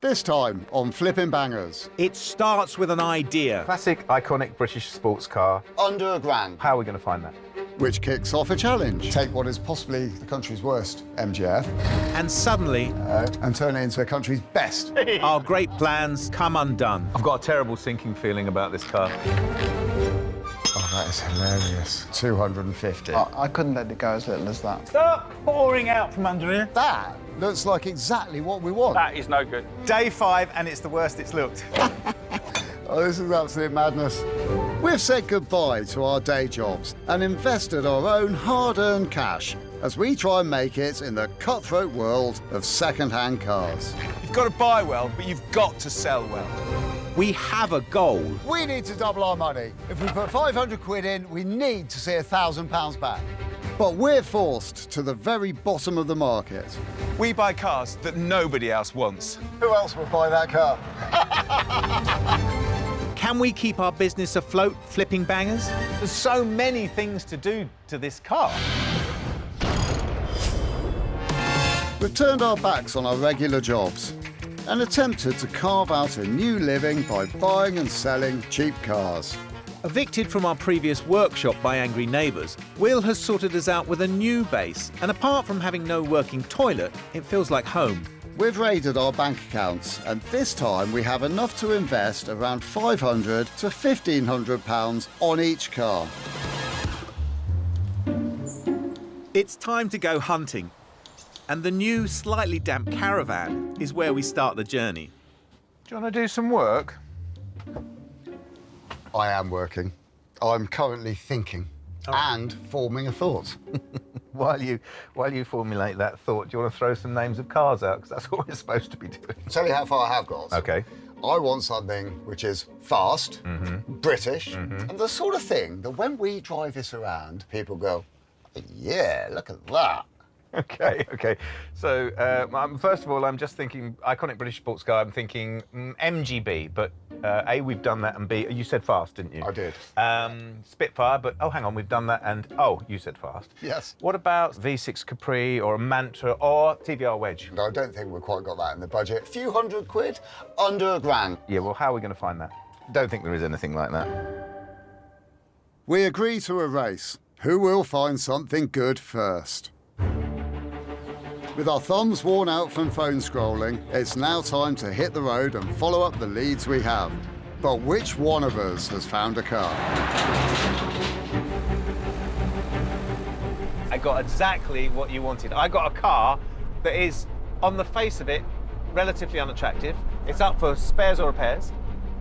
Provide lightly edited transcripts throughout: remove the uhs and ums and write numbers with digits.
This time on Flipping Bangers. It starts with an idea. Classic, iconic British sports car. Under £1,000. How are we going to find that? Which kicks off a challenge. Take what is possibly the country's worst MGF And suddenly, and turn it into a country's best. our great plans come undone. I've got a terrible sinking feeling about this car. Oh, that is hilarious. 250. I couldn't let it go as little as that. Stop pouring out from under here. That looks like exactly what we want. That is no good. Day 5 and it's the worst it's looked. Oh, this is absolute madness. We've said goodbye to our day jobs and invested our own hard-earned cash as we try and make it in the cutthroat world of second-hand cars. You've got to buy well, but you've got to sell well. We have a goal. We need to double our money. If we put 500 quid in, we need to see £1,000 back. But we're forced to the very bottom of the market. We buy cars that nobody else wants. Who else would buy that car? Can we keep our business afloat, Flipping Bangers? There's so many things to do to this car. We've turned our backs on our regular jobs and attempted to carve out a new living by buying and selling cheap cars. Evicted from our previous workshop by angry neighbours, Will has sorted us out with a new base, and apart from having no working toilet, it feels like home. We've raided our bank accounts, and this time we have enough to invest around £500 to £1,500 on each car. It's time to go hunting, and the new, slightly damp caravan is where we start the journey. Do you want to do some work? I am working. I'm currently thinking and forming a thought. While you formulate that thought, do you want to throw some names of cars out? Because that's what we're supposed to be doing. Tell you how far I have got. OK. I want something which is fast, British, and the sort of thing that when we drive this around, people go, yeah, look at that. OK. So, first of all, I'm just thinking iconic British sports car. I'm thinking MGB, but A, we've done that, and B, you said fast, didn't you? I did. Spitfire, but oh, hang on, we've done that, and oh, you said fast. Yes. What about V6 Capri or a Mantra or TVR Wedge? No, I don't think we've quite got that in the budget. A few hundred quid, under £1,000. Yeah, well, how are we going to find that? Don't think there is anything like that. We agree to a race. Who will find something good first? With our thumbs worn out from phone scrolling, it's now time to hit the road and follow up the leads we have. But which one of us has found a car? I got exactly what you wanted. I got a car that is, on the face of it, relatively unattractive. It's up for spares or repairs,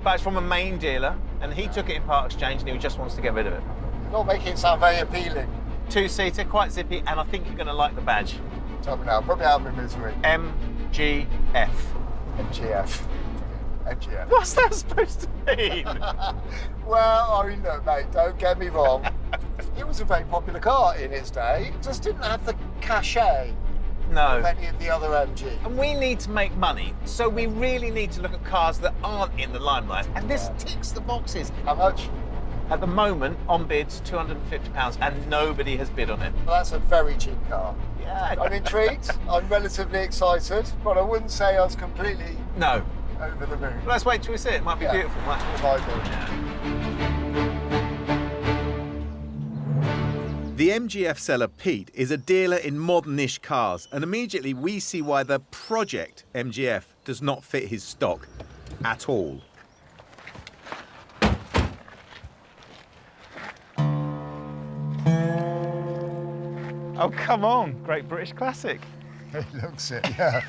but it's from a main dealer, and he took it in part exchange and he just wants to get rid of it. Not making it sound very appealing. Two-seater, quite zippy, and I think you're going to like the badge. Tell me now, put me out of my misery. MGF. MGF. MGF. What's that supposed to mean? Well, I mean, look, mate, don't get me wrong. It was a very popular car in its day. It just didn't have the cachet No. of any of the other MG. And we need to make money, so we really need to look at cars that aren't in the limelight. And this ticks the boxes. How much? At the moment, on bids, £250, and nobody has bid on it. Well, that's a very cheap car. Yeah. I'm intrigued. I'm relatively excited, but I wouldn't say I was completely No. over the moon. Well, let's wait till we see it. It might be beautiful. It might be. The MGF seller Pete is a dealer in modern-ish cars, and immediately we see why the project MGF does not fit his stock at all. Oh, come on. Great British classic. It looks it, yeah.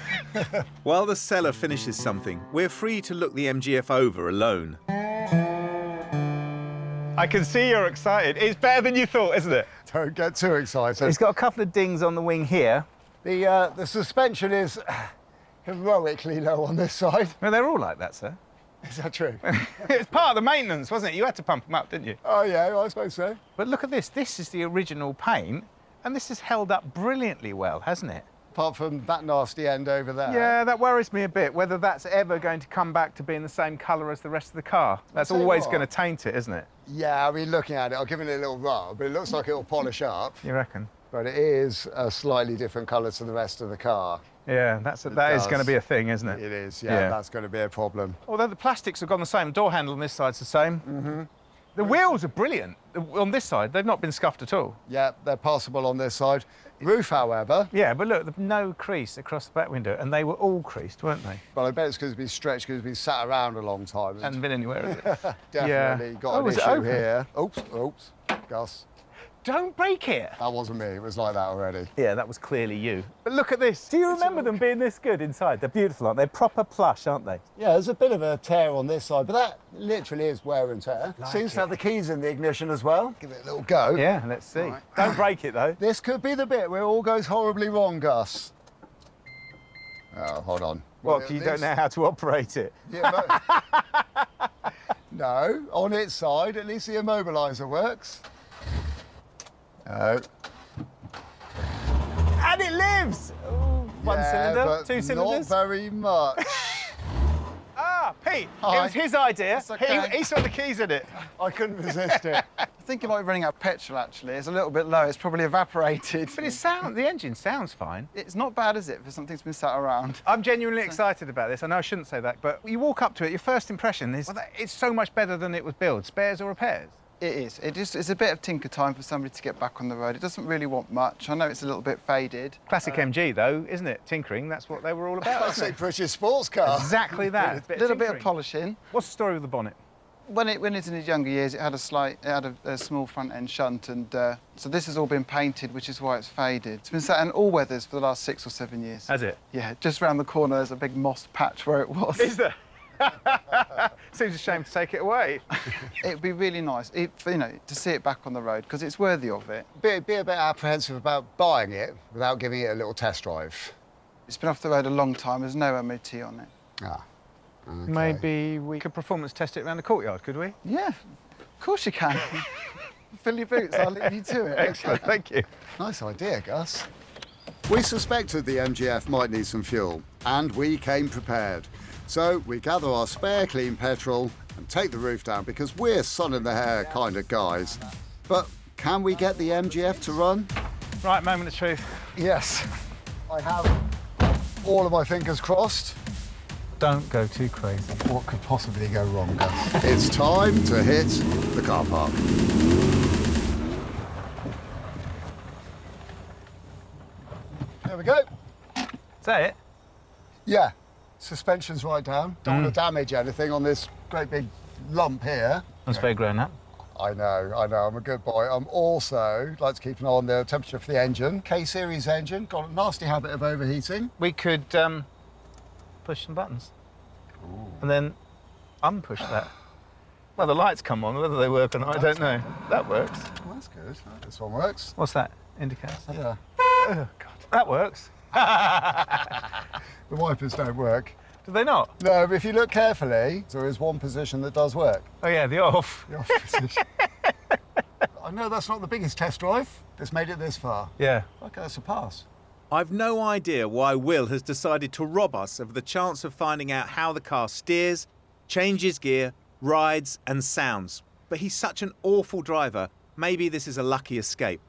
While the seller finishes something, we're free to look the MGF over alone. I can see you're excited. It's better than you thought, isn't it? Don't get too excited. It's got a couple of dings on the wing here. The suspension is heroically low on this side. Well, they're all like that, sir. Is that true? It's part of the maintenance, wasn't it? You had to pump them up, didn't you? Oh, yeah, I suppose so. But look at this. This is the original paint, and this has held up brilliantly well, hasn't it? Apart from that nasty end over there. Yeah, that worries me a bit, whether that's ever going to come back to being the same colour as the rest of the car. That's tell you always what. going to taint it, isn't it? Yeah, I mean, looking at it, I'll give it a little rub, but it looks like it'll polish up. You reckon? But it is a slightly different colour to the rest of the car. Yeah, that is going to be a thing, isn't it? It is, yeah, that's going to be a problem. Although the plastics have gone the same. Door handle on this side's the same. Mm-hmm. The wheels are brilliant. On this side, they've not been scuffed at all. Yeah, they're passable on this side. Roof, however. Yeah, but look, there's no crease across the back window, and they were all creased, weren't they? Well, I bet it's because it's been stretched, because it's been sat around a long time. Hasn't been anywhere, has it? Definitely got an issue here. Oops, Gus. Don't break it. That wasn't me, it was like that already. Yeah, that was clearly you. But look at this. Do you remember them being this good inside? They're beautiful, aren't they? Proper plush, aren't they? Yeah, there's a bit of a tear on this side, but that literally is wear and tear. Seems to have the keys in the ignition as well. Give it a little go. Yeah, let's see. Right. Don't break it, though. This could be the bit where it all goes horribly wrong, Gus. Oh, hold on. Well, you don't know how to operate it. Yeah, but... No, on its side, at least the immobiliser works. Oh. And it lives! Ooh, one cylinder, but two cylinders? Not very much. Pete, Hi. it was his idea. Okay. He saw the keys in it. I couldn't resist it. I think it might be running out of petrol, actually. It's a little bit low. It's probably evaporated. But the engine sounds fine. It's not bad, is it, for something that's been sat around? I'm genuinely excited about this. I know I shouldn't say that, but you walk up to it, your first impression is, well, it's so much better than it was built. Spares or repairs? It is. It's a bit of tinker time for somebody to get back on the road. It doesn't really want much. I know it's a little bit faded. Classic MG, though, isn't it? Tinkering, that's what they were all about. Classic British sports car. Exactly that. A little bit of polishing. What's the story with the bonnet? When it's in its younger years, it had a small front end shunt, and so this has all been painted, which is why it's faded. It's been sat in all weathers for the last 6 or 7 years. Has it? Yeah, just round the corner there's a big moss patch where it was. Is there? Seems a shame to take it away. It'd be really nice, to see it back on the road, because it's worthy of it. Be a bit apprehensive about buying it without giving it a little test drive. It's been off the road a long time. There's no MOT on it. Ah. Okay. Maybe we could performance test it around the courtyard, could we? Yeah, of course you can. Fill your boots, I'll leave you to it. Excellent, thank you. Nice idea, Gus. We suspected the MGF might need some fuel, and we came prepared. So we gather our spare clean petrol and take the roof down because we're sun in the hair kind of guys. But can we get the MGF to run? Right, moment of truth. Yes. I have all of my fingers crossed. Don't go too crazy. What could possibly go wrong, Gus? It's time to hit the car park. There we go. Is that it? Yeah. Suspension's right down. Don't want to damage anything on this great big lump here. That's very grown up. I know, I'm a good boy. I'm also like to keep an eye on the temperature for the engine. K-series engine, got a nasty habit of overheating. We could push some buttons. Ooh. And then unpush that. Well, the lights come on, whether they work or not, I don't know. That works. Well, that's good. This one works. What's that? Indicator? Yeah. Oh, God. That works. The wipers don't work. Do they not? No, but if you look carefully, there is one position that does work. Oh, yeah, the off. The off position. I know that's not the biggest test drive. It's made it this far. Yeah. Okay, that's a pass. I've no idea why Will has decided to rob us of the chance of finding out how the car steers, changes gear, rides and sounds. But he's such an awful driver, maybe this is a lucky escape.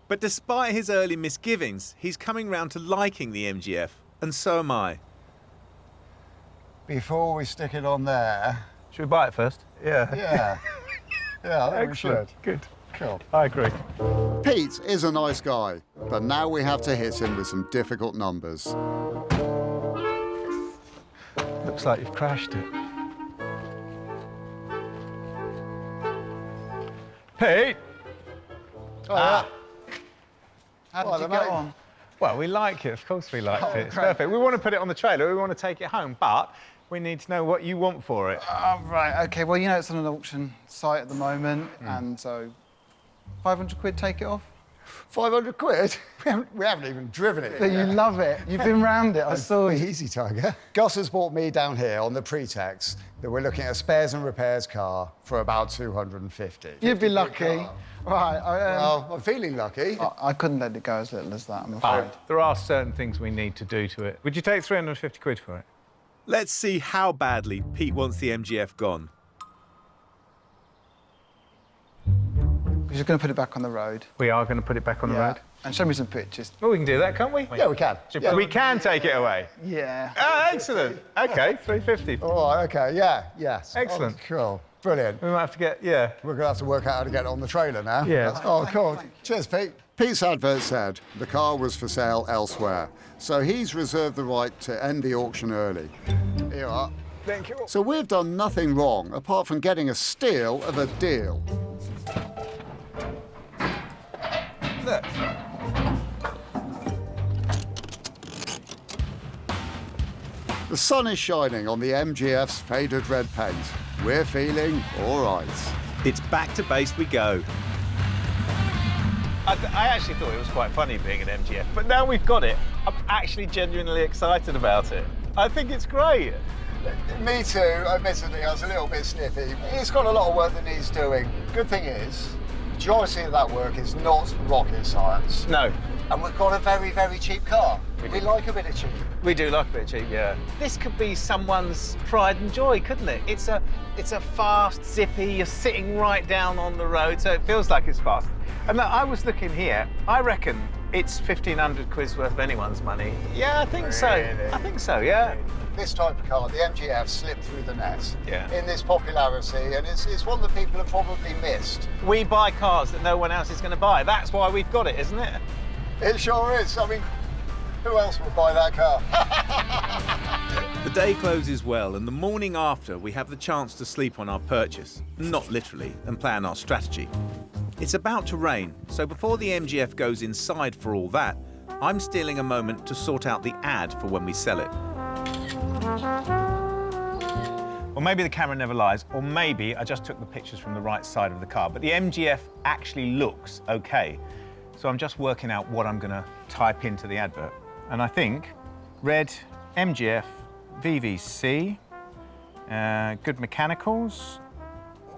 But despite his early misgivings, he's coming round to liking the MGF, and so am I. Before we stick it on there... Should we buy it first? Yeah. Yeah. Yeah, I think we should. Good. Cool. I agree. Pete is a nice guy, but now we have to hit him with some difficult numbers. Looks like you've crashed it. Pete! Oh, How did you get on? Well, we like it. Of course we liked it. It's great. perfect. We want to put it on the trailer. We want to take it home, but we need to know what you want for it. Oh, right, OK. Well, it's on an auction site at the moment, and so 500 quid, take it off. 500 quid? We haven't even driven it. But you love it. You've been round it, I saw you. Easy, Tiger. Gus has brought me down here on the pretext that we're looking at a spares and repairs car for about 250. You'd be lucky. Right, Well, I'm feeling lucky. I couldn't let it go as little as that, I'm afraid. There are certain things we need to do to it. Would you take 350 quid for it? Let's see how badly Pete wants the MGF gone. We're just going to put it back on the road. We are going to put it back on the road. And show me some pictures. Well, we can do that, can't we? Yeah, we can. Yeah. We can take it away. Yeah. Oh, excellent. OK, 350. All right, OK, yeah, yes. Excellent. Oh, cool. Brilliant. We might have to get, We're going to have to work out how to get it on the trailer now. Yeah. Oh, cool. Cheers, Pete. Pete's advert said the car was for sale elsewhere, so he's reserved the right to end the auction early. Here you are. Thank you. So we've done nothing wrong apart from getting a steal of a deal. Look. The sun is shining on the MGF's faded red paint. We're feeling all right. It's back to base we go. I actually thought it was quite funny being an MGF, but now we've got it, I'm actually genuinely excited about it. I think it's great. Me too, admittedly, I was a little bit sniffy. It's got a lot of work that needs doing. Good thing is, the majority of that work is not rocket science. No. And we've got a very, very cheap car. We like a bit of cheap. We do like a bit cheap, yeah. This could be someone's pride and joy, couldn't it? It's a fast, zippy, you're sitting right down on the road, so it feels like it's fast. And I was looking here, I reckon it's 1,500 quid's worth of anyone's money. Yeah, I think so. I think so, yeah. This type of car, the MGF, slipped through the net in this popularity, and it's one that people have probably missed. We buy cars that no one else is going to buy. That's why we've got it, isn't it? It sure is. I mean, who else would buy that car? The day closes well, and the morning after, we have the chance to sleep on our purchase, not literally, and plan our strategy. It's about to rain, so before the MGF goes inside for all that, I'm stealing a moment to sort out the ad for when we sell it. Well, maybe the camera never lies, or maybe I just took the pictures from the right side of the car, but the MGF actually looks okay. So I'm just working out what I'm going to type into the advert. And I think red MGF VVC, good mechanicals,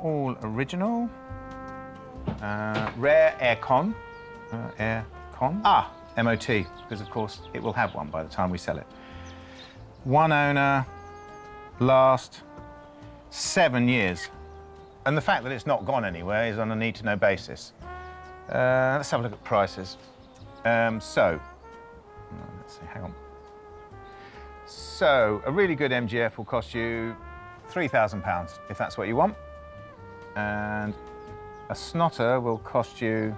all original, rare aircon, MOT, because of course it will have one by the time we sell it. One owner, last 7 years. And the fact that it's not gone anywhere is on a need-to-know basis. Let's have a look at prices. Let's see, hang on. So, a really good MGF will cost you £3,000, if that's what you want. And a snotter will cost you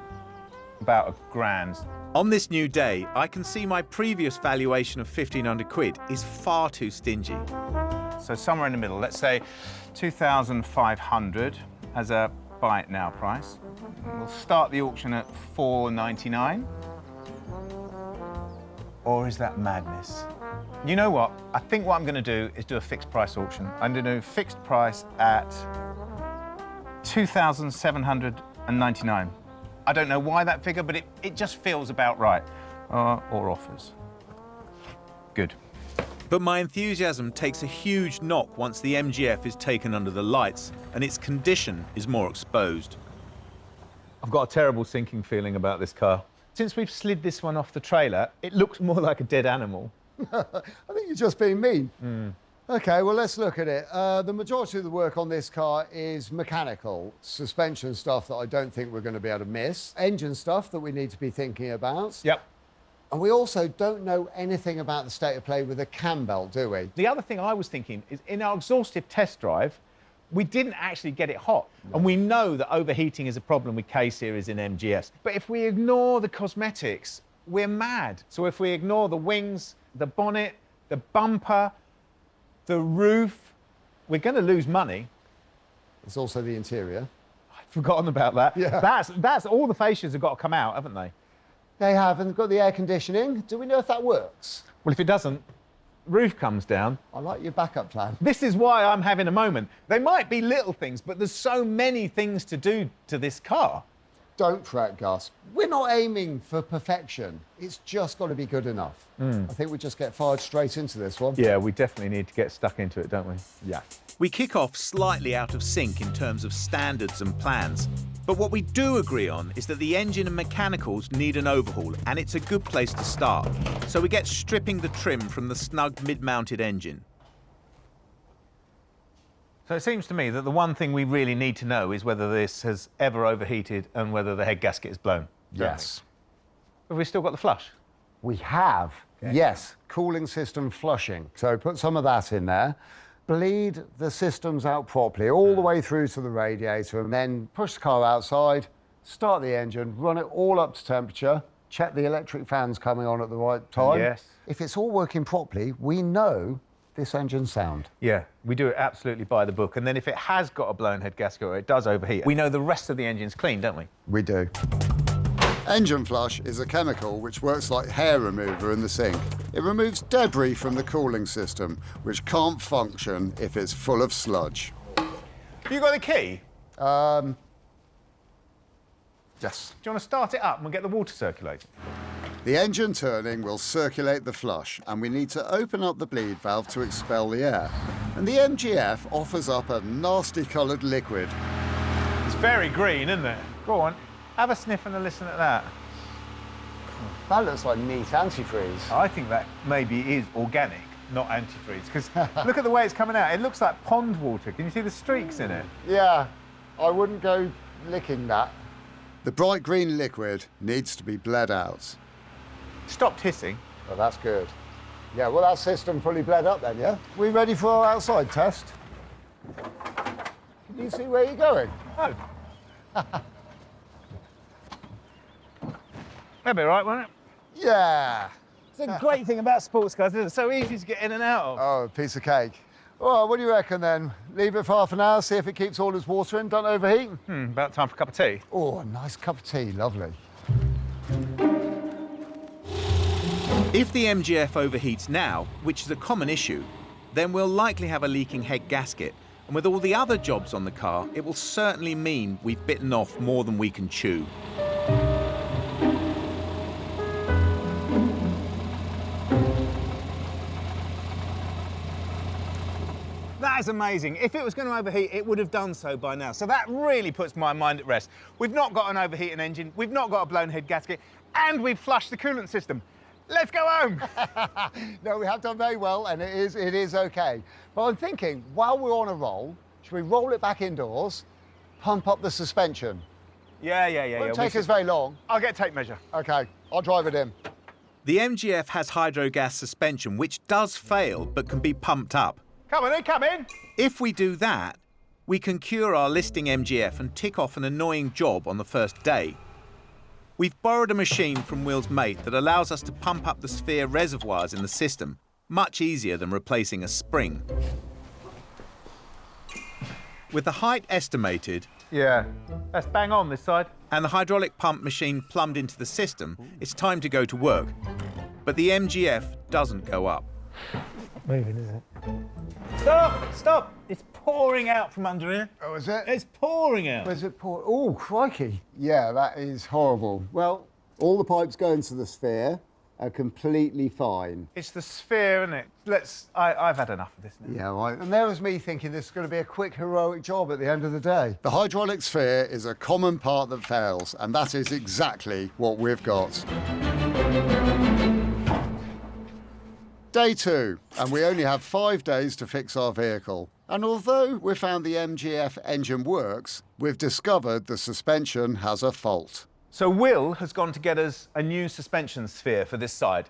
about £1,000. On this new day, I can see my previous valuation of 1,500 quid is far too stingy. So somewhere in the middle, let's say 2,500 as a buy it now price. We'll start the auction at 499. Or is that madness? You know what? I think what I'm going to do is do a fixed price auction. I'm going to do a fixed price at 2,799. I don't know why that figure, but it just feels about right. Or offers. Good. But my enthusiasm takes a huge knock once the MGF is taken under the lights and its condition is more exposed. I've got a terrible sinking feeling about this car. Since we've slid this one off the trailer, it looks more like a dead animal. I think you're just being mean. OK, well, let's look at it. The majority of the work on this car is mechanical. Suspension stuff that I don't think we're going to be able to miss. Engine stuff that we need to be thinking about. Yep. And we also don't know anything about the state of play with the cam belt, do we? The other thing I was thinking is in our exhaustive test drive, we didn't actually get it hot. No. And we know that overheating is a problem with K-series in MGS. But if we ignore the cosmetics, we're mad. So if we ignore the wings, the bonnet, the bumper, the roof, we're going to lose money. There's also the interior. I'd forgotten about that. Yeah. That's all the fascias have got to come out, haven't they? They have, and they've got the air conditioning. Do we know if that works? Well, if it doesn't, roof comes down. I like your backup plan. This is why I'm having a moment. They might be little things, but there's so many things to do to this car. Don't fret, Gus. We're not aiming for perfection. It's just got to be good enough. I think we just get fired straight into this one. Yeah, we definitely need to get stuck into it, don't we? Yeah. We kick off slightly out of sync in terms of standards and plans. But what we do agree on is that the engine and mechanicals need an overhaul, and it's a good place to start. So we get stripping the trim from the snug mid-mounted engine. So it seems to me that the one thing we really need to know is whether this has ever overheated and whether the head gasket is blown. Yes. Have we still got the flush? We have, yes, cooling system flushing. So put some of that in there. Bleed the systems out properly, all the way through to the radiator, and then push the car outside, start the engine, run it all up to temperature, check the electric fans coming on at the right time. Yes. If it's all working properly, we know this engine's sound. Yeah, we do it absolutely by the book. And then if it has got a blown head gasket or it does overheat, we know the rest of the engine's clean, don't we? We do. Engine flush is a chemical which works like hair remover in the sink. It removes debris from the cooling system, which can't function if it's full of sludge. Have you got the key? Yes. Do you want to start it up and we'll get the water circulating? The engine turning will circulate the flush, and we need to open up the bleed valve to expel the air. And the MGF offers up a nasty coloured liquid. It's very green, isn't it? Go on, have a sniff and a listen at that. That looks like neat antifreeze. I think that maybe is organic, not antifreeze, because look at the way it's coming out. It looks like pond water. Can you see the streaks in it? Yeah, I wouldn't go licking that. The bright green liquid needs to be bled out. Stopped hissing. Oh, that's good. Yeah, well, that system fully bled up then, yeah? We ready for our outside test? Can you see where you're going? Oh. That'd be right, won't it? Yeah. It's a great thing about sports cars, isn't it? It's so easy to get in and out of. Oh, a piece of cake. Well, what do you reckon then? Leave it for half an hour, see if it keeps all its water in, don't overheat? About time for a cup of tea. Oh, a nice cup of tea, lovely. If the MGF overheats now, which is a common issue, then we'll likely have a leaking head gasket. And with all the other jobs on the car, it will certainly mean we've bitten off more than we can chew. That is amazing. If it was going to overheat, it would have done so by now. So that really puts my mind at rest. We've not got an overheating engine, we've not got a blown head gasket, and we've flushed the coolant system. Let's go home. No, we have done very well, and it is okay. But I'm thinking, while we're on a roll, should we roll it back indoors, pump up the suspension? Yeah. Won't take us very long. I'll get a tape measure. Okay, I'll drive it in. The MGF has hydrogas suspension, which does fail but can be pumped up. Come on in, come in. If we do that, we can cure our listing MGF and tick off an annoying job on the first day. We've borrowed a machine from Will's mate that allows us to pump up the sphere reservoirs in the system, much easier than replacing a spring. With the height estimated, Yeah, that's bang on this side. and the hydraulic pump machine plumbed into the system, it's time to go to work. But the MGF doesn't go up. Moving, is it? Stop! It's pouring out from under here. Oh, is it? It's pouring out. Where's it pour? Oh, crikey. Yeah, that is horrible. Well, all the pipes going to the sphere are completely fine. It's the sphere, isn't it? I've had enough of this now. Yeah, right. And there was me thinking this is going to be a quick, heroic job at the end of the day. The hydraulic sphere is a common part that fails, and that is exactly what we've got. Day 2, and we only have 5 days to fix our vehicle. And although we found the MGF engine works, we've discovered the suspension has a fault. So Will has gone to get us a new suspension sphere for this side.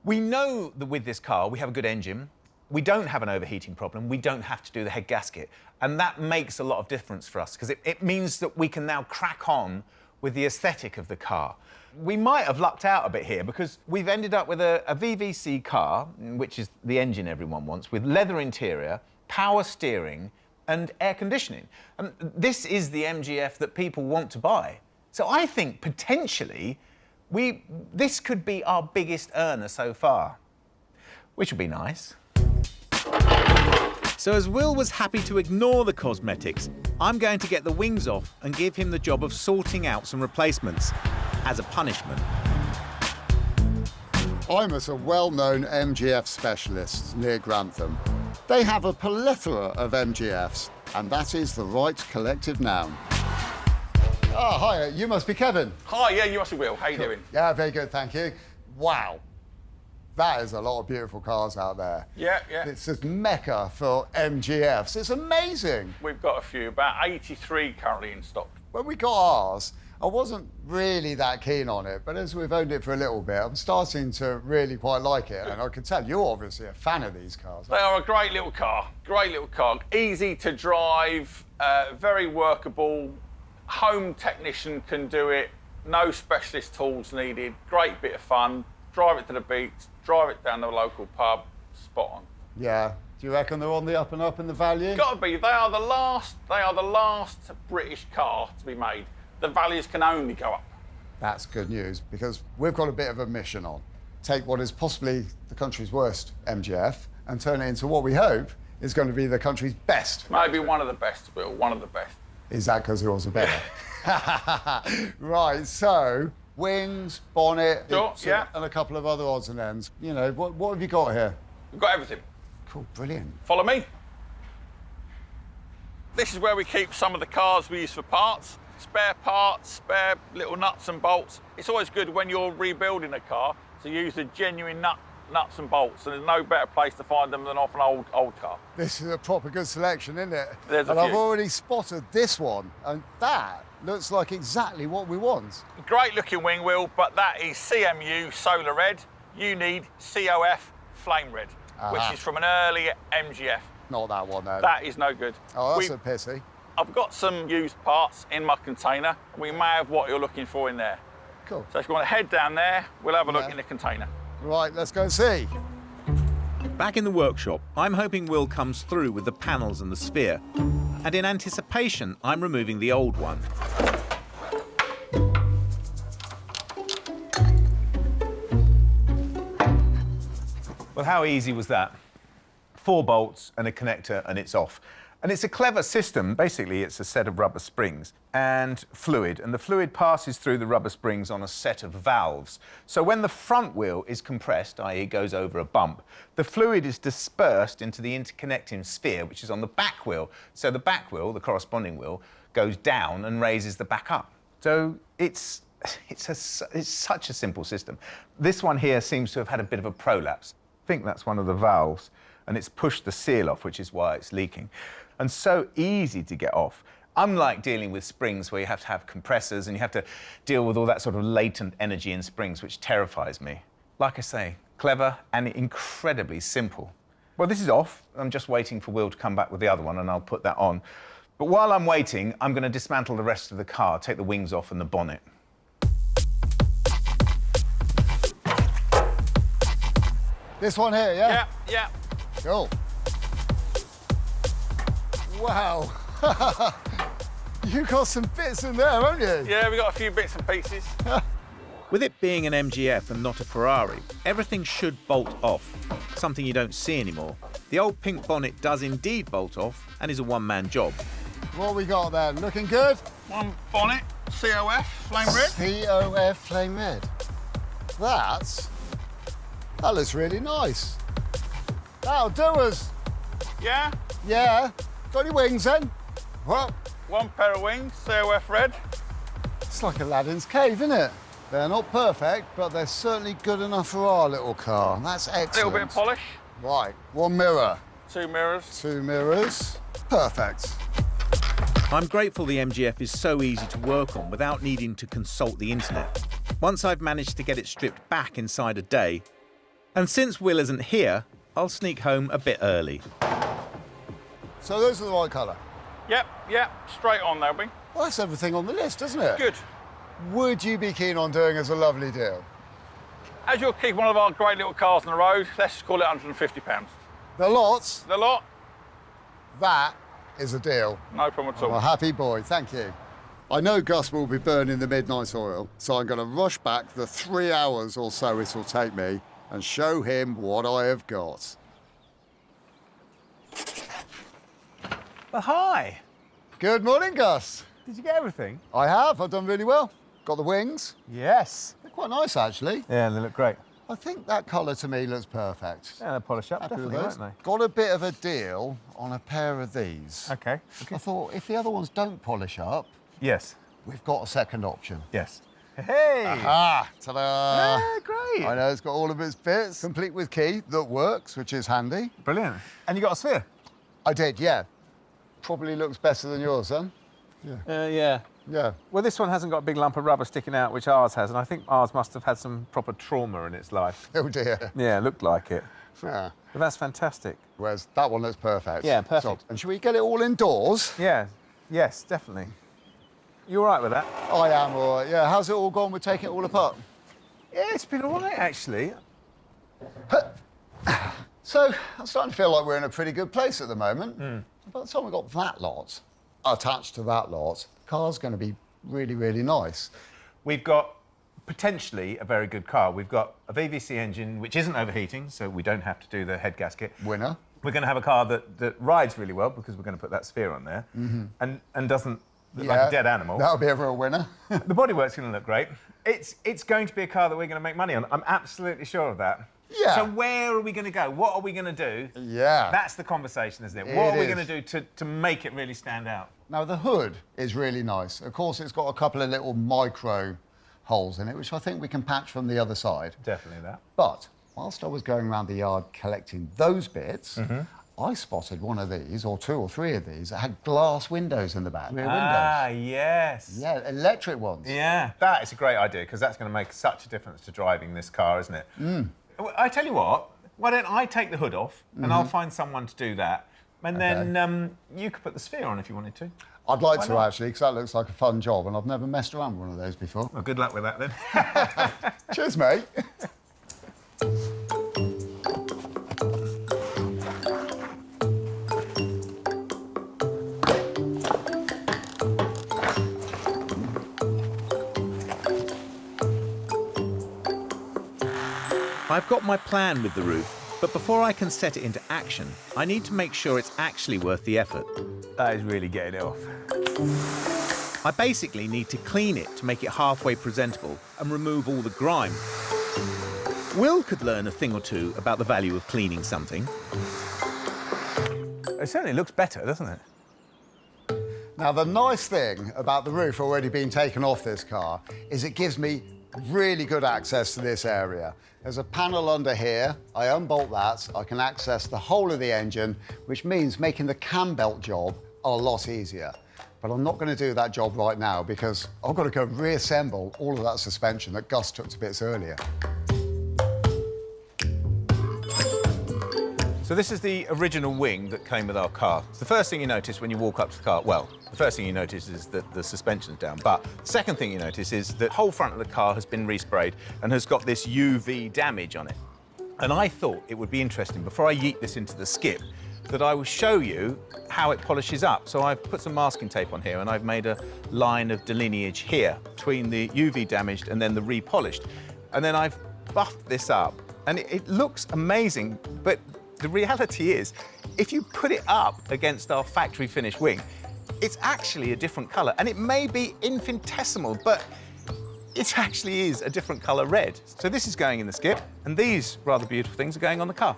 We know that with this car, we have a good engine. We don't have an overheating problem. We don't have to do the head gasket. And that makes a lot of difference for us because it means that we can now crack on with the aesthetic of the car. We might have lucked out a bit here because we've ended up with a VVC car, which is the engine everyone wants, with leather interior, power steering and air conditioning. And this is the MGF that people want to buy. So I think potentially this could be our biggest earner so far, which would be nice. So as Will was happy to ignore the cosmetics, I'm going to get the wings off and give him the job of sorting out some replacements as a punishment. I'm at a well-known MGF specialist near Grantham. They have a plethora of MGFs, and that is the right collective noun. Oh, hi, you must be Kevin. Hi, yeah, you must be Will. How you doing? Yeah, very good, thank you. Wow. That is a lot of beautiful cars out there. Yeah, yeah. It's this mecca for MGFs. It's amazing. We've got a few, about 83 currently in stock. When we got ours, I wasn't really that keen on it, but as we've owned it for a little bit, I'm starting to really quite like it. And I can tell you're obviously a fan of these cars. They are a great little car, easy to drive, very workable. Home technician can do it, no specialist tools needed, great bit of fun. Drive it to the beach, drive it down to the local pub, spot on. Yeah. Do you reckon they're on the up and up in the value? Got to be. They are the last British car to be made. The values can only go up. That's good news, because we've got a bit of a mission on. Take what is possibly the country's worst MGF and turn it into what we hope is going to be the country's best. Maybe one of the best, Will, one of the best. Is that because yours are better? Right, so wings, bonnet, Sure, yeah. and a couple of other odds and ends. You know, what have you got here? We've got everything. Cool, brilliant. Follow me. This is where we keep some of the cars we use for parts. Spare parts, spare little nuts and bolts. It's always good when you're rebuilding a car to use the genuine nuts and bolts, and there's no better place to find them than off an old car. This is a proper good selection, isn't it? There's a and I've few. already spotted this one, and that looks like exactly what we want. Great looking wing wheel, but that is CMU solar red. You need COF flame red, which is from an early MGF. Not that one, then. That is no good. Oh, that's a pity. I've got some used parts in my container. We may have what you're looking for in there. Cool. So if you want to head down there, we'll have a look in the container. Right, let's go and see. Back in the workshop, I'm hoping Will comes through with the panels and the sphere. And in anticipation, I'm removing the old one. Well, how easy was that? 4 bolts and a connector and it's off. And it's a clever system. Basically, it's a set of rubber springs and fluid, and the fluid passes through the rubber springs on a set of valves. So when the front wheel is compressed, i.e. goes over a bump, the fluid is dispersed into the interconnecting sphere, which is on the back wheel. So the back wheel, the corresponding wheel, goes down and raises the back up. So it's such a simple system. This one here seems to have had a bit of a prolapse. I think that's one of the valves, and it's pushed the seal off, which is why it's leaking. And so easy to get off. Unlike dealing with springs where you have to have compressors and you have to deal with all that sort of latent energy in springs, which terrifies me. Like I say, clever and incredibly simple. Well, this is off. I'm just waiting for Will to come back with the other one and I'll put that on. But while I'm waiting, I'm going to dismantle the rest of the car, take the wings off and the bonnet. This one here, yeah? Yeah. Cool. Wow. You got some bits in there, haven't you? Yeah, we got a few bits and pieces. With it being an MGF and not a Ferrari, everything should bolt off, something you don't see anymore. The old pink bonnet does indeed bolt off and is a one-man job. What we got there? Looking good? One bonnet, COF, flame red. COF flame red. That looks really nice. That'll do us. Yeah? Yeah. Got any wings then? Well, One pair of wings, COF red. it's like Aladdin's cave, isn't it? They're not perfect, but they're certainly good enough for our little car. That's excellent. Little bit of polish. Right, 1 mirror. 2 mirrors. 2 mirrors. Perfect. I'm grateful the MGF is so easy to work on without needing to consult the internet. Once I've managed to get it stripped back inside a day, and since Will isn't here, I'll sneak home a bit early. So those are the right colour. Yep, straight on they'll be. Well, that's everything on the list, isn't it? Good. Would you be keen on doing us a lovely deal? As you'll keep one of our great little cars on the road, let's just call it £150. The lots, The lot, that is a deal. no problem at all. I'm a happy boy, thank you. I know Gus will be burning the midnight oil, so I'm going to rush back the 3 hours or so it'll take me and show him what I have got. Well, hi. Good morning, Gus. Did you get everything? I have, I've done really well. Got the wings. Yes. They're quite nice, actually. Yeah, they look great. I think that colour to me looks perfect. Yeah, they're polished up, Happy with definitely, those. won't Got a bit of a deal on a pair of these. they? Okay. I thought if the other ones don't polish up, Yes. we've got a second option. Yes. Hey! Ah, ta-da! Yeah, great. I know, it's got all of its bits, complete with key that works, which is handy. Brilliant. And you got a sphere? I did, yeah. Probably looks better than yours, then. Yeah. Yeah. Well, this one hasn't got a big lump of rubber sticking out, which ours has, and I think ours must have had some proper trauma in its life. Oh, dear. Yeah, it looked like it. Yeah. But that's fantastic. Whereas that one looks perfect. Yeah, perfect. And should we get it all indoors? Yeah, yes, definitely. You all right with that? I am all right, yeah. How's it all gone with taking it all apart? Yeah, it's been all right, actually. So, I'm starting to feel like we're in a pretty good place at the moment. By the time we got that lot attached to that lot, the car's going to be really, really nice. We've got potentially a very good car. We've got a VVC engine, which isn't overheating, so we don't have to do the head gasket. Winner. We're going to have a car that rides really well, because we're going to put that sphere on there, and doesn't look like a dead animal. That'll be a real winner. The bodywork's going to look great. It's going to be a car that we're going to make money on. I'm absolutely sure of that. Yeah. So where are we going to go? What are we going to do? Yeah. That's the conversation, isn't it? It What are we is. going to do to make it really stand out? Now, the hood is really nice. Of course, it's got a couple of little micro holes in it, which I think we can patch from the other side. Definitely that. But whilst I was going around the yard collecting those bits, I spotted one of these, or two or three of these, that had glass windows in the back. Rear Ah, windows. yes. Yeah, electric ones. Yeah, that is a great idea, because that's going to make such a difference to driving this car, isn't it? Well, I tell you what, why don't I take the hood off, and I'll find someone to do that, and then you could put the sphere on if you wanted to. I'd like to, not? actually, because that looks like a fun job, and I've never messed around with one of those before. Well, good luck with that, then. Cheers, mate. I've got my plan with the roof, but before I can set it into action, I need to make sure it's actually worth the effort. That is really getting it off. I basically need to clean it to make it halfway presentable and remove all the grime. Will could learn a thing or two about the value of cleaning something. It certainly looks better, doesn't it? Now, the nice thing about the roof already being taken off this car is it gives me really good access to this area. There's a panel under here. I unbolt that. I can access the whole of the engine, which means making the cam belt job a lot easier. But I'm not going to do that job right now because I've got to go reassemble all of that suspension that Gus took to bits earlier. So this is the original wing that came with our car. The first thing you notice when you walk up to the car, well, the first thing you notice is that the suspension's down, but the second thing you notice is that the whole front of the car has been resprayed and has got this UV damage on it. And I thought it would be interesting, before I yeet this into the skip, that I will show you how it polishes up. So I've put some masking tape on here and I've made a line of delineage here between the UV damaged and then the repolished. And then I've buffed this up and it looks amazing, but the reality is, if you put it up against our factory finished wing, it's actually a different colour. And it may be infinitesimal, but it actually is a different colour red. So this is going in the skip, and these rather beautiful things are going on the car.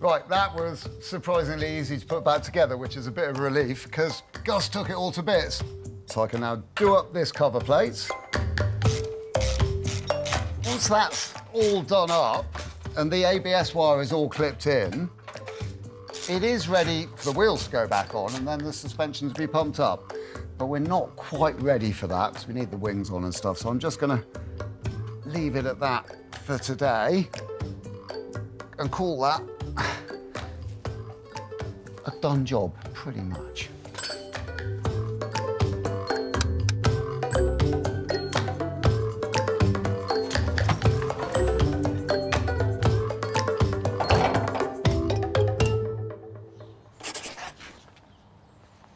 Right, that was surprisingly easy to put back together, which is a bit of a relief because Gus took it all to bits. So I can now do up this cover plate. Once that's all done up and the ABS wire is all clipped in, it is ready for the wheels to go back on and then the suspension to be pumped up. But we're not quite ready for that because we need the wings on and stuff. So I'm just going to leave it at that for today and call that a done job, pretty much.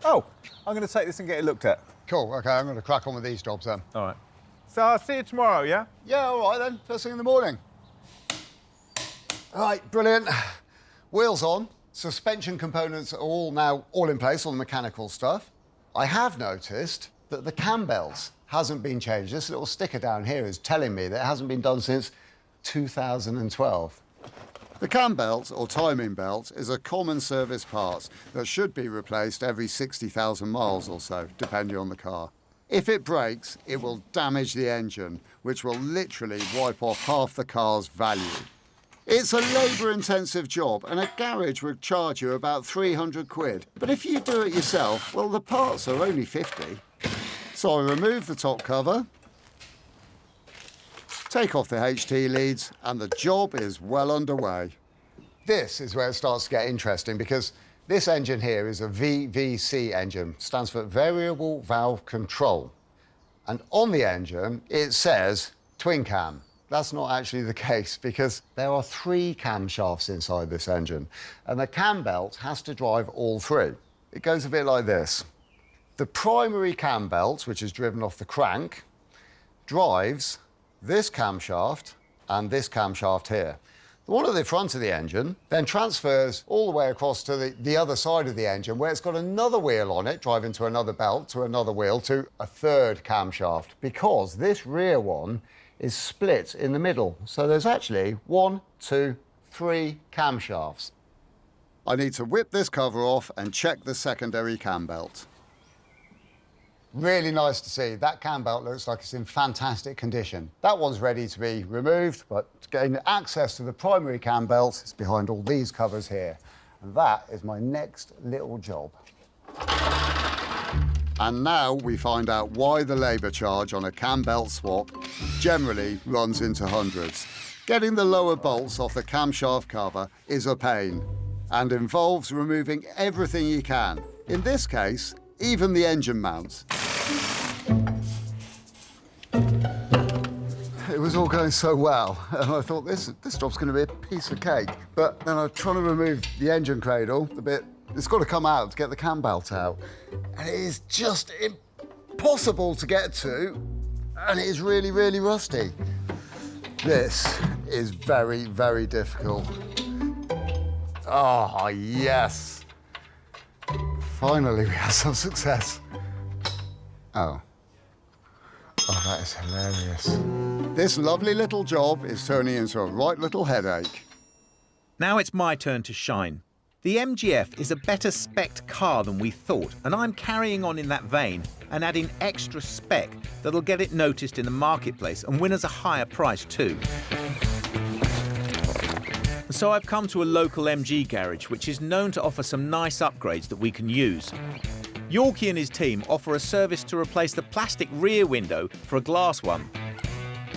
Oh, I'm going to take this and get it looked at. Cool, OK, I'm going to crack on with these jobs then. All right. So I'll see you tomorrow, yeah? Yeah, all right then, first thing in the morning. All right, brilliant. Wheels on, suspension components are all now all in place, all the mechanical stuff. I have noticed that the cam belt hasn't been changed. This little sticker down here is telling me that it hasn't been done since 2012. The cam belt, or timing belt, is a common service part that should be replaced every 60,000 miles or so, depending on the car. If it breaks, it will damage the engine, which will literally wipe off half the car's value. It's a labour-intensive job, and a garage would charge you about 300 quid. But if you do it yourself, well, the parts are only 50. So I remove the top cover, take off the HT leads, and the job is well underway. This is where it starts to get interesting, because this engine here is a VVC engine, stands for Variable Valve Control. And on the engine, it says twin cam. That's not actually the case, because there are 3 camshafts inside this engine, and the cam belt has to drive all 3. It goes a bit like this. The primary cam belt, which is driven off the crank, drives this camshaft and this camshaft here. The one at the front of the engine then transfers all the way across to the other side of the engine, where it's got another wheel on it, driving to another belt, to another wheel, to a 3rd camshaft, because this rear one is split in the middle. So there's actually 1, 2, 3 camshafts. I need to whip this cover off and check the secondary cam belt. Really nice to see. That cam belt looks like it's in fantastic condition. That one's ready to be removed, but to gain access to the primary cam belt, it's behind all these covers here. And that is my next little job. And now we find out why the labour charge on a cam belt swap generally runs into hundreds. Getting the lower bolts off the camshaft cover is a pain and involves removing everything you can. In this case, even the engine mounts. It was all going so well, and I thought this job's going to be a piece of cake. But then I'm trying to remove the engine cradle, the bit it's got to come out to get the cam belt out, and it is just impossible to get to, and it is really, really rusty. This is very, very difficult. Oh, yes. Finally, we had some success. Oh, that is hilarious. This lovely little job is turning into a right little headache. Now it's my turn to shine. The MGF is a better spec'd car than we thought, and I'm carrying on in that vein and adding extra spec that'll get it noticed in the marketplace and win us a higher price too. So I've come to a local MG garage which is known to offer some nice upgrades that we can use. Yorkie and his team offer a service to replace the plastic rear window for a glass one.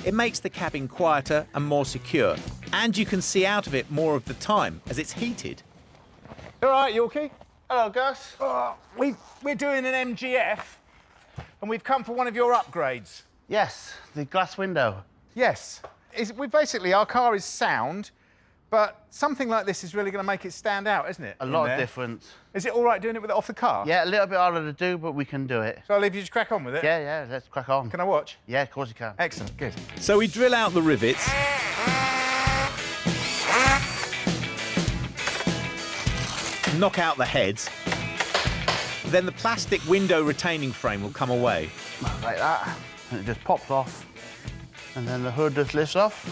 It makes the cabin quieter and more secure, and you can see out of it more of the time as it's heated. All right, Yorkie? Hello, Gus. We're doing an MGF, and we've come for one of your upgrades. Yes, the glass window. Yes. Our car is sound, but something like this is really going to make it stand out, isn't it? A lot of difference. Is it all right doing it with it off the car? Yeah, a little bit harder to do, but we can do it. So I'll leave you to crack on with it? Yeah, let's crack on. Can I watch? Yeah, of course you can. Excellent, good. So we drill out the rivets, knock out the heads, then the plastic window retaining frame will come away. Like that, and it just pops off, and then the hood just lifts off,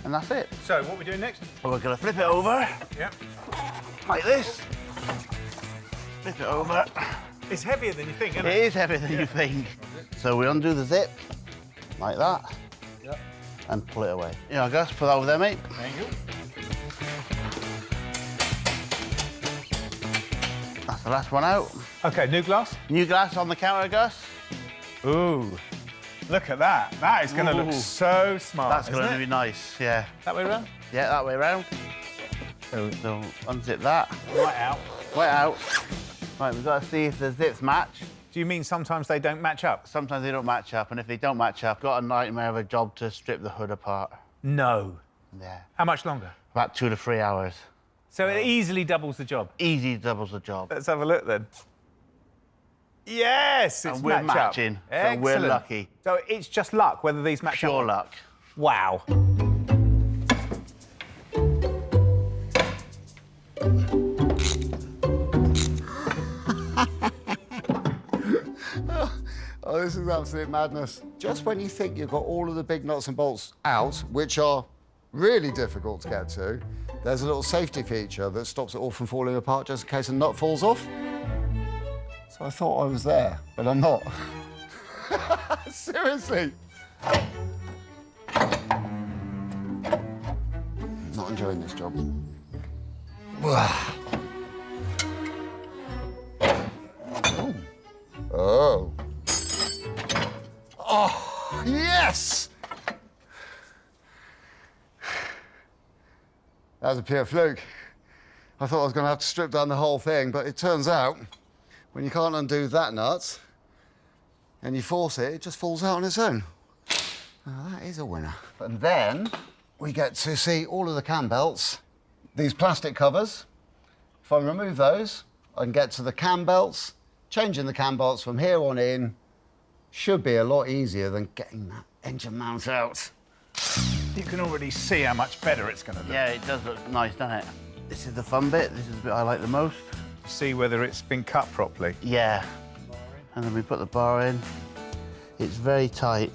and that's it. So what are we doing next? Well, we're gonna flip it over. Yeah. Like this. Flip it over. It's heavier than you think, isn't It is heavier than you think. So we undo the zip, like that, and pull it away. You know, Gus, put that over there, mate. Thank you. That's the last one out. OK, new glass? New glass on the counter, Gus. Ooh, look at that. That is going to look so smart, That's isn't going to it? be nice, yeah. That way around? Yeah, that way around. So unzip that. Right out. Right out. Right, we've got to see if the zips match. Do you mean sometimes they don't match up? Sometimes they don't match up, and if they don't match up, got a nightmare of a job to strip the hood apart. No. Yeah. How much longer? About 2 to 3 hours. So it easily doubles the job. Easy doubles the job. Let's have a look then. Yes, it's And we're match up. matching, so Excellent. we're lucky. So it's just luck whether these match up. Pure luck. Wow. this is absolute madness. Just when you think you've got all of the big nuts and bolts out, which are really difficult to get to, there's a little safety feature that stops it all from falling apart just in case a nut falls off. So I thought I was there, but I'm not. Seriously. Not enjoying this job. Oh. Oh, yes! That was a pure fluke. I thought I was going to have to strip down the whole thing, but it turns out when you can't undo that nut and you force it, it just falls out on its own. Now, that is a winner. And then we get to see all of the cam belts, these plastic covers. If I remove those, I can get to the cam belts. Changing the cam belts from here on in should be a lot easier than getting that engine mount out. You can already see how much better it's going to look. Yeah, it does look nice, doesn't it? This is the fun bit. This is the bit I like the most. See whether it's been cut properly. Yeah. And then we put the bar in. It's very tight,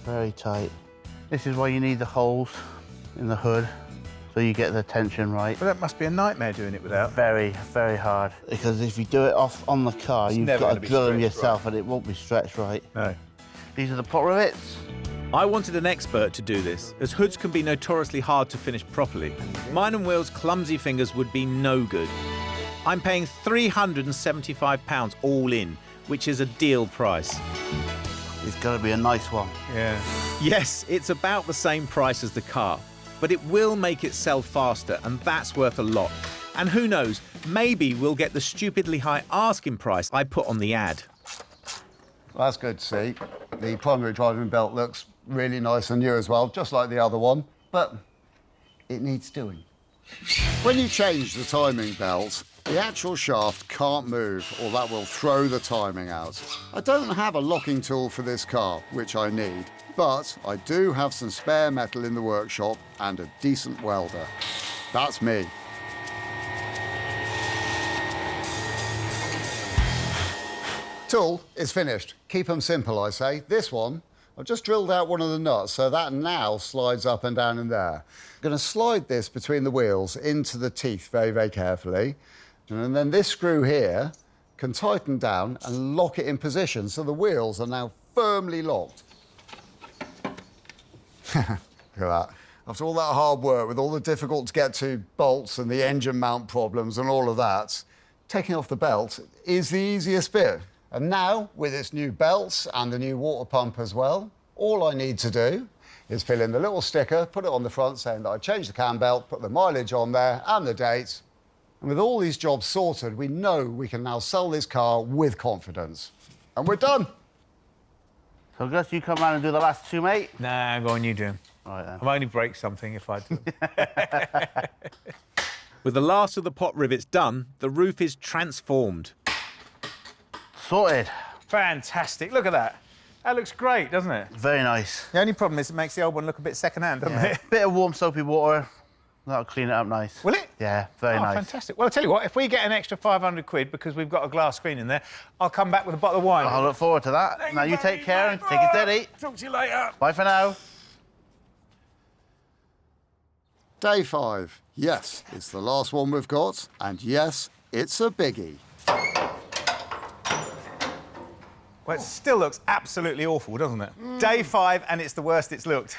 very tight. This is why you need the holes in the hood, so you get the tension right. But that must be a nightmare doing it without. Very, very hard. Because if you do it off on the car, you've got to drill them yourself and it won't be stretched right. No. These are the pot rivets. I wanted an expert to do this, as hoods can be notoriously hard to finish properly. Mine and Will's clumsy fingers would be no good. I'm paying £375 all in, which is a deal price. It's got to be a nice one. Yeah. Yes, it's about the same price as the car, but it will make it sell faster, and that's worth a lot. And who knows, maybe we'll get the stupidly high asking price I put on the ad. Well, that's good to see. The primary driving belt looks really nice and new as well, just like the other one, but it needs doing. When you change the timing belt, the actual shaft can't move, or that will throw the timing out. I don't have a locking tool for this car, which I need, but I do have some spare metal in the workshop and a decent welder. That's me. Tool is finished. Keep them simple, I say. This one, I've just drilled out one of the nuts, so that now slides up and down in there. I'm going to slide this between the wheels into the teeth very, very carefully. And then this screw here can tighten down and lock it in position, so the wheels are now firmly locked. Look at that. After all that hard work, with all the difficult to get to bolts and the engine mount problems and all of that, taking off the belt is the easiest bit. And now, with its new belts and the new water pump as well, all I need to do is fill in the little sticker, put it on the front saying that I changed the cam belt, put the mileage on there and the date. And with all these jobs sorted, we know we can now sell this car with confidence. And we're done. So Gus, you come round and do the last two, mate? Nah, go on, you do 'em. All right, then. I'll only break something if I do. With the last of the pot rivets done, the roof is transformed. Sorted. Fantastic. Look at that. That looks great, doesn't it? Very nice. The only problem is it makes the old one look a bit second-hand, doesn't it? Bit of warm soapy water. That'll clean it up nice. Will it? Yeah, very nice. Fantastic. Well, I'll tell you what, if we get an extra 500 quid because we've got a glass screen in there, I'll come back with a bottle of wine. I look forward to that. Thank Now you very take care and take it steady. Talk to you later. Bye for now. Day 5. Yes, it's the last one we've got, and yes, it's a biggie. Well, it still looks absolutely awful, doesn't it? Day 5, and it's the worst it's looked.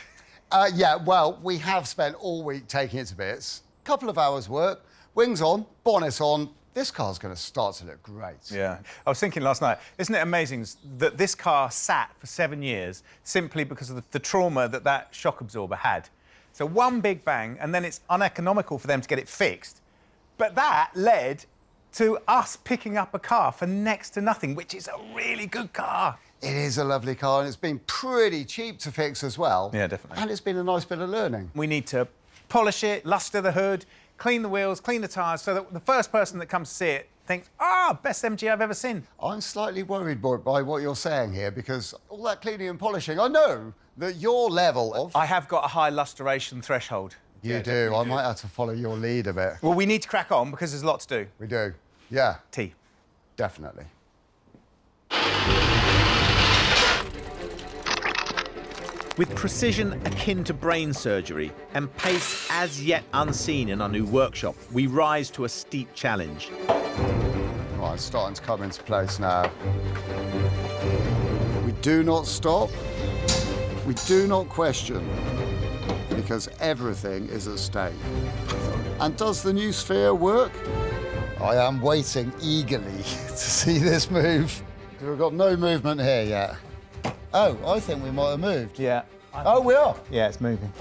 Yeah, well, we have spent all week taking it to bits. Couple of hours work, wings on, bonnet on. This car's going to start to look great. Yeah. I was thinking last night, isn't it amazing that this car sat for 7 years simply because of the trauma that that shock absorber had? So one big bang, and then it's uneconomical for them to get it fixed. But that led to us picking up a car for next to nothing, which is a really good car. It is a lovely car, and it's been pretty cheap to fix as well. Yeah, definitely. And it's been a nice bit of learning. We need to polish it, luster the hood, clean the wheels, clean the tyres, so that the first person that comes to see it thinks, best MG I've ever seen. I'm slightly worried by what you're saying here, because all that cleaning and polishing, I know that your level of... I have got a high lustration threshold. You do. I might have to follow your lead a bit. Well, we need to crack on because there's a lot to do. We do. Yeah. Tea. Definitely. With precision akin to brain surgery and pace as yet unseen in our new workshop, we rise to a steep challenge. Right, it's starting to come into place now. We do not stop. We do not question, because everything is at stake. And does the new sphere work? I am waiting eagerly to see this move. We've got no movement here yet. Oh, I think we might have moved. Yeah. Oh, we are? Yeah, it's moving.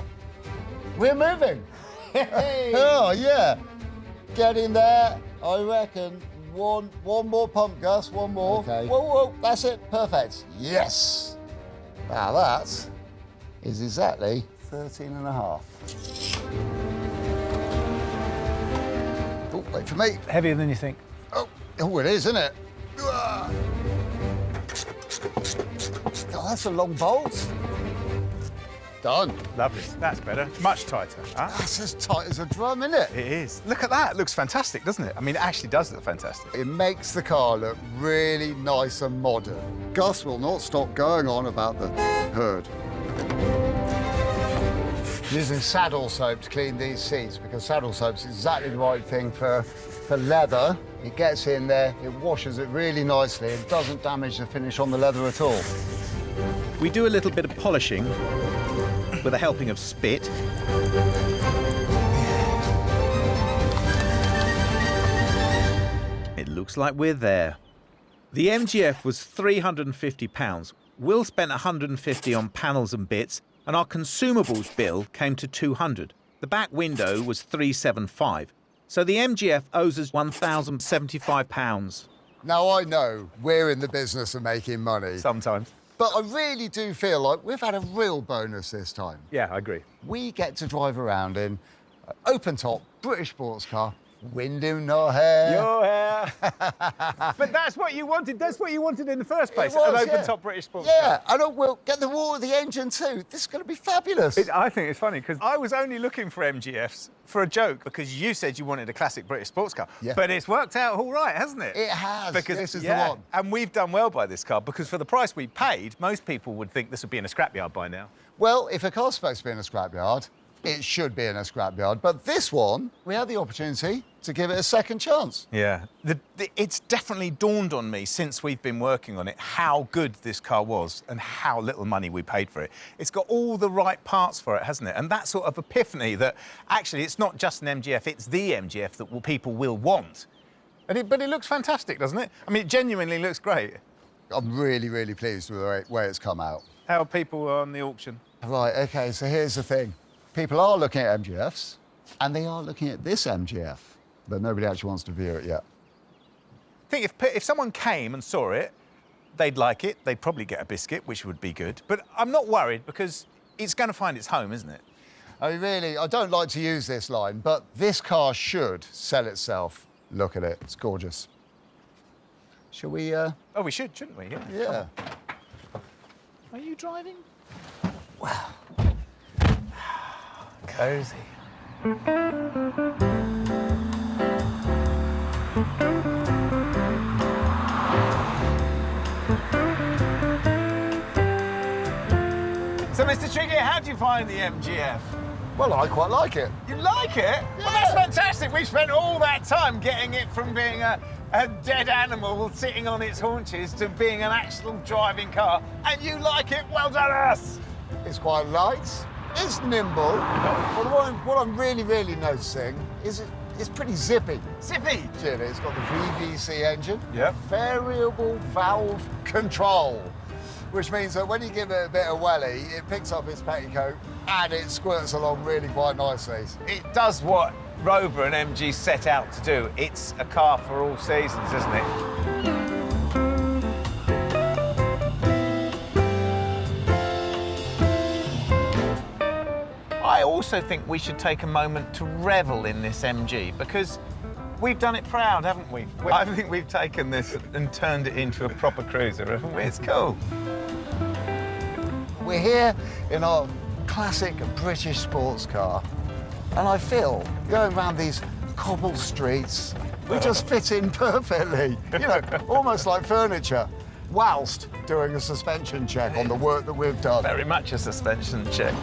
We're moving. Oh, yeah. Get in there. I reckon one more pump, Gus, one more. Okay. Whoa, that's it. Perfect. Yes. Now that is exactly 13 and a half. Oh, wait for me. Heavier than you think. Oh, it is, isn't it? Oh, that's a long bolt. Done. Lovely. That's better. Much tighter. Huh? That's as tight as a drum, isn't it? It is. Look at that. It looks fantastic, doesn't it? I mean, it actually does look fantastic. It makes the car look really nice and modern. Gus will not stop going on about the hood. Using saddle soap to clean these seats, because saddle soap's exactly the right thing for leather. It gets in there, it washes it really nicely, it doesn't damage the finish on the leather at all. We do a little bit of polishing with a helping of spit. It looks like we're there. The MGF was £350. Will spent £150 on panels and bits, and our consumables bill came to £200. The back window was £375. So the MGF owes us £1,075. Now, I know we're in the business of making money, Sometimes. but I really do feel like we've had a real bonus this time. Yeah, I agree. We get to drive around in an open-top British sports car, wind in our hair. Your hair. But that's what you wanted. That's what you wanted in the first place. It was, an yeah. open-top British sports Yeah, car. and we'll get the wall of the engine too. This is going to be fabulous. I think it's funny because I was only looking for MGFs for a joke because you said you wanted a classic British sports car. Yeah. But it's worked out all right, hasn't it? It has. Because This is the yeah, one. And we've done well by this car because for the price we paid, most people would think this would be in a scrapyard by now. Well, if a car's supposed to be in a scrapyard, it should be in a scrapyard. But this one, we had the opportunity to give it a second chance. Yeah. It's definitely dawned on me since we've been working on it how good this car was and how little money we paid for it. It's got all the right parts for it, hasn't it? And that sort of epiphany that actually it's not just an MGF, it's the MGF that people will want. But it looks fantastic, doesn't it? I mean, it genuinely looks great. I'm really, really pleased with the way it's come out. How are people on the auction? Right, OK, so here's the thing. People are looking at MGFs, and they are looking at this MGF, but nobody actually wants to view it yet. I think if someone came and saw it, they'd like it. They'd probably get a biscuit, which would be good. But I'm not worried because it's going to find its home, isn't it? I mean, really, I don't like to use this line, but this car should sell itself. Look at it, it's gorgeous. Shall we, Oh, we should, shouldn't we? Yeah. Yeah. Are you driving? Wow. Cozy. So, Mr. Trickett, how do you find the MGF? Well, I quite like it. You like it? Yeah. Well, that's fantastic. We spent all that time getting it from being a dead animal sitting on its haunches to being an actual driving car, and you like it? Well done, us! It's quite light, it's nimble, but what I'm really, really noticing is it's pretty zippy. Zippy! Jimmy, it's got the VVC engine, Yep. variable valve control, which means that when you give it a bit of welly, it picks up its petticoat and it squirts along really quite nicely. It does what Rover and MG set out to do. It's a car for all seasons, isn't it? I also think we should take a moment to revel in this MG because we've done it proud, haven't we? I think we've taken this and turned it into a proper cruiser, haven't we? It's cool. We're here in our classic British sports car, and I feel going around these cobble streets, we just fit in perfectly, you know, almost like furniture. whilst doing a suspension check on the work that we've done. Very much a suspension check.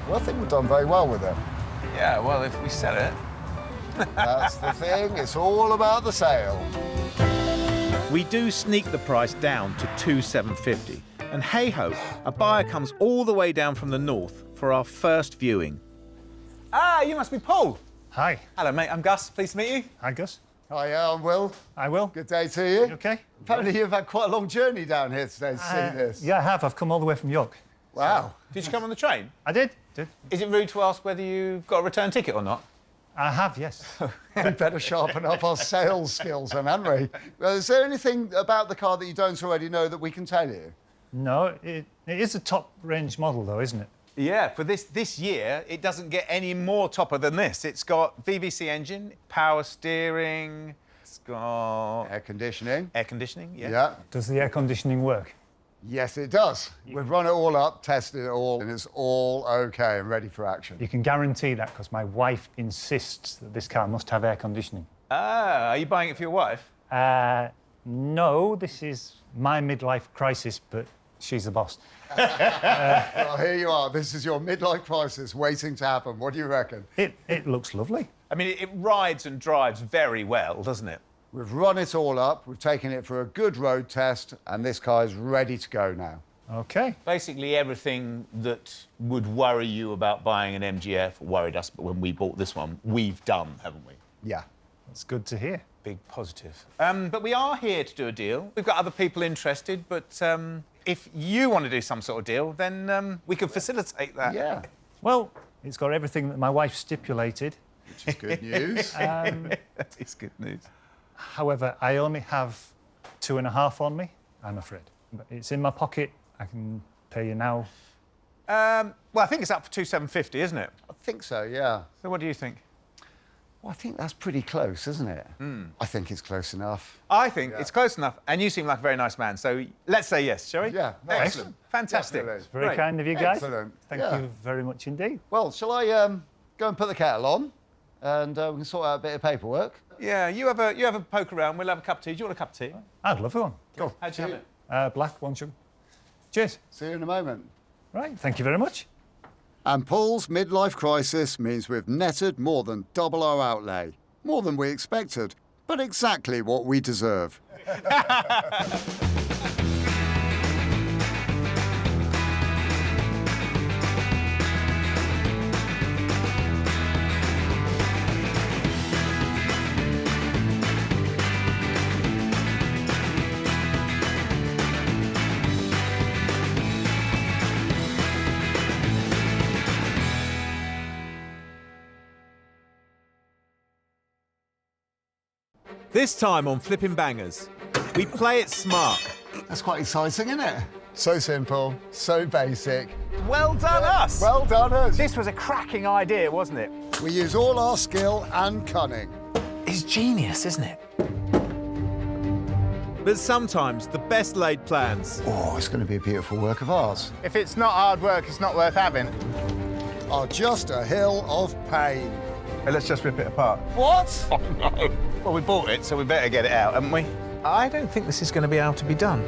Well, I think we've done very well with it. Yeah, well, if we sell it. That's the thing, it's all about the sale. We do sneak the price down to 2,750. And hey-ho, a buyer comes all the way down from the north for our first viewing. Ah, you must be Paul. Hi. Hello, mate. I'm Gus. Pleased to meet you. Hi, Gus. Hi, I'm Will. I will. Good day to you. You okay? Apparently you've had quite a long journey down here today to see this. Yeah, I have. I've come all the way from York. Wow. Did you come on the train? I did. Is it rude to ask whether you've got a return ticket or not? I have, yes. We better sharpen up our sales skills then, haven't we? Well, is there anything about the car that you don't already know that we can tell you? No, it is a top-range model, though, isn't it? Yeah, for this year, it doesn't get any more topper than this. It's got VVC engine, power steering, it's got Air conditioning. air conditioning, yeah. Yeah. Does the air conditioning work? Yes, it does. We've run it all up, tested it all, and it's all OK and ready for action. You can guarantee that because my wife insists that this car must have air conditioning. Ah, are you buying it for your wife? No, this is my midlife crisis, but she's the boss. Well, here you are. This is your midlife crisis waiting to happen. What do you reckon? It looks lovely. I mean, it rides and drives very well, doesn't it? We've run it all up, we've taken it for a good road test, and this car is ready to go now. OK. Basically, everything that would worry you about buying an MGF, worried us when we bought this one, we've done, haven't we? Yeah. That's good to hear. Big positive. But we are here to do a deal. We've got other people interested, but if you want to do some sort of deal, then we can facilitate that. Yeah. Well, it's got everything that my wife stipulated. Which is good news. That is good news. However, I only have 2.5 on me, I'm afraid. But it's in my pocket. I can pay you now. Well, I think it's up for 2,750, isn't it? I think so, yeah. So what do you think? Well, I think that's pretty close, isn't it? I think it's close enough. I think it's close enough, and you seem like a very nice man, so let's say yes, shall we? Yeah, Excellent. Fantastic. Definitely. Very Great. kind of you guys. Excellent. Thank Yeah. you very much indeed. Well, shall I go and put the kettle on, and we can sort out a bit of paperwork? Yeah, you have a poke around. We'll have a cup of tea. Do you want a cup of tea? I'd love one. Go. How'd you have it? Black, 1 sugar. Cheers. See you in a moment. Right, thank you very much. And Paul's midlife crisis means we've netted more than double our outlay. More than we expected, but exactly what we deserve. This time on Flipping Bangers, we play it smart. That's quite exciting, isn't it? So simple, so basic. Well done, us! Well done, us. This was a cracking idea, wasn't it? We use all our skill and cunning. It's genius, isn't it? But sometimes the best laid plans Oh, it's going to be a beautiful work of art. If it's not hard work, it's not worth having. Are just a hill of pain. Hey, let's just rip it apart. What? Oh, no. Well, we bought it, so we better get it out, haven't we? I don't think this is going to be able to be done.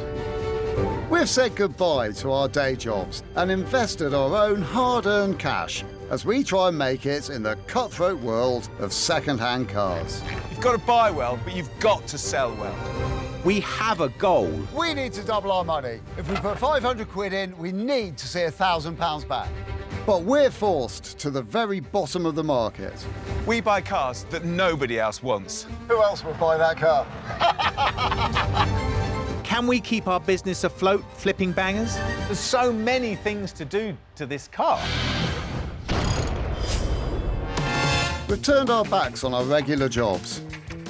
We've said goodbye to our day jobs and invested our own hard-earned cash as we try and make it in the cutthroat world of second-hand cars. You've got to buy well, but you've got to sell well. we have a goal. We need to double our money. If we put 500 quid in, we need to see £1,000 back. But we're forced to the very bottom of the market. We buy cars that nobody else wants. Who else would buy that car? Can we keep our business afloat, flipping bangers? There's so many things to do to this car. We've turned our backs on our regular jobs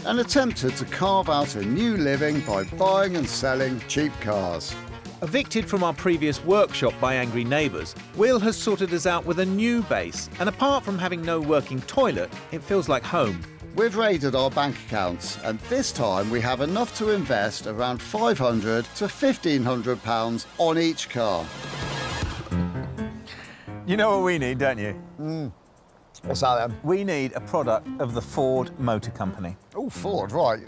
and attempted to carve out a new living by buying and selling cheap cars. Evicted from our previous workshop by angry neighbours, Will has sorted us out with a new base, and apart from having no working toilet, it feels like home. We've raided our bank accounts, and this time we have enough to invest around £500 to £1,500 on each car. You know what we need, don't you? What's that then? We need a product of the Ford Motor Company. Oh, Ford, right.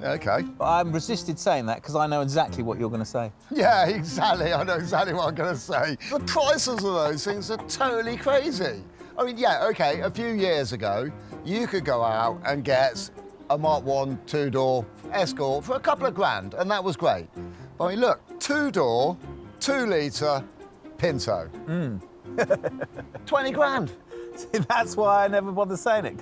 OK. But I'm resisted saying that because I know exactly what you're going to say. Yeah, exactly. I know exactly what I'm going to say. The prices of those things are totally crazy. I mean, yeah, OK, a few years ago, you could go out and get a Mark 1 two-door Escort for a couple of grand, and that was great. But I mean, look, two-door, 2-litre Pinto. 20 grand. See, that's why I never bother saying it.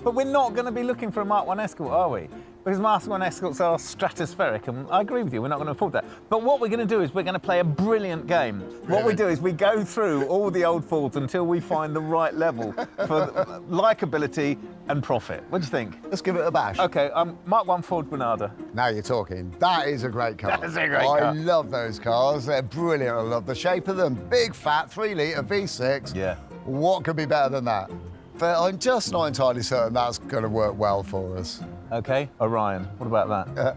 But we're not going to be looking for a Mark 1 Escort, are we? Because Mark 1 Escorts are stratospheric, and I agree with you, we're not going to afford that. But what we're going to do is we're going to play a brilliant game. What we do is we go through all the old Fords until we find the right level for likeability and profit. What do you think? Let's give it a bash. OK, Mark 1 Ford Granada. Now you're talking. That is a great car. That is a great car. I love those cars. They're brilliant. I love the shape of them. Big, fat, 3-litre V6. Yeah. What could be better than that? But I'm just not entirely certain that's going to work well for us. OK, Orion. What about that?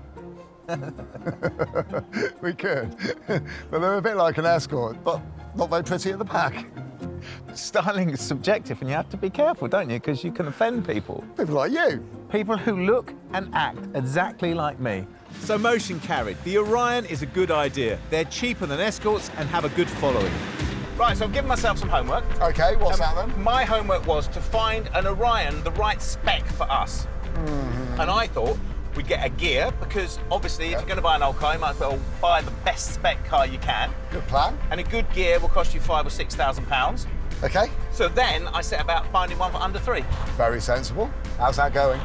We could. But they're a bit like an Escort, but not very pretty at the back. Styling is subjective, and you have to be careful, don't you? Because you can offend people. People like you. People who look and act exactly like me. So motion carried. The Orion is a good idea. They're cheaper than Escorts and have a good following. Right, so I've given myself some homework. OK, what's that then? My homework was to find an Orion the right spec for us. And I thought we'd get a gear, because obviously if you're going to buy an old car, you might as well buy the best spec car you can. Good plan. And a good gear will cost you £5,000 or £6,000. OK. So then I set about finding one for under 3. Very sensible. How's that going?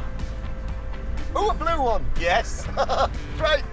Oh, a blue one. Yes. Great.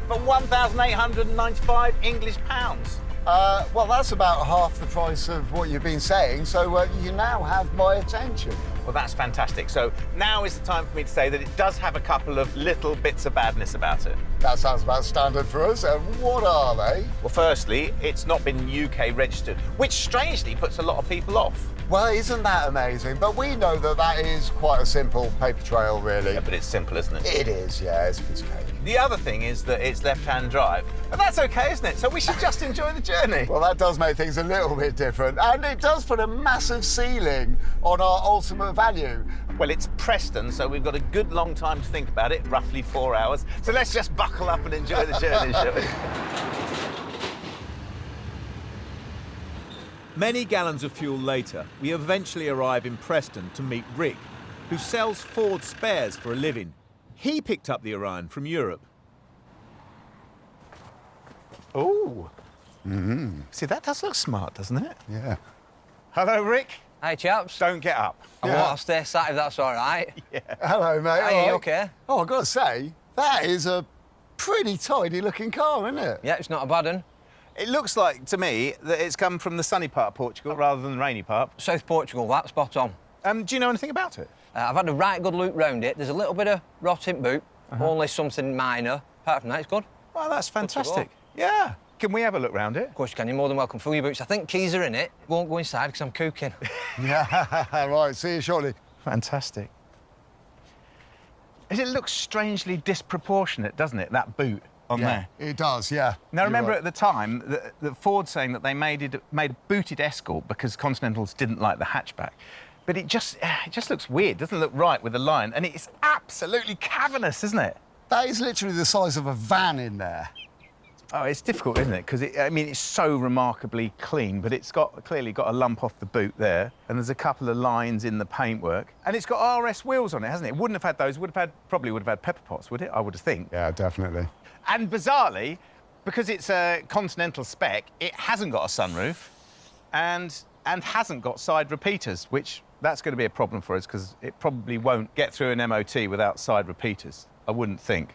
For 1,895 English pounds. Well, that's about half the price of what you've been saying, so you now have my attention. Well, that's fantastic. So now is the time for me to say that it does have a couple of little bits of badness about it. That sounds about standard for us. And what are they? Well, firstly, it's not been UK registered, which strangely puts a lot of people off. Well, isn't that amazing? But we know that that is quite a simple paper trail, really. Yeah, but it's simple, isn't it? It is, yeah, it's a piece of cake. The other thing is that it's left-hand drive. And that's okay, isn't it? So we should just enjoy the journey. Well, that does make things a little bit different. And it does put a massive ceiling on our ultimate value. Well, it's Preston, so we've got a good long time to think about it, roughly 4 hours. So let's just buckle up and enjoy the journey, shall we? Many gallons of fuel later, we eventually arrive in Preston to meet Rick, who sells Ford spares for a living. He picked up the Orion from Europe. Oh. See, that does look smart, doesn't it? Yeah. Hello, Rick. Hi, chaps. Don't get up. I won't stay sat if that's all right. Yeah. Hello, mate. Are you okay? Oh, I've got to say, that is a pretty tidy-looking car, isn't it? Yeah, it's not a bad one. It looks like, to me, that it's come from the sunny part of Portugal rather than the rainy part. South Portugal, that's spot on. Do you know anything about it? I've had a right good look round it. There's a little bit of rot in boot, only something minor. Apart from that, it's good. Well, that's fantastic. Yeah. Can we have a look round it? Of course you can. You're more than welcome. Fill your boots. I think keys are in it. Won't go inside because I'm cooking. Yeah, right. See you shortly. Fantastic. It looks strangely disproportionate, doesn't it, that boot on there? It does, yeah. Now, remember right. at the time, the Ford saying that they made a booted Escort because Continentals didn't like the hatchback. But it just looks weird, doesn't look right with the line. And it's absolutely cavernous, isn't it? That is literally the size of a van in there. Oh, it's difficult, isn't it? Because, it's so remarkably clean, but it's clearly got a lump off the boot there, and there's a couple of lines in the paintwork. And it's got RS wheels on it, hasn't it? It wouldn't have had those. Probably would have had pepper pots, would it? I would think. Yeah, definitely. And bizarrely, because it's a Continental spec, it hasn't got a sunroof and hasn't got side repeaters, which that's going to be a problem for us because it probably won't get through an MOT without side repeaters, I wouldn't think.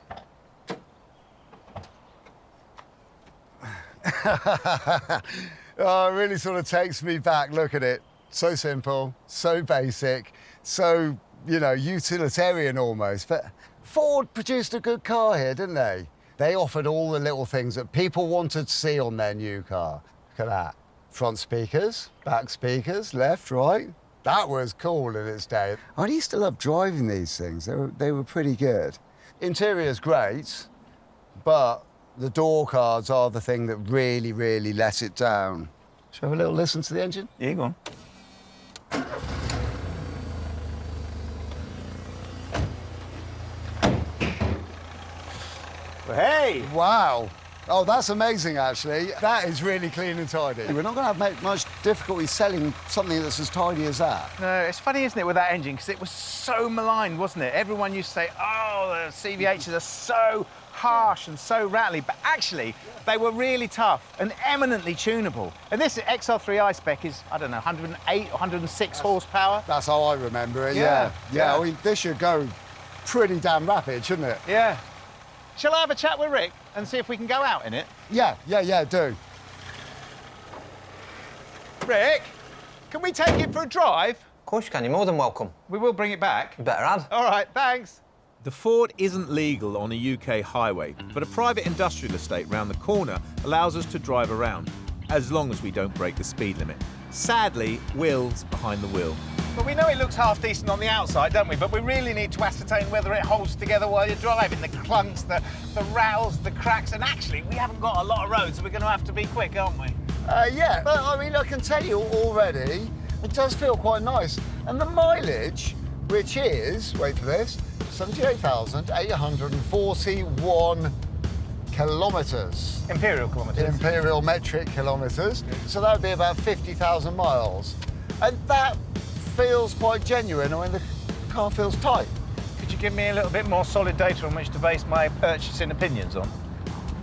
Oh, it really sort of takes me back. Look at it. So simple, so basic, so, utilitarian almost. But Ford produced a good car here, didn't they? They offered all the little things that people wanted to see on their new car. Look at that. Front speakers, back speakers, left, right. That was cool in its day. I used to love driving these things. They were pretty good. Interior's great, but the door cards are the thing that really, really let it down. Shall we have a little listen to the engine? Yeah, go on. Hey! Wow. Oh, that's amazing, actually. That is really clean and tidy. We're not going to have much difficulty selling something that's as tidy as that. No, it's funny, isn't it, with that engine, because it was so maligned, wasn't it? Everyone used to say, oh, the CVHs are so harsh and so rattly, but actually, they were really tough and eminently tunable. And this XR3i spec is, I don't know, 108 or 106 horsepower. That's how I remember it, Yeah, yeah. yeah. I mean, this should go pretty damn rapid, shouldn't it? Yeah. Shall I have a chat with Rick and see if we can go out in it? Yeah, do. Rick, can we take it for a drive? Of course you can, you're more than welcome. We will bring it back. You better add. All right, thanks. The Ford isn't legal on a UK highway, but a private industrial estate round the corner allows us to drive around, as long as we don't break the speed limit. Sadly, Will's behind the wheel. But we know it looks half decent on the outside, don't we? But we really need to ascertain whether it holds together while you're driving. The clunks, the rattles, the cracks, and actually, we haven't got a lot of road, so we're going to have to be quick, aren't we? Yeah, but I mean, I can tell you already, it does feel quite nice. And the mileage, which is, wait for this, 78,841 kilometres. Imperial kilometres. Imperial metric kilometres. So that would be about 50,000 miles. And that feels quite genuine. I mean, the car feels tight. Could you give me a little bit more solid data on which to base my purchasing opinions on?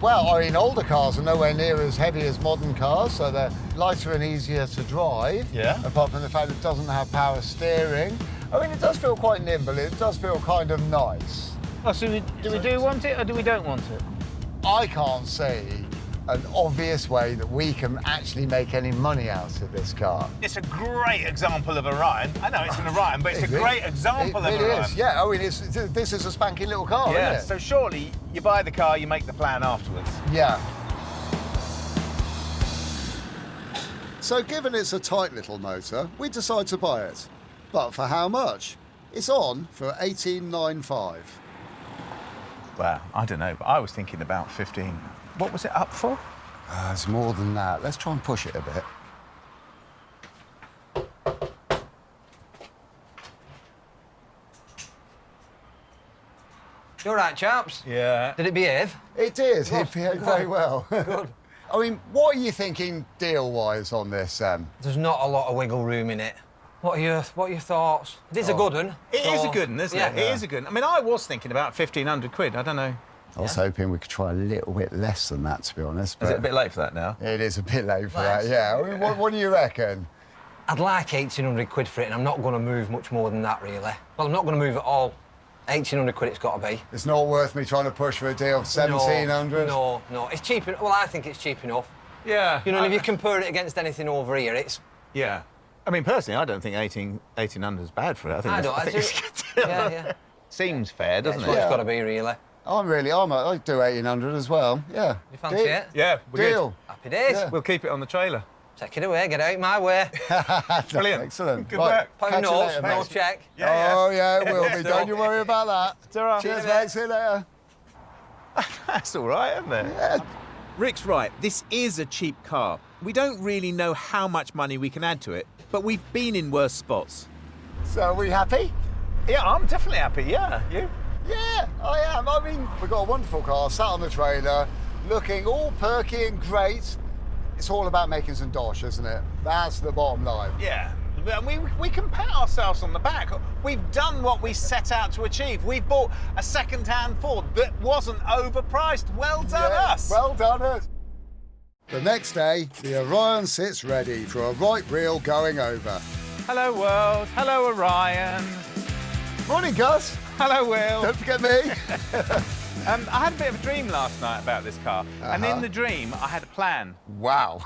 Well, I mean, older cars are nowhere near as heavy as modern cars, so they're lighter and easier to drive. Yeah. Apart from the fact it doesn't have power steering. I mean, it does feel quite nimble. It does feel kind of nice. Oh, so do we want it or do we don't want it? I can't see an obvious way that we can actually make any money out of this car. It's a great example of Orion. I know it's an Orion, but it's a Is it? great example of It Orion. is, yeah. I mean, this is a spanking little car, Yeah, isn't it? so surely you buy the car, you make the plan afterwards. Yeah. So given it's a tight little motor, we decide to buy it. But for how much? It's on for $18,950. Well, I don't know, but I was thinking about 15. What was it up for? It's more than that. Let's try and push it a bit. You all right, chaps? Yeah. Did it behave? It did. It behaved very well. Good. I mean, what are you thinking deal-wise on this, Sam? There's not a lot of wiggle room in it. What are your thoughts? It is a good one. It is a good one, isn't it? Yeah. It is a good one. I mean, I was thinking about 1,500 quid. I don't know. I was hoping we could try a little bit less than that, to be honest. Is but it a bit late for that now? It is a bit late for Less. that, yeah. I mean, what do you reckon? I'd like 1,800 quid for it, and I'm not going to move much more than that, really. Well, I'm not going to move at all. 1,800 quid it's got to be. It's not worth me trying to push for a deal of 1,700? No. It's cheap enough. Well, I think it's cheap enough. Yeah. You know, if you compare it against anything over here, it's... Yeah. I mean, personally, I don't think 1,800 is bad for it. I don't. I think it's Yeah. Seems fair, doesn't That's what it? it's got to be, really. I'd do 1,800 as well, yeah. You fancy it? Yeah, we're Deal. Happy days. Yeah. We'll keep it on the trailer. Take it away, get out my way. Brilliant. Excellent. Good Right, work. Pound catch you notes, later, no mate. check. Oh, yeah, it will be. Don't you worry about that. Ta-ra. Cheers, mate. See you later. That's all right, isn't it? Yeah. Rick's right, this is a cheap car. We don't really know how much money we can add to it, but we've been in worse spots. So, are we happy? Yeah, I'm definitely happy, yeah. You? Yeah, I am. I mean, we've got a wonderful car sat on the trailer, looking all perky and great. It's all about making some dosh, isn't it? That's the bottom line. Yeah. We can pat ourselves on the back. We've done what we set out to achieve. We bought a second-hand Ford that wasn't overpriced. Well done, us. Well done, us. The next day, the Orion sits ready for a right reel going over. Hello, world. Hello, Orion. Morning, Gus. Hello, Will. Don't forget me. I had a bit of a dream last night about this car, and in the dream, I had a plan. Wow.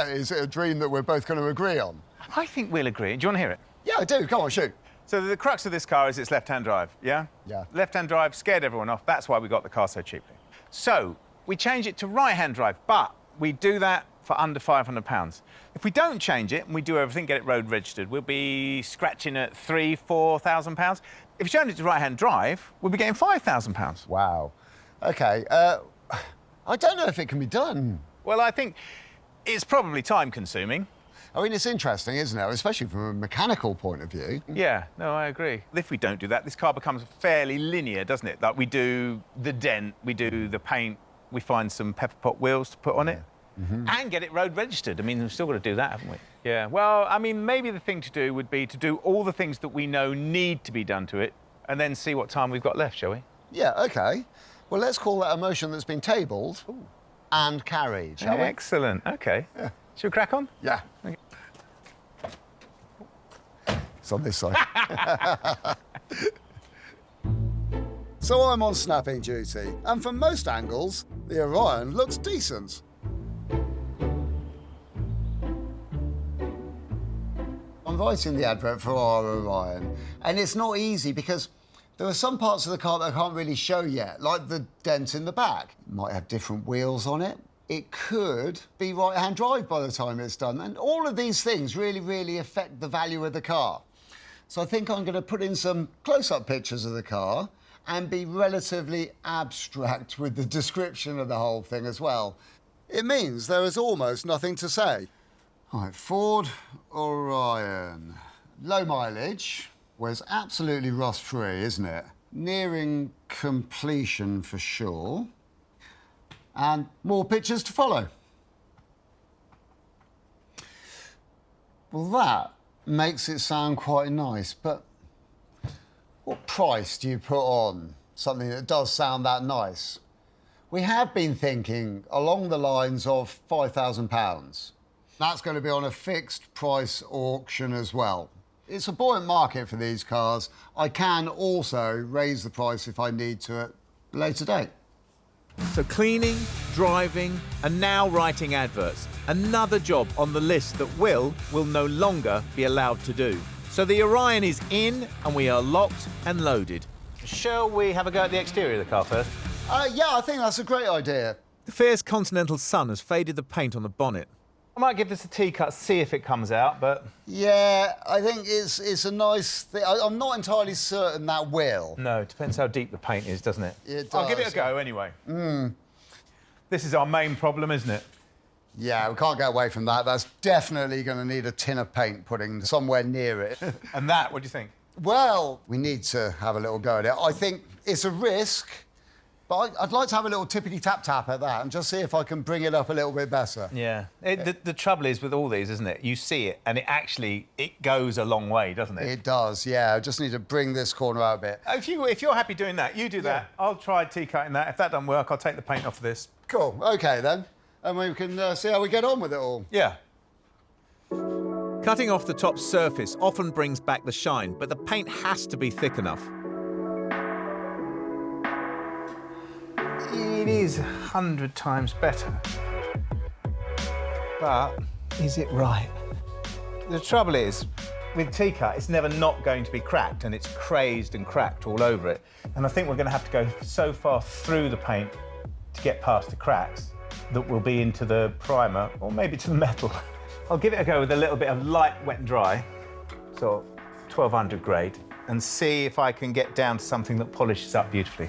Is it a dream that we're both going to agree on? I think we'll agree. Do you want to hear it? Yeah, I do. Come on, shoot. So the crux of this car is its left-hand drive, yeah? Yeah. Left-hand drive scared everyone off. That's why we got the car so cheaply. So we change it to right-hand drive, but we do that for under £500. If we don't change it and we do everything, get it road registered, we'll be scratching at £3,000–4,000. If you change it to right-hand drive, we'll be getting £5,000. Wow. OK. I don't know if it can be done. Well, I think it's probably time-consuming. I mean, it's interesting, isn't it? Especially from a mechanical point of view. Yeah, no, I agree. If we don't do that, this car becomes fairly linear, doesn't it? Like, we do the dent, we do the paint, we find some pepper pot wheels to put on it, and get it road registered. I mean, we've still got to do that, haven't we? Yeah, well, I mean, maybe the thing to do would be to do all the things that we know need to be done to it, and then see what time we've got left, shall we? Yeah, OK. Well, let's call that a motion that's been tabled and carried, shall we? Excellent, OK. Yeah. Should we crack on? Yeah. Okay. It's on this side. So I'm on snapping duty, and from most angles, the Orion looks decent. I'm writing the advert for our Orion, and it's not easy because there are some parts of the car that I can't really show yet, like the dent in the back. It might have different wheels on it. It could be right-hand drive by the time it's done, and all of these things really, really affect the value of the car. So I think I'm going to put in some close-up pictures of the car and be relatively abstract with the description of the whole thing as well. It means there is almost nothing to say. All right, Ford Orion. Low mileage, was absolutely rust-free, isn't it? Nearing completion for sure. And more pictures to follow. Well, that makes it sound quite nice, but what price do you put on something that does sound that nice? We have been thinking along the lines of £5,000. That's going to be on a fixed price auction as well. It's a buoyant market for these cars. I can also raise the price if I need to at a later date. So cleaning, driving, and now writing adverts. Another job on the list that Will no longer be allowed to do. So the Orion is in, and we are locked and loaded. Shall we have a go at the exterior of the car first? Yeah, I think that's a great idea. The fierce continental sun has faded the paint on the bonnet. I might give this a T-cut, see if it comes out, but... Yeah, I think it's a nice thing. I'm not entirely certain that will. No, it depends how deep the paint is, doesn't it? It does. I'll give it a go anyway. This is our main problem, isn't it? Yeah, we can't get away from that. That's definitely going to need a tin of paint putting somewhere near it. And that, what do you think? Well, we need to have a little go at it. I think it's a risk, but I'd like to have a little tippity-tap-tap at that and just see if I can bring it up a little bit better. Yeah. The trouble is with all these, isn't it? You see it, and it goes a long way, doesn't it? It does, yeah. I just need to bring this corner out a bit. If you're happy doing that, you do that. I'll try T-cutting that. If that doesn't work, I'll take the paint off of this. Cool, OK, then. And we can see how we get on with it all. Yeah. Cutting off the top surface often brings back the shine, but the paint has to be thick enough. It is 100 times better. But is it right? The trouble is, with T-cut, it's never not going to be cracked, and it's crazed and cracked all over it. And I think we're going to have to go so far through the paint to get past the cracks that we'll be into the primer, or maybe to the metal. I'll give it a go with a little bit of light wet and dry, so 1200 grade, and see if I can get down to something that polishes up beautifully.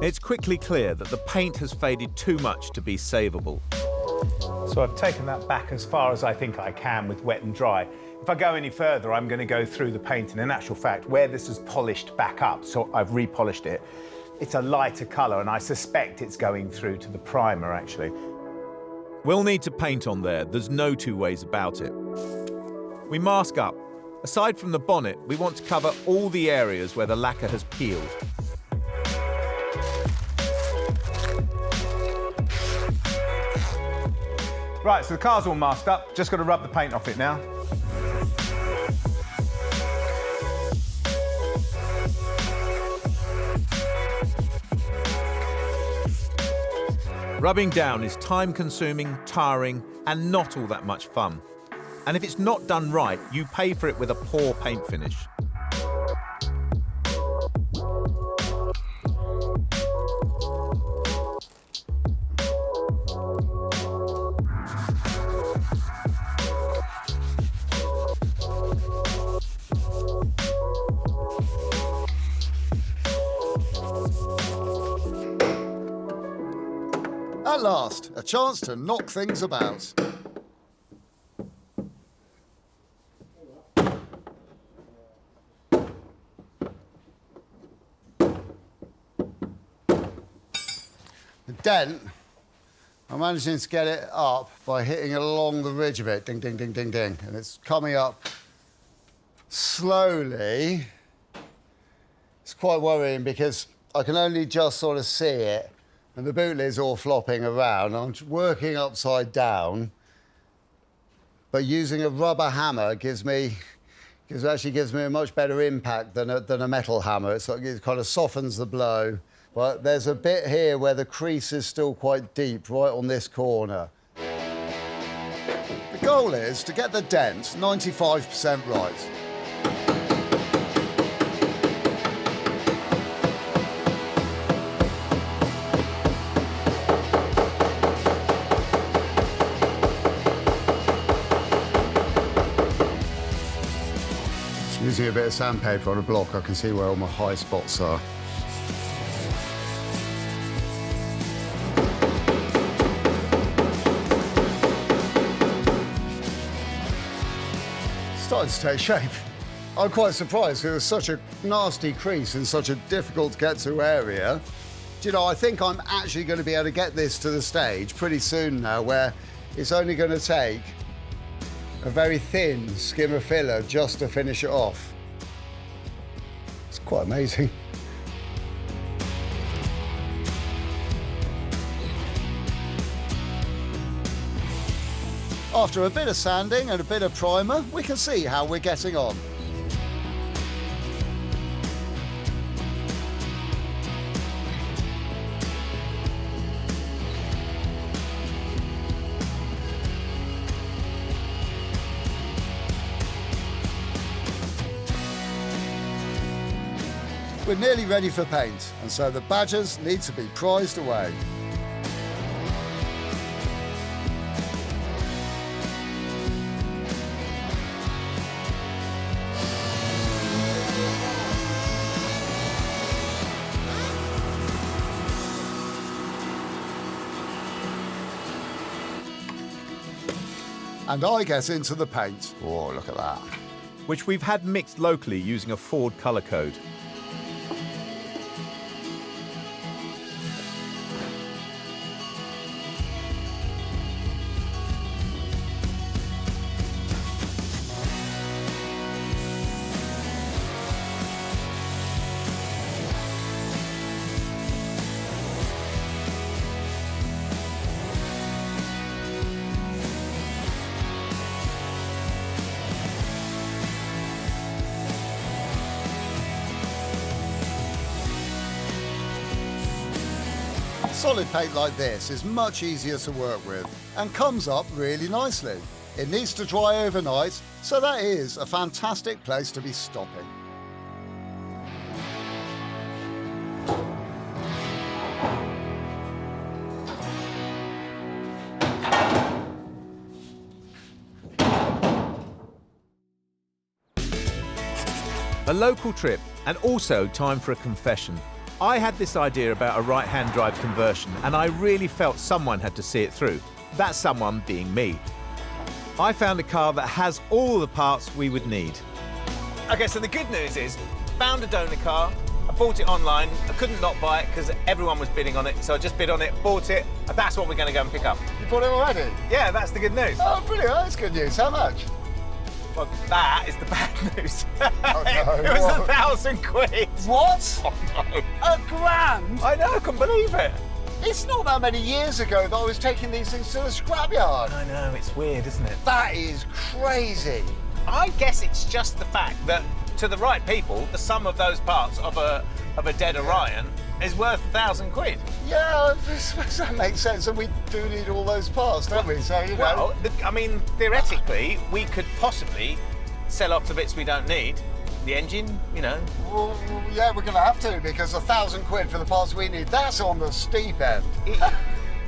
It's quickly clear that the paint has faded too much to be savable. So I've taken that back as far as I think I can with wet and dry. If I go any further, I'm going to go through the paint, and in actual fact, where this is polished back up, so I've repolished it, it's a lighter colour, and I suspect it's going through to the primer, actually. We'll need to paint on there. There's no two ways about it. We mask up. Aside from the bonnet, we want to cover all the areas where the lacquer has peeled. Right, so the car's all masked up. Just got to rub the paint off it now. Rubbing down is time-consuming, tiring, and not all that much fun. And if it's not done right, you pay for it with a poor paint finish. At last, a chance to knock things about. The dent, I'm managing to get it up by hitting along the ridge of it, ding, ding, ding, ding, ding. And it's coming up slowly. It's quite worrying because I can only just sort of see it and the boot lid's all flopping around. I'm working upside down, but using a rubber hammer actually gives me a much better impact than a metal hammer. It kind of softens the blow. But there's a bit here where the crease is still quite deep, right on this corner. The goal is to get the dent 95% right. Just using a bit of sandpaper on a block, I can see where all my high spots are. Starting to take shape. I'm quite surprised because there's such a nasty crease in such a difficult to get to area. Do you know, I think I'm actually going to be able to get this to the stage pretty soon now where it's only going to take a very thin skim of filler just to finish it off. It's quite amazing. After a bit of sanding and a bit of primer, we can see how we're getting on. We're nearly ready for paint, and so the badgers need to be prized away. And I get into the paint. Oh, look at that. Which we've had mixed locally using a Ford colour code. Solid paint like this is much easier to work with and comes up really nicely. It needs to dry overnight, so that is a fantastic place to be stopping. A local trip, and also time for a confession. I had this idea about a right-hand drive conversion, and I really felt someone had to see it through. That someone being me. I found a car that has all the parts we would need. Okay, so the good news is, found a donor car, I bought it online, I couldn't not buy it because everyone was bidding on it, so I just bid on it, bought it, and that's what we're going to go and pick up. You bought it already? Yeah, that's the good news. Oh, brilliant, that's good news. How much? Well, that is the bad news. Oh, no. It was £1,000. What? Oh, no. £1,000? I know, I couldn't believe it. It's not that many years ago that I was taking these things to the scrapyard. I know, it's weird, isn't it? That is crazy. I guess it's just the fact that, to the right people, the sum of those parts of a dead Orion is worth £1,000. Yeah, that makes sense, and we do need all those parts, don't we? So, you know. Well, I mean, theoretically, we could possibly sell off the bits we don't need. The engine, you know. Well, yeah, we're going to have to, because £1,000 for the parts we need, that's on the steep end.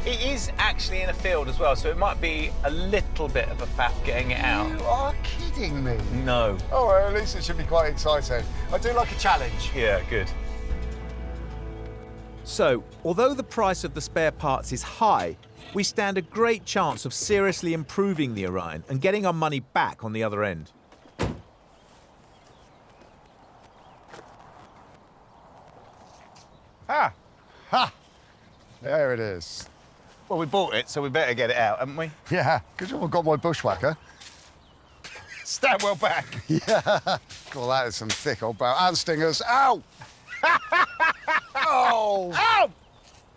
It is actually in a field as well, so it might be a little bit of a faff getting it out. You are kidding me. No. Oh, well, at least it should be quite exciting. I do like a challenge. Yeah, good. So, although the price of the spare parts is high, we stand a great chance of seriously improving the Orion and getting our money back on the other end. Ah, Ha! There it is. well, we bought it, so we better get it out, haven't we? Yeah, because you've got my bushwhacker. Stand well back. Yeah. Well, that is some thick old barrel. And stingers. Ow! Oh! Ow!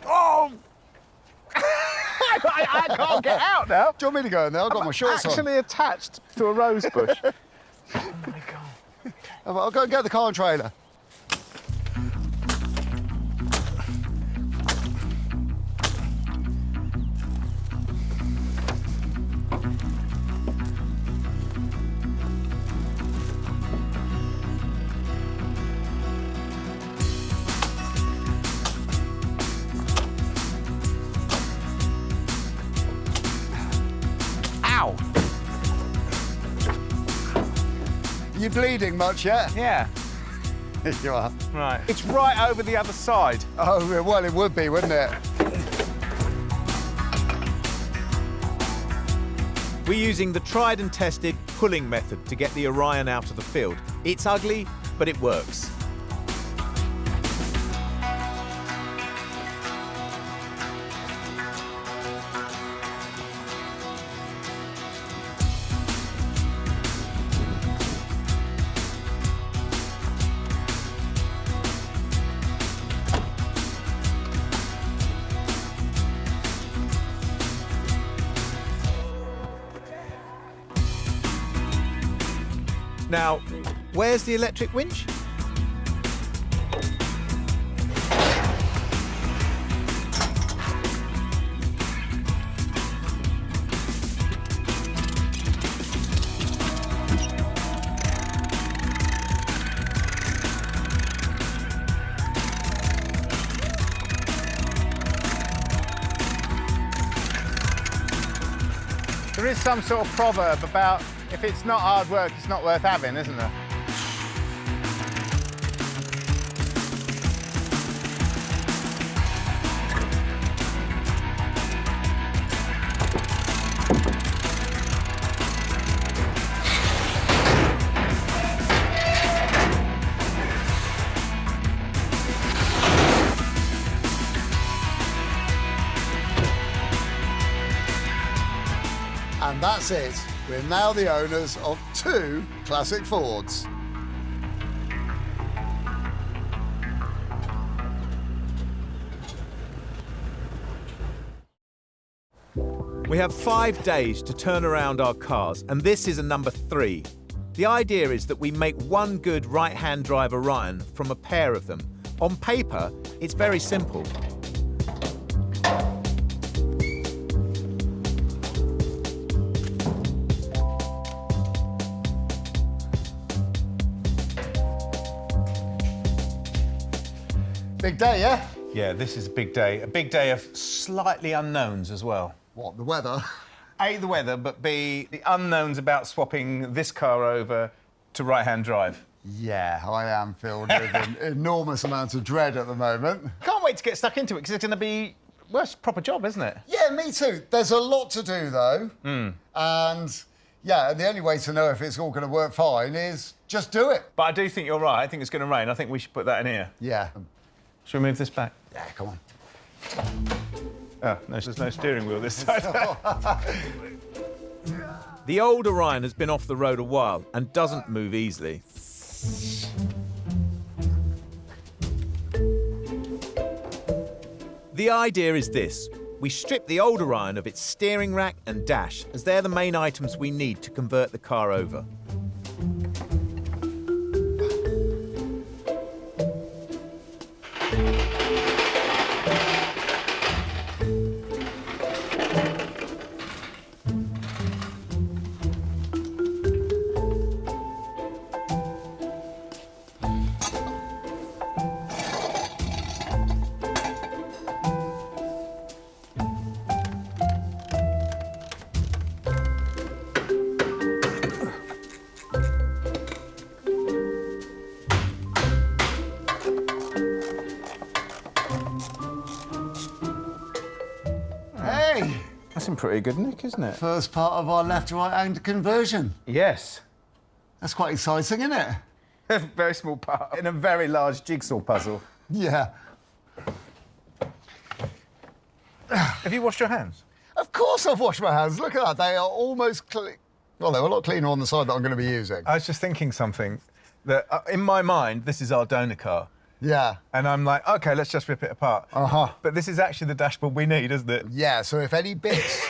Oh! I can't get out now. Do you want me to go in there? I've got my shorts on. Actually attached to a rose bush. I'll go and get the car and trailer. Ow! You bleeding much yet? Yeah, Here you are. right. It's right over the other side. Oh, well, it would be, wouldn't it? We're using the tried and tested pulling method to get the Orion out of the field. It's ugly, but it works. Now, where's the electric winch? There is some sort of proverb about if it's not hard work, it's not worth having, isn't there? And that's it. We're now the owners of 2 classic Fords. We have 5 days to turn around our cars, and this is a number 3. The idea is that we make one good right-hand drive Orion from a pair of them. On paper, it's very simple. Big day, yeah? Yeah, this is a big day. A big day of slightly unknowns as well. What, the weather? A, the weather, but B, the unknowns about swapping this car over to right-hand drive. Yeah, I am filled with an enormous amount of dread at the moment. Can't wait to get stuck into it, because it's going to be, well, it's a proper job, isn't it? Yeah, me too. There's a lot to do, though. And, yeah, the only way to know if it's all going to work fine is just do it. But I do think you're right. I think it's going to rain. I think we should put that in here. Yeah. Should we move this back? Yeah, come on. Oh, no, there's no steering wheel this side. The old Orion has been off the road a while and doesn't move easily. The idea is this. We strip the old Orion of its steering rack and dash, as they're the main items we need to convert the car over. pretty good nick, isn't it? First part of our left-to-right-hand conversion. Yes. That's quite exciting, isn't it? A very small part in a very large jigsaw puzzle. Yeah. Have you washed your hands? Of course I've washed my hands. Look at that. They are almost clean. Well, they're a lot cleaner on the side that I'm going to be using. I was just thinking something that, in my mind, this is our donor car. Yeah. And I'm like, OK, let's just rip it apart. Uh-huh. But this is actually the dashboard we need, isn't it? Yeah, so if any bits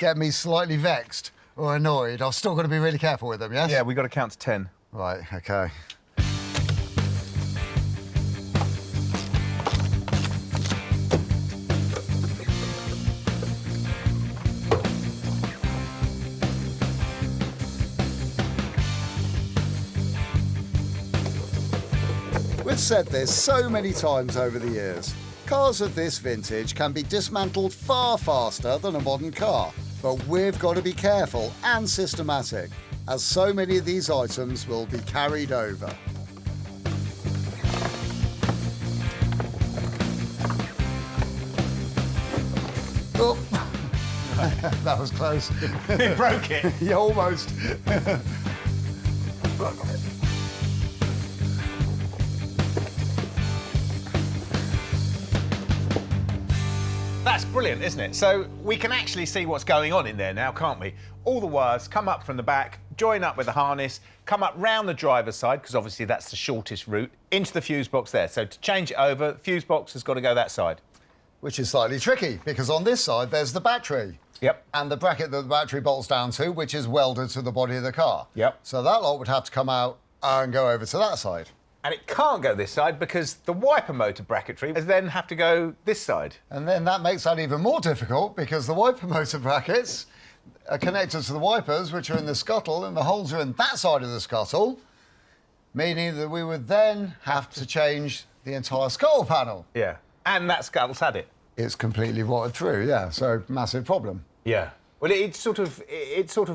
get me slightly vexed or annoyed, I've still got to be really careful with them, yes? Yeah, we've got to count to 10. Right, OK. We've said this so many times over the years. Cars of this vintage can be dismantled far faster than a modern car, but we've got to be careful and systematic, as so many of these items will be carried over. Oh, that was close. You broke it. Yeah, almost. That's brilliant, isn't it? So we can actually see what's going on in there now, can't we? All the wires come up from the back, join up with the harness, come up round the driver's side, because obviously that's the shortest route, into the fuse box there. So to change it over, the fuse box has got to go that side. Which is slightly tricky, because on this side there's the battery. Yep. And the bracket that the battery bolts down to, which is welded to the body of the car. Yep. So that lot would have to come out and go over to that side. And it can't go this side because the wiper motor bracketry then have to go this side. And then that makes that even more difficult, because the wiper motor brackets are connected to the wipers, which are in the scuttle, and the holes are in that side of the scuttle, meaning that we would then have to change the entire scuttle panel. Yeah. And that scuttle's had it. It's completely rotted through, yeah, so massive problem. Yeah. Well, it sort of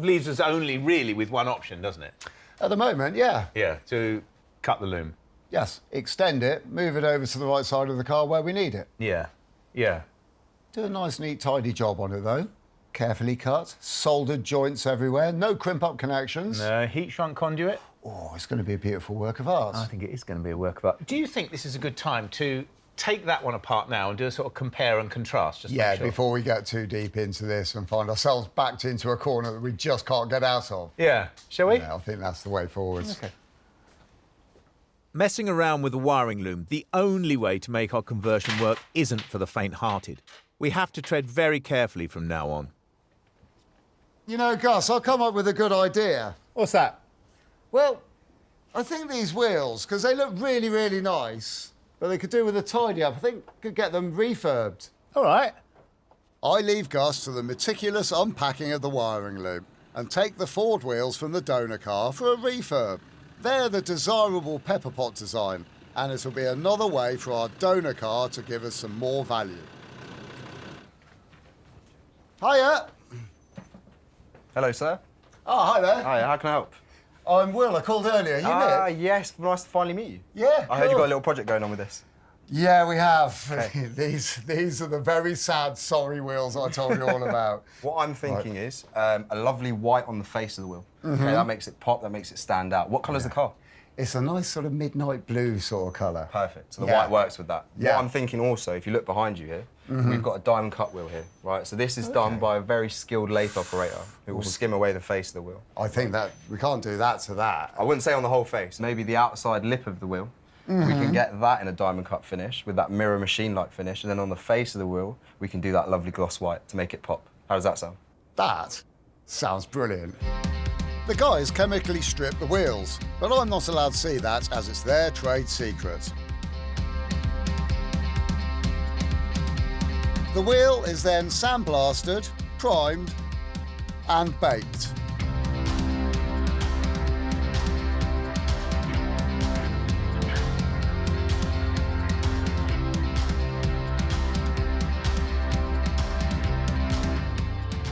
leaves us only really with one option, doesn't it? At the moment, yeah. Yeah, to cut the loom. Yes, extend it, move it over to the right side of the car where we need it. Yeah, yeah. Do a nice, neat, tidy job on it, though. Carefully cut, soldered joints everywhere, no crimp-up connections. No, heat shrunk conduit. Oh, it's going to be a beautiful work of art. I think it is going to be a work of art. Do you think this is a good time to take that one apart now and do a sort of compare and contrast? Just yeah, make sure. Before we get too deep into this and find ourselves backed into a corner that we just can't get out of. Yeah, shall we? Yeah, I think that's the way forward. Okay. Messing around with the wiring loom, the only way to make our conversion work isn't for the faint-hearted. We have to tread very carefully from now on. You know, Gus, I've come up with a good idea. What's that? Well, I think these wheels, because they look really, really nice, but they could do with a tidy up. I think could get them refurbed. All right. I leave Gus to the meticulous unpacking of the wiring loom and take the Ford wheels from the donor car for a refurb. They're the desirable pepper pot design, and it'll be another way for our donor car to give us some more value. Hiya. Hello, sir. Oh, hi there. Hi, how can I help? I'm Will. I called earlier. You Nick? Yes, nice to finally meet you. Yeah, I heard you got a little project going on with this. Yeah, we have. Okay. These are the very sad, sorry wheels I told you all about. What I'm thinking is a lovely white on the face of the wheel. Okay, that makes it pop, that makes it stand out. What colour's the car? It's a nice sort of midnight blue sort of colour. Perfect. So the Yeah. white works with that. Yeah. What I'm thinking also, if you look behind you here, we've got a diamond cut wheel here, right? So this is done by a very skilled lathe operator who will skim away the face of the wheel. I think that we can't do that to that. I wouldn't say on the whole face, maybe the outside lip of the wheel. We can get that in a diamond cut finish with that mirror machine-like finish, and then on the face of the wheel, we can do that lovely gloss white to make it pop. How does that sound? That sounds brilliant. The guys chemically strip the wheels, but I'm not allowed to see that as it's their trade secret. The wheel is then sandblasted, primed, and baked.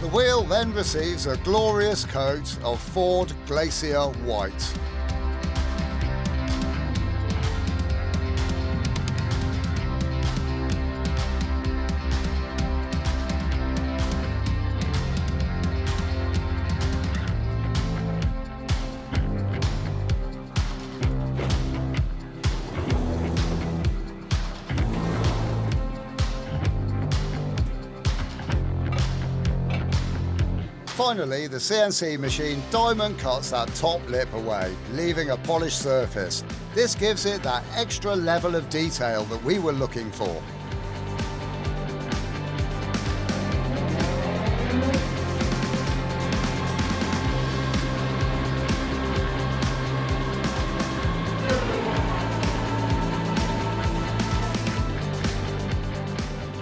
The wheel then receives a glorious coat of Ford Glacier White. Finally, the CNC machine diamond cuts that top lip away, leaving a polished surface. This gives it that extra level of detail that we were looking for.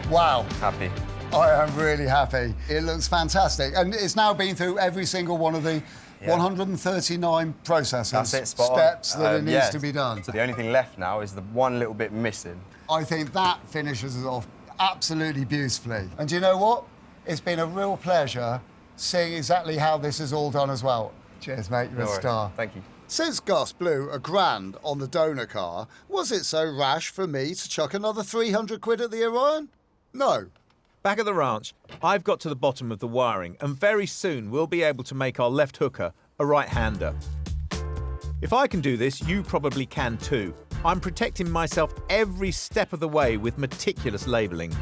Wow. Happy. I am really happy. It looks fantastic. And it's now been through every single one of the 139 processes, That's it, spot on. steps that it needs to be done. So the only thing left now is the one little bit missing. I think that finishes us off absolutely beautifully. And do you know what? It's been a real pleasure seeing exactly how this is all done as well. Cheers, mate. You're a star. Thank you. Since Gus blew £1,000 on the donor car, was it so rash for me to chuck another 300 quid at the Orion? No. Back at the ranch, I've got to the bottom of the wiring, and very soon we'll be able to make our left hooker a right-hander. If I can do this, you probably can too. I'm protecting myself every step of the way with meticulous labelling.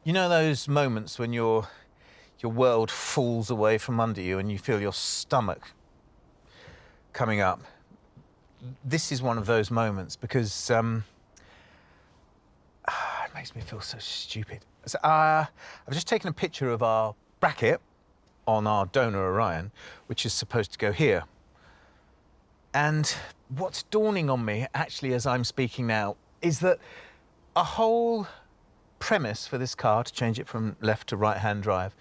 You know those moments when your world falls away from under you and you feel your stomach coming up? This is one of those moments because it makes me feel so stupid. So, I've just taken a picture of our bracket on our donor Orion, which is supposed to go here. And what's dawning on me, actually, as I'm speaking now, is that a whole premise for this car, to change it from left to right-hand drive,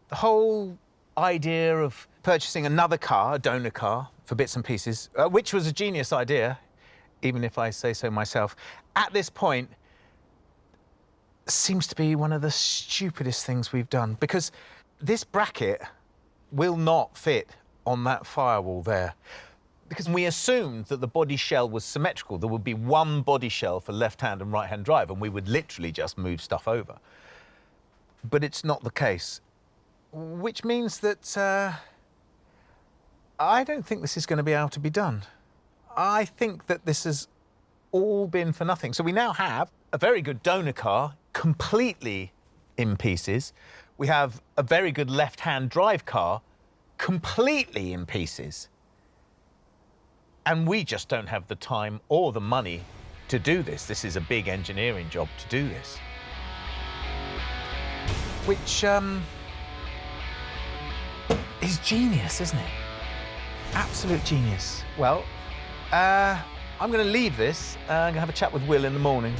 the whole idea of purchasing another car, a donor car, for bits and pieces, which was a genius idea, even if I say so myself, at this point seems to be one of the stupidest things we've done, because this bracket will not fit on that firewall there. Because we assumed that the body shell was symmetrical. There would be one body shell for left-hand and right-hand drive, and we would literally just move stuff over. But it's not the case, which means that I don't think this is going to be able to be done. I think that this has all been for nothing. So we now have a very good donor car, completely in pieces. We have a very good left-hand drive car, completely in pieces. And we just don't have the time or the money to do this. This is a big engineering job to do this. Which is genius, isn't it? Absolute genius. Well, I'm going to leave this. I'm going to have a chat with Will in the morning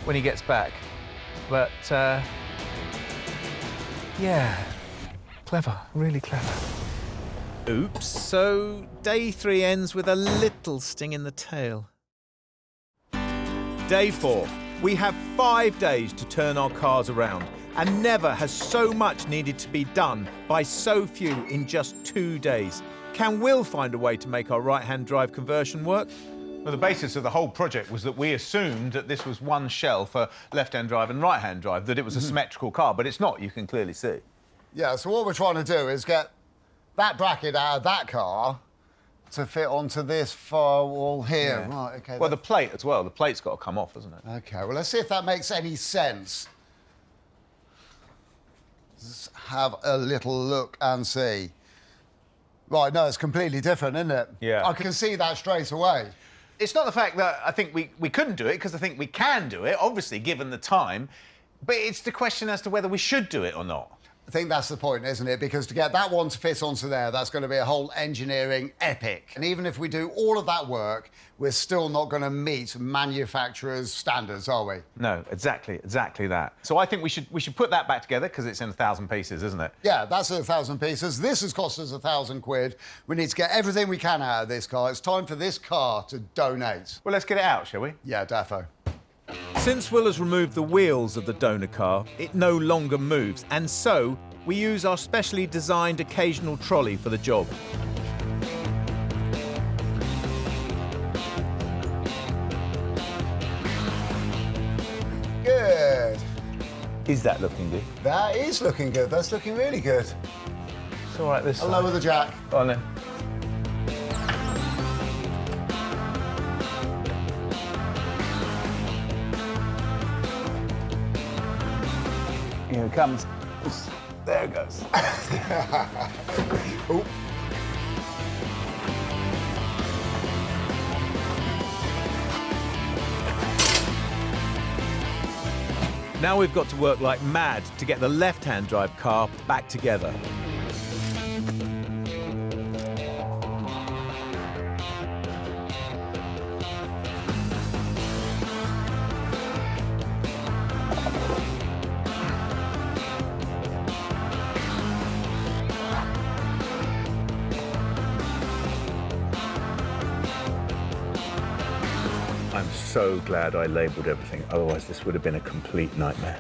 when he gets back. But, yeah, clever, really clever. Oops, so day 3 ends with a little sting in the tail. Day 4. We have 5 days to turn our cars around, and never has so much needed to be done by so few in just 2 days. Can Will find a way to make our right-hand drive conversion work? Well, the basis of the whole project was that we assumed that this was one shell for left-hand drive and right-hand drive, that it was a symmetrical car, but it's not, you can clearly see. Yeah, so what we're trying to do is get that bracket out of that car to fit onto this firewall here. Yeah. Right, OK. Well, the plate as well. The plate's got to come off, hasn't it? OK, well, let's see if that makes any sense. Let's have a little look and see. Right, no, it's completely different, isn't it? Yeah. I can see that straight away. It's not the fact that I think we couldn't do it, because I think we can do it, obviously, given the time. But it's the question as to whether we should do it or not. I think that's the point, isn't it? Because to get that one to fit onto there, that's going to be a whole engineering epic. And even if we do all of that work, we're still not going to meet manufacturers' standards, are we? No, exactly that. So I think we should put that back together because it's in 1,000 pieces, isn't it? Yeah, that's 1,000 pieces. This has cost us 1,000 quid. We need to get everything we can out of this car. It's time for this car to donate. Well, let's get it out, shall we? Yeah, defo. Since Will has removed the wheels of the donor car, it no longer moves, and so we use our specially designed occasional trolley for the job. Good. Is that looking good? That is looking good. That's looking really good. It's all right this I'll side. lower the jack. Go on then. Here it comes. There it goes. Ooh. Now we've got to work like mad to get the left-hand drive car back together. I'm so glad I labelled everything, otherwise this would have been a complete nightmare.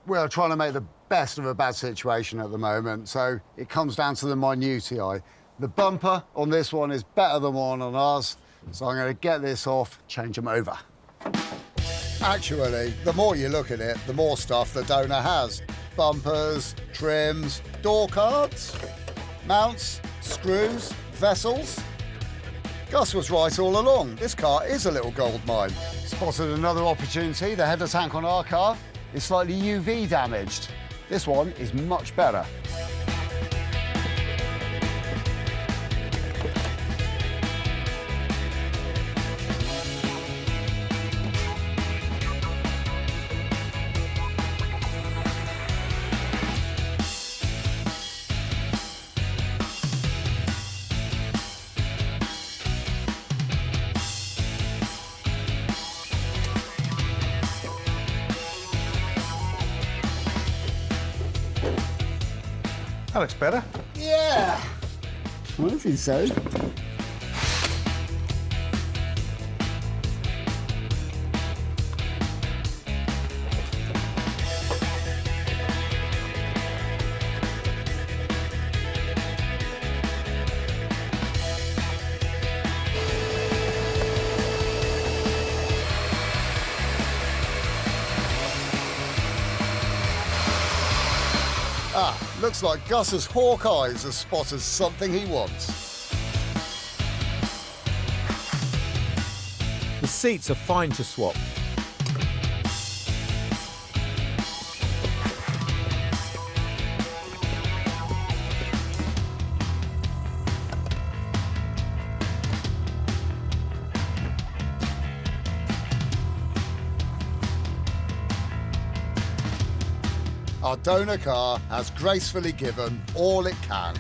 We're trying to make the best of a bad situation at the moment, so it comes down to the minutiae. The bumper on this one is better than one on ours, so I'm going to get this off, change them over. Actually, the more you look at it, the more stuff the donor has. Bumpers, trims, door cards, mounts, screws, vessels. Gus was right all along. This car is a little gold mine. Spotted another opportunity. The header tank on our car is slightly UV damaged. This one is much better. That looks better. Yeah. Well, I think so. Looks like Gus's hawk eyes have spotted something he wants. The seats are fine to swap. Our donor car has gracefully given all it can.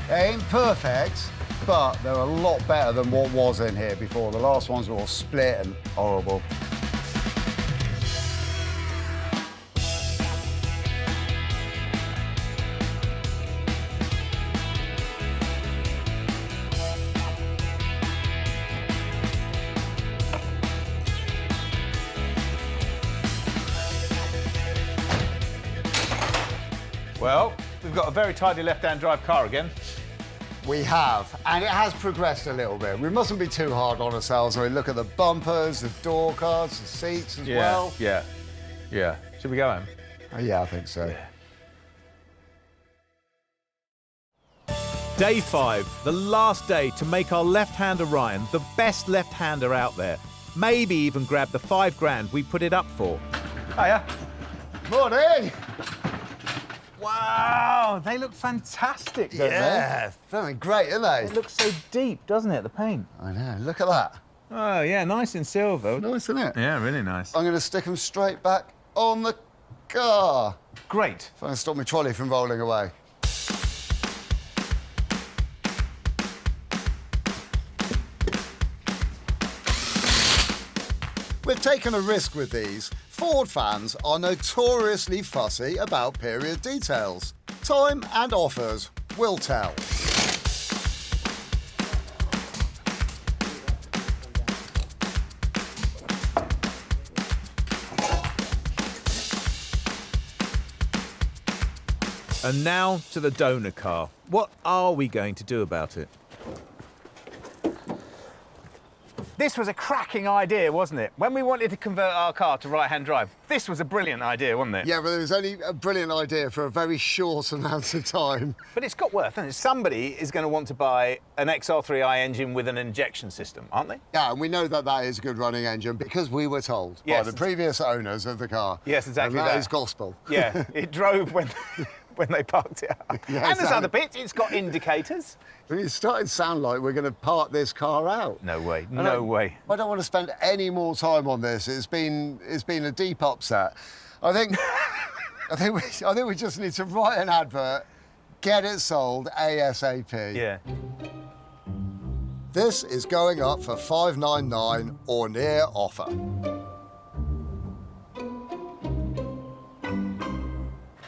It ain't perfect, but they're a lot better than what was in here before. The last ones were all split and horrible. Well, we've got a very tidy left-hand drive car again. We have, and it has progressed a little bit. We mustn't be too hard on ourselves when we look at the bumpers, the door cards, the seats as well. Yeah. Should we go home? Oh, yeah, I think so. Day 5, the last day to make our left-hand Orion the best left-hander out there. Maybe even grab the $5 grand we put it up for. Hiya. Morning! Wow, they look fantastic, don't Yeah, feeling great, aren't they? they? It looks so deep, doesn't it, the paint? I know, look at that. Oh, yeah, nice in silver. Nice, isn't it? Yeah, really nice. I'm going to stick them straight back on the car. Great. If I can stop my trolley from rolling away. We've taken a risk with these. Ford fans are notoriously fussy about period details. Time and offers will tell. And now to the donor car. What are we going to do about it? This was a cracking idea, wasn't it? When we wanted to convert our car to right-hand drive, this was a brilliant idea, wasn't it? Yeah, but it was only a brilliant idea for a very short amount of time. But it's got worth, hasn't it? Somebody is going to want to buy an XR3i engine with an injection system, aren't they? Yeah, and we know that that is a good running engine because we were told Yes, by the previous owners of the car. Yes, exactly and that. that is gospel. Yeah, it drove when they parked it up. Yeah, And there's exactly. other bits. It's got indicators. I mean, it's starting to sound like we're going to part this car out. No way, And no way. I don't want to spend any more time on this. It's been a deep upset. I think we just need to write an advert, get it sold ASAP. Yeah. This is going up for $599 or near offer.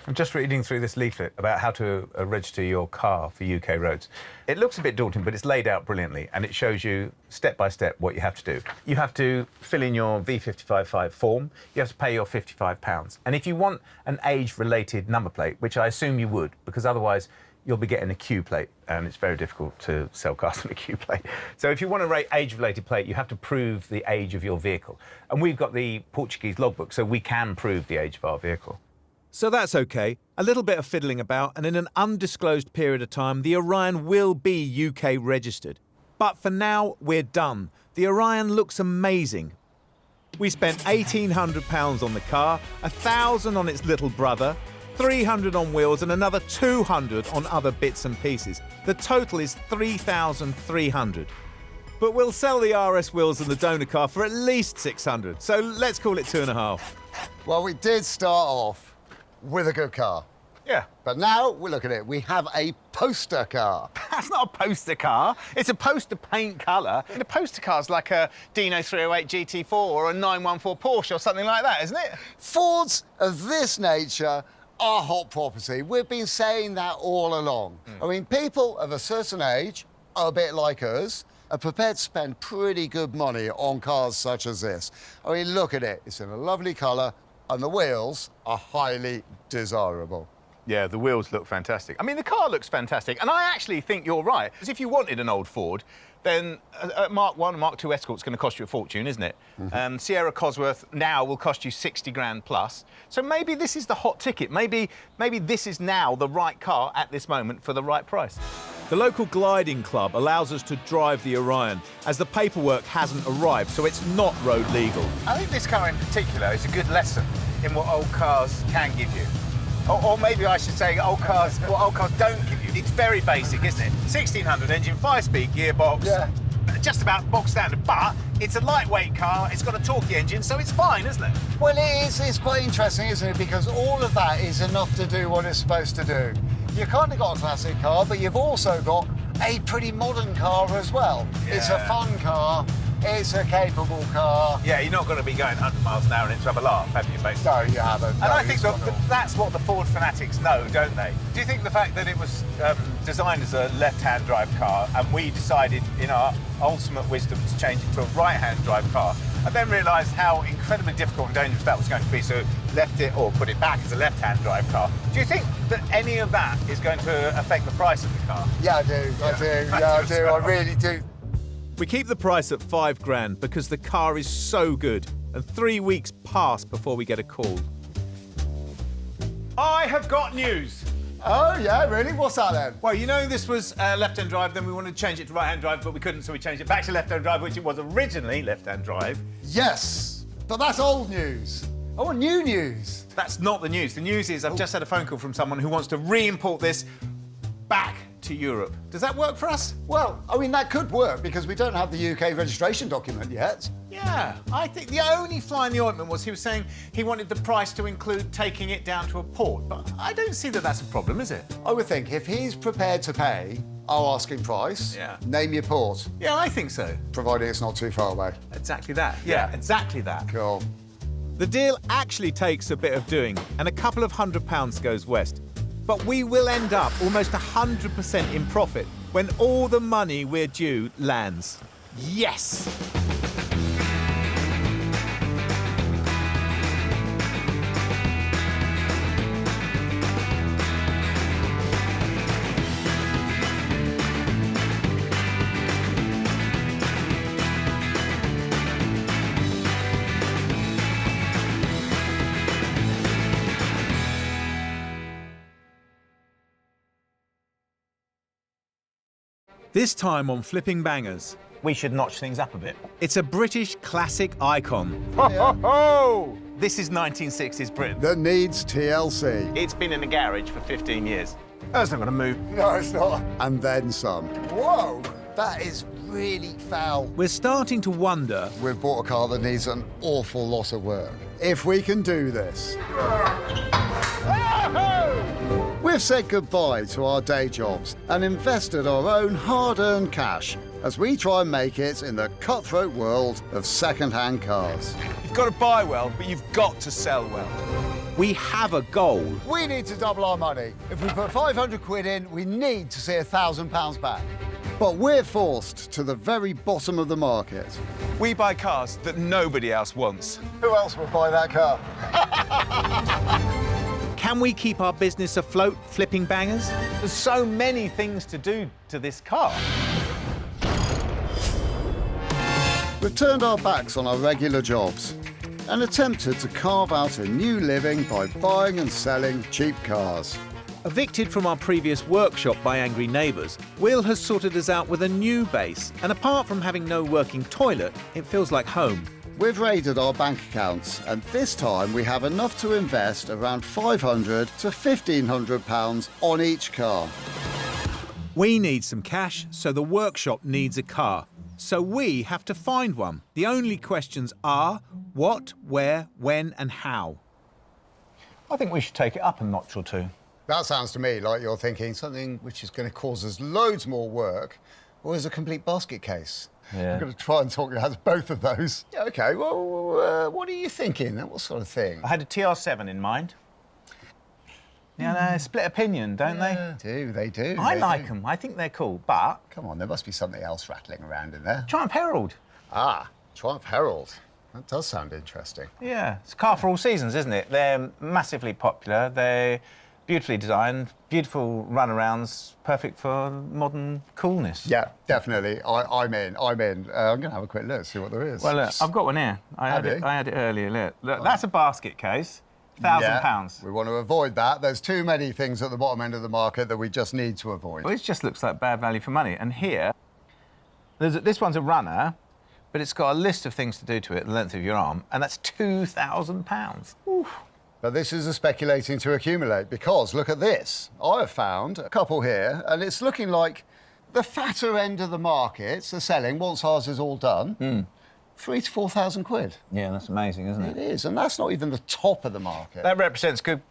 I'm just reading through this leaflet about how to register your car for UK roads. It looks a bit daunting, but it's laid out brilliantly, and it shows you step by step what you have to do. You have to fill in your V555 form. You have to pay your £55. And if you want an age-related number plate, which I assume you would, because otherwise you'll be getting a Q plate, and it's very difficult to sell cars on a Q plate. So if you want a age-related plate, you have to prove the age of your vehicle. And we've got the Portuguese logbook, so we can prove the age of our vehicle. So that's okay. A little bit of fiddling about, and in an undisclosed period of time, the Orion will be UK registered. But for now, we're done. The Orion looks amazing. We spent £1,800 on the car, £1,000 on its little brother, £300 on wheels, and another £200 on other bits and pieces. The total is £3,300. But we'll sell the RS wheels and the donor car for at least £600. So let's call it 2.5. Well, we did start off with a good car. Yeah. But now, we look at it, we have a poster car. That's not a poster car. It's a poster paint colour. And a poster car's like a Dino 308 GT4 or a 914 Porsche or something like that, isn't it? Fords of this nature are hot property. We've been saying that all along. I mean, people of a certain age, a bit like us, are prepared to spend pretty good money on cars such as this. I mean, look at it. It's in a lovely colour, and the wheels are highly desirable. Yeah, the wheels look fantastic. I mean, the car looks fantastic, and I actually think you're right. Because if you wanted an old Ford, then a Mark 1 and Mark 2 Escort's going to cost you a fortune, isn't it? Sierra Cosworth now will cost you 60 grand plus. So maybe this is the hot ticket. Maybe this is now the right car at this moment for the right price. The local gliding club allows us to drive the Orion, as the paperwork hasn't arrived, so it's not road legal. I think this car in particular is a good lesson in what old cars can give you. Or maybe I should say what old cars don't give you. It's very basic, isn't it? 1600 engine, 5-speed gearbox. Yeah. Just about box standard, but it's a lightweight car, it's got a torquey engine, so it's fine, isn't it? Well, it is. It's quite interesting, isn't it? Because all of that is enough to do what it's supposed to do. You've kind of got a classic car, but you've also got a pretty modern car as well. Yeah. It's a fun car. It's a capable car. Yeah, you're not going to be going 100 miles an hour and to have a laugh, have you, basically? No, you haven't. And I think that's what the Ford fanatics know, don't they? Do you think the fact that it was designed as a left-hand drive car and we decided in our ultimate wisdom to change it to a right-hand drive car and then realised how incredibly difficult and dangerous that was going to be, so left it or put it back as a left-hand drive car. Do you think that any of that is going to affect the price of the car? Yeah, I do. I really do. We keep the price at £5 grand because the car is so good, and 3 weeks pass before we get a call. I have got news. Oh, yeah, really? What's that then? Well, you know this was left-hand drive, then we wanted to change it to right-hand drive, but we couldn't, so we changed it back to left-hand drive, which it was originally left-hand drive. Yes, but that's old news. Oh, new news. That's not the news. The news is I've just had a phone call from someone who wants to re-import this back to Europe. Does that work for us? Well, I mean, that could work because we don't have the UK registration document yet. Yeah, I think the only fly in the ointment was he was saying he wanted the price to include taking it down to a port, but I don't see that that's a problem, is it? I would think if he's prepared to pay our asking price, name your port. Yeah, I think so. Providing it's not too far away. Exactly that. Yeah, exactly that. Cool. The deal actually takes a bit of doing, and a couple of £100 goes west. But we will end up almost 100% in profit when all the money we're due lands. Yes! This time on Flipping Bangers. We should notch things up a bit. It's a British classic icon. Oh! This is 1960s Britain. That needs TLC. It's been in the garage for 15 years. That's not going to move. No, it's not. And then some. Whoa, that is really foul. We're starting to wonder... We've bought a car that needs an awful lot of work. If we can do this. We've said goodbye to our day jobs and invested our own hard-earned cash as we try and make it in the cutthroat world of second-hand cars. You've got to buy well, but you've got to sell well. We have a goal. We need to double our money. If we put 500 quid in, we need to see £1,000 back. But we're forced to the very bottom of the market. We buy cars that nobody else wants. Who else would buy that car? Can we keep our business afloat, Flipping Bangers? There's so many things to do to this car. We've turned our backs on our regular jobs and attempted to carve out a new living by buying and selling cheap cars. Evicted from our previous workshop by angry neighbours, Will has sorted us out with a new base, and apart from having no working toilet, it feels like home. We've raided our bank accounts, and this time we have enough to invest around £500 to £1,500 on each car. We need some cash, so the workshop needs a car. So we have to find one. The only questions are what, where, when and how. I think we should take it up a notch or two. That sounds to me like you're thinking something which is going to cause us loads more work, or is a complete basket case. Yeah. I'm going to try and talk you out of both of those. Yeah, OK, well, what are you thinking? What sort of thing? I had a TR7 in mind. Yeah, they split opinion, don't they? They do. I like them. I think they're cool, but... Come on, there must be something else rattling around in there. Triumph Herald. Ah, Triumph Herald. That does sound interesting. Yeah, it's a car for all seasons, isn't it? They're massively popular. They're beautifully designed, beautiful runarounds, perfect for modern coolness. Yeah, definitely. I'm in. I'm going to have a quick look, see what there is. Well, look, I've got one here. I had it earlier. Look, that's a basket case. £1,000. We want to avoid that. There's too many things at the bottom end of the market that we just need to avoid. Well, it just looks like bad value for money. And here, this one's a runner, but it's got a list of things to do to it, the length of your arm, and that's £2,000. Oof. But this is a speculating to accumulate, because look at this. I have found a couple here, and it's looking like the fatter end of the market, the selling, once ours is all done, 3,000 to 4,000 quid. Yeah, that's amazing, isn't it? It is, and that's not even the top of the market. That represents good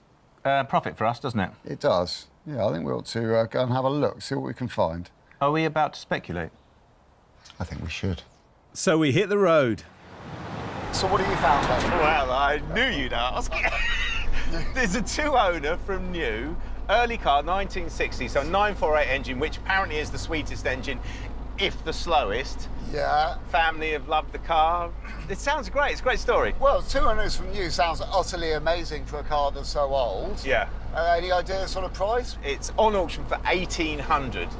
profit for us, doesn't it? It does. Yeah, I think we ought to go and have a look, see what we can find. Are we about to speculate? I think we should. So we hit the road. So what have you found, then? Well, I knew you'd ask. There's a two-owner from new, early car, 1960, so 948 engine, which apparently is the sweetest engine, if the slowest. Yeah. Family have loved the car. It sounds great. It's a great story. Well, two owners from new sounds utterly amazing for a car that's so old. Yeah. Any idea sort of price? It's on auction for $1,800.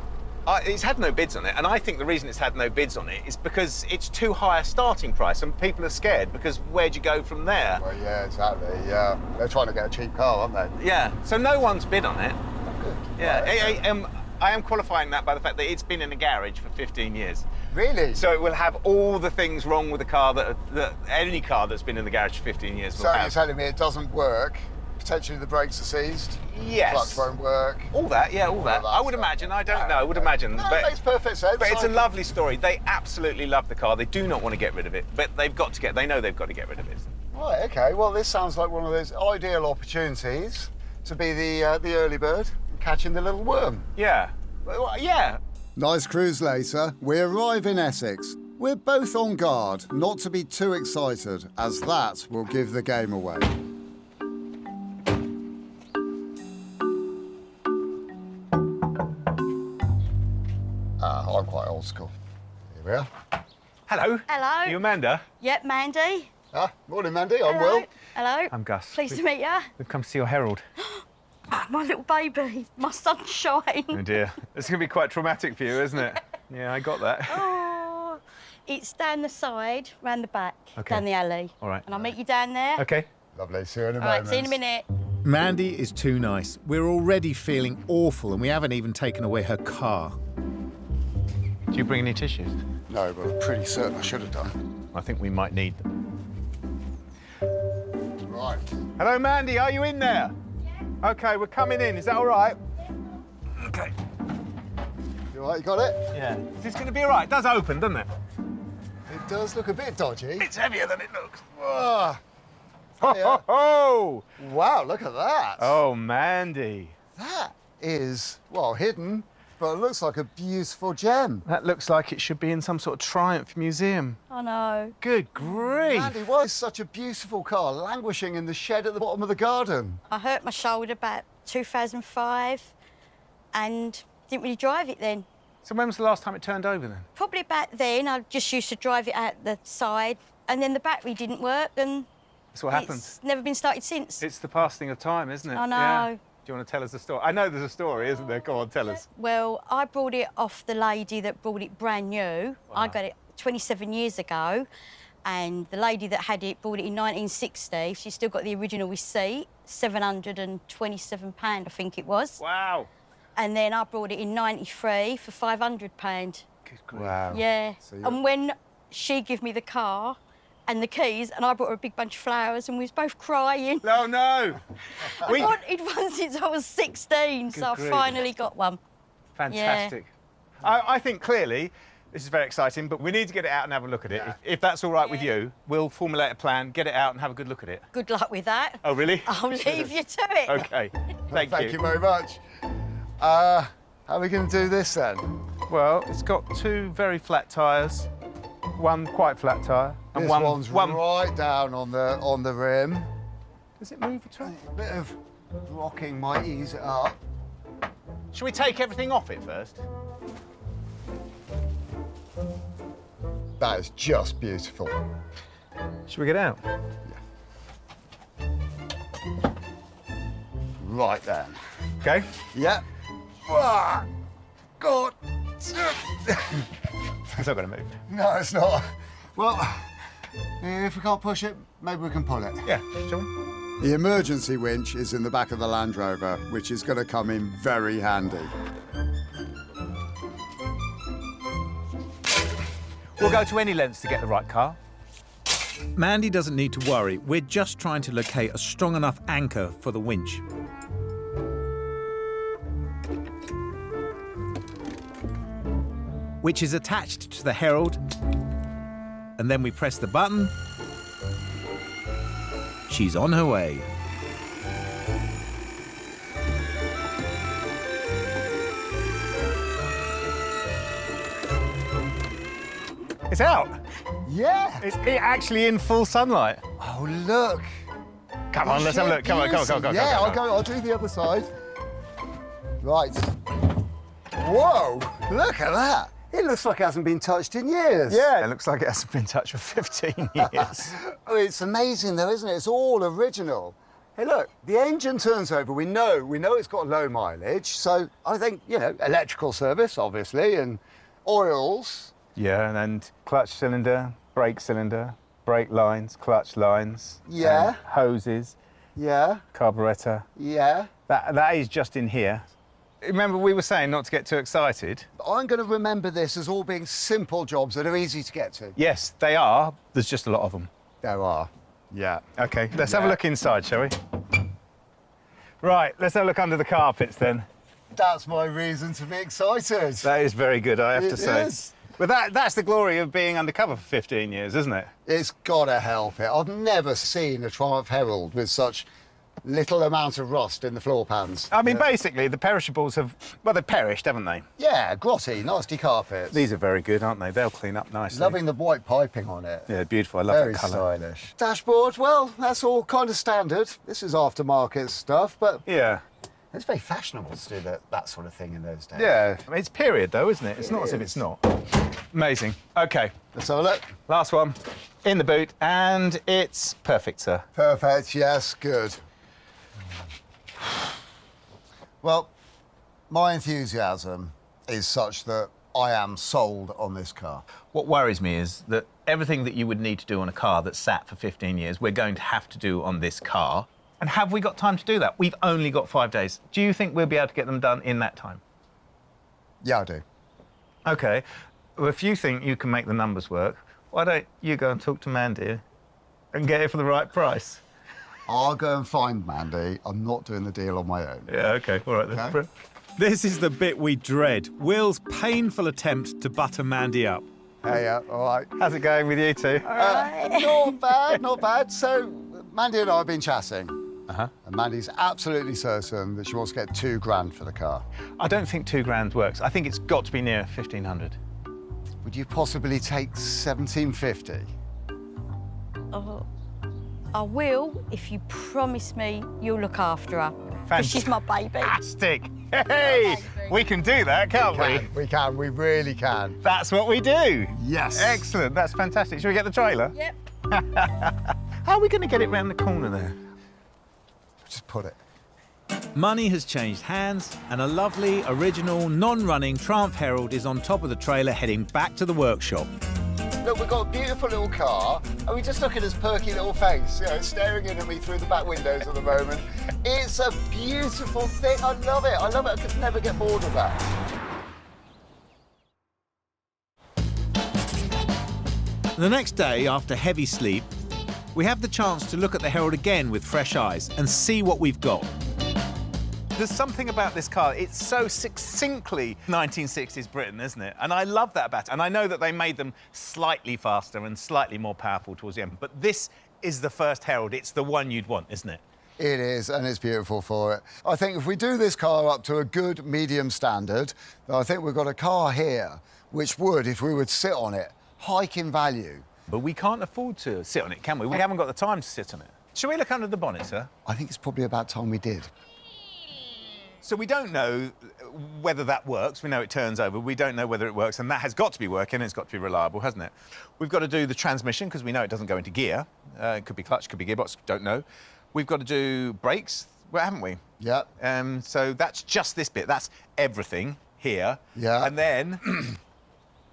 It's had no bids on it, and I think the reason it's had no bids on it is because it's too high a starting price, and people are scared because where'd you go from there? Well, yeah, exactly. Yeah, they're trying to get a cheap car, aren't they? Yeah. So no one's bid on it. Good. Yeah. Right, okay. I am qualifying that by the fact that it's been in a garage for 15 years. Really? So it will have all the things wrong with the car that any car that's been in the garage for 15 years will So have. you're telling me it doesn't work? Potentially the brakes are seized? Yes. Clutch won't work? All that, yeah, all that. I would imagine, I don't know, I would imagine. No, it makes perfect sense. But it's a lovely story. They absolutely love the car. They do not want to get rid of it, but they know they've got to get rid of it. Right, okay. Well, this sounds like one of those ideal opportunities to be the early bird catching the little worm. Yeah. Well, yeah. Nice cruise later, we arrive in Essex. We're both on guard not to be too excited, as that will give the game away. I'm quite old school. Here we are. Hello. Hello. Are you Amanda? Yep, Mandy. Morning, Mandy. I'm Hello. Will. Hello. I'm Gus. Pleased to meet you. We've come to see your Herald. My little baby, my sunshine. Oh dear. It's going to be quite traumatic for you, isn't it? Yeah, I got that. Oh, it's down the side, round the back, Okay. down the alley. All right. And I'll meet you down there. Okay. Lovely. See you in a All right, moment. see you in a minute. Mandy is too nice. We're already feeling awful and we haven't even taken away her car. Do you bring any tissues? No, but I'm pretty certain I should have done. I think we might need them. Right. Hello, Mandy. Are you in there? Yeah. OK, we're coming in. Is that all right? Yeah. OK. You all right? You got it? Yeah. Is this going to be all right? It does open, doesn't it? It does look a bit dodgy. It's heavier than it looks. Whoa. Ho, ho, ho! Wow, look at that. Oh, Mandy. That is, well, hidden, but it looks like a beautiful gem. That looks like it should be in some sort of Triumph museum. I know. Good grief. Mandy, why is such a beautiful car languishing in the shed at the bottom of the garden? I hurt my shoulder about 2005 and didn't really drive it then. So when was the last time it turned over then? Probably back then. I just used to drive it out the side and then the battery didn't work and That's what happens. it's never been started since. It's the passing of time, isn't it? I know. Yeah. Do you want to tell us the story? I know there's a story, isn't there? Go on, tell us. Well, I brought it off the lady that brought it brand new. I got it 27 years ago, and the lady that had it bought it in 1960. She's still got the original receipt, £727, I think it was. Wow. And then I brought it in 93 for £500. Good grief. Wow. Yeah. So And when she gave me the car and the keys, and I brought her a big bunch of flowers, and we was both crying. Oh, no. I wanted one since I was 16, so I grief. finally got one. Fantastic. I think clearly this is very exciting, but we need to get it out and have a look at it. If that's all right with you, we'll formulate a plan, get it out and have a good look at it. Good luck with that. Oh, really? I'll leave you to it. OK. Thank you very much. How are we going to do this then? Well, it's got two very flat tyres, one quite flat tyre, and This one's right down on the rim. Does it move at all? A bit of rocking might ease it up. Shall we take everything off it first? That is just beautiful. Shall we get out? Right then. OK. Yeah. Ah, God. It's not going to move. No, it's not. Well, if we can't push it, maybe we can pull it. Yeah, shall we? The emergency winch is in the back of the Land Rover, which is going to come in very handy. We'll go to any lengths to get the right car. Mandy doesn't need to worry. We're just trying to locate a strong enough anchor for the winch. Which is attached to the Herald. And then we press the button. She's on her way. It's out. Yeah. It's actually in full sunlight. Oh, look. Come on, let's have a look. Come on, come on, come on, come on. Yeah, come on. I'll do the other side. Right. Whoa, look at that. It looks like it hasn't been touched in years. Yeah, it looks like it hasn't been touched for 15 years. Oh, it's amazing though, isn't it? It's all original. Hey, look, the engine turns over. We know it's got low mileage. So I think, electrical service, obviously, and oils. Yeah, and clutch cylinder, brake lines, clutch lines. Yeah. Hoses, Yeah, carburettor. yeah. That is just in here. Remember we were saying not to get too excited? I'm going to remember this as all being simple jobs that are easy to get to. Yes, they are. There's just a lot of them. There are. Yeah. OK, let's have a look inside, shall we? Right, let's have a look under the carpets then. That's my reason to be excited. That is very good, I have to say. Is. But that's the glory of being undercover for 15 years, isn't it? It's got to help it. I've never seen a Triumph Herald with such little amount of rust in the floor pans. I mean, basically, the perishables have... Well, they've perished, haven't they? Yeah, grotty, nasty carpets. These are very good, aren't they? They'll clean up nicely. Loving the white piping on it. Yeah, beautiful. I love Very that colour. stylish. Dashboard, well, that's all kind of standard. This is aftermarket stuff, but... Yeah. It's very fashionable to do that sort of thing in those days. Yeah. I mean, it's period, though, isn't it? It's not as if it's not. Amazing. OK. Let's have a look. Last one. In the boot, and it's perfect, sir. Perfect, yes, good. Well, my enthusiasm is such that I am sold on this car. What worries me is that everything that you would need to do on a car that's sat for 15 years, we're going to have to do on this car. And have we got time to do that? We've only got 5 days. Do you think we'll be able to get them done in that time? Yeah, I do. OK. Well, if you think you can make the numbers work, why don't you go and talk to Mandy and get it for the right price? I'll go and find Mandy. I'm not doing the deal on my own. Yeah, OK. All right, then. Okay. This is the bit we dread. Will's painful attempt to butter Mandy up. Hey, all right. How's it going with you two? Not bad, not bad. So, Mandy and I have been chatting. Uh-huh. And Mandy's absolutely certain that she wants to get £2,000 for the car. I don't think £2,000 works. I think it's got to be near 1,500. Would you possibly take 1,750? Oh, I will if you promise me you'll look after her. 'Cause she's my baby. Fantastic. Hey, we can do that, can't we? We can, we really can. That's what we do. Yes. Excellent, that's fantastic. Shall we get the trailer? Yep. How are we going to get it round the corner there? Just put it. Money has changed hands, and a lovely, original, non-running Triumph Herald is on top of the trailer heading back to the workshop. Look, we've got a beautiful little car, and we just look at his perky little face, staring in at me through the back windows at the moment. It's a beautiful thing. I love it. I love it. I could never get bored of that. The next day, after heavy sleep, we have the chance to look at the Herald again with fresh eyes and see what we've got. There's something about this car, it's so succinctly 1960s Britain, isn't it? And I love that about it. And I know that they made them slightly faster and slightly more powerful towards the end, but this is the first Herald. It's the one you'd want, isn't it? It is, and it's beautiful for it. I think if we do this car up to a good medium standard, then I think we've got a car here which would, if we would sit on it, hike in value. But we can't afford to sit on it, can we? We haven't got the time to sit on it. Shall we look under the bonnet, sir? I think it's probably about time we did. So we don't know whether that works. We know it turns over. We don't know whether it works, and that has got to be working. It's got to be reliable, hasn't it? We've got to do the transmission, because we know it doesn't go into gear. It could be clutch, could be gearbox, don't know. We've got to do brakes, well, haven't we? Yeah. So that's just this bit. That's everything here. Yeah. And then,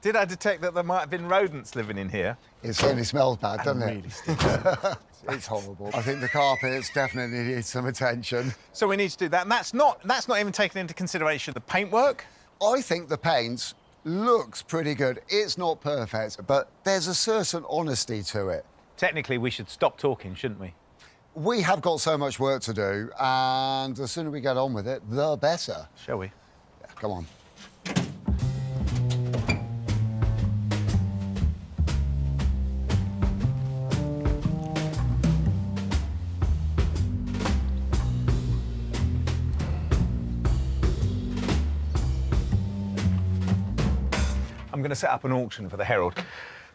did I detect that there might have been rodents living in here? It certainly smells bad, doesn't it? Really stinks. It's horrible. I think the carpets definitely need some attention. So we need to do that, and that's not even taken into consideration the paintwork. I think the paint looks pretty good. It's not perfect, but there's a certain honesty to it. Technically, we should stop talking, shouldn't we? We have got so much work to do, and the sooner we get on with it, the better. Shall we? Yeah, come on. I'm going to set up an auction for the Herald.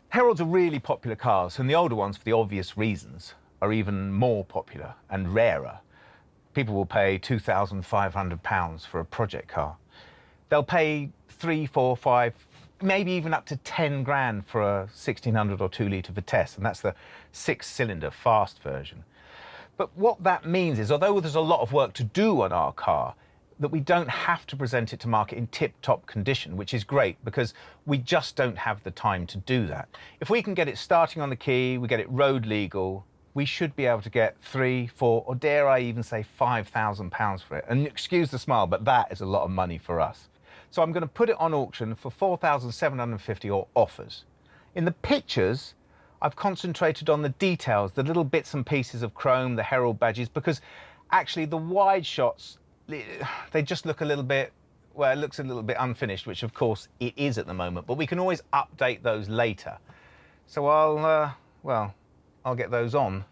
Heralds are really popular cars, and the older ones, for the obvious reasons, are even more popular and rarer. People will pay £2,500 for a project car. They'll pay 3, 4, 5, maybe even up to 10 grand for a 1600 or 2-litre Vitesse, and that's the 6-cylinder fast version. But what that means is, although there's a lot of work to do on our car, that we don't have to present it to market in tip-top condition, which is great because we just don't have the time to do that. If we can get it starting on the key, we get it road legal, we should be able to get £3,000, £4,000, or dare I even say £5,000 for it. And excuse the smile, but that is a lot of money for us. So I'm going to put it on auction for £4,750 or offers. In the pictures, I've concentrated on the details, the little bits and pieces of chrome, the Herald badges, because actually the wide shots, they just look a little bit, well, it looks a little bit unfinished, which of course it is at the moment, but we can always update those later. So I'll get those on.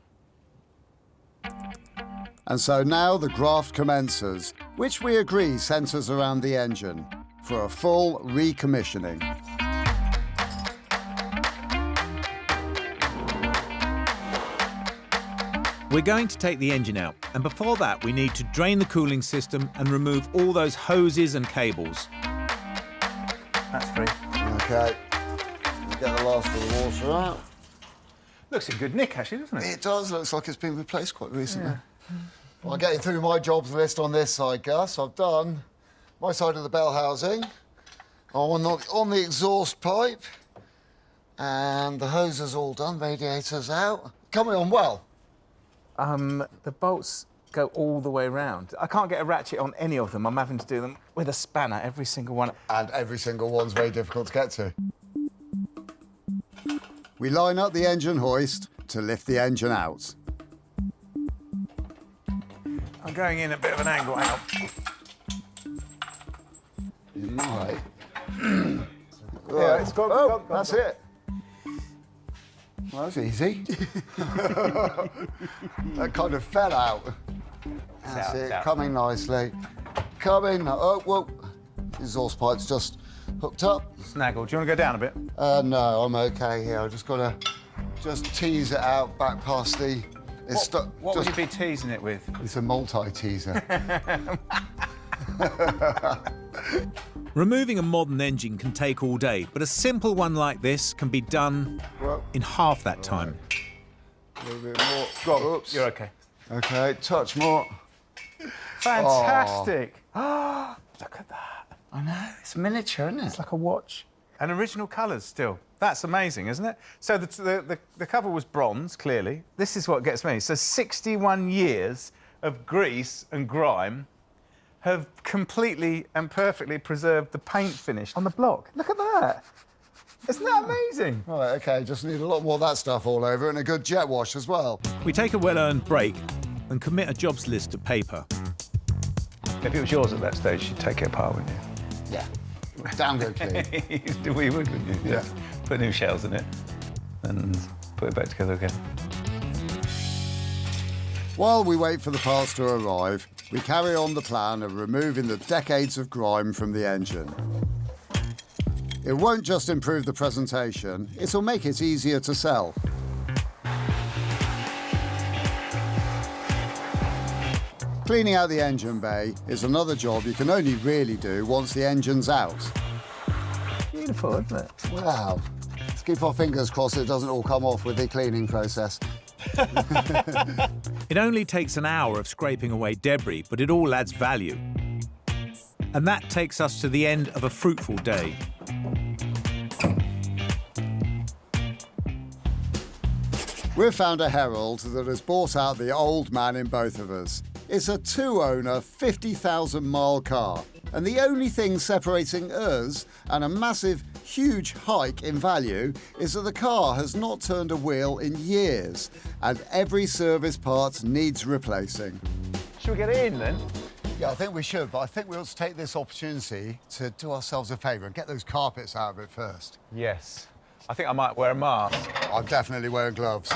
And so now the graft commences, which we agree centres around the engine, for a full recommissioning. We're going to take the engine out, and before that we need to drain the cooling system and remove all those hoses and cables. That's free. OK. We'll get the last of the water out. Looks in good nick, actually, doesn't it? It does. Looks like it's been replaced quite recently. Yeah. Well, I'm getting through my jobs list on this side, Gus. I've done my side of the bell housing, on the exhaust pipe, and the hose is all done, radiator's out. Coming on well. The bolts go all the way around. I can't get a ratchet on any of them. I'm having to do them with a spanner, every single one. And every single one's very difficult to get to. We line up the engine hoist to lift the engine out. I'm going in a bit of an angle, hang on. You might. Yeah, it's gone. That's it. Well, that was easy. That kind of fell out. That's it, coming nicely. Coming, oh, whoa. Exhaust pipe's just hooked up. Snaggle, do you want to go down a bit? No, I'm okay here. I've just got to tease it out back past the... What would you be teasing it with? It's a multi-teaser. Removing a modern engine can take all day, but a simple one like this can be done in half that time. A little bit more. Go on. Oops. You're okay. Okay, touch more. Fantastic. Oh. Look at that. I know, it's miniature, isn't it? It's like a watch. And original colours still. That's amazing, isn't it? So the cover was bronze, clearly. This is what gets me. So 61 years of grease and grime have completely and perfectly preserved the paint finish on the block. Look at that. Isn't that amazing? Right, OK, just need a lot more of that stuff all over and a good jet wash as well. We take a well-earned break and commit a jobs list to paper. If it was yours at that stage, you'd take it apart, wouldn't you? Yeah. Damn good clean. We would, wouldn't you? Yeah. Put new shells in it and put it back together again. While we wait for the parts to arrive, we carry on the plan of removing the decades of grime from the engine. It won't just improve the presentation, it'll make it easier to sell. Cleaning out the engine bay is another job you can only really do once the engine's out. Beautiful, isn't it? Wow. Let's keep our fingers crossed it doesn't all come off with the cleaning process. It only takes an hour of scraping away debris, but it all adds value. And that takes us to the end of a fruitful day. We've found a Herald that has bought out the old man in both of us. It's a two-owner, 50,000-mile car, and the only thing separating us and a massive, huge hike in value is that the car has not turned a wheel in years, and every service part needs replacing. Should we get in, then? Yeah, I think we should, but I think we ought to take this opportunity to do ourselves a favour and get those carpets out of it first. Yes. I think I might wear a mask. I'm definitely wearing gloves.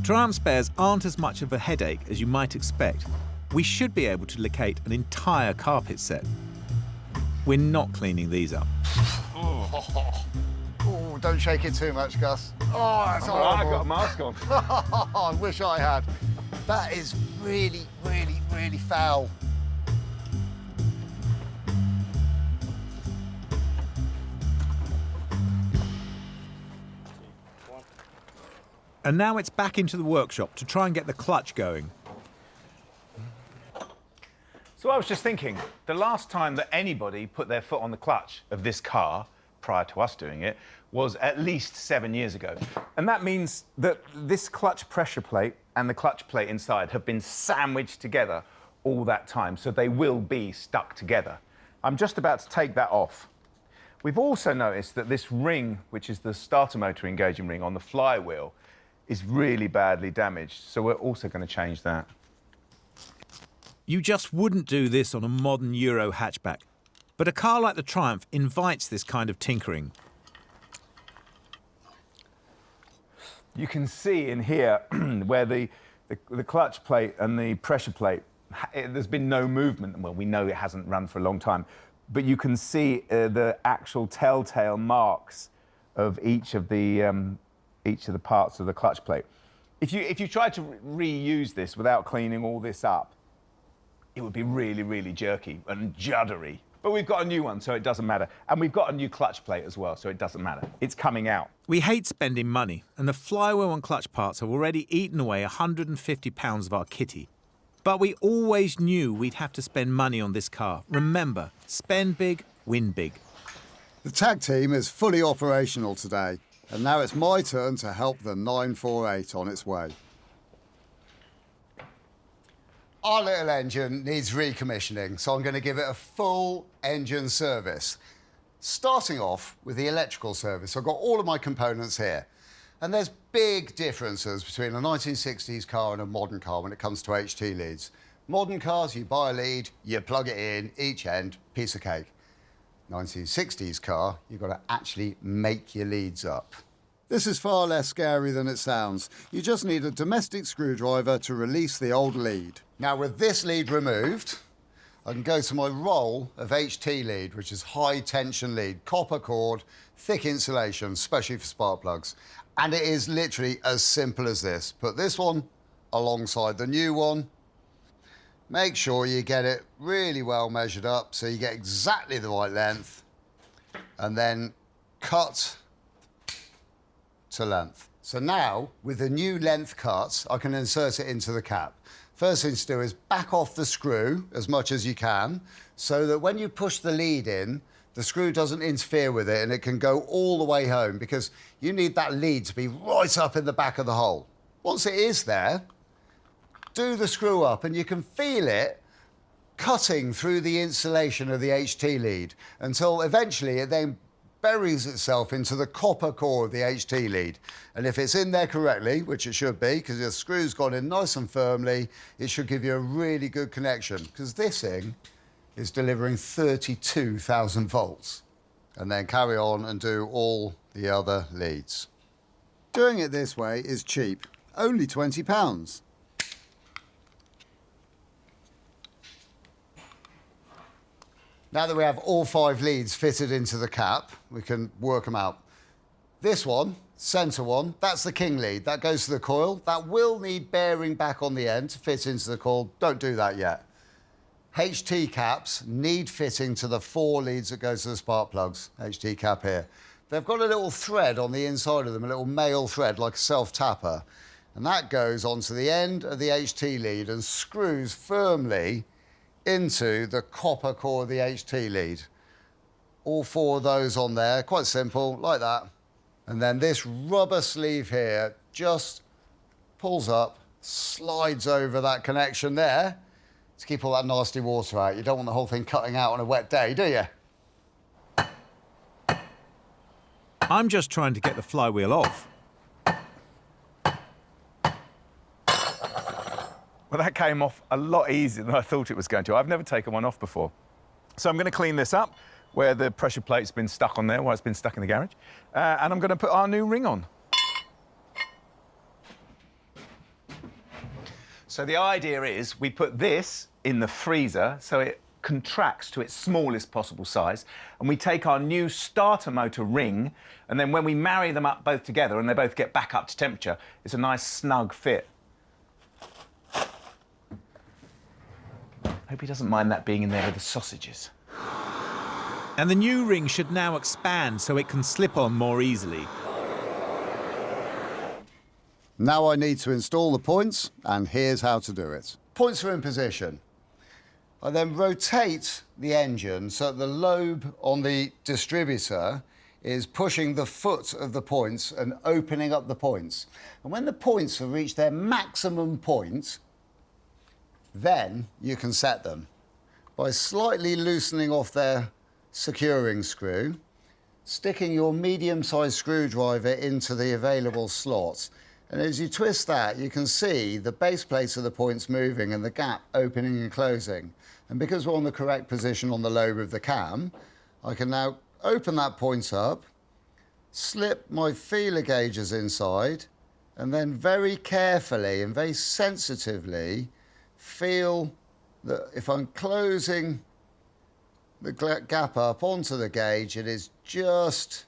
Triumph spares aren't as much of a headache as you might expect. We should be able to locate an entire carpet set. We're not cleaning these up. Oh, don't shake it too much, Gus. Oh, that's horrible. I've got a mask on. I wish I had. That is really, really, really foul. And now it's back into the workshop to try and get the clutch going. So I was just thinking, the last time that anybody put their foot on the clutch of this car, prior to us doing it, was at least 7 years ago. And that means that this clutch pressure plate and the clutch plate inside have been sandwiched together all that time, so they will be stuck together. I'm just about to take that off. We've also noticed that this ring, which is the starter motor engaging ring on the flywheel, is really badly damaged, so we're also going to change that. You just wouldn't do this on a modern Euro hatchback, but a car like the Triumph invites this kind of tinkering. You can see in here where the clutch plate and the pressure plate, there's been no movement. Well, we know it hasn't run for a long time, but you can see the actual telltale marks of each of the parts of the clutch plate. If you tried to reuse this without cleaning all this up, it would be really, really jerky and juddery. But we've got a new one, so it doesn't matter. And we've got a new clutch plate as well, so it doesn't matter. It's coming out. We hate spending money, and the flywheel and clutch parts have already eaten away £150 of our kitty. But we always knew we'd have to spend money on this car. Remember, spend big, win big. The tag team is fully operational today, and now it's my turn to help the 948 on its way. Our little engine needs recommissioning, so I'm going to give it a full engine service. Starting off with the electrical service. I've got all of my components here. And there's big differences between a 1960s car and a modern car when it comes to HT leads. Modern cars, you buy a lead, you plug it in, each end, piece of cake. 1960s car, you've got to actually make your leads up. This is far less scary than it sounds. You just need a domestic screwdriver to release the old lead. Now, with this lead removed, I can go to my roll of HT lead, which is high tension lead, copper cord, thick insulation, especially for spark plugs. And it is literally as simple as this. Put this one alongside the new one. Make sure you get it really well measured up so you get exactly the right length. And then cut to length. So now, with the new length cut, I can insert it into the cap. First thing to do is back off the screw as much as you can so that when you push the lead in, the screw doesn't interfere with it and it can go all the way home because you need that lead to be right up in the back of the hole. Once it is there, do the screw up and you can feel it cutting through the insulation of the HT lead until eventually it then buries itself into the copper core of the HT lead. And if it's in there correctly, which it should be, because the screw's gone in nice and firmly, it should give you a really good connection, because this thing is delivering 32,000 volts. And then carry on and do all the other leads. Doing it this way is cheap, only £20. Now that we have all 5 leads fitted into the cap, we can work them out. This one, centre one, that's the king lead. That goes to the coil. That will need bearing back on the end to fit into the coil. Don't do that yet. HT caps need fitting to the 4 leads that go to the spark plugs. HT cap here. They've got a little thread on the inside of them, a little male thread like a self-tapper. And that goes onto the end of the HT lead and screws firmly into the copper core of the HT lead. All 4 of those on there, quite simple, like that. And then this rubber sleeve here just pulls up, slides over that connection there to keep all that nasty water out. You don't want the whole thing cutting out on a wet day, do you? I'm just trying to get the flywheel off. Well, that came off a lot easier than I thought it was going to. I've never taken one off before. So I'm going to clean this up where the pressure plate's been stuck on there, while it's been stuck in the garage. And I'm going to put our new ring on. So the idea is we put this in the freezer so it contracts to its smallest possible size, and we take our new starter motor ring, and then when we marry them up both together and they both get back up to temperature, it's a nice snug fit. Hope he doesn't mind that being in there with the sausages. And the new ring should now expand so it can slip on more easily. Now I need to install the points, and here's how to do it. Points are in position. I then rotate the engine so that the lobe on the distributor is pushing the foot of the points and opening up the points. And when the points have reached their maximum point, then you can set them by slightly loosening off their securing screw, sticking your medium-sized screwdriver into the available slots. And as you twist that, you can see the base plates of the points moving and the gap opening and closing. And because we're on the correct position on the lobe of the cam, I can now open that point up, slip my feeler gauges inside, and then very carefully and very sensitively feel that if I'm closing the gap up onto the gauge, it is just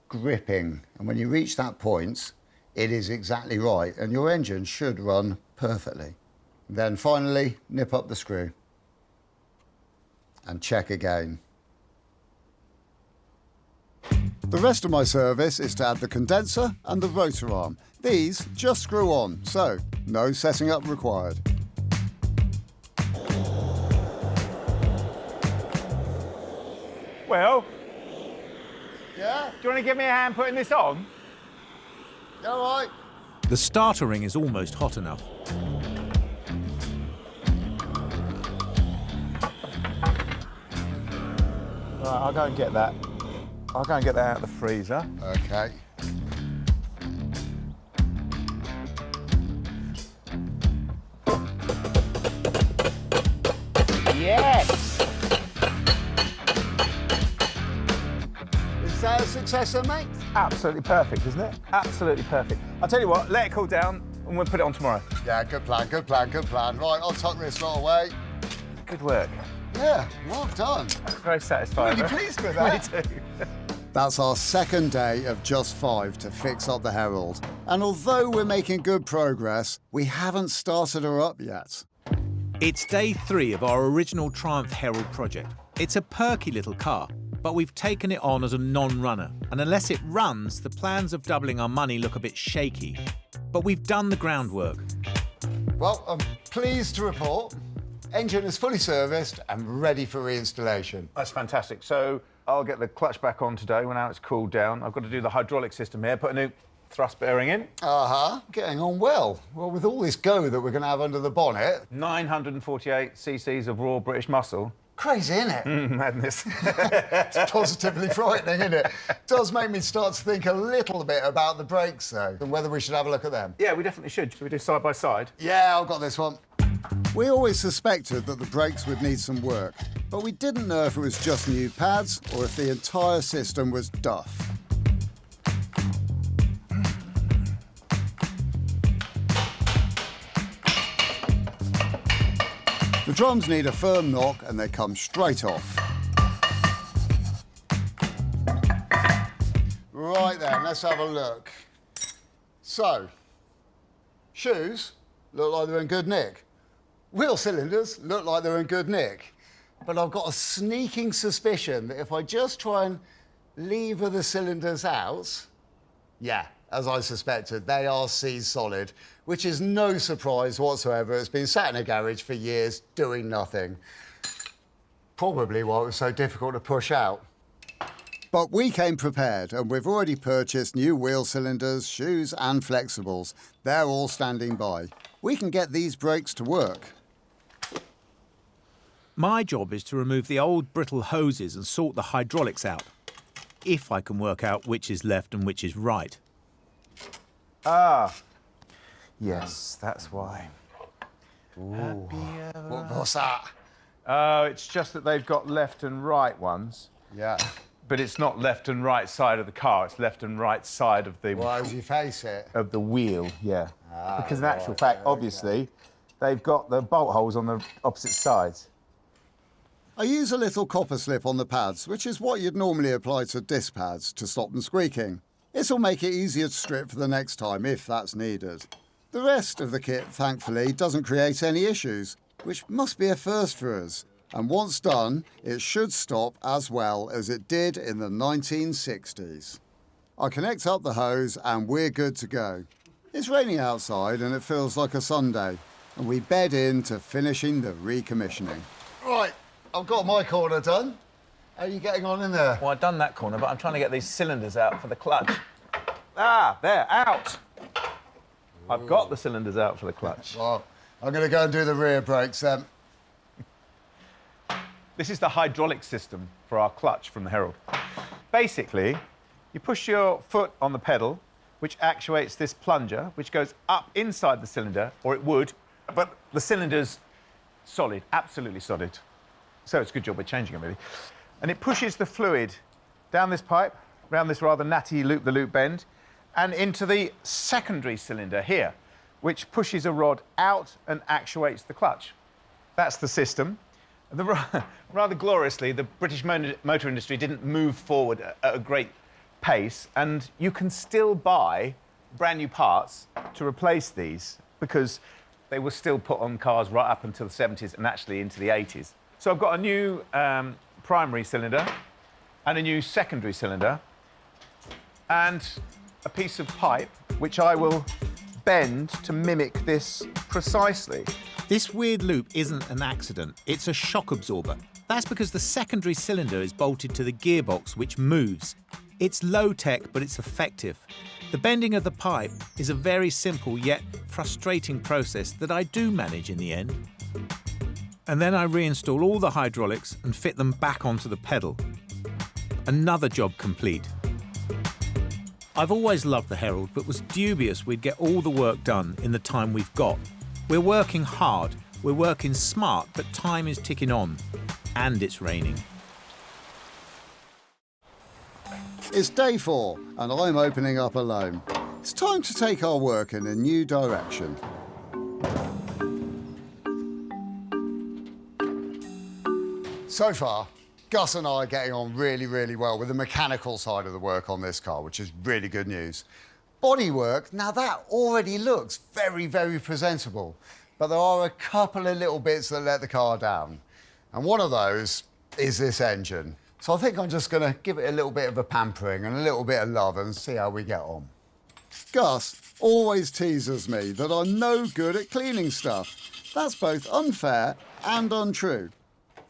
gripping. And when you reach that point, it is exactly right, and your engine should run perfectly. Then finally, nip up the screw and check again. The rest of my service is to add the condenser and the rotor arm. These just screw on, so no setting up required. Well, Yeah? do you want to give me a hand putting this on? All right. The starter ring is almost hot enough. Right, I'll go and get that. I'll go and get that out of the freezer. Okay. Yes! Is that a success, then, mate? Absolutely perfect, isn't it? Absolutely perfect. I'll tell you what, let it cool down and we'll put it on tomorrow. Yeah, good plan, good plan, good plan. Right, I'll tuck this lot away. Good work. Yeah, well done. Very satisfied. Really pleased with that. Me too. That's our second day of just 5 to fix up the Herald. And although we're making good progress, we haven't started her up yet. It's day 3 of our original Triumph Herald project. It's a perky little car, but we've taken it on as a non-runner. And unless it runs, the plans of doubling our money look a bit shaky. But we've done the groundwork. Well, I'm pleased to report engine is fully serviced and ready for reinstallation. That's fantastic. So I'll get the clutch back on today when now it's cooled down. I've got to do the hydraulic system here, put a new thrust bearing in. Uh-huh, getting on well. Well, with all this go that we're going to have under the bonnet. 948 cc's of raw British muscle. Crazy, isn't it? Madness. It's positively frightening, isn't it? Does make me start to think a little bit about the brakes, though, and whether we should have a look at them. Yeah, we definitely should. Should we do side by side? Yeah, I've got this one. We always suspected that the brakes would need some work, but we didn't know if it was just new pads or if the entire system was duff. The drums need a firm knock and they come straight off. Right then, let's have a look. So, shoes look like they're in good nick. Wheel cylinders look like they're in good nick. But I've got a sneaking suspicion that if I just try and lever the cylinders out, yeah, as I suspected, they are seized solid, which is no surprise whatsoever. It's been sat in a garage for years doing nothing. Probably why it was so difficult to push out. But we came prepared, and we've already purchased new wheel cylinders, shoes and flexibles. They're all standing by. We can get these brakes to work. My job is to remove the old brittle hoses and sort the hydraulics out, if I can work out which is left and which is right. Ah, yes, that's why. What's that? Oh, it's just that they've got left and right ones. Yeah. But it's not left and right side of the car, it's left and right side of the... Well, as you face it. Of the wheel, yeah. Because in actual right, fact, okay. obviously, they've got the bolt holes on the opposite sides. I use a little copper slip on the pads, which is what you'd normally apply to disc pads to stop them squeaking. This'll make it easier to strip for the next time, if that's needed. The rest of the kit, thankfully, doesn't create any issues, which must be a first for us. And once done, it should stop as well as it did in the 1960s. I connect up the hose and we're good to go. It's raining outside and it feels like a Sunday, and we bed in to finishing the recommissioning. Right, I've got my corner done. How are you getting on in there? Well, I've done that corner, but I'm trying to get these cylinders out for the clutch. Ah, they're out. I've got the cylinders out for the clutch. Well, I'm going to go and do the rear brakes then. This is the hydraulic system for our clutch from the Herald. Basically, you push your foot on the pedal, which actuates this plunger, which goes up inside the cylinder, or it would, but the cylinder's solid, absolutely solid. So it's a good job we're changing it, really. And it pushes the fluid down this pipe, round this rather natty loop-the-loop bend, and into the secondary cylinder here, which pushes a rod out and actuates the clutch. That's the system. Rather gloriously, the British motor industry didn't move forward at a great pace, and you can still buy brand new parts to replace these because they were still put on cars right up until the 70s and actually into the 80s. So I've got a new primary cylinder and a new secondary cylinder and a piece of pipe which I will bend to mimic this precisely. This weird loop isn't an accident, it's a shock absorber. That's because the secondary cylinder is bolted to the gearbox, which moves. It's low-tech, but it's effective. The bending of the pipe is a very simple yet frustrating process that I do manage in the end. And then I reinstall all the hydraulics and fit them back onto the pedal. Another job complete. I've always loved the Herald, but was dubious we'd get all the work done in the time we've got. We're working hard, we're working smart, but time is ticking on. And it's raining. It's day 4, and I'm opening up alone. It's time to take our work in a new direction. So far, Gus and I are getting on really, really well with the mechanical side of the work on this car, which is really good news. Bodywork, now that already looks very, very presentable, but there are a couple of little bits that let the car down. And one of those is this engine. So I think I'm just going to give it a little bit of a pampering and a little bit of love and see how we get on. Gus always teases me that I'm no good at cleaning stuff. That's both unfair and untrue.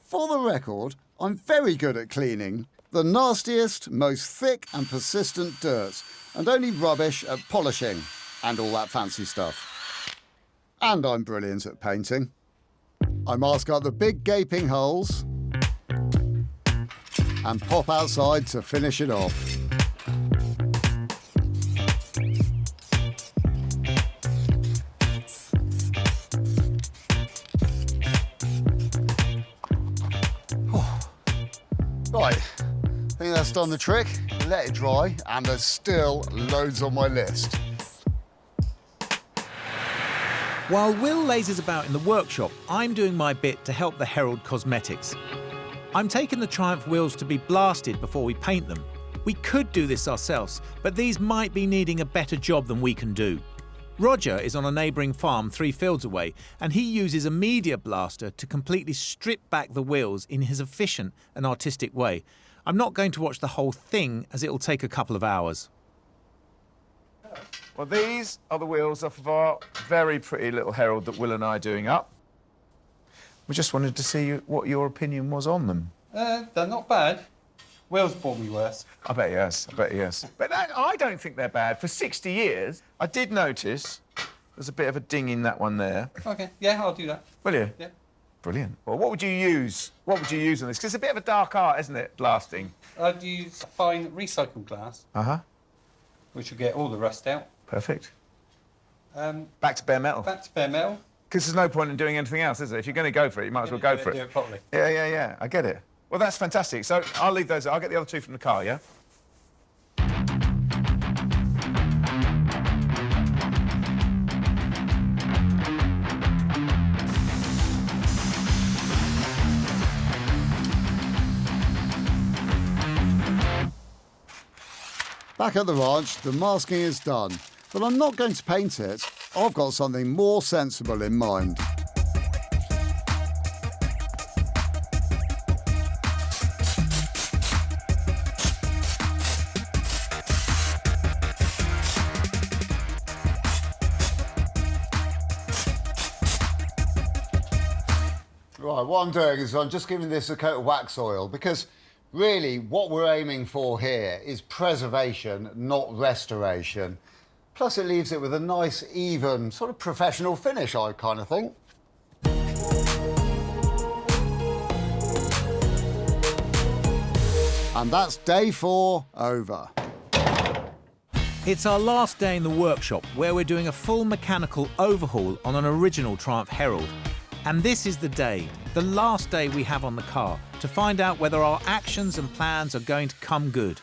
For the record, I'm very good at cleaning the nastiest, most thick and persistent dirt, and only rubbish at polishing and all that fancy stuff. And I'm brilliant at painting. I mask up the big gaping holes and pop outside to finish it off. Right, I think that's done the trick. Let it dry, and there's still loads on my list. While Will lazes about in the workshop, I'm doing my bit to help the Herald cosmetics. I'm taking the Triumph wheels to be blasted before we paint them. We could do this ourselves, but these might be needing a better job than we can do. Roger is on a neighbouring farm 3 fields away, and he uses a media blaster to completely strip back the wheels in his efficient and artistic way. I'm not going to watch the whole thing, as it'll take a couple of hours. Well, these are the wheels off of our very pretty little Herald that Will and I are doing up. We just wanted to see what your opinion was on them. They're not bad. Will's bought me worse. I bet he has, I bet he has. But I don't think they're bad. For 60 years, I did notice there's a bit of a ding in that one there. OK, yeah, I'll do that. Will you? Yeah. Brilliant. Well, what would you use? What would you use on this? Because it's a bit of a dark art, isn't it, blasting? I'd use fine recycled glass. Uh-huh. Which will get all the rust out. Perfect. Back to bare metal. Back to bare metal. Because there's no point in doing anything else, is there? If you're going to go for it, you might as well go for it. Do it properly. Yeah, I get it. Well, that's fantastic. So I'll leave those. I'll get the other 2 from the car, yeah? Back at the ranch, the masking is done, but I'm not going to paint it. I've got something more sensible in mind. Right, what I'm doing is I'm just giving this a coat of wax oil because really what we're aiming for here is preservation, not restoration. Plus it leaves it with a nice, even, sort of professional finish, I kind of think. And that's day 4 over. It's our last day in the workshop where we're doing a full mechanical overhaul on an original Triumph Herald. And this is the day, the last day we have on the car, to find out whether our actions and plans are going to come good.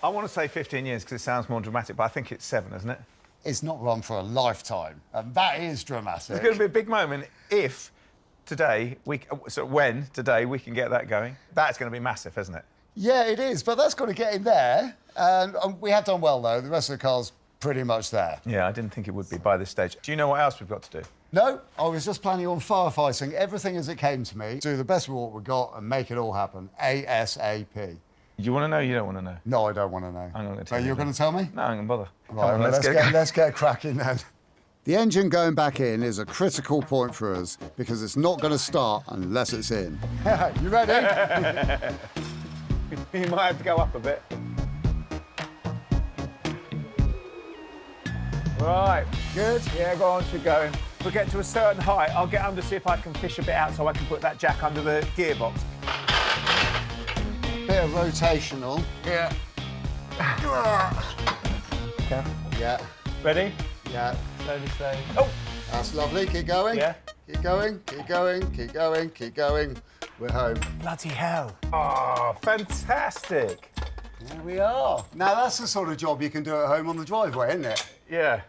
I want to say 15 years because it sounds more dramatic, but I think it's 7, isn't it? It's not run for a lifetime, and that is dramatic. It's going to be a big moment if today, when today we can get that going. That's going to be massive, isn't it? Yeah, it is, but that's got to get in there. And we have done well, though. The rest of the car's pretty much there. Yeah, I didn't think it would be by this stage. Do you know what else we've got to do? No, I was just planning on firefighting everything as it came to me, do the best with what we got and make it all happen, ASAP. You want to know? You don't want to know? No, I don't want to know. I'm not going to tell you. So you're going to tell me? No, I'm going to bother. Right, Come on, let's get cracking then. The engine going back in is a critical point for us because it's not going to start unless it's in. You ready? You might have to go up a bit. Right. Good? Yeah, go on, she's going. We'll get to a certain height. I'll get under, see if I can fish a bit out so I can put that jack under the gearbox. Bit of rotational. Yeah. Okay. Yeah. Ready? Yeah. Slowly, slowly. Oh! That's lovely. Keep going. Yeah. Keep going, keep going, keep going, keep going. We're home. Bloody hell. Oh, fantastic. There we are. Now, that's the sort of job you can do at home on the driveway, isn't it? Yeah.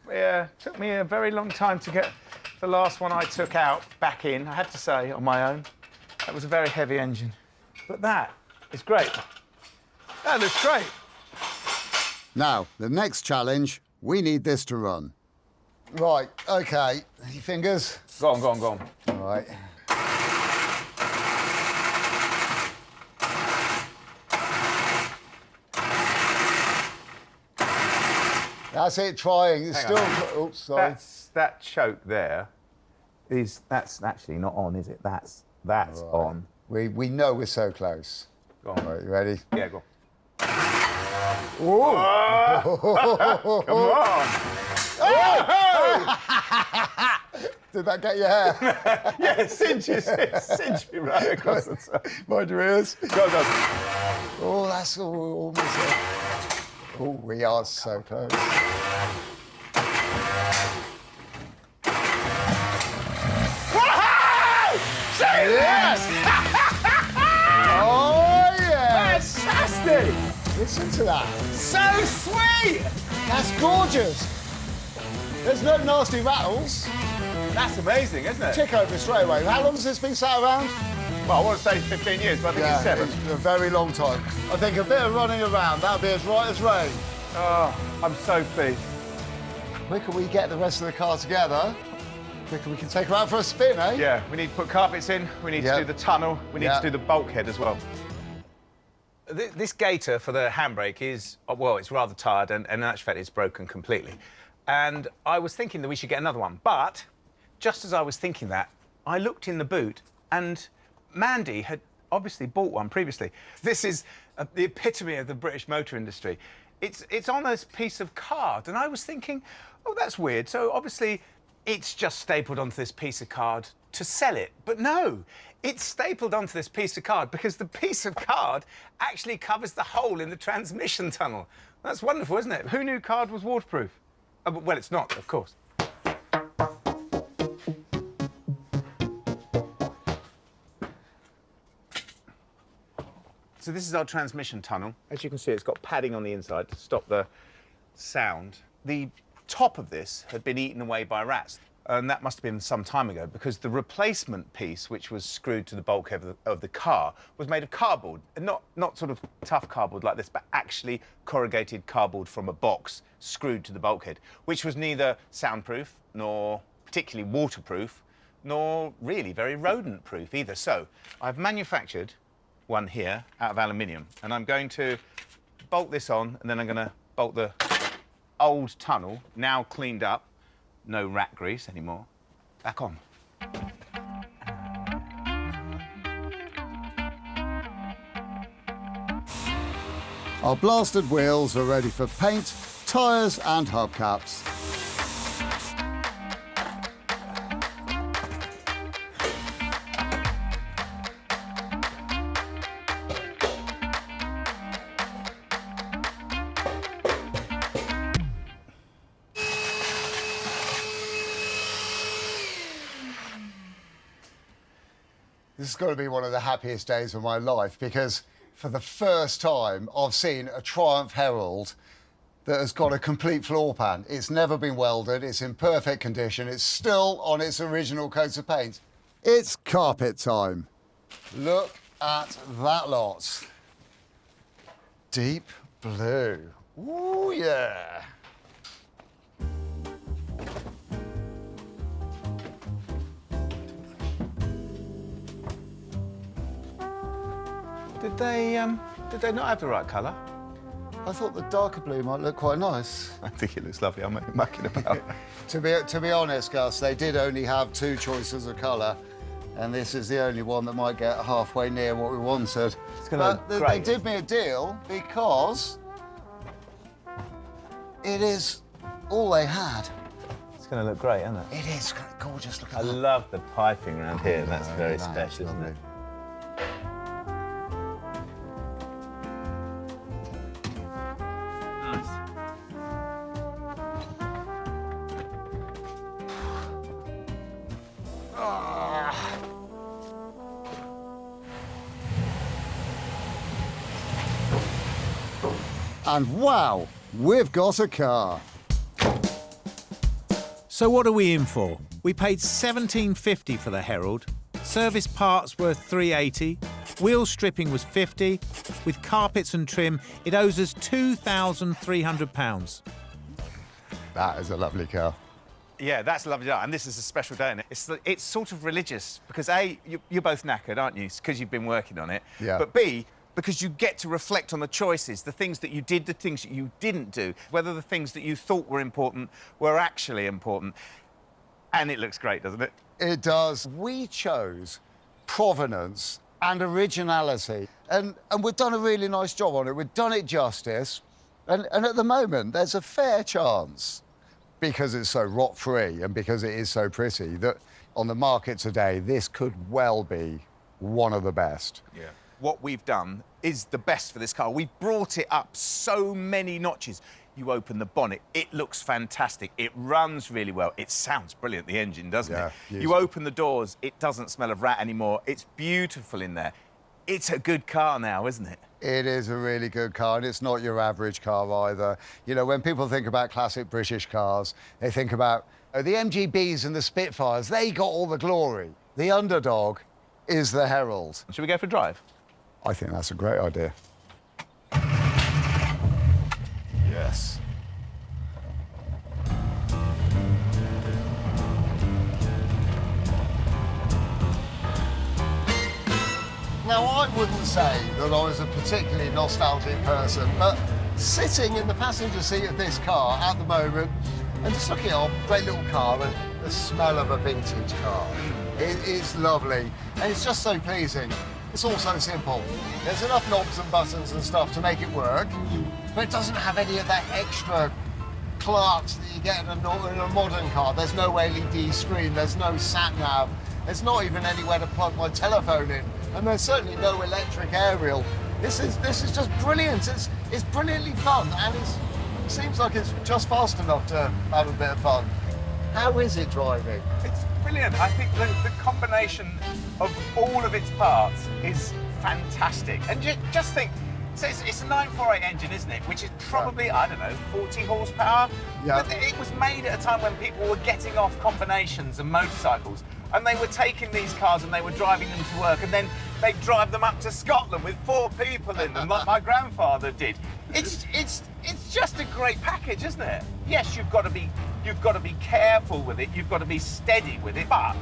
Yeah, took me a very long time to get the last one I took out back in, I have to say, on my own. That was a very heavy engine. But that is great. That looks great. Now, the next challenge, we need this to run. Right, OK. Your fingers. Go on, go on, go on. All right. That's it, trying. It's still... Oops, sorry. That choke there is... That's actually not on, is it? That's right. On. We know we're so close. Go on. Right, you ready? Yeah, go on. Oh! Come on! Oh! Did that get your hair? Yeah, it cinches me right across the top. Mind your ears. Go on, go on. Oh, that's almost it. Oh, we are so close. Yes! Oh, yes! Fantastic! Listen to that. So sweet! That's gorgeous. There's no nasty rattles. That's amazing, isn't it? Tick over straight away. How long has this been sat around? Well, I want to say 15 years, but I think it's 7. It's a very long time. I think a bit of running around, that'll be as right as rain. Oh, I'm so pleased. The quicker we get the rest of the car together, the quicker we can take her out for a spin, eh? Yeah, we need to put carpets in, we need to do the tunnel, we need to do the bulkhead as well. This gaiter for the handbrake is, well, it's rather tired and in actual fact it's broken completely. And I was thinking that we should get another one, but just as I was thinking that, I looked in the boot and Mandy had obviously bought one previously. This is the epitome of the British motor industry. It's on this piece of card, and I was thinking, oh, that's weird. So obviously it's just stapled onto this piece of card to sell it. But no, it's stapled onto this piece of card because the piece of card actually covers the hole in the transmission tunnel. That's wonderful, isn't it? Who knew card was waterproof? Well, it's not, of course. So this is our transmission tunnel. As you can see, it's got padding on the inside to stop the sound. The top of this had been eaten away by rats, and that must have been some time ago because the replacement piece, which was screwed to the bulkhead of the car, was made of cardboard. And not sort of tough cardboard like this, but actually corrugated cardboard from a box screwed to the bulkhead, which was neither soundproof nor particularly waterproof, nor really very rodent-proof either. So I've manufactured one here out of aluminium, and I'm going to bolt this on, and then I'm going to bolt the old tunnel, now cleaned up, no rat grease anymore, back on. Our blasted wheels are ready for paint, tyres and hubcaps. This is going to be one of the happiest days of my life because for the first time I've seen a Triumph Herald that has got a complete floor pan. It's never been welded, it's in perfect condition, it's still on its original coat of paint. It's carpet time. Look at that lot. Deep blue. Ooh, yeah. Did they not have the right colour? I thought the darker blue might look quite nice. I think it looks lovely. I'm mucking about. To be honest, Gus, they did only have 2 choices of colour, and this is the only one that might get halfway near what we wanted. It's going to look But great. they did me a deal because it is all they had. It's going to look great, isn't it? It is gorgeous. Look at I that. love the piping around here. That's very that is special, isn't lovely. it? And wow, we've got a car. So what are we in for? We paid $17.50 for the Herald. Service parts were $3.80. Wheel stripping was $50. With carpets and trim, it owes us £2,300. That is a lovely car. Yeah, that's a lovely day, and this is a special day, isn't it? It's sort of religious, because A, you're both knackered, aren't you? Because you've been working on it. Yeah. But B, because you get to reflect on the choices, the things that you did, the things that you didn't do, whether the things that you thought were important were actually important. And it looks great, doesn't it? It does. We chose provenance and originality, and we've done a really nice job on it. We've done it justice, and at the moment, there's a fair chance, because it's so rot-free and because it is so pretty, that on the market today, this could well be one of the best. Yeah. What we've done is the best for this car. We've brought it up so many notches. You open the bonnet, it looks fantastic. It runs really well. It sounds brilliant, the engine, doesn't it? You open the doors, it doesn't smell of rat anymore. It's beautiful in there. It's a good car now, isn't it? It is a really good car, and it's not your average car either. You know, when people think about classic British cars, they think about the MGBs and the Spitfires. They got all the glory. The underdog is the Herald. Should we go for a drive? I think that's a great idea. Yes. Now, I wouldn't say that I was a particularly nostalgic person, but sitting in the passenger seat of this car at the moment and just looking at our great little car and the smell of a vintage car, it is lovely. And it's just so pleasing. It's also simple. There's enough knobs and buttons and stuff to make it work, but it doesn't have any of that extra clerks that you get in a modern car. There's no LED screen, there's no sat-nav, there's not even anywhere to plug my telephone in, and there's certainly no electric aerial. This is just brilliant. It's brilliantly fun, and it seems like it's just fast enough to have a bit of fun. How is it driving? It's brilliant. I think the combination of all of its parts is fantastic. And just think, so it's a 948 engine, isn't it? Which is probably, I don't know, 40 horsepower. Yeah. But it was made at a time when people were getting off combinations and motorcycles, and they were taking these cars and they were driving them to work, and then they'd drive them up to Scotland with 4 people in them, like my grandfather did. It's just a great package, isn't it? Yes, you've got to be careful with it, you've got to be steady with it, but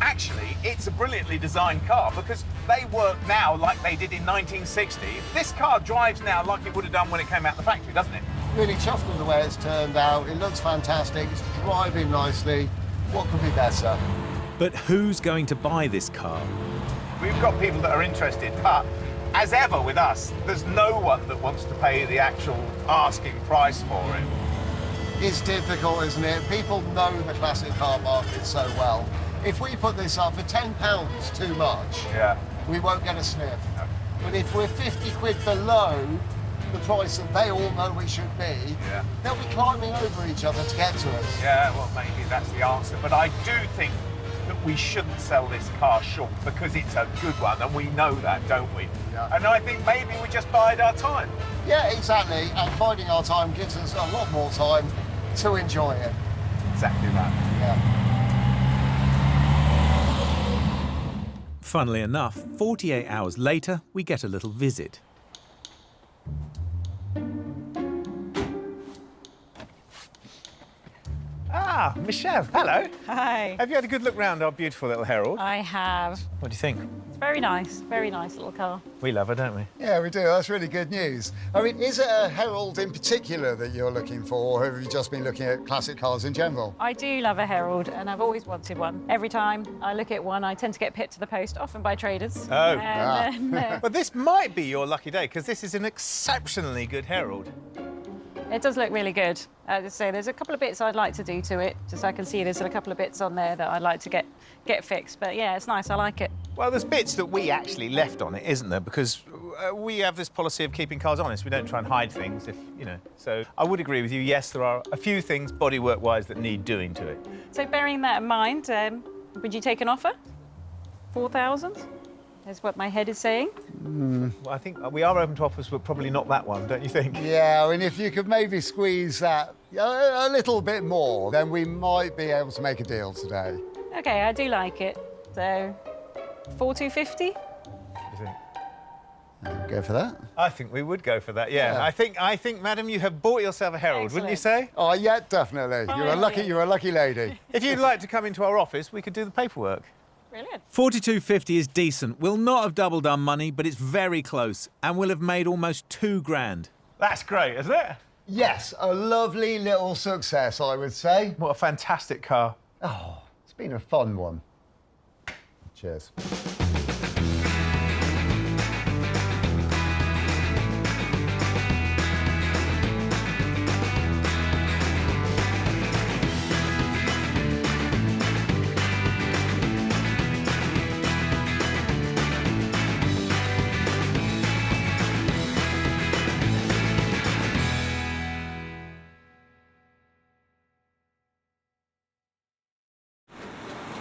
actually, it's a brilliantly designed car because they work now like they did in 1960. This car drives now like it would have done when it came out of the factory, doesn't it? Really chuffed with the way it's turned out. It looks fantastic. It's driving nicely. What could be better? But who's going to buy this car? We've got people that are interested, but as ever with us, there's no one that wants to pay the actual asking price for it. It's difficult, isn't it? People know the classic car market so well. If we put this up for £10 too much, we won't get a sniff. But if we're 50 quid below the price that they all know we should be, they'll be climbing over each other to get to us. Yeah, well, maybe that's the answer. But I do think that we shouldn't sell this car short because it's a good one, and we know that, don't we? Yeah. And I think maybe we just bide our time. Yeah, exactly. And biding our time gives us a lot more time to enjoy it. Exactly that. Yeah. Funnily enough, 48 hours later, we get a little visit. Ah, Michelle, hello. Hi. Have you had a good look round our beautiful little Herald? I have. What do you think? It's very nice little car. We love her, don't we? Yeah, we do. That's really good news. I mean, is it a Herald in particular that you're looking for, or have you just been looking at classic cars in general? I do love a Herald, and I've always wanted one. Every time I look at one, I tend to get pipped to the post, often by traders. Oh. And, Well, this might be your lucky day, because this is an exceptionally good Herald. it does look really good. As I say, there's a couple of bits I'd like to do to it. Just so I can see there's a couple of bits on there that I'd like to get fixed. But yeah, it's nice. I like it. Well, there's bits that we actually left on it, isn't there? Because we have this policy of keeping cars honest. We don't try and hide things, if you know. So I would agree with you. Yes, there are a few things bodywork-wise that need doing to it. So bearing that in mind, would you take an offer? 4,000? Is what my head is saying. Well, I think we are open to offers, but probably not that one, don't you think? Yeah, I mean, if you could maybe squeeze that a little bit more, then we might be able to make a deal today. Okay, I do like it. So, 4,250? Go for that? I think we would go for that. Yeah. I think, madam, you have bought yourself a Herald, wouldn't you say? Oh, yeah, definitely. You're a lucky lady. If you'd like to come into our office, we could do the paperwork. Brilliant. 42.50 is decent. We'll not have doubled our money, but it's very close, and we'll have made almost £2,000. That's great, isn't it? Yes, a lovely little success, I would say. What a fantastic car. Oh, it's been a fun one. Cheers.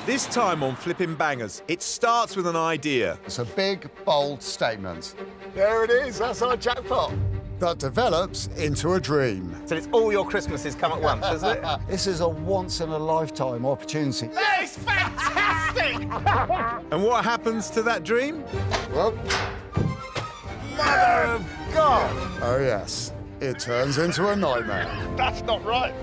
This time on Flipping Bangers, it starts with an idea. It's a big, bold statement. There it is, that's our jackpot. That develops into a dream. So it's all your Christmases come at once, isn't it? This is a once-in-a-lifetime opportunity. That is fantastic! And what happens to that dream? Well, Mother of God! oh yes, it turns into a nightmare. That's not right.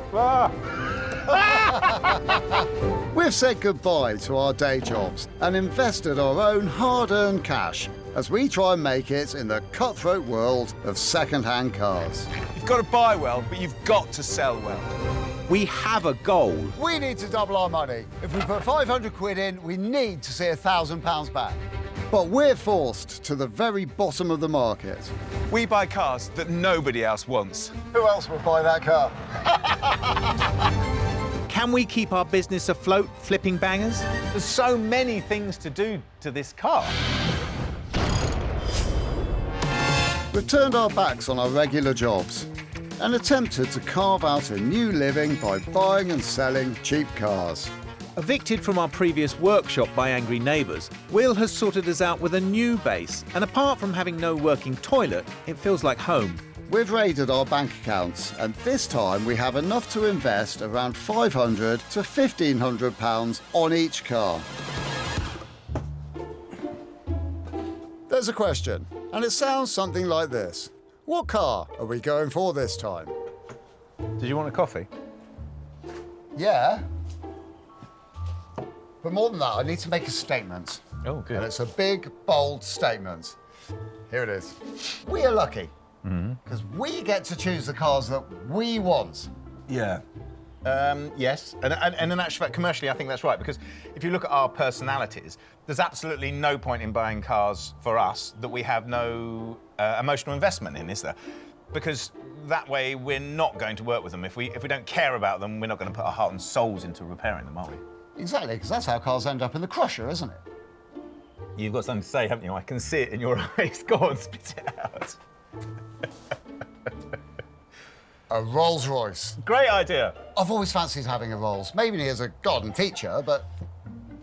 We've said goodbye to our day jobs and invested our own hard-earned cash as we try and make it in the cutthroat world of second-hand cars. You've got to buy well, but you've got to sell well. We have a goal. We need to double our money. If we put 500 quid in, we need to see £1,000 back. But we're forced to the very bottom of the market. We buy cars that nobody else wants. Who else would buy that car? Can we keep our business afloat, Flipping Bangers? There's so many things to do to this car. We've turned our backs on our regular jobs and attempted to carve out a new living by buying and selling cheap cars. Evicted from our previous workshop by angry neighbours, Will has sorted us out with a new base, and apart from having no working toilet, it feels like home. We've raided our bank accounts, and this time we have enough to invest around £500 to £1,500 on each car. There's a question, and it sounds something like this. What car are we going for this time? Did you want a coffee? Yeah. But more than that, I need to make a statement. Oh, good. And it's a big, bold statement. Here it is. We are lucky. Because we get to choose the cars that we want. Yeah. Yes, and in actual fact, commercially, I think that's right, because if you look at our personalities, there's absolutely no point in buying cars for us that we have no emotional investment in, is there? Because that way we're not going to work with them. If we don't care about them, we're not going to put our heart and souls into repairing them, are we? Exactly, because that's how cars end up in the crusher, isn't it? You've got something to say, haven't you? I can see it in your eyes. Go on, spit it out. A Rolls-Royce. Great idea. I've always fancied having a Rolls. Maybe as a garden feature, but...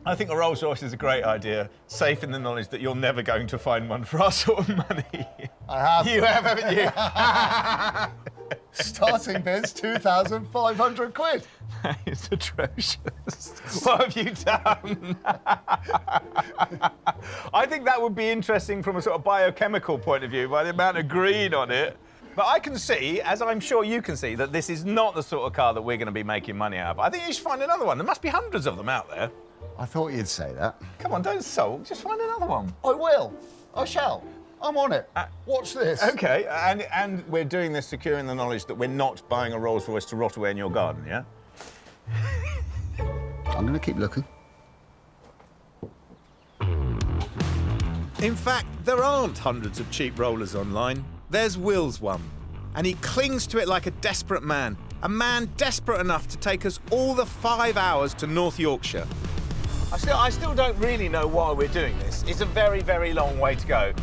I think a Rolls-Royce is a great idea, safe in the knowledge that you're never going to find one for our sort of money. I have. You have, haven't you? Starting bid's 2,500 quid. That is atrocious. What have you done? I think that would be interesting from a sort of biochemical point of view by the amount of green on it. But I can see, as I'm sure you can see, that this is not the sort of car that we're going to be making money out of. I think you should find another one. There must be hundreds of them out there. I thought you'd say that. Come on, don't sulk. Just find another one. I will. I shall. I'm on it. Watch this. OK, and we're doing this securing the knowledge that we're not buying a Rolls-Royce to rot away in your garden, yeah? I'm going to keep looking. In fact, there aren't hundreds of cheap rollers online. There's Will's one, and he clings to it like a desperate man. A man desperate enough to take us all the 5 hours to North Yorkshire. I still don't really know why we're doing this. It's a very, very long way to go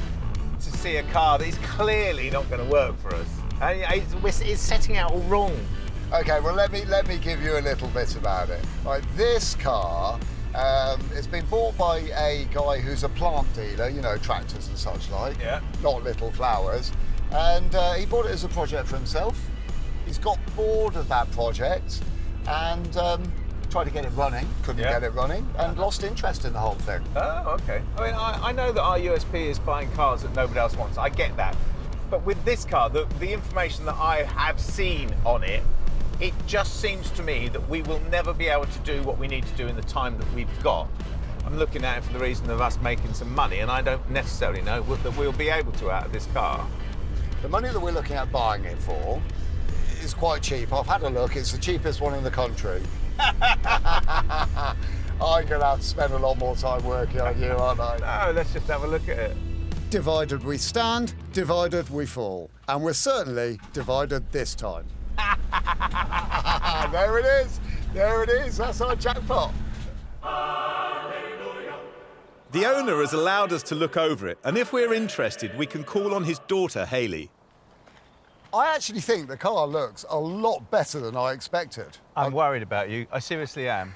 to see a car that is clearly not going to work for us. And it's setting out all wrong. OK, well, let me give you a little bit about it. Right, this car, it's been bought by a guy who's a plant dealer, you know, tractors and such like. Yeah. Not little flowers. And he bought it as a project for himself. He's got bored of that project and tried to get it running, couldn't get it running, and lost interest in the whole thing. Oh, OK. I mean, I know that our USP is buying cars that nobody else wants. I get that. But with this car, the information that I have seen on it, it just seems to me that we will never be able to do what we need to do in the time that we've got. I'm looking at it for the reason of us making some money, and I don't necessarily know that we'll be able to out of this car. The money that we're looking at buying it for is quite cheap. I've had a look, it's the cheapest one in the country. I'm going to have to spend a lot more time working on you, aren't I? No, let's just have a look at it. Divided we stand, divided we fall. And we're certainly divided this time. There it is. There it is. That's our jackpot. The owner has allowed us to look over it, and if we're interested, we can call on his daughter, Hayley. I actually think the car looks a lot better than I expected. I'm worried about you. I seriously am.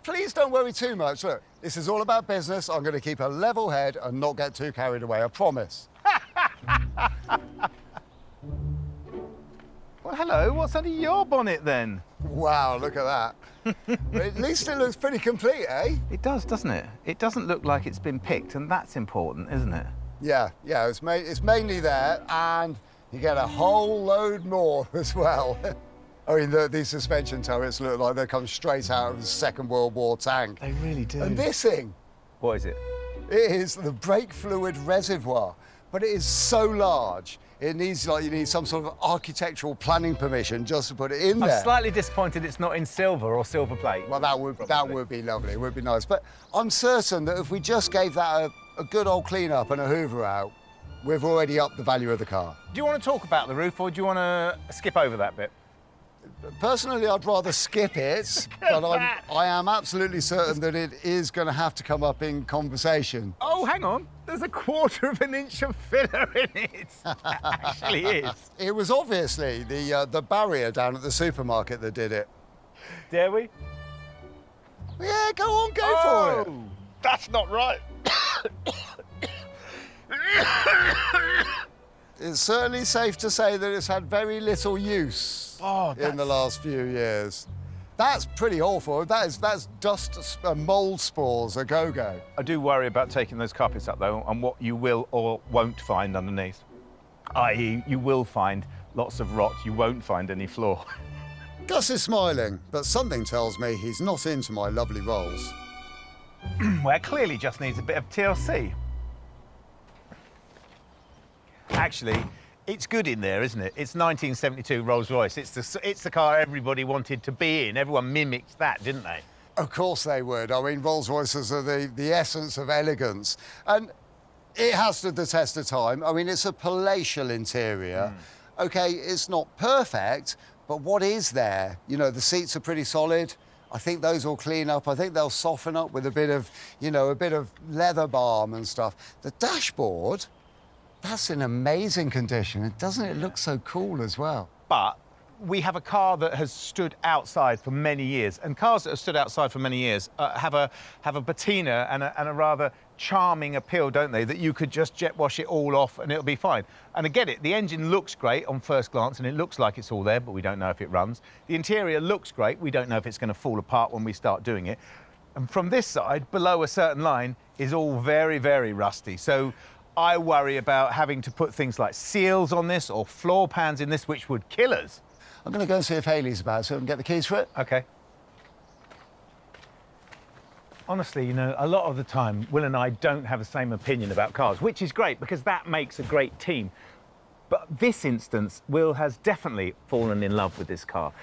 Please don't worry too much. Look, this is all about business. I'm going to keep a level head and not get too carried away, I promise. Well, hello. What's under your bonnet, then? Wow, look at that. At least it looks pretty complete, eh? It does, doesn't it? It doesn't look like it's been picked, and that's important, isn't it? Yeah, it's mainly there, and you get a whole load more as well. I mean, these suspension turrets look like they come straight out of the Second World War tank. They really do. And this thing. What is it? It is the brake fluid reservoir, but it is so large. It needs, you need some sort of architectural planning permission just to put it in there. I'm slightly disappointed it's not in silver or silver plate. Well, that would be lovely. It would be nice. But I'm certain that if we just gave that a good old clean up and a hoover out, we've already upped the value of the car. Do you want to talk about the roof, or do you want to skip over that bit? Personally, I'd rather skip it, but I am absolutely certain that it is going to have to come up in conversation. Oh, hang on. There's 1/4 of an inch of filler in it. It actually is. It was obviously the barrier down at the supermarket that did it. Dare we? Yeah, go on, go for it. That's not right. It's certainly safe to say that it's had very little use in the last few years. That's pretty awful. That's dust and mould spores a go-go. I do worry about taking those carpets up, though, and what you will or won't find underneath. I.e., you will find lots of rot. You won't find any floor. Gus is smiling, but something tells me he's not into my lovely rolls. Well, it clearly just needs a bit of TLC. Actually, It's good in there, isn't it? It's 1972 Rolls-Royce. It's the car everybody wanted to be in. Everyone mimicked that, didn't they? Of course they would. I mean, Rolls-Royces are the essence of elegance. And it has stood the test of time. I mean, it's a palatial interior. OK, it's not perfect, but what is there? You know, the seats are pretty solid. I think those will clean up. I think they'll soften up with a bit of, you know, a bit of leather balm and stuff. The dashboard, that's in amazing condition. And doesn't it look so cool as well? But we have a car that has stood outside for many years, and cars that have stood outside for many years have a patina and a rather charming appeal, don't they? That you could just jet wash it all off and it'll be fine. And I get it, the engine looks great on first glance and it looks like it's all there, but we don't know if it runs. The interior looks great, we don't know if it's going to fall apart when we start doing it. And from this side, below a certain line, is all very, very rusty. So I worry about having to put things like seals on this or floor pans in this, which would kill us. I'm going to go and see if Hayley's about so I can get the keys for it. OK. Honestly, you know, a lot of the time, Will and I don't have the same opinion about cars, which is great because that makes a great team. But this instance, Will has definitely fallen in love with this car.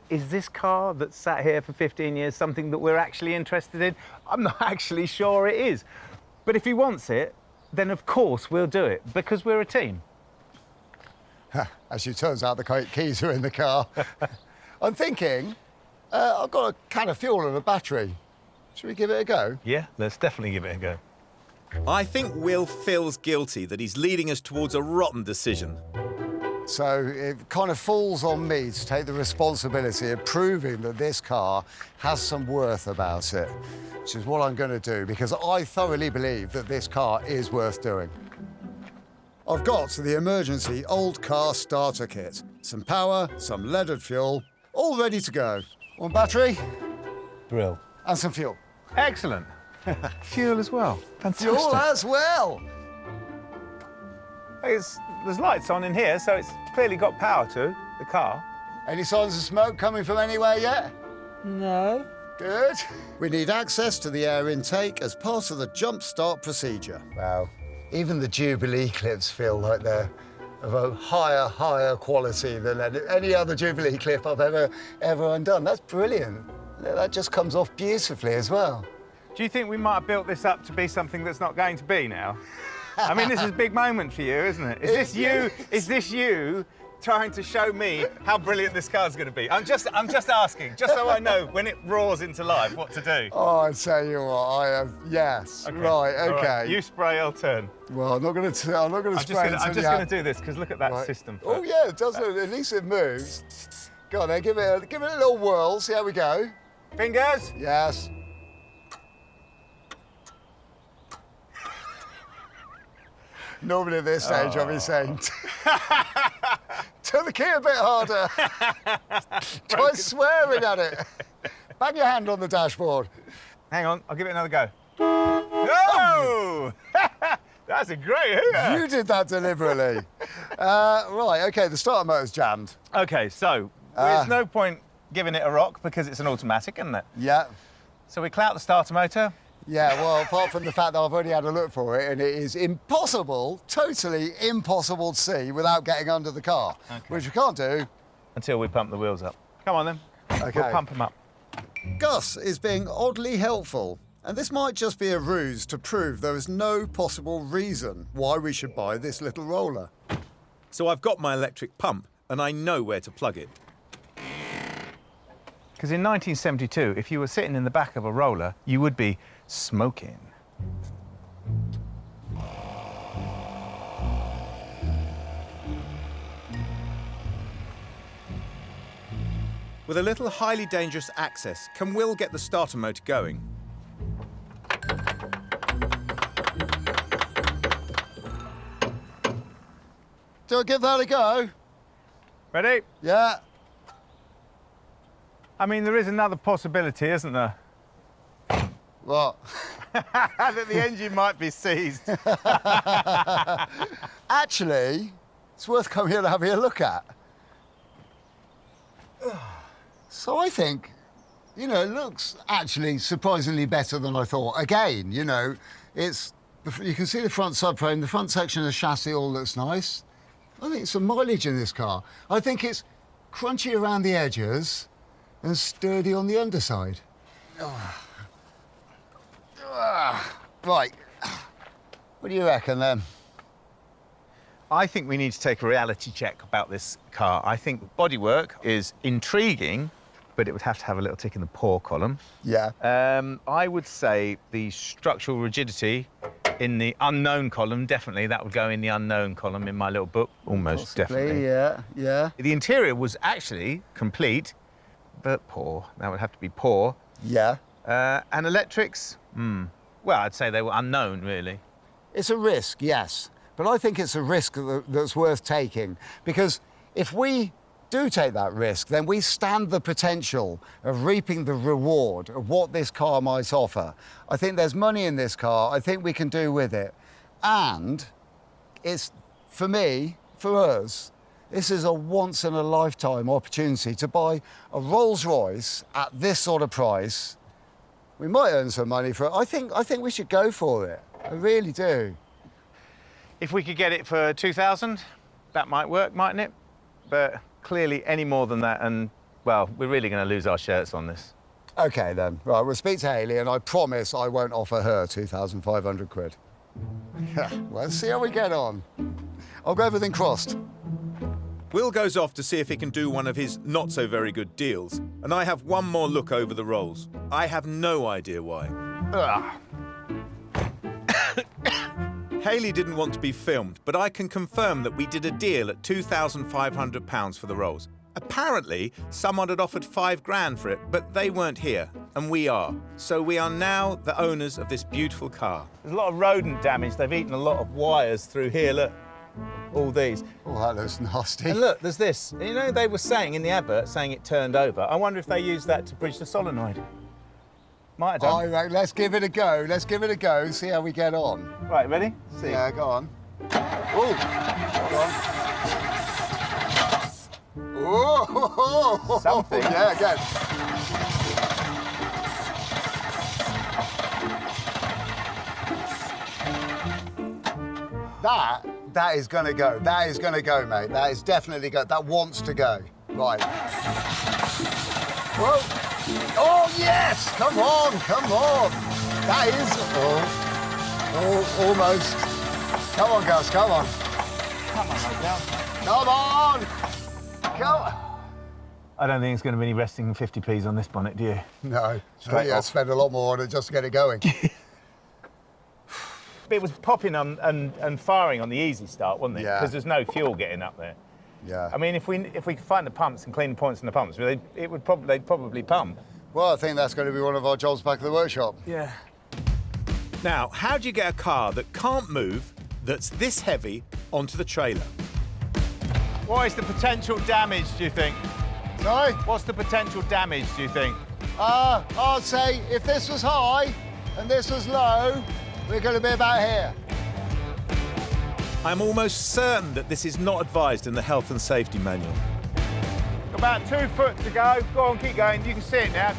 Is this car that's sat here for 15 years something that we're actually interested in? I'm not actually sure it is. But if he wants it, then of course we'll do it because we're a team. As it turns out, the keys are in the car. I'm thinking, I've got a can of fuel and a battery. Should we give it a go? Yeah, let's definitely give it a go. I think Will feels guilty that he's leading us towards a rotten decision. So it kind of falls on me to take the responsibility of proving that this car has some worth about it, which is what I'm going to do, because I thoroughly believe that this car is worth doing. I've got the emergency old car starter kit. Some power, some leaded fuel, all ready to go. One battery. Brill. And some fuel. Excellent. Fuel as well. Fantastic. Fuel as well. There's lights on in here, so it's clearly got power to the car. Any signs of smoke coming from anywhere yet? No. Good. We need access to the air intake as part of the jump start procedure. Wow. Even the Jubilee clips feel like they're of a higher quality than any other Jubilee clip I've ever undone. That's brilliant. That just comes off beautifully as well. Do you think we might have built this up to be something that's not going to be now? I mean, this is a big moment for you, isn't it? Is this you trying to show me how brilliant this car's going to be? I'm just asking, just so I know when it roars into life what to do. Oh, I tell you what, I have. Yes. Okay. Right. Okay. Right. You spray, I'll turn. Well, I'm not going to spray. I'm just going to do this because look at that system. Oh yeah, it does. At least it moves. Go on then, give it a little whirl. See how we go. Fingers. Yes. Normally at this stage, I'll be saying, turn the key a bit harder. Try swearing at it. Bang your hand on the dashboard. Hang on, I'll give it another go. Oh! That's a great hooter. You did that deliberately. Right, OK, the starter motor's jammed. OK, so there's no point giving it a rock because it's an automatic, isn't it? Yeah. So we clout the starter motor. Yeah, well, apart from the fact that I've already had a look for it and it is impossible, totally impossible to see without getting under the car, which we can't do. Until we pump the wheels up. Come on then. OK. We'll pump them up. Gus is being oddly helpful, and this might just be a ruse to prove there is no possible reason why we should buy this little roller. So I've got my electric pump and I know where to plug it. Because in 1972, if you were sitting in the back of a roller, you would be smoking. With a little highly dangerous access, can Will get the starter motor going? Do I give that a go? Ready? Yeah. I mean, there is another possibility, isn't there? What? That the engine might be seized. Actually, it's worth coming here and having a look at. So I think, you know, it looks actually surprisingly better than I thought. Again, you know, you can see the front subframe, the front section of the chassis all looks nice. I think some mileage in this car. I think it's crunchy around the edges and sturdy on the underside. Right. What do you reckon then? I think we need to take a reality check about this car. I think bodywork is intriguing, but it would have to have a little tick in the poor column. Yeah. I would say the structural rigidity in the unknown column, definitely. That would go in the unknown column in my little book. Almost Possibly, definitely. yeah. The interior was actually complete, but poor. That would have to be poor. Yeah. And electrics? Well, I'd say they were unknown, really. It's a risk, yes. But I think it's a risk that's worth taking, because if we do take that risk, then we stand the potential of reaping the reward of what this car might offer. I think there's money in this car. I think we can do with it. And it's, for me, for us, this is a once-in-a-lifetime opportunity to buy a Rolls-Royce at this sort of price. We might earn some money for it. I think we should go for it. I really do. If we could get it for 2,000, that might work, mightn't it? But clearly any more than that, and, well, we're really going to lose our shirts on this. OK, then. Right, we'll speak to Hayley, and I promise I won't offer her 2,500 quid. Yeah, well, see how we get on. I'll go everything crossed. Will goes off to see if he can do one of his not-so-very-good deals, and I have one more look over the rolls. I have no idea why. Hayley didn't want to be filmed, but I can confirm that we did a deal at £2,500 for the rolls. Apparently, someone had offered £5,000 for it, but they weren't here, and we are. So we are now the owners of this beautiful car. There's a lot of rodent damage. They've eaten a lot of wires through here, look. All these. Oh, that looks nasty. And look, there's this. You know, they were saying in the advert, saying it turned over. I wonder if they used that to bridge the solenoid. Might have done. All right, let's give it a go. Let's give it a go, see how we get on. Right, ready? See. Yeah, go on. Oh, hold on. Oh, something. Yeah, good. That is going to go. That is going to go, mate. That is definitely go. That wants to go. Right. Whoa. Oh, yes! Come on, come on. That is... Oh, almost. Come on, Gus, come on. Come on, Gus. Come on! Come on. I don't think it's going to be any resting 50p's on this bonnet, do you? No. Straight off. Spend a lot more on it just to get it going. It was popping on and firing on the easy start, wasn't it? Yeah. Because there's no fuel getting up there. Yeah. I mean, if we could find the pumps and clean the points in the pumps, they'd probably pump. Well, I think that's going to be one of our jobs back at the workshop. Yeah. Now, how do you get a car that can't move, that's this heavy, onto the trailer? What is the potential damage, do you think? Sorry? What's the potential damage, do you think? I'd say if this was high and this was low, we're going to be about here. I'm almost certain that this is not advised in the health and safety manual. About 2 foot to go. Go on, keep going. You can see it now.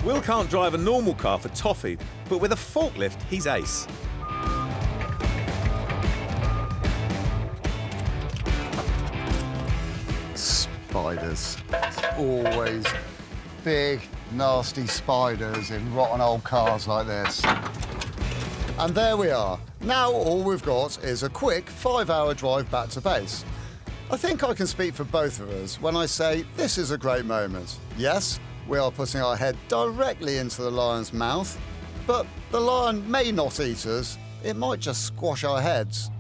Will can't drive a normal car for toffee, but with a forklift, he's ace. Spiders. It's always big, nasty spiders in rotten old cars like this. And there we are. Now all we've got is a quick 5-hour drive back to base. I think I can speak for both of us when I say this is a great moment. Yes, we are putting our head directly into the lion's mouth, but the lion may not eat us. It might just squash our heads.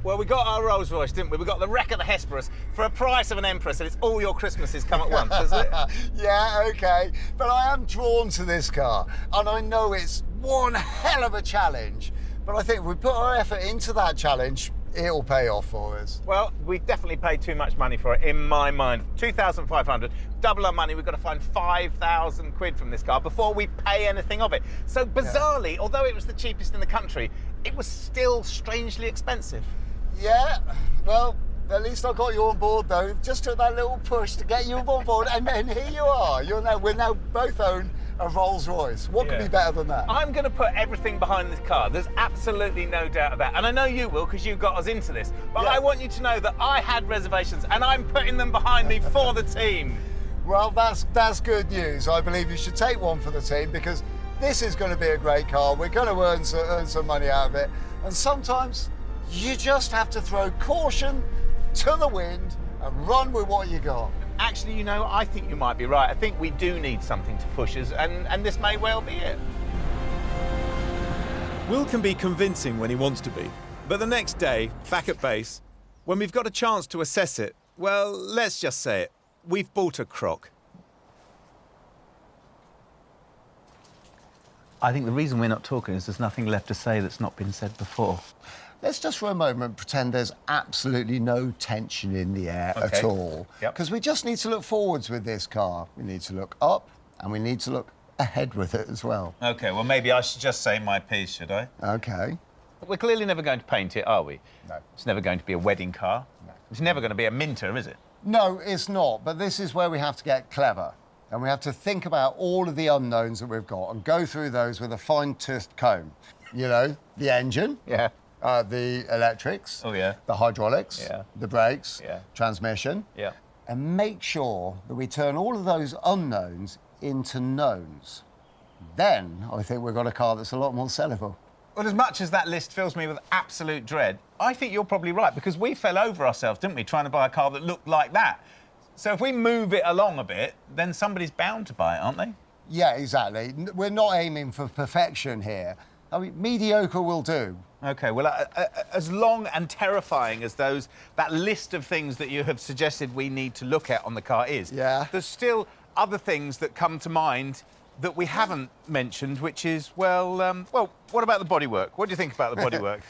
Well, we got our Rolls-Royce, didn't we? We got the wreck of the Hesperus for a price of an Empress, and it's all your Christmases come at once, isn't it? Yeah, OK. But I am drawn to this car, and I know it's one hell of a challenge. But I think if we put our effort into that challenge, it'll pay off for us. Well, we've definitely paid too much money for it, in my mind. 2,500, double our money. We've got to find 5,000 quid from this car before we pay anything of it. So bizarrely, although it was the cheapest in the country, it was still strangely expensive. Yeah, well, at least I got you on board, though. Just took that little push to get you on board, and then here you are. We're now both own a Rolls-Royce. What could be better than that? I'm going to put everything behind this car. There's absolutely no doubt about that. And I know you will, because you got us into this. But I want you to know that I had reservations, and I'm putting them behind me for the team. Well, that's good news. I believe you should take one for the team, because this is going to be a great car. We're going to earn some money out of it. And sometimes you just have to throw caution to the wind and run with what you got. Actually, you know, I think you might be right. I think we do need something to push us, and this may well be it. Will can be convincing when he wants to be. But the next day, back at base, when we've got a chance to assess it, well, let's just say it. We've bought a crock. I think the reason we're not talking is there's nothing left to say that's not been said before. Let's just for a moment pretend there's absolutely no tension in the air at all. Because we just need to look forwards with this car. We need to look up and we need to look ahead with it as well. OK, well, maybe I should just say my piece, should I? OK. We're clearly never going to paint it, are we? No. It's never going to be a wedding car. No. It's never going to be a Minter, is it? No, it's not. But this is where we have to get clever. And we have to think about all of the unknowns that we've got and go through those with a fine-toothed comb. You know, the engine. Yeah. The electrics, the hydraulics, the brakes, transmission, and make sure that we turn all of those unknowns into knowns. Then I think we've got a car that's a lot more sellable. Well, as much as that list fills me with absolute dread, I think you're probably right, because we fell over ourselves, didn't we, trying to buy a car that looked like that. So if we move it along a bit, then somebody's bound to buy it, aren't they? Yeah, exactly. We're not aiming for perfection here. I mean, mediocre will do. OK, well, as long and terrifying as that list of things that you have suggested we need to look at on the car is, there's still other things that come to mind that we haven't mentioned, which is, well, what about the bodywork? What do you think about the bodywork?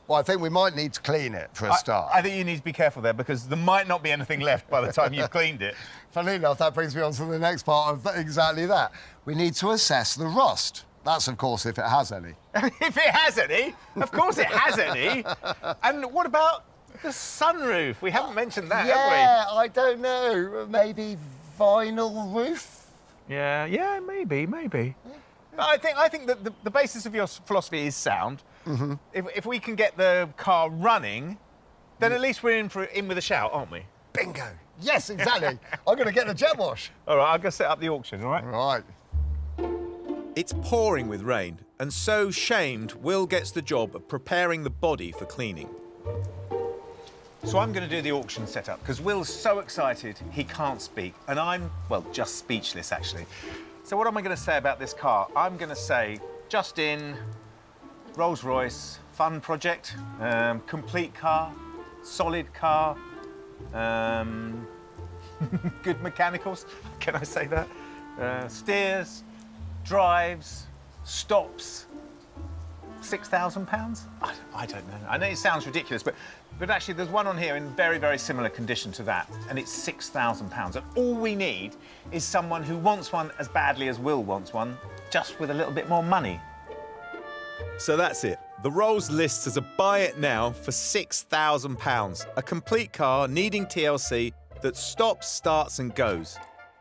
Well, I think we might need to clean it for a start. I think you need to be careful there, because there might not be anything left by the time you've cleaned it. Funnily enough, that brings me on to the next part of exactly that. We need to assess the rust. That's, of course, if it has any. If it has any? Of course it has any. And what about the sunroof? We haven't mentioned that, have we? Yeah, I don't know. Maybe vinyl roof? Yeah, maybe. I think that the basis of your philosophy is sound. Mm-hmm. If we can get the car running, then at least we're in with a shout, aren't we? Bingo. Yes, exactly. I'm going to get the jet wash. All right, I'll go set up the auction, all right? Right. It's pouring with rain, and so shamed, Will gets the job of preparing the body for cleaning. So I'm going to do the auction setup, because Will's so excited he can't speak, and I'm, well, just speechless, actually. So what am I going to say about this car? I'm going to say, just in, Rolls-Royce, fun project, complete car, solid car, good mechanicals, can I say that? Steers, drives, stops, £6,000? I don't know. I know it sounds ridiculous, but actually there's one on here in very, very similar condition to that, and it's £6,000. And all we need is someone who wants one as badly as Will wants one, just with a little bit more money. So that's it. The Rolls lists as a buy it now for £6,000. A complete car needing TLC that stops, starts and goes.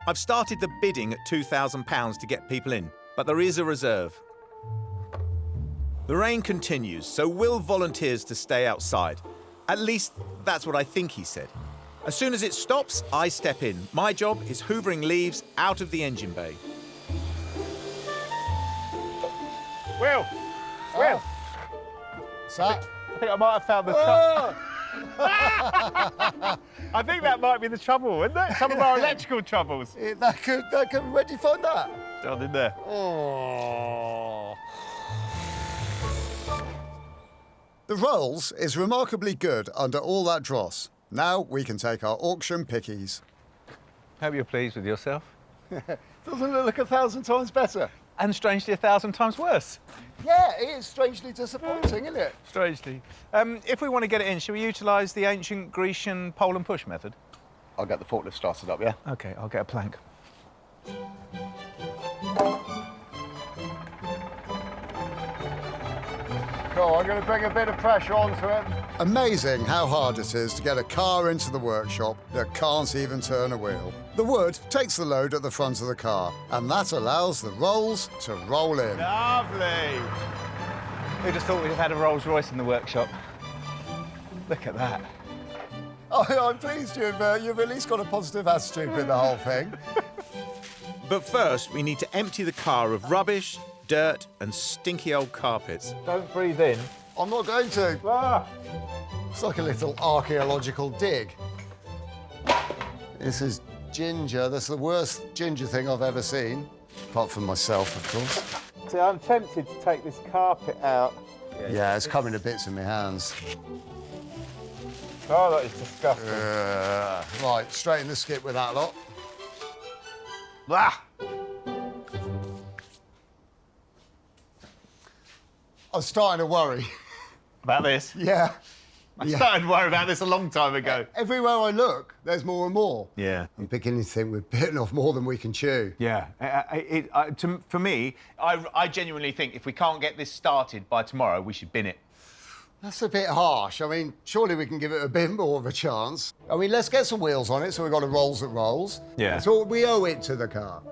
I've started the bidding at £2,000 to get people in, but there is a reserve. The rain continues, so Will volunteers to stay outside. At least, that's what I think he said. As soon as it stops, I step in. My job is hoovering leaves out of the engine bay. Will! Will! What's that? I think I might have found the trouble. I think that might be the trouble, isn't it? Some of our electrical troubles. That could. Where did you find that? Down in there. Oh. The Rolls is remarkably good under all that dross. Now we can take our auction pickies. Hope you're pleased with yourself. Doesn't it look 1,000 times better? And strangely 1,000 times worse. Yeah, it is strangely disappointing, isn't it? Strangely. If we want to get it in, shall we utilise the ancient Grecian pole and push method? I'll get the forklift started up, yeah? OK, I'll get a plank. Cool, I'm going to bring a bit of pressure onto it. Amazing how hard it is to get a car into the workshop that can't even turn a wheel. The wood takes the load at the front of the car, and that allows the rolls to roll in. Lovely. Who'd have thought we'd have had a Rolls-Royce in the workshop? Look at that. Oh, I'm pleased you've at least got a positive attitude with the whole thing. But first, we need to empty the car of rubbish, dirt, and stinky old carpets. Don't breathe in. I'm not going to. Ah. It's like a little archaeological dig. This is ginger. That's the worst ginger thing I've ever seen. Apart from myself, of course. See, I'm tempted to take this carpet out. Yeah, it's coming to bits in my hands. Oh, that is disgusting. Right, straight in the skip with that lot. Ah! I'm starting to worry. About this? Yeah. I started to worry about this a long time ago. Everywhere I look, there's more and more. Yeah. I'm beginning to think we're bitten off more than we can chew. Yeah. For me, I genuinely think if we can't get this started by tomorrow, we should bin it. That's a bit harsh. I mean, surely we can give it a bit more of a chance. I mean, let's get some wheels on it so we've got a rolls that rolls. Yeah. So we owe it to the car.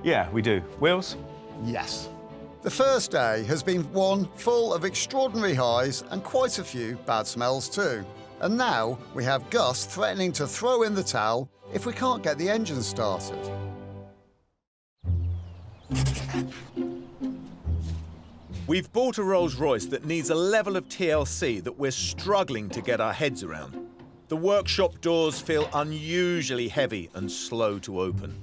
Yeah, we do. Wheels? Yes. The first day has been one full of extraordinary highs and quite a few bad smells too. And now we have Gus threatening to throw in the towel if we can't get the engine started. We've bought a Rolls-Royce that needs a level of TLC that we're struggling to get our heads around. The workshop doors feel unusually heavy and slow to open.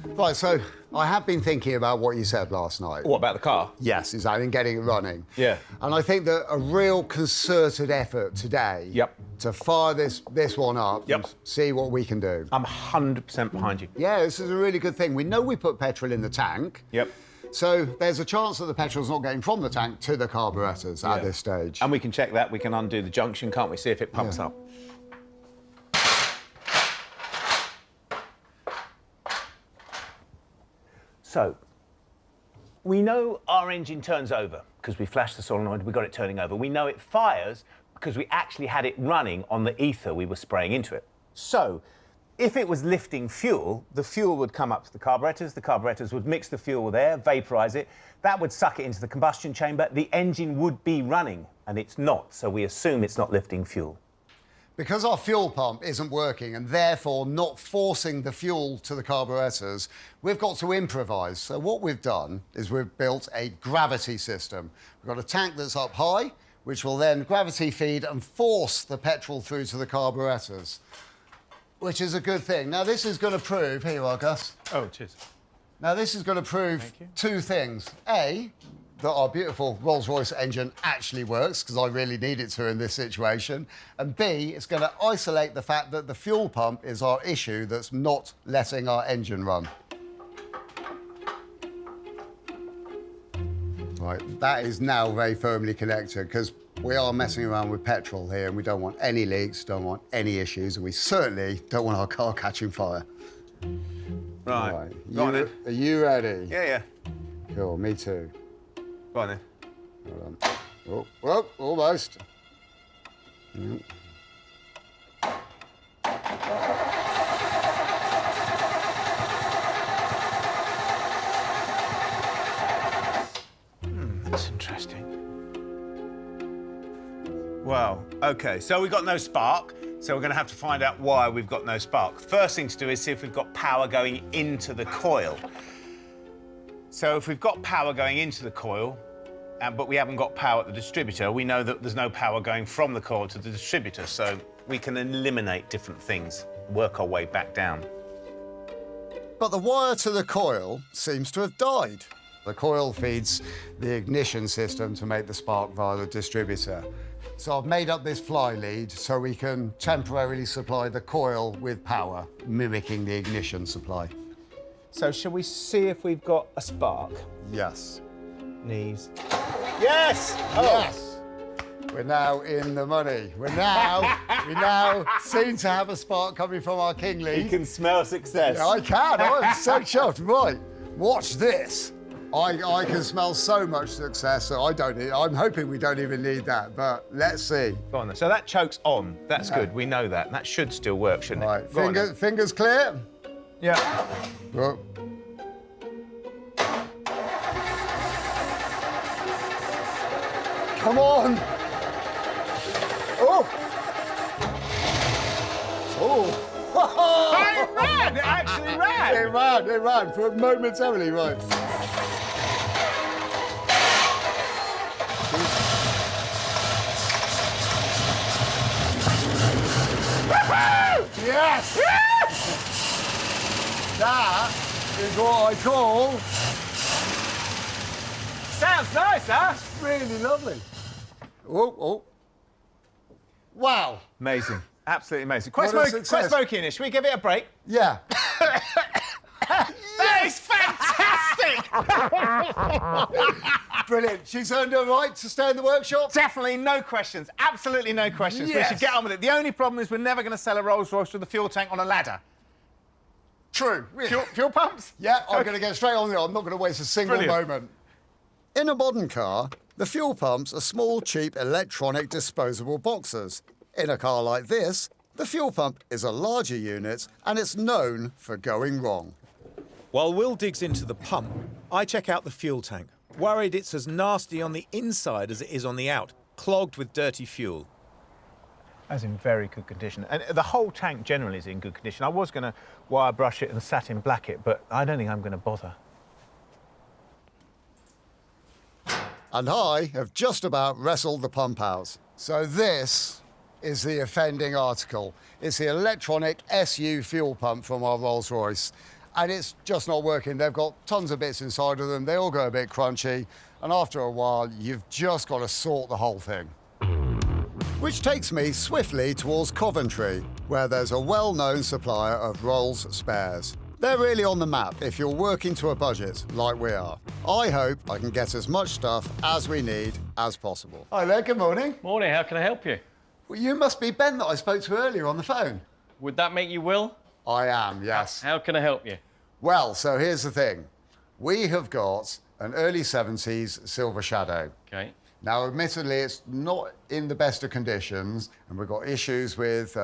Right, so I have been thinking about what you said last night. What, about the car? Yes, exactly, and getting it running. Yeah. And I think that a real concerted effort today to fire this one up and see what we can do. I'm 100% behind you. Yeah, this is a really good thing. We know we put petrol in the tank. Yep. So there's a chance that the petrol's not getting from the tank to the carburetors at this stage. And we can check that. We can undo the junction, can't we? See if it pumps up. So, we know our engine turns over because we flashed the solenoid, we got it turning over. We know it fires because we actually had it running on the ether we were spraying into it. So, if it was lifting fuel, the fuel would come up to the carburetors would mix the fuel with air, vaporise it, that would suck it into the combustion chamber, the engine would be running, and it's not, so we assume it's not lifting fuel. Because our fuel pump isn't working and therefore not forcing the fuel to the carburetors, we've got to improvise. So what we've done is we've built a gravity system. We've got a tank that's up high, which will then gravity feed and force the petrol through to the carburetors, which is a good thing. Now, this is going to prove... Here you are, Gus. Oh, cheers. Now, this is going to prove two things. A, that our beautiful Rolls-Royce engine actually works, because I really need it to in this situation. And B, it's going to isolate the fact that the fuel pump is our issue that's not letting our engine run. Right, that is now very firmly connected, because we are messing around with petrol here, and we don't want any leaks, don't want any issues, and we certainly don't want our car catching fire. Right. Go on then. Are you ready? Yeah, yeah. Cool, me too. Go on then. Hold on. Oh, well, almost. Yep. That's interesting. Well, OK, so we've got no spark, so we're going to have to find out why we've got no spark. First thing to do is see if we've got power going into the coil. So if we've got power going into the coil, but we haven't got power at the distributor, we know that there's no power going from the coil to the distributor, so we can eliminate different things, work our way back down. But the wire to the coil seems to have died. The coil feeds the ignition system to make the spark via the distributor. So I've made up this fly lead so we can temporarily supply the coil with power, mimicking the ignition supply. So shall we see if we've got a spark? Yes. Knees. Yes! Oh. Yes! We're now in the money. We now seem to have a spark coming from our king lead. You can smell success. Yeah, I can. I'm so chuffed. Right, watch this. I can smell so much success, so I'm hoping we don't even need that, but let's see. Go on then. So that choke's on. That's good. We know that. That should still work, shouldn't Right, it? Go on then. fingers clear? Yeah. Well. Come on! Oh! Oh! It ran! It actually ran! It ran for momentarily, right. Yes! That is what I call... Sounds nice, huh? Really lovely. Oh. Wow. Amazing. Absolutely amazing. Quite What a success. smoky in it. Should we give it a break? Yeah. That is fantastic! Brilliant. She's earned her right to stay in the workshop? Definitely no questions. Absolutely no questions. We Yes. should get on with it. The only problem is we're never going to sell a Rolls-Royce with a fuel tank on a ladder. True. Fuel pumps? Yeah, I'm going to get straight on it. I'm not going to waste a single Brilliant. moment. In a modern car, the fuel pumps are small, cheap, electronic disposable boxes. In a car like this, the fuel pump is a larger unit and it's known for going wrong. While Will digs into the pump, I check out the fuel tank, worried it's as nasty on the inside as it is on the out, clogged with dirty fuel. That's in very good condition. And the whole tank generally is in good condition. I was going to wire brush it and satin black it, but I don't think I'm going to bother. And I have just about wrestled the pump out. So this is the offending article. It's the electronic SU fuel pump from our Rolls-Royce. And it's just not working. They've got tons of bits inside of them. They all go a bit crunchy. And after a while, you've just got to sort the whole thing. Which takes me swiftly towards Coventry, where there's a well-known supplier of Rolls spares. They're really on the map if you're working to a budget, like we are. I hope I can get as much stuff as we need as possible. Hi there, good morning. Morning, how can I help you? Well, you must be Ben that I spoke to earlier on the phone. Would that make you Will? I am, yes. How can I help you? Well, so here's the thing. We have got an early 70s Silver Shadow. Okay. Now, admittedly, it's not in the best of conditions, and we've got issues with,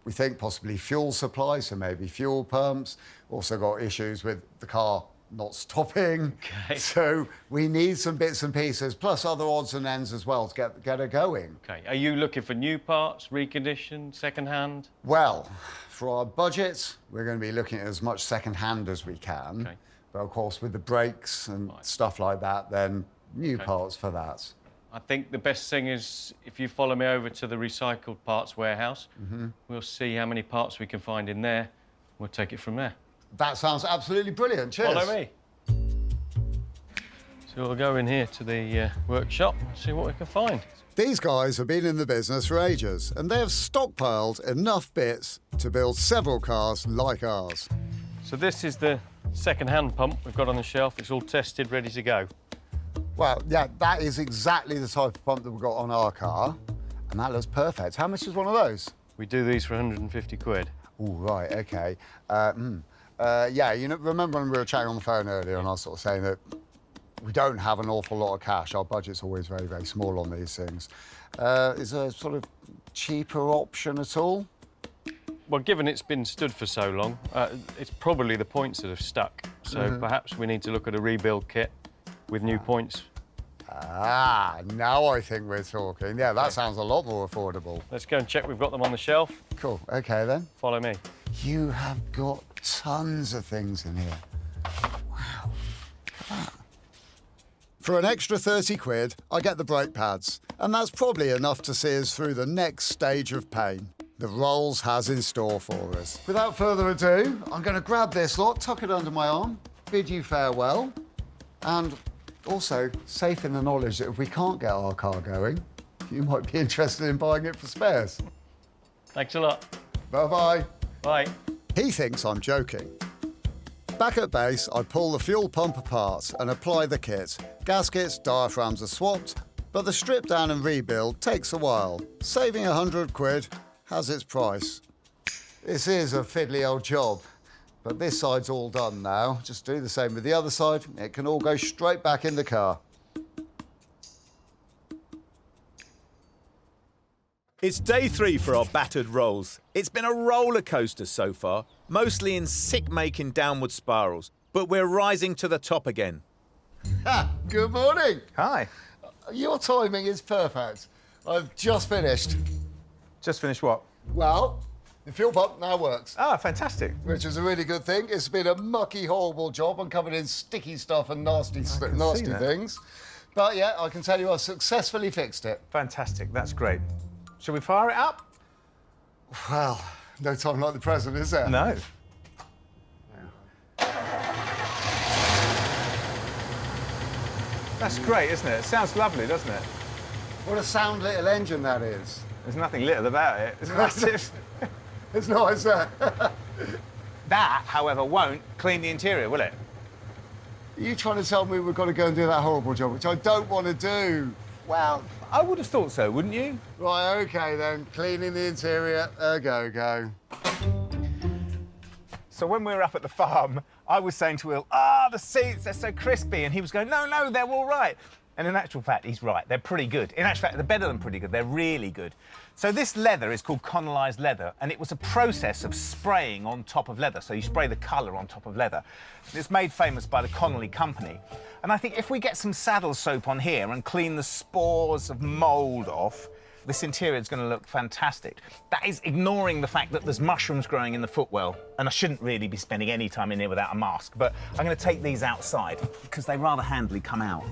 we think, possibly fuel supply, so maybe fuel pumps. Also got issues with the car not stopping. Okay. So we need some bits and pieces, plus other odds and ends as well to get her going. Okay. Are you looking for new parts, reconditioned, second-hand? Well, for our budget, we're going to be looking at as much second-hand as we can. Okay. But of course, with the brakes and stuff like that, then new parts for that. I think the best thing is if you follow me over to the recycled parts warehouse, we'll see how many parts we can find in there. We'll take it from there. That sounds absolutely brilliant. Cheers. Follow me. So we'll go in here to the workshop and see what we can find. These guys have been in the business for ages, and they have stockpiled enough bits to build several cars like ours. So this is the second-hand pump we've got on the shelf. It's all tested, ready to go. Well, yeah, that is exactly the type of pump that we've got on our car, and that looks perfect. How much is one of those? We do these for 150 quid. Oh, right, OK. Yeah, you know, remember when we were chatting on the phone earlier and I was sort of saying that we don't have an awful lot of cash. Our budget's always very, very small on these things. Is there a sort of cheaper option at all? Well, given it's been stood for so long, it's probably the points that have stuck. So perhaps we need to look at a rebuild kit with new points. Ah, now I think we're talking. Yeah, that sounds a lot more affordable. Let's go and check we've got them on the shelf. Cool, OK then. Follow me. You have got tons of things in here. Wow. For an extra 30 quid, I get the brake pads, and that's probably enough to see us through the next stage of pain the Rolls has in store for us. Without further ado, I'm going to grab this lot, tuck it under my arm, bid you farewell, and also safe in the knowledge that if we can't get our car going, you might be interested in buying it for spares. Thanks a lot. Bye-bye. Bye. He thinks I'm joking. Back at base, I pull the fuel pump apart and apply the kit. Gaskets, diaphragms are swapped, but the strip down and rebuild takes a while. Saving 100 quid has its price. This is a fiddly old job, But this side's all done now. Just do the same with the other side. It can all go straight back in the car. It's day 3 for our battered Rolls. It's been a roller coaster so far, mostly in sick-making downward spirals, but we're rising to the top again. Good morning. Hi. Your timing is perfect. I've just finished. Just finished what? Well, the fuel pump now works. Ah, fantastic. Which is a really good thing. It's been a mucky, horrible job. I'm covered in sticky stuff and nasty things. But yeah, I can tell you I've successfully fixed it. Fantastic, that's great. Shall we fire it up? Well, no time like the present, is there? No. That's great, isn't it? It sounds lovely, doesn't it? What a sound little engine that is. There's nothing little about it. It's massive. It's nice, That, however, won't clean the interior, will it? Are you trying to tell me we've got to go and do that horrible job, which I don't want to do? Well, I would have thought so, wouldn't you? Right, OK, then. Cleaning the interior, go. So when we were up at the farm, I was saying to Will, the seats, they're so crispy. And he was going, no, they're all right. And in actual fact, he's right. They're pretty good. In actual fact, they're better than pretty good. They're really good. So this leather is called colonised leather, and it was a process of spraying on top of leather. So you spray the colour on top of leather. It's made famous by the Connolly Company. And I think if we get some saddle soap on here and clean the spores of mould off, this interior is going to look fantastic. That is ignoring the fact that there's mushrooms growing in the footwell, and I shouldn't really be spending any time in here without a mask, but I'm going to take these outside because they rather handily come out.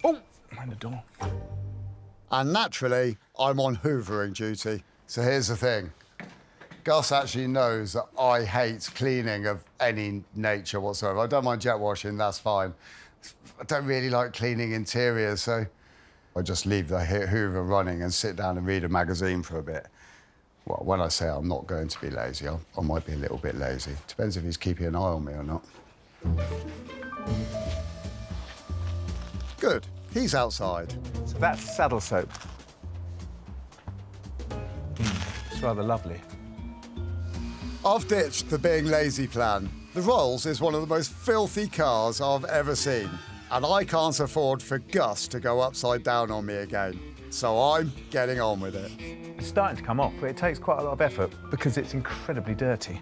Oh, mind the door. And naturally, I'm on hoovering duty. So here's the thing. Gus actually knows that I hate cleaning of any nature whatsoever. I don't mind jet washing, that's fine. I don't really like cleaning interiors, so I just leave the hoover running and sit down and read a magazine for a bit. Well, when I say I'm not going to be lazy, I might be a little bit lazy. Depends if he's keeping an eye on me or not. Good. He's outside. So that's saddle soap. It's rather lovely. I've ditched the being lazy plan. The Rolls is one of the most filthy cars I've ever seen, and I can't afford for Gus to go upside down on me again. So I'm getting on with it. It's starting to come off, but it takes quite a lot of effort because it's incredibly dirty.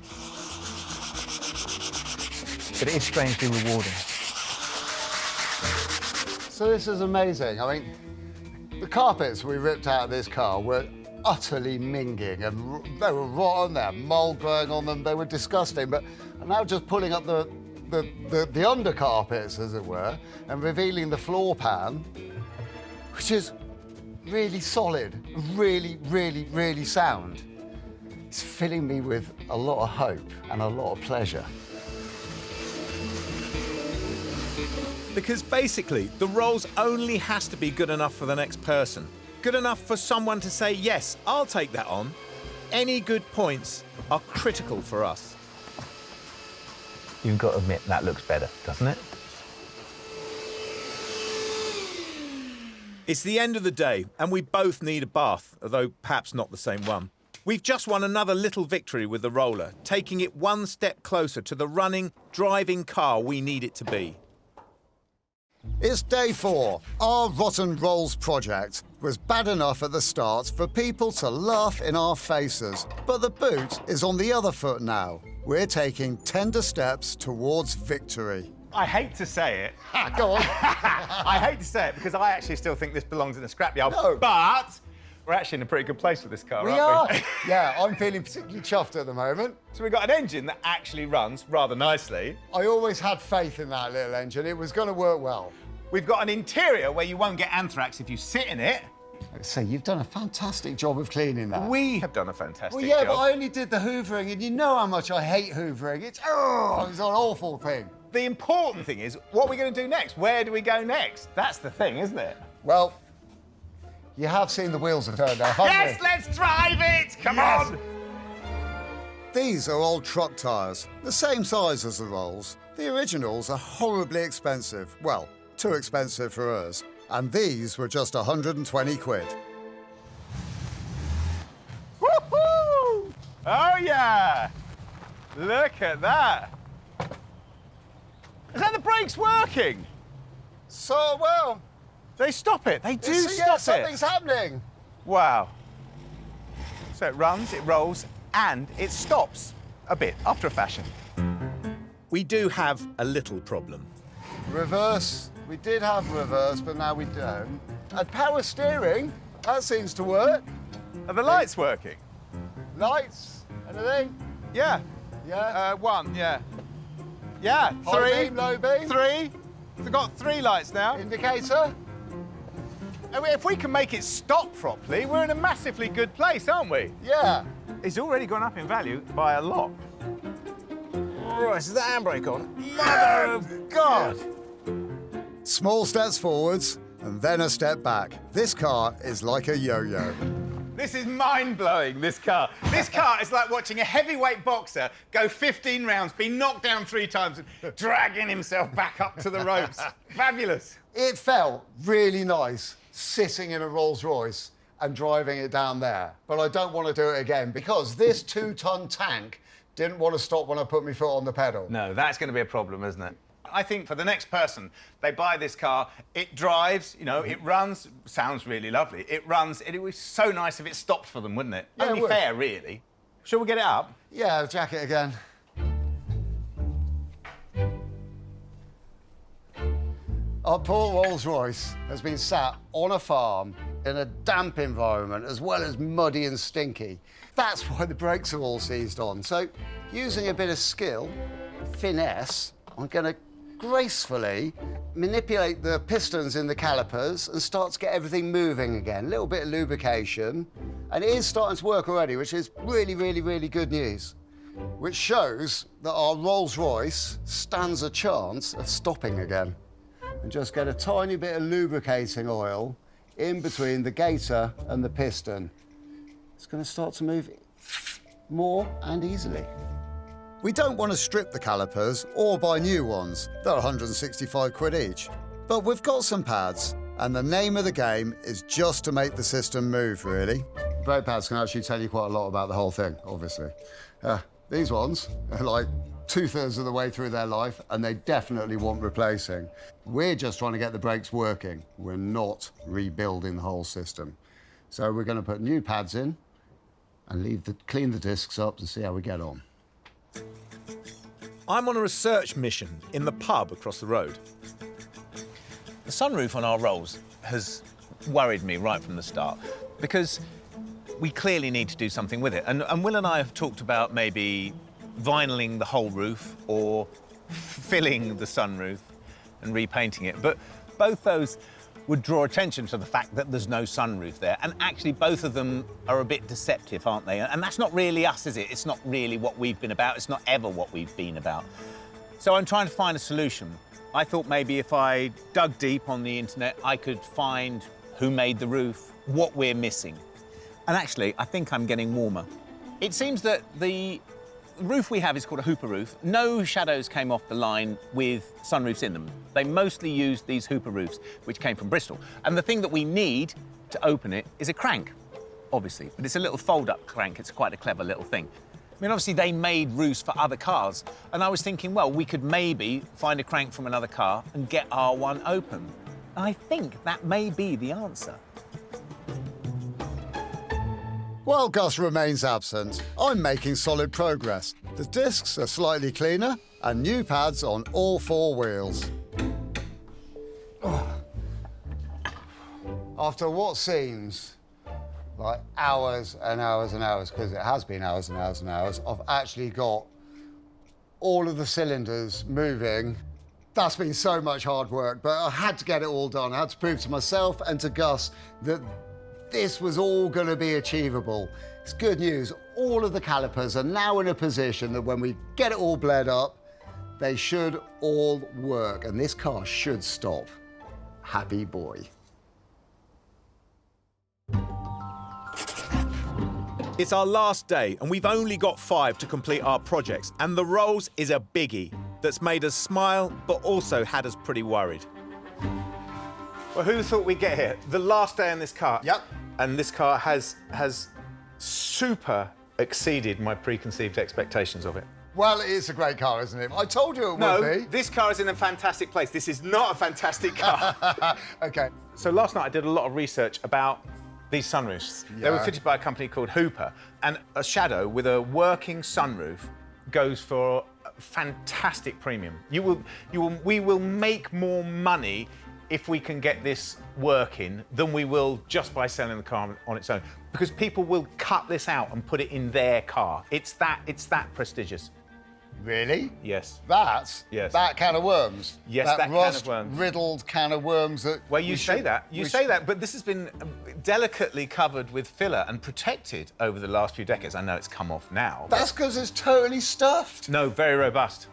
But it is strangely rewarding. So this is amazing. I mean, the carpets we ripped out of this car were utterly minging, and they were rotten, they had mould growing on them, they were disgusting. But I'm now just pulling up the under carpets, as it were, and revealing the floor pan, which is really solid, really sound. It's filling me with a lot of hope and a lot of pleasure. Because basically, the Rolls only has to be good enough for the next person. Good enough for someone to say, yes, I'll take that on. Any good points are critical for us. You've got to admit, that looks better, doesn't it? It's the end of the day, and we both need a bath, although perhaps not the same one. We've just won another little victory with the roller, taking it one step closer to the running, driving car we need it to be. It's day 4. Our rotten Rolls project was bad enough at the start for people to laugh in our faces. But the boot is on the other foot now. We're taking tender steps towards victory. I hate to say it. Go on. I hate to say it because I actually still think this belongs in a scrapyard. No. But we're actually in a pretty good place with this car, We aren't are. we? Yeah, I'm feeling particularly chuffed at the moment. So we've got an engine that actually runs rather nicely. I always had faith in that little engine. It was going to work well. We've got an interior where you won't get anthrax if you sit in it. So you've done a fantastic job of cleaning that. We have done a fantastic Well, yeah, job. but I only did the hoovering, and you know how much I hate hoovering. It's an awful thing. The important thing is, what are we going to do next? Where do we go next? That's the thing, isn't it? Well, you have seen the wheels have turned off, haven't Yes, you? let's drive it! Come on! These are old truck tyres, the same size as the Rolls. The originals are horribly expensive. Well, too expensive for us. And these were just 120 quid. Woohoo! Oh, yeah! Look at that. Is that the brakes working? So well. They stop it. They do Yeah, stop it. something's happening. Wow. So it runs, it rolls, and it stops a bit, after a fashion. We do have a little problem. Reverse. We did have reverse, but now we don't. And power steering, that seems to work. Are the lights working? Lights, anything? Yeah. Yeah. One, yeah. Yeah, High three. beam, low beam. Three. We've got 3 lights now. Indicator. I mean, if we can make it stop properly, we're in a massively good place, aren't we? Yeah. It's already gone up in value by a lot. Right, is the handbrake on? Mother of God! Small steps forwards and then a step back. This car is like a yo-yo. This is mind-blowing, this car. This car is like watching a heavyweight boxer go 15 rounds, be knocked down 3 times, and dragging himself back up to the ropes. Fabulous. It felt really nice sitting in a Rolls-Royce and driving it down there. But I don't want to do it again because this 2-ton tank didn't want to stop when I put my foot on the pedal. No, that's going to be a problem, isn't it? I think for the next person, they buy this car, it drives, you know, it runs, sounds really lovely. It runs, it would be so nice if it stopped for them, wouldn't it? Yeah, Only it would. fair, really. Shall we get it up? Yeah, jack it again. Our poor Rolls-Royce has been sat on a farm in a damp environment as well as muddy and stinky. That's why the brakes are all seized on. So, using a bit of skill, finesse, I'm going to gracefully manipulate the pistons in the calipers and start to get everything moving again. A little bit of lubrication. And it is starting to work already, which is really, really, really good news. Which shows that our Rolls-Royce stands a chance of stopping again. And just get a tiny bit of lubricating oil in between the gator and the piston. It's going to start to move more and easily. We don't want to strip the calipers or buy new ones. They're 165 quid each. But we've got some pads, and the name of the game is just to make the system move, really. Brake pads can actually tell you quite a lot about the whole thing, obviously. These ones are like 2/3 of the way through their life, and they definitely want replacing. We're just trying to get the brakes working. We're not rebuilding the whole system. So we're going to put new pads in and clean the discs up and see how we get on. I'm on a research mission in the pub across the road. The sunroof on our Rolls has worried me right from the start because we clearly need to do something with it. And Will and I have talked about maybe vinyling the whole roof or filling the sunroof and repainting it. But both those would draw attention to the fact that there's no sunroof there. And actually, both of them are a bit deceptive, aren't they? And that's not really us, is it? It's not really what we've been about. It's not ever what we've been about. So I'm trying to find a solution. I thought maybe if I dug deep on the internet, I could find who made the roof, what we're missing. And actually, I think I'm getting warmer. It seems that the roof we have is called a hooper roof. No shadows came off the line with sunroofs in them. They mostly used these hooper roofs, which came from Bristol. And the thing that we need to open it is a crank, obviously. But it's a little fold-up crank. It's quite a clever little thing. I mean, obviously, they made roofs for other cars. And I was thinking, well, we could maybe find a crank from another car and get our one open. And I think that may be the answer. While Gus remains absent, I'm making solid progress. The discs are slightly cleaner and new pads on all 4 wheels. After what seems like hours and hours and hours, because it has been hours and hours and hours, I've actually got all of the cylinders moving. That's been so much hard work, but I had to get it all done. I had to prove to myself and to Gus that this was all going to be achievable. It's good news. All of the calipers are now in a position that when we get it all bled up, they should all work, and this car should stop. Happy boy. It's our last day, and we've only got 5 to complete our projects, and the Rolls is a biggie that's made us smile, but also had us pretty worried. Well, who thought we'd get here? The last day in this car. Yep. And this car has super exceeded my preconceived expectations of it. Well, it is a great car, isn't it? I told you it No, would be. this car is in a fantastic place. This is not a fantastic car. OK. So last night I did a lot of research about these sunroofs. They were fitted by a company called Hooper, and a Shadow with a working sunroof goes for a fantastic premium. We will make more money if we can get this working than we will just by selling the car on its own, because people will cut this out and put it in their car. It's that prestigious. Really? Yes. That can of worms? Yes, that can of worms. Riddled can of worms that... Well, you say that, but this has been delicately covered with filler and protected over the last few decades. I know it's come off now. That's because it's totally stuffed. No, very robust.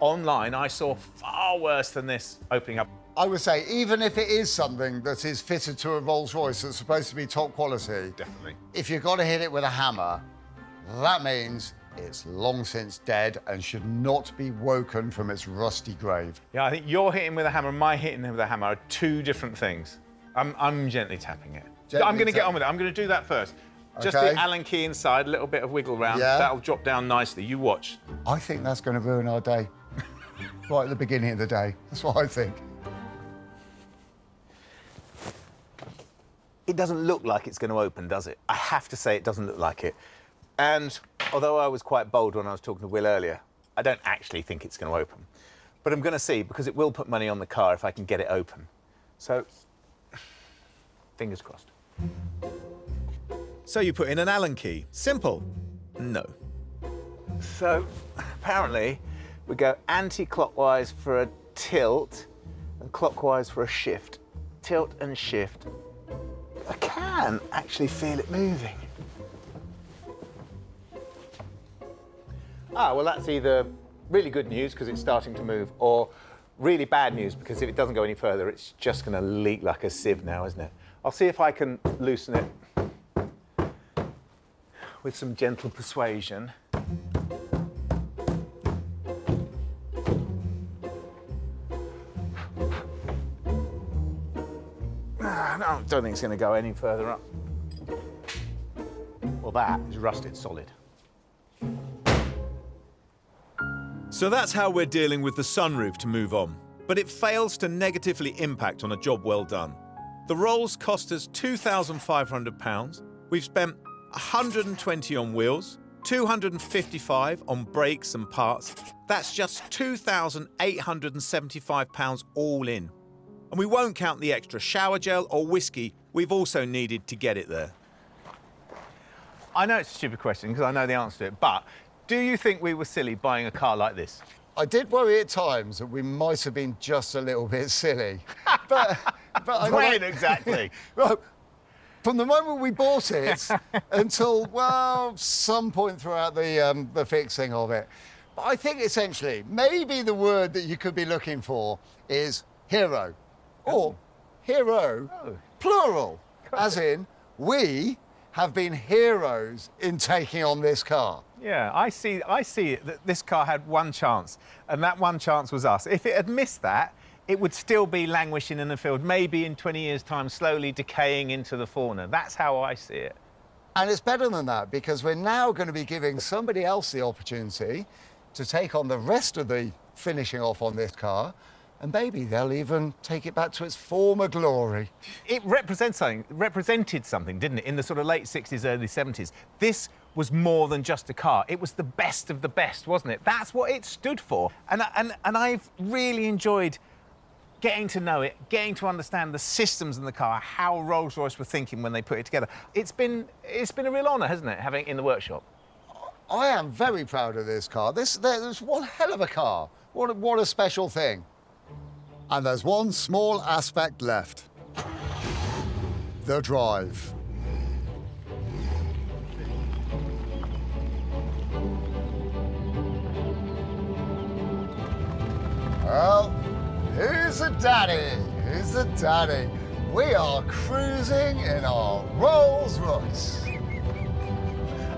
Online, I saw far worse than this opening up. I would say, even if it is something that is fitted to a Rolls-Royce that's supposed to be top quality... Definitely. If you've got to hit it with a hammer, that means it's long since dead and should not be woken from its rusty grave. Yeah, I think your hitting with a hammer and my hitting with a hammer are two different things. I'm gently tapping it. I'm going to get on with it. I'm going to do that first. Just the Allen key inside, a little bit of wiggle round. Yeah. That'll drop down nicely. You watch. I think that's going to ruin our day. Right at the beginning of the day. That's what I think. It doesn't look like it's going to open, does it? I have to say it doesn't look like it. And although I was quite bold when I was talking to Will earlier, I don't actually think it's going to open. But I'm going to see, because it will put money on the car if I can get it open. So, fingers crossed. So you put in an Allen key. Simple. No. So, apparently, we go anti-clockwise for a tilt and clockwise for a shift. Tilt and shift. I can actually feel it moving. Ah, well, that's either really good news because it's starting to move, or really bad news because if it doesn't go any further, it's just going to leak like a sieve now, isn't it? I'll see if I can loosen it with some gentle persuasion. No, I don't think it's going to go any further up. Well, that is rusted solid. So that's how we're dealing with the sunroof to move on. But it fails to negatively impact on a job well done. The rolls cost us £2,500. We've spent £120 on wheels, £255 on brakes and parts. That's just £2,875 all in. And we won't count the extra shower gel or whiskey we've also needed to get it there. I know it's a stupid question because I know the answer to it, but do you think we were silly buying a car like this? I did worry at times that we might have been just a little bit silly. but when exactly? Well, from the moment we bought it until, well, some point throughout the fixing of it. But I think essentially, maybe the word that you could be looking for is hero. Or hero, plural, as in we have been heroes in taking on this car. Yeah, I see it, that this car had one chance, and that one chance was us. If it had missed that, it would still be languishing in the field, maybe in 20 years' time, slowly decaying into the fauna. That's how I see it. And it's better than that, because we're now going to be giving somebody else the opportunity to take on the rest of the finishing off on this car, and maybe they'll even take it back to its former glory. It represented something, didn't it, in the sort of late 60s, early 70s. This was more than just a car. It was the best of the best, wasn't it? That's what it stood for. And I've really enjoyed getting to know it, getting to understand the systems in the car, how Rolls-Royce were thinking when they put it together. It's been a real honour, hasn't it, having it in the workshop? I am very proud of this car. There's one hell of a car. What a special thing. And there's one small aspect left. The drive. Well, who's the daddy? Who's the daddy? We are cruising in our Rolls-Royce.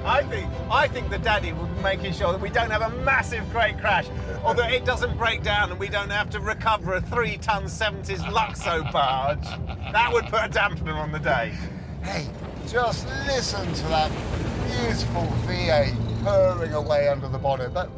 I think the daddy would be making sure that we don't have a massive crate crash, or that it doesn't break down and we don't have to recover a 3-ton 70s Luxo barge. That would put a dampener on the day. Hey, just listen to that beautiful V8 purring away under the bonnet. But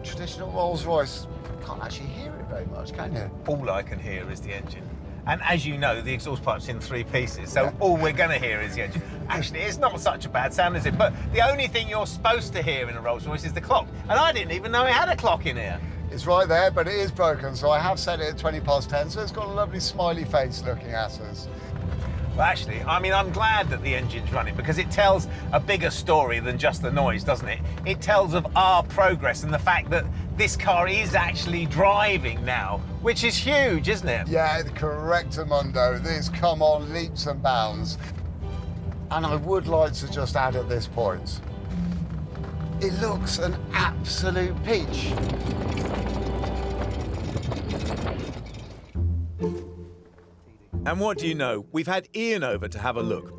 traditional Rolls-Royce, you can't actually hear it very much, can you? All I can hear is the engine. And as you know, the exhaust pipe's in 3 pieces, so all we're going to hear is the engine. Actually, it's not such a bad sound, is it? But the only thing you're supposed to hear in a Rolls-Royce is the clock. And I didn't even know it had a clock in here. It's right there, but it is broken, so I have set it at 10:20, so it's got a lovely smiley face looking at us. Well, actually, I mean, I'm glad that the engine's running because it tells a bigger story than just the noise, doesn't it? It tells of our progress and the fact that this car is actually driving now, which is huge, isn't it? Yeah, correctamundo. This come on leaps and bounds. And I would like to just add at this point, it looks an absolute peach. And what do you know? We've had Ian over to have a look.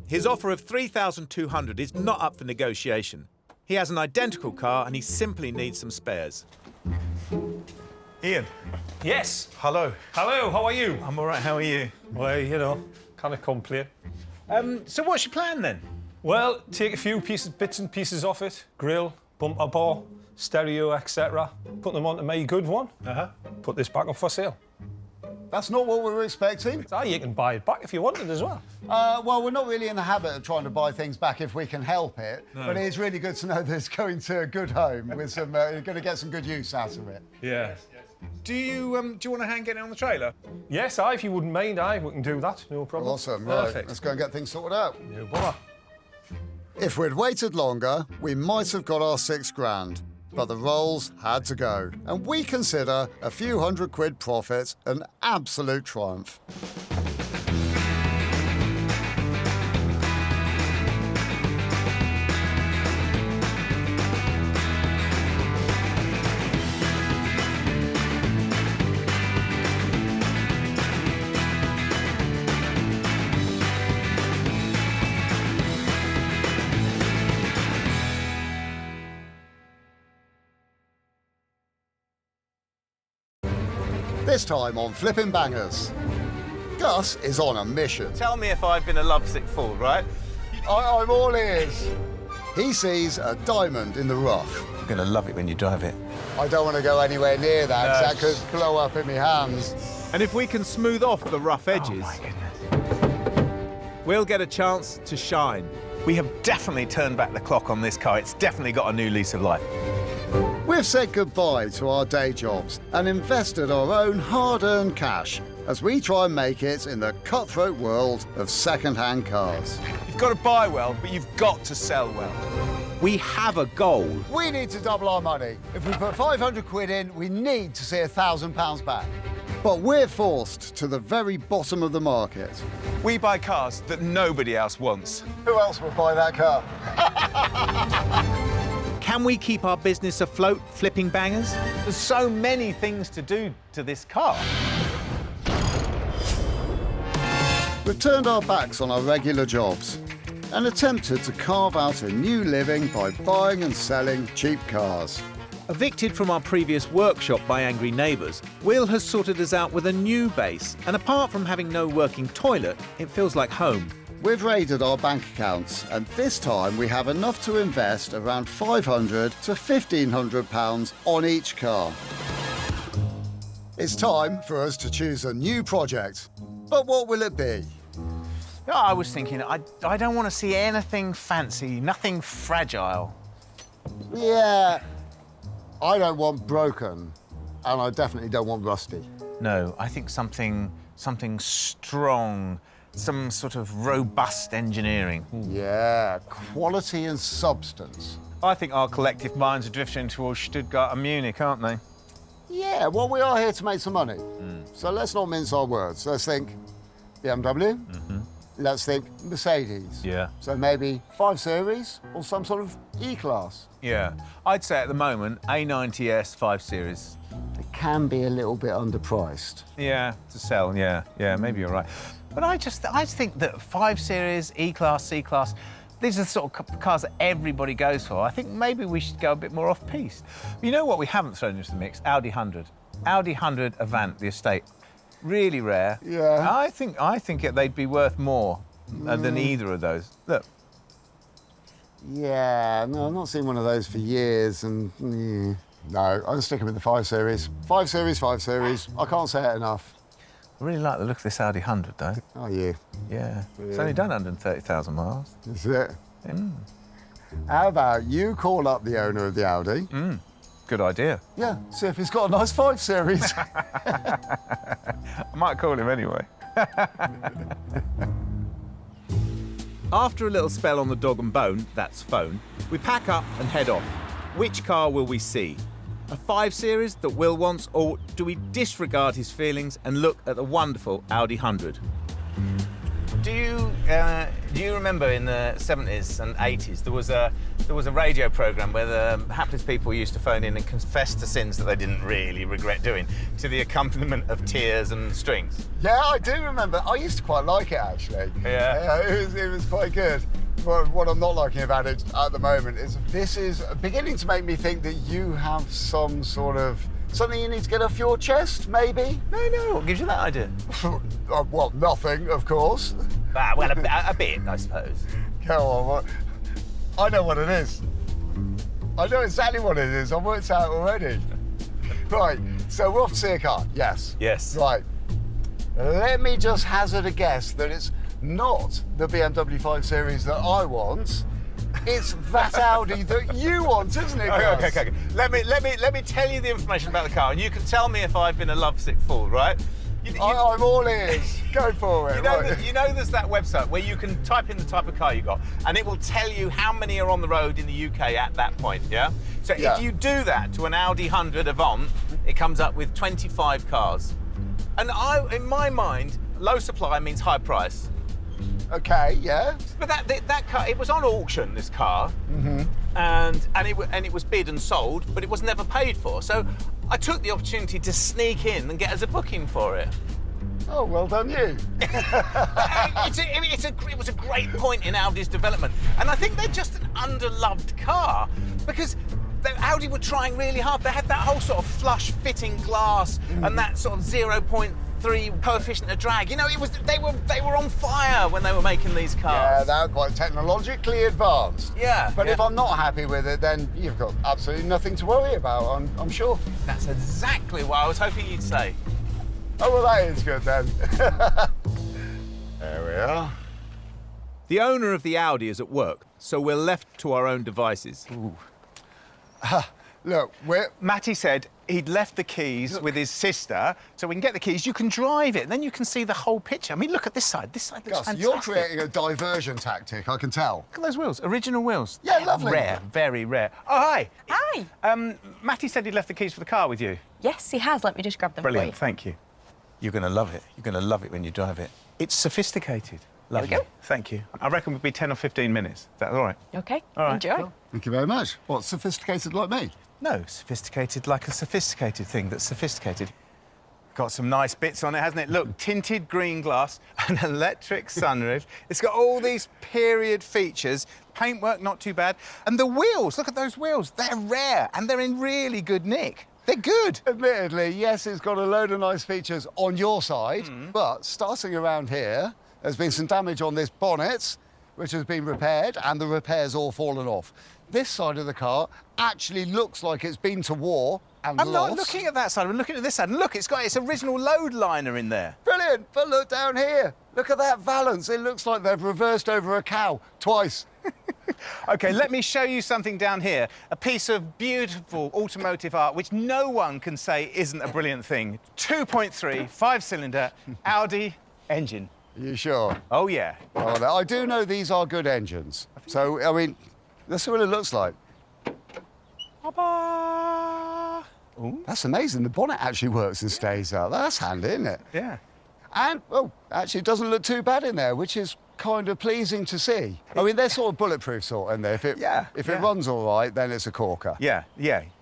His offer of $3,200 is not up for negotiation. He has an identical car and he simply needs some spares. Ian. Yes. Hello. Hello, how are you? I'm all right, how are you? Well, you know, kind of complain. So what's your plan then? Well, take a few bits and pieces off it. Grill, bumper bar, stereo, etc. Put them onto my good one. Put this back up for sale. That's not what we were expecting. You can buy it back if you wanted as well. Well, we're not really in the habit of trying to buy things back if we can help it, No. but it's really good to know that it's going to a good home with some, you're going to get some good use out of it. Yeah. Do you want to hand get it on the trailer? Yes, if you wouldn't mind, we can do that, no problem. Awesome, right. Perfect. Let's go and get things sorted out. No bother. If we'd waited longer, we might have got our £6,000. But the Rolls had to go, and we consider a few £100 profit an absolute triumph. This time on Flipping Bangers, Gus is on a mission. Tell me if I've been a lovesick fool, right? I'm all ears. He sees a diamond in the rough. You're going to love it when you drive it. I don't want to go anywhere near that, 'cause that could blow up in my hands. And if we can smooth off the rough edges, we'll get a chance to shine. We have definitely turned back the clock on this car. It's definitely got a new lease of life. We've said goodbye to our day jobs and invested our own hard-earned cash as we try and make it in the cutthroat world of second-hand cars. You've got to buy well, but you've got to sell well. We have a goal. We need to double our money. If we put £500 in, we need to see £1,000 back. But we're forced to the very bottom of the market. We buy cars that nobody else wants. Who else would buy that car? Can we keep our business afloat, Flipping Bangers? There's so many things to do to this car. We've turned our backs on our regular jobs and attempted to carve out a new living by buying and selling cheap cars. Evicted from our previous workshop by angry neighbours, Will has sorted us out with a new base, and apart from having no working toilet, it feels like home. We've raided our bank accounts, and this time we have enough to invest around £500 to £1,500 on each car. It's time for us to choose a new project. But what will it be? Yeah, I was thinking, I don't want to see anything fancy, nothing fragile. Yeah, I don't want broken, and I definitely don't want rusty. No, I think something strong, some sort of robust engineering. Yeah, quality and substance. I think our collective minds are drifting towards Stuttgart and Munich, aren't they? Yeah, well, we are here to make some money. So let's not mince our words. Let's think BMW. Let's think Mercedes. Yeah. So maybe 5 Series or some sort of E-Class. Yeah. I'd say at the moment, A90S 5 Series. It can be a little bit underpriced. Yeah, to sell, yeah. Yeah, maybe you're right. But I just think that 5 Series, E-Class, C-Class, these are the sort of cars that everybody goes for. I think maybe we should go a bit more off-piste. You know what we haven't thrown into the mix? Audi 100. Audi 100 Avant, the estate. Really rare. Yeah. I think they'd be worth more than either of those. Look. Yeah, no, I've not seen one of those for years, and no, I'm sticking with the 5 Series. 5 Series, 5 Series. I can't say it enough. I really like the look of this Audi 100, though. Oh, you? Yeah. It's only done 130,000 miles. Is it? Mm. How about you call up the owner of the Audi? Good idea. Yeah, see if he's got a nice 5 Series. I might call him anyway. After a little spell on the dog and bone, that's phone, we pack up and head off. Which car will we see? A 5 Series that Will wants, or do we disregard his feelings and look at the wonderful Audi 100? Do you remember in the 70s and 80s there was a radio programme where the hapless people used to phone in and confess to sins that they didn't really regret doing, to the accompaniment of tears and strings? Yeah, I do remember. I used to quite like it, actually. Yeah? It was quite good. But what I'm not liking about it at the moment is this is beginning to make me think that you have some sort of something you need to get off your chest, maybe? No, what gives you that idea? Well, nothing, of course. Well, a bit, I suppose. Go on, what? I know what it is. I know exactly what it is. I've worked out already. Right, so we're off to see a car, yes? Yes. Right. Let me just hazard a guess that it's not the BMW 5 Series that I want. It's that Audi that you want, isn't it, Gus? Okay. Let me tell you the information about the car, and you can tell me if I've been a lovesick fool, right? I'm all ears. Go for it. You know there's that website where you can type in the type of car you got, and it will tell you how many are on the road in the UK at that point, yeah? So Yeah. if you do that to an Audi 100 Avant, it comes up with 25 cars. And in my mind, low supply means high price. Okay, yeah. But that car, it was on auction, this car, and it was bid and sold, but it was never paid for. So I took the opportunity to sneak in and get us a booking for it. Oh, well done you. It was a great point in Audi's development, and I think they're just an underloved car because Audi were trying really hard. They had that whole sort of flush fitting glass and that sort of 0.3 coefficient of drag. You know, they were on fire when they were making these cars. Yeah, they were quite technologically advanced. Yeah. But if I'm not happy with it, then you've got absolutely nothing to worry about, I'm sure. That's exactly what I was hoping you'd say. Oh, well, that is good then. There we are. The owner of the Audi is at work, so we're left to our own devices. Look, Matty said he'd left the keys with his sister, so we can get the keys, you can drive it, and then you can see the whole picture. I mean, look at this side. This side looks Gus, fantastic. you're creating a diversion tactic, I can tell. Look at those wheels, original wheels. Yeah, lovely. Rare, very rare. Oh, hi. Hi. Matty said he'd left the keys for the car with you. Yes, he has. Let me just grab them for Brilliant, you. thank you. You're going to love it. You're going to love it when you drive it. It's sophisticated. There we Lovely. go. Thank you. I reckon we'll be 10 or 15 minutes. Is that all right? Okay, All right. enjoy. Thank you very much. What, sophisticated like me? No, sophisticated like a sophisticated thing that's sophisticated. Got some nice bits on it, hasn't it? Look, tinted green glass, an electric sunroof. It's got all these period features. Paintwork, not too bad. And the wheels, look at those wheels. They're rare and they're in really good nick. They're good. Admittedly, yes, it's got a load of nice features on your side, but starting around here, there's been some damage on this bonnet, which has been repaired, and the repair's all fallen off. This side of the car actually looks like it's been to war and I'm lost. not looking at that side, I'm looking at this side. And look, it's got its original load liner in there. Brilliant, but look down here. Look at that valance. It looks like they've reversed over a cow twice. OK, let me show you something down here. A piece of beautiful automotive art, which no one can say isn't a brilliant thing. 2.3, 5-cylinder Audi engine. Are you sure? Oh, yeah. Oh, I do know these are good engines. So, I mean, let's see what it looks like. Ooh. That's amazing. The bonnet actually works and stays out. That's handy, isn't it? Yeah. And, well, actually, it doesn't look too bad in there, which is kind of pleasing to see. I mean, they're sort of bulletproof sort in there. If it runs all right, then it's a corker. Yeah.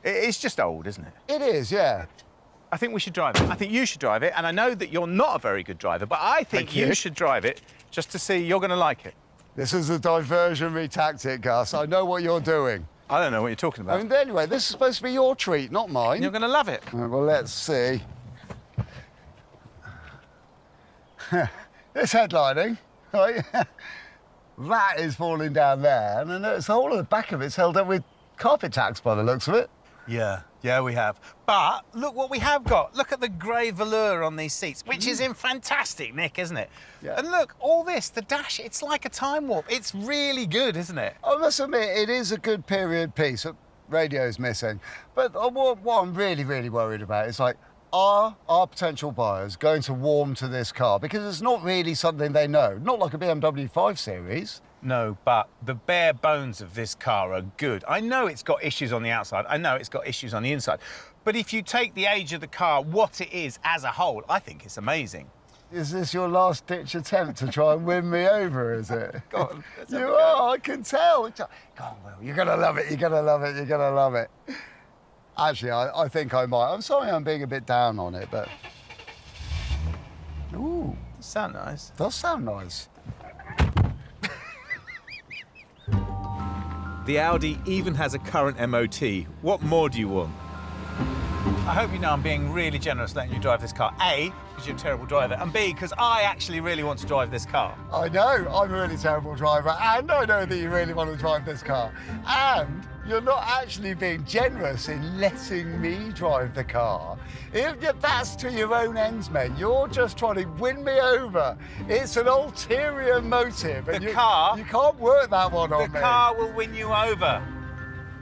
It's just old, isn't it? It is, yeah. I think we should drive it. I think you should drive it, and I know that you're not a very good driver, but I think you should drive it just to see you're going to like it. This is a diversionary tactic, Gus. I know what you're doing. I don't know what you're talking about. I mean, anyway, this is supposed to be your treat, not mine. You're going to love it. Well, let's see. It's headlining, right? that is falling down there, and then it's the whole of the back of it's held up with carpet tacks by the looks of it. Yeah, we have. But look what we have got. Look at the grey velour on these seats, which is in fantastic nick, isn't it? Yeah. And look, all this, the dash, it's like a time warp. It's really good, isn't it? I must admit, it is a good period piece. Radio's missing. But what I'm really, really worried about is, like, are our potential buyers going to warm to this car? Because it's not really something they know. Not like a BMW 5 Series. No, but the bare bones of this car are good. I know it's got issues on the outside. I know it's got issues on the inside. But if you take the age of the car, what it is as a whole, I think it's amazing. Is this your last-ditch attempt to try and win me over, is it? Go on, You are, I can tell. Go on, Will, you're going to love it, you're going to love it, you're going to love it. Actually, I think I might. I'm sorry I'm being a bit down on it, but... Ooh. Does sound nice. Does sound nice. The Audi even has a current MOT. What more do you want? I hope you know I'm being really generous letting you drive this car. A, because you're a terrible driver, and B, because I actually really want to drive this car. I know, I'm a really terrible driver, and I know that you really want to drive this car. And you're not actually being generous in letting me drive the car. That's to your own ends, mate. You're just trying to win me over. It's an ulterior motive. And you can't work that one on me. The car will win you over.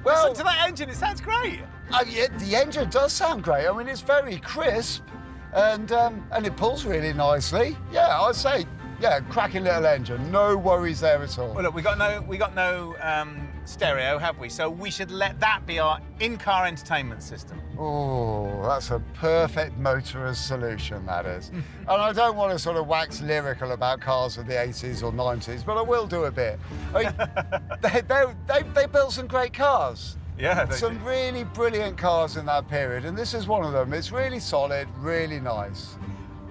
Well, listen to that engine, it sounds great. Yeah, the engine does sound great. I mean, it's very crisp, and it pulls really nicely. Yeah, I'd say, yeah, cracking little engine. No worries there at all. Well, look, we got no stereo, have we? So we should let that be our in-car entertainment system. Oh, that's a perfect motorist solution, that is. And I don't want to sort of wax lyrical about cars of the 80s or 90s, but I will do a bit. I mean, they built some great cars. Yeah, some really brilliant cars in that period, and this is one of them. It's really solid, really nice.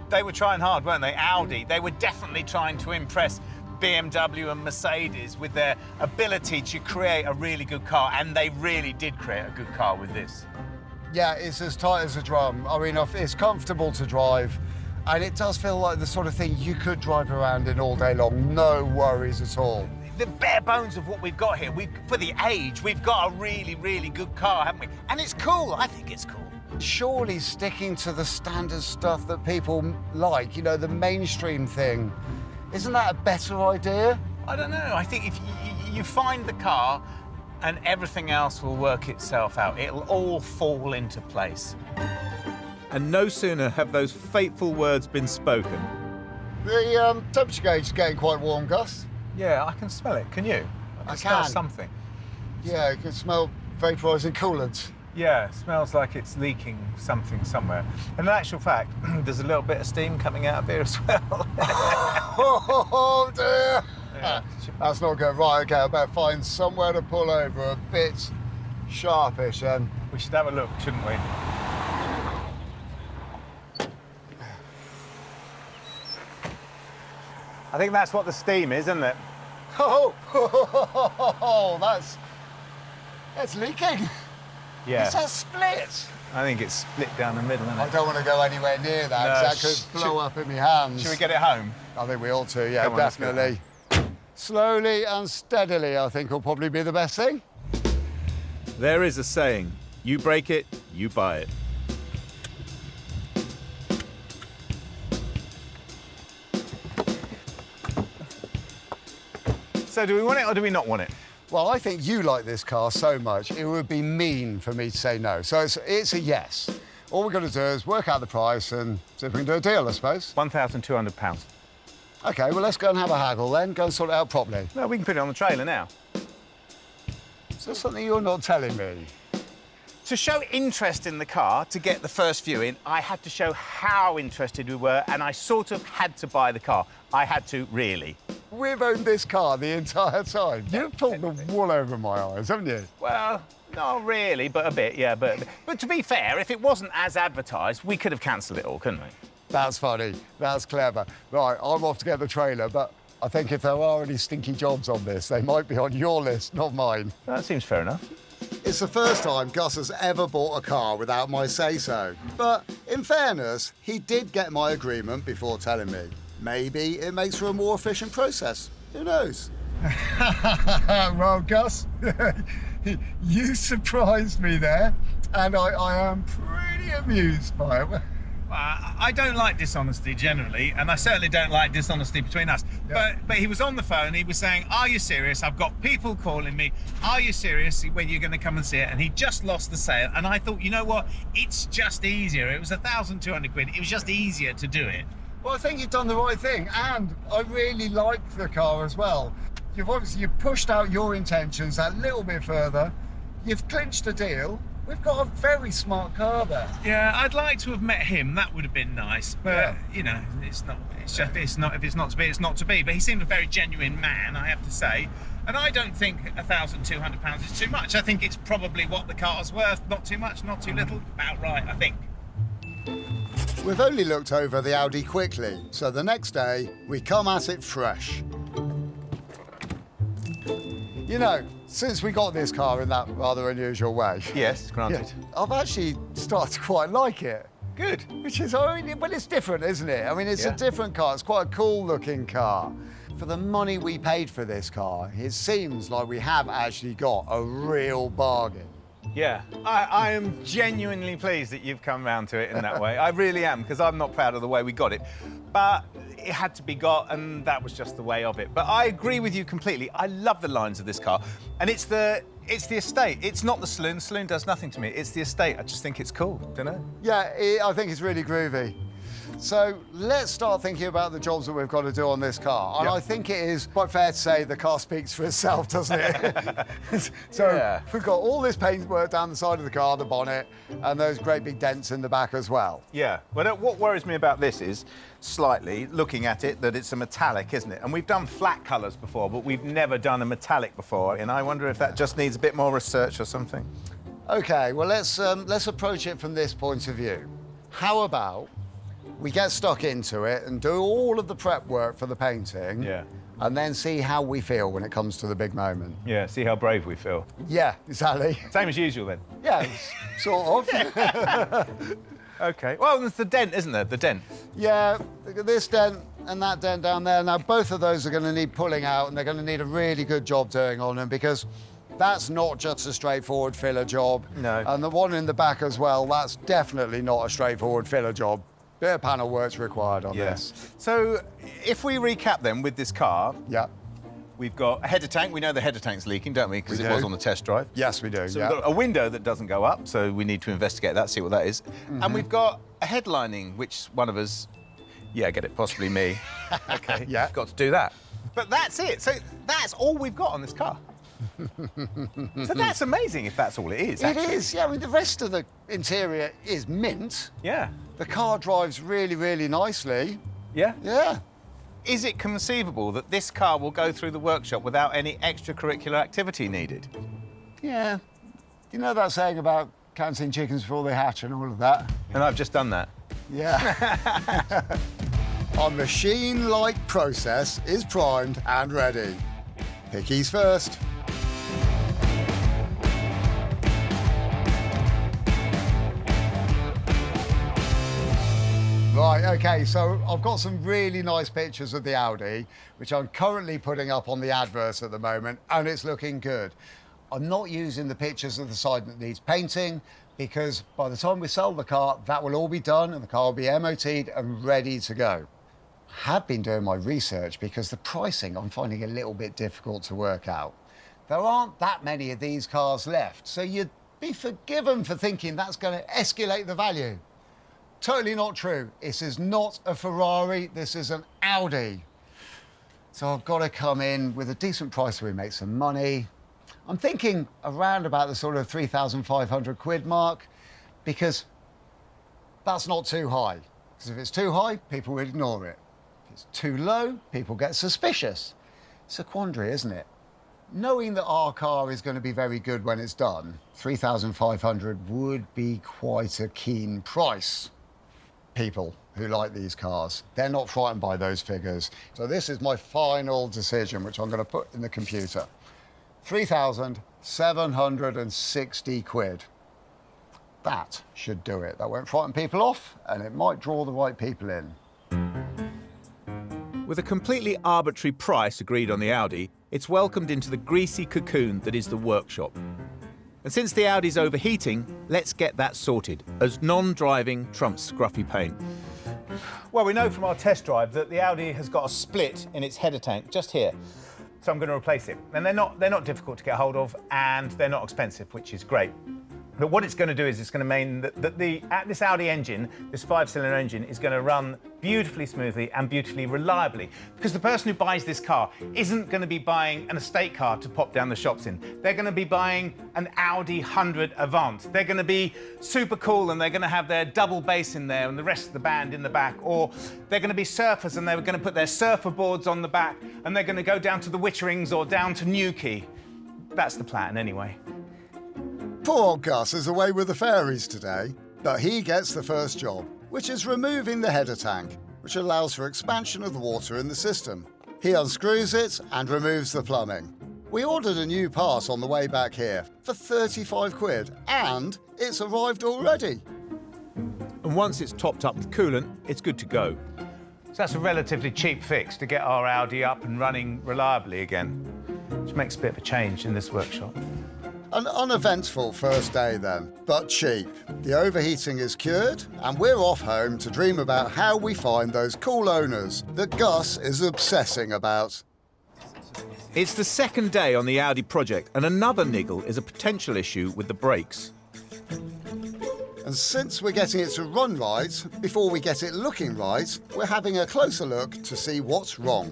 They were trying hard, weren't they? Audi, they were definitely trying to impress BMW and Mercedes with their ability to create a really good car, and they really did create a good car with this. Yeah, it's as tight as a drum. I mean, it's comfortable to drive, and it does feel like the sort of thing you could drive around in all day long, no worries at all. The bare bones of what we've got here, for the age, we've got a really, really good car, haven't we? And it's cool, I think it's cool. Surely sticking to the standard stuff that people like, you know, the mainstream thing, isn't that a better idea? I don't know. I think if you find the car and everything else will work itself out, it'll all fall into place. And no sooner have those fateful words been spoken. The temperature gauge is getting quite warm, Gus. Yeah, I can smell it. Can you? I can smell something. Yeah, you can smell vaporising coolant. Yeah, it smells like it's leaking something somewhere. And in actual fact, there's a little bit of steam coming out of here as well. Oh, dear. Yeah. That's not good. Right, OK, I better find somewhere to pull over a bit sharpish, then. We should have a look, shouldn't we? I think that's what the steam is, isn't it? Oh, that's leaking. Yeah. It's a split. I think it's split down the middle, isn't it? I don't want to go anywhere near that, because that could blow up in my hands. Should we get it home? I think we ought to, yeah, Come on, definitely. Slowly and steadily, I think, will probably be the best thing. There is a saying, you break it, you buy it. So do we want it or do we not want it? Well, I think you like this car so much, it would be mean for me to say no. So it's a yes. All we've got to do is work out the price and see if we can do a deal, I suppose. £1,200. OK, well, let's go and have a haggle then. Go and sort it out properly. Well, we can put it on the trailer now. Is there something you're not telling me? To show interest in the car, to get the first view in, I had to show how interested we were, and I sort of had to buy the car. I had to, really. We've owned this car the entire time. You've pulled the wool over my eyes, haven't you? Well, not really, but a bit, yeah. But to be fair, if it wasn't as advertised, we could have cancelled it all, couldn't we? That's funny. That's clever. Right, I'm off to get the trailer, but I think if there are any stinky jobs on this, they might be on your list, not mine. That seems fair enough. It's the first time Gus has ever bought a car without my say-so. But in fairness, he did get my agreement before telling me. Maybe it makes for a more efficient process. Who knows? Well, Gus, you surprised me there, and I am pretty amused by it. I don't like dishonesty generally, and I certainly don't like dishonesty between us. Yeah. But he was on the phone, he was saying, are you serious? I've got people calling me. Are you serious when you're going to come and see it? And he just lost the sale. And I thought, you know what? It's just easier. It was 1,200 quid. It was just easier to do it. Well, I think you've done the right thing, and I really like the car as well. You've pushed out your intentions a little bit further. You've clinched a deal. We've got a very smart car there. Yeah, I'd like to have met him. That would have been nice. But, you know, it's not. It's just, it's not. If it's not to be, it's not to be. But he seemed a very genuine man, I have to say. And I don't think £1,200 is too much. I think it's probably what the car's worth. Not too much, not too little. About right, I think. We've only looked over the Audi quickly, so the next day we come at it fresh. You know, since we got this car in that rather unusual way. Yes, granted. I've actually started to quite like it. Good. Which is, I mean, but it's different, isn't it? I mean, it's a different car. It's quite a cool-looking car. For the money we paid for this car, it seems like we have actually got a real bargain. Yeah, I am genuinely pleased that you've come round to it in that way. I really am, because I'm not proud of the way we got it. But it had to be got, and that was just the way of it. But I agree with you completely. I love the lines of this car. And it's the estate. It's not the saloon. The saloon does nothing to me. It's the estate. I just think it's cool, don't know? Yeah, I think it's really groovy. So let's start thinking about the jobs that we've got to do on this car. And I think it is quite fair to say the car speaks for itself, doesn't it? So we've got all this paintwork down the side of the car, the bonnet, and those great big dents in the back as well. Yeah. Well, what worries me about this is, slightly, looking at it, that it's a metallic, isn't it? And we've done flat colours before, but we've never done a metallic before. And I wonder if that just needs a bit more research or something. OK, well, let's approach it from this point of view. How about we get stuck into it and do all of the prep work for the painting, and then see how we feel when it comes to the big moment. Yeah, see how brave we feel. Yeah, exactly. Same as usual, then. Yeah, sort of. OK. Well, there's the dent, isn't there? The dent. Yeah, this dent and that dent down there. Now, both of those are going to need pulling out, and they're going to need a really good job doing on them, because that's not just a straightforward filler job. No. And the one in the back as well, that's definitely not a straightforward filler job. Bit of panel work's required on this. So, if we recap then with this car, yeah, we've got a header tank. We know the header tank's leaking, don't we? Because it was on the test drive. Yes, we do. So we've got a window that doesn't go up, so we need to investigate that, see what that is. And we've got a headlining, which one of us, get it, possibly me. OK, got to do that. But that's it. So that's all we've got on this car. So that's amazing if that's all it is. It is, yeah. I mean, the rest of the interior is mint. Yeah. The car drives really, really nicely. Yeah? Yeah. Is it conceivable that this car will go through the workshop without any extracurricular activity needed? Yeah. You know that saying about counting chickens before they hatch and all of that? And I've just done that. Yeah. Our machine-like process is primed and ready. Pickies first. Right, OK, so I've got some really nice pictures of the Audi, which I'm currently putting up on the advert at the moment, and it's looking good. I'm not using the pictures of the side that needs painting, because by the time we sell the car, that will all be done and the car will be MOT'd and ready to go. I have been doing my research because the pricing I'm finding a little bit difficult to work out. There aren't that many of these cars left, so you'd be forgiven for thinking that's going to escalate the value. Totally not true. This is not a Ferrari, this is an Audi. So I've got to come in with a decent price so we make some money. I'm thinking around about the sort of 3,500 quid mark, because that's not too high. Because if it's too high, people will ignore it. If it's too low, people get suspicious. It's a quandary, isn't it? Knowing that our car is going to be very good when it's done, 3,500 would be quite a keen price. People who like these cars, they're not frightened by those figures. So this is my final decision, which I'm going to put in the computer. 3,760 quid. That should do it. That won't frighten people off, and it might draw the right people in. With a completely arbitrary price agreed on the Audi, it's welcomed into the greasy cocoon that is the workshop. And since the Audi's overheating, let's get that sorted, as non-driving trumps scruffy paint. Well, we know from our test drive that the Audi has got a split in its header tank just here. So I'm going to replace it. And they're not difficult to get hold of, and they're not expensive, which is great. But what it's going to do is it's going to mean that this Audi engine, this 5-cylinder engine, is going to run beautifully smoothly and beautifully reliably. Because the person who buys this car isn't going to be buying an estate car to pop down the shops in. They're going to be buying an Audi 100 Avant. They're going to be super cool and they're going to have their double bass in there and the rest of the band in the back. Or they're going to be surfers and they're going to put their surfer boards on the back and they're going to go down to the Witterings or down to Newquay. That's the plan anyway. Poor old Gus is away with the fairies today, but he gets the first job, which is removing the header tank, which allows for expansion of the water in the system. He unscrews it and removes the plumbing. We ordered a new part on the way back here for 35 quid, and it's arrived already. And once it's topped up with coolant, it's good to go. So that's a relatively cheap fix to get our Audi up and running reliably again, which makes a bit of a change in this workshop. An uneventful first day then, but cheap. The overheating is cured, and we're off home to dream about how we find those cool owners that Gus is obsessing about. It's the second day on the Audi project, and another niggle is a potential issue with the brakes. And since we're getting it to run right, before we get it looking right, we're having a closer look to see what's wrong.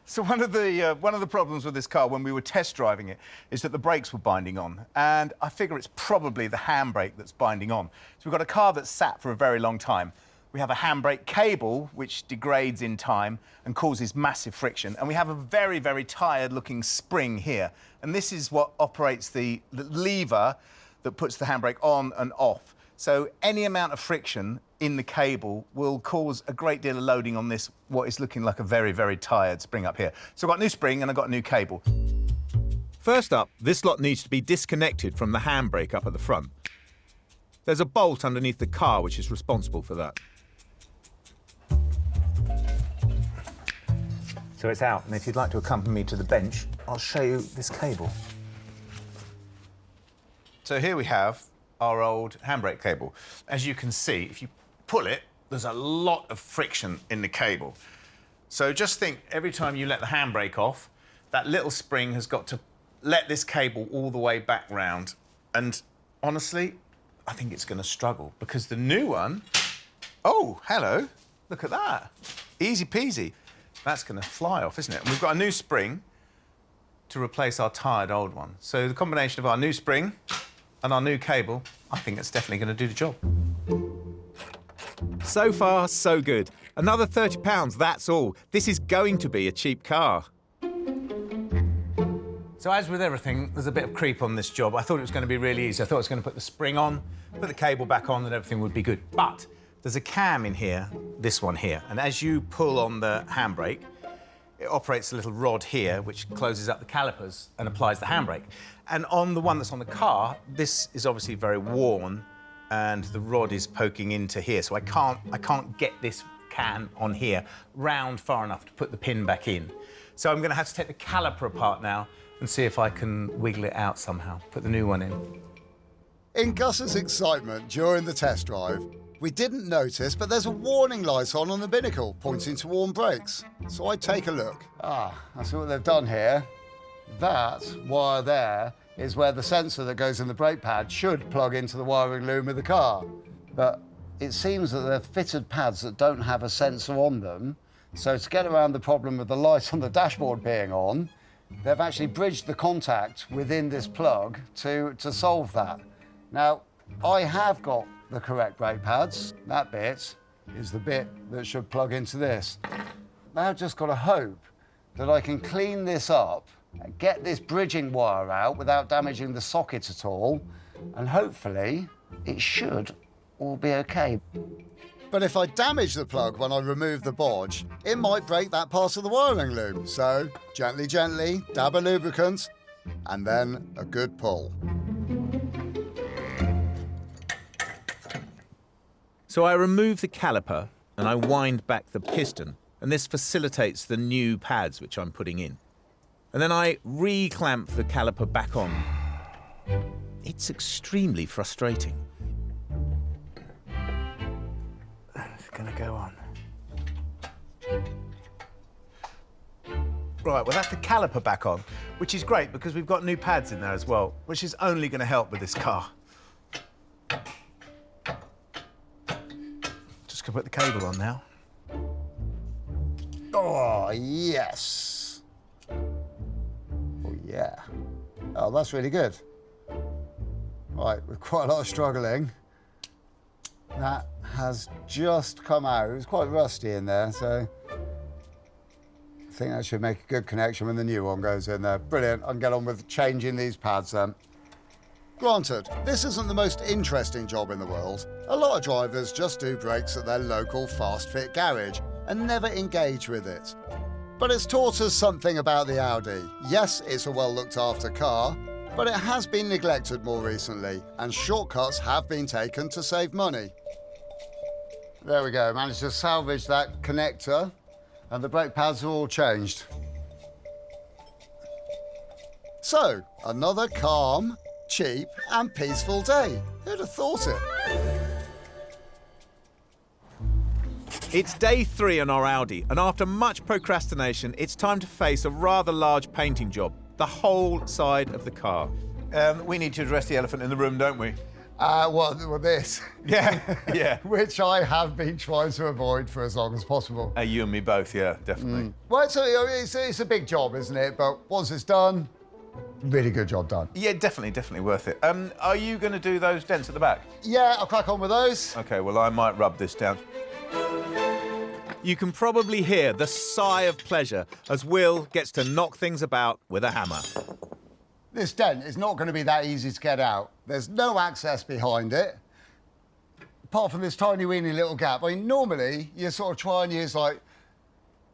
So one of the problems with this car when we were test driving it is that the brakes were binding on, and I figure it's probably the handbrake that's binding on. So we've got a car that's sat for a very long time. We have a handbrake cable which degrades in time and causes massive friction, and we have a very, very tired-looking spring here. And this is what operates the lever that puts the handbrake on and off. So any amount of friction in the cable will cause a great deal of loading on this, what is looking like a very, very tired spring up here. So I've got a new spring and I've got a new cable. First up, this lot needs to be disconnected from the handbrake up at the front. There's a bolt underneath the car which is responsible for that. So it's out, and if you'd like to accompany me to the bench, I'll show you this cable. So here we have our old handbrake cable. As you can see, if you pull it, there's a lot of friction in the cable. So just think, every time you let the handbrake off, that little spring has got to let this cable all the way back round. And honestly, I think it's going to struggle, because the new one... Oh, hello. Look at that. Easy peasy. That's going to fly off, isn't it? And we've got a new spring to replace our tired old one. So the combination of our new spring and our new cable, I think it's definitely going to do the job. So far, so good. Another £30, that's all. This is going to be a cheap car. So as with everything, there's a bit of creep on this job. I thought it was going to be really easy. I thought I was going to put the spring on, put the cable back on, and everything would be good. But there's a cam in here, this one here, and as you pull on the handbrake, it operates a little rod here which closes up the calipers and applies the handbrake. And on the one that's on the car, this is obviously very worn and the rod is poking into here, so I can't get this cam on here round far enough to put the pin back in. So I'm going to have to take the caliper apart now and see if I can wiggle it out somehow, put the new one in. In Gus's excitement during the test drive, we didn't notice, but there's a warning light on the binnacle pointing to warm brakes. So I take a look. I see what they've done here. That wire there is where the sensor that goes in the brake pad should plug into the wiring loom of the car. But it seems that they're fitted pads that don't have a sensor on them. So to get around the problem of the light on the dashboard being on, they've actually bridged the contact within this plug to solve that. Now, I have got the correct brake pads. That bit is the bit that should plug into this. Now I've just got to hope that I can clean this up and get this bridging wire out without damaging the socket at all, and hopefully it should all be okay. But if I damage the plug when I remove the bodge, it might break that part of the wiring loom. So gently, gently, dab a lubricant, and then a good pull. So I remove the caliper and I wind back the piston, and this facilitates the new pads which I'm putting in. And then I re-clamp the caliper back on. It's extremely frustrating. It's gonna go on. Right, well, that's the caliper back on, which is great because we've got new pads in there as well, which is only going to help with this car. Just gonna put the cable on now. Oh, yes. Oh, yeah. Oh, that's really good. Right, with quite a lot of struggling, that has just come out. It was quite rusty in there, so I think that should make a good connection when the new one goes in there. Brilliant. I can get on with changing these pads then. Granted, this isn't the most interesting job in the world. A lot of drivers just do brakes at their local fast fit garage and never engage with it. But it's taught us something about the Audi. Yes, it's a well looked after car, but it has been neglected more recently, and shortcuts have been taken to save money. There we go, managed to salvage that connector, and the brake pads are all changed. So, another calm, cheap and peaceful day. Who'd have thought it? It's day 3 on our Audi, and after much procrastination, it's time to face a rather large painting job. The whole side of the car. We need to address the elephant in the room, don't we? Well, this. Yeah, yeah. Which I have been trying to avoid for as long as possible. You and me both, yeah, definitely. Well, it's a big job, isn't it? But once it's done, really good job done. Yeah, definitely worth it. Are you going to do those dents at the back? Yeah, I'll crack on with those. OK, well, I might rub this down. You can probably hear the sigh of pleasure as Will gets to knock things about with a hammer. This dent is not going to be that easy to get out. There's no access behind it, apart from this tiny weeny little gap. I mean, normally you sort of try and use like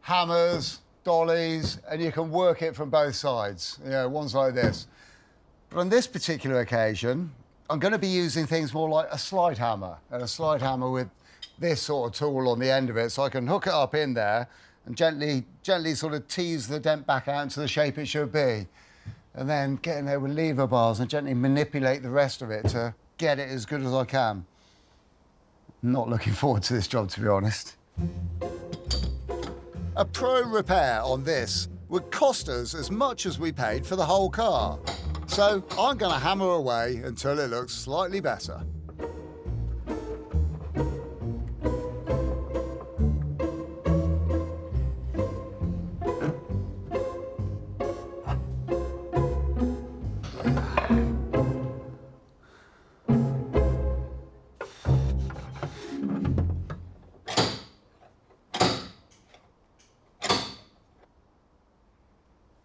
hammers, dollies, and you can work it from both sides. You know, one's like this. But on this particular occasion, I'm going to be using things more like a slide hammer, and a slide hammer with this sort of tool on the end of it, so I can hook it up in there and gently sort of tease the dent back out into the shape it should be. And then get in there with lever bars and gently manipulate the rest of it to get it as good as I can. Not looking forward to this job, to be honest. A pro repair on this would cost us as much as we paid for the whole car. So I'm going to hammer away until it looks slightly better.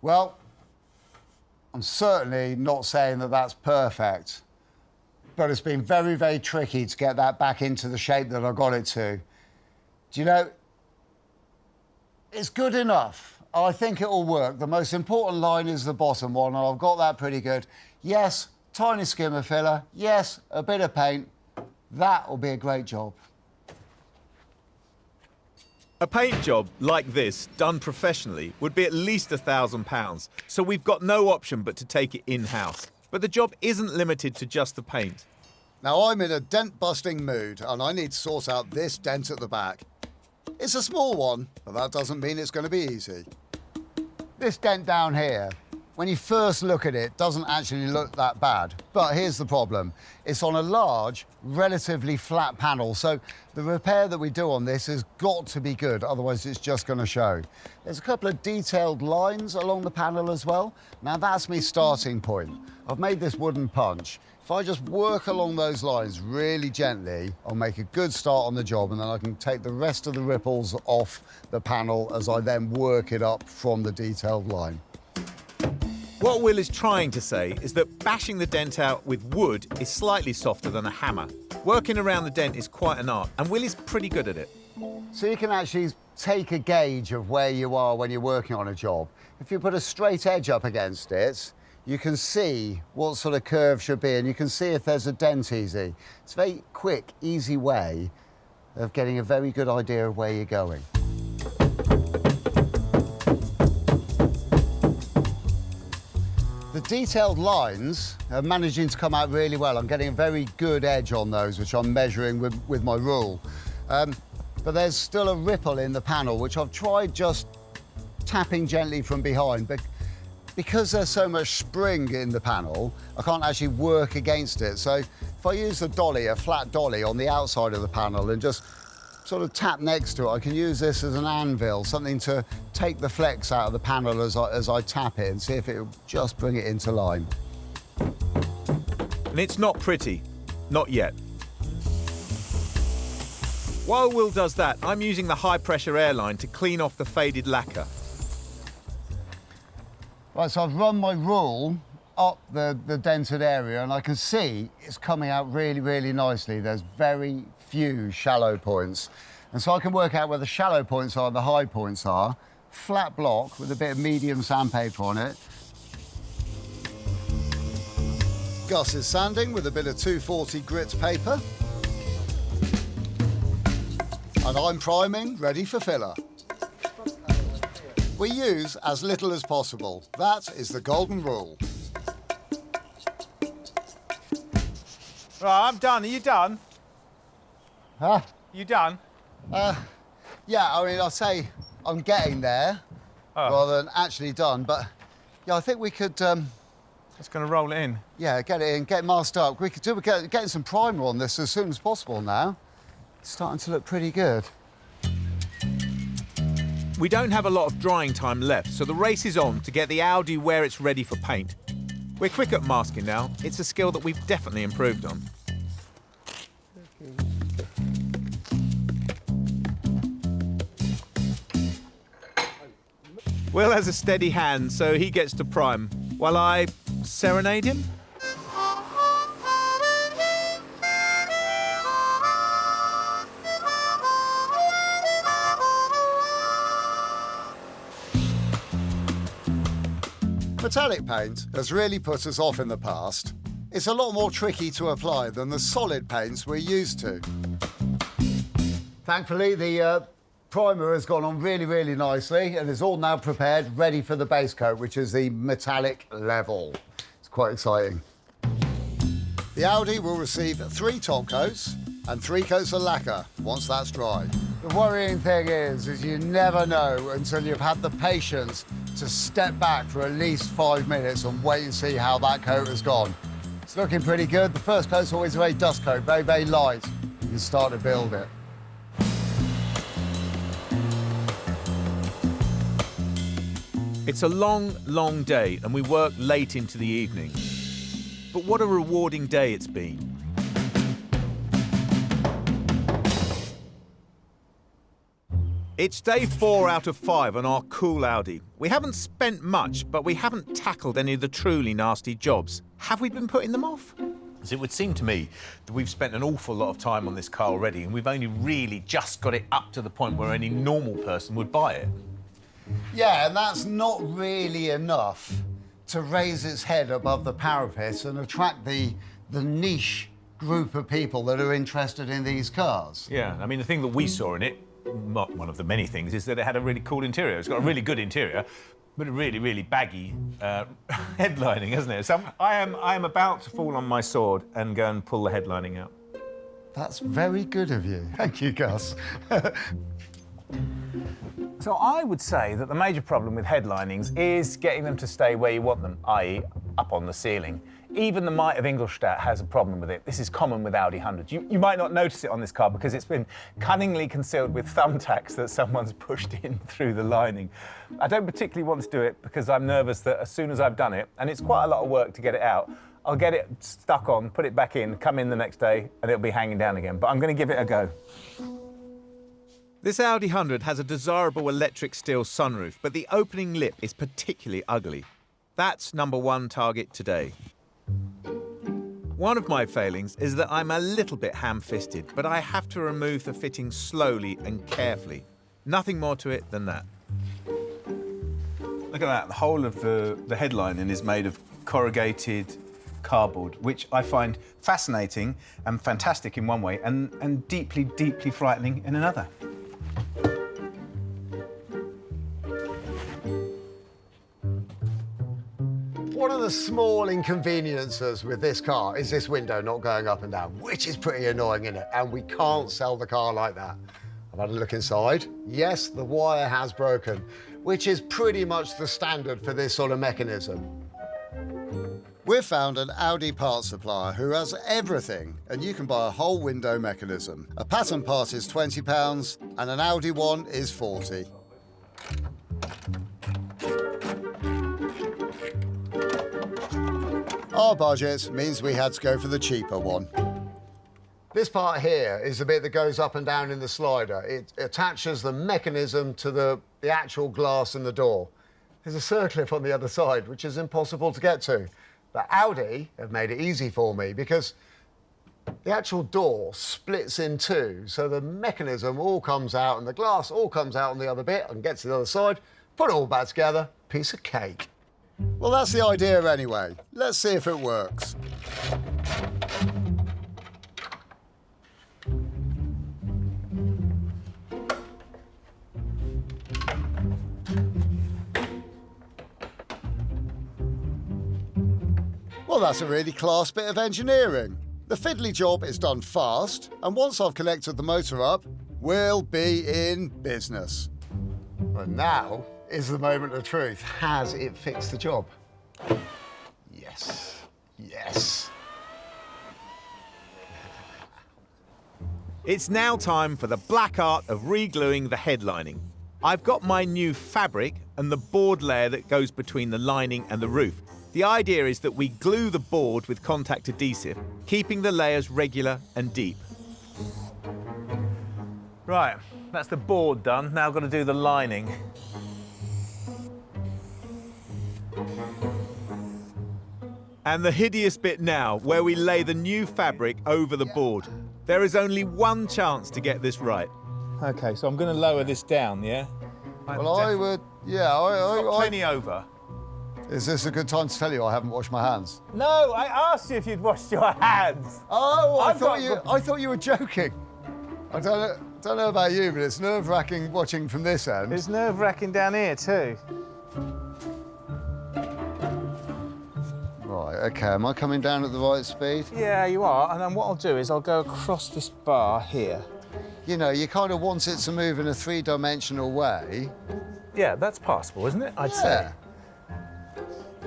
Well, I'm certainly not saying that that's perfect, but it's been very, very tricky to get that back into the shape that I got it to. Do you know, it's good enough. I think it will work. The most important line is the bottom one, and I've got that pretty good. Yes, tiny skimmer filler. Yes, a bit of paint. That will be a great job. A paint job like this, done professionally, would be at least £1,000, so we've got no option but to take it in-house. But the job isn't limited to just the paint. Now, I'm in a dent-busting mood, and I need to sort out this dent at the back. It's a small one, but that doesn't mean it's going to be easy. This dent down here, when you first look at it, doesn't actually look that bad. But here's the problem. It's on a large, relatively flat panel, so the repair that we do on this has got to be good, otherwise it's just going to show. There's a couple of detailed lines along the panel as well. Now, that's my starting point. I've made this wooden punch. If I just work along those lines really gently, I'll make a good start on the job, and then I can take the rest of the ripples off the panel as I then work it up from the detailed line. What Will is trying to say is that bashing the dent out with wood is slightly softer than a hammer. Working around the dent is quite an art, and Will is pretty good at it. So you can actually take a gauge of where you are when you're working on a job. If you put a straight edge up against it, you can see what sort of curve should be, and you can see if there's a dent easy. It's a very quick, easy way of getting a very good idea of where you're going. The detailed lines are managing to come out really well. I'm getting a very good edge on those, which I'm measuring with my rule. But there's still a ripple in the panel, which I've tried just tapping gently from behind. But because there's so much spring in the panel, I can't actually work against it. So if I use a dolly, a flat dolly on the outside of the panel and just sort of tap next to it, I can use this as an anvil, something to take the flex out of the panel as I tap it and see if it will just bring it into line. And it's not pretty. Not yet. While Will does that, I'm using the high-pressure airline to clean off the faded lacquer. Right, so I've run my rule up the dented area and I can see it's coming out really, really nicely. There's very few shallow points. And so I can work out where the shallow points are and the high points are. Flat block with a bit of medium sandpaper on it. Gus is sanding with a bit of 240 grit paper. And I'm priming, ready for filler. We use as little as possible. That is the golden rule. Right, I'm done. Are you done? Huh? You done? Yeah, I mean, I'll say I'm getting there rather than actually done, but yeah, I think we could... Just going to roll it in. Yeah, get it in, get it masked up. We could do getting some primer on this as soon as possible now. It's starting to look pretty good. We don't have a lot of drying time left, so the race is on to get the Audi where it's ready for paint. We're quick at masking now. It's a skill that we've definitely improved on. Will has a steady hand, so he gets to prime, while I serenade him. Metallic paint has really put us off in the past. It's a lot more tricky to apply than the solid paints we're used to. Thankfully, the primer has gone on really, really nicely and is all now prepared, ready for the base coat, which is the metallic level. It's quite exciting. The Audi will receive 3 top coats and 3 coats of lacquer once that's dry. The worrying thing is you never know until you've had the patience to step back for at least 5 minutes and wait and see how that coat has gone. It's looking pretty good. The first coat's always a very dust coat, very, very light. You can start to build it. It's a long, long day, and we work late into the evening. But what a rewarding day it's been. It's day 4 out of 5 on our cool Audi. We haven't spent much, but we haven't tackled any of the truly nasty jobs. Have we been putting them off? As it would seem to me that we've spent an awful lot of time on this car already, and we've only really just got it up to the point where any normal person would buy it. Yeah, and that's not really enough to raise its head above the parapet and attract the niche group of people that are interested in these cars. Yeah, I mean, the thing that we saw in it, not one of the many things, is that it had a really cool interior. It's got a really good interior, but a really, really baggy headlining, hasn't it? So I am about to fall on my sword and go and pull the headlining out. That's very good of you. Thank you, Gus. So I would say that the major problem with headlinings is getting them to stay where you want them, i.e. up on the ceiling. Even the Might of Ingolstadt has a problem with it. This is common with Audi 100s. You might not notice it on this car because it's been cunningly concealed with thumbtacks that someone's pushed in through the lining. I don't particularly want to do it because I'm nervous that as soon as I've done it, and it's quite a lot of work to get it out, I'll get it stuck on, put it back in, come in the next day, and it'll be hanging down again. But I'm going to give it a go. This Audi 100 has a desirable electric steel sunroof, but the opening lip is particularly ugly. That's #1 target today. One of my failings is that I'm a little bit ham-fisted, but I have to remove the fitting slowly and carefully. Nothing more to it than that. Look at that, the whole of the headlining is made of corrugated cardboard, which I find fascinating and fantastic in one way and deeply, deeply frightening in another. One of the small inconveniences with this car is this window not going up and down, which is pretty annoying, isn't it? And we can't sell the car like that. I've had a look inside. Yes, the wire has broken, which is pretty much the standard for this sort of mechanism. We've found an Audi parts supplier who has everything, and you can buy a whole window mechanism. A pattern part is £20 and an Audi one is £40. Our budget means we had to go for the cheaper one. This part here is the bit that goes up and down in the slider. It attaches the mechanism to the actual glass in the door. There's a circlip on the other side, which is impossible to get to. But Audi have made it easy for me because the actual door splits in two, so the mechanism all comes out and the glass all comes out on the other bit and gets to the other side, put it all back together, piece of cake. Well, that's the idea anyway. Let's see if it works. Well, that's a really class bit of engineering. The fiddly job is done fast, and once I've connected the motor up, we'll be in business. And now is the moment of truth. Has it fixed the job? Yes. Yes. It's now time for the black art of re-gluing the headlining. I've got my new fabric and the board layer that goes between the lining and the roof. The idea is that we glue the board with contact adhesive, keeping the layers regular and deep. Right, that's the board done. Now I've got to do the lining. And the hideous bit now, where we lay the new fabric over the board. There is only one chance to get this right. OK, so I'm going to lower this down, yeah? Well, I would, yeah, It's got plenty over. Is this a good time to tell you I haven't washed my hands? No, I asked you if you'd washed your hands. Oh, I thought you were joking. I don't know about you, but it's nerve-wracking watching from this end. It's nerve-wracking down here too. Right, OK, am I coming down at the right speed? Yeah, you are. And then what I'll do is I'll go across this bar here. You know, you kind of want it to move in a three-dimensional way. Yeah, that's passable, isn't it? I'd say.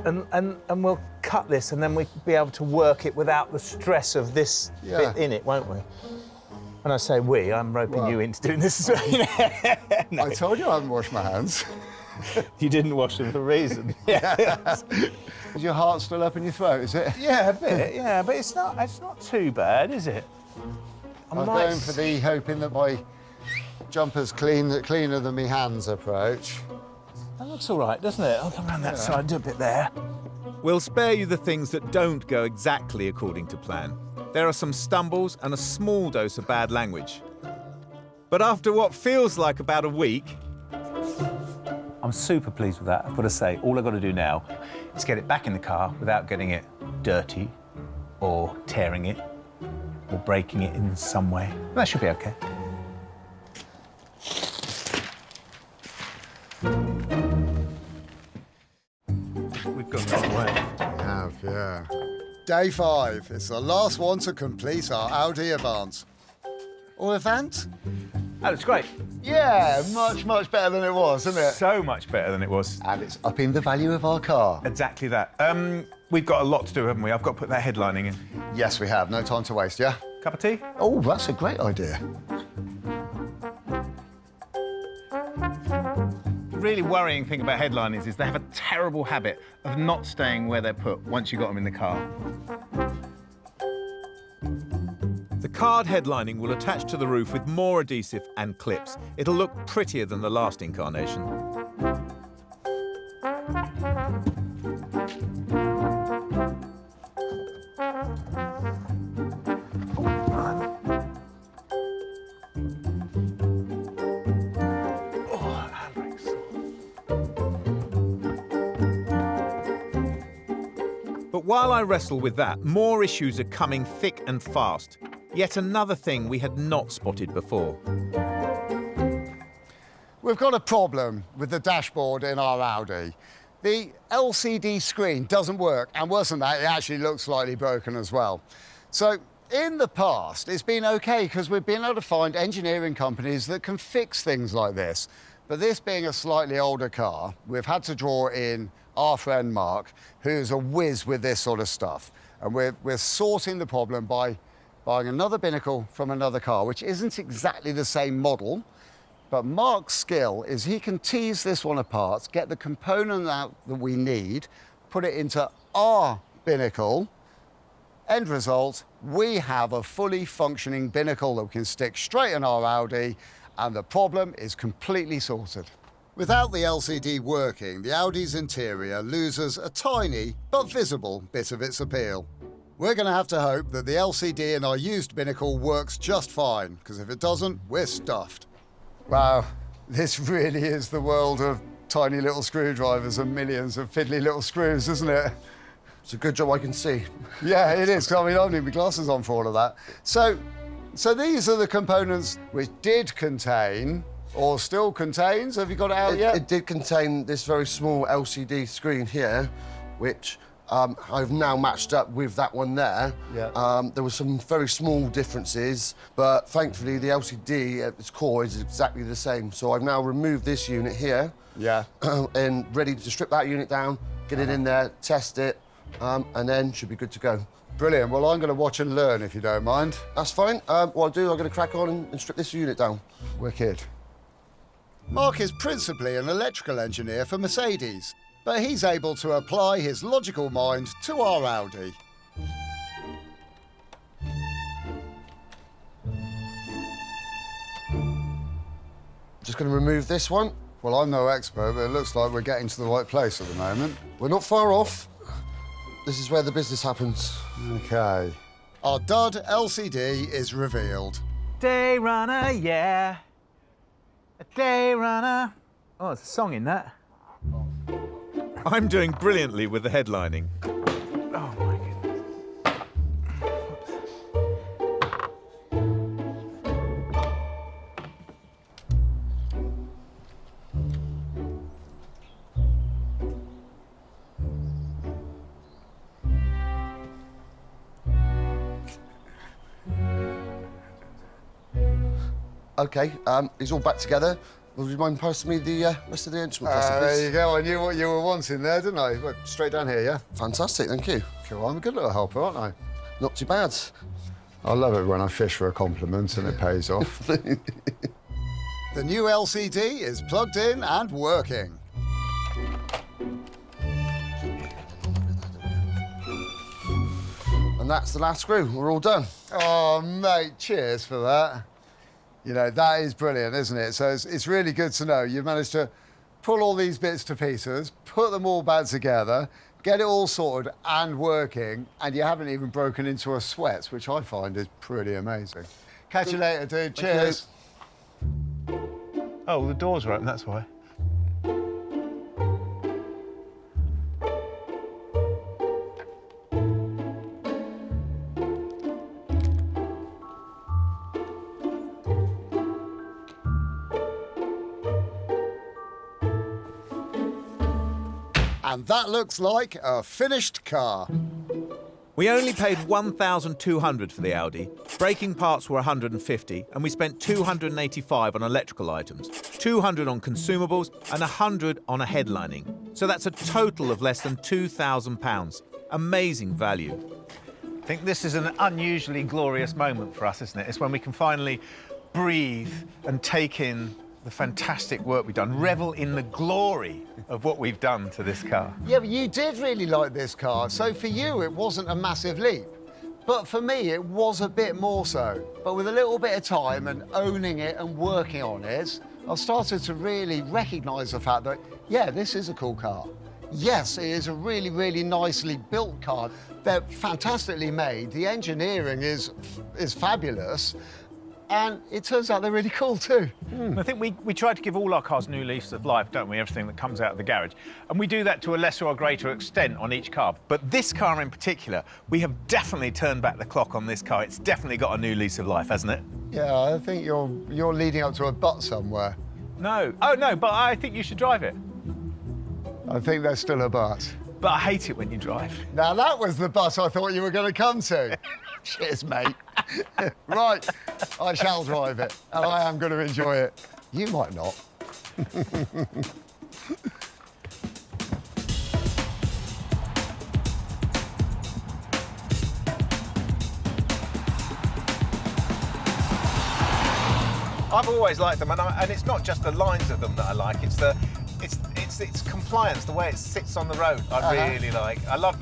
And we'll cut this, and then we'll be able to work it without the stress of this bit in it, won't we? When I say we, I'm roping you into doing this as well. No. I told you I haven't washed my hands. You didn't wash them for a reason. Is your heart still up in your throat, is it? Yeah, a bit, yeah, but it's not too bad, is it? I'm going for the hoping that my jumper's cleaner than my hands approach. That looks all right, doesn't it? I'll come around that side, do a bit there. We'll spare you the things that don't go exactly according to plan. There are some stumbles and a small dose of bad language. But after what feels like about a week... I'm super pleased with that, I've got to say. All I've got to do now is get it back in the car without getting it dirty or tearing it or breaking it in some way. That should be OK. We've got that way. We have, yeah. Day 5. It's the last one to complete our Audi Avant. Or Avant? That looks great. Yeah, much, much better than it was, isn't it? So much better than it was. And it's upping the value of our car. Exactly that. We've got a lot to do, haven't we? I've got to put that headlining in. Yes, we have. No time to waste, yeah? Cup of tea? Oh, that's a great idea. The really worrying thing about headliners is they have a terrible habit of not staying where they're put once you've got them in the car. The card headlining will attach to the roof with more adhesive and clips. It'll look prettier than the last incarnation. But while I wrestle with that, more issues are coming thick and fast. Yet another thing we had not spotted before. We've got a problem with the dashboard in our Audi. The LCD screen doesn't work, and worse than that, it actually looks slightly broken as well. So in the past, it's been okay because we've been able to find engineering companies that can fix things like this. But this being a slightly older car, we've had to draw in our friend Mark, who's a whiz with this sort of stuff. And we're sorting the problem by buying another binnacle from another car, which isn't exactly the same model. But Mark's skill is he can tease this one apart, get the component out that we need, put it into our binnacle. End result, we have a fully functioning binnacle that we can stick straight in our Audi, and the problem is completely sorted. Without the LCD working, the Audi's interior loses a tiny but visible bit of its appeal. We're going to have to hope that the LCD in our used binnacle works just fine, because if it doesn't, we're stuffed. Wow, this really is the world of tiny little screwdrivers and millions of fiddly little screws, isn't it? It's a good job I can see. Yeah, it is. I mean, I need my glasses on for all of that. So these are the components which did contain, or still contains, have you got it out yet? It did contain this very small LCD screen here, which I've now matched up with that one there. Yeah. There were some very small differences, but thankfully the LCD at its core is exactly the same. So I've now removed this unit here. Yeah. And ready to strip that unit down, get it in there, test it, and then should be good to go. Brilliant. Well, I'm going to watch and learn, if you don't mind. That's fine. What I'll do, I'm going to crack on and strip this unit down. Wicked. Mark is principally an electrical engineer for Mercedes, but he's able to apply his logical mind to our Audi. Just going to remove this one. Well, I'm no expert, but it looks like we're getting to the right place at the moment. We're not far off. This is where the business happens. OK. Our dud LCD is revealed. Day runner, yeah. A day runner. Oh, there's a song in that. I'm doing brilliantly with the headlining. Oh, my goodness. OK, it's all back together. Would you mind passing me the rest of the instrument cluster, please? There you go. I knew what you were wanting there, didn't I? Well, straight down here, yeah? Fantastic, thank you. Cool. I'm a good little helper, aren't I? Not too bad. I love it when I fish for a compliment and it pays off. The new LCD is plugged in and working. And that's the last screw. We're all done. Oh, mate, cheers for that. You know, that is brilliant, isn't it? So it's really good to know you've managed to pull all these bits to pieces, put them all back together, get it all sorted and working, and you haven't even broken into a sweat, which I find is pretty amazing. Catch you later, dude. Cheers. Oh, the doors are open, that's why. And that looks like a finished car. We only paid $1,200 for the Audi. Braking parts were 150, and we spent $285 on electrical items, $200 on consumables, and $100 on a headlining. So that's a total of less than £2,000. Amazing value. I think this is an unusually glorious moment for us, isn't it? It's when we can finally breathe and take in the fantastic work we've done, revel in the glory of what we've done to this car. Yeah, but you did really like this car, so for you it wasn't a massive leap. But for me it was a bit more so. But with a little bit of time and owning it and working on it, I started to really recognise the fact that, yeah, this is a cool car. Yes, it is a really, really nicely built car. They're fantastically made. The engineering is fabulous. and it turns out they're really cool too. I think we try to give all our cars new leases of life, don't we? Everything that comes out of the garage. And we do that to a lesser or greater extent on each car. But this car in particular, we have definitely turned back the clock on this car. It's definitely got a new lease of life, hasn't it? Yeah, I think you're leading up to a but somewhere. No. Oh, no, but I think you should drive it. I think there's still a but. But I hate it when you drive. Now, that was the but I thought you were going to come to. Cheers, mate. Right, I shall drive it, and I am going to enjoy it. You might not. I've always liked them, and it's not just the lines of them that I like. It's compliance, the way it sits on the road. I really like. I love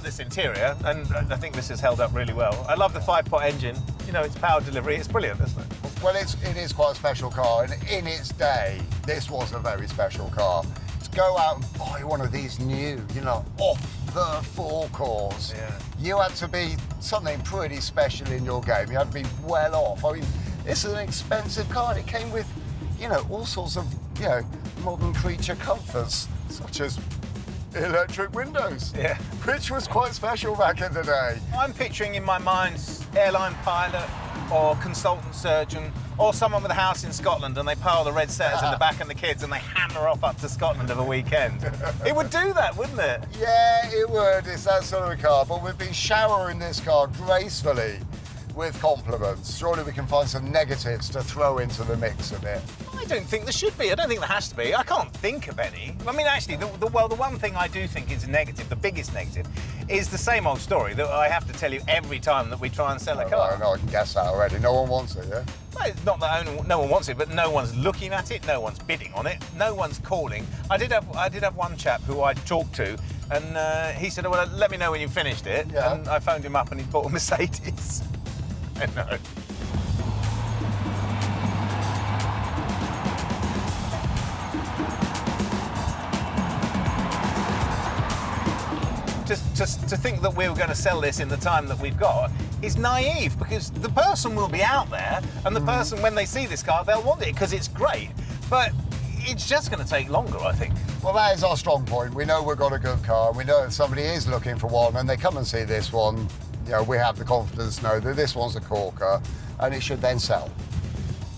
this interior, and I think this has held up really well. I love the 5-pot engine. You know, its power delivery. It's brilliant, isn't it? Well, it is quite a special car, and in its day, this was a very special car. To go out and buy one of these new, you know, off the forecourts, you had to be something pretty special in your game. You had to be well off. I mean, this is an expensive car, and it came with, you know, all sorts of, you know, modern creature comforts, such as electric windows, which was quite special back in the day. I'm picturing in my mind airline pilot or consultant surgeon or someone with a house in Scotland, and they pile the red setters in the back and the kids, and they hammer off up to Scotland of a weekend. It would do that, wouldn't it? Yeah, it would. It's that sort of a car, but we've been showering this car gracefully with compliments. Surely we can find some negatives to throw into the mix a bit. I don't think there should be. I don't think there has to be. I can't think of any. I mean, actually, the one thing I do think is a negative, the biggest negative, is the same old story that I have to tell you every time that we try and sell a car. No, I can guess that already. No one wants it, yeah? Well, it's not that no one wants it, but no one's looking at it, no one's bidding on it, no one's calling. I did have one chap who I talked to, and he said, well, let me know when you finished it. Yeah. And I phoned him up and he bought a Mercedes. I know. To think that we were going to sell this in the time that we've got is naive, because the person will be out there, and the person, when they see this car, they'll want it because it's great. But it's just going to take longer, I think. Well, that is our strong point. We know we've got a good car. We know if somebody is looking for one and they come and see this one, you know, we have the confidence to know that this one's a corker and it should then sell.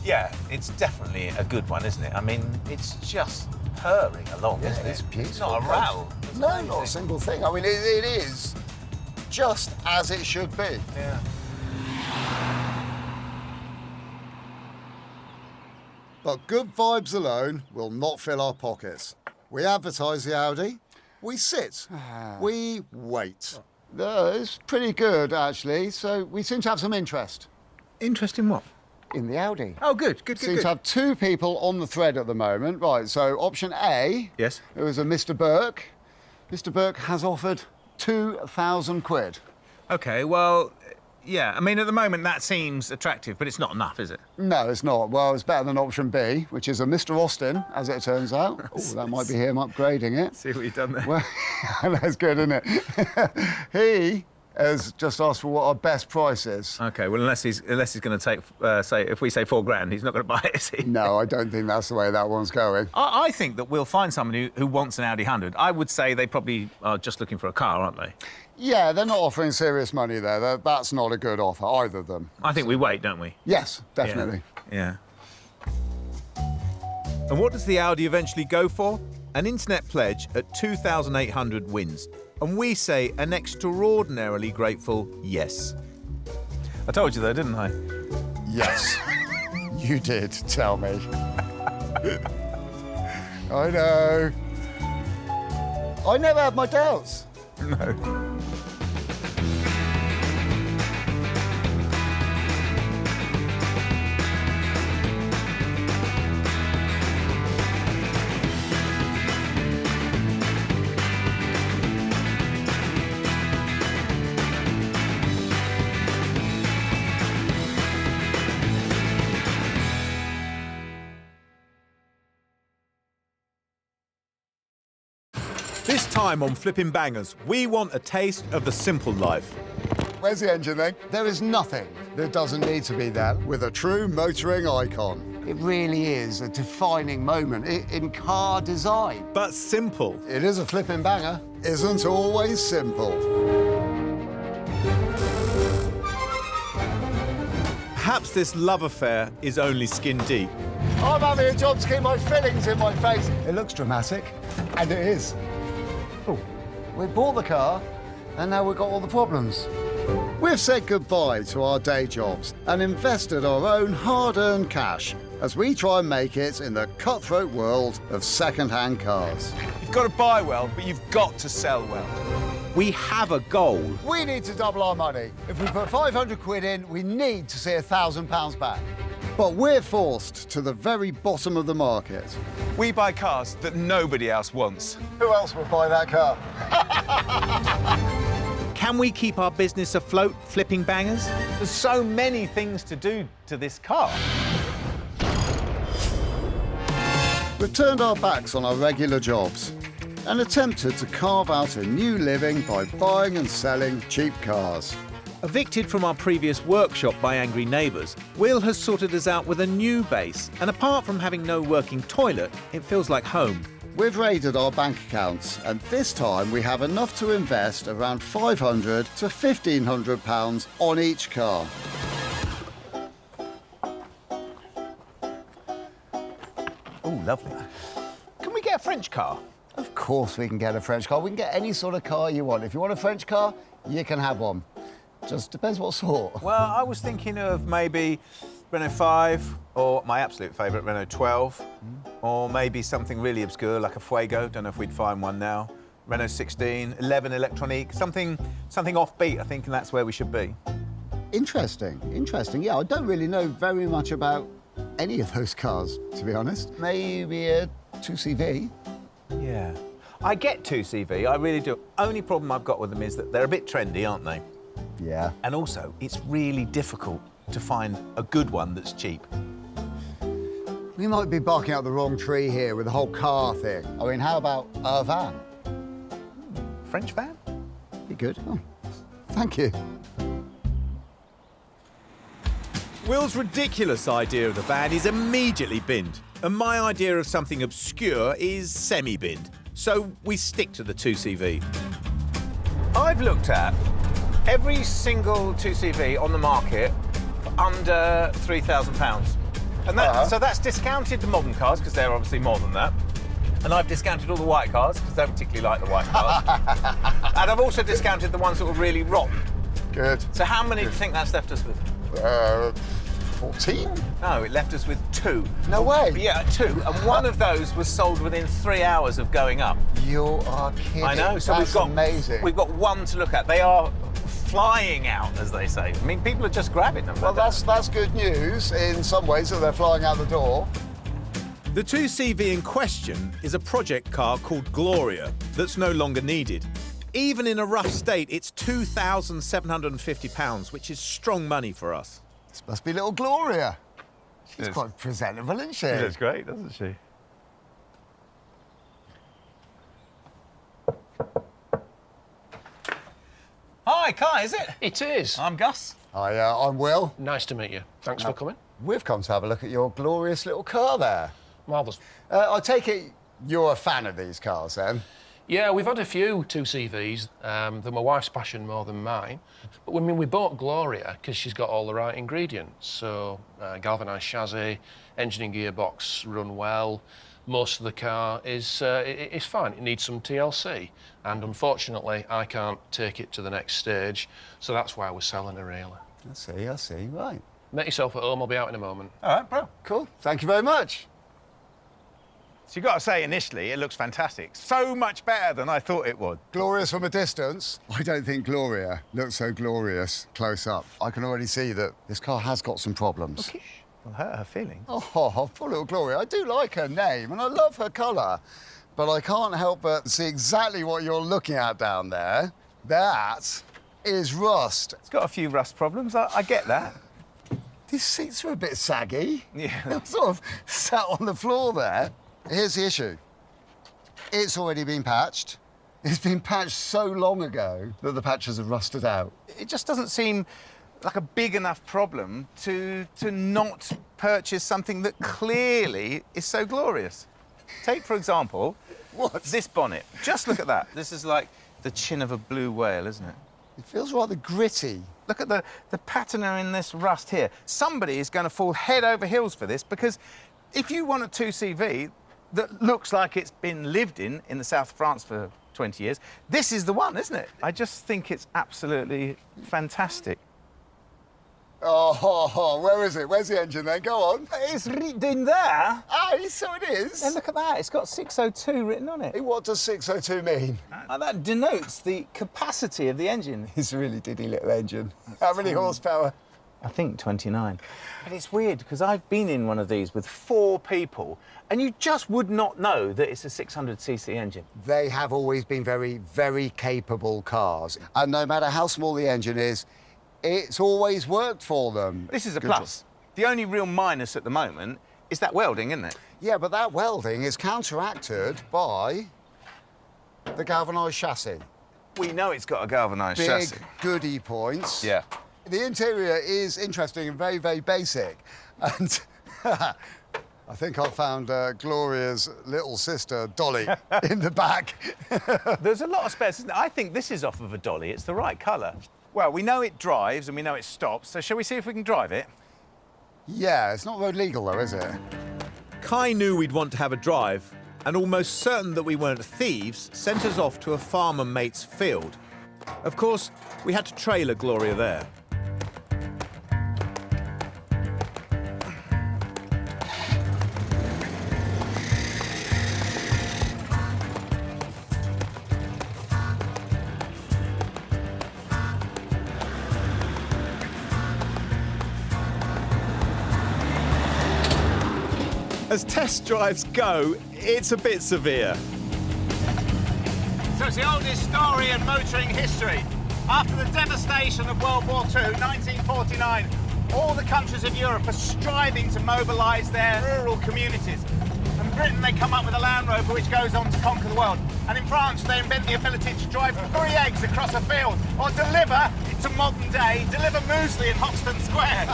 Yeah, it's definitely a good one, isn't it? I mean, it's just purring along, isn't it? It's beautiful. It's not a rattle. No, not a single thing. I mean, it is just as it should be. Yeah. But good vibes alone will not fill our pockets. We advertise the Audi, we sit, we wait. It's pretty good, actually, so we seem to have some interest. Interest in what? In the Audi. Oh, good. Seem to have 2 people on the thread at the moment. Right, so option A. Yes. It was a Mr. Burke. Mr. Burke has offered 2,000 quid. OK, well, yeah, I mean, at the moment, that seems attractive, but it's not enough, is it? No, it's not. Well, it's better than option B, which is a Mr. Austin, as it turns out. Oh, that might be him upgrading it. See what you've done there. Well, that's good, isn't it? He has just asked for what our best price is. OK, well, unless he's going to take, say, if we say £4,000, he's not going to buy it, is he? No, I don't think that's the way that one's going. I think that we'll find someone who wants an Audi 100. I would say they probably are just looking for a car, aren't they? Yeah, they're not offering serious money there. That's not a good offer, either of them. I think we wait, don't we? Yes, definitely. Yeah. And what does the Audi eventually go for? An internet pledge at 2,800 wins. And we say an extraordinarily grateful yes. I told you though, didn't I? Yes. You did tell me. I know. I never had my doubts. No. This time on Flipping Bangers, we want a taste of the simple life. Where's the engine then? There is nothing that doesn't need to be there. With a true motoring icon. It really is a defining moment in car design. But simple. It is a flipping banger. Isn't always simple. Perhaps this love affair is only skin deep. I'm having a job to keep my fillings in my face. It looks dramatic, and it is. Oh, we bought the car, and now we've got all the problems. We've said goodbye to our day jobs and invested our own hard-earned cash as we try and make it in the cutthroat world of second-hand cars. You've got to buy well, but you've got to sell well. We have a goal. We need to double our money. If we put 500 quid in, we need to see £1,000 back. But we're forced to the very bottom of the market. We buy cars that nobody else wants. Who else would buy that car? Can we keep our business afloat, flipping bangers? There's so many things to do to this car. We've turned our backs on our regular jobs and attempted to carve out a new living by buying and selling cheap cars. Evicted from our previous workshop by angry neighbours, Will has sorted us out with a new base, and apart from having no working toilet, it feels like home. We've raided our bank accounts, and this time we have enough to invest around £500 to £1,500 on each car. Oh, lovely. Can we get a French car? Of course we can get a French car. We can get any sort of car you want. If you want a French car, you can have one. Just depends what sort. Well, I was thinking of maybe Renault 5, or my absolute favourite, Renault 12, or maybe something really obscure like a Fuego. Don't know if we'd find one now. Renault 16, 11 Electronique, something offbeat, I think, and that's where we should be. Interesting. Yeah, I don't really know very much about any of those cars, to be honest. Maybe a 2CV. Yeah. I get 2CV, I really do. Only problem I've got with them is that they're a bit trendy, aren't they? Yeah. And also, it's really difficult to find a good one that's cheap. We might be barking up the wrong tree here with the whole car thing. I mean, how about a van? French van? Be good. Oh, thank you. Will's ridiculous idea of the van is immediately binned, and my idea of something obscure is semi-binned. So we stick to the 2CV. I've looked at every single 2CV on the market for under £3,000. And that, so that's discounted the modern cars, because they're obviously more than that. And I've discounted all the white cars, because I don't particularly like the white cars. And I've also discounted the ones that were really rotten. Good. So how many do you think that's left us with? 14? No, it left us with 2. No way. Yeah, 2. And one of those was sold within 3 hours of going up. You are kidding. I know. So that's amazing. We've got one to look at. They are flying out, as they say. I mean, people are just grabbing them. Well, that's good news in some ways that they're flying out the door. The 2CV in question is a project car called Gloria that's no longer needed. Even in a rough state, it's £2,750, which is strong money for us. This must be little Gloria. She's quite presentable, isn't she? She looks great, doesn't she? Hi, Kai, is it? It is. I'm Gus. Hi, I'm Will. Nice to meet you. Thanks for coming. We've come to have a look at your glorious little car there. Marvellous. I take it you're a fan of these cars, then? Yeah, we've had a few 2CVs. They're my wife's passion more than mine. But I mean, we bought Gloria because she's got all the right ingredients. So, galvanised chassis, engine and gearbox run well. Most of the car is fine. It needs some TLC. And unfortunately, I can't take it to the next stage. So that's why we're selling her, really. I see. Right. Make yourself at home. I'll be out in a moment. All right, bro. Cool. Thank you very much. So you've got to say, initially, it looks fantastic. So much better than I thought it would. Glorious from a distance? I don't think Gloria looks so glorious close up. I can already see that this car has got some problems. Okay. Will hurt her feelings. Oh, poor little Gloria. I do like her name and I love her colour. But I can't help but see exactly what you're looking at down there. That is rust. It's got a few rust problems. I get that. These seats are a bit saggy. Yeah. They're sort of sat on the floor there. Here's the issue. It's already been patched. It's been patched so long ago that the patches have rusted out. It just doesn't seem like a big enough problem to not purchase something that clearly is so glorious. Take, for example, this bonnet. Just look at that. This is like the chin of a blue whale, isn't it? It feels rather gritty. Look at the patina in this rust here. Somebody is going to fall head over heels for this, because if you want a 2CV that looks like it's been lived in the south of France for 20 years, this is the one, isn't it? I just think it's absolutely fantastic. Oh, where is it? Where's the engine then? Go on. It's written there. Aye, so it is. And look at that, it's got 602 written on it. What does 602 mean? That denotes the capacity of the engine. It's a really diddy little engine. How many horsepower? I think 29. But it's weird, because I've been in one of these with 4 people, and you just would not know that it's a 600cc engine. They have always been very, very capable cars. And no matter how small the engine is, it's always worked for them. This is a plus. The only real minus at the moment is that welding, isn't it? Yeah, but that welding is counteracted by the galvanised chassis. We know it's got a galvanised chassis. Big goody points. Yeah. The interior is interesting and very, very basic. And I think I found Gloria's little sister, Dolly, in the back. There's a lot of spares, isn't there? I think this is off of a Dolly. It's the right colour. Well, we know it drives and we know it stops, so shall we see if we can drive it? Yeah, it's not road legal though, is it? Kai knew we'd want to have a drive, and almost certain that we weren't thieves, sent us off to a farmer mate's field. Of course, we had to trailer Gloria there. As test drives go, it's a bit severe. So it's the oldest story in motoring history. After the devastation of World War II, 1949, all the countries of Europe are striving to mobilise their rural communities. In Britain, they come up with a Land Rover which goes on to conquer the world. And in France, they invent the ability to drive 3 eggs across a field, or deliver, to modern day, deliver muesli in Hoxton Square.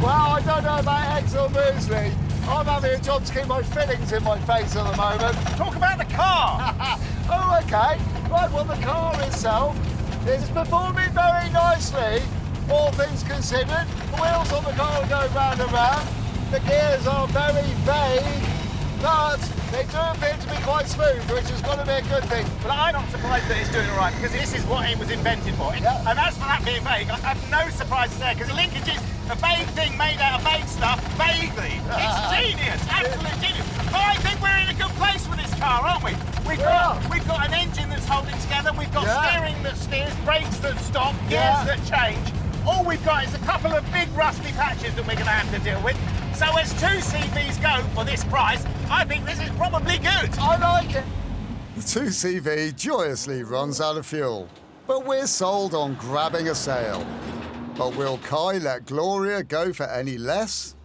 Well, I don't know about eggs or muesli. I'm having a job to keep my fillings in my face at the moment. Talk about the car! Oh, OK. Right, well, the car itself is performing very nicely, all things considered. The wheels on the car go round and round. The gears are very vague, but they do appear to be quite smooth, which has got to be a good thing. But I'm not surprised that it's doing all right, because this is what it was invented for. Yeah. And as for that being vague, I have no surprises there, because the linkage is a vague thing made out of vague stuff, vaguely. It's genius, absolute genius. But I think we're in a good place with this car, aren't we? We've got an engine that's holding together, we've got steering that steers, brakes that stop, gears that change. All we've got is a couple of big rusty patches that we're going to have to deal with. So as 2 CVs go for this price, I think this is probably good. I like it. The 2CV joyously runs out of fuel, but we're sold on grabbing a sale. But will Kai let Gloria go for any less?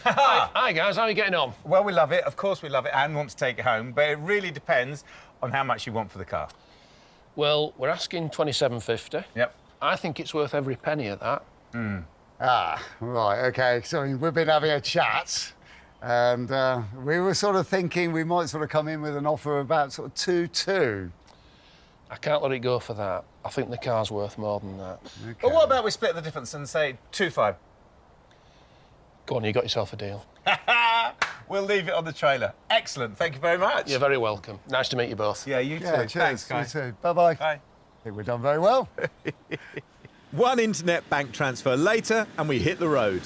Hi guys, how are you getting on? Well, we love it. Of course we love it and want to take it home, but it really depends on how much you want for the car. Well, we're asking $27.50. Yep. I think it's worth every penny of that. Ah, right, OK. So we've been having a chat, and we were sort of thinking we might sort of come in with an offer of about sort of 2.2. I can't let it go for that. I think the car's worth more than that. Okay. But what about we split the difference and say 2.5? Go on, you got yourself a deal. We'll leave it on the trailer. Excellent, thank you very much. You're very welcome. Nice to meet you both. Yeah, you too. Yeah, cheers. Thanks, Kai. You too. Bye-bye. Bye. I think we've done very well. One internet bank transfer later, and we hit the road.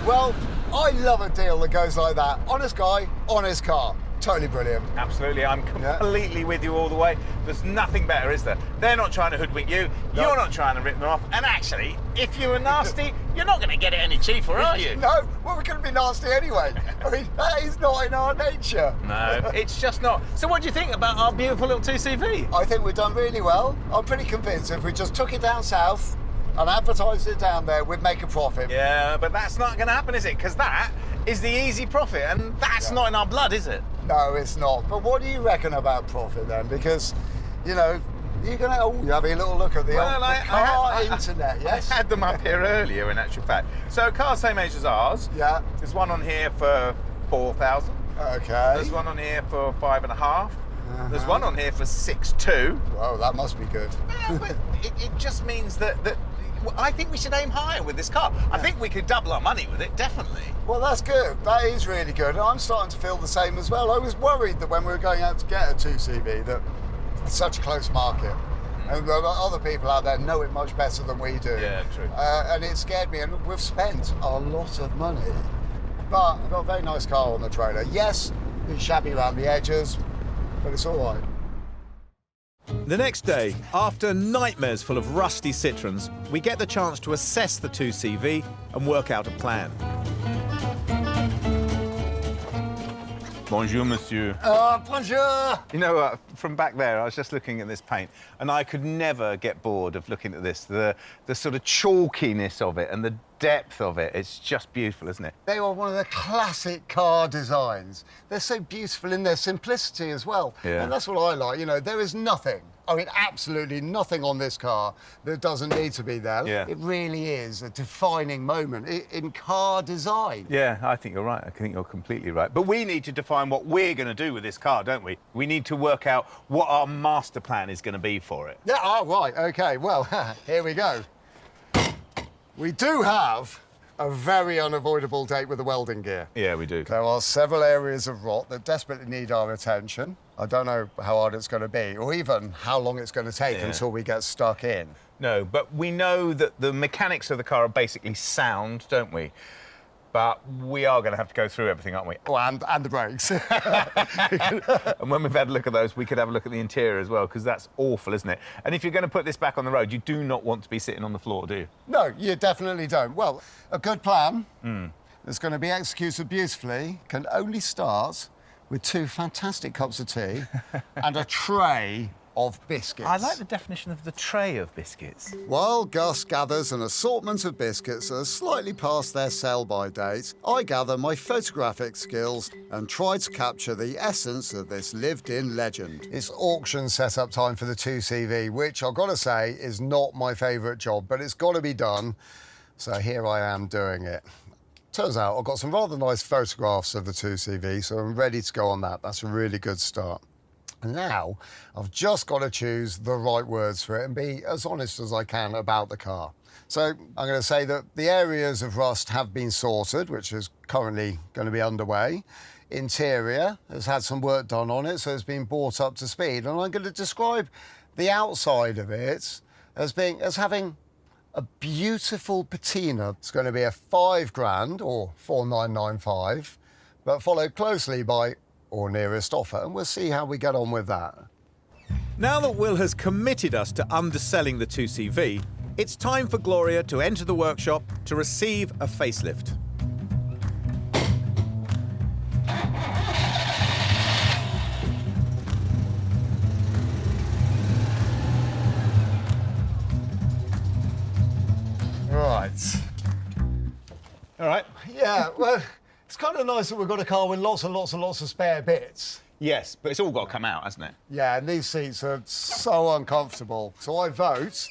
Well, I love a deal that goes like that. Honest guy, honest car. Totally brilliant. Absolutely, I'm completely with you all the way. There's nothing better, is there? They're not trying to hoodwink you, you're not trying to rip them off, and actually, if you were nasty, you're not going to get it any cheaper, are you? No, well, we're going to be nasty anyway. I mean, that is not in our nature. No, it's just not. So what do you think about our beautiful little 2CV? I think we've done really well. I'm pretty convinced if we just took it down south, and advertised it down there, we'd make a profit. Yeah, but that's not going to happen, is it? Because that is the easy profit, and that's not in our blood, is it? No, it's not. But what do you reckon about profit then? Because, you know, you're going to... Oh, you're having a little look at the car internet, yes? I had them up here earlier, in actual fact. So, car same age as ours. Yeah. There's one on here for 4,000. Okay. There's one on here for 5.5. There's one on here for 6.2. Whoa, that must be good. Yeah, but it just means that I think we should aim higher with this car. I think we could double our money with it, definitely. Well, that's good. That is really good. I'm starting to feel the same as well. I was worried that when we were going out to get a 2CV that it's such a close market. And other people out there know it much better than we do. Yeah, true. And it scared me, and we've spent a lot of money. But I've got a very nice car on the trailer. Yes, it's shabby around the edges, but it's all right. The next day, after nightmares full of rusty Citroens, we get the chance to assess the 2CV and work out a plan. Bonjour, monsieur. Bonjour. You know, from back there, I was just looking at this paint, and I could never get bored of looking at this. The sort of chalkiness of it and the depth of it. It's just beautiful, isn't it? They are one of the classic car designs. They're so beautiful in their simplicity as well. Yeah. And that's what I like. You know, there is nothing, I mean, absolutely nothing on this car that doesn't need to be there. Yeah. It really is a defining moment in car design. Yeah, I think you're right. I think you're completely right. But we need to define what we're going to do with this car, don't we? We need to work out what our master plan is going to be for it. Yeah, oh, right, OK. Well, here we go. We do have a very unavoidable date with the welding gear. Yeah, we do. There are several areas of rot that desperately need our attention. I don't know how hard it's going to be, or even how long it's going to take until we get stuck in. No, but we know that the mechanics of the car are basically sound, don't we? But we are going to have to go through everything, aren't we? Oh, and the brakes. And when we've had a look at those, we could have a look at the interior as well, because that's awful, isn't it? And if you're going to put this back on the road, you do not want to be sitting on the floor, do you? No, you definitely don't. Well, a good plan that's going to be executed beautifully can only start with 2 fantastic cups of tea and a tray of biscuits. I like the definition of the tray of biscuits. While Gus gathers an assortment of biscuits that are slightly past their sell-by date, I gather my photographic skills and try to capture the essence of this lived-in legend. It's auction setup time for the 2CV, which I've got to say is not my favourite job, but it's got to be done. So here I am doing it. Turns out I've got some rather nice photographs of the 2CV, so I'm ready to go on that. That's a really good start. Now, I've just got to choose the right words for it and be as honest as I can about the car. So I'm going to say that the areas of rust have been sorted, which is currently going to be underway. Interior has had some work done on it, so it's been brought up to speed. And I'm going to describe the outside of it as having a beautiful patina. It's going to be a £5,000 or 4,995, but followed closely by or nearest offer, and we'll see how we get on with that. Now that Will has committed us to underselling the 2CV, it's time for Gloria to enter the workshop to receive a facelift. Right. All right. Yeah, well, it's kind of nice that we've got a car with lots and lots and lots of spare bits. Yes, but it's all got to come out, hasn't it? Yeah, and these seats are so uncomfortable. So I vote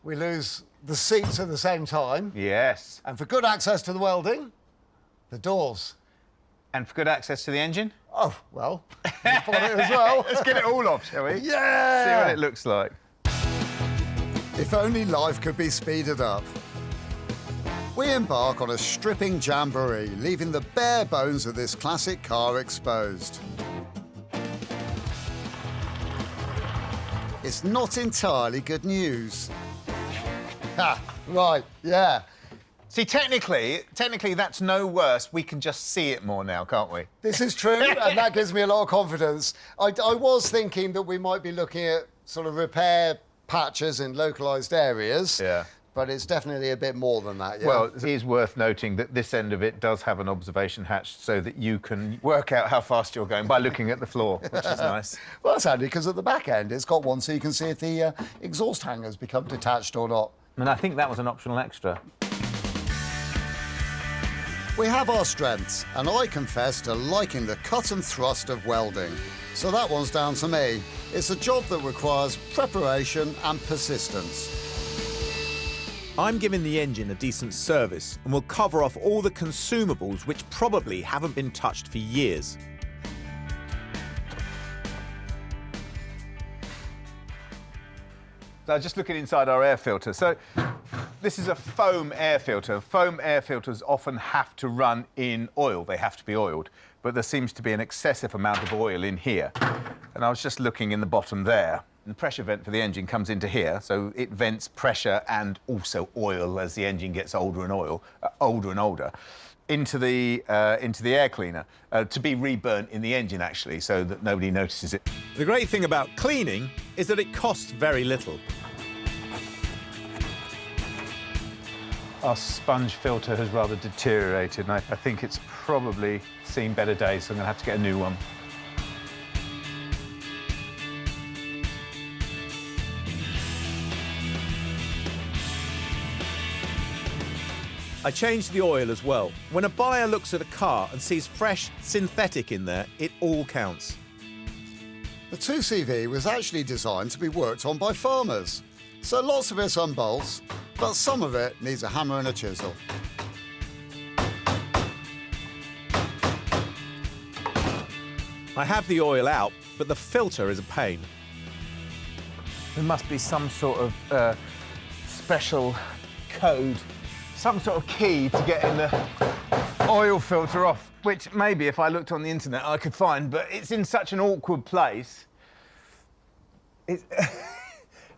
we lose the seats at the same time. Yes. And for good access to the welding, the doors. And for good access to the engine? Oh, well, we've got it as well. Let's get it all off, shall we? Yeah! See what it looks like. If only life could be speeded up. We embark on a stripping jamboree, leaving the bare bones of this classic car exposed. It's not entirely good news. Ha, right, yeah. See, technically, that's no worse. We can just see it more now, can't we? This is true, and that gives me a lot of confidence. I was thinking that we might be looking at sort of repair patches in localised areas. Yeah. But it's definitely a bit more than that, yeah? Well, it is worth noting that this end of it does have an observation hatch so that you can work out how fast you're going by looking at the floor, which is nice. Well, that's handy, because at the back end, it's got one so you can see if the exhaust hanger's become detached or not. And I think that was an optional extra. We have our strengths, and I confess to liking the cut and thrust of welding. So that one's down to me. It's a job that requires preparation and persistence. I'm giving the engine a decent service and will cover off all the consumables which probably haven't been touched for years. So just looking inside our air filter. So this is a foam air filter. Foam air filters often have to run in oil. They have to be oiled. But there seems to be an excessive amount of oil in here. And I was just looking in the bottom there. The pressure vent for the engine comes into here, so it vents pressure and also oil as the engine gets older and older, into the air cleaner to be reburnt in the engine, actually, so that nobody notices it. The great thing about cleaning is that it costs very little. Our sponge filter has rather deteriorated, and I think it's probably seen better days, so I'm going to have to get a new one. I changed the oil as well. When a buyer looks at a car and sees fresh synthetic in there, it all counts. The 2CV was actually designed to be worked on by farmers. So lots of it's unbolts, but some of it needs a hammer and a chisel. I have the oil out, but the filter is a pain. There must be some sort of special code, some sort of key to getting the oil filter off, which maybe if I looked on the internet I could find, but it's in such an awkward place. It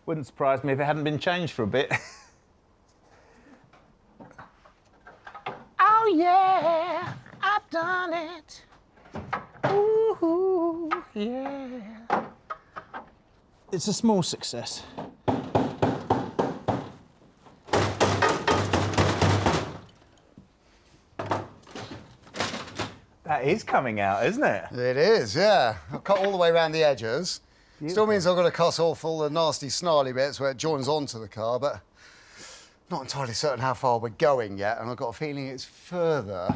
wouldn't surprise me if it hadn't been changed for a bit. Oh yeah, I've done it. Ooh, yeah. It's a small success. That is coming out, isn't it? It is, yeah. I've cut all the way around the edges. Still means I've got to cut off all the nasty, snarly bits where it joins onto the car, but not entirely certain how far we're going yet, and I've got a feeling it's further...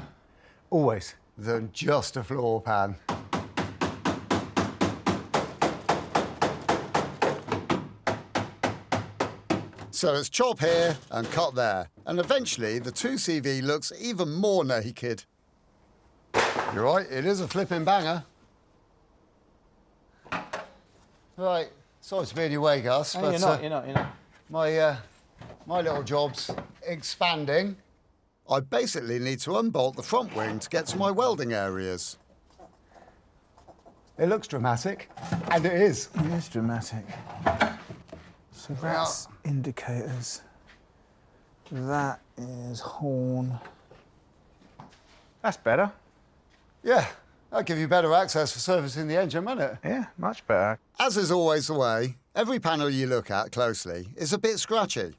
Always. ...than just a floor pan. So it's chop here and cut there, and eventually the 2CV looks even more naked. You're right, it is a flipping banger. Right, sorry to be in your way, Gus, No, but you're not. my little job's expanding. I basically need to unbolt the front wing to get to my welding areas. It looks dramatic, and it is. It is dramatic. So that's indicators. That is horn. That's better. Yeah, that'll give you better access for servicing the engine, won't it? Yeah, much better. As is always the way, every panel you look at closely is a bit scratchy.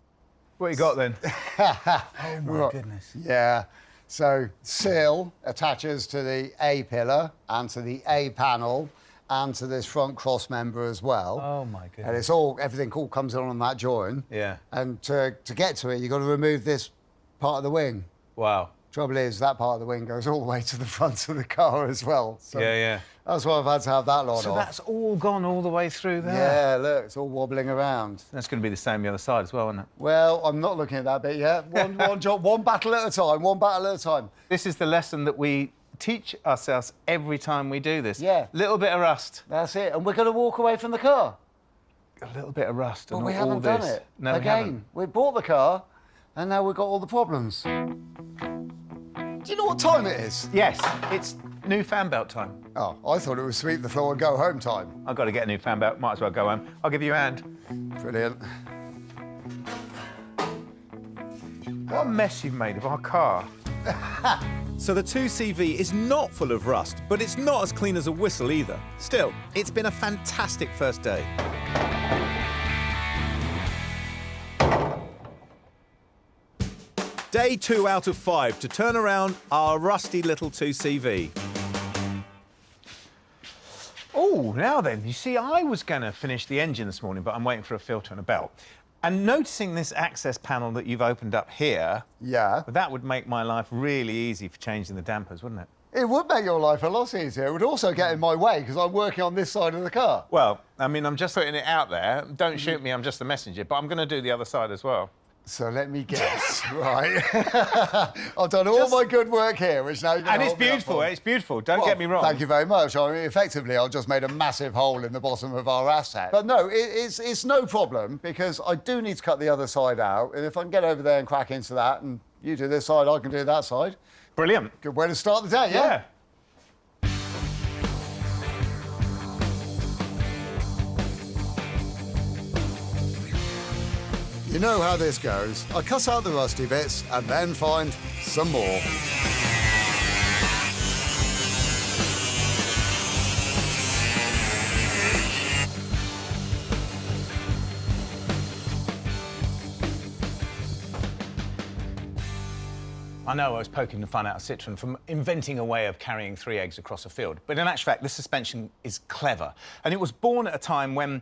What you got then? Oh, my goodness. Yeah, so seal attaches to the A pillar and to the A panel and to this front cross member as well. Oh, my goodness. And it's all, everything all comes on that join. Yeah. And to get to it, you've got to remove this part of the wing. Wow. Trouble is, that part of the wing goes all the way to the front of the car as well. So yeah. that's why I've had to have that lot So off. that's all gone all the way through there? Yeah, look, it's all wobbling around. That's going to be the same on the other side as well, isn't it? Well, I'm not looking at that bit yet. One job, one battle at a time, one battle at a time. This is the lesson that we teach ourselves every time we do this. Yeah. Little bit of rust. That's it, and we're going to walk away from the car. A little bit of rust. But and we all haven't done this. it. No, we Again, haven't. we bought the car, and now we've got all the problems. Do you know what time it is? Yes, it's new fan belt time. Oh, I thought it was sweep the floor and go home time. I've got to get a new fan belt. Might as well go home. I'll give you a hand. Brilliant. What a mess you've made of our car. So the 2CV is not full of rust, but it's not as clean as a whistle either. Still, it's been a fantastic first day. Day 2 out of 5 to turn around our rusty little 2CV. Oh, now then, you see, I was going to finish the engine this morning, but I'm waiting for a filter and a belt. And noticing this access panel that you've opened up here, yeah, that would make my life really easy for changing the dampers, wouldn't it? It would make your life a lot easier. It would also get in my way because I'm working on this side of the car. Well, I mean, I'm just putting it out there. Don't shoot me, I'm just the messenger, but I'm going to do the other side as well. So let me guess, right? I've done all my good work here, which now you're going And to it's beautiful, it's beautiful, don't get me wrong. Thank you very much. I mean, effectively, I've just made a massive hole in the bottom of our asset. But no, it's no problem because I do need to cut the other side out. And if I can get over there and crack into that and you do this side, I can do that side. Brilliant. Good way to start the day, yeah? You know how this goes. I cut out the rusty bits and then find some more. I know I was poking the fun out of Citroën from inventing a way of carrying 3 eggs across a field, but in actual fact, this suspension is clever. And it was born at a time when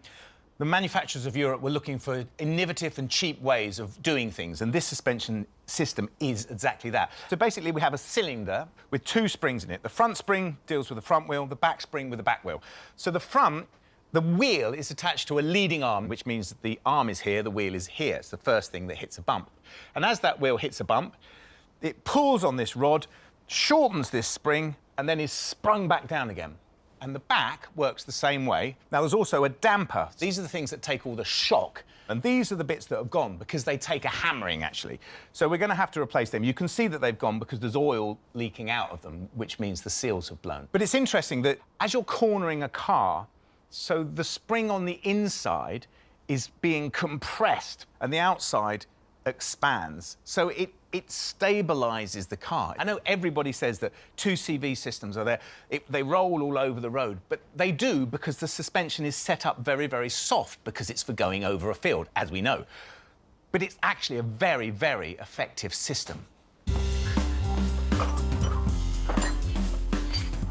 the manufacturers of Europe were looking for innovative and cheap ways of doing things, and this suspension system is exactly that. So basically, we have a cylinder with 2 springs in it. The front spring deals with the front wheel, the back spring with the back wheel. So the front, the wheel is attached to a leading arm, which means that the arm is here, the wheel is here. It's the first thing that hits a bump. And as that wheel hits a bump, it pulls on this rod, shortens this spring, and then is sprung back down again. And the back works the same way. Now, there's also a damper. These are the things that take all the shock. And these are the bits that have gone because they take a hammering, actually. So we're going to have to replace them. You can see that they've gone because there's oil leaking out of them, which means the seals have blown. But it's interesting that as you're cornering a car, so the spring on the inside is being compressed and the outside expands. So it stabilises the car. I know everybody says that 2CV systems are there, they roll all over the road, but they do because the suspension is set up very, very soft because it's for going over a field, as we know. But it's actually a very, very effective system.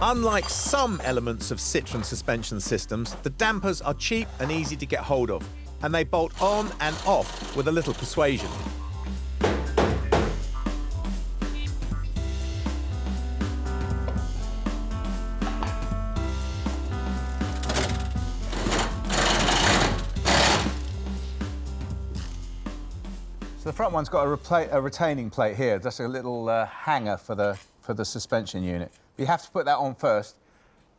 Unlike some elements of Citroën suspension systems, the dampers are cheap and easy to get hold of, and they bolt on and off with a little persuasion. So the front one's got a retaining plate here, just a little hanger for the suspension unit. You have to put that on first.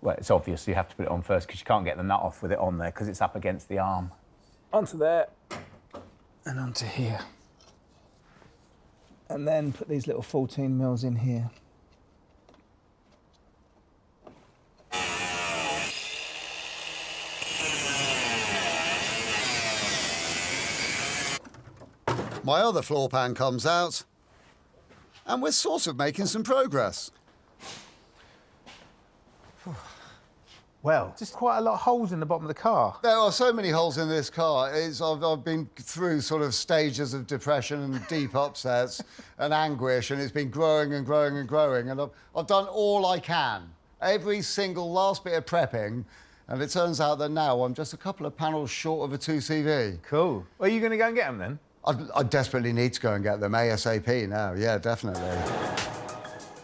Well, it's obvious you have to put it on first because you can't get the nut off with it on there because it's up against the arm. Onto there and onto here. And then put these little 14 mils in here. My other floor pan comes out, and we're sort of making some progress. Well, just quite a lot of holes in the bottom of the car. There are so many holes in this car. I've been through sort of stages of depression and deep upsets and anguish, and it's been growing and growing and growing, and I've done all I can. Every single last bit of prepping, and it turns out that now I'm just a couple of panels short of a 2CV. Cool. Well, are you going to go and get them then? I desperately need to go and get them ASAP now, yeah, definitely.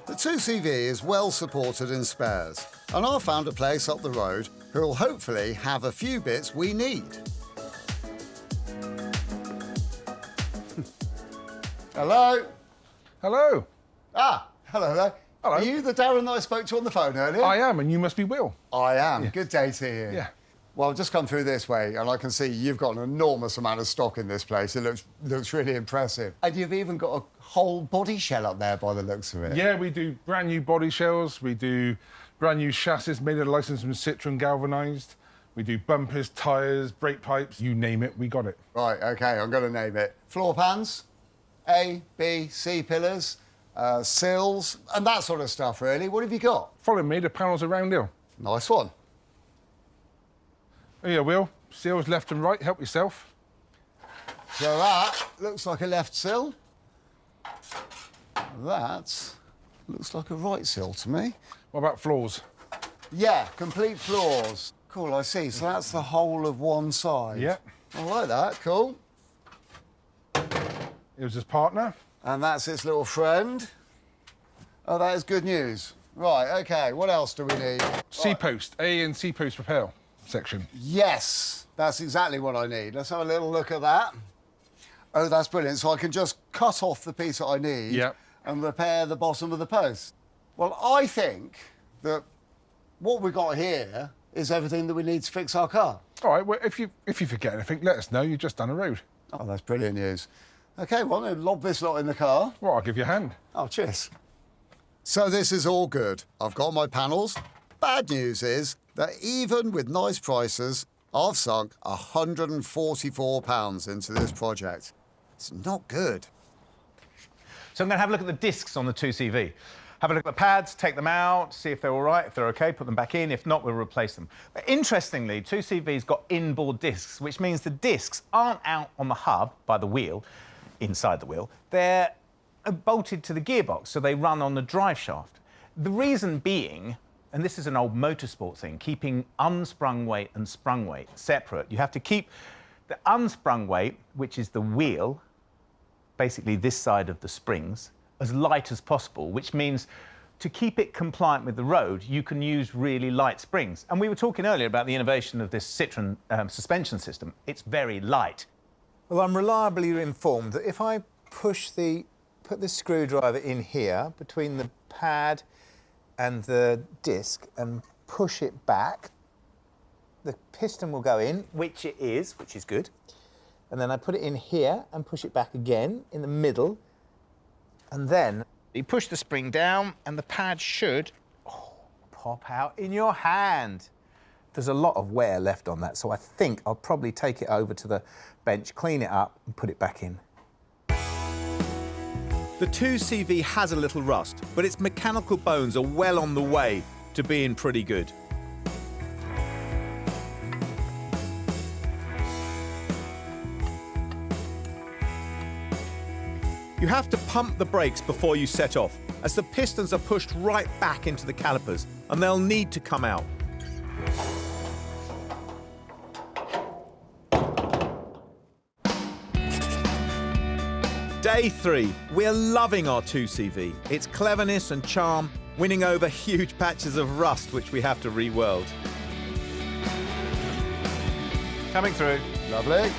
The 2CV is well supported in spares, and I've found a place up the road who'll hopefully have a few bits we need. Hello? Hello. Ah, hello there. Hello. Are you the Darren that I spoke to on the phone earlier? I am, and you must be Will. I am. Yeah. Good day to you. Yeah. Well, I've just come through this way, and I can see you've got an enormous amount of stock in this place. It looks really impressive. And you've even got a whole body shell up there by the looks of it. Yeah, we do brand new body shells. We do brand new chassis made of licensed from Citroën galvanised. We do bumpers, tyres, brake pipes, you name it, we got it. Right, OK, I'm going to name it. Floor pans, A, B, C pillars, sills, and that sort of stuff, really. What have you got? Follow me, the panels are round here. Nice one. Here, Will. Seals left and right, help yourself. So that looks like a left sill. That looks like a right sill to me. What about floors? Yeah, complete floors. Cool, I see. So that's the whole of one side. Yeah. I like that, cool. It was his partner. And that's its little friend. Oh, that is good news. Right, OK, what else do we need? C-post, A and C-post repair section. Yes, that's exactly what I need. Let's have a little look at that. Oh, that's brilliant. So I can just cut off the piece that I need and repair the bottom of the post. Well, I think that what we've got here is everything that we need to fix our car. All right, well, if you forget anything, let us know. You're just down the road. Oh, that's brilliant news. OK, well, then lob this lot in the car. Well, I'll give you a hand. Oh, cheers. So this is all good. I've got my panels. Bad news is that even with nice prices, I've sunk £144 into this project. It's not good. So I'm going to have a look at the discs on the 2CV. Have a look at the pads, take them out, see if they're all right. If they're OK, put them back in. If not, we'll replace them. But interestingly, 2CV's got inboard discs, which means the discs aren't out on the hub by the wheel, inside the wheel. They're bolted to the gearbox, so they run on the drive shaft. The reason being, and this is an old motorsport thing, keeping unsprung weight and sprung weight separate. You have to keep the unsprung weight, which is the wheel, basically this side of the springs, as light as possible, which means to keep it compliant with the road, you can use really light springs. And we were talking earlier about the innovation of this Citroën suspension system. It's very light. Well, I'm reliably informed that if I put this screwdriver in here between the pad and the disc and push it back, the piston will go in, which it is, which is good. And then I put it in here and push it back again in the middle. And then you push the spring down and the pad should pop out in your hand. There's a lot of wear left on that, so I think I'll probably take it over to the bench, clean it up and put it back in. The 2CV has a little rust, but its mechanical bones are well on the way to being pretty good. You have to pump the brakes before you set off, as the pistons are pushed right back into the calipers, and they'll need to come out. Day 3. We're loving our 2CV. Its cleverness and charm, winning over huge patches of rust which we have to re-weld. Coming through. Lovely.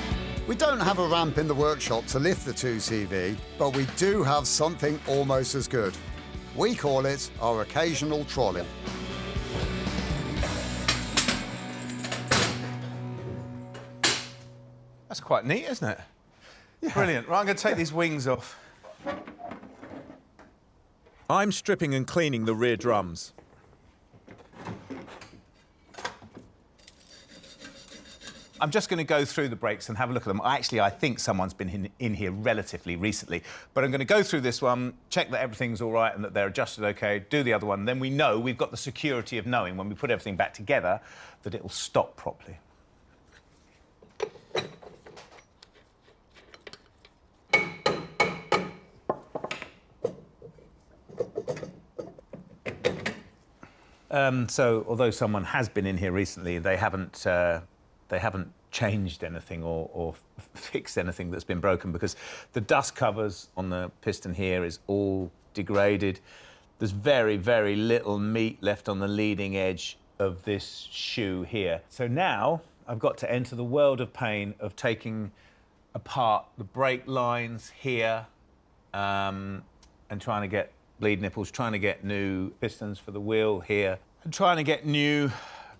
We don't have a ramp in the workshop to lift the 2CV, but we do have something almost as good. We call it our occasional trolley. That's quite neat, isn't it? Yeah. Brilliant. Right, I'm going to take these wings off. I'm stripping and cleaning the rear drums. I'm just going to go through the brakes and have a look at them. Actually, I think someone's been in here relatively recently. But I'm going to go through this one, check that everything's all right and that they're adjusted OK, do the other one. Then we know we've got the security of knowing when we put everything back together that it'll stop properly. So, although someone has been in here recently, they haven't changed anything or fixed anything that's been broken, because the dust covers on the piston here is all degraded. There's very, very little meat left on the leading edge of this shoe here. So now I've got to enter the world of pain of taking apart the brake lines here and trying to get bleed nipples, trying to get new pistons for the wheel here, and trying to get new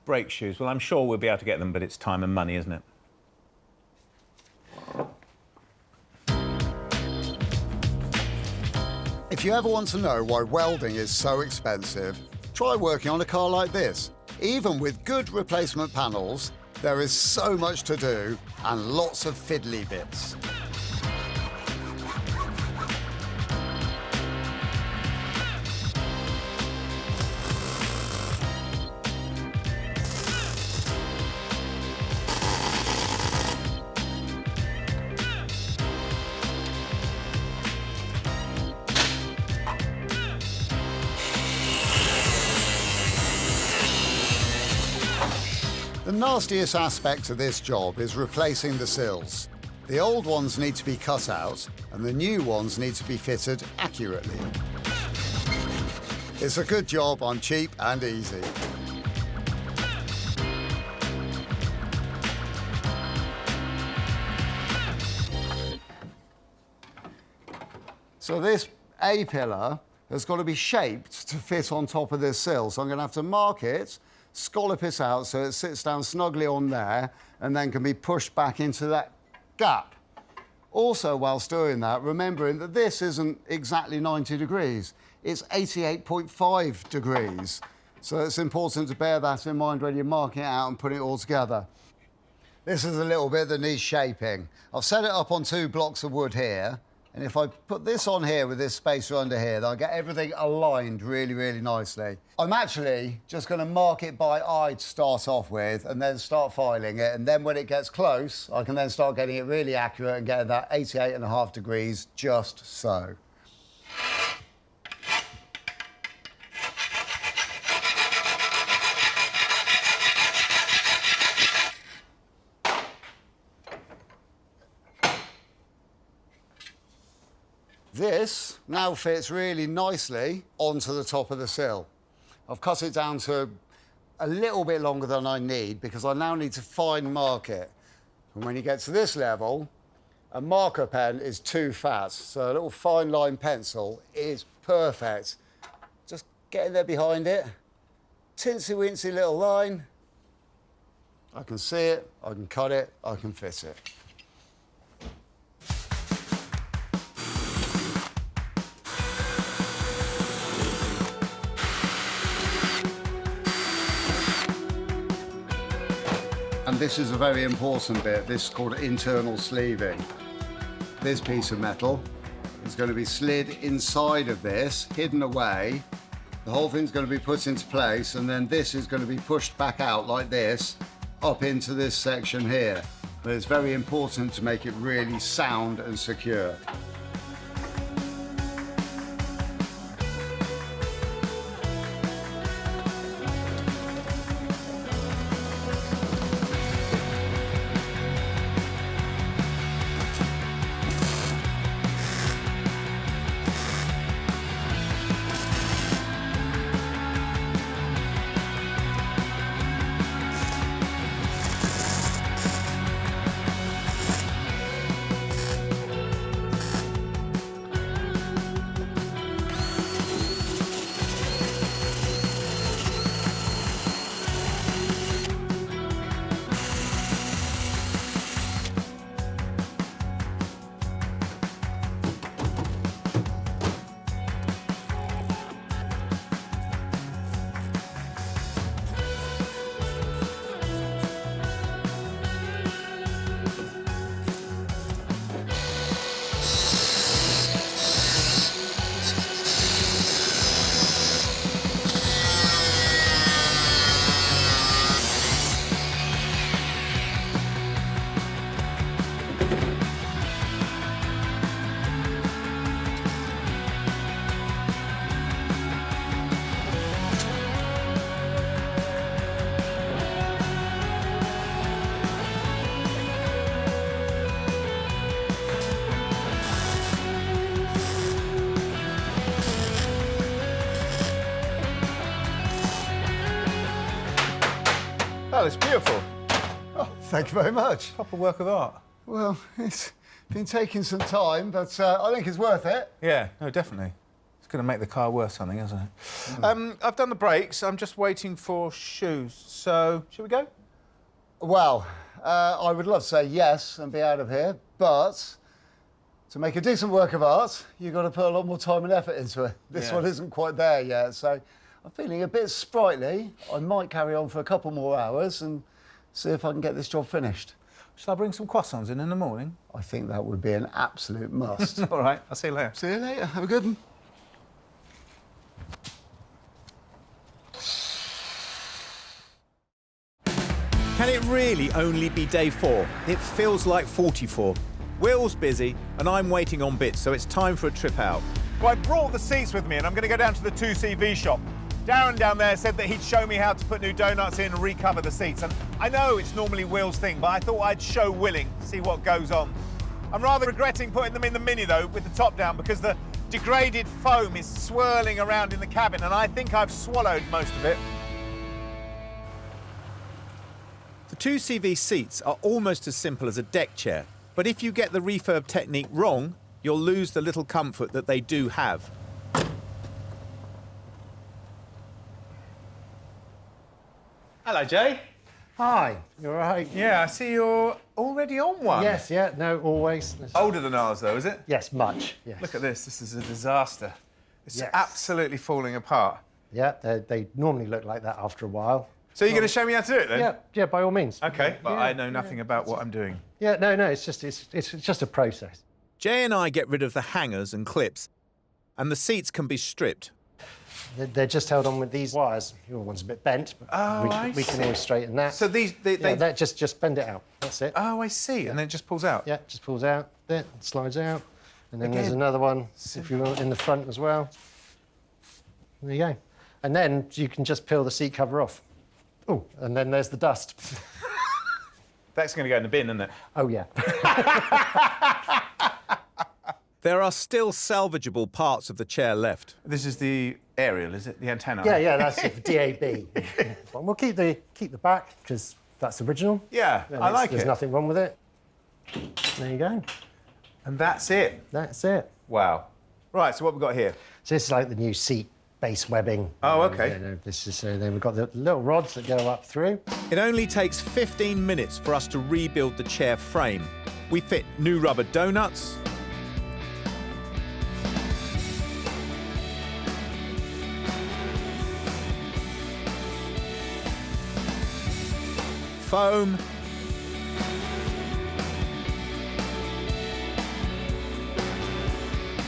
brake shoes. Well, I'm sure we'll be able to get them, but it's time and money, isn't it? If you ever want to know why welding is so expensive, try working on a car like this. Even with good replacement panels, there is so much to do and lots of fiddly bits. The nastiest aspect of this job is replacing the sills. The old ones need to be cut out, and the new ones need to be fitted accurately. It's a good job on cheap and easy. So this A-pillar has got to be shaped to fit on top of this sill. So I'm going to have to mark it, scallop it out so it sits down snugly on there and then can be pushed back into that gap. Also, whilst doing that, remembering that this isn't exactly 90 degrees, it's 88.5 degrees. So it's important to bear that in mind when you're marking it out and putting it all together. This is a little bit that needs shaping. I've set it up on 2 blocks of wood here, and if I put this on here with this spacer under here, then I'll get everything aligned really, really nicely. I'm actually just going to mark it by eye to start off with and then start filing it. And then when it gets close, I can then start getting it really accurate and getting that 88.5 degrees just so. This now fits really nicely onto the top of the sill. I've cut it down to a little bit longer than I need because I now need to fine mark it. And when you get to this level, a marker pen is too fat, so a little fine line pencil is perfect. Just get in there behind it, tinsy-wincy little line. I can see it, I can cut it, I can fit it. And this is a very important bit. This is called internal sleeving. This piece of metal is going to be slid inside of this, hidden away. The whole thing's going to be put into place, and then this is going to be pushed back out like this, up into this section here. But it's very important to make it really sound and secure. Oh, it's beautiful. Oh, thank you very much. Proper work of art. Well, it's been taking some time, but I think it's worth it. Yeah, no, definitely. It's going to make the car worth something, isn't it? I've done the brakes. I'm just waiting for shoes. So, shall we go? Well, I would love to say yes and be out of here, but to make a decent work of art, you've got to put a lot more time and effort into it. This one isn't quite there yet, so I'm feeling a bit sprightly. I might carry on for a couple more hours and see if I can get this job finished. Shall I bring some croissants in the morning? I think that would be an absolute must. All right, I'll see you later. See you later. Have a good one. Can it really only be day 4? It feels like 44. Will's busy and I'm waiting on bits, so it's time for a trip out. Well, I brought the seats with me and I'm going to go down to the 2CV shop. Darren down there said that he'd show me how to put new donuts in and recover the seats. And I know it's normally Will's thing, but I thought I'd show Willing, see what goes on. I'm rather regretting putting them in the Mini, though, with the top down, because the degraded foam is swirling around in the cabin, and I think I've swallowed most of it. The 2CV seats are almost as simple as a deck chair, but if you get the refurb technique wrong, you'll lose the little comfort that they do have. Hello, Jay. Hi, you all right? Yeah, I see you're already on one. Yes, yeah, no, always. Older than ours, though, is it? Yes, much, yes. Look at this. This is a disaster. It's Yes. absolutely falling apart. Yeah, they normally look like that after a while. So you're going to show me how to do it, then? Yeah, by all means. OK, but Yeah, I know nothing about what I'm doing. Yeah, no, it's just a process. Jay and I get rid of the hangers and clips, and the seats can be stripped. They're just held on with these wires. Your one's a bit bent, but we can always straighten that. So these, that just bend it out. That's it. Oh, I see. Yeah. And then it just pulls out. Yeah, just pulls out. There, it slides out, and then there's Again. another one if you want in the front as well. There you go. And then you can just peel the seat cover off. Oh, and then there's the dust. That's going to go in the bin, isn't it? Oh yeah. There are still salvageable parts of the chair left. This is the aerial, is it? The antenna? Yeah, that's it, DAB. Well, we'll keep the back because that's original. Yeah, I like There's it. nothing wrong with it. There you go. And that's it? That's it. Wow. Right, so what have we got here? So this is like the new seat base webbing. Oh, OK. This is then we've got the little rods that go up through. It only takes 15 minutes for us to rebuild the chair frame. We fit new rubber donuts, foam,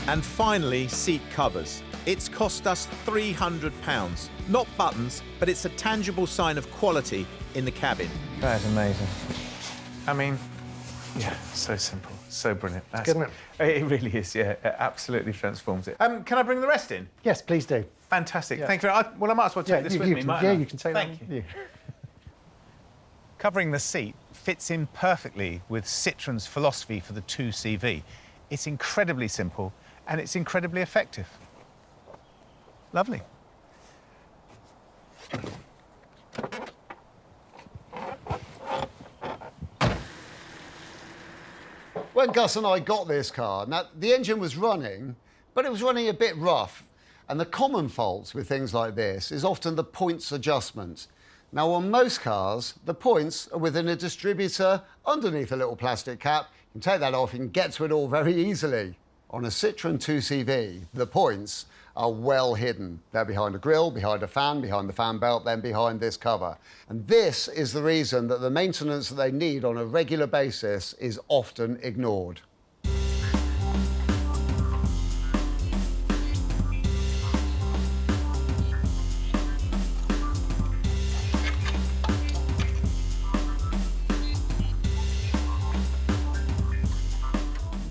and finally seat covers. It's cost us £300. Not buttons, but it's a tangible sign of quality in the cabin. That is amazing. I mean, yeah, so simple, so brilliant. That's good, isn't it? It really is, yeah. It absolutely transforms it. Can I bring the rest in? Yes, please do. Fantastic. Yeah. Thank you. Well, I might as well take this with me, mightn't I? you can take Thank that. you. Covering the seat fits in perfectly with Citroen's philosophy for the 2CV. It's incredibly simple and it's incredibly effective. Lovely. When Gus and I got this car, now the engine was running, but it was running a bit rough. And the common faults with things like this is often the points adjustment. Now, on most cars, the points are within a distributor underneath a little plastic cap. You can take that off, you can get to it all very easily. On a Citroen 2CV, the points are well hidden. They're behind a grille, behind a fan, behind the fan belt, then behind this cover. And this is the reason that the maintenance that they need on a regular basis is often ignored.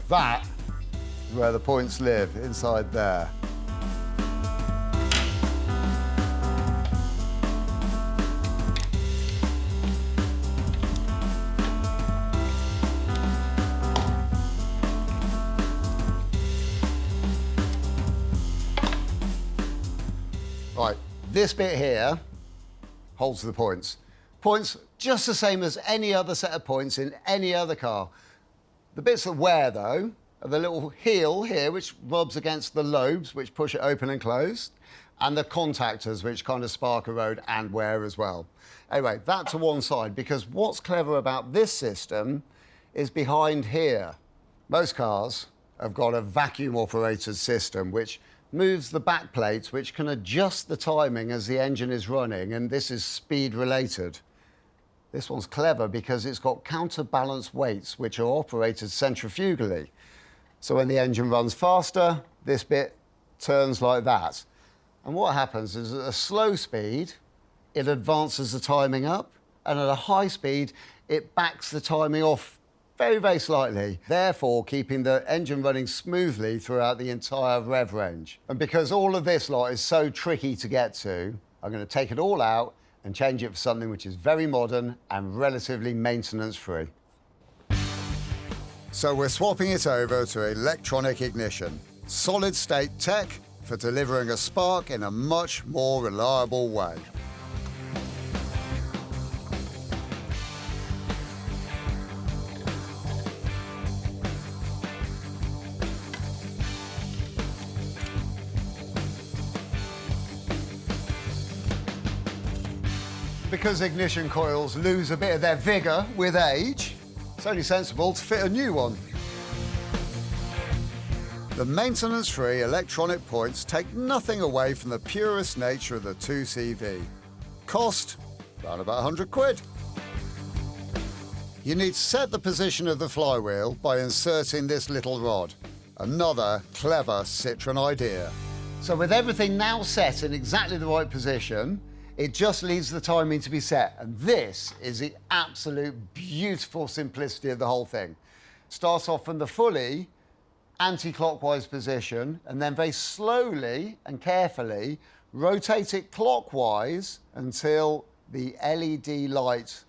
That is where the points live, inside there. Right, this bit here holds the points. Points just the same as any other set of points in any other car. The bits that wear, though, are the little heel here, which rubs against the lobes, which push it open and closed, and the contactors, which kind of spark a road and wear as well. Anyway, that to one side, because what's clever about this system is behind here. Most cars have got a vacuum-operated system, which moves the back plates, which can adjust the timing as the engine is running, and this is speed-related. This one's clever because it's got counterbalance weights which are operated centrifugally. So when the engine runs faster, this bit turns like that. And what happens is at a slow speed, it advances the timing up, and at a high speed, it backs the timing off very, very slightly, therefore keeping the engine running smoothly throughout the entire rev range. And because all of this lot is so tricky to get to, I'm going to take it all out and change it for something which is very modern and relatively maintenance-free. So we're swapping it over to electronic ignition. Solid-state tech for delivering a spark in a much more reliable way. Because ignition coils lose a bit of their vigour with age, it's only sensible to fit a new one. The maintenance-free electronic points take nothing away from the purest nature of the 2CV. Cost, around about 100 quid. You need to set the position of the flywheel by inserting this little rod. Another clever Citroën idea. So with everything now set in exactly the right position, it just leaves the timing to be set. And this is the absolute beautiful simplicity of the whole thing. Starts off from the fully anti-clockwise position and then very slowly and carefully rotate it clockwise until the LED light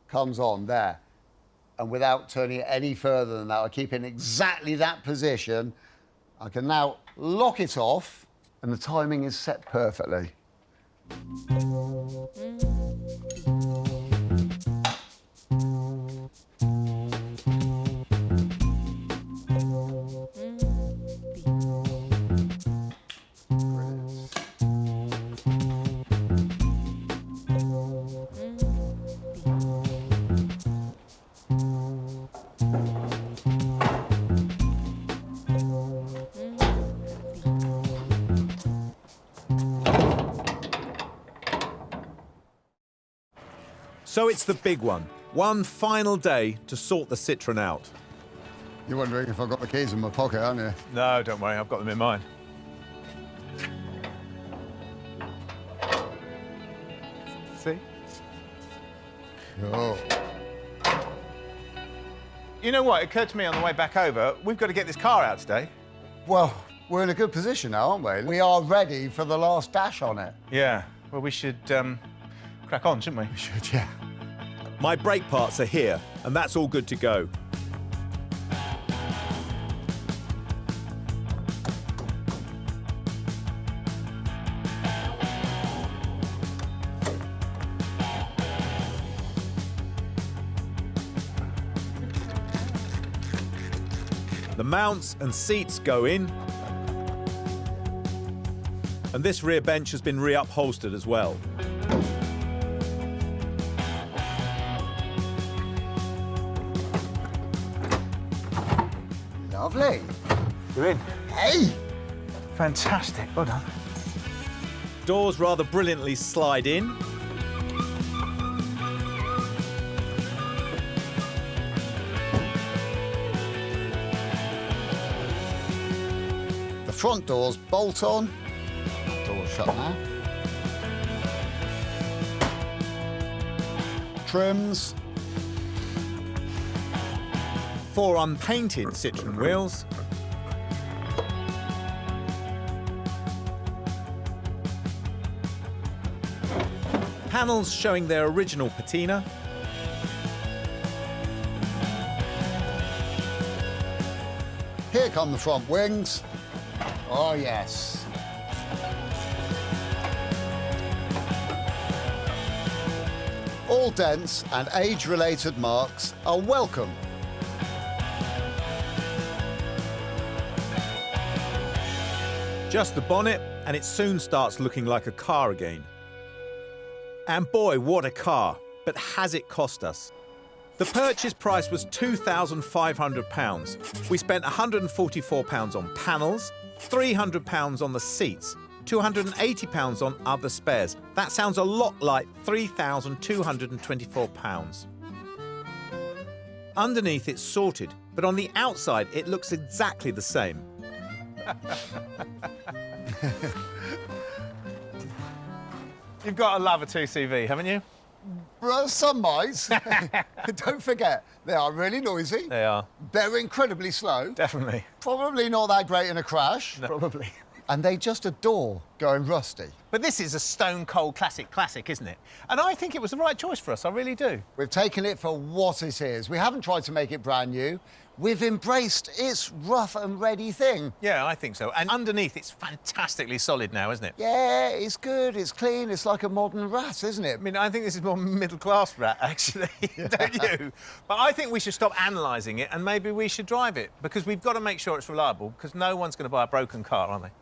comes on there. And without turning it any further than that, I keep it in exactly that position. I can now lock it off and the timing is set perfectly. So it's the big one. One final day to sort the Citroën out. You're wondering if I've got the keys in my pocket, aren't you? No, don't worry, I've got them in mine. See? Cool. You know what? It occurred to me on the way back over, we've got to get this car out today. Well, we're in a good position now, aren't we? We are ready for the last dash on it. Yeah. Well, we should crack on, shouldn't we? We should, yeah. My brake parts are here, and that's all good to go. The mounts and seats go in, and this rear bench has been reupholstered as well. Lovely. You're in. Hey! Fantastic, well done. Doors rather brilliantly slide in. The front doors bolt on. Doors shut now. Trims. 4 unpainted Citroën wheels. Panels showing their original patina. Here come the front wings. Oh, yes. All dents and age-related marks are welcome. Just the bonnet, and it soon starts looking like a car again. And boy, what a car. But has it cost us? The purchase price was £2,500. We spent £144 on panels, £300 on the seats, £280 on other spares. That sounds a lot like £3,224. Underneath it's sorted, but on the outside it looks exactly the same. You've got to love a 2CV, haven't you? Well, some might. Don't forget, they are really noisy. They are. They're incredibly slow. Definitely. Probably not that great in a crash. No. Probably. and they just adore going rusty. But this is a stone-cold classic, isn't it? And I think it was the right choice for us, I really do. We've taken it for what it is. We haven't tried to make it brand new. We've embraced its rough and ready thing. Yeah, I think so. And underneath, it's fantastically solid now, isn't it? Yeah, it's good, it's clean, it's like a modern rat, isn't it? I mean, I think this is more middle-class rat, actually, don't you? But I think we should stop analysing it and maybe we should drive it, because we've got to make sure it's reliable, because no one's going to buy a broken car, are they?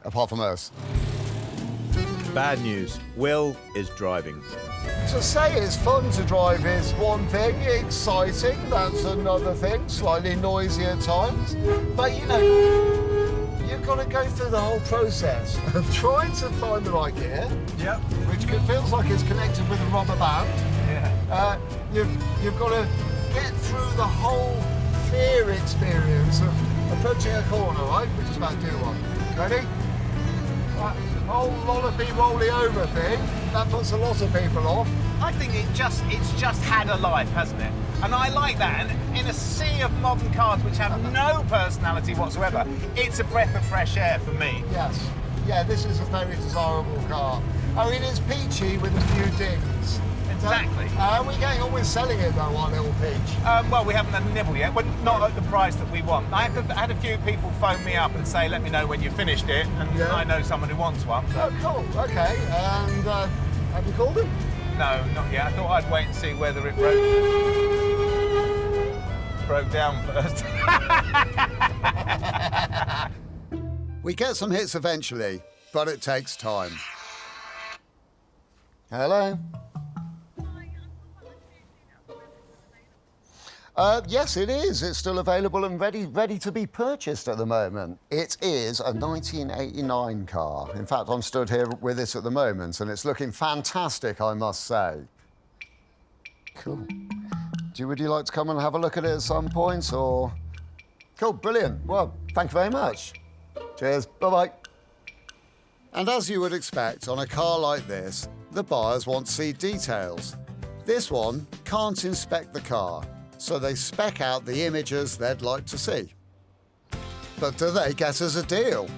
Apart from us. Bad news. Will is driving. To say it's fun to drive is one thing, exciting, that's another thing, slightly noisy at times. But, you know, you've got to go through the whole process of trying to find the right gear, yep, which feels like it's connected with a rubber band. Yeah. You've got to get through the whole fear experience of approaching a corner, right? We're just about to do one. Ready? That whole lollopy rolly over thing, that puts a lot of people off. I think it's just had a life, hasn't it? And I like that. And in a sea of modern cars which have no personality whatsoever, it's a breath of fresh air for me. Yes. Yeah, this is a very desirable car. I mean, it's peachy with a few dings. Exactly. Are we getting on with selling it, though, our little peach? Well, we haven't had a nibble yet, but not at the price that we want. I had a few people phone me up and say, let me know when you finished it, and I know someone who wants one. So. Oh, cool. OK. And have you called him? No, not yet. I thought I'd wait and see whether it broke down first. We get some hits eventually, but it takes time. Hello? Yes, it is. It's still available and ready to be purchased at the moment. It is a 1989 car. In fact, I'm stood here with it at the moment, and it's looking fantastic, I must say. Cool. Would you like to come and have a look at it at some point, or...? Cool, brilliant. Well, thank you very much. Cheers, bye-bye. And as you would expect, on a car like this, the buyers want to see details. This one can't inspect the car, so they spec out the images they'd like to see. But do they get us a deal?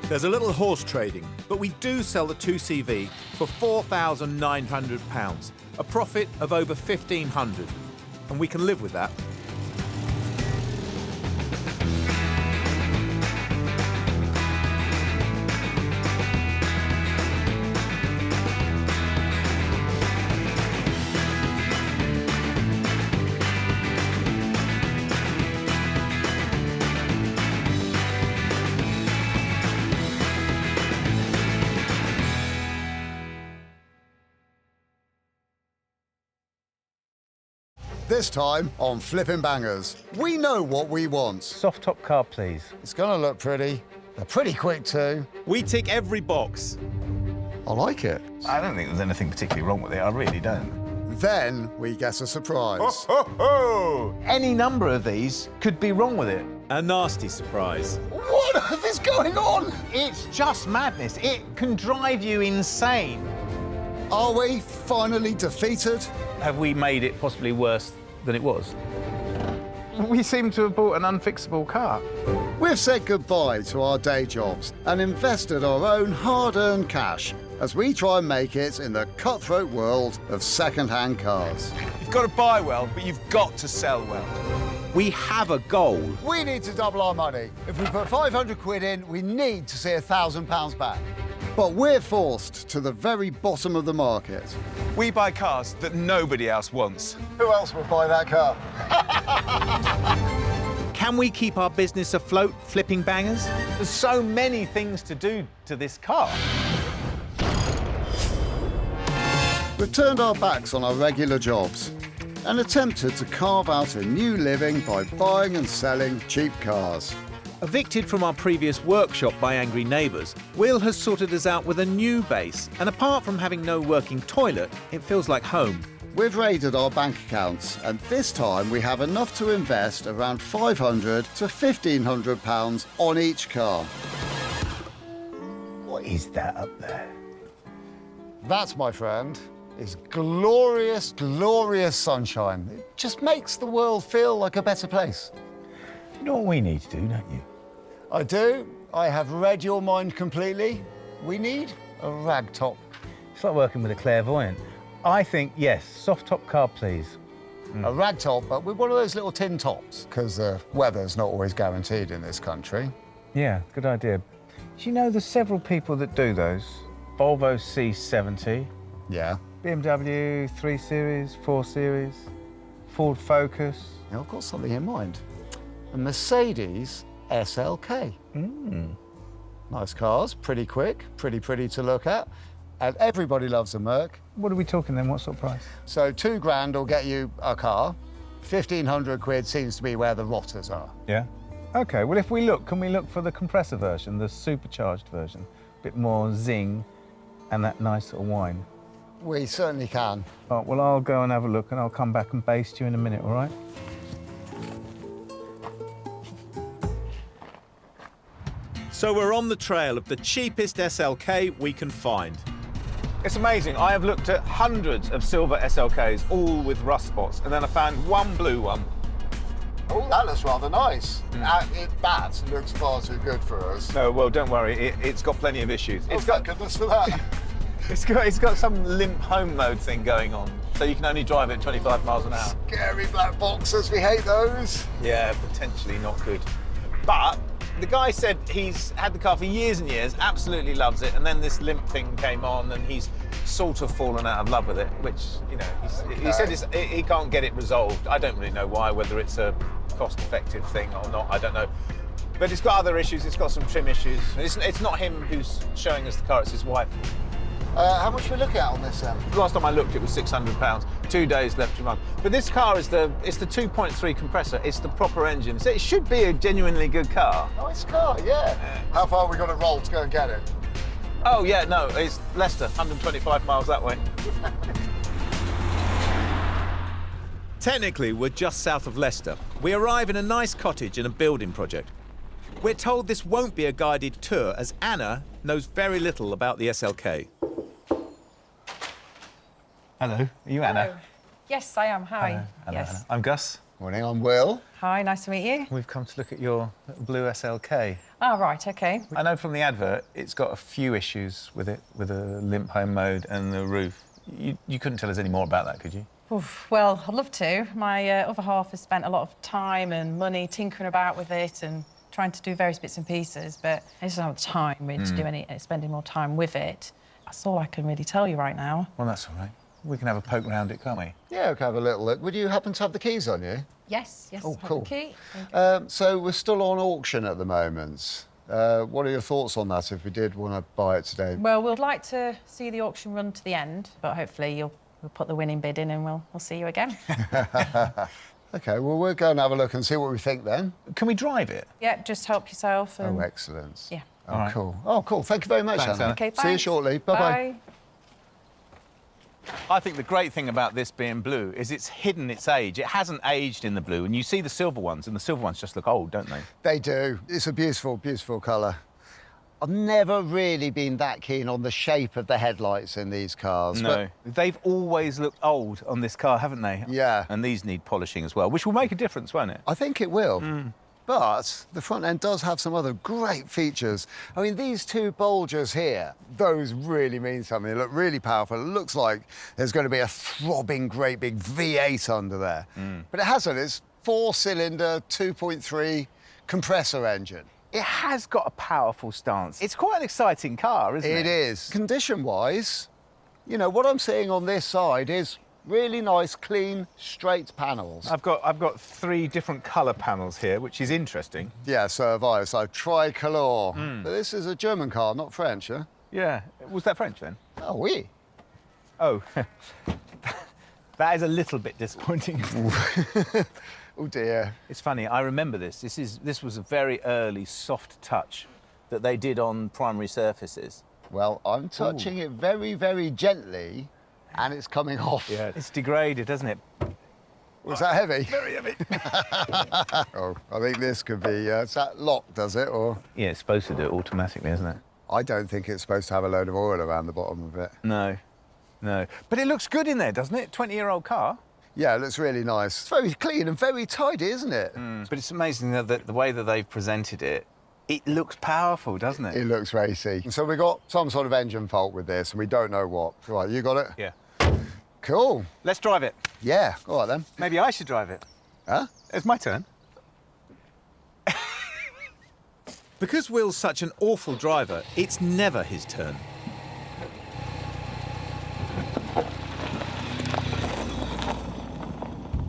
There's a little horse trading, but we do sell the 2CV for £4,900, a profit of over £1,500, and we can live with that. This time on Flippin' Bangers. We know what we want. Soft top car, please. It's gonna look pretty. They're pretty quick too. We tick every box. I like it. I don't think there's anything particularly wrong with it. I really don't. Then we get a surprise. Ho! Any number of these could be wrong with it. A nasty surprise. What on earth is going on? It's just madness. It can drive you insane. Are we finally defeated? Have we made it possibly worse than it was? We seem to have bought an unfixable car. We've said goodbye to our day jobs and invested our own hard-earned cash as we try and make it in the cutthroat world of second-hand cars. You've got to buy well, but you've got to sell well. We have a goal. We need to double our money. If we put 500 quid in, we need to see £1,000 back. But we're forced to the very bottom of the market. We buy cars that nobody else wants. Who else would buy that car? Can we keep our business afloat, Flipping Bangers? There's so many things to do to this car. We've turned our backs on our regular jobs and attempted to carve out a new living by buying and selling cheap cars. Evicted from our previous workshop by angry neighbours, Will has sorted us out with a new base, and apart from having no working toilet, it feels like home. We've raided our bank accounts, and this time we have enough to invest around £500 to £1,500 on each car. What is that up there? That, my friend, is glorious, glorious sunshine. It just makes the world feel like a better place. You know what we need to do, don't you? I do. I have read your mind completely. We need a ragtop. It's like working with a clairvoyant. I think, yes, soft top car, please. A ragtop, but with one of those little tin tops, because the weather's not always guaranteed in this country. Yeah, good idea. Do you know there's several people that do those? Volvo C70. Yeah. BMW 3 Series, 4 Series, Ford Focus. Now, I've got something in mind. A Mercedes SLK. Nice cars, pretty quick, pretty to look at. And everybody loves a Merc. What are we talking then? What sort of price? So £2,000 will get you a car. 1,500 quid seems to be where the rotters are. Yeah. OK, well, if we look, can we look for the compressor version, the supercharged version? A bit more zing and that nice sort of whine. We certainly can. Oh, well, I'll go and have a look and I'll come back and baste you in a minute, all right? So we're on the trail of the cheapest SLK we can find. It's amazing. I have looked at hundreds of silver SLKs, all with rust spots, and then I found one blue one. Oh, that looks rather nice. That looks far too good for us. No, well, don't worry. It's got plenty of issues. Oh, thank goodness for that. It's got some limp home mode thing going on, so you can only drive it 25 miles an hour. Scary black boxes, we hate those. Yeah, potentially not good. But the guy said he's had the car for years and years, absolutely loves it, and then this limp thing came on and he's sort of fallen out of love with it, which, you know, he said he can't get it resolved. I don't really know why, whether it's a cost-effective thing or not, I don't know. But it's got other issues, it's got some trim issues. It's not him who's showing us the car, it's his wife. How much are we looking at on this then? Last time I looked, it was £600. 2 days left to run. But this car is the 2.3 compressor. It's the proper engine. So it should be a genuinely good car. Nice car, yeah. How far are we going to roll to go and get it? Oh, yeah, no, it's Leicester, 125 miles that way. Technically, we're just south of Leicester. We arrive in a nice cottage in a building project. We're told this won't be a guided tour, as Anna knows very little about the SLK. Hello, are you Anna? Hello. Yes, I am. Hi. Hello, Yes. Anna. I'm Gus. Morning, I'm Will. Hi, nice to meet you. We've come to look at your blue SLK. Oh, right, OK. I know from the advert it's got a few issues with it, with a limp home mode and the roof. You couldn't tell us any more about that, could you? Oof, well, I'd love to. My other half has spent a lot of time and money tinkering about with it and trying to do various bits and pieces, but I just don't have the time really to do any spending more time with it. That's all I can really tell you right now. Well, that's all right. We can have a poke round it, can't we? Yeah, we can have a little look. Would you happen to have the keys on you? Yes, Oh, have cool. the key. So we're still on auction at the moment. What are your thoughts on that if we did want to buy it today? Well, we'd like to see the auction run to the end, but hopefully we'll put the winning bid in and we'll see you again. OK, well, we'll go and have a look and see what we think then. Can we drive it? Yeah, just help yourself. And... Oh, excellent. Yeah. Oh, right. Cool. Oh, cool. Thank you very much, Thanks, Anna. OK, See you shortly. Bye-bye. Bye. I think the great thing about this being blue is it's hidden its age. It hasn't aged in the blue, and you see the silver ones, and the silver ones just look old, don't they? They do. It's a beautiful, beautiful colour. I've never really been that keen on the shape of the headlights in these cars. No. They've always looked old on this car, haven't they? Yeah. And these need polishing as well, which will make a difference, won't it? I think it will. But the front end does have some other great features. I mean, these two bulges here, those really mean something. They look really powerful. It looks like there's going to be a throbbing, great big V8 under there. But it hasn't. It's 4-cylinder, 2.3 compressor engine. It has got a powerful stance. It's quite an exciting car, isn't it? It is. Condition-wise, you know, what I'm seeing on this side is really nice, clean, straight panels. I've got 3 different colour panels here, which is interesting. Yeah, so have I. So tricolor. But this is a German car, not French, huh? Yeah. Was that French then? Oh, oui. Oh. That is a little bit disappointing. Oh dear. It's funny, I remember this. This was a very early soft touch that they did on primary surfaces. Well, I'm touching it very, very gently, and it's coming off. Yeah, it's degraded, isn't it? Was that heavy? Very heavy. Oh, I think this could be... it's that lock, does it, or...? Yeah, it's supposed to do it automatically, isn't it? I don't think it's supposed to have a load of oil around the bottom of it. No. No. But it looks good in there, doesn't it? 20-year-old car. Yeah, it looks really nice. It's very clean and very tidy, isn't it? But it's amazing that the way that they've presented it, it looks powerful, doesn't it? It looks racy. So we got some sort of engine fault with this, and we don't know what. Right, you got it? Yeah. Cool. Let's drive it. Yeah, all right then. Maybe I should drive it. Huh? It's my turn. Because Will's such an awful driver, it's never his turn.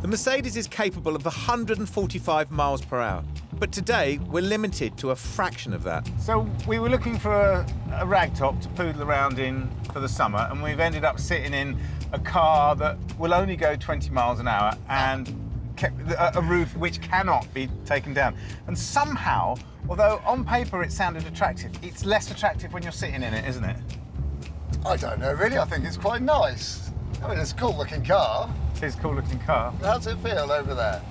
The Mercedes is capable of 145 miles per hour, but today we're limited to a fraction of that. So we were looking for a ragtop to poodle around in for the summer, and we've ended up sitting in a car that will only go 20 miles an hour and a roof which cannot be taken down. And somehow, although on paper it sounded attractive, it's less attractive when you're sitting in it, isn't it? I don't know, really. I think it's quite nice. I mean, it's a cool-looking car. It is a cool-looking car. How does it feel over there?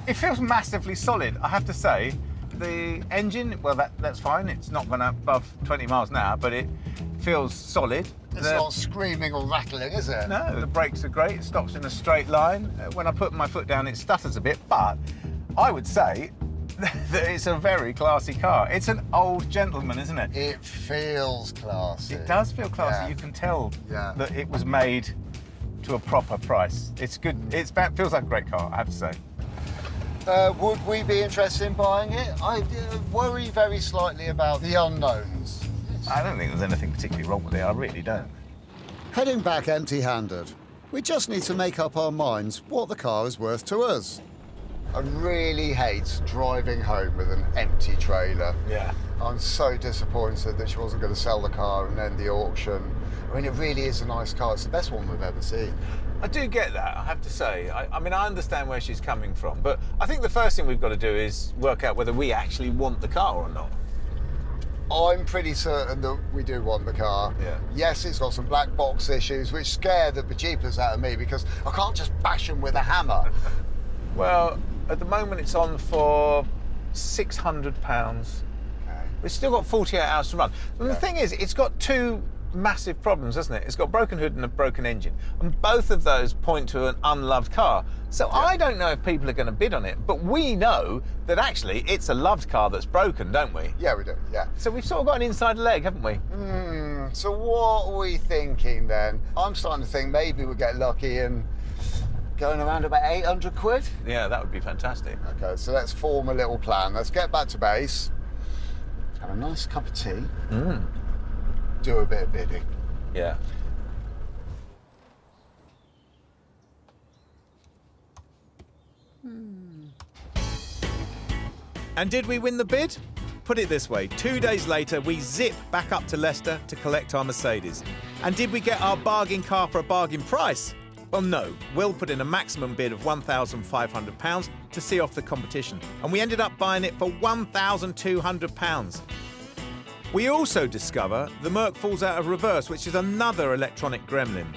It feels massively solid, I have to say. The engine, well, that's fine. It's not gone above 20 miles an hour, but it feels solid. It's not screaming or rattling, is it? No, the brakes are great. It stops in a straight line. When I put my foot down, it stutters a bit, but I would say that it's a very classy car. It's an old gentleman, isn't it? It feels classy. It does feel classy. Yeah. You can tell Yeah. that it was made to a proper price. It's good. It feels like a great car, I have to say. Would we be interested in buying it? I worry very slightly about the unknowns. I don't think there's anything particularly wrong with it. I really don't. Heading back empty-handed, we just need to make up our minds what the car is worth to us. I really hate driving home with an empty trailer. Yeah. I'm so disappointed that she wasn't going to sell the car and end the auction. I mean, it really is a nice car. It's the best one we've ever seen. I do get that, I have to say. I mean, I understand where she's coming from, but I think the first thing we've got to do is work out whether we actually want the car or not. I'm pretty certain that we do want the car. Yeah. Yes, it's got some black box issues, which scare the bejeepers out of me because I can't just bash them with a hammer. Well, at the moment it's on for £600. Okay. We've still got 48 hours to run. And the thing is, it's got two massive problems, hasn't it? It's got a broken hood and a broken engine. And both of those point to an unloved car. So I don't know if people are going to bid on it, but we know that actually it's a loved car that's broken, don't we? Yeah, we do, yeah. So we've sort of got an inside leg, haven't we? So what are we thinking then? I'm starting to think maybe we'll get lucky and going around about 800 quid? Yeah, that would be fantastic. Okay, so let's form a little plan. Let's get back to base, have a nice cup of tea, do a bit of bidding. Yeah. And did we win the bid? Put it this way, 2 days later, we zip back up to Leicester to collect our Mercedes. And did we get our bargain car for a bargain price? Well, no. Will put in a maximum bid of £1,500 to see off the competition, and we ended up buying it for £1,200. We also discover the Merc falls out of reverse, which is another electronic gremlin.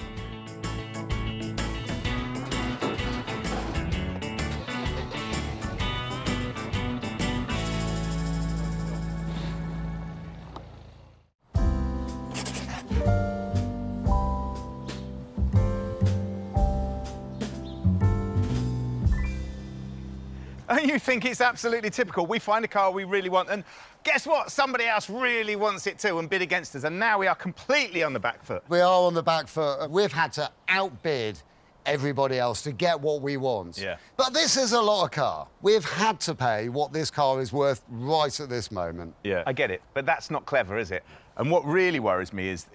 And you think it's absolutely typical. We find a car we really want, and guess what? Somebody else really wants it too and bid against us, and now we are completely on the back foot. We are on the back foot. We've had to outbid everybody else to get what we want. Yeah. But this is a lot of car. We've had to pay what this car is worth right at this moment. Yeah, I get it, but that's not clever, is it? And what really worries me is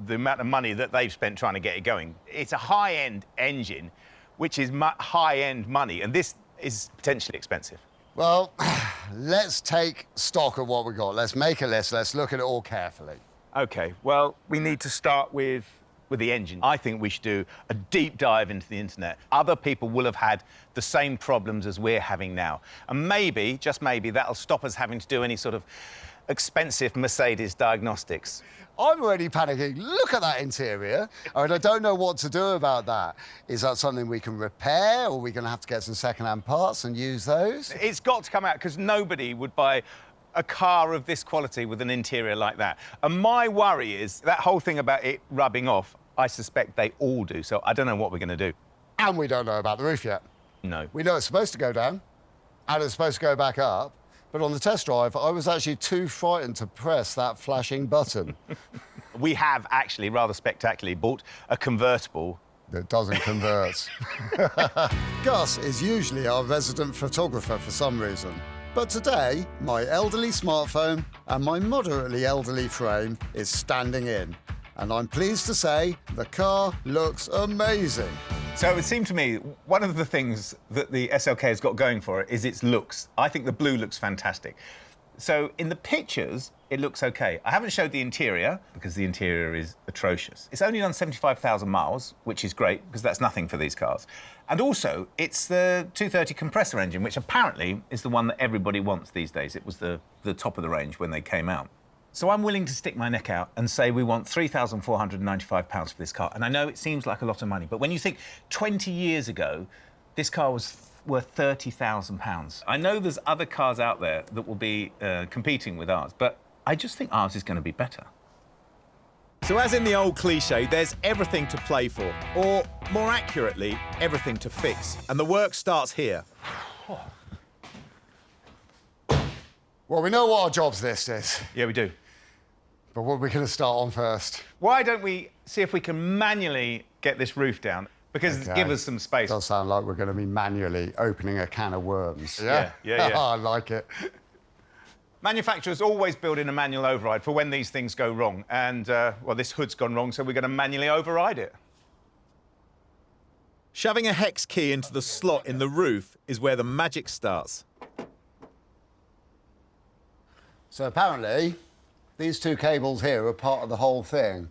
the amount of money that they've spent trying to get it going. It's a high-end engine, which is high-end money, and this is potentially expensive. Well, let's take stock of what we got. Let's make a list. Let's look at it all carefully. OK, well, we need to start with the engine. I think we should do a deep dive into the internet. Other people will have had the same problems as we're having now. And maybe, just maybe, that'll stop us having to do any sort of expensive Mercedes diagnostics. I'm already panicking. Look at that interior. I mean, I don't know what to do about that. Is that something we can repair, or are we going to have to get some second-hand parts and use those? It's got to come out, because nobody would buy a car of this quality with an interior like that. And my worry is that whole thing about it rubbing off. I suspect they all do, so I don't know what we're going to do. And we don't know about the roof yet. No. We know it's supposed to go down, and it's supposed to go back up, but on the test drive, I was actually too frightened to press that flashing button. We have actually, rather spectacularly, bought a convertible that doesn't convert. Gus is usually our resident photographer for some reason. But today, my elderly smartphone and my moderately elderly frame is standing in. And I'm pleased to say the car looks amazing. So it would seem to me one of the things that the SLK has got going for it is its looks. I think the blue looks fantastic. So in the pictures, it looks OK. I haven't showed the interior because the interior is atrocious. It's only done 75,000 miles, which is great because that's nothing for these cars. And also, it's the 230 compressor engine, which apparently is the one that everybody wants these days. It was the top of the range when they came out. So I'm willing to stick my neck out and say we want £3,495 for this car. And I know it seems like a lot of money, but when you think 20 years ago, this car was worth £30,000. I know there's other cars out there that will be competing with ours, but I just think ours is going to be better. So as in the old cliche, there's everything to play for, or more accurately, everything to fix. And the work starts here. Well, we know what our jobs list is. Yeah, we do. But what are we going to start on first? Why don't we see if we can manually get this roof down? Because Okay. give us some space. Does sound like we're going to be manually opening a can of worms. Yeah. I like it. Manufacturers always build in a manual override for when these things go wrong. And, well, this hood's gone wrong, so we're going to manually override it. Shoving a hex key into the slot in the roof is where the magic starts. So apparently, these two cables here are part of the whole thing.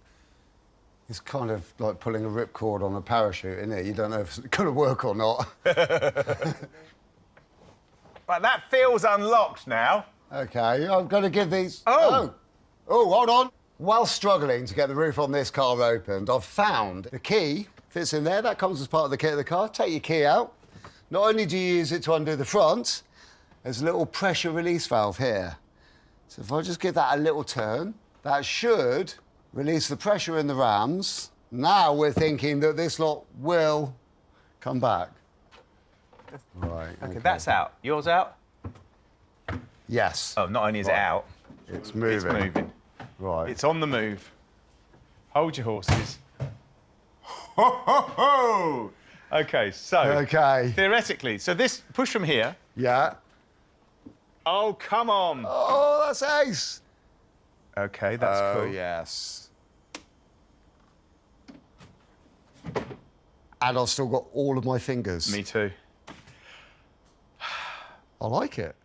It's kind of like pulling a ripcord on a parachute, isn't it? You don't know if it's going to work or not. But that feels unlocked now. OK, I'm going to give these... Oh, hold on. While struggling to get the roof on this car opened, I've found the key fits in there. That comes as part of the kit of the car. Take your key out. Not only do you use it to undo the front, there's a little pressure release valve here. So if I just give that a little turn, that should release the pressure in the rams. Now we're thinking that this lot will come back. Right. OK, that's out. Yours out? Yes. Oh, not only is it out, it's moving. It's moving. Right. It's on the move. Hold your horses. Ho, ho, ho! OK, so... OK. Theoretically, so this push from here... Yeah. Oh, come on. Oh, that's ace. OK, that's cool. Oh, yes. And I've still got all of my fingers. Me too. I like it.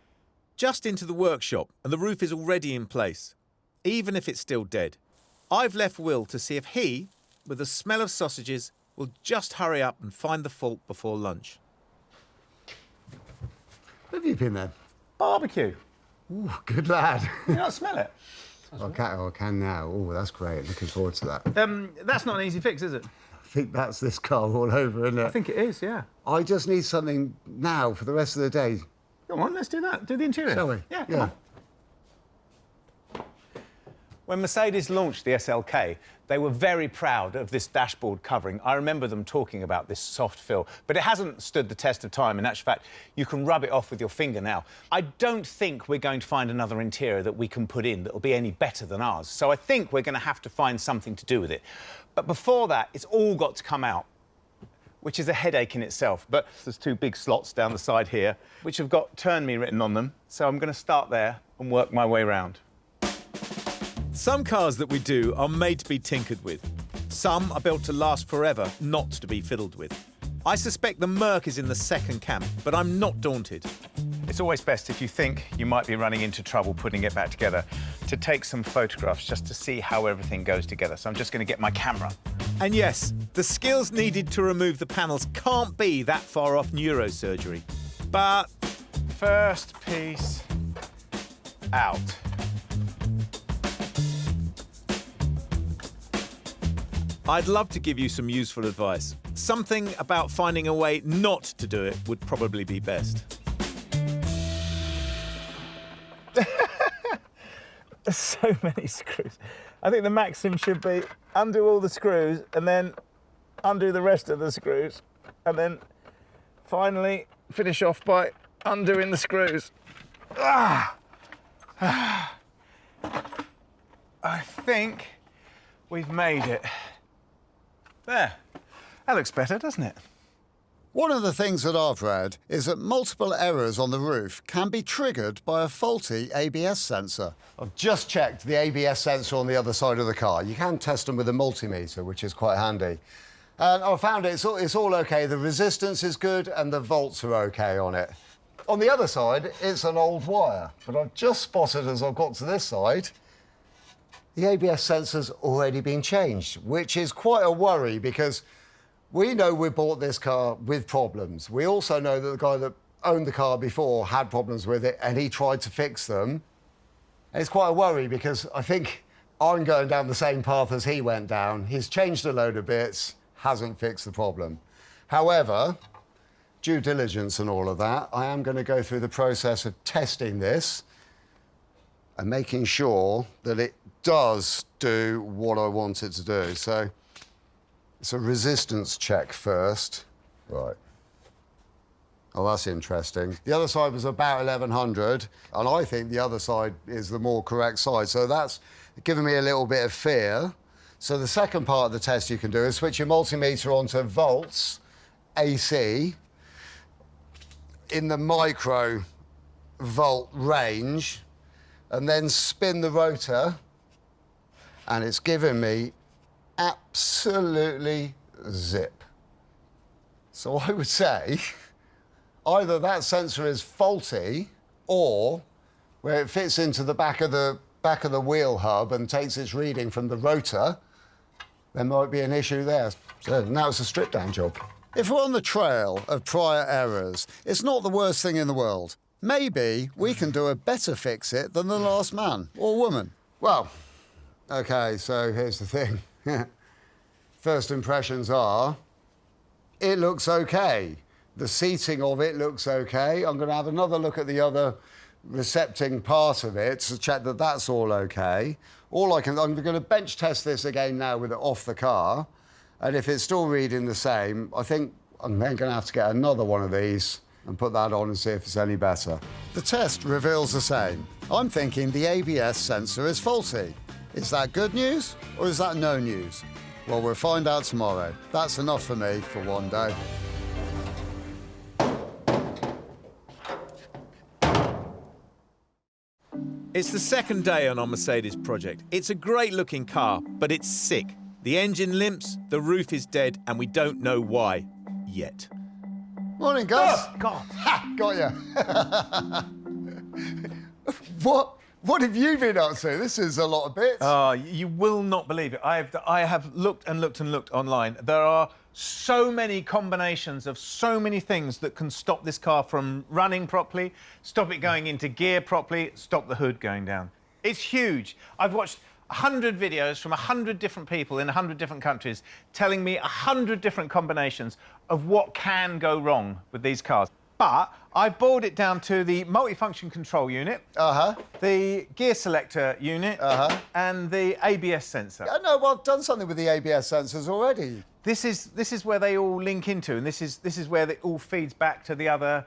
Just into the workshop, and the roof is already in place, even if it's still dead. I've left Will to see if he, with the smell of sausages, will just hurry up and find the fault before lunch. Where have you been then? Barbecue. Ooh, good lad. You not smell it? I can now. Oh, that's great. Looking forward to that. That's not an easy fix, is it? I think that's this car all over, isn't it? I think it is, yeah. I just need something now for the rest of the day. Come on, let's do that. Do the interior. Shall we? Yeah, come on. When Mercedes launched the SLK, they were very proud of this dashboard covering. I remember them talking about this soft fill, but it hasn't stood the test of time. In actual fact, you can rub it off with your finger now. I don't think we're going to find another interior that we can put in that will be any better than ours. So I think we're going to have to find something to do with it. But before that, it's all got to come out, which is a headache in itself. But there's two big slots down the side here, which have got "turn me" written on them. So I'm going to start there and work my way round. Some cars that we do are made to be tinkered with. Some are built to last forever, not to be fiddled with. I suspect the Merc is in the second camp, but I'm not daunted. It's always best, if you think you might be running into trouble putting it back together, to take some photographs just to see how everything goes together. So I'm just going to get my camera. And yes, the skills needed to remove the panels can't be that far off neurosurgery. But first piece out. I'd love to give you some useful advice. Something about finding a way not to do it would probably be best. There's so many screws. I think the maxim should be undo all the screws and then undo the rest of the screws and then finally finish off by undoing the screws. Ah! I think we've made it. There. That looks better, doesn't it? One of the things that I've read is that multiple errors on the roof can be triggered by a faulty ABS sensor. I've just checked the ABS sensor on the other side of the car. You can test them with a multimeter, which is quite handy. And I found it's all OK. The resistance is good and the volts are OK on it. On the other side, it's an old wire. But I've just spotted, as I've got to this side, the ABS sensor's already been changed, which is quite a worry because we know we bought this car with problems. We also know that the guy that owned the car before had problems with it and he tried to fix them. And it's quite a worry because I think I'm going down the same path as he went down. He's changed a load of bits, hasn't fixed the problem. However, due diligence and all of that, I am going to go through the process of testing this and making sure that it does do what I want it to do. So it's a resistance check first. Right. Oh, that's interesting. The other side was about 1100, and I think the other side is the more correct side. So that's given me a little bit of fear. So the second part of the test you can do is switch your multimeter onto volts, AC, in the micro volt range, and then spin the rotor, and it's giving me absolutely zip. So I would say either that sensor is faulty or where it fits into the back of the wheel hub and takes its reading from the rotor, there might be an issue there. So now it's a strip down job. If we're on the trail of prior errors, it's not the worst thing in the world. Maybe we can do a better fix-it than the last man or woman. Well, OK, so here's the thing. First impressions are, it looks OK. The seating of it looks OK. I'm going to have another look at the other recepting part of it to check that that's all OK. I'm going to bench test this again now with it off the car. And if it's still reading the same, I think I'm then going to have to get another one of these and put that on and see if it's any better. The test reveals the same. I'm thinking the ABS sensor is faulty. Is that good news or is that no news? Well, we'll find out tomorrow. That's enough for me for one day. It's the second day on our Mercedes project. It's a great-looking car, but it's sick. The engine limps, the roof is dead, and we don't know why yet. Morning, Gus. Oh, God. Ha! Got you. What have you been up to? This is a lot of bits. Oh, you will not believe it. I have looked and looked and looked online. There are so many combinations of so many things that can stop this car from running properly, stop it going into gear properly, stop the hood going down. It's huge. I've watched 100 videos from 100 different people in 100 different countries telling me 100 different combinations of what can go wrong with these cars. But I've boiled it down to the multifunction control unit, the gear selector unit, and the ABS sensor. Yeah, no, well, I've done something with the ABS sensors already. This is where they all link into, and this is where it all feeds back to the other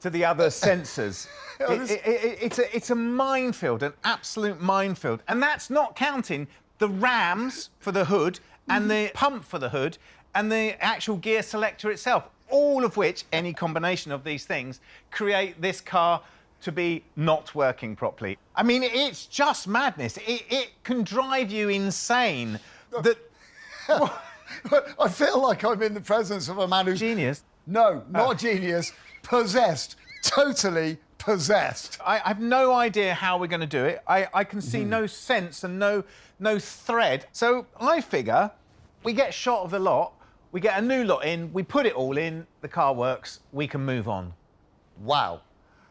sensors. It's a minefield, an absolute minefield, and that's not counting the rams for the hood and the pump for the hood and the actual gear selector itself. All of which, any combination of these things, create this car to be not working properly. I mean, it's just madness. It can drive you insane. I feel like I'm in the presence of a man who's... Genius? No, not genius. Possessed. Totally possessed. I have no idea how we're going to do it. I can see no sense and no thread. So I figure we get shot of the lot, we get a new lot in, we put it all in, the car works, we can move on. Wow.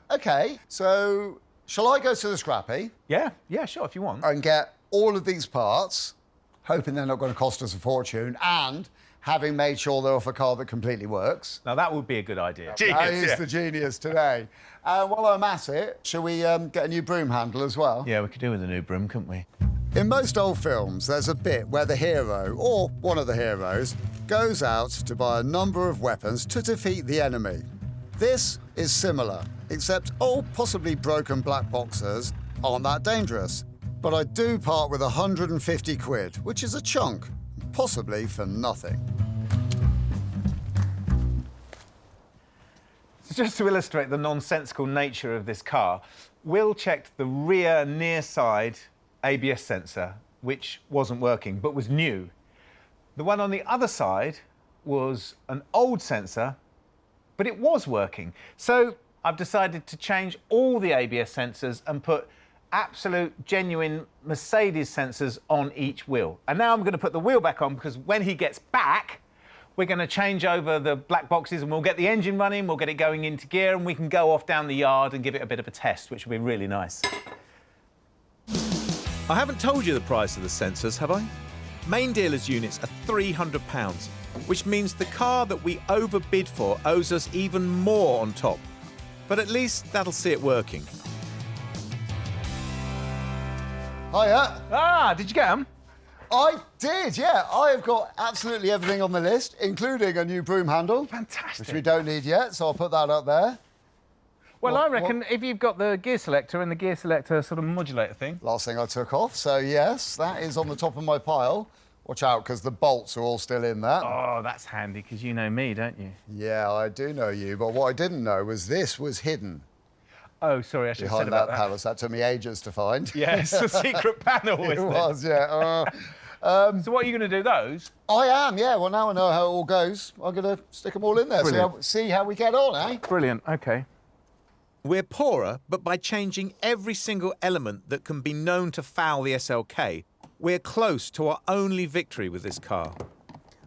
OK, so shall I go to the scrappy? Yeah, sure, if you want. And get all of these parts, hoping they're not going to cost us a fortune, and having made sure they're off a car that completely works. Now, that would be a good idea. That is the genius today. While I'm at it, shall we get a new broom handle as well? Yeah, we could do with a new broom, couldn't we? In most old films, there's a bit where the hero, or one of the heroes, goes out to buy a number of weapons to defeat the enemy. This is similar, except old, possibly broken black boxes aren't that dangerous. But I do part with 150 quid, which is a chunk, possibly for nothing. So just to illustrate the nonsensical nature of this car, Will checked the rear near side ABS sensor, which wasn't working, but was new. The one on the other side was an old sensor, but it was working. So I've decided to change all the ABS sensors and put absolute, genuine Mercedes sensors on each wheel. And now I'm going to put the wheel back on because when he gets back, we're going to change over the black boxes and we'll get the engine running, we'll get it going into gear, and we can go off down the yard and give it a bit of a test, which will be really nice. I haven't told you the price of the sensors, have I? Main dealer's units are £300, which means the car that we overbid for owes us even more on top. But at least that'll see it working. Hiya. Ah, did you get them? I did, yeah. I have got absolutely everything on the list, including a new broom handle. Fantastic. Which we don't need yet, so I'll put that up there. Well, I reckon if you've got the gear selector and the gear selector sort of modulator thing. Last thing I took off, so yes, that is on the top of my pile. Watch out, because the bolts are all still in there. Oh, that's handy, because you know me, don't you? Yeah, I do know you, but what I didn't know was this was hidden. Oh, sorry, I should have said Behind about that palace. That took me ages to find. Yes, a secret panel, It isn't it? was, yeah. So what are you going to do, those? I am, yeah. Well, now I know how it all goes. I'm going to stick them all in there, see how we get on, eh? Brilliant, OK. We're poorer, but by changing every single element that can be known to foul the SLK, we're close to our only victory with this car.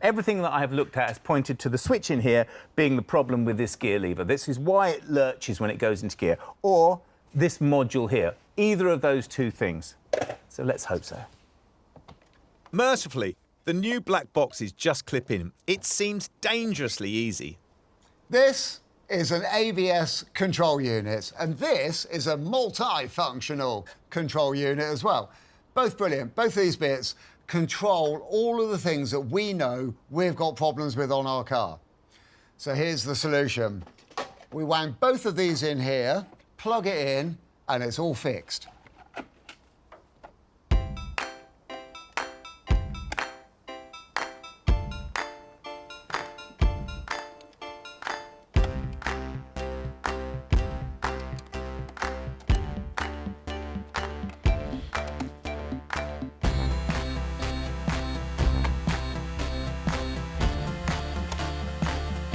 Everything that I have looked at has pointed to the switch in here being the problem with this gear lever. This is why it lurches when it goes into gear, or this module here. Either of those two things. So let's hope so. Mercifully, the new black boxes just clip in. It seems dangerously easy. This is an ABS control unit, and this is a multi-functional control unit as well. Both brilliant. Both these bits control all of the things that we know we've got problems with on our car. So here's the solution. We wang both of these in here, plug it in, and it's all fixed.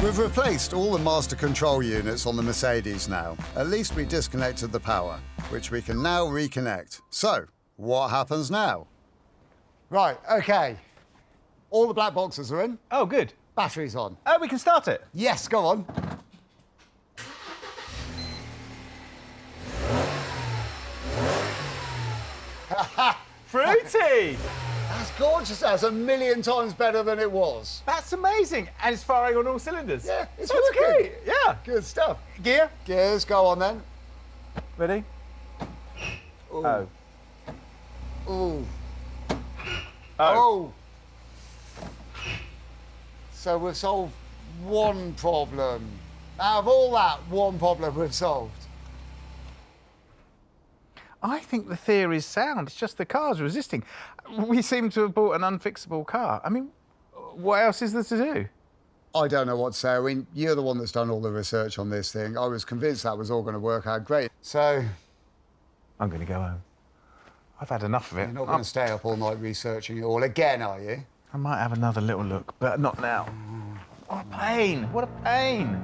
We've replaced all the master control units on the Mercedes now. At least we disconnected the power, which we can now reconnect. So, what happens now? Right, OK. All the black boxes are in. Oh, good. Battery's on. Oh, we can start it? Yes, go on. Fruity! That's gorgeous. That's a million times better than it was. That's amazing. And it's firing on all cylinders. Yeah, it's That's working. great. Yeah. Good stuff. Gear? Gears, go on then. Ready? Ooh. Oh. Ooh. Oh. So we've solved one problem. Out of all that, one problem we've solved. I think the theory's sound. It's just the car's resisting. We seem to have bought an unfixable car. I mean, what else is there to do? I don't know what to say. I mean, you're the one that's done all the research on this thing. I was convinced that was all going to work out great. So... I'm going to go home. I've had enough of it. You're not going to stay up all night researching it all again, are you? I might have another little look, but not now. What a pain. What a pain.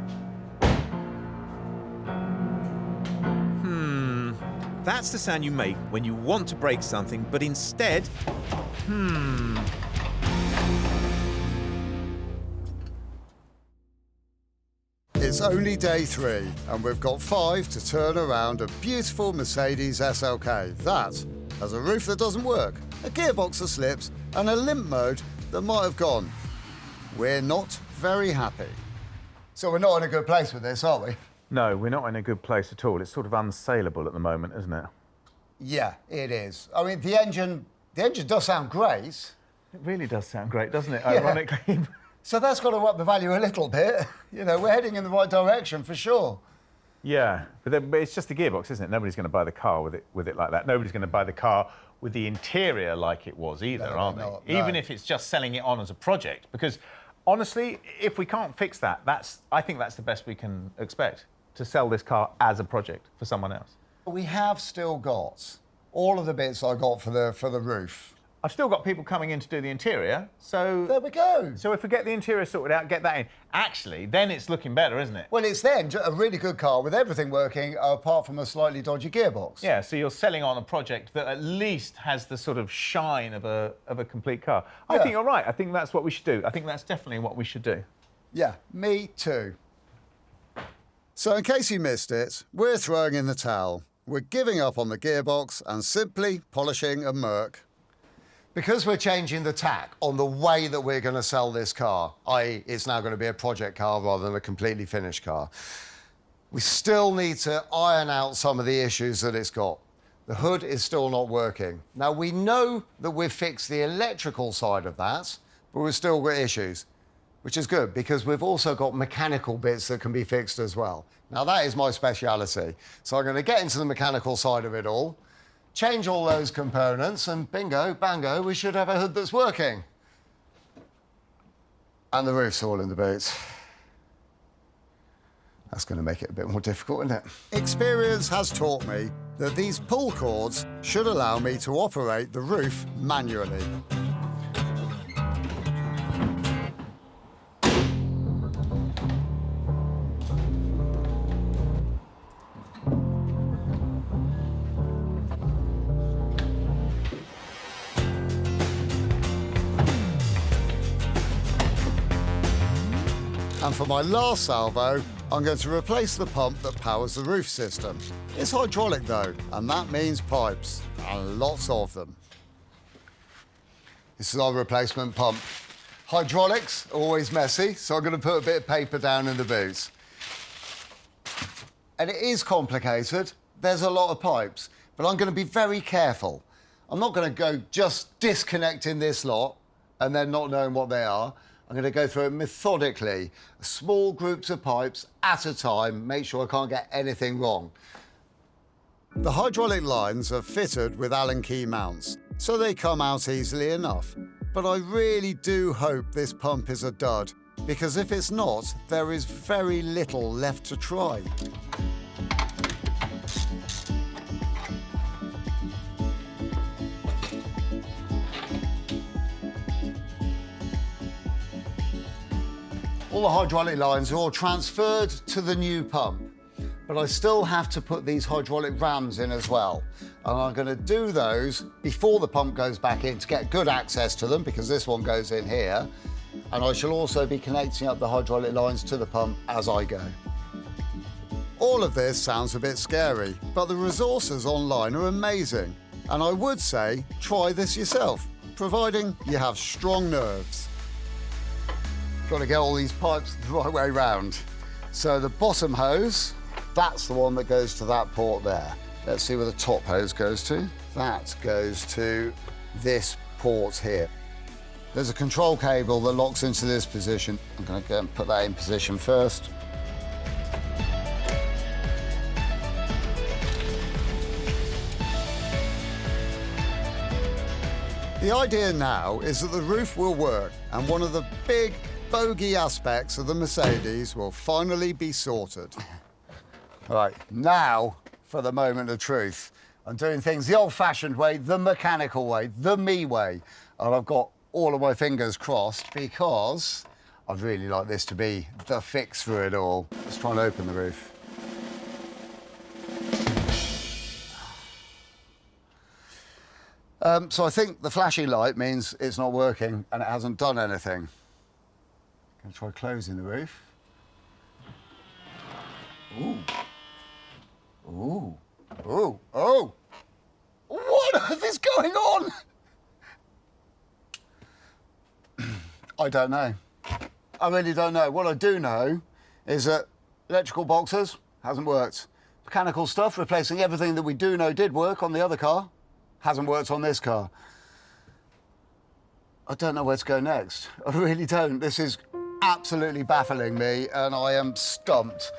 That's the sound you make when you want to break something, but instead... It's only day 3, and we've got 5 to turn around a beautiful Mercedes SLK. That has a roof that doesn't work, a gearbox that slips, and a limp mode that might have gone. we're not very happy. So we're not in a good place with this, are we? No, we're not in a good place at all. It's sort of unsaleable at the moment, isn't it? Yeah, it is. I mean, the engine does sound great. It really does sound great, doesn't it, Yeah. ironically? So that's got to up the value a little bit. You know, we're heading in the right direction for sure. Yeah, but it's just the gearbox, isn't it? Nobody's going to buy the car with it like that. Nobody's going to buy the car with the interior like it was either, are they? No. Even if it's just selling it on as a project. Because honestly, if we can't fix that, I think that's the best we can expect, to sell this car as a project for someone else. We have still got all of the bits I got for the roof. I've still got people coming in to do the interior, so... There we go. So if we get the interior sorted out, get that in, actually, then it's looking better, isn't it? Well, it's then a really good car with everything working, apart from a slightly dodgy gearbox. Yeah, so you're selling on a project that at least has the sort of shine of a complete car. I think you're right. I think that's what we should do. I think that's definitely what we should do. Yeah, me too. So in case you missed it, we're throwing in the towel. We're giving up on the gearbox and simply polishing a Merc. Because we're changing the tack on the way that we're going to sell this car, i.e. it's now going to be a project car rather than a completely finished car, we still need to iron out some of the issues that it's got. The hood is still not working. Now, we know that we've fixed the electrical side of that, but we've still got issues, which is good because we've also got mechanical bits that can be fixed as well. Now, that is my speciality. So I'm going to get into the mechanical side of it all, change all those components, and bingo, bango, we should have a hood that's working. And the roof's all in the boots. That's going to make it a bit more difficult, isn't it? Experience has taught me that these pull cords should allow me to operate the roof manually. And for my last salvo, I'm going to replace the pump that powers the roof system. It's hydraulic though, and that means pipes, and lots of them. This is our replacement pump. Hydraulics, always messy, so I'm going to put a bit of paper down in the boot. And it is complicated. There's a lot of pipes, but I'm going to be very careful. I'm not going to go just disconnecting this lot and then not knowing what they are. I'm going to go through it methodically, small groups of pipes at a time, make sure I can't get anything wrong. The hydraulic lines are fitted with Allen key mounts, so they come out easily enough. But I really do hope this pump is a dud, because if it's not, there is very little left to try. All the hydraulic lines are all transferred to the new pump, but I still have to put these hydraulic rams in as well. And I'm going to do those before the pump goes back in to get good access to them, because this one goes in here. And I shall also be connecting up the hydraulic lines to the pump as I go. All of this sounds a bit scary, but the resources online are amazing. And I would say, try this yourself, providing you have strong nerves. Got to get all these pipes the right way round. So the bottom hose, that's the one that goes to that port there. Let's see where the top hose goes to. That goes to this port here. There's a control cable that locks into this position. I'm going to go and put that in position first. The idea now is that the roof will work, and one of the big bogey aspects of the Mercedes will finally be sorted. Right, now for the moment of truth. I'm doing things the old-fashioned way, the mechanical way, the me way. And I've got all of my fingers crossed because I'd really like this to be the fix for it all. Let's try and open the roof. So I think the flashing light means it's not working and it hasn't done anything. Gonna try closing the roof. Ooh. Ooh. Ooh. Oh! What on earth is going on? I don't know. I really don't know. What I do know is that electrical boxes hasn't worked. Mechanical stuff, replacing everything that we do know did work on the other car, hasn't worked on this car. I don't know where to go next. I really don't. This is absolutely baffling me, and I am stumped.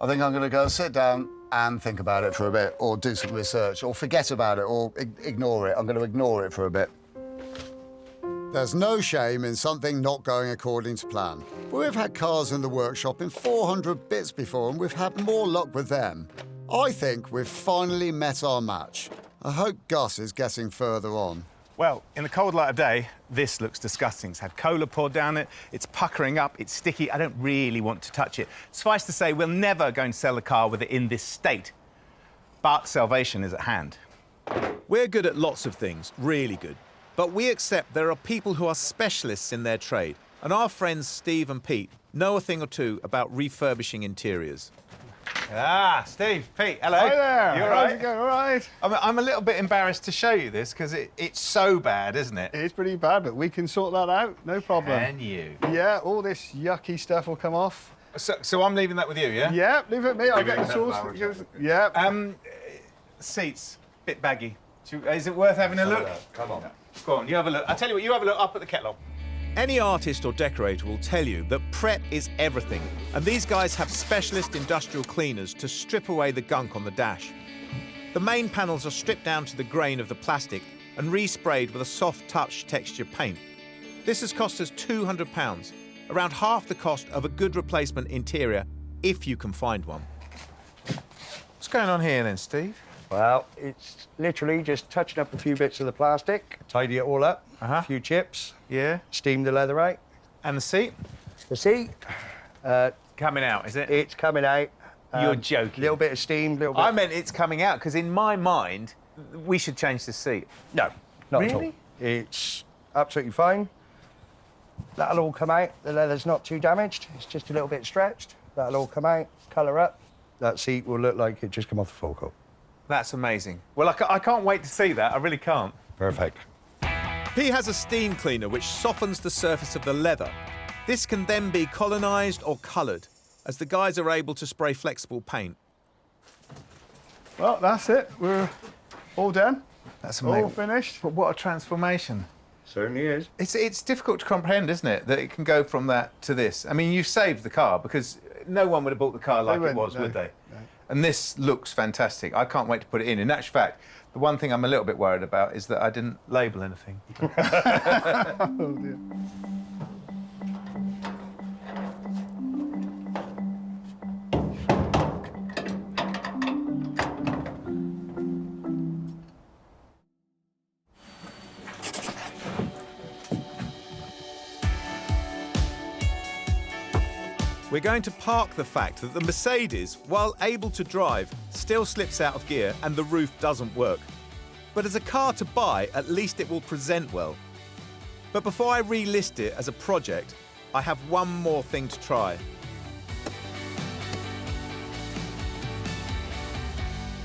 I think I'm going to go and sit down and think about it for a bit, or do some research, or forget about it, or ignore it. I'm going to ignore it for a bit. There's no shame in something not going according to plan. We've had cars in the workshop in 400 bits before, and we've had more luck with them. I think we've finally met our match. I hope Gus is getting further on. Well, in the cold light of day, this looks disgusting. It's had cola poured down it, it's puckering up, it's sticky. I don't really want to touch it. Suffice to say, we're never going to sell the car with it in this state. But salvation is at hand. We're good at lots of things, really good. But we accept there are people who are specialists in their trade. And our friends Steve and Pete know a thing or two about refurbishing interiors. Ah, Steve, Pete, hello. Hi there. You all How's right? it going? All right. I'm a little bit embarrassed to show you this because it's so bad, isn't it? It is pretty bad, but we can sort that out. No problem. Can you? Yeah, all this yucky stuff will come off. So I'm leaving that with you, yeah? Yeah, leave it with me. I'll get the tools. Yeah. Seats, bit baggy. Is it worth having a look? Come on. Go on, you have a look. I'll tell you what, you have a look up at the kettle. Any artist or decorator will tell you that prep is everything, and these guys have specialist industrial cleaners to strip away the gunk on the dash. The main panels are stripped down to the grain of the plastic and resprayed with a soft touch texture paint. This has cost us £200, around half the cost of a good replacement interior, if you can find one. What's going on here then, Steve? Well, it's literally just touching up a few bits of the plastic, tidy it all up, a few chips. Yeah. Steam the leather out. And the seat? The seat. Coming out, is it? It's coming out. You're joking. Little bit of steam, little bit. I meant it's coming out, because in my mind, we should change the seat. No, not at all. Really? It's absolutely fine. That'll all come out. The leather's not too damaged. It's just a little bit stretched. That'll all come out, colour up. That seat will look like it just come off the forecourt. That's amazing. Well, I can't wait to see that. I really can't. Perfect. He has a steam cleaner which softens the surface of the leather. This can then be colonised or coloured, as the guys are able to spray flexible paint. Well, that's it. We're all done. That's amazing. All finished. But what a transformation. Certainly is. It's difficult to comprehend, isn't it, that it can go from that to this. I mean, you've saved the car, because no one would have bought the car like it was, would they? No. And this looks fantastic. I can't wait to put it in. In actual fact, the one thing I'm a little bit worried about is that I didn't label anything. Oh, dear. We're going to park the fact that the Mercedes, while able to drive, still slips out of gear and the roof doesn't work. But as a car to buy, at least it will present well. But before I relist it as a project, I have one more thing to try.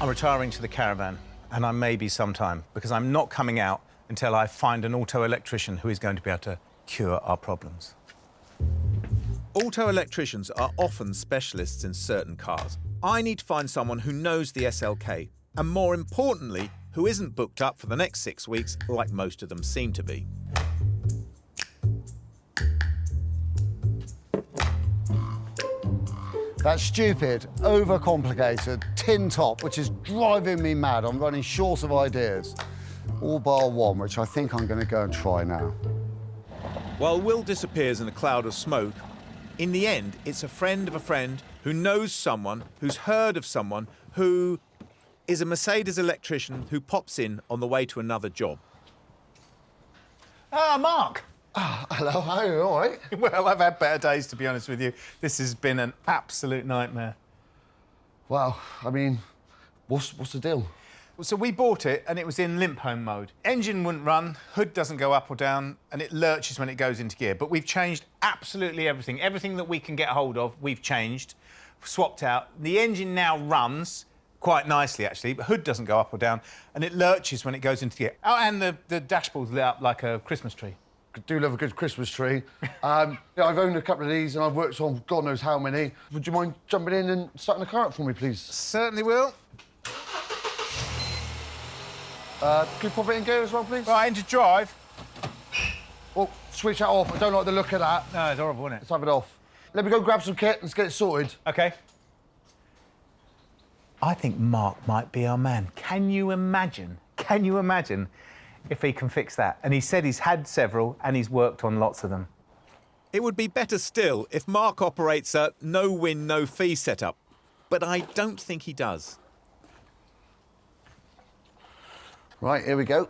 I'm retiring to the caravan, and I may be sometime, because I'm not coming out until I find an auto electrician who is going to be able to cure our problems. Auto electricians are often specialists in certain cars. I need to find someone who knows the SLK, and more importantly, who isn't booked up for the next 6 weeks like most of them seem to be. That stupid, overcomplicated tin top, which is driving me mad. I'm running short of ideas. All bar one, which I think I'm going to go and try now. While Will disappears in a cloud of smoke, in the end, it's a friend of a friend who knows someone, who's heard of someone, who is a Mercedes electrician who pops in on the way to another job. Ah, Mark. Hello, how are you? All right? Well, I've had better days, to be honest with you. This has been an absolute nightmare. Well, I mean, what's the deal? So we bought it, and it was in limp home mode. Engine wouldn't run, hood doesn't go up or down, and it lurches when it goes into gear. But we've changed absolutely everything. Everything that we can get hold of, we've changed, swapped out. The engine now runs quite nicely, actually, but hood doesn't go up or down, and it lurches when it goes into gear. Oh, and the dashboard's lit up like a Christmas tree. do love a good Christmas tree. Yeah, I've owned a couple of these and I've worked on God knows how many. Would you mind jumping in and starting the car up for me, please? Certainly will. Can you pop it in gear as well, please? Right, into drive. Oh, switch that off. I don't like the look of that. No, it's horrible, isn't it? Let's have it off. Let me go grab some kit and let's get it sorted. OK. I think Mark might be our man. Can you imagine if he can fix that? And he said he's had several and he's worked on lots of them. It would be better still if Mark operates a no-win, no-fee setup, but I don't think he does. Right, here we go.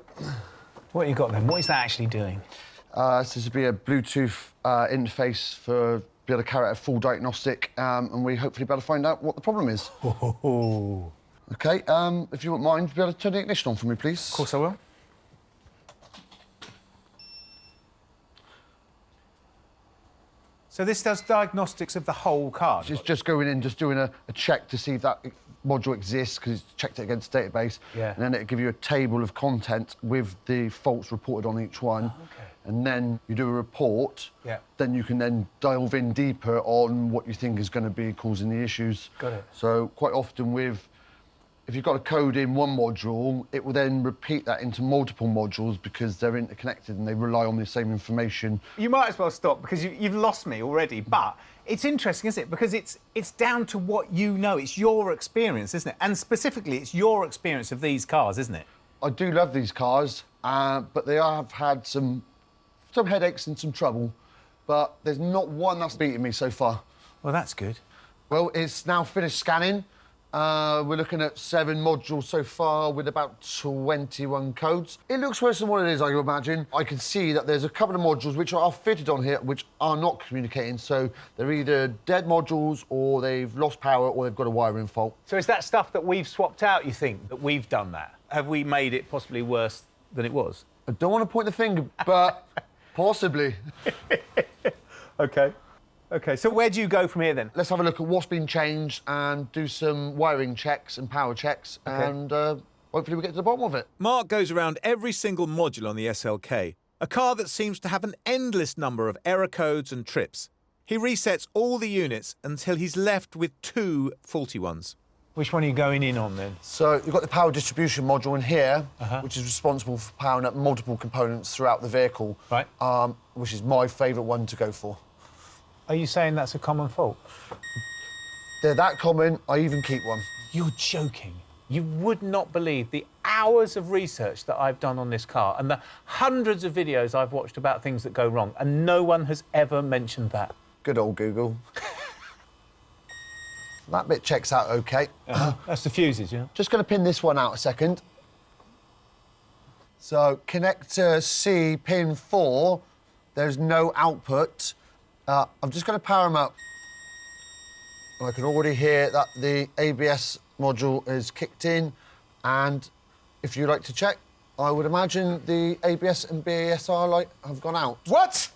What you got then? What is that actually doing? This would be a Bluetooth interface for be able to carry out a full diagnostic, and we hopefully be able to find out what the problem is. Oh. OK, if you wouldn't mind, be able to turn the ignition on for me, please. Of course I will. So this does diagnostics of the whole car? It's just going in, just doing a check to see if that module exists, because it's checked it against the database. Yeah. And then it'll give you a table of content with the faults reported on each one. Oh, OK. And then you do a report. Yeah. Then you can then delve in deeper on what you think is going to be causing the issues. Got it. So quite often if you've got a code in one module, it will then repeat that into multiple modules because they're interconnected and they rely on the same information. You might as well stop because you've lost me already, but it's interesting, isn't it? Because it's down to what you know. It's your experience, isn't it? And specifically, it's your experience of these cars, isn't it? I do love these cars, but they have had some headaches and some trouble, but there's not one that's beaten me so far. Well, that's good. Well, it's now finished scanning. We're looking at 7 modules so far with about 21 codes. It looks worse than what it is, I imagine. I can see that there's a couple of modules which are fitted on here which are not communicating, so they're either dead modules or they've lost power or they've got a wiring fault. So is that stuff that we've swapped out, you think, that we've done that? Have we made it possibly worse than it was? I don't want to point the finger, but possibly. OK. OK, so where do you go from here, then? Let's have a look at what's been changed and do some wiring checks and power checks, and hopefully we get to the bottom of it. Mark goes around every single module on the SLK, a car that seems to have an endless number of error codes and trips. He resets all the units until he's left with 2 faulty ones. Which one are you going in on, then? So you've got the power distribution module in here, which is responsible for powering up multiple components throughout the vehicle, right? Which is my favourite one to go for. Are you saying that's a common fault? They're that common, I even keep one. You're joking. You would not believe the hours of research that I've done on this car and the hundreds of videos I've watched about things that go wrong, and no one has ever mentioned that. Good old Google. That bit checks out OK. That's the fuses, yeah? Just going to pin this one out a second. So, connector C, pin 4, there's no output. I'm just going to power them up. I can already hear that the ABS module is kicked in, and if you'd like to check, I would imagine the ABS and BASR light have gone out. What?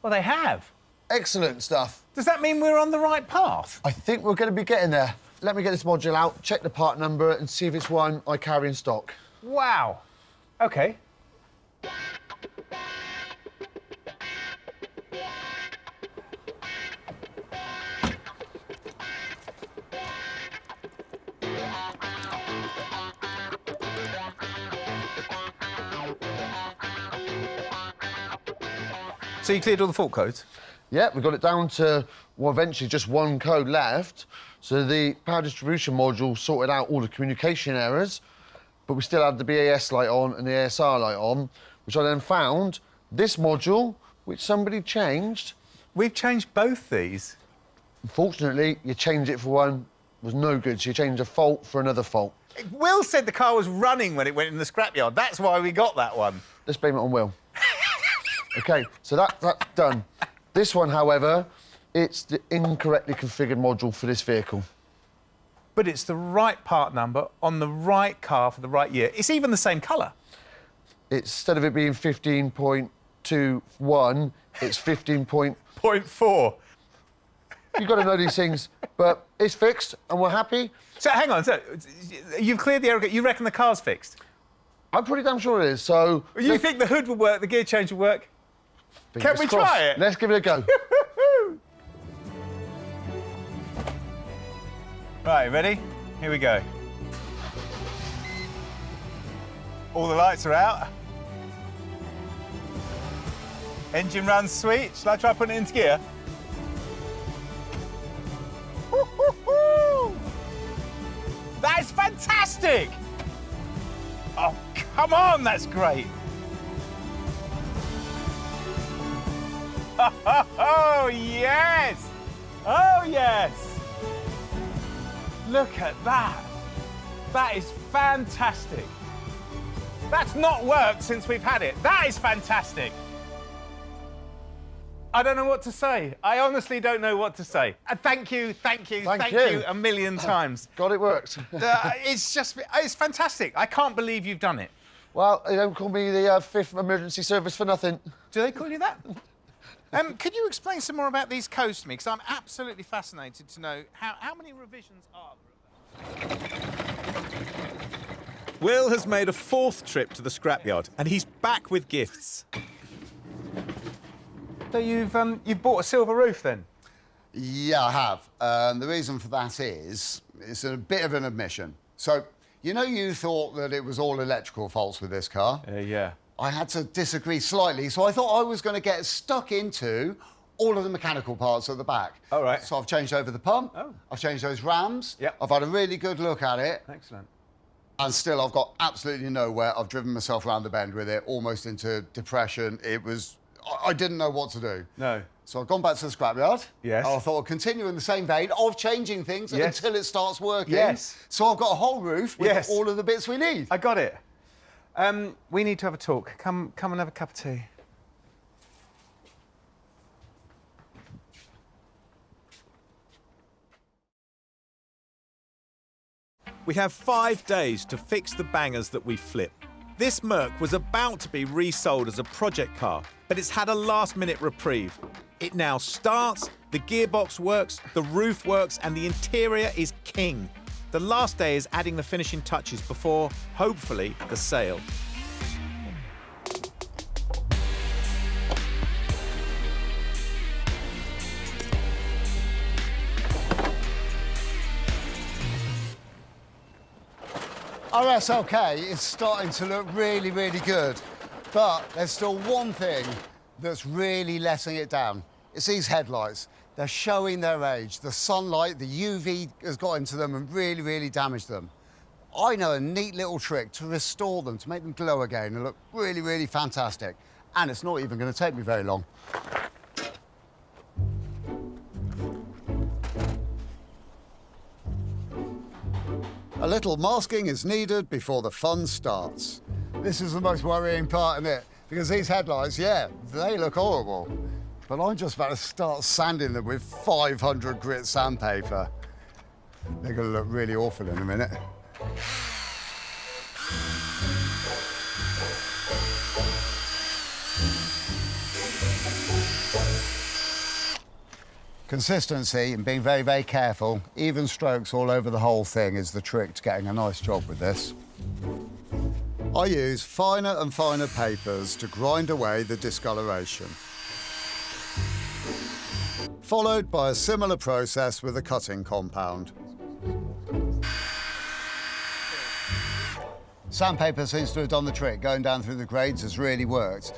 Well, they have. Excellent stuff. Does that mean we're on the right path? I think we're going to be getting there. Let me get this module out, check the part number, and see if it's one I carry in stock. Wow. OK. So you cleared all the fault codes? Yeah, we got it down to, well, eventually just one code left. So the power distribution module sorted out all the communication errors, but we still had the BAS light on and the ASR light on, which I then found this module, which somebody changed. We've changed both these? Unfortunately, you changed it for one, was no good, so you changed a fault for another fault. Will said the car was running when it went in the scrapyard. That's why we got that one. Let's blame it on Will. OK, so that's done. This one, however, it's the incorrectly configured module for this vehicle. But it's the right part number on the right car for the right year. It's even the same colour. Instead of it being 15.21, it's 15.4. You've got to know these things, but it's fixed and we're happy. So hang on, so you've cleared the error. You reckon the car's fixed? I'm pretty damn sure it is, so... You think the hood will work, the gear change will work? Can we crossed. try it? Let's give it a go. Right, ready? Here we go. All the lights are out. Engine runs sweet. Shall I try putting it into gear? That is fantastic! Oh, come on, that's great. Oh, yes! Oh, yes! Look at that. That is fantastic. That's not worked since we've had it. That is fantastic. I don't know what to say. I honestly don't know what to say. Thank you a million times. God, it worked. It's fantastic. I can't believe you've done it. Well, they don't call me the fifth emergency service for nothing. Do they call you that? Could you explain some more about these codes to me? Because I'm absolutely fascinated to know how many revisions are there? Will has made a 4th trip to the scrapyard, and he's back with gifts. So you've bought a silver roof then? Yeah, I have. The reason for that is it's a bit of an admission. So, you know, you thought that it was all electrical faults with this car? Yeah. I had to disagree slightly, so I thought I was going to get stuck into all of the mechanical parts at the back. All right. So I've changed over the pump. Oh. I've changed those rams. Yep. I've had a really good look at it. Excellent. And still, I've got absolutely nowhere. I've driven myself around the bend with it, almost into depression. I didn't know what to do. No. So I've gone back to the scrapyard. Yes. I thought I'd continue in the same vein of changing things until it starts working. Yes. So I've got a whole roof with all of the bits we need. I got it. We need to have a talk. Come and have a cup of tea. We have 5 days to fix the bangers that we flip. This Merc was about to be resold as a project car, but it's had a last-minute reprieve. It now starts, the gearbox works, the roof works, and the interior is king. The last day is adding the finishing touches before, hopefully, the sale. Our SLK is starting to look really, really good. But there's still one thing that's really letting it down. It's these headlights. They're showing their age. The sunlight, the UV has got into them and really, really damaged them. I know a neat little trick to restore them, to make them glow again and look really, really fantastic. And it's not even going to take me very long. A little masking is needed before the fun starts. This is the most worrying part, isn't it? Because these headlights, yeah, they look horrible. But I'm just about to start sanding them with 500 grit sandpaper. They're going to look really awful in a minute. Consistency and being very, very careful, even strokes all over the whole thing is the trick to getting a nice job with this. I use finer and finer papers to grind away the discoloration. Followed by a similar process with the cutting compound. Sandpaper seems to have done the trick. Going down through the grades has really worked.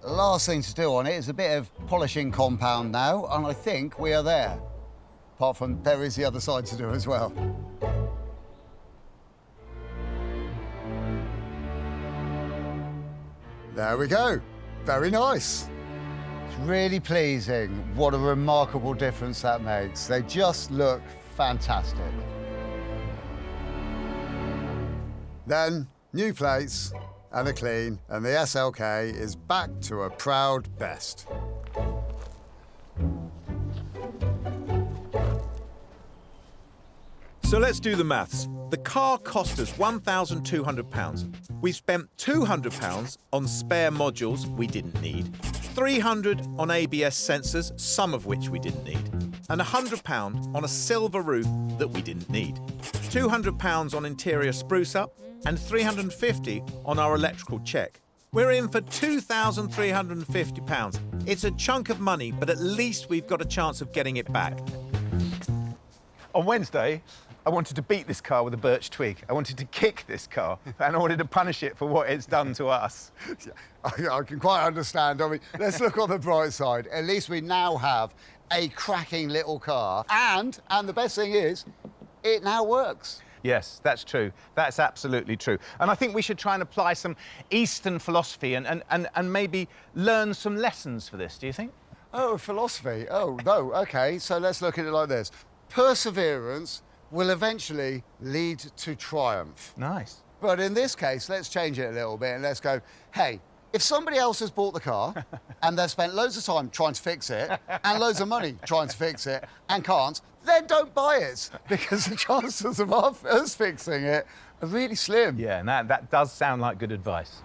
Last thing to do on it is a bit of polishing compound now, and I think we are there. Apart from there is the other side to do as well. There we go. Very nice. It's really pleasing. What a remarkable difference that makes. They just look fantastic. Then, new plates, and a clean, and the SLK is back to a proud best. So let's do the maths. The car cost us £1,200. We've spent £200 on spare modules we didn't need, 300 on ABS sensors, some of which we didn't need, and £100 on a silver roof that we didn't need, £200 on interior spruce up, and £350 on our electrical check. We're in for £2,350. It's a chunk of money, but at least we've got a chance of getting it back. On Wednesday, I wanted to beat this car with a birch twig. I wanted to kick this car, and I wanted to punish it for what it's done to us. I can quite understand. I mean, let's look on the bright side. At least we now have a cracking little car, and the best thing is, it now works. Yes, that's true. That's absolutely true. And I think we should try and apply some Eastern philosophy and maybe learn some lessons for this, do you think? Oh, philosophy. Oh, no, OK, so let's look at it like this. Perseverance will eventually lead to triumph. Nice. But in this case, let's change it a little bit and let's go, hey, if somebody else has bought the car and they've spent loads of time trying to fix it and loads of money trying to fix it and can't, then don't buy it, because the chances of us fixing it are really slim. Yeah, and that does sound like good advice.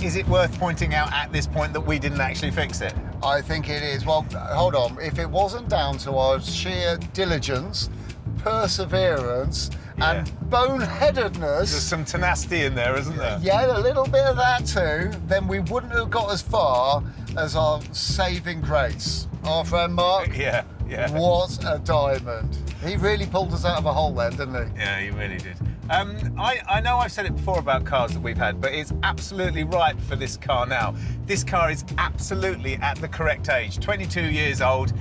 Is it worth pointing out at this point that we didn't actually fix it? I think it is. Well, hold on. If it wasn't down to our sheer diligence, perseverance, and boneheadedness... There's some tenacity in there, isn't there? Yeah, a little bit of that too. Then we wouldn't have got as far as our saving grace. Our friend Mark. Yeah. What a diamond. He really pulled us out of a hole then, didn't he? Yeah, he really did. I know I've said it before about cars that we've had, but it's absolutely right for this car now. This car is absolutely at the correct age, 22 years old.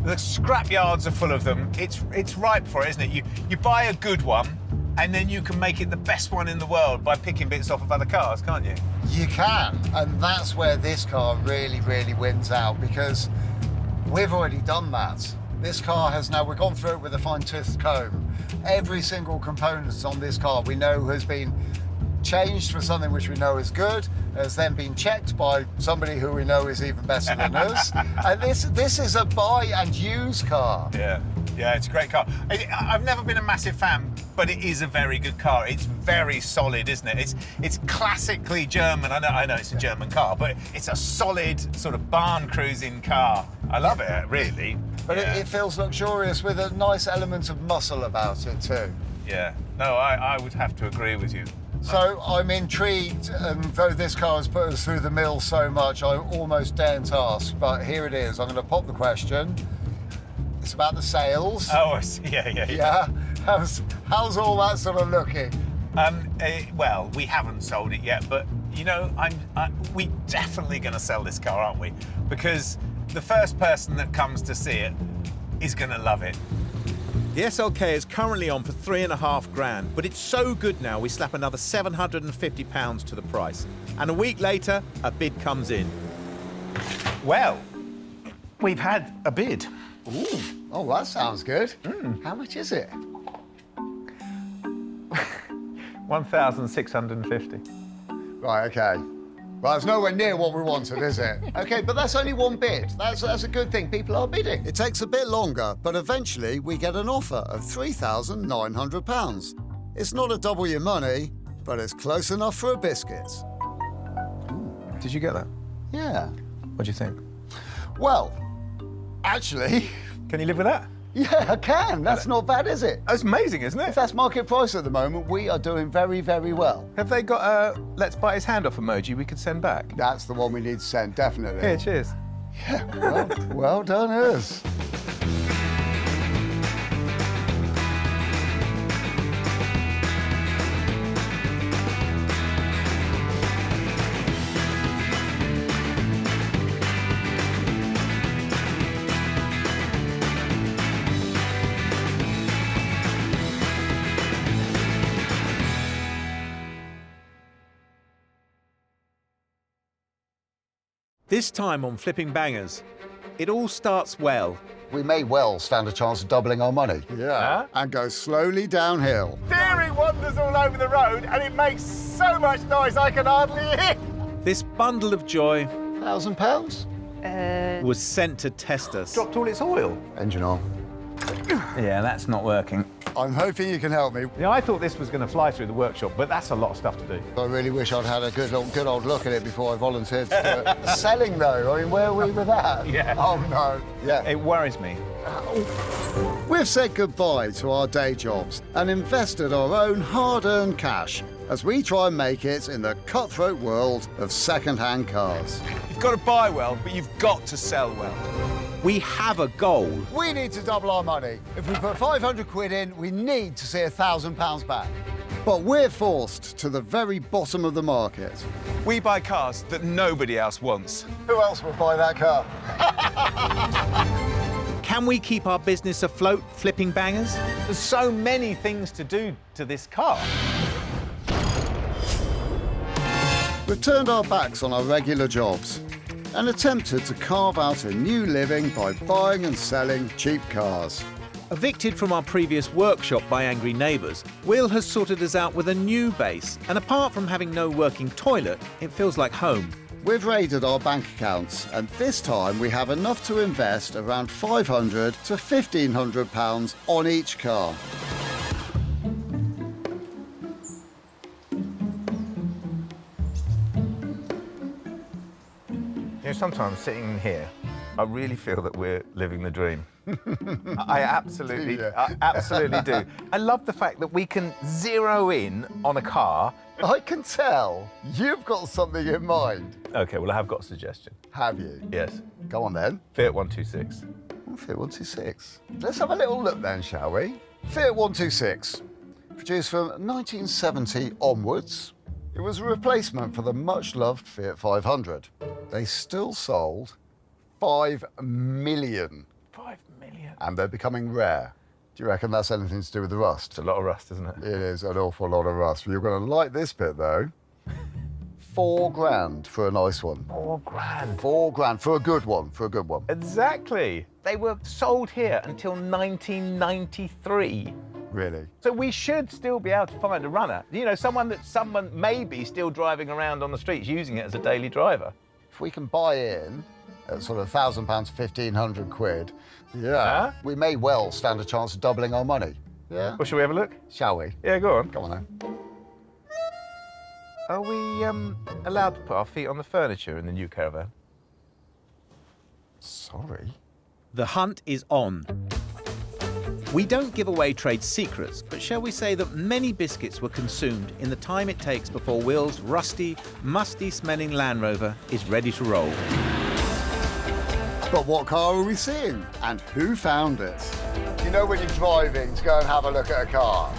The scrap yards are full of them. It's ripe for it, isn't it? You buy a good one, and then you can make it the best one in the world by picking bits off of other cars, can't you? You can, and that's where this car really, really wins out, because we've already done that. This car has now, we've gone through it with a fine-toothed comb. Every single component on this car we know has been changed for something which we know is good, has then been checked by somebody who we know is even better than us. And this is a buy and use car. Yeah, it's a great car. I've never been a massive fan, but it is a very good car. It's very solid, isn't it? It's classically German. I know it's a German car, but it's a solid sort of barn cruising car. I love it, really. But it feels luxurious with a nice element of muscle about it too. Yeah, no, I would have to agree with you. So I'm intrigued, and though this car has put us through the mill so much, I almost daren't ask, but here it is. I'm going to pop the question. It's about the sales. Oh, I see. Yeah. Yeah? How's all that sort of looking? Well, we haven't sold it yet, but, you know, we're definitely going to sell this car, aren't we? Because the first person that comes to see it is going to love it. The SLK is currently on for £3.5 grand, but it's so good now we slap another £750 to the price. And a week later, a bid comes in. Well, we've had a bid. Ooh, oh, that sounds good. How much is it? 1,650. Right, OK. Well, it's nowhere near what we wanted, is it? OK, but that's only one bid. That's a good thing. People are bidding. It takes a bit longer, but eventually we get an offer of £3,900. It's not a double your money, but it's close enough for a biscuit. Did you get that? Yeah. What do you think? Well, actually... Can you live with that? Yeah, I can. That's not bad, is it? That's amazing, isn't it? If that's market price at the moment, we are doing very, very well. Have they got a let's bite his hand off emoji we could send back? That's the one we need to send, definitely. Here, cheers. Yeah, well done, us. This time on Flipping Bangers, it all starts well. We may well stand a chance of doubling our money. Yeah. And go slowly downhill. Steering wanders all over the road and it makes so much noise I can hardly hear. This bundle of joy £1,000? was sent to test us. Dropped all its oil. Engine on. Yeah, that's not working. I'm hoping you can help me. Yeah, I thought this was going to fly through the workshop, but that's a lot of stuff to do. I really wish I'd had a good old look at it before I volunteered to do it. Selling, though, I mean, where are we with that? Yeah. Oh, no. Yeah. It worries me. We've said goodbye to our day jobs and invested our own hard-earned cash as we try and make it in the cutthroat world of second-hand cars. You've got to buy well, but you've got to sell well. We have a goal. We need to double our money. If we put 500 quid in, we need to see £1,000 back. But we're forced to the very bottom of the market. We buy cars that nobody else wants. Who else would buy that car? Can we keep our business afloat, flipping bangers? There's so many things to do to this car. We've turned our backs on our regular jobs and attempted to carve out a new living by buying and selling cheap cars. Evicted from our previous workshop by angry neighbours, Will has sorted us out with a new base, and apart from having no working toilet, it feels like home. We've raided our bank accounts, and this time we have enough to invest around £500 to £1,500 on each car. You know, sometimes sitting here, I really feel that we're living the dream. I absolutely do. I love the fact that we can zero in on a car. I can tell you've got something in mind. OK, well, I have got a suggestion. Have you? Yes. Go on, then. Fiat 126. Fiat 126. Let's have a little look, then, shall we? Fiat 126, produced from 1970 onwards. It was a replacement for the much-loved Fiat 500. They still sold 5 million. 5 million? And they're becoming rare. Do you reckon that's anything to do with the rust? It's a lot of rust, isn't it? It is an awful lot of rust. You're going to like this bit, though. 4 grand for a nice one. 4 grand? 4 grand for a good one, Exactly. They were sold here until 1993. Really? So we should still be able to find a runner. You know, someone may be still driving around on the streets using it as a daily driver. If we can buy in at sort of £1,000 to 1,500 quid, we may well stand a chance of doubling our money. Yeah? Well, shall we have a look? Shall we? Yeah, go on. Go on, then. Are we allowed to put our feet on the furniture in the new caravan? Sorry? The hunt is on. We don't give away trade secrets, but shall we say that many biscuits were consumed in the time it takes before Will's rusty, musty-smelling Land Rover is ready to roll. But what car are we seeing? And who found it? You know when you're driving to go and have a look at a car,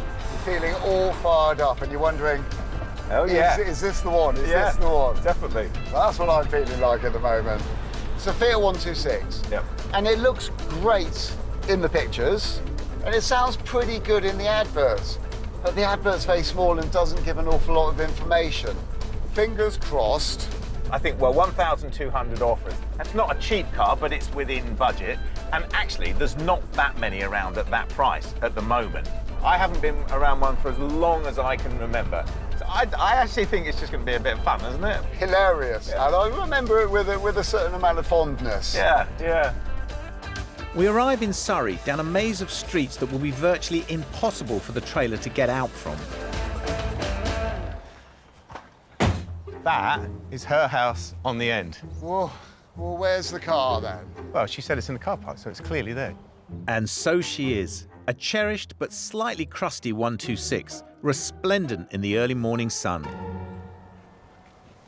you're feeling all fired up and you're wondering, oh yeah, is this the one? Is this the one? Definitely. Well, that's what I'm feeling like at the moment. It's a Fiat 126. Yep. And it looks great in the pictures. And it sounds pretty good in the adverts, but the advert's very small and doesn't give an awful lot of information. Fingers crossed. I think, well, 1,200 offers. That's not a cheap car, but it's within budget. And actually, there's not that many around at that price at the moment. I haven't been around one for as long as I can remember. So I actually think it's just going to be a bit of fun, isn't it? Hilarious. Yeah. And I remember it with a certain amount of fondness. Yeah, yeah. We arrive in Surrey, down a maze of streets that will be virtually impossible for the trailer to get out from. That is her house on the end. Well, where's the car, then? Well, she said it's in the car park, so it's clearly there. And so she is, a cherished but slightly crusty 126, resplendent in the early morning sun.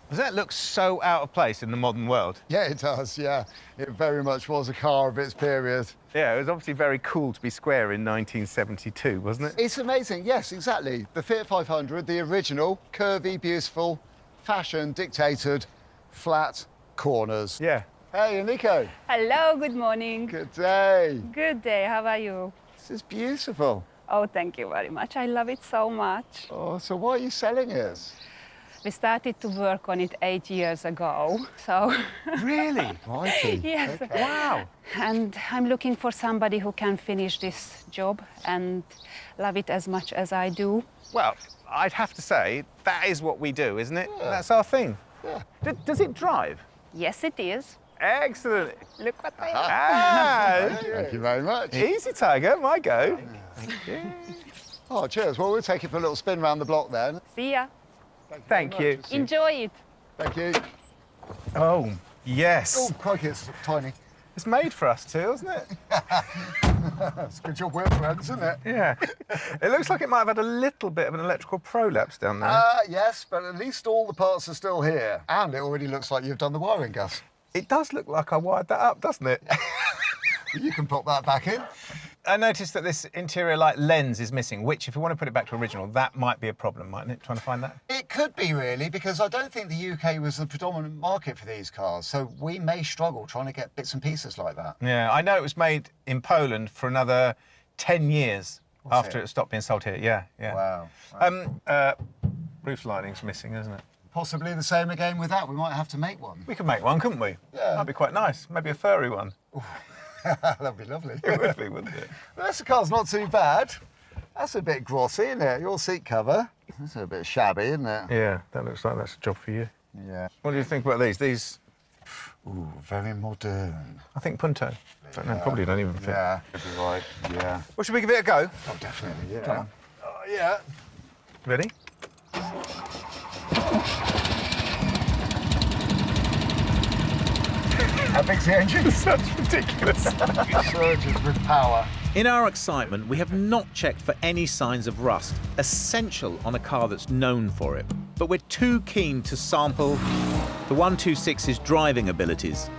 Does that look so out of place in the modern world? Yeah, it does, yeah. It very much was a car of its period. Yeah, it was obviously very cool to be square in 1972, wasn't it? It's amazing, yes, exactly. The Fiat 500, the original, curvy, beautiful, fashion dictated, flat corners. Yeah. Hey, Nico. Hello, good morning. Good day. Good day, how are you? This is beautiful. Oh, thank you very much. I love it so much. Oh, so why are you selling it? We started to work on it 8 years ago, so... Really? Righty. Yes. Okay. Wow. And I'm looking for somebody who can finish this job and love it as much as I do. Well, I'd have to say, that is what we do, isn't it? Yeah. That's our thing. Yeah. Does it drive? Yes, it is. Excellent. Look what they are. Thank you very much. Easy, Tiger. My go. Thank you. Oh, cheers. Well, we'll take it for a little spin round the block then. See ya. Thank you. Enjoy it. Thank you. Oh, yes. Oh, crikey, it's tiny. It's made for us too, isn't it? It's a good job we're friends, isn't it? Yeah. It looks like it might have had a little bit of an electrical prolapse down there. Yes, but at least all the parts are still here. And it already looks like you've done the wiring, Gus. It does look like I wired that up, doesn't it? You can pop that back in. I noticed that this interior light lens is missing, which, if you want to put it back to original, that might be a problem, mightn't it, trying to find that? It could be, really, because I don't think the UK was the predominant market for these cars, so we may struggle trying to get bits and pieces like that. Yeah, I know it was made in Poland for another 10 years after it stopped being sold here. Yeah, yeah. Wow. Roof lining's missing, isn't it? Possibly the same again with that. We might have to make one. We could make one, couldn't we? Yeah. That'd be quite nice. Maybe a furry one. That'd be lovely. It would be, wouldn't it? The rest of the car's not too bad. That's a bit glossy, isn't it? Your seat cover. That's a bit shabby, isn't it? Yeah, that looks like that's a job for you. Yeah. What do you think about these? These... Ooh, very modern. I think Punto. No, probably don't even fit. Yeah, could be right. Yeah. Well, should we give it a go? Oh, definitely, yeah. Come on. Oh, yeah. Ready? How big's the engine? That's ridiculous. It surges with power. In our excitement, we have not checked for any signs of rust, essential on a car that's known for it. But we're too keen to sample the 126's driving abilities.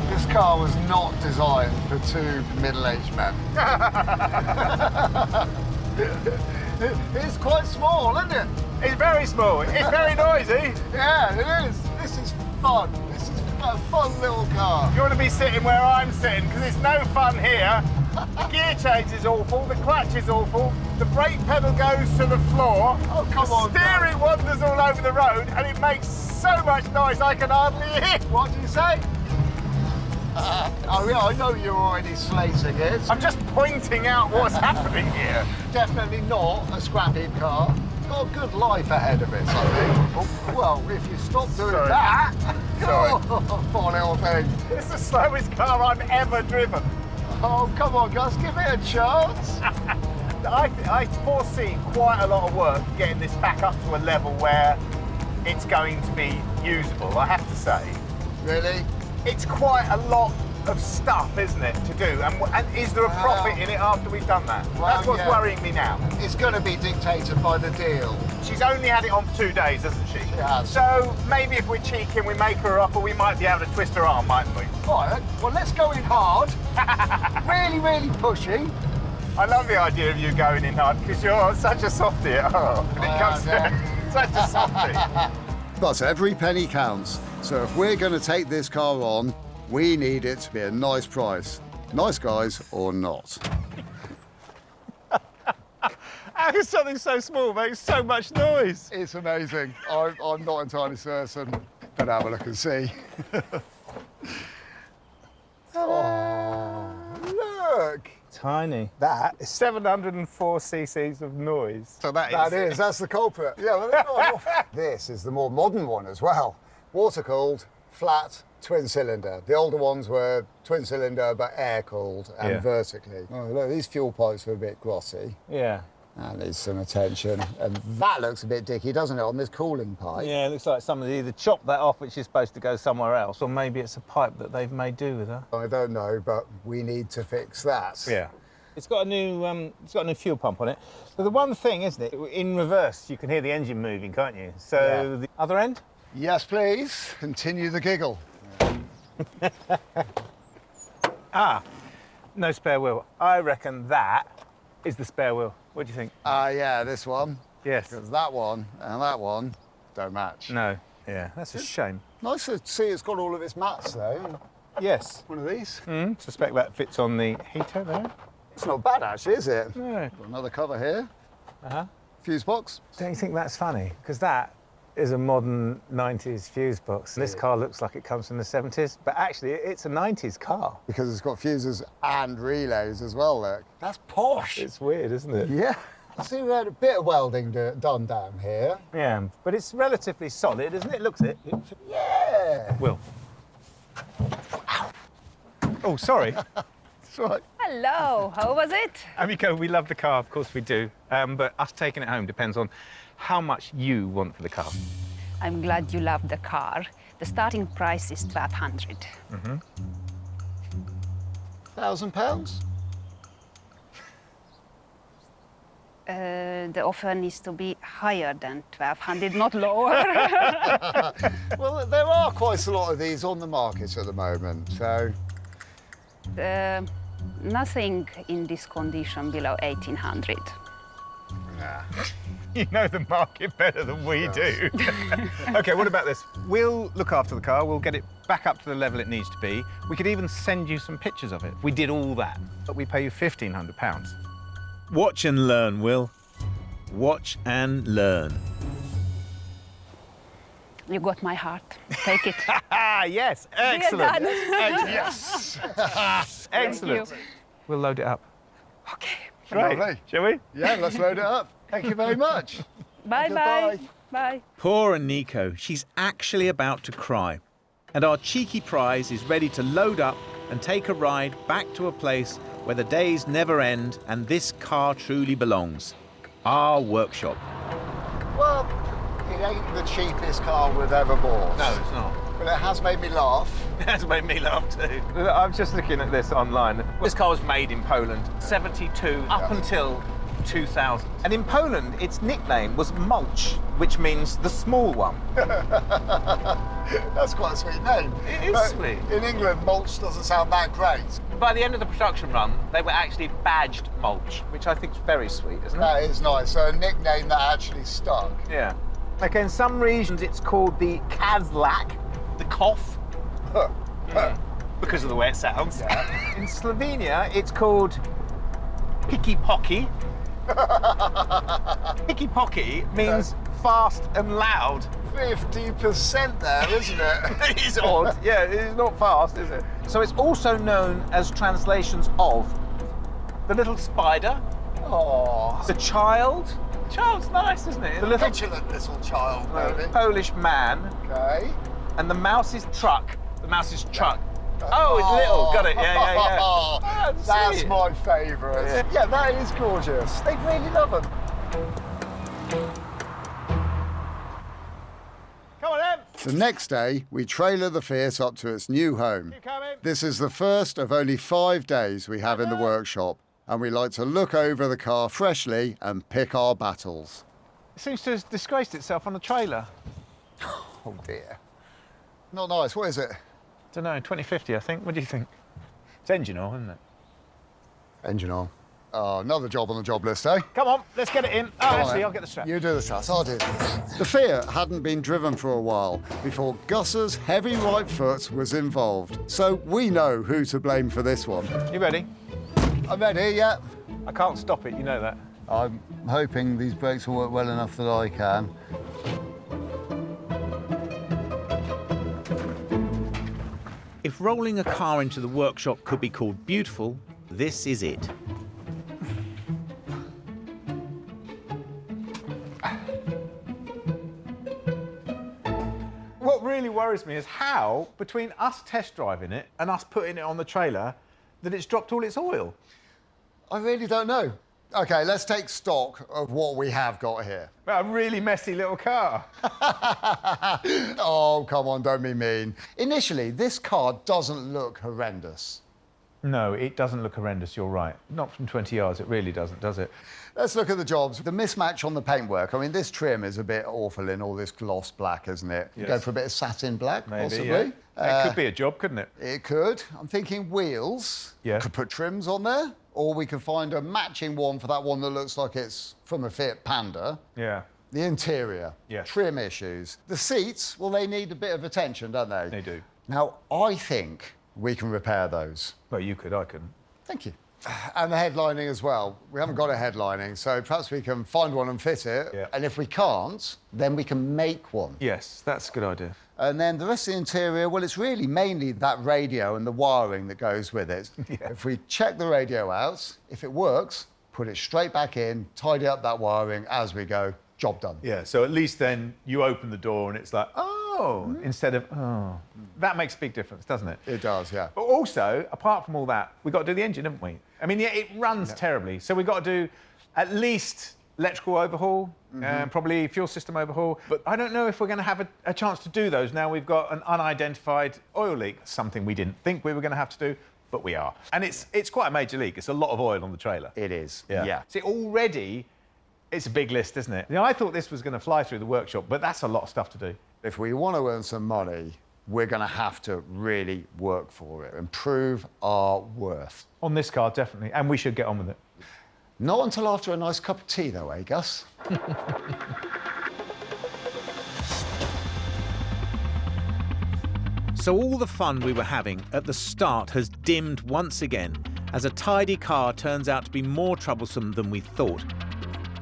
This car was not designed for two middle-aged men. It's quite small, isn't it? It's very small. It's very noisy. Yeah, it is. This is fun. This is a fun little car. You want to be sitting where I'm sitting, because it's no fun here. The gear change is awful, the clutch is awful, the brake pedal goes to the floor, the steering wanders all over the road, and it makes so much noise I can hardly hear. What do you say? Oh yeah, I know you're already slating it. I'm just pointing out what's happening here. Definitely not a scrappy car. Got a good life ahead of it, I think. Oh, well, if you stop doing that... Sorry. Oh, poor little thing. It's the slowest car I've ever driven. Oh, come on, Gus, give it a chance. I foresee quite a lot of work getting this back up to a level where it's going to be usable, I have to say. Really? It's quite a lot of stuff, isn't it, to do? And is there a profit in it after we've done that? Well, that's what's yeah. worrying me now. It's going to be dictated by the deal. She's only had it on for 2 days, hasn't she? She has. So maybe if we're cheeky and we make her an offer, we might be able to twist her arm, mightn't we? All right, well, let's go in hard. Really, really pushing. I love the idea of you going in hard, because you're such a softie at heart when it comes to such a softie. But every penny counts. So if we're going to take this car on, we need it to be a nice price. Nice guys or not. How can something so small make so much noise? It's amazing. I'm not entirely certain. But have a look and see. Oh, look. Tiny. That is 704 cc's of noise. So That's the culprit. Yeah, well, this is the more modern one as well. Water-cooled, flat, twin-cylinder. The older ones were twin-cylinder, but air-cooled and vertically. Oh, look, these fuel pipes are a bit glossy. Yeah. That needs some attention. And that looks a bit dicky, doesn't it, on this cooling pipe? Yeah, it looks like somebody either chopped that off, which is supposed to go somewhere else, or maybe it's a pipe that they've made do with her. I don't know, but we need to fix that. Yeah. It's got a new fuel pump on it. So the one thing, isn't it, in reverse, you can hear the engine moving, can't you? So the other end? Yes, please. Continue the giggle. No spare wheel. I reckon that is the spare wheel. What do you think? Yeah, this one. Yes. Because that one and that one don't match. No. Yeah, that's a shame. Nice to see it's got all of its mats, though. Yes. One of these. Suspect that fits on the heater there. It's not bad, actually, is it? No. Got another cover here. Fuse box. Don't you think that's funny? Because that is a modern 90s fuse box. This car looks like it comes from the 70s, but actually it's a 90s car. Because it's got fuses and relays as well, look. That's posh. It's weird, isn't it? Yeah. I see we had a bit of welding done down here. Yeah, but it's relatively solid, isn't it? Looks it. Yeah. Will. Oh, sorry. That's right. Hello, how was it? Amiko, we love the car, of course we do. But us taking it home depends on how much you want for the car. I'm glad you love the car. The starting price is 1,200. Mm-hmm. £1,000? The offer needs to be higher than 1,200, not lower. Well, there are quite a lot of these on the market at the moment, so... Nothing in this condition below 1,800. Nah. You know the market better than we do. OK, what about this? We'll look after the car, we'll get it back up to the level it needs to be. We could even send you some pictures of it. We did all that, but we pay you £1,500. Watch and learn, Will. Watch and learn. You got my heart. Take it. Yes, excellent. Dear Dad. Yes. Thank Excellent. you. We'll load it up. OK. Great. Lovely. Shall we? Yeah, let's load it up. Thank you very much. Bye-bye. Bye. Poor Nico, she's actually about to cry. And our cheeky prize is ready to load up and take a ride back to a place where the days never end and this car truly belongs. Our workshop. Well, it ain't the cheapest car we've ever bought. No, it's not. But it has made me laugh. It has made me laugh too. I'm just looking at this online. This car was made in Poland, 72 up until 2000. And in Poland, its nickname was Mulch, which means the small one. That's quite a sweet name. It is But sweet. In England, mulch doesn't sound that great. By the end of the production run, they were actually badged Mulch, which I think is very sweet, isn't it? That is nice. So a nickname that actually stuck. Yeah. Okay, in some regions it's called the Kazlak, the cough, because of the way it sounds. Yeah. In Slovenia, it's called Picky Pocky. Picky Pocky means fast and loud. 50% there, isn't it? It is odd. Yeah, it's not fast, is it? So it's also known as translations of the little spider, Oh, the child. Child's nice, isn't it? The little petulant little child, maybe. Polish man, Okay. and the mouse's truck. The mouse's truck. Oh, it's little. Got it. Yeah, yeah, yeah. Oh, That's sweet. my favourite. Yeah, that is gorgeous. They really love them. Come on, Em. The next day, we trailer the Fiat up to its new home. This is the first of only 5 days we have in the workshop, and we like to look over the car freshly and pick our battles. It seems to have disgraced itself on the trailer. Oh dear. Not nice. What is it? Don't know, 2050, I think. What do you think? It's engine oil, isn't it? Engine oil. Oh, another job on the job list, eh? Come on, let's get it in. Oh, Come on, actually, then. I'll get the strap. You do the straps, I'll do this. The Fiat hadn't been driven for a while before Gus's heavy right foot was involved. So we know who to blame for this one. You ready? I'm ready, yeah. I can't stop it, you know that. I'm hoping these brakes will work well enough that I can. If rolling a car into the workshop could be called beautiful, this is it. What really worries me is how, between us test driving it and us putting it on the trailer, that it's dropped all its oil. I really don't know. OK, let's take stock of what we have got here. Well, a really messy little car. Oh, come on, don't be mean. Initially, this car doesn't look horrendous. No, it doesn't look horrendous, you're right. Not from 20 yards, it really doesn't, does it? Let's look at the jobs. The mismatch on the paintwork. I mean, this trim is a bit awful in all this gloss black, isn't it? Yes. Go for a bit of satin black, Maybe, possibly. yeah. It could be a job, couldn't it? It could. I'm thinking wheels. Yeah. Could put trims on there. Or we could find a matching one for that one that looks like it's from a Fiat Panda. Yeah. The interior. Yes. Trim issues. The seats, well, they need a bit of attention, don't they? They do. Now, I think we can repair those. Well, you could, I couldn't. Thank you. And the headlining as well. We haven't got a headlining, so perhaps we can find one and fit it. Yeah. And if we can't, then we can make one. Yes, that's a good idea. And then the rest of the interior, well, it's really mainly that radio and the wiring that goes with it. Yeah. If we check the radio out, if it works, put it straight back in, tidy up that wiring as we go, job done. Yeah, so at least then you open the door and it's like, oh, oh, instead of, oh. That makes a big difference, doesn't it? It does, yeah. But also, apart from all that, we've got to do the engine, haven't we? I mean, yeah, it runs terribly. So we've got to do at least electrical overhaul, probably fuel system overhaul. But I don't know if we're going to have a chance to do those now we've got an unidentified oil leak, something we didn't think we were going to have to do, but we are. And it's quite a major leak. It's a lot of oil on the trailer. It is, Yeah. yeah. See, already, it's a big list, isn't it? You know, I thought this was going to fly through the workshop, but that's a lot of stuff to do. If we want to earn some money, we're going to have to really work for it and prove our worth. On this car, definitely. And we should get on with it. Not until after a nice cup of tea, though, eh, Gus? So all the fun we were having at the start has dimmed once again, as a tidy car turns out to be more troublesome than we thought.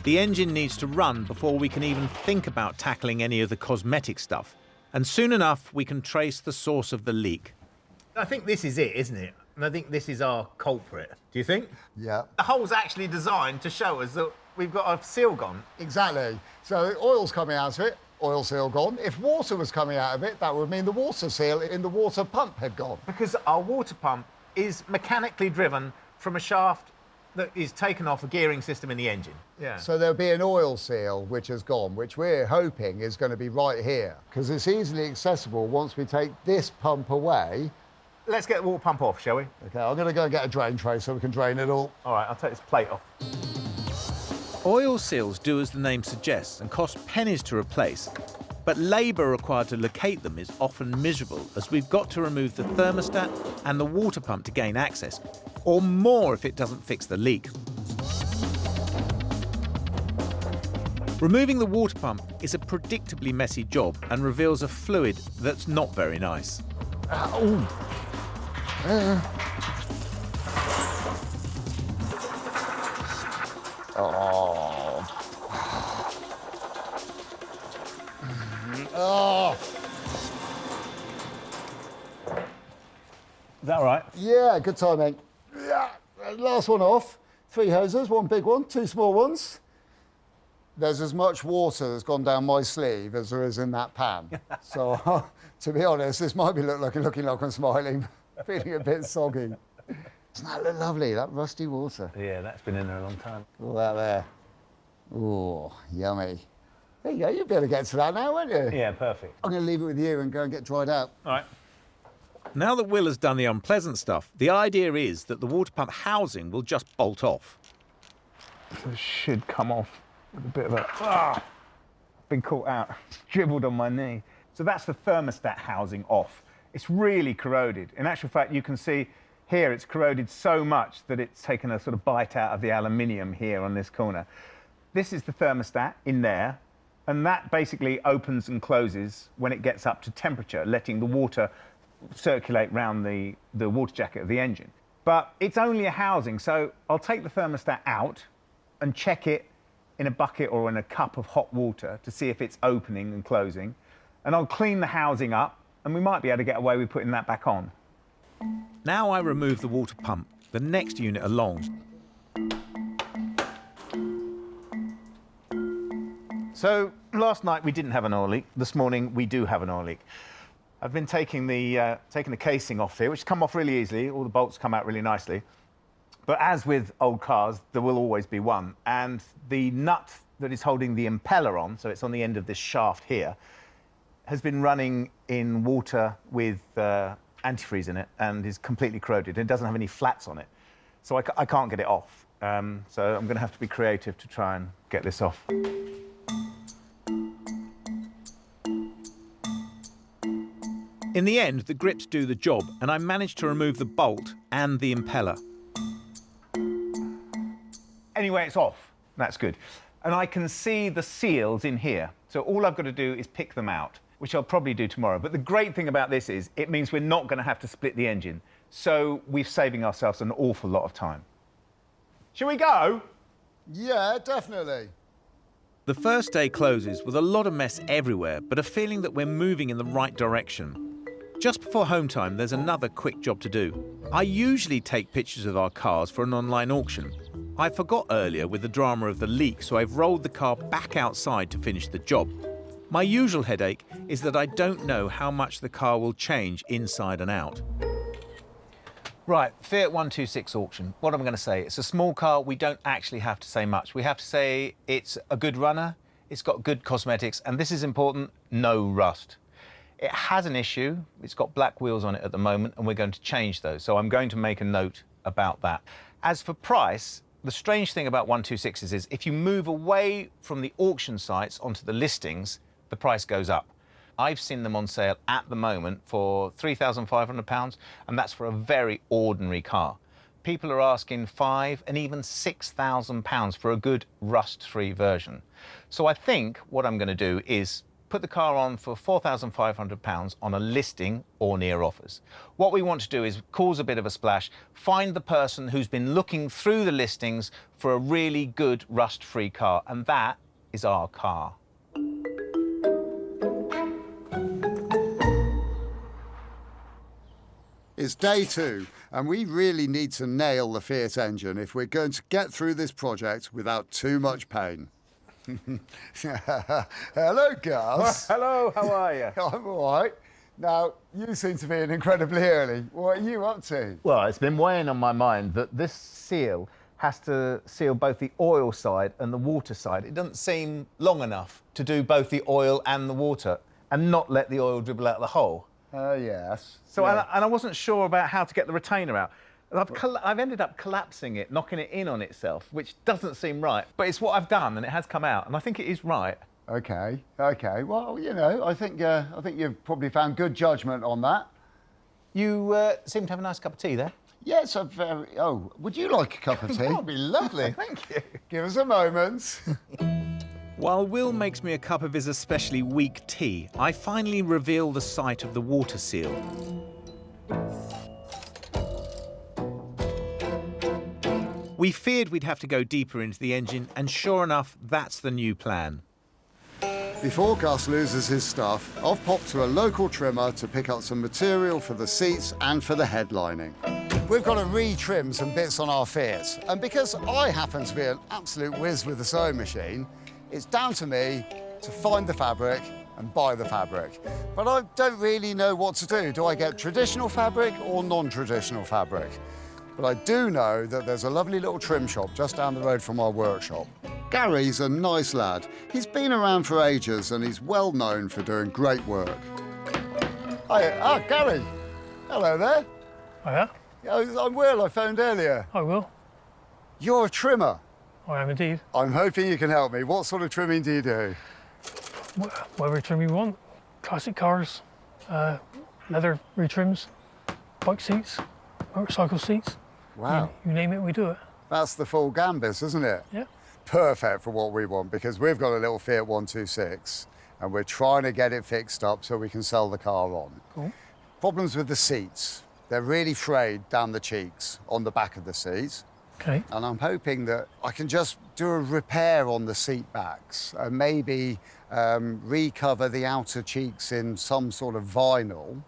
The engine needs to run before we can even think about tackling any of the cosmetic stuff. And soon enough, we can trace the source of the leak. I think this is it, isn't it? And I think this is our culprit. Do you think? Yeah. The hole's actually designed to show us that we've got a seal gone. Exactly. So oil's coming out of it, oil seal gone. If water was coming out of it, that would mean the water seal in the water pump had gone. Because our water pump is mechanically driven from a shaft that is taken off a gearing system in the engine. Yeah. So there'll be an oil seal which has gone, which we're hoping is going to be right here, because it's easily accessible once we take this pump away. Let's get the water pump off, shall we? OK, I'm going to go and get a drain tray so we can drain it all. All right, I'll take this plate off. Oil seals do as the name suggests and cost pennies to replace, but labour required to locate them is often miserable, as we've got to remove the thermostat and the water pump to gain access, or more if it doesn't fix the leak. Removing the water pump is a predictably messy job and reveals a fluid that's not very nice. Is that all right? Yeah, good timing. Yeah, last one off. 3 hoses, 1 big one, 2 small ones. There's as much water that's gone down my sleeve as there is in that pan. So, to be honest, this might be looking like I'm smiling, feeling a bit soggy. Doesn't that look lovely, that rusty water? Yeah, that's been in there a long time. All that there. Oh, yummy. There you go, you'll be able to get to that now, won't you? Yeah, perfect. I'm going to leave it with you and go and get dried out. All right. Now that Will has done the unpleasant stuff, the idea is that the water pump housing will just bolt off. This should come off with a bit of a... been caught out, dribbled on my knee. So that's the thermostat housing off. It's really corroded. In actual fact, you can see here it's corroded so much that it's taken a sort of bite out of the aluminium here on this corner. This is the thermostat in there, and that basically opens and closes when it gets up to temperature, letting the water circulate round the water jacket of the engine. But it's only a housing, so I'll take the thermostat out and check it in a bucket or in a cup of hot water to see if it's opening and closing. And I'll clean the housing up, and we might be able to get away with putting that back on. Now I remove the water pump, the next unit along. So last night we didn't have an oil leak. This morning we do have an oil leak. I've been taking the casing off here, which come off really easily. All the bolts come out really nicely. But as with old cars, there will always be one. And the nut that is holding the impeller on, so it's on the end of this shaft here, has been running in water with antifreeze in it and is completely corroded. It doesn't have any flats on it. So I can't get it off. So I'm going to have to be creative to try and get this off. In the end, the grips do the job, and I managed to remove the bolt and the impeller. Anyway, it's off. That's good. And I can see the seals in here. So all I've got to do is pick them out, which I'll probably do tomorrow. But the great thing about this is it means we're not going to have to split the engine. So we're saving ourselves an awful lot of time. Shall we go? Yeah, definitely. The first day closes with a lot of mess everywhere, but a feeling that we're moving in the right direction. Just before home time, there's another quick job to do. I usually take pictures of our cars for an online auction. I forgot earlier with the drama of the leak, so I've rolled the car back outside to finish the job. My usual headache is that I don't know how much the car will change inside and out. Right, Fiat 126 auction. What am I going to say? It's a small car. We don't actually have to say much. We have to say it's a good runner, it's got good cosmetics, and this is important, no rust. It has an issue. It's got black wheels on it at the moment, and we're going to change those. So I'm going to make a note about that. As for price, the strange thing about 126s is if you move away from the auction sites onto the listings, the price goes up. I've seen them on sale at the moment for £3,500, and that's for a very ordinary car. People are asking £5,000 and even £6,000 for a good rust-free version. So I think what I'm going to do is put the car on for £4,500 on a listing or near offers. What we want to do is cause a bit of a splash, find the person who's been looking through the listings for a really good rust-free car, and that is our car. It's day 2, and we really need to nail the Fiat engine if we're going to get through this project without too much pain. Hello, Gus. Hello, how are you? I'm all right. Now, you seem to be in incredibly early. What are you up to? Well, it's been weighing on my mind that this seal has to seal both the oil side and the water side. It doesn't seem long enough to do both the oil and the water and not let the oil dribble out the hole. Oh, yes. So, yeah. and I wasn't sure about how to get the retainer out. I've ended up collapsing it, knocking it in on itself, which doesn't seem right. But it's what I've done, and it has come out, and I think it is right. OK. Well, you know, I think you've probably found good judgment on that. You seem to have a nice cup of tea there. Yes, a very... Oh, would you like a cup of tea? That'd be lovely, thank you. Give us a moment. While Will makes me a cup of his especially weak tea, I finally reveal the site of the water seal. We feared we'd have to go deeper into the engine, and sure enough, that's the new plan. Before Gus loses his stuff, I've popped to a local trimmer to pick up some material for the seats and for the headlining. We've got to re-trim some bits on our Fiat, and because I happen to be an absolute whiz with the sewing machine, it's down to me to find the fabric and buy the fabric. But I don't really know what to do. Do I get traditional fabric or non-traditional fabric? But I do know that there's a lovely little trim shop just down the road from our workshop. Gary's a nice lad. He's been around for ages and he's well known for doing great work. Hi, Gary. Hello there. Hiya. I'm Will, I phoned earlier. Hi, Will. You're a trimmer. I am indeed. I'm hoping you can help me. What sort of trimming do you do? Whatever trim you want. Classic cars, leather retrims, bike seats, motorcycle seats. Wow. You name it, we do it. That's the full gambus, isn't it? Yeah. Perfect for what we want, because we've got a little Fiat 126 and we're trying to get it fixed up so we can sell the car on. Cool. Problems with the seats. They're really frayed down the cheeks on the back of the seats. Okay. And I'm hoping that I can just do a repair on the seat backs and maybe recover the outer cheeks in some sort of vinyl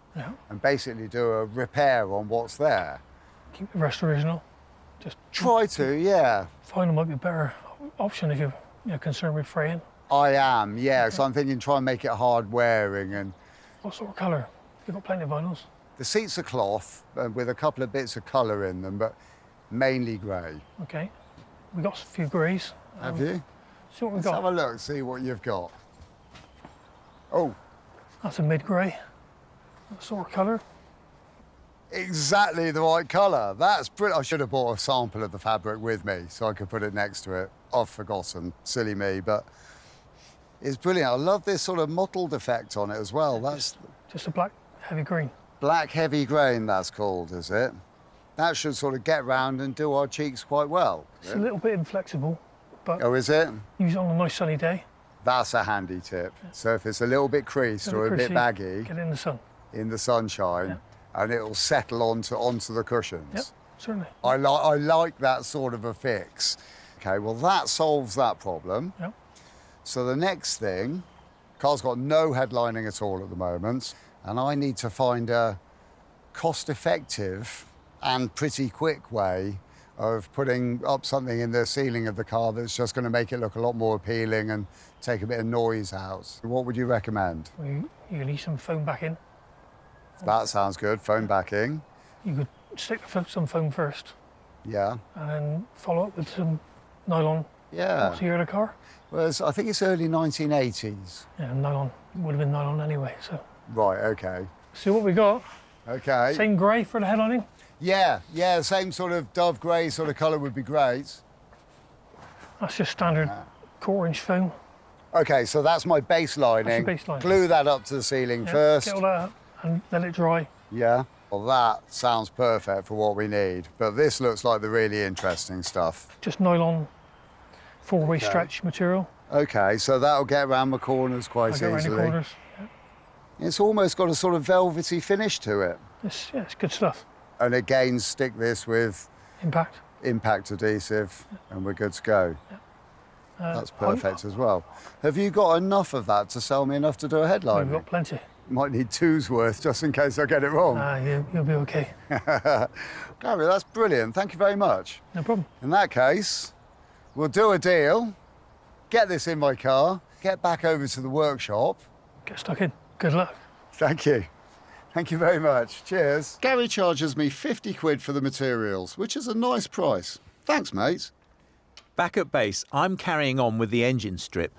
and basically do a repair on what's there. Keep the rest original. Just try to, yeah. Vinyl might be a better option if you're concerned with fraying. I am, yeah. So I'm thinking try and make it hard wearing. And what sort of colour? You've got plenty of vinyls. The seats are cloth with a couple of bits of colour in them, but mainly grey. Okay. We've got a few greys. Have you? See what we've Let's got. have a look, see what you've got. Oh. That's a mid-grey. That sort of colour. Exactly the right colour. That's brilliant. I should have bought a sample of the fabric with me so I could put it next to it. I've forgotten, silly me, but it's brilliant. I love this sort of mottled effect on it as well. That's just a black heavy green. Black heavy grain, that's called, is it? That should sort of get round and do our cheeks quite well. It's a little bit inflexible, but... Oh, is it? Use it on a nice sunny day. That's a handy tip. Yeah. So if it's a little bit creased or a bit baggy... Get it in the sun. In the sunshine, and it'll settle onto the cushions. Yep, certainly. I like that sort of a fix. OK, well, that solves that problem. Yep. So the next thing, car's got no headlining at all at the moment, and I need to find a cost-effective and pretty quick way of putting up something in the ceiling of the car that's just going to make it look a lot more appealing and take a bit of noise out. What would you recommend? Well, you need some foam backing. That sounds good, foam backing. You could stick some foam first. Yeah. And then follow up with some nylon. Yeah. What's the year of the car? Well, I think it's early 1980s. Yeah, nylon. Would have been nylon anyway, so. Right, OK. See what we got. OK. Same grey for the headlining? Yeah, same sort of dove grey sort of colour would be great. That's just standard 1/4-inch foam. OK, so that's my base lining. That's your base Glue that up to the ceiling Yeah, first. Get all that up and let it dry. Yeah. Well, that sounds perfect for what we need. But this looks like the really interesting stuff. Just nylon 4-way stretch material. OK, so that'll get around the corners quite easily. Around the corners. Yeah. It's almost got a sort of velvety finish to it. It's good stuff. And again, stick this with impact adhesive, and we're good to go. Yeah. That's perfect as well. Have you got enough of that to sell me enough to do a headline? We've got plenty. Might need 2's worth just in case I get it wrong. You'll be okay. Gary, that's brilliant. Thank you very much. No problem. In that case, we'll do a deal, get this in my car, get back over to the workshop. Get stuck in. Good luck. Thank you. Thank you very much. Cheers. Gary charges me 50 quid for the materials, which is a nice price. Thanks, mate. Back at base, I'm carrying on with the engine strip.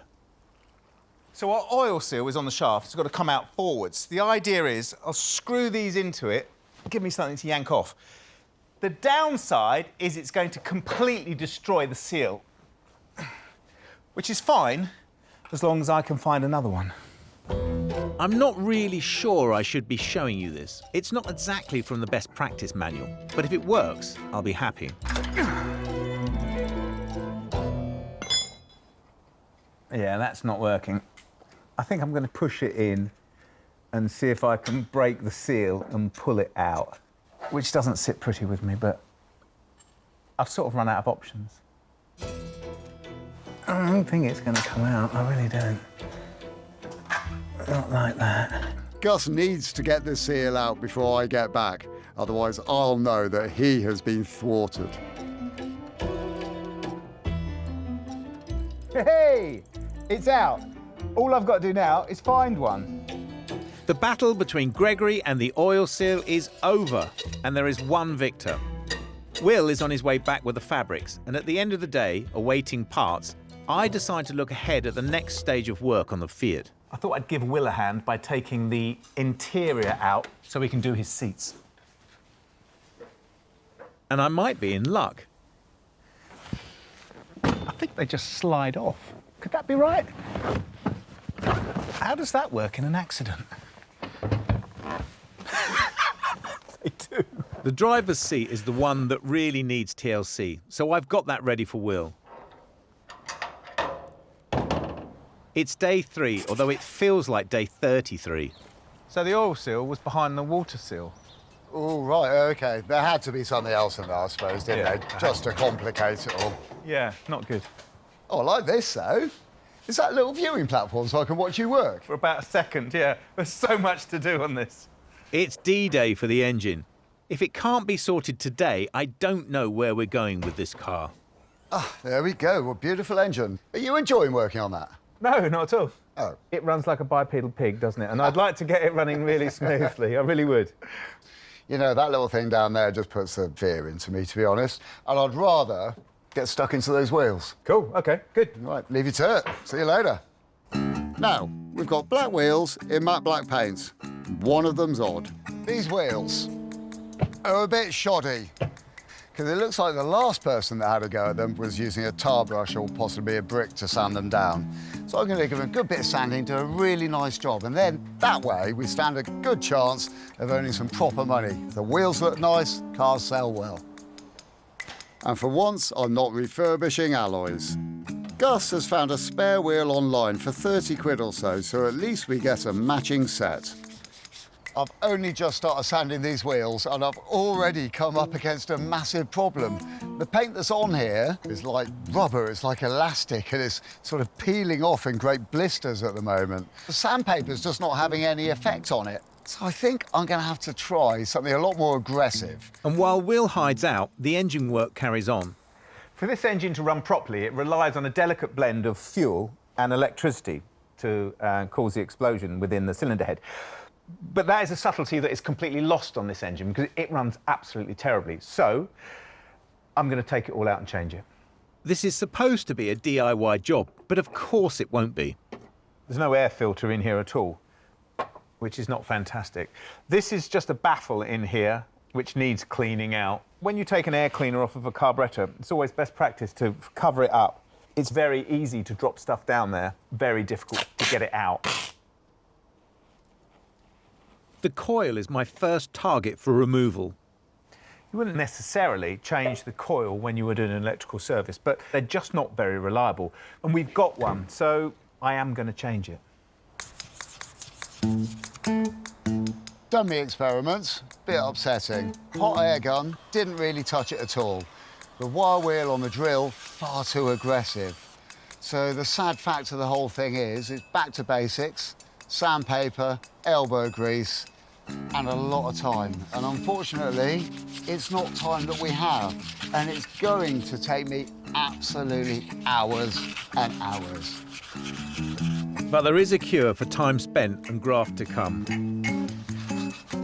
So our oil seal is on the shaft. It's got to come out forwards. The idea is I'll screw these into it, give me something to yank off. The downside is it's going to completely destroy the seal, which is fine as long as I can find another one. I'm not really sure I should be showing you this. It's not exactly from the best practice manual, but if it works, I'll be happy. Yeah, that's not working. I think I'm going to push it in and see if I can break the seal and pull it out, which doesn't sit pretty with me, but I've sort of run out of options. I don't think it's going to come out. I really don't. Not like that. Gus needs to get the seal out before I get back. Otherwise, I'll know that he has been thwarted. Hey! It's out. All I've got to do now is find one. The battle between Gregory and the oil seal is over, and there is one victor. Will is on his way back with the fabrics, and at the end of the day, awaiting parts, I decide to look ahead at the next stage of work on the Fiat. I thought I'd give Will a hand by taking the interior out so he can do his seats. And I might be in luck. I think they just slide off. Could that be right? How does that work in an accident? They do. The driver's seat is the one that really needs TLC, so I've got that ready for Will. It's day 3, although it feels like day 33. So the oil seal was behind the water seal. Oh, right, OK. There had to be something else in there, I suppose, didn't there? Just to complicate it all. Yeah, not good. Oh, I like this, though. Is that a little viewing platform so I can watch you work? For about a second, yeah. There's so much to do on this. It's D-Day for the engine. If it can't be sorted today, I don't know where we're going with this car. Ah, there we go. What a beautiful engine. Are you enjoying working on that? No, not at all. Oh. It runs like a bipedal pig, doesn't it? And I'd like to get it running really smoothly. I really would. You know, that little thing down there just puts a fear into me, to be honest. And I'd rather get stuck into those wheels. Cool, OK, good. Right, leave you to it. See you later. Now, we've got black wheels in matte black paint. One of them's odd. These wheels are a bit shoddy, because it looks like the last person that had a go at them was using a tar brush or possibly a brick to sand them down. So I'm going to give them a good bit of sanding, do a really nice job, and then that way we stand a good chance of earning some proper money. If the wheels look nice, cars sell well. And for once, I'm not refurbishing alloys. Gus has found a spare wheel online for 30 quid or so at least we get a matching set. I've only just started sanding these wheels and I've already come up against a massive problem. The paint that's on here is like rubber, it's like elastic, and it's sort of peeling off in great blisters at the moment. The sandpaper's just not having any effect on it. So I think I'm going to have to try something a lot more aggressive. And while Will hides out, the engine work carries on. For this engine to run properly, it relies on a delicate blend of fuel and electricity to cause the explosion within the cylinder head. But that is a subtlety that is completely lost on this engine because it runs absolutely terribly. So I'm going to take it all out and change it. This is supposed to be a DIY job, but of course it won't be. There's no air filter in here at all, which is not fantastic. This is just a baffle in here which needs cleaning out. When you take an air cleaner off of a carburettor, it's always best practice to cover it up. It's very easy to drop stuff down there, very difficult to get it out. The coil is my first target for removal. You wouldn't necessarily change the coil when you were doing an electrical service, but they're just not very reliable. And we've got one, so I am going to change it. Done the experiments, bit upsetting. Hot air gun, didn't really touch it at all. The wire wheel on the drill, far too aggressive. So the sad fact of the whole thing is, it's back to basics, sandpaper, elbow grease, and a lot of time. And unfortunately, it's not time that we have. And it's going to take me absolutely hours and hours. But there is a cure for time spent and graft to come.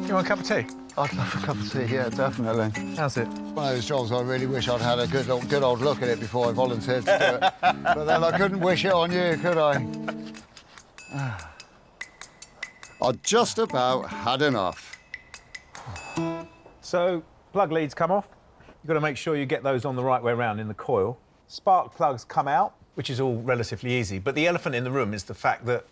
You want a cup of tea? I'd love a cup of tea, yeah, definitely. How's it? One of those jobs I really wish I'd had a good old look at it before I volunteered to do it. But then I couldn't wish it on you, could I? I'd just about had enough. So, plug leads come off. You've got to make sure you get those on the right way around in the coil. Spark plugs come out, which is all relatively easy. But the elephant in the room is the fact that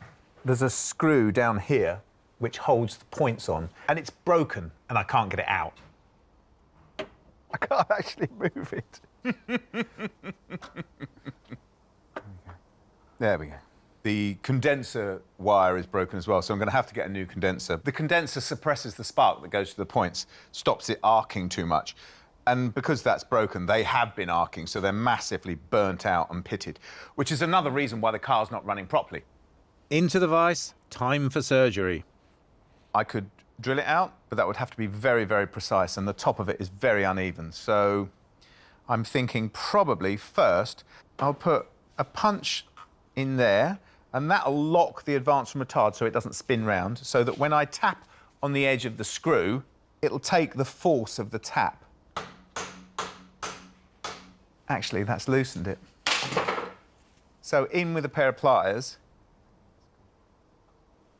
there's a screw down here which holds the points on, and it's broken, and I can't get it out. I can't actually move it. There we go. The condenser wire is broken as well, so I'm going to have to get a new condenser. The condenser suppresses the spark that goes to the points, stops it arcing too much. And because that's broken, they have been arcing, so they're massively burnt out and pitted, which is another reason why the car's not running properly. Into the vise, time for surgery. I could drill it out, but that would have to be very, very precise, and the top of it is very uneven. So I'm thinking probably first I'll put a punch in there, and that'll lock the advance from retard so it doesn't spin round, so that when I tap on the edge of the screw, it'll take the force of the tap. Actually, that's loosened it. So in with a pair of pliers.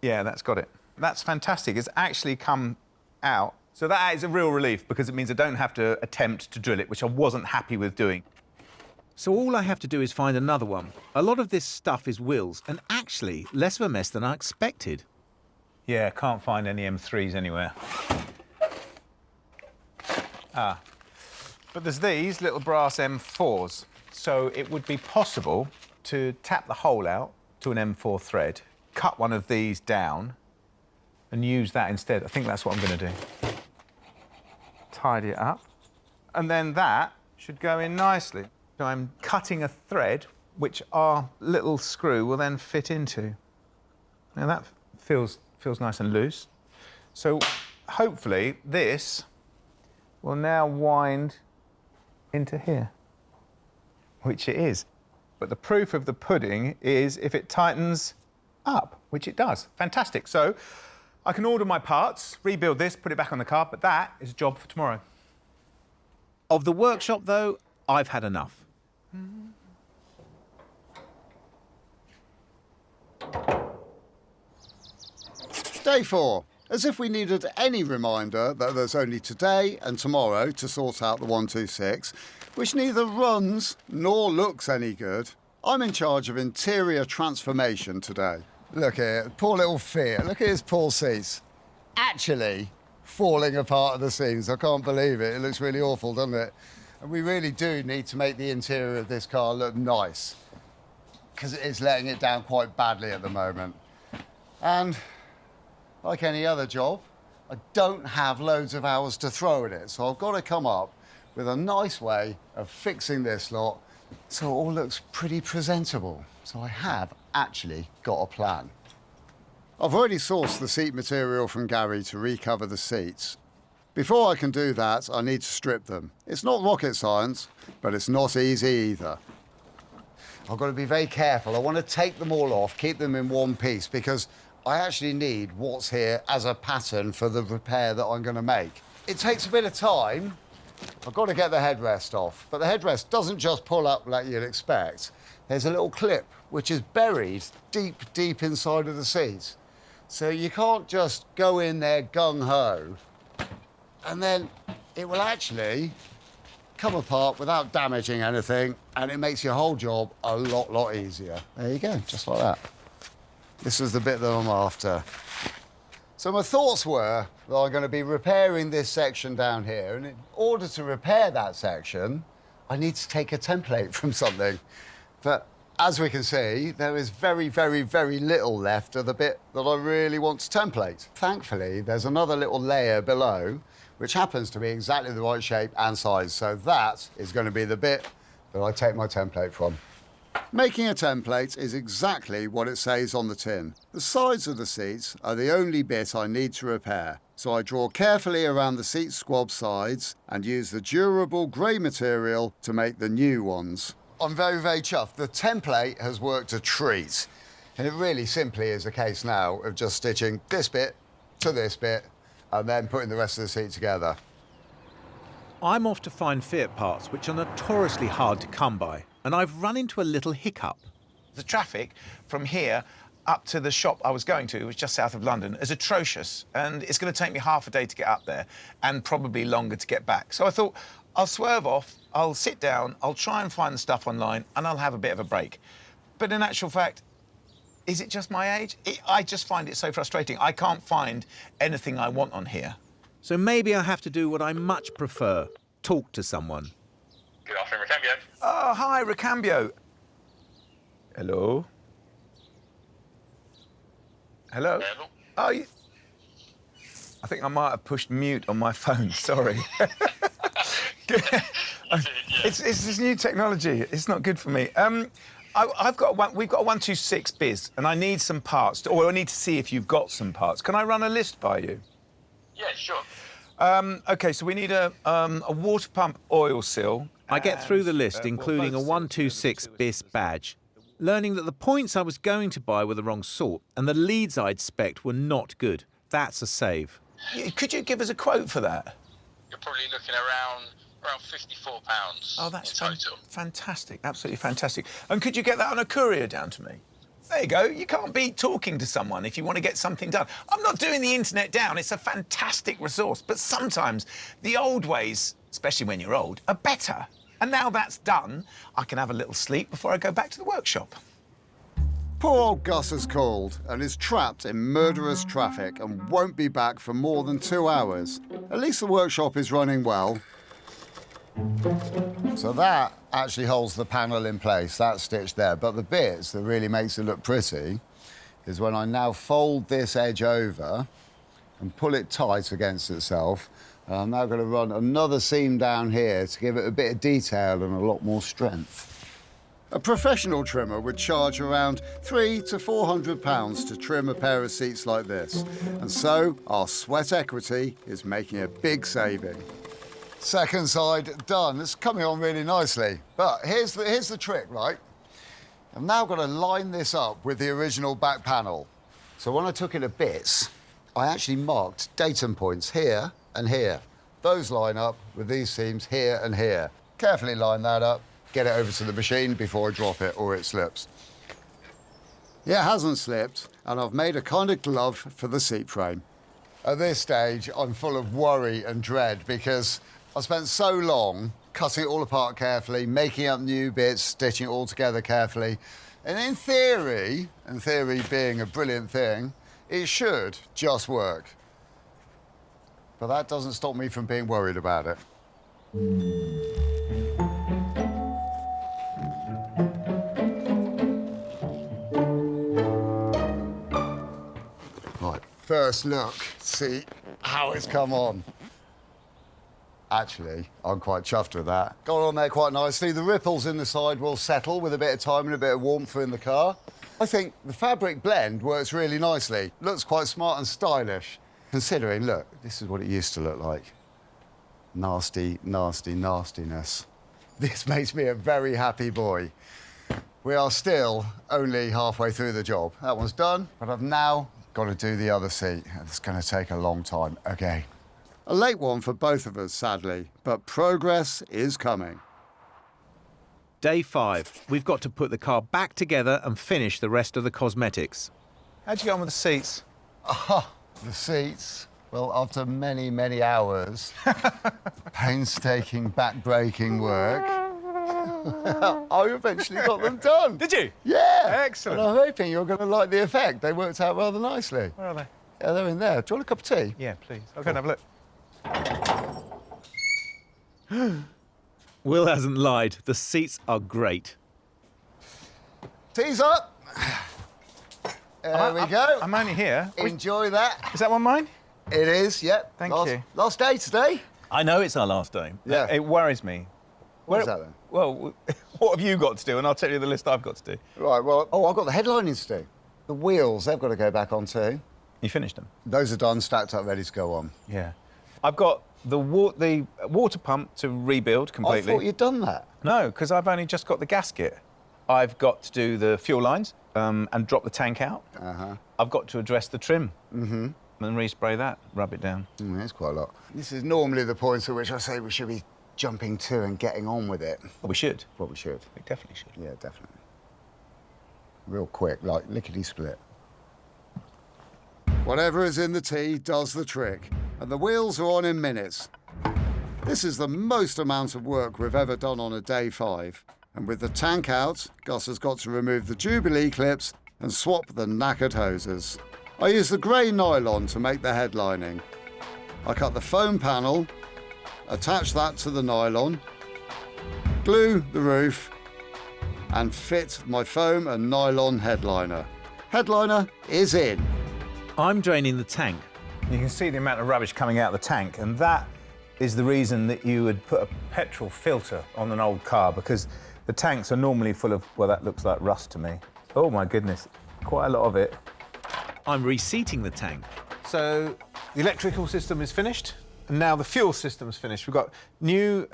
Yeah, that's got it. That's fantastic. It's actually come out. So that is a real relief because it means I don't have to attempt to drill it, which I wasn't happy with doing. So all I have to do is find another one. A lot of this stuff is Will's, and actually less of a mess than I expected. Yeah, can't find any M3s anywhere. Ah. But there's these little brass M4s. So it would be possible to tap the hole out to an M4 thread, cut one of these down, and use that instead. I think that's what I'm going to do. Tidy it up. And then that should go in nicely. So I'm cutting a thread which our little screw will then fit into. Now that feels nice and loose. So hopefully this will now wind into here, which it is. But the proof of the pudding is if it tightens up, which it does. Fantastic. So I can order my parts, rebuild this, put it back on the car, but that is a job for tomorrow. Of the workshop, though, I've had enough. Day 4. As if we needed any reminder that there's only today and tomorrow to sort out the 126, which neither runs nor looks any good. I'm in charge of interior transformation today. Look here, poor little Fiat. Look at his poor seats. Actually falling apart at the seams. I can't believe it. It looks really awful, doesn't it? And we really do need to make the interior of this car look nice, because it is letting it down quite badly at the moment. And like any other job, I don't have loads of hours to throw at it, so I've got to come up with a nice way of fixing this lot so it all looks pretty presentable. So I have actually got a plan. I've already sourced the seat material from Gary to recover the seats. Before I can do that, I need to strip them. It's not rocket science, but it's not easy either. I've got to be very careful. I want to take them all off, keep them in one piece, because I actually need what's here as a pattern for the repair that I'm going to make. It takes a bit of time. I've got to get the headrest off, but the headrest doesn't just pull up like you'd expect. There's a little clip which is buried deep, deep inside of the seat. So you can't just go in there gung-ho, and then it will actually come apart without damaging anything, and it makes your whole job a lot easier. There you go, just like that. This is the bit that I'm after. So my thoughts were that I'm going to be repairing this section down here, and in order to repair that section, I need to take a template from something. But as we can see, there is very little left of the bit that I really want to template. Thankfully, there's another little layer below, which happens to be exactly the right shape and size. So that is going to be the bit that I take my template from. Making a template is exactly what it says on the tin. The sides of the seats are the only bit I need to repair, so I draw carefully around the seat squab sides and use the durable grey material to make the new ones. I'm very chuffed. The template has worked a treat, and it really simply is a case now of just stitching this bit to this bit and then putting the rest of the seat together. I'm off to find Fiat parts, which are notoriously hard to come by, and I've run into a little hiccup. The traffic from here up to the shop I was going to, which was just south of London, is atrocious, and it's going to take me half a day to get up there and probably longer to get back. So I thought, I'll swerve off, I'll sit down, I'll try and find the stuff online, and I'll have a bit of a break. But in actual fact, is it just my age? I just find it so frustrating. I can't find anything I want on here. So maybe I have to do what I much prefer, talk to someone. Good afternoon, Recambio. Oh, hi, Recambio. Hello? Hello? Hello. Oh, I think I might have pushed mute on my phone, sorry. It's this new technology. It's not good for me. We've got a 126 biz, and I need some parts, or I need to see if you've got some parts. Can I run a list by you? Yeah, sure. OK, so we need a water pump oil seal. I get through the list, including a 126 bis badge, learning that the points I was going to buy were the wrong sort, and the leads I'd spec'd were not good. That's a save. Could you give us a quote for that? You're probably looking around £54 Oh, that's in total. fantastic, absolutely fantastic. And could you get that on a courier down to me? There you go. You can't beat talking to someone if you want to get something done. I'm not doing the internet down. It's a fantastic resource. But sometimes the old ways, especially when you're old, are better. And now that's done, I can have a little sleep before I go back to the workshop. Poor old Gus has called and is trapped in murderous traffic and won't be back for more than 2 hours. At least the workshop is running well. So that actually holds the panel in place, that's stitched there. But the bits that really makes it look pretty is when I now fold this edge over and pull it tight against itself. And I'm now going to run another seam down here to give it a bit of detail and a lot more strength. A professional trimmer would charge around £300 to £400 to trim a pair of seats like this. And so our sweat equity is making a big saving. Second side done. It's coming on really nicely. But here's the trick, right? I've now got to line this up with the original back panel. So when I took it to bits, I actually marked datum points here and here. Those line up with these seams here and here. Carefully line that up, get it over to the machine before I drop it or it slips. It hasn't slipped, and I've made a kind of glove for the seat frame. At this stage, I'm full of worry and dread because I spent so long cutting it all apart carefully, making up new bits, stitching it all together carefully. And in theory, and theory being a brilliant thing, it should just work. But that doesn't stop me from being worried about it. Right, first look, see how it's come on. Actually, I'm quite chuffed with that. Got on there quite nicely. The ripples in the side will settle with a bit of time and a bit of warmth in the car. I think the fabric blend works really nicely. Looks quite smart and stylish. Considering, look, this is what it used to look like. Nasty, nasty, nastiness. This makes me a very happy boy. We are still only halfway through the job. That one's done, but I've now got to do the other seat. It's going to take a long time. Okay. A late one for both of us, sadly, but progress is coming. Day 5. We've got to put the car back together and finish the rest of the cosmetics. How'd you get on with the seats? Oh, the seats. Well, after many, many hours, painstaking, back-breaking work, I eventually got them done. Did you? Yeah. Excellent. And I'm hoping you're going to like the effect. They worked out rather nicely. Where are they? Yeah, they're in there. Do you want a cup of tea? Yeah, please. I'll go and have a look. Will hasn't lied. The seats are great. Tea's up. There we go. I'm only here. Enjoy that. Is that one mine? It is, yep. Thank last, you. Last day today. I know it's our last day. Yeah. It worries me. What is that then? Well, what have you got to do? And I'll tell you the list I've got to do. Right, well, I've got the headlining to do. The wheels, they've got to go back on too. You finished them? Those are done, stacked up, ready to go on. Yeah. I've got the water pump to rebuild completely. I thought you'd done that. No, because I've only just got the gasket. I've got to do the fuel lines and drop the tank out. I've got to address the trim. And respray that, rub it down. That's quite a lot. This is normally the point at which I say we should be jumping to and getting on with it. Well, we should. Well, we should. We definitely should. Yeah, definitely. Real quick, like lickety-split. Whatever is in the tea does the trick, and the wheels are on in minutes. This is the most amount of work we've ever done on a day 5. And with the tank out, Gus has got to remove the Jubilee clips and swap the knackered hoses. I use the grey nylon to make the headlining. I cut the foam panel, attach that to the nylon, glue the roof, and fit my foam and nylon headliner. Headliner is in. I'm draining the tank. You can see the amount of rubbish coming out of the tank, and that is the reason that you would put a petrol filter on an old car, because the tanks are normally full of, well, that looks like rust to me. Oh my goodness, quite a lot of it. I'm reseating the tank. So the electrical system is finished, and now the fuel system's finished. We've got new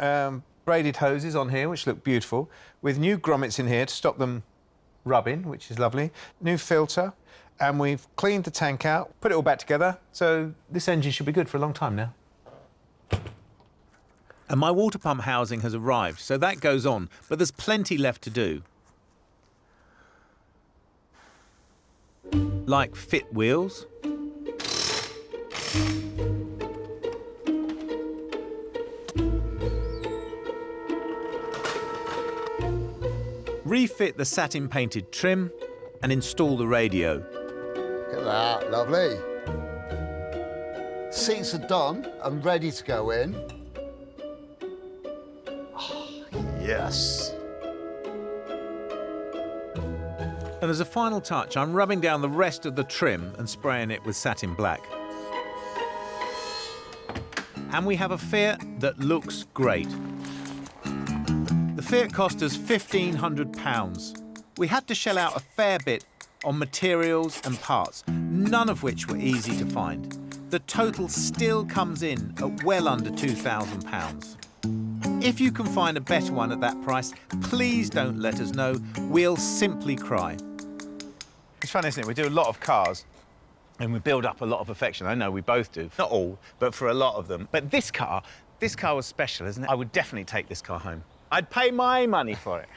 braided hoses on here, which look beautiful, with new grommets in here to stop them rubbing, which is lovely. New filter, and we've cleaned the tank out, put it all back together, so this engine should be good for a long time now. And my water pump housing has arrived, so that goes on, but there's plenty left to do. Like fit wheels, refit the satin painted trim, and install the radio. Look at that, lovely. Seats are done and ready to go in. Oh, yes. And as a final touch, I'm rubbing down the rest of the trim and spraying it with satin black. And we have a Fiat that looks great. The Fiat cost us £1,500. We had to shell out a fair bit on materials and parts, none of which were easy to find. The total still comes in at well under £2,000. If you can find a better one at that price, please don't let us know. We'll simply cry. It's fun, isn't it? We do a lot of cars and we build up a lot of affection. I know we both do. Not all, but for a lot of them. But this car was special, isn't it? I would definitely take this car home. I'd pay my money for it.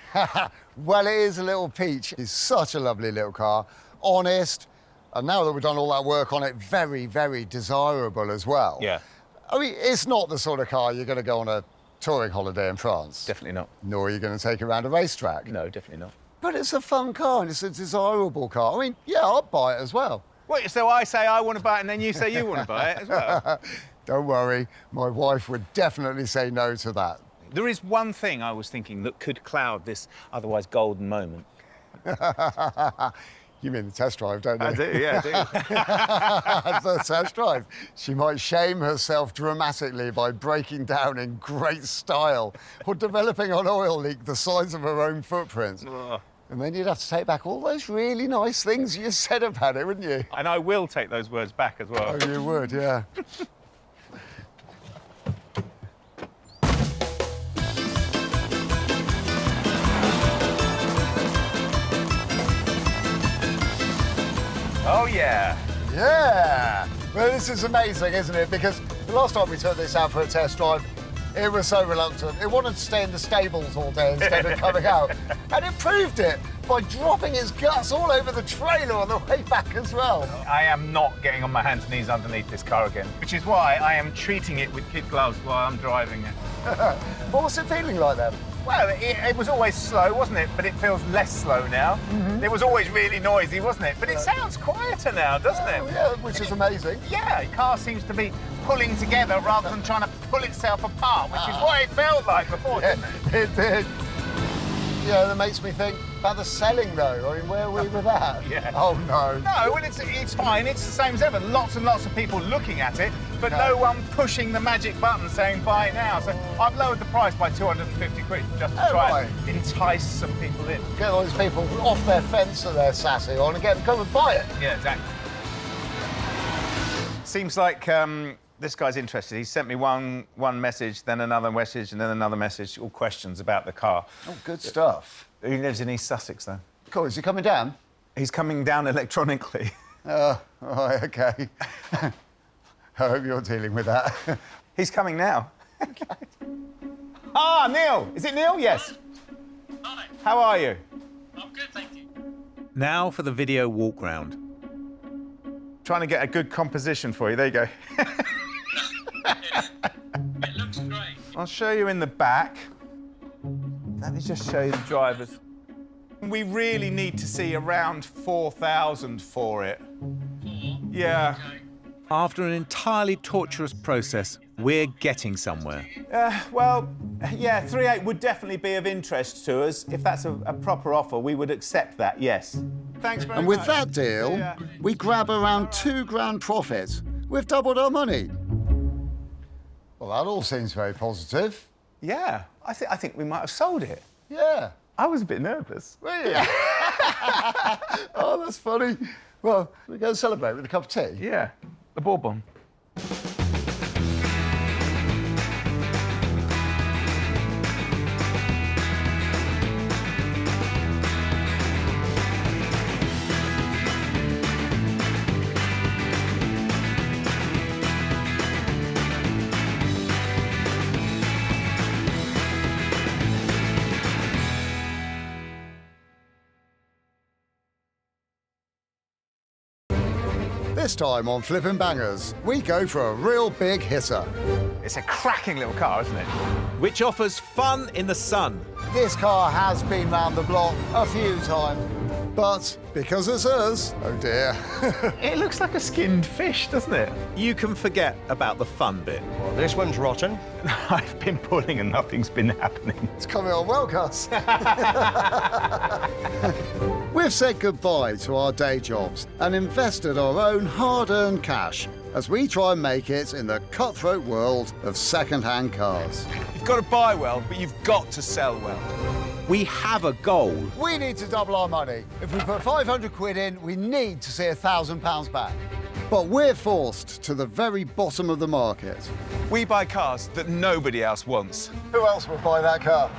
Well, it is a little peach. It's such a lovely little car. Honest. And now that we've done all that work on it, very, very desirable as well. Yeah. I mean, it's not the sort of car you're going to go on a touring holiday in France. Definitely not. Nor are you going to take it around a racetrack. No, definitely not. But it's a fun car and it's a desirable car. I mean, yeah, I'd buy it as well. What, so I say I want to buy it and then you say you want to buy it as well? Don't worry, my wife would definitely say no to that. There is one thing I was thinking that could cloud this otherwise golden moment. You mean the test drive, don't you? I do, yeah, I do. The test drive. She might shame herself dramatically by breaking down in great style or developing an oil leak the size of her own footprint. And then you'd have to take back all those really nice things you said about it, wouldn't you? And I will take those words back as well. Oh, you would, yeah. Oh, yeah. Yeah! Well, this is amazing, isn't it? Because the last time we took this out for a test drive, it was so reluctant. It wanted to stay in the stables all day instead of coming out. And it proved it by dropping its guts all over the trailer on the way back as well. I am not getting on my hands and knees underneath this car again, which is why I am treating it with kid gloves while I'm driving it. What was it feeling like then? Well, it was always slow, wasn't it? But it feels less slow now. It was always really noisy, wasn't it? But it sounds quieter now, doesn't it? Yeah, which is amazing. Yeah, the car seems to be pulling together rather than trying to pull itself apart, which is what it felt like before, didn't it? It did. Yeah, that makes me think about the selling, though. I mean, where are we with that? Yeah. Oh, no. No, well, it's fine. It's the same as ever. Lots and lots of people looking at it, but no one pushing the magic button saying buy now. So I've lowered the price by 250 quid just to try and entice some people in. Get all these people off their fence that they're sassy on and get them to come and buy it. Yeah, exactly. Seems like this guy's interested. He sent me one message, then another message, and then another message, all questions about the car. Oh, good stuff. He lives in East Sussex, though. Cool. Is he coming down? He's coming down electronically. Oh, right, OK. I hope you're dealing with that. He's coming now. Ah, Neil! Is it Neil? Yes. Hi. How are you? I'm good, thank you. Now for the video walk round. Trying to get a good composition for you. There you go. It looks great. I'll show you in the back. Let me just show you the drivers. We really need to see around 4,000 for it. Yeah. After an entirely torturous process, we're getting somewhere. Well, yeah, 3.8 would definitely be of interest to us. If that's a proper offer, we would accept that, yes. Thanks very much. And with that deal, we grab around £2,000 profit. We've doubled our money. Well, that all seems very positive. Yeah, I think we might have sold it. Yeah. I was a bit nervous. Were you? Oh, that's funny. Well, we go and celebrate with a cup of tea? Yeah, the bourbon. This time on Flippin' Bangers, we go for a real big hitter. It's a cracking little car, isn't it? Which offers fun in the sun. This car has been round the block a few times. But because it's us, oh dear. It looks like a skinned fish, doesn't it? You can forget about the fun bit. Well, this one's rotten. I've been pulling and nothing's been happening. It's coming on well, Gus. We've said goodbye to our day jobs and invested our own hard-earned cash as we try and make it in the cutthroat world of second-hand cars. You've got to buy well, but you've got to sell well. We have a goal. We need to double our money. If we put 500 quid in, we need to see £1,000 back. But we're forced to the very bottom of the market. We buy cars that nobody else wants. Who else would buy that car?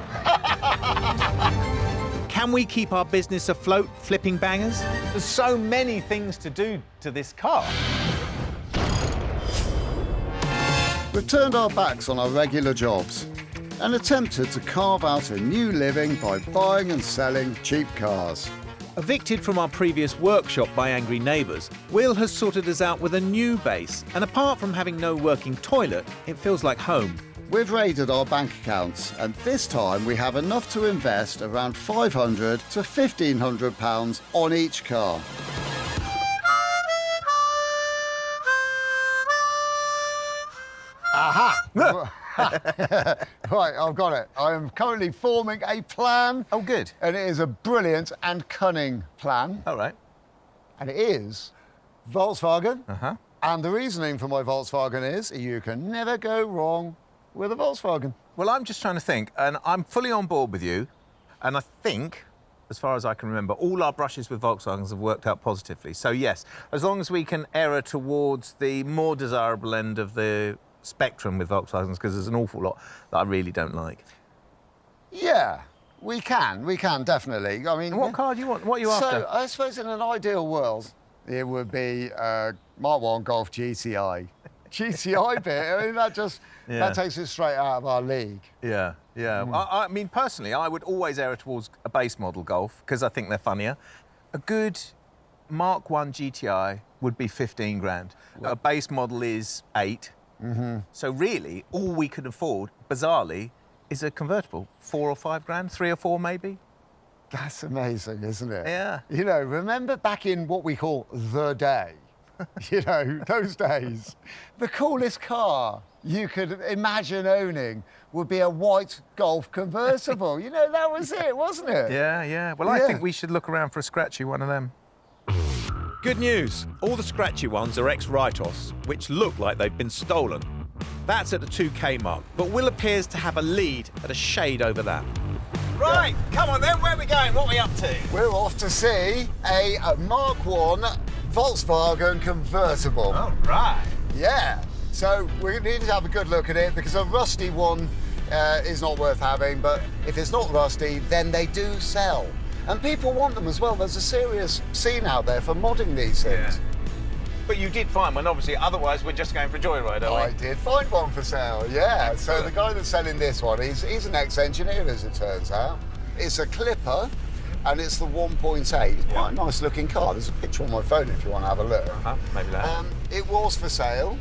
Can we keep our business afloat, flipping bangers? There's so many things to do to this car. We've turned our backs on our regular jobs and attempted to carve out a new living by buying and selling cheap cars. Evicted from our previous workshop by angry neighbours, Will has sorted us out with a new base, and apart from having no working toilet, it feels like home. We've raided our bank accounts, and this time we have enough to invest around £500 to £1,500 on each car. Aha! Right, I've got it. I am currently forming a plan. Oh, good. And it is a brilliant and cunning plan. All right. And it is Volkswagen. Uh-huh. And the reasoning for my Volkswagen is you can never go wrong with a Volkswagen. Well, I'm just trying to think, and I'm fully on board with you, and I think as far as I can remember, all our brushes with Volkswagens have worked out positively. So yes, as long as we can err towards the more desirable end of the spectrum with Volkswagens, because there's an awful lot that I really don't like. Yeah, we can, definitely. I mean... And what car do you want? What are you after? So, I suppose in an ideal world, it would be Mark 1 Golf GTI. GTI bit, I mean, that takes it straight out of our league. Yeah. I mean, personally, I would always err towards a base model Golf, because I think they're funnier. A good Mark 1 GTI would be 15 grand. A base model is 8. So really, all we could afford, bizarrely, is a convertible. 4 or 5 grand, 3 or 4 maybe. That's amazing, isn't it? Yeah. You know, remember back in what we call the day, you know, those days, the coolest car you could imagine owning would be a white Golf convertible. You know, that was it, wasn't it? Yeah. Well, I think we should look around for a scratchy one of them. Good news. All the scratchy ones are ex-write-offs, which look like they've been stolen. That's at the 2K mark, but Will appears to have a lead at a shade over that. Right, come on then, where are we going? What are we up to? We're off to see a Mark 1 Volkswagen convertible. All right. Yeah, so we need to have a good look at it because a rusty one is not worth having, but if it's not rusty, then they do sell. And people want them as well. There's a serious scene out there for modding these things. Yeah. But you did find one, obviously, otherwise we're just going for a joyride, are we? I did find one for sale, yeah. So the guy that's selling this one, he's an ex-engineer, as it turns out. It's a Clipper, and it's the 1.8. It's quite a nice-looking car. There's a picture on my phone if you want to have a look. Maybe that. It was for sale,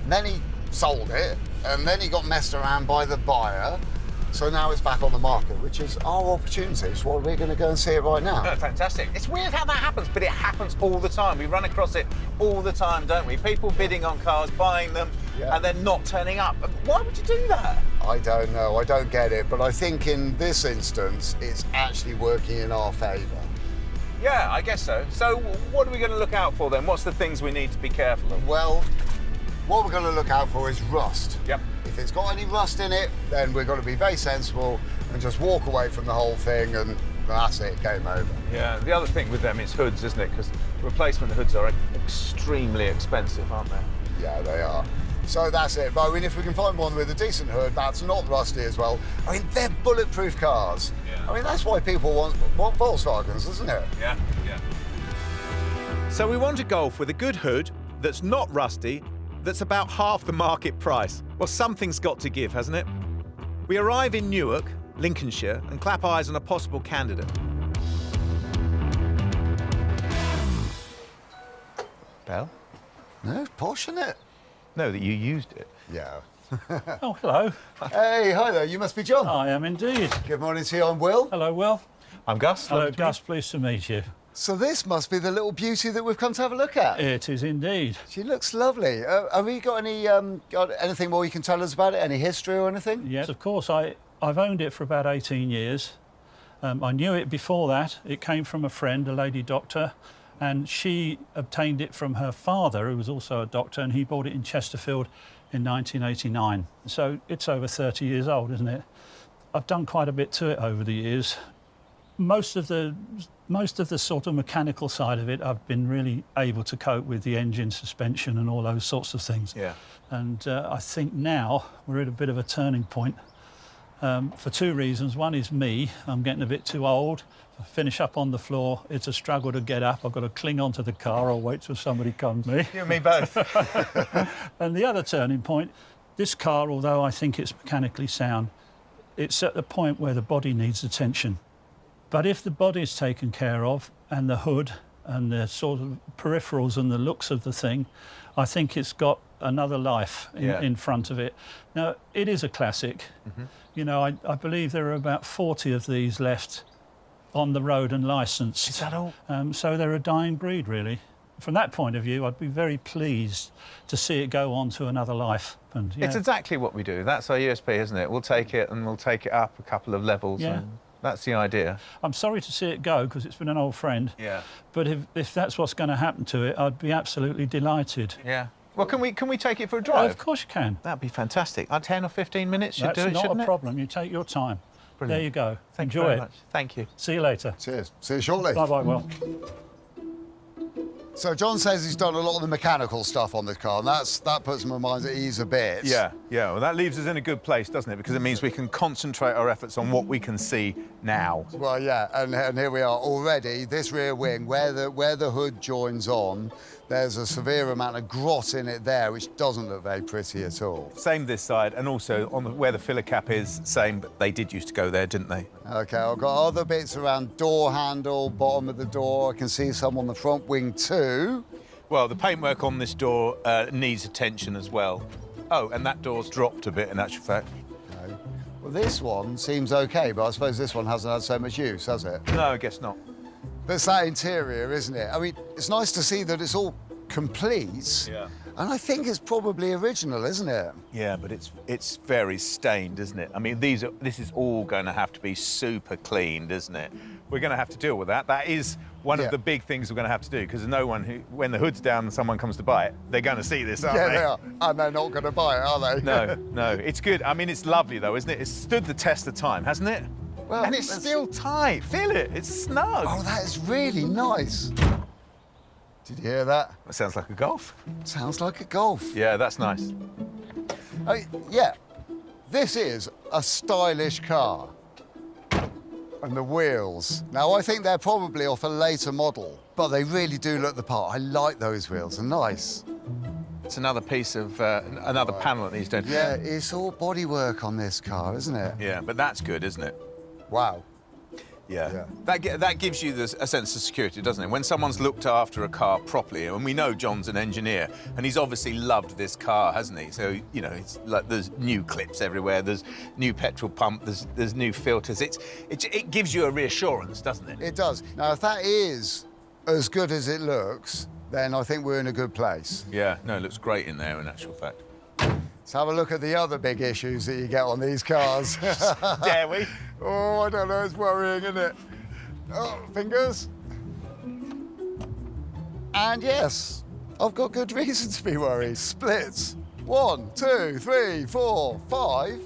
and then he sold it, and then he got messed around by the buyer. So now it's back on the market, which is our opportunity. So we're going to go and see it right now. Oh, fantastic. It's weird how that happens, but it happens all the time. We run across it all the time, don't we? People bidding on cars, buying them, and then not turning up. Why would you do that? I don't know. I don't get it. But I think in this instance, it's actually working in our favour. Yeah, I guess so. So what are we going to look out for then? What's the things we need to be careful of? Well, what we're going to look out for is rust. Yep. If it's got any rust in it, then we're going to be very sensible and just walk away from the whole thing, and that's it, game over. Yeah, the other thing with them is hoods, isn't it? Because replacement hoods are extremely expensive, aren't they? Yeah, they are. So that's it. But I mean, if we can find one with a decent hood that's not rusty as well, I mean, they're bulletproof cars. Yeah. I mean, that's why people want Volkswagens, isn't it? Yeah. So we want a Golf with a good hood that's not rusty, that's about half the market price. Well, something's got to give, hasn't it? We arrive in Newark, Lincolnshire, and clap eyes on a possible candidate. Bell? No, posh, isn't it? No, that you used it. Yeah. Oh, hello. Hey, hi there. You must be John. I am indeed. Good morning to you. I'm Will. Hello, Will. I'm Gus. Hello, Gus. Pleased to meet you. So this must be the little beauty that we've come to have a look at. It is indeed. She looks lovely. Have we got anything more you can tell us about it? Any history or anything? Yes, of course. I've owned it for about 18 years. I knew it before that. It came from a friend, a lady doctor, and she obtained it from her father, who was also a doctor, and he bought it in Chesterfield in 1989. So it's over 30 years old, isn't it? I've done quite a bit to it over the years. Most of the sort of mechanical side of it, I've been really able to cope with the engine, suspension and all those sorts of things. Yeah. And I think now we're at a bit of a turning point for two reasons. One is me. I'm getting a bit too old. I finish up on the floor. It's a struggle to get up. I've got to cling onto the car or wait till somebody comes me. You and me both. And the other turning point, this car, although I think it's mechanically sound, it's at the point where the body needs attention. But if the body is taken care of and the hood and the sort of peripherals and the looks of the thing, I think it's got another life in front of it. Now, it is a classic. Mm-hmm. You know, I believe there are about 40 of these left on the road and licensed. Is that all? So they're a dying breed, really. From that point of view, I'd be very pleased to see it go on to another life. And, It's exactly what we do. That's our USP, isn't it? We'll take it and we'll take it up a couple of levels. Yeah. And that's the idea. I'm sorry to see it go because it's been an old friend. Yeah. But if that's what's going to happen to it, I'd be absolutely delighted. Yeah. Well, can we take it for a drive? Of course you can. That'd be fantastic. 10 or 15 minutes should do it, That's shouldn't not it? a problem. You take your time. there you go. Thank you Enjoy very it. much. Thank you. See you later. Cheers. See you shortly. Bye-bye, Will. So John says he's done a lot of the mechanical stuff on this car, and that puts my mind at ease a bit. Yeah. Well, that leaves us in a good place, doesn't it? Because it means we can concentrate our efforts on what we can see now. Well, yeah, and here we are already. This rear wing, where the hood joins on, there's a severe amount of grot in it there, which doesn't look very pretty at all. Same this side, and also on where the filler cap is, same, but they did used to go there, didn't they? OK, I've got other bits around door handle, bottom of the door. I can see some on the front wing too. Well, the paintwork on this door needs attention as well. Oh, and that door's dropped a bit, in actual fact. Okay. Well, this one seems OK, but I suppose this one hasn't had so much use, has it? No, I guess not. But it's that interior, isn't it? I mean, it's nice to see that it's all complete. Yeah. And I think it's probably original, isn't it? Yeah, but it's very stained, isn't it? I mean, this is all going to have to be super cleaned, isn't it? We're going to have to deal with that. That is one of the big things we're going to have to do, because no one when the hood's down and someone comes to buy it, they're going to see this, aren't they? Yeah, they are. And they're not going to buy it, are they? No. It's good. I mean, it's lovely, though, isn't it? It's stood the test of time, hasn't it? Well, and it's still tight. Feel it. It's snug. Oh, that is really nice. Did you hear that? That sounds like a Golf. Sounds like a Golf. Yeah, that's nice. Yeah, this is a stylish car. And the wheels. Now, I think they're probably off a later model, but they really do look the part. I like those wheels. They're nice. It's another piece of, another panel that needs doing. Yeah, it's all bodywork on this car, isn't it? Yeah, but that's good, isn't it? Wow. Yeah. That gives you a sense of security, doesn't it? When someone's looked after a car properly, and we know John's an engineer, and he's obviously loved this car, hasn't he? So, you know, it's like there's new clips everywhere, there's new petrol pump, there's new filters. It gives you a reassurance, doesn't it? It does. Now, if that is as good as it looks, then I think we're in a good place. Yeah, no, it looks great in there, in actual fact. Let's have a look at the other big issues that you get on these cars. Dare we? Oh, I don't know, it's worrying, isn't it? Oh, fingers. And yes, I've got good reason to be worried. Splits. 1, 2, 3, 4, 5.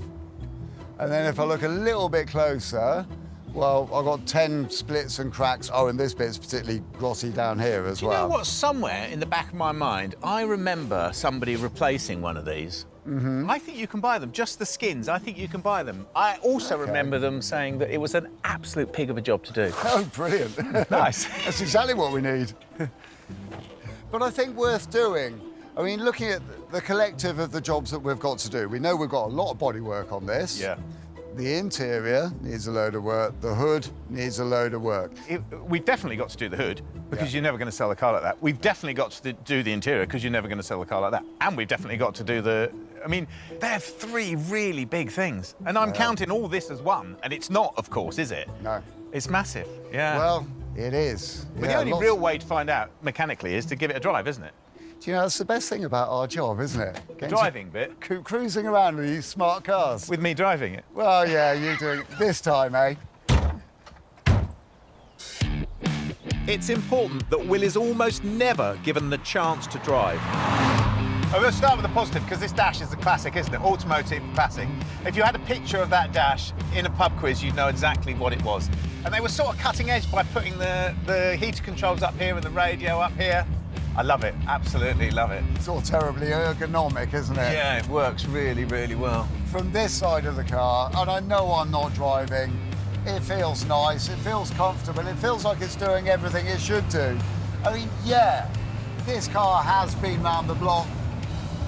And then if I look a little bit closer, well, I've got 10 splits and cracks. Oh, and this bit's particularly grotty down here as well. You know what? Somewhere in the back of my mind, I remember somebody replacing one of these. Mm-hmm. I think you can buy them, just the skins. I think you can buy them. I also remember them saying that it was an absolute pig of a job to do. Oh, brilliant. Nice. That's exactly what we need. But I think worth doing. I mean, looking at the collective of the jobs that we've got to do, we know we've got a lot of bodywork on this. Yeah. The interior needs a load of work. The hood needs a load of work. We've definitely got to do the hood, because you're never going to sell a car like that. We've definitely got to do the interior, because you're never going to sell a car like that. And we've definitely got to do the... I mean, they're 3 really big things. And I'm counting all this as one, and it's not, of course, is it? No. It's massive, yeah. Well, it is. But the only real way to find out mechanically is to give it a drive, isn't it? Do you know, that's the best thing about our job, isn't it? The driving bit? Cruising around with these smart cars. With me driving it? Well, yeah, you doing it this time, eh? It's important that Will is almost never given the chance to drive. I'm going to start with the positive, because this dash is a classic, isn't it? Automotive classic. If you had a picture of that dash in a pub quiz, you'd know exactly what it was. And they were sort of cutting edge by putting the heater controls up here and the radio up here. I love it, absolutely love it. It's all terribly ergonomic, isn't it? Yeah, it works really, really well. From this side of the car, and I know I'm not driving, it feels nice, it feels comfortable, it feels like it's doing everything it should do. I mean, yeah, this car has been round the block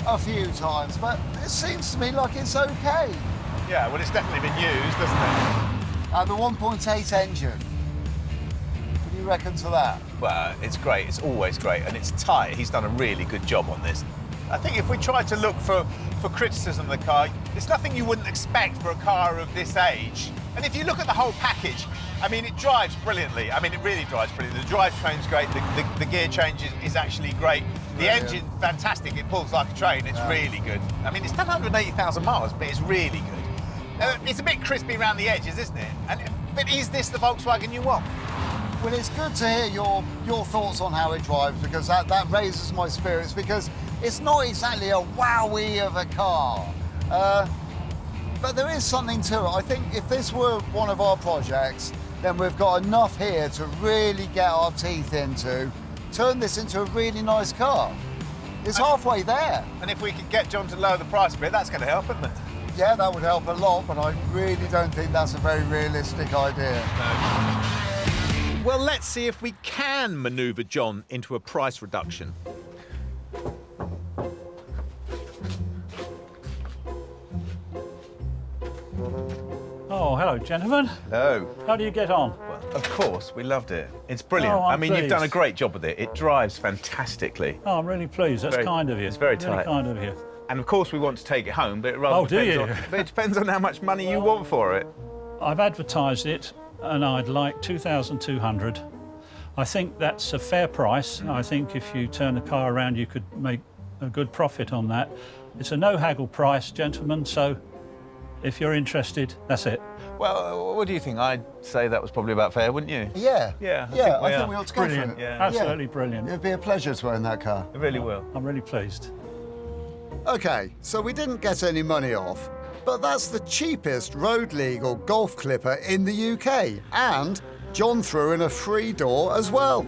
a few times, but it seems to me like it's okay. Yeah, well, it's definitely been used, doesn't it? And the 1.8 engine, what do you reckon to that? Well, it's great, it's always great, and it's tight. He's done a really good job on this. I think if we try to look for criticism of the car, it's nothing you wouldn't expect for a car of this age. And if you look at the whole package, I mean, it drives brilliantly. I mean, it really drives brilliantly. The drivetrain's great, the gear change is actually great. The engine, fantastic, it pulls like a train, it's really good. I mean, it's done 180,000 miles, but it's really good. It's a bit crispy around the edges, isn't it? But is this the Volkswagen you want? Well, it's good to hear your thoughts on how it drives, because that raises my spirits, because it's not exactly a wowee of a car. But there is something to it. I think if this were one of our projects, then we've got enough here to really get our teeth into, turn this into a really nice car. It's halfway there. And if we could get John to lower the price a bit, that's going to help, isn't it? Yeah, that would help a lot, but I really don't think that's a very realistic idea. Well, let's see if we can manoeuvre John into a price reduction. Oh, hello, gentlemen. Hello. How do you get on? Well, of course, we loved it. It's brilliant. Oh, I I'm mean, you've done a pleased. great job with it. It drives fantastically. Oh, I'm really pleased. That's kind of you. It's very Really tight. kind of you. And of course, we want to take it home, but it rather Oh, do depends you? on, but it depends on how much money you want for it. I've advertised it, and I'd like 2,200. I think that's a fair price. I think if you turn the car around, you could make a good profit on that. It's a no-haggle price, gentlemen, so if you're interested, that's it. Well, what do you think? I'd say that was probably about fair, wouldn't you? Yeah. Yeah, I think we ought to go Brilliant. for it. Yeah. Absolutely brilliant. It'd be a pleasure to own that car. It really will. I'm really pleased. OK, so we didn't get any money off, but that's the cheapest road-legal golf clipper in the UK. And John threw in a free door as well.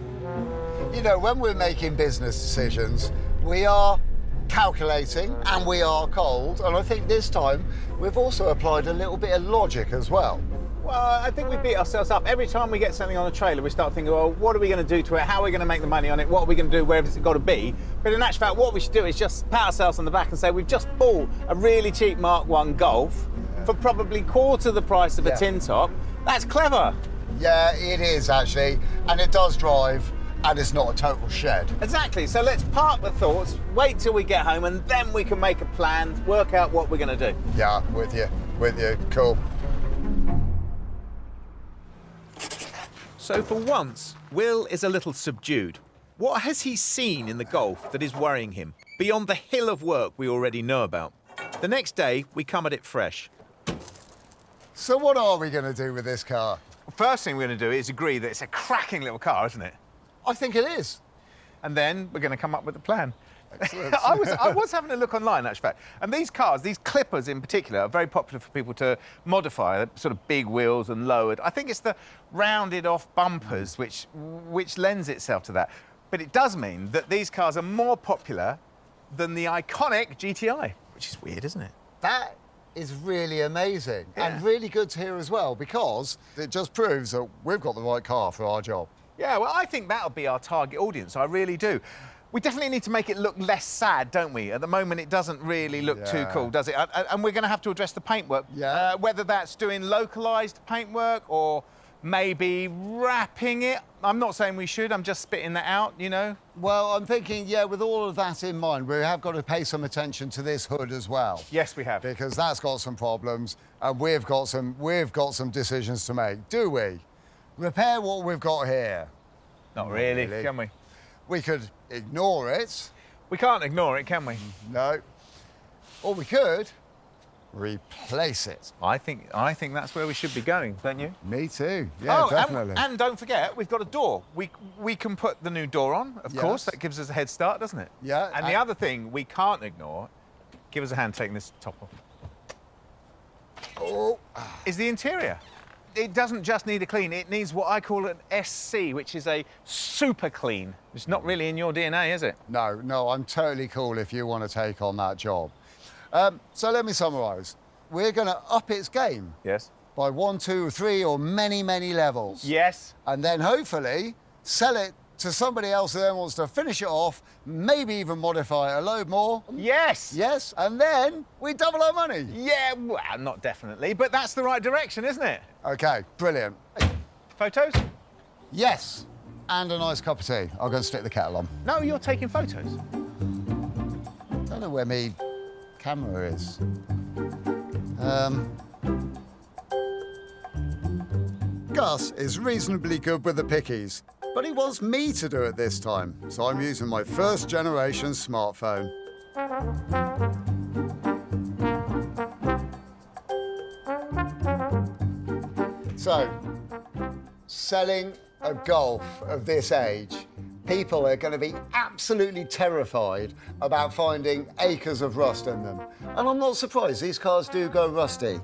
You know, when we're making business decisions, we are calculating and we are cold, and I think this time we've also applied a little bit of logic as well. Well, I think we beat ourselves up. Every time we get something on a trailer, we start thinking, well, what are we going to do to it? How are we going to make the money on it? What are we going to do? Where has it got to be? But in actual fact, what we should do is just pat ourselves on the back and say, we've just bought a really cheap Mark 1 Golf for probably quarter the price of a tin top. That's clever. Yeah, it is actually, and it does drive, and it's not a total shed. Exactly. So let's park the thoughts, wait till we get home, and then we can make a plan, work out what we're going to do. Yeah, with you, cool. So for once, Will is a little subdued. What has he seen in the Golf that is worrying him, beyond the hill of work we already know about? The next day, we come at it fresh. So what are we going to do with this car? First thing we're going to do is agree that it's a cracking little car, isn't it? I think it is. And then we're going to come up with a plan. Excellent. I was having a look online, actually. And these cars, these clippers in particular, are very popular for people to modify, sort of big wheels and lowered. I think it's the rounded off bumpers which lends itself to that. But it does mean that these cars are more popular than the iconic GTI, which is weird, isn't it? That is really amazing and really good to hear as well, because it just proves that we've got the right car for our job. Yeah, well, I think that'll be our target audience. I really do. We definitely need to make it look less sad, don't we? At the moment, it doesn't really look too cool, does it? And we're going to have to address the paintwork. Yeah. Whether that's doing localised paintwork or maybe wrapping it. I'm not saying we should, I'm just spitting that out, you know? Well, I'm thinking, yeah, with all of that in mind, we have got to pay some attention to this hood as well. Yes, we have. Because that's got some problems, and we've got some decisions to make. Do we? Repair what we've got here. Not really, can we? We could ignore it. We can't ignore it, can we? No. Or we could replace it. I think that's where we should be going, don't you? Me too. Yeah, definitely. And don't forget, we've got a door. We can put the new door on, of course. That gives us a head start, doesn't it? Yeah. And the other thing we can't ignore, give us a hand taking this top off, is the interior. It doesn't just need a clean, it needs what I call an SC, which is a super clean. It's not really in your DNA, is it? No, I'm totally cool if you want to take on that job. So let me summarise. We're going to up its game. Yes. By 1, 2, 3, or many, many levels. Yes. And then hopefully sell it to somebody else who then wants to finish it off, maybe even modify it a load more. Yes. Yes, and then we double our money. Yeah, well, not definitely, but that's the right direction, isn't it? OK, brilliant. Photos? Yes, and a nice cup of tea. I'll go and stick the kettle on. No, you're taking photos. Don't know where my camera is. Gus is reasonably good with the pickies, but he wants me to do it this time, so I'm using my first generation smartphone. So, selling a Golf of this age, people are going to be absolutely terrified about finding acres of rust in them. And I'm not surprised, these cars do go rusty.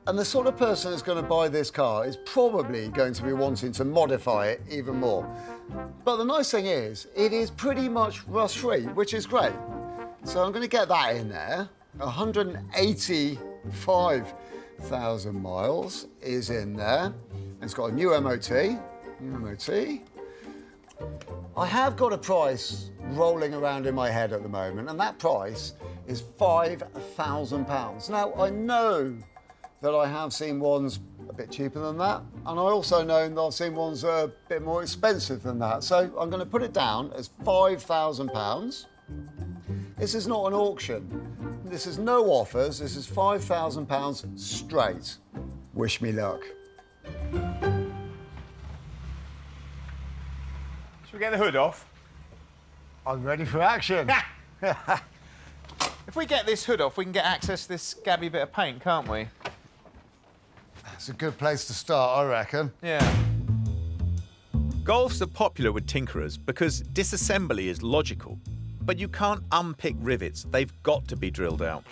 And the sort of person that's going to buy this car is probably going to be wanting to modify it even more. But the nice thing is, it is pretty much rust-free, which is great. So I'm going to get that in there. 185,000 miles is in there. It's got a new MOT. I have got a price rolling around in my head at the moment, and that price is £5,000. Now, I know that I have seen ones a bit cheaper than that, and I also know that I've seen ones that are a bit more expensive than that. So I'm going to put it down as £5,000. This is not an auction. This is no offers. This is £5,000 straight. Wish me luck. Should we get the hood off? I'm ready for action. If we get this hood off, we can get access to this scabby bit of paint, can't we? It's a good place to start, I reckon. Yeah. Golfs are popular with tinkerers because disassembly is logical, but you can't unpick rivets. They've got to be drilled out.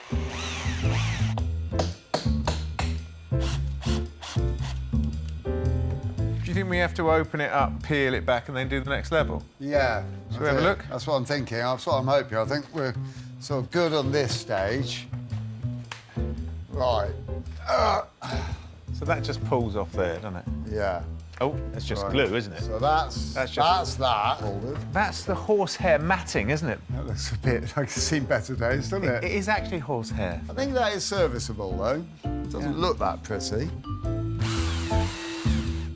Do you think we have to open it up, peel it back, and then do the next level? Yeah. Shall we have a look? That's what I'm thinking. That's what I'm hoping. I think we're sort of good on this stage. Right. So that just pulls off there, doesn't it? Yeah. Oh, that's just Right. glue, isn't it? So that's that. That's the horsehair matting, isn't it? That looks a bit like it's seen better days, doesn't it? It is actually horsehair. I think that is serviceable, though. It doesn't look that pretty.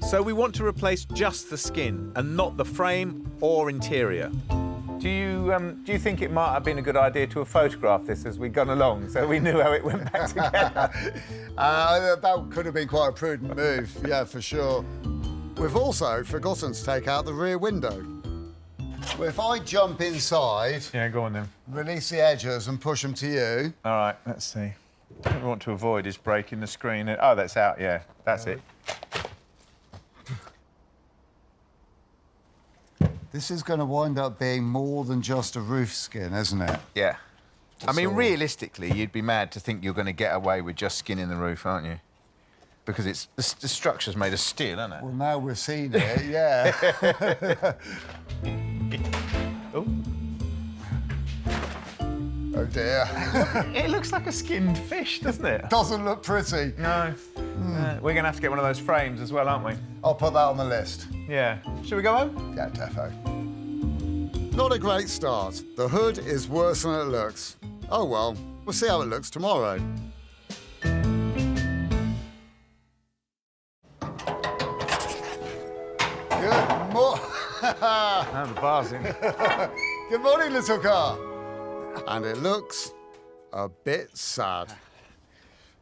So we want to replace just the skin and not the frame or interior. Do you think it might have been a good idea to have photographed this as we'd gone along, so we knew how it went back together? That could have been quite a prudent move, yeah, for sure. We've also forgotten to take out the rear window. Well, if I jump inside... Yeah, go on then. Release the edges and push them to you. All right, let's see. What we want to avoid is breaking the screen. Oh, that's out, yeah. That's it. This is going to wind up being more than just a roof skin, isn't it? Yeah. I mean, all. realistically, you'd be mad to think you're going to get away with just skinning the roof, aren't you? Because it's the structure's made of steel, isn't it? Well, now we've seen it, yeah. Oh. Oh, dear. It looks like a skinned fish, doesn't it? Doesn't look pretty. No. We're going to have to get one of those frames as well, aren't we? I'll put that on the list. Yeah. Should we go home? Yeah, defo. Not a great start. The hood is worse than it looks. Oh, well, we'll see how it looks tomorrow. Good morning. Oh, the bar's in. Good morning, little car. And it looks a bit sad.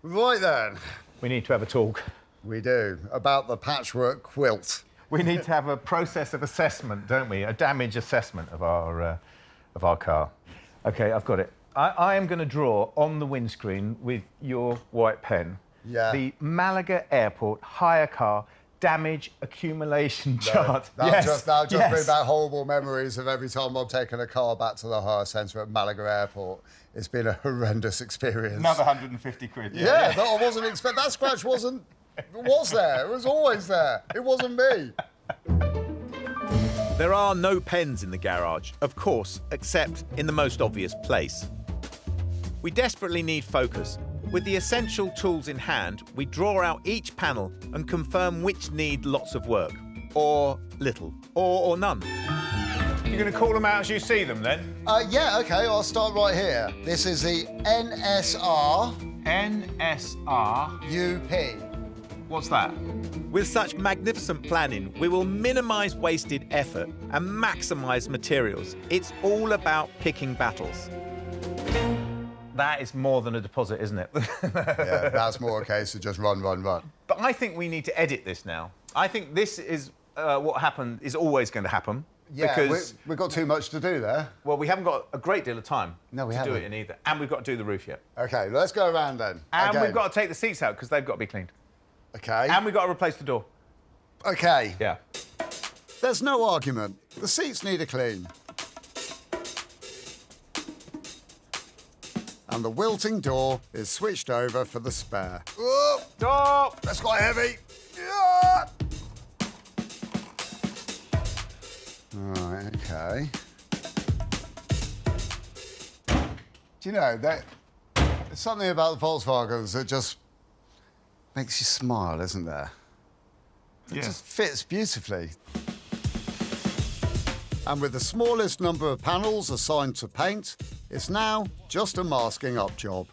Right then. We need to have a talk. We do, about the patchwork quilt. We need to have a process of assessment, don't we? A damage assessment of our car. OK, I've got it. I am going to draw on the windscreen with your white pen the Malaga Airport hire car damage accumulation chart. That'll just bring back horrible memories of every time I've taken a car back to the hire centre at Malaga Airport. It's been a horrendous experience. Another 150 quid. Yeah, that I wasn't expecting. That scratch was there. It was always there. It wasn't me. There are no pens in the garage, of course, except in the most obvious place. We desperately need focus. With the essential tools in hand, we draw out each panel and confirm which need lots of work, or little, or none. You're going to call them out as you see them, then? Yeah, OK, I'll start right here. This is the NSR... NSR... UP. What's that? With such magnificent planning, we will minimise wasted effort and maximise materials. It's all about picking battles. That is more than a deposit, isn't it? Yeah, that's more a case of just run. But I think we need to edit this now. I think this is what happened is always going to happen. Yeah, because we've got too much to do there. Well, we haven't got a great deal of time to do it in either. And we've got to do the roof yet. OK, let's go around then. And we've got to take the seats out because they've got to be cleaned. OK. And we've got to replace the door. OK. Yeah. There's no argument. The seats need a clean. and the wilting door is switched over for the spare. Oh, Stop! that's quite heavy. Yeah. Right, okay. Do you know, there's something about the Volkswagens that just makes you smile, isn't there? It just fits beautifully. And with the smallest number of panels assigned to paint, it's now just a masking up job.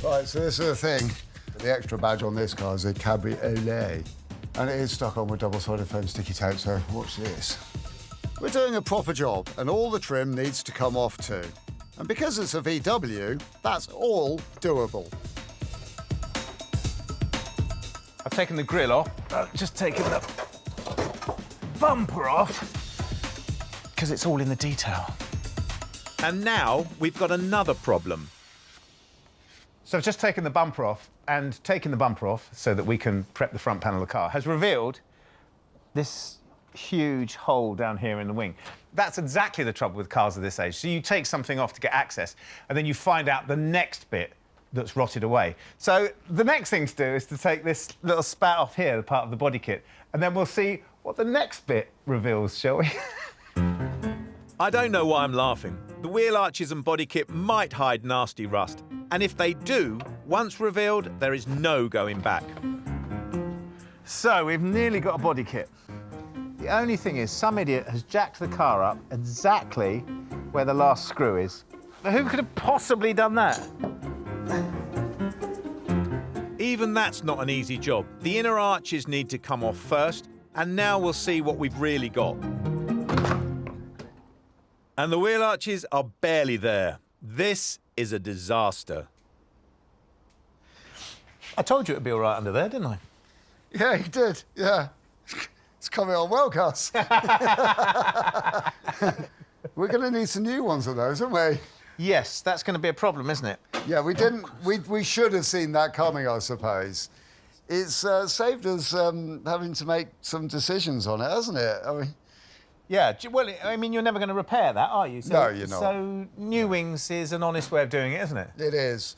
Right, so this is the thing. The extra badge on this car is a cabriolet. And it is stuck on with double-sided foam sticky tape, so watch this. We're doing a proper job, and all the trim needs to come off too. And because it's a VW, that's all doable. I've taken the grille off. I've just taken the bumper off, because it's all in the detail. And now we've got another problem. So I've just taken the bumper off, and taking the bumper off so that we can prep the front panel of the car has revealed this huge hole down here in the wing. That's exactly the trouble with cars of this age. So you take something off to get access, and then you find out the next bit that's rotted away. So the next thing to do is to take this little spat off here, the part of the body kit, and then we'll see what the next bit reveals, shall we? I don't know why I'm laughing. The wheel arches and body kit might hide nasty rust, and if they do, once revealed, there is no going back. So we've nearly got a body kit. The only thing is, some idiot has jacked the car up exactly where the last screw is. Now, who could have possibly done that? Even that's not an easy job. The inner arches need to come off first, and now we'll see what we've really got. And the wheel arches are barely there. This is a disaster. I told you it'd be all right under there, didn't I? Yeah, you did, yeah. It's coming on well, Gus. We're going to need some new ones of those, aren't we? Yes, that's going to be a problem, isn't it? Yeah, we didn't. We should have seen that coming, I suppose. It's saved us having to make some decisions on it, hasn't it? I mean, yeah. Well, I mean, you're never going to repair that, are you? So, no, you're not. So new wings is an honest way of doing it, isn't it? It is.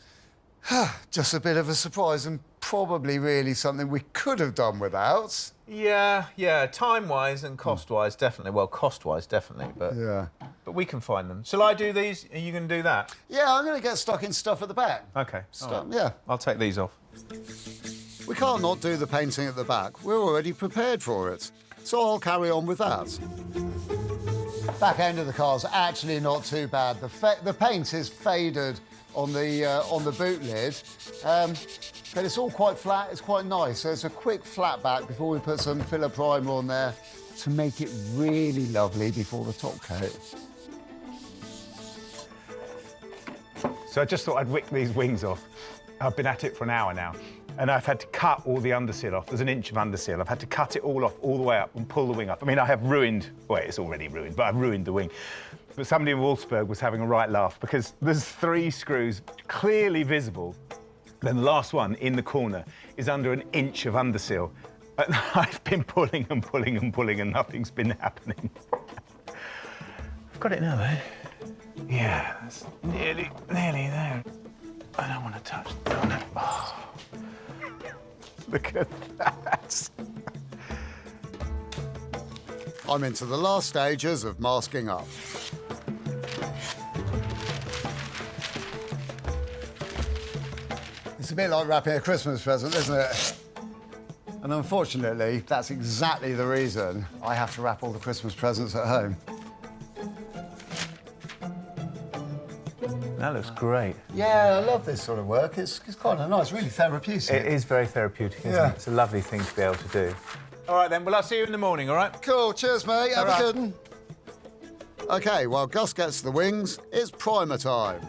Just a bit of a surprise, and probably really something we could have done without. Yeah. Time-wise and cost-wise, definitely. Well, cost-wise, definitely, but yeah. But we can find them. Shall I do these? Are you going to do that? Yeah, I'm going to get stuck in stuff at the back. OK. Stuff, yeah. I'll take these off. We can't not do the painting at the back. We're already prepared for it. So I'll carry on with that. Back end of the car's actually not too bad. The paint is faded on the boot lid, but it's all quite flat. It's quite nice. So it's a quick flat back before we put some filler primer on there to make it really lovely before the top coat. So I just thought I'd wick these wings off. I've been at it for an hour now, and I've had to cut all the underseal off. There's an inch of underseal. I've had to cut it all off, all the way up, and pull the wing up. I mean, I have ruined, well, it's already ruined, but I've ruined the wing. But somebody in Wolfsburg was having a right laugh because there's 3 screws clearly visible. Then the last one in the corner is under an inch of underseal. And I've been pulling and pulling and pulling, and nothing's been happening. I've got it now, though. Yeah, it's nearly there. I don't want to touch it. Oh. Look at that. I'm into the last stages of masking up. It's a bit like wrapping a Christmas present, isn't it? And unfortunately, that's exactly the reason I have to wrap all the Christmas presents at home. That looks great. Yeah, I love this sort of work. It's kind of nice, really therapeutic. It is very therapeutic, isn't it? It's a lovely thing to be able to do. All right, then. Well, I'll see you in the morning, all right? Cool. Cheers, mate. Have All right. a good one. OK, while Gus gets the wings, it's primer time.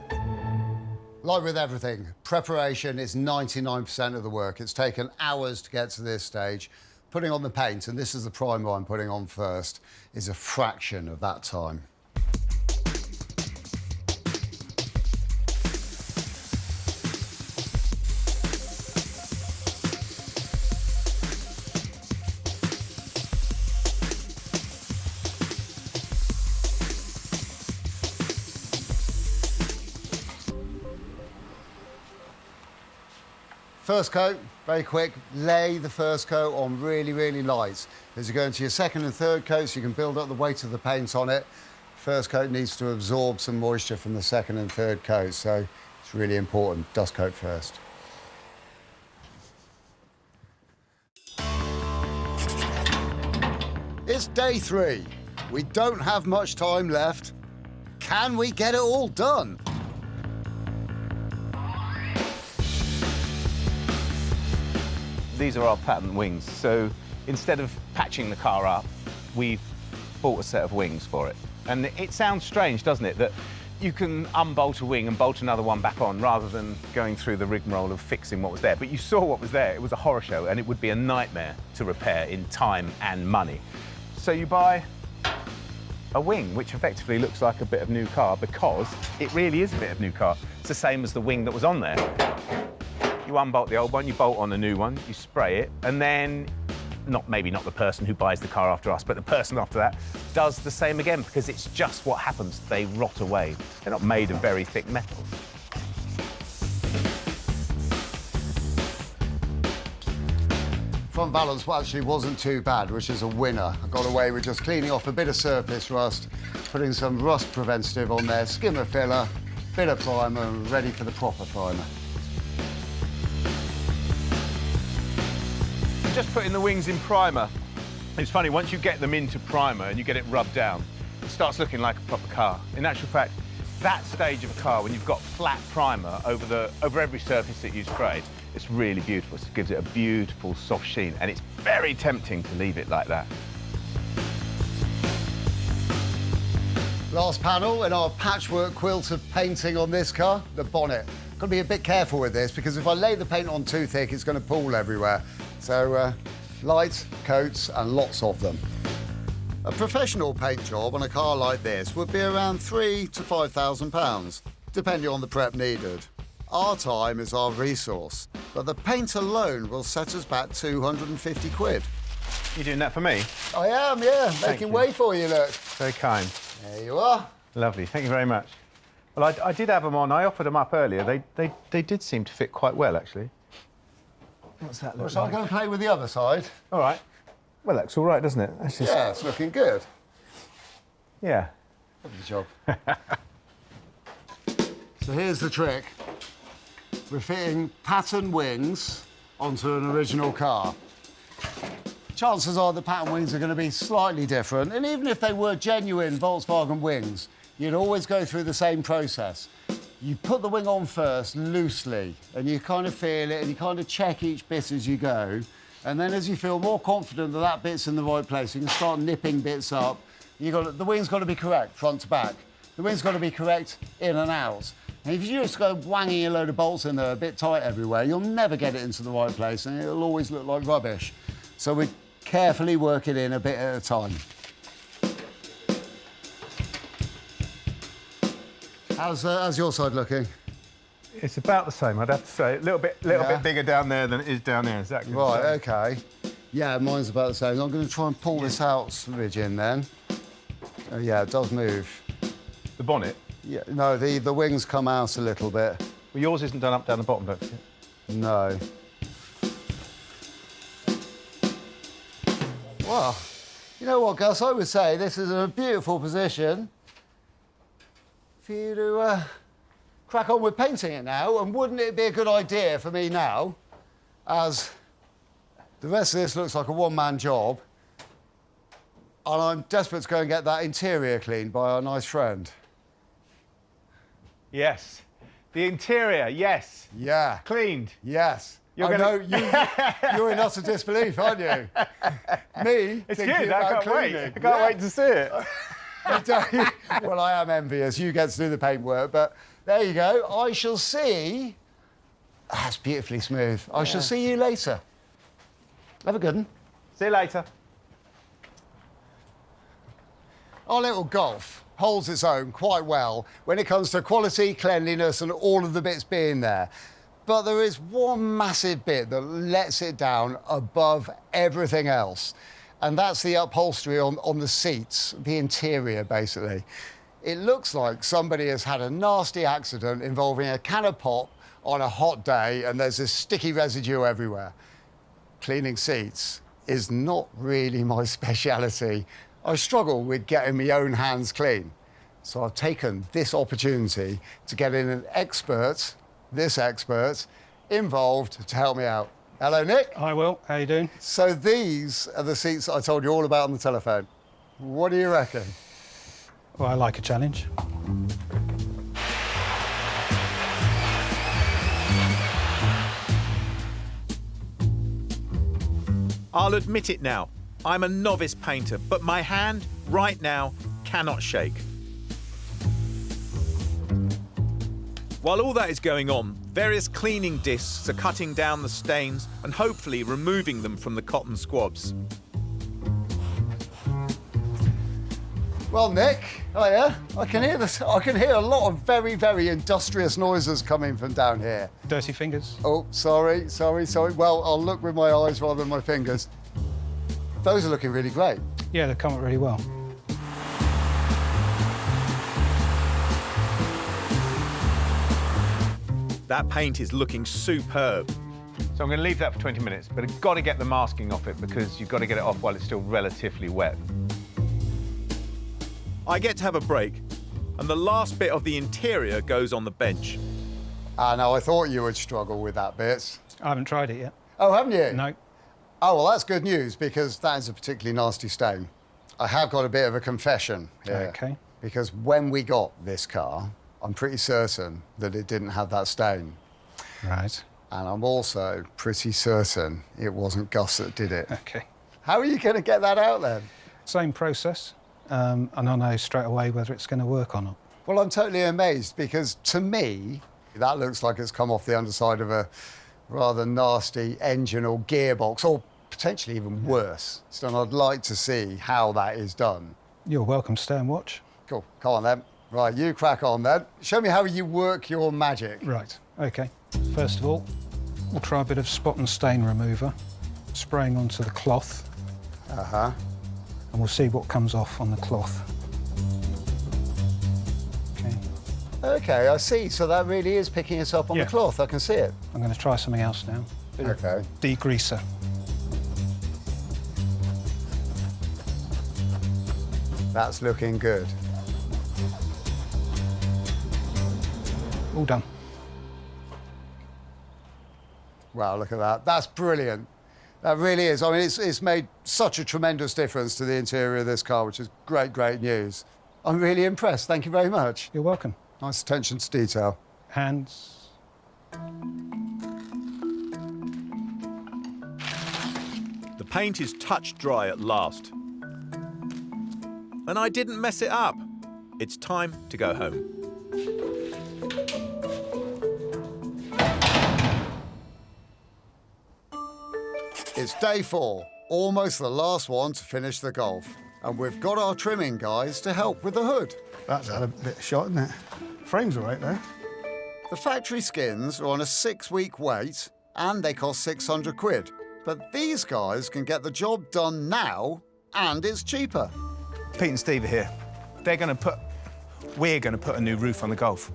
Like with everything, preparation is 99% of the work. It's taken hours to get to this stage. Putting on the paint, and this is the primer I'm putting on first, is a fraction of that time. First coat, very quick. Lay the first coat on really, really light. As you go into your second and third coats, you can build up the weight of the paint on it. First coat needs to absorb some moisture from the second and third coat, so it's really important. Dust coat first. It's day 3. We don't have much time left. Can we get it all done? These are our pattern wings, so instead of patching the car up, we've bought a set of wings for it. And it sounds strange, doesn't it, that you can unbolt a wing and bolt another one back on rather than going through the rigmarole of fixing what was there. But you saw what was there. It was a horror show, and it would be a nightmare to repair in time and money. So you buy a wing, which effectively looks like a bit of new car because it really is a bit of new car. It's the same as the wing that was on there. You unbolt the old one, you bolt on a new one, you spray it, and then, maybe not the person who buys the car after us, but the person after that does the same again because it's just what happens. They rot away. They're not made of very thick metal. Front balance actually wasn't too bad, which is a winner. I got away with just cleaning off a bit of surface rust, putting some rust preventative on there, skimmer filler, bit of primer, and ready for the proper primer. Just putting the wings in primer. It's funny, once you get them into primer and you get it rubbed down, it starts looking like a proper car. In actual fact, that stage of a car, when you've got flat primer over every surface that you've sprayed, it's really beautiful. It gives it a beautiful soft sheen, and it's very tempting to leave it like that. Last panel in our patchwork quilt of painting on this car, the bonnet. Got to be a bit careful with this because if I lay the paint on too thick, it's going to pool everywhere. So light coats and lots of them. A professional paint job on a car like this would be around £3,000 to £5,000, depending on the prep needed. Our time is our resource, but the paint alone will set us back 250 quid. You doing that for me? I am, yeah. Making way for you, look. Very kind. There you are. Lovely, thank you very much. Well, I did have them on. I offered them up earlier. They did seem to fit quite well, actually. What's that look So like? I'm going to play with the other side. All right. Well, that's all right, doesn't it? That's just... Yeah, it's looking good. Yeah. Lovely job. So here's the trick. We're fitting pattern wings onto an original car. Chances are the pattern wings are going to be slightly different, and even if they were genuine Volkswagen wings, you'd always go through the same process. You put the wing on first, loosely, and you kind of feel it, and you kind of check each bit as you go. And then as you feel more confident that that bit's in the right place, you can start nipping bits up. The wing's got to be correct, front to back. The wing's got to be correct in and out. And if you just go wanging a load of bolts in there a bit tight everywhere, you'll never get it into the right place, and it'll always look like rubbish. So we carefully work it in a bit at a time. How's your side looking? It's about the same, I'd have to say. A little bit bigger down there than it is down there, exactly. Right, OK. Yeah, mine's about the same. I'm going to try and pull this out, smidge in then. Oh, yeah, it does move. The bonnet? Yeah, no, the wings come out a little bit. Well, yours isn't done up down the bottom, don't you? No. Well, you know what, Gus? I would say this is a beautiful position for you to crack on with painting it now. And wouldn't it be a good idea for me now, as the rest of this looks like a one-man job, and I'm desperate to go and get that interior cleaned by our nice friend. Yes. The interior, yes. Yeah. Cleaned. Yes. You're you're in utter disbelief, aren't you? Me, it's thinking good. about I can't cleaning. wait. I can't wait to see it. Well, I am envious. You get to do the paintwork, but there you go. I shall see. That's beautifully smooth. I shall see you later. Have a good one. See you later. Our little Golf holds its own quite well when it comes to quality, cleanliness, and all of the bits being there. But there is one massive bit that lets it down above everything else, and that's the upholstery on the seats, the interior, basically. It looks like somebody has had a nasty accident involving a can of pop on a hot day and there's this sticky residue everywhere. Cleaning seats is not really my speciality. I struggle with getting my own hands clean. So I've taken this opportunity to get in an expert, this expert, involved to help me out. Hello, Nick. Hi, Will. How you doing? So these are the seats that I told you all about on the telephone. What do you reckon? Well, I like a challenge. I'll admit it now, I'm a novice painter, but my hand, right now, cannot shake. While all that is going on, various cleaning discs are cutting down the stains and hopefully removing them from the cotton squabs. Well, Nick, hiya. I can hear a lot of very, very industrious noises coming from down here. Dirty fingers. Oh, sorry. Well, I'll look with my eyes rather than my fingers. Those are looking really great. Yeah, they come up really well. That paint is looking superb. So I'm going to leave that for 20 minutes, but I've got to get the masking off it because you've got to get it off while it's still relatively wet. I get to have a break, and the last bit of the interior goes on the bench. Now, I thought you would struggle with that bit. I haven't tried it yet. Oh, haven't you? No. Oh, well, that's good news, because that is a particularly nasty stain. I have got a bit of a confession here. OK. Because when we got this car, I'm pretty certain that it didn't have that stain. Right. And I'm also pretty certain it wasn't Gus that did it. OK. How are you going to get that out, then? Same process. And I know straight away whether it's going to work or not. Well, I'm totally amazed, because to me, that looks like it's come off the underside of a rather nasty engine or gearbox, or potentially even worse. So I'd like to see how that is done. You're welcome to stay and watch. Cool. Come on, then. Right, you crack on, then. Show me how you work your magic. Right. OK. First of all, we'll try a bit of spot and stain remover, spraying onto the cloth. Uh-huh. And we'll see what comes off on the cloth. OK. OK, I see. So that really is picking us up on the cloth. I can see it. I'm going to try something else now. OK. Degreaser. That's looking good. All done. Wow, look at that. That's brilliant. That really is. I mean, it's made such a tremendous difference to the interior of this car, which is great, great news. I'm really impressed. Thank you very much. You're welcome. Nice attention to detail. Hands. The paint is touch dry at last. And I didn't mess it up. It's time to go home. It's day 4, almost the last one to finish the Golf. And we've got our trimming guys to help with the hood. That's had a bit of shot, isn't it? Frame's all right, though. The factory skins are on a 6-week wait, and they cost 600 quid. But these guys can get the job done now, and it's cheaper. Pete and Steve are here. We're going to put a new roof on the Golf.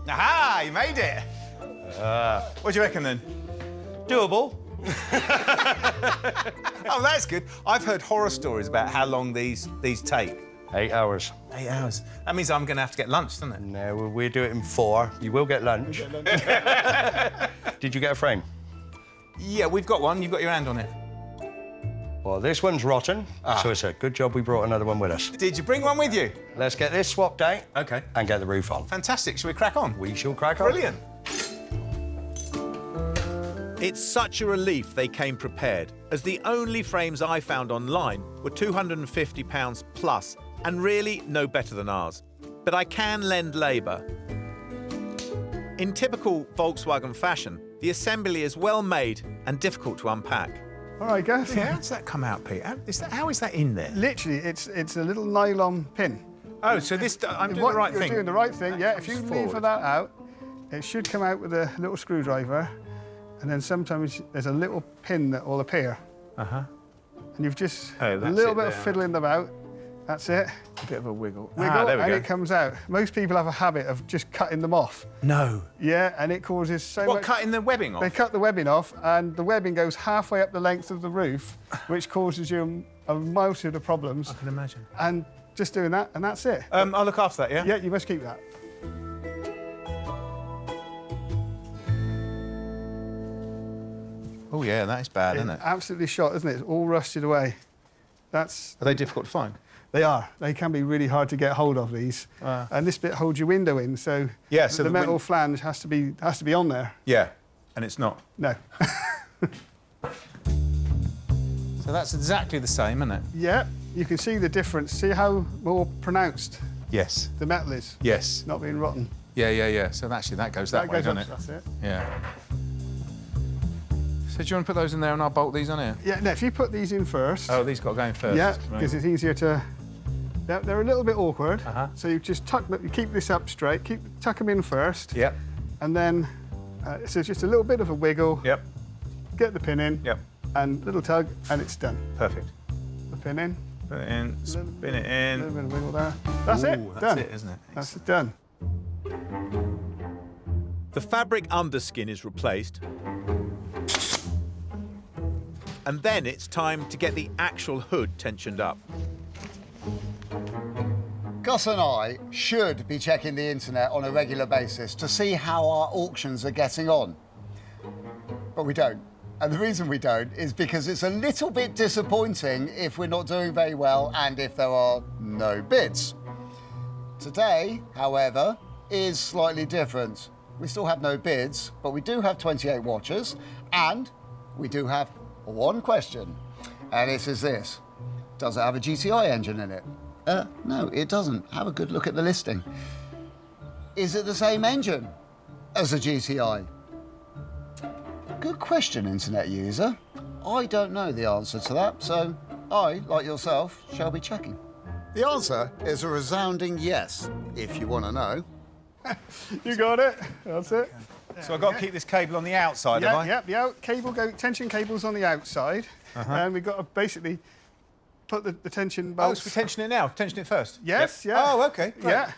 Aha! You made it! What do you reckon, then? Doable. Oh, that's good. I've heard horror stories about how long these take. 8 hours. 8 hours. That means I'm going to have to get lunch, doesn't it? No, we'll do it in 4. You will get lunch. Did you get a frame? Yeah, we've got one. You've got your hand on it. Well, this one's rotten, so it's a good job we brought another one with us. Did you bring one with you? Let's get this swapped out. OK. And get the roof on. Fantastic. Shall we crack on? We shall crack on. Brilliant. It's such a relief they came prepared, as the only frames I found online were £250 plus, and really no better than ours. But I can lend labour. In typical Volkswagen fashion, the assembly is well made and difficult to unpack. All right, Gus. Yeah, how does that come out, Pete? How is that in there? Literally, it's a little nylon pin. Oh, so this, I'm doing the right thing. You're doing the right thing, yeah. If you lever that out, it should come out with a little screwdriver, and then sometimes there's a little pin that will appear. Uh-huh. And you've just Oh, a that's little it bit of there. fiddling about, That's it. A bit of a wiggle. Wiggle, there we and go. it comes out. Most people have a habit of just cutting them off. No. Yeah, and it causes so much... What, cutting the webbing off? They cut the webbing off, and the webbing goes halfway up the length of the roof, which causes you a multitude of problems. I can imagine. And just doing that, and that's it. I'll look after that, yeah? Yeah, you must keep that. Oh, yeah, that is bad, isn't it? Absolutely shot, isn't it? It's all rusted away. That's... Are they difficult to find? They are. They can be really hard to get hold of, these. And this bit holds your window in, so, yeah, so the metal flange has to be on there. Yeah, and it's not. No. So that's exactly the same, isn't it? Yeah, you can see the difference. See how more pronounced Yes. the metal is? Yes. Not being rotten. Yeah, yeah, yeah. So actually that goes that way, goes doesn't up, it? That's it. Yeah. So do you want to put those in there and I'll bolt these on here? Yeah, no, if you put these in first... Oh, these got to go in first. Yeah, Right. because it's easier to... They're a little bit awkward, so you just you keep this up straight, tuck them in first. Yep. And then, so it's just a little bit of a wiggle. Yep. Get the pin in. Yep. And little tug, and it's done. Perfect. The pin in. Put it in, spin it in. A little bit of wiggle there. That's it, Ooh, done. That's it, isn't it? That's it, done. The fabric underskin is replaced. And then it's time to get the actual hood tensioned up. Gus and I should be checking the internet on a regular basis to see how our auctions are getting on. But we don't. And the reason we don't is because it's a little bit disappointing if we're not doing very well and if there are no bids. Today, however, is slightly different. We still have no bids, but we do have 28 watches, and we do have one question. And it is this: does it have a GTI engine in it? No, it doesn't. Have a good look at the listing. Is it the same engine as a GTI? Good question, internet user. I don't know the answer to that, so I, like yourself, shall be checking. The answer is a resounding yes, if you want to know. You got it. That's it. So I've got to keep this cable on the outside, have I? Yep, the tension cable's on the outside, and we've got to basically put the tension bolts... Oh, so we're tensioning it now? Tension it first? Yes, Yep. yeah. Oh, OK, great. Yeah.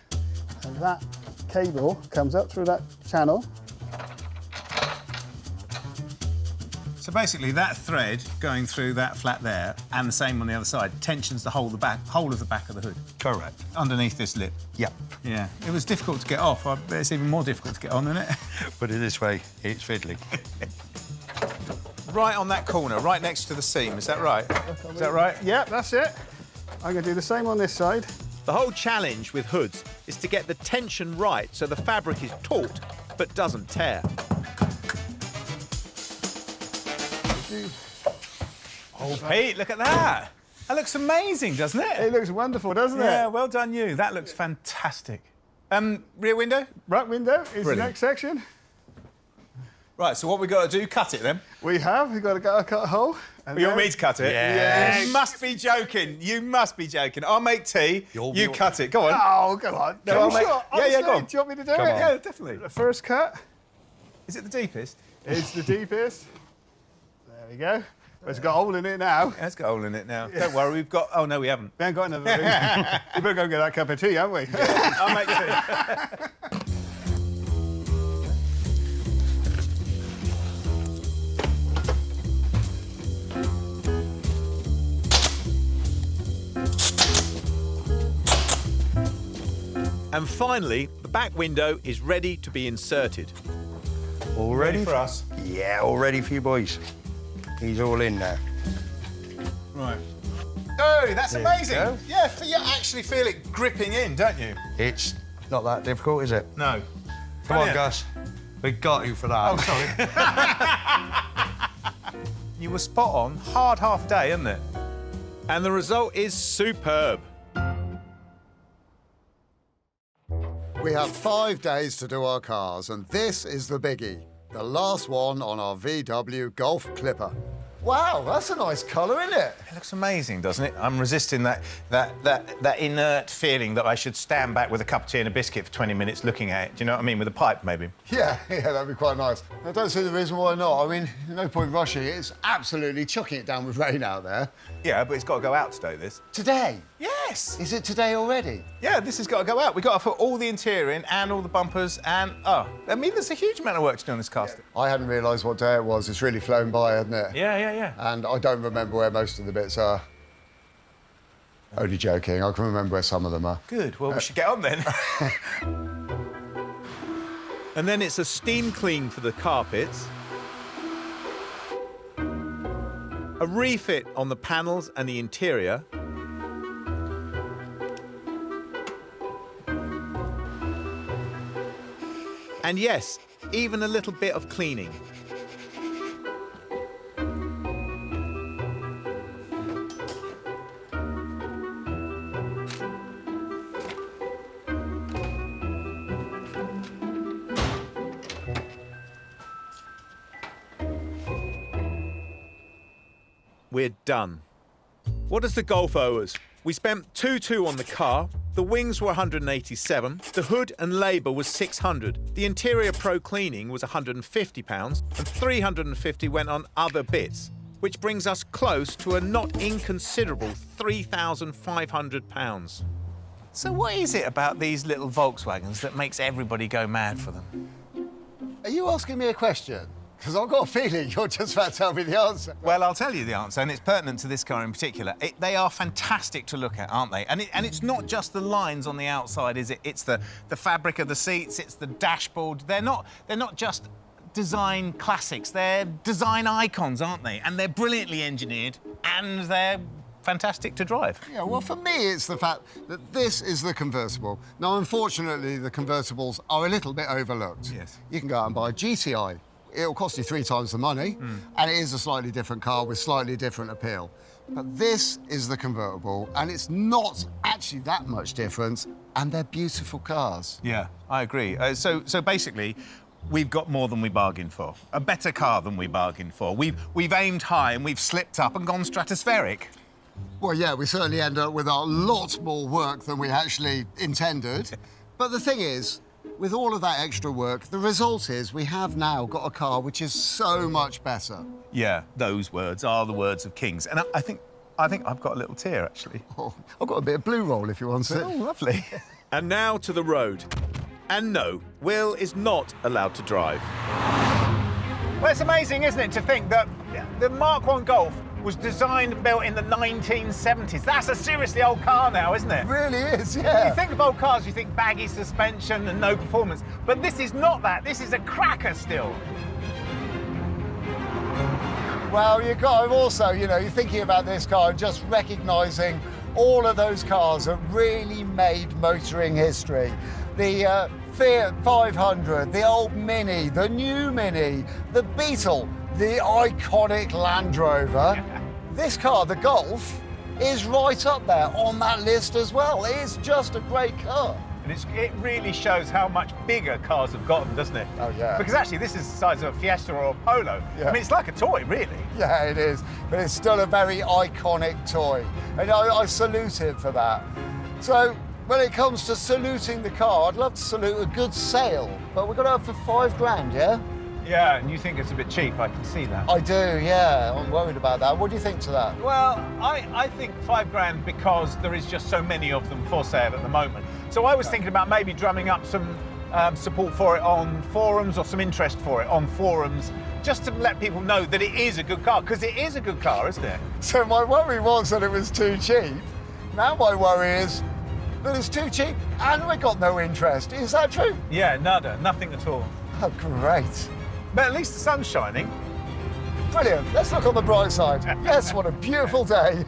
And that cable comes up through that channel. So basically that thread going through that flat there and the same on the other side tensions the whole of the back of the hood. Correct. Underneath this lip. Yep. Yeah. It was difficult to get off. I bet it's even more difficult to get on, isn't it? Put it this way, it's fiddly. Right on that corner, right next to the seam, is that right? Is that right? Yep, that's it. I'm going to do the same on this side. The whole challenge with hoods is to get the tension right so the fabric is taut but doesn't tear. Oh, Pete, look at that. That looks amazing, doesn't it? It looks wonderful, doesn't it? Yeah, well done you. That looks fantastic. Rear window? Right window is Brilliant. the next section. Right, so what we got to do, cut it then? We've got to cut a hole. And You want me to cut it? Yes. You must be joking. You must be joking. I'll make tea. You cut it. Go on. Oh, go on. No, Are I'll you make... sure? Yeah, Honestly, go on. Do you want me to do Come it? on. Yeah, definitely. The first cut. Is it the deepest? It's the deepest. There we go. It's got a hole in it now. It's got a hole in it now. Don't worry, we've got... Oh, no, we haven't. We ain't got another thing. We better go get that cup of tea, haven't we? Yeah, I'll make tea. And finally, the back window is ready to be inserted. All ready for us? Yeah, all ready for you boys. He's all in now. Right. Oh, that's There you amazing. go. Yeah, you actually feel it gripping in, don't you? It's not that difficult, is it? No. Come on, Brilliant. Gus. We got you for that. Oh, sorry. You were spot on. Hard half day, isn't it? And the result is superb. We have 5 days to do our cars, and this is the biggie. The last one on our VW Golf Clipper. Wow, that's a nice colour, isn't it? It looks amazing, doesn't it? I'm resisting that inert feeling that I should stand back with a cup of tea and a biscuit for 20 minutes looking at it. Do you know what I mean? With a pipe, maybe. Yeah, that'd be quite nice. I don't see the reason why not. I mean, no point rushing it. It's absolutely chucking it down with rain out there. Yeah, but it's got to go out today, this. Today? Yeah, Yes. Is it today already? Yeah, this has got to go out. We've got to put all the interior in and all the bumpers and, I mean, there's a huge amount of work to do on this car still. I hadn't realised what day it was. It's really flown by, hasn't it? Yeah. And I don't remember where most of the bits are. Only joking. I can remember where some of them are. Good. Well, we should get on then. And then it's a steam clean for the carpets, a refit on the panels and the interior, and yes, even a little bit of cleaning. We're done. What does the Golf owe us? We spent 2.2 on the car, the wings were 187, the hood and labour was 600, the interior pro cleaning was £150, and 350 went on other bits, which brings us close to a not inconsiderable £3,500. So what is it about these little Volkswagens that makes everybody go mad for them? Are you asking me a question? Because I've got a feeling you're just about to tell me the answer. Well, I'll tell you the answer, and it's pertinent to this car in particular. They are fantastic to look at, aren't they? And it's not just the lines on the outside, is it? It's the fabric of the seats, it's the dashboard. They're not just design classics, they're design icons, aren't they? And they're brilliantly engineered, and they're fantastic to drive. Yeah, well, for me, it's the fact that this is the convertible. Now, unfortunately, the convertibles are a little bit overlooked. Yes. You can go out and buy a GTI. It'll cost you 3 times the money, and it is a slightly different car with slightly different appeal. But this is the convertible, and it's not actually that much different, and they're beautiful cars. Yeah, I agree. So basically, we've got more than we bargained for. A better car than we bargained for. We've aimed high and we've slipped up and gone stratospheric. Well, yeah, we certainly end up with a lot more work than we actually intended. But the thing is, with all of that extra work, the result is we have now got a car which is so much better. Yeah, those words are the words of kings. And I think I've got a little tear, actually. Oh, I've got a bit of blue roll if you want it. Oh, lovely. And now to the road. And no, Will is not allowed to drive. Well, it's amazing, isn't it, to think that the Mark I Golf was designed and built in the 1970s. That's a seriously old car now, isn't it? It really is, yeah. When you think of old cars, you think baggy suspension and no performance. But this is not that. This is a cracker still. Well, you've got to also, you're thinking about this car and just recognising all of those cars that really made motoring history. The Fiat 500, the old Mini, the new Mini, the Beetle, the iconic Land Rover. This car, the Golf, is right up there on that list as well. It's just a great car. And it really shows how much bigger cars have gotten, doesn't it? Oh, yeah. Because actually, this is the size of a Fiesta or a Polo. Yeah. I mean, it's like a toy, really. Yeah, it is. But it's still a very iconic toy. And I salute it for that. So, when it comes to saluting the car, I'd love to salute a good sale. But we've got to have for £5,000, yeah? Yeah, and you think it's a bit cheap, I can see that. I do, yeah. I'm worried about that. What do you think to that? Well, I think £5,000 because there is just so many of them for sale at the moment. So I was thinking about maybe drumming up some support for it on forums or some interest for it on forums, just to let people know that it is a good car, because it is a good car, isn't it? So my worry was that it was too cheap. Now my worry is that it's too cheap and we got no interest. Is that true? Yeah, nada, nothing at all. Oh, great. But at least the sun's shining. Brilliant. Let's look on the bright side. Yes, what a beautiful day.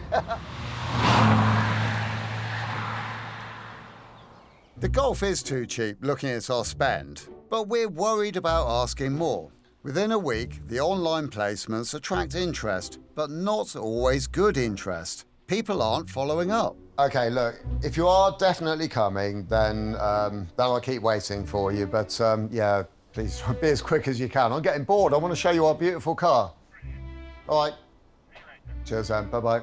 The Golf is too cheap looking at our spend, but we're worried about asking more. Within a week, the online placements attract interest, but not always good interest. People aren't following up. OK, look, if you are definitely coming, then I'll keep waiting for you. But, yeah, please be as quick as you can. I'm getting bored. I want to show you our beautiful car. All right. Cheers, then. Bye-bye.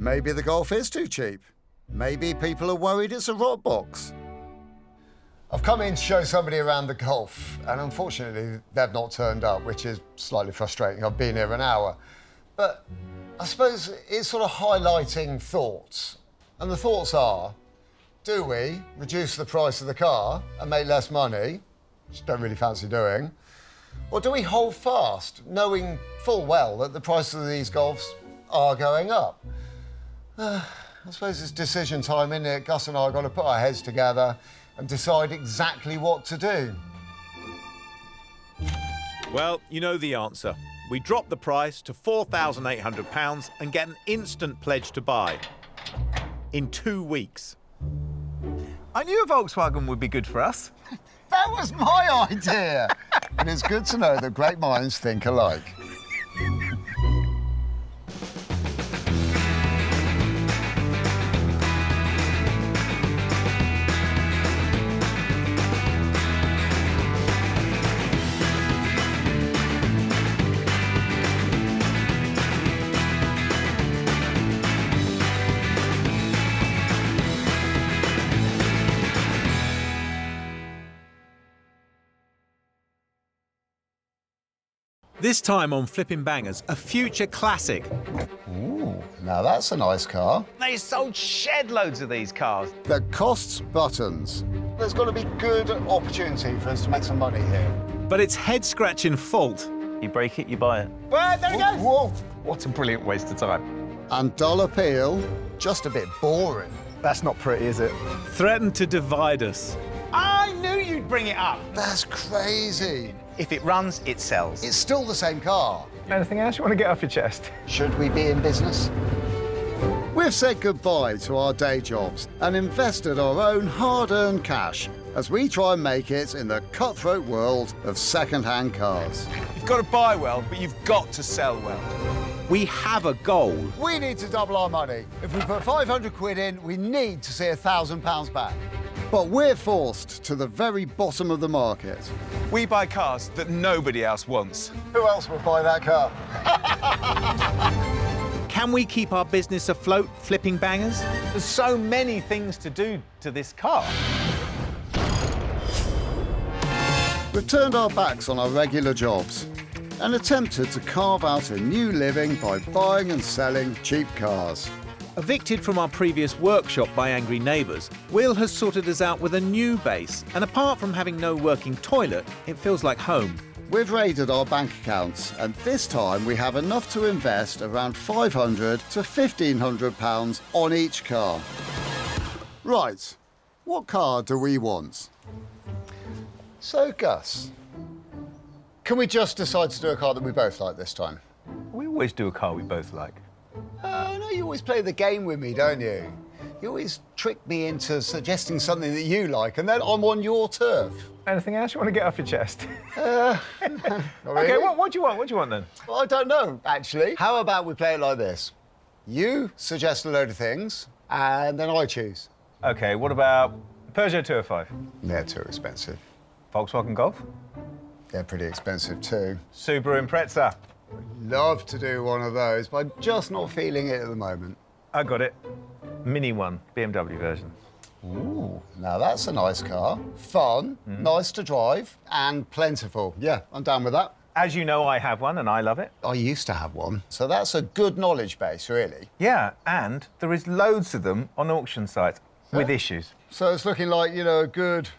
Maybe the Golf is too cheap. Maybe people are worried it's a rot box. I've come in to show somebody around the Golf, and unfortunately, they've not turned up, which is slightly frustrating. I've been here an hour. But I suppose it's sort of highlighting thoughts. And the thoughts are, do we reduce the price of the car and make less money, which I don't really fancy doing, or do we hold fast, knowing full well that the prices of these Golfs are going up? I suppose it's decision time, isn't it? Gus and I have got to put our heads together and decide exactly what to do. Well, you know the answer. We drop the price to £4,800 and get an instant pledge to buy. In 2 weeks. I knew a Volkswagen would be good for us. That was my idea. And it's good to know that great minds think alike. This time on Flipping Bangers, a future classic. Ooh, now that's a nice car. They sold shed loads of these cars. That costs buttons. There's got to be good opportunity for us to make some money here. But it's head-scratching fault. You break it, you buy it. Well, there he goes. Whoa. What a brilliant waste of time. And dull appeal, just a bit boring. That's not pretty, is it? Threatened to divide us. I knew you'd bring it up. That's crazy. If it runs, it sells. It's still the same car. Anything else you want to get off your chest? Should we be in business? We've said goodbye to our day jobs and invested our own hard-earned cash as we try and make it in the cutthroat world of second-hand cars. You've got to buy well, but you've got to sell well. We have a goal. We need to double our money. If we put 500 quid in, we need to see £1,000 back. But we're forced to the very bottom of the market. We buy cars that nobody else wants. Who else would buy that car? Can we keep our business afloat, Flipping Bangers? There's so many things to do to this car. We've turned our backs on our regular jobs and attempted to carve out a new living by buying and selling cheap cars. Evicted from our previous workshop by angry neighbours, Will has sorted us out with a new base, and apart from having no working toilet, it feels like home. We've raided our bank accounts, and this time we have enough to invest around £500 to £1,500 on each car. Right, what car do we want? So, Gus, can we just decide to do a car that we both like this time? We always do a car we both like. Oh, no, you always play the game with me, don't you? You always trick me into suggesting something that you like, and then I'm on your turf. Anything else you want to get off your chest? Not really. Okay, what do you want? What do you want then? Well, I don't know, actually. How about we play it like this? You suggest a load of things, and then I choose. Okay, what about Peugeot 205? They're too expensive. Volkswagen Golf? They're pretty expensive too. Subaru Impreza? Love to do one of those, but I'm just not feeling it at the moment. I got it. Mini one, BMW version. Ooh, now that's a nice car. Fun, nice to drive, and plentiful. Yeah, I'm down with that. As you know, I have one and I love it. I used to have one, so that's a good knowledge base, really. Yeah, and there is loads of them on auction sites with issues. So it's looking like, you know, a good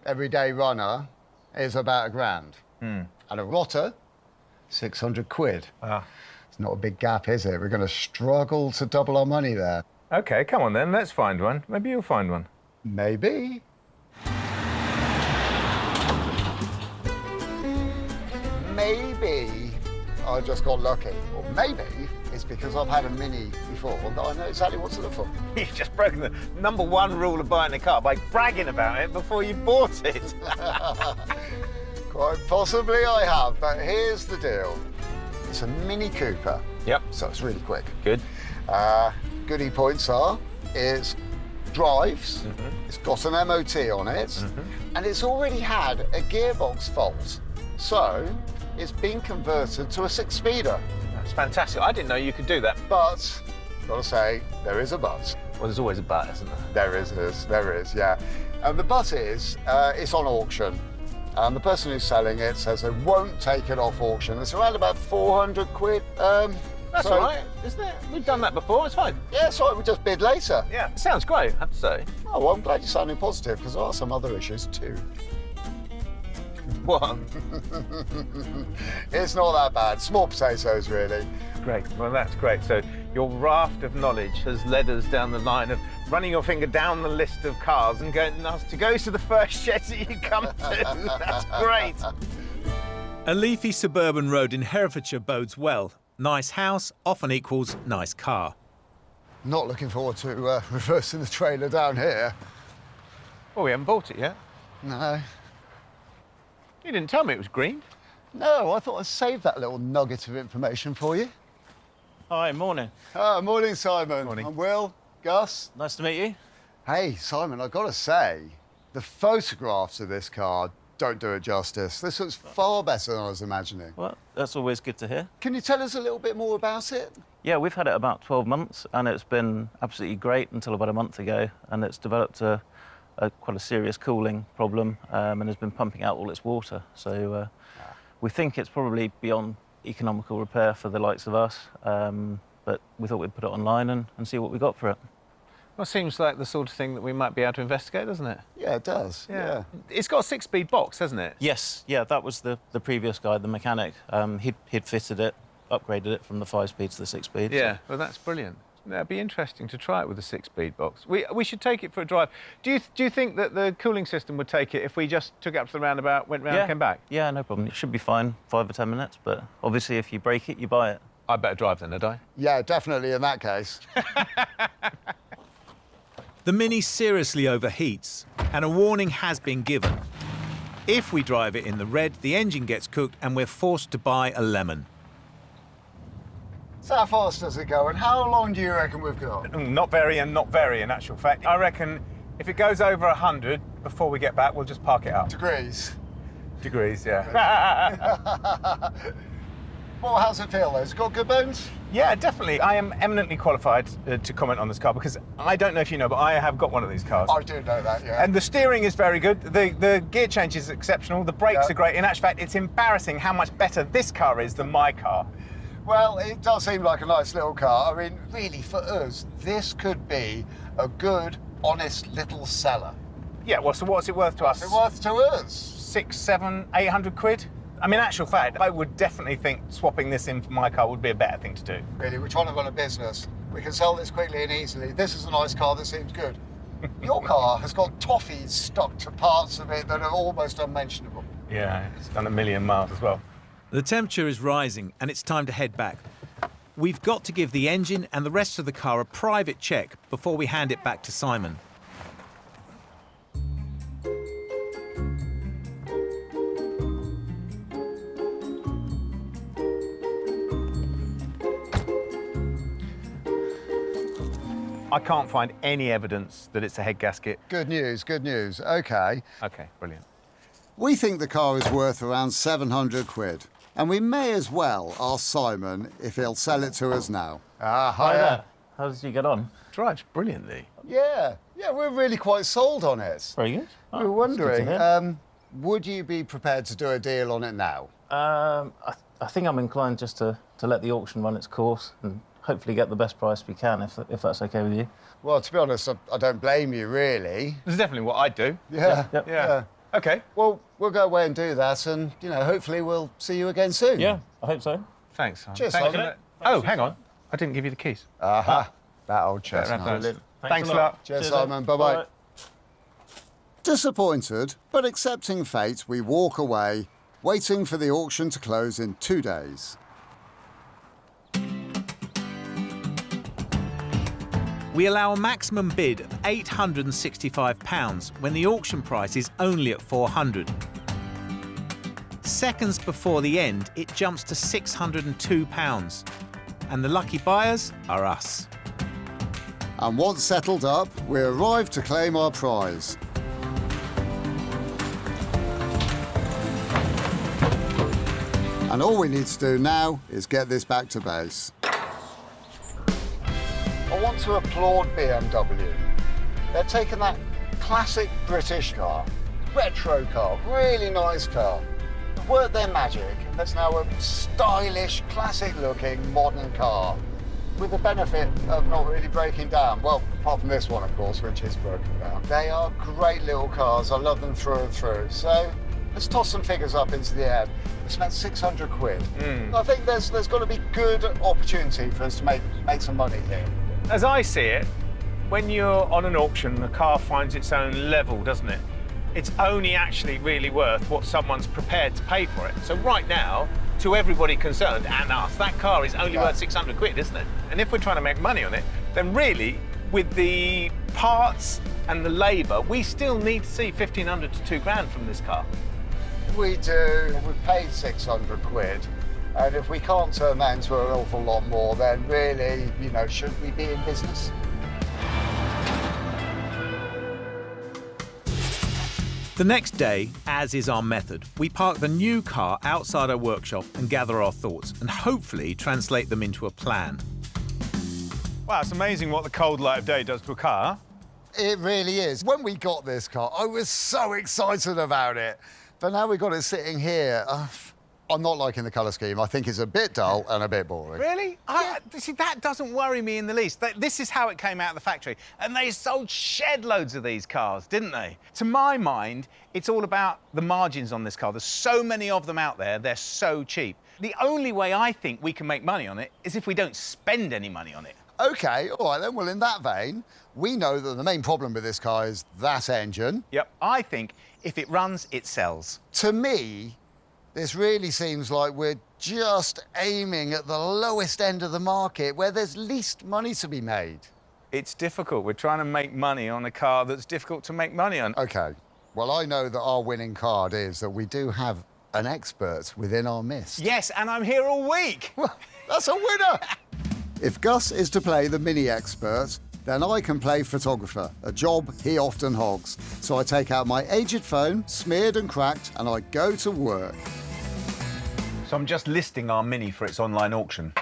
everyday runner is about £1,000. And a rotter, 600 quid. It's not a big gap, is it? We're going to struggle to double our money there. OK, come on then, let's find one. Maybe you'll find one. Maybe. Maybe I just got lucky. Or maybe it's because I've had a Mini before that I know exactly what to look for. You've just broken the #1 rule of buying a car by bragging about it before you bought it. Quite possibly I have, but here's the deal. It's a Mini Cooper. Yep. So it's really quick. Good. Goodie points are, it drives, it's got an MOT on it, and it's already had a gearbox fault. So it's been converted to a 6-speeder. That's fantastic. I didn't know you could do that. But, gotta say, there is a but. Well, there's always a but, isn't there? There is, yeah. And the but is, it's on auction. And the person who's selling it says they won't take it off auction. It's around about 400 quid. That's all right, isn't it? We've done that before, it's fine. Yeah, it's all right, we'll just bid later. Yeah, it sounds great, I have to say. Oh, well, I'm glad you're sounding positive, because there are some other issues too. What? It's not that bad. Small potatoes, really. Great, well, that's great. So your raft of knowledge has led us down the line of running your finger down the list of cars and getting us to go to the first shed that you come to. That's great. A leafy suburban road in Herefordshire bodes well. Nice house often equals nice car. Not looking forward to reversing the trailer down here. Well, we haven't bought it yet. No. You didn't tell me it was green. No, I thought I'd save that little nugget of information for you. Hi, morning. Morning, Simon. Morning. I'm Will, Gus. Nice to meet you. Hey, Simon, I've got to say, the photographs of this car don't do it justice. This looks far better than I was imagining. Well, that's always good to hear. Can you tell us a little bit more about it? Yeah, we've had it about 12 months, and it's been absolutely great until about a month ago, and it's developed quite a serious cooling problem, and has been pumping out all its water. So we think it's probably beyond economical repair for the likes of us, but we thought we'd put it online and see what we got for it. Well, seems like the sort of thing that we might be able to investigate, doesn't it? Yeah, it does. Yeah. It's got a 6-speed box, hasn't it? Yes, yeah, that was the previous guy, the mechanic. He'd fitted it, upgraded it from the 5-speed to the 6-speed. Yeah, so. well, that's brilliant. It'd be interesting to try it with a 6-speed box. We should take it for a drive. Do you think that the cooling system would take it if we just took it up to the roundabout, went round and came back? Yeah, no problem. It should be fine, 5 or 10 minutes, but obviously if you break it, you buy it. I'd better drive then, had I? Yeah, definitely in that case. The Mini seriously overheats, and a warning has been given. If we drive it in the red, the engine gets cooked and we're forced to buy a lemon. So how fast does it go, and how long do you reckon we've got? Not very, in actual fact. I reckon if it goes over 100 before we get back, we'll just park it up. Degrees? Degrees, yeah. Well, how's it feel, though? Has it got good bones? Yeah, definitely. I am eminently qualified to comment on this car because I don't know if you know, but I have got one of these cars. I do know that, yeah. And the steering is very good. The gear change is exceptional. The brakes are great. In actual fact, it's embarrassing how much better this car is than my car. Well, it does seem like a nice little car. I mean, really, for us, this could be a good, honest little seller. Yeah, well, so what's it worth to us? What's it worth to us? 600, 700, 800 quid? I mean, in actual fact, I would definitely think swapping this in for my car would be a better thing to do. Really, we're trying to run a business. We can sell this quickly and easily. This is a nice car that seems good. Your car has got toffees stuck to parts of it that are almost unmentionable. Yeah, it's done 1 million miles as well. The temperature is rising and it's time to head back. We've got to give the engine and the rest of the car a private check before we hand it back to Simon. I can't find any evidence that it's a head gasket. Good news, good news. OK. OK, brilliant. We think the car is worth around 700 quid. And we may as well ask Simon if he'll sell it to us now. Hi there. How did you get on? Drives brilliantly. Yeah, we're really quite sold on it. Very good. We were wondering, would you be prepared to do a deal on it now? I think I'm inclined just to let the auction run its course and hopefully get the best price we can, if that's OK with you. Well, to be honest, I don't blame you, really. This is definitely what I'd do. Yeah. OK. Well, we'll go away and do that, and, you know, hopefully we'll see you again soon. Yeah, I hope so. Thanks, Simon. Cheers, Thanks Simon. Oh, hang on. I didn't give you the keys. Aha. That old chestnut. Thanks a lot. Cheers, Simon. Bye-bye. Disappointed, but accepting fate, we walk away, waiting for the auction to close in 2 days. We allow a maximum bid of £865 when the auction price is only at £400. Seconds before the end, it jumps to £602. And the lucky buyers are us. And once settled up, we arrive to claim our prize. And all we need to do now is get this back to base. I want to applaud BMW. They're taking that classic British car, retro car, really nice car, worked their magic. That's now a stylish, classic-looking, modern car with the benefit of not really breaking down. Well, apart from this one, of course, which is broken down. They are great little cars. I love them through and through. So let's toss some figures up into the air. We spent 600 quid. I think there's got to be good opportunity for us to make some money here. As I see it, when you're on an auction, the car finds its own level, doesn't it? It's only actually really worth what someone's prepared to pay for it. So right now, to everybody concerned, and us, that car is only worth 600 quid, isn't it? And if we're trying to make money on it, then really, with the parts and the labour, we still need to see 1,500 to 2 grand from this car. We do. We've paid 600 quid. And if we can't turn that into an awful lot more, then really, you know, should we be in business? The next day, as is our method, we park the new car outside our workshop and gather our thoughts and hopefully translate them into a plan. Wow, it's amazing what the cold light of day does to a car. It really is. When we got this car, I was so excited about it. But now we've got it sitting here. I'm not liking the colour scheme. I think it's a bit dull and a bit boring. Really? See, that doesn't worry me in the least. This is how it came out of the factory. And they sold shed loads of these cars, didn't they? To my mind, it's all about the margins on this car. There's so many of them out there, they're so cheap. The only way I think we can make money on it is if we don't spend any money on it. OK, all right then. Well, in that vein, we know that the main problem with this car is that engine. Yep. I think if it runs, it sells. To me, this really seems like we're just aiming at the lowest end of the market where there's least money to be made. It's difficult. We're trying to make money on a car that's difficult to make money on. OK. Well, I know that our winning card is that we do have an expert within our midst. Yes, and I'm here all week. Well, that's a winner. If Gus is to play the mini expert, then I can play photographer, a job he often hogs. So I take out my aged phone, smeared and cracked, and I go to work. So I'm just listing our Mini for its online auction.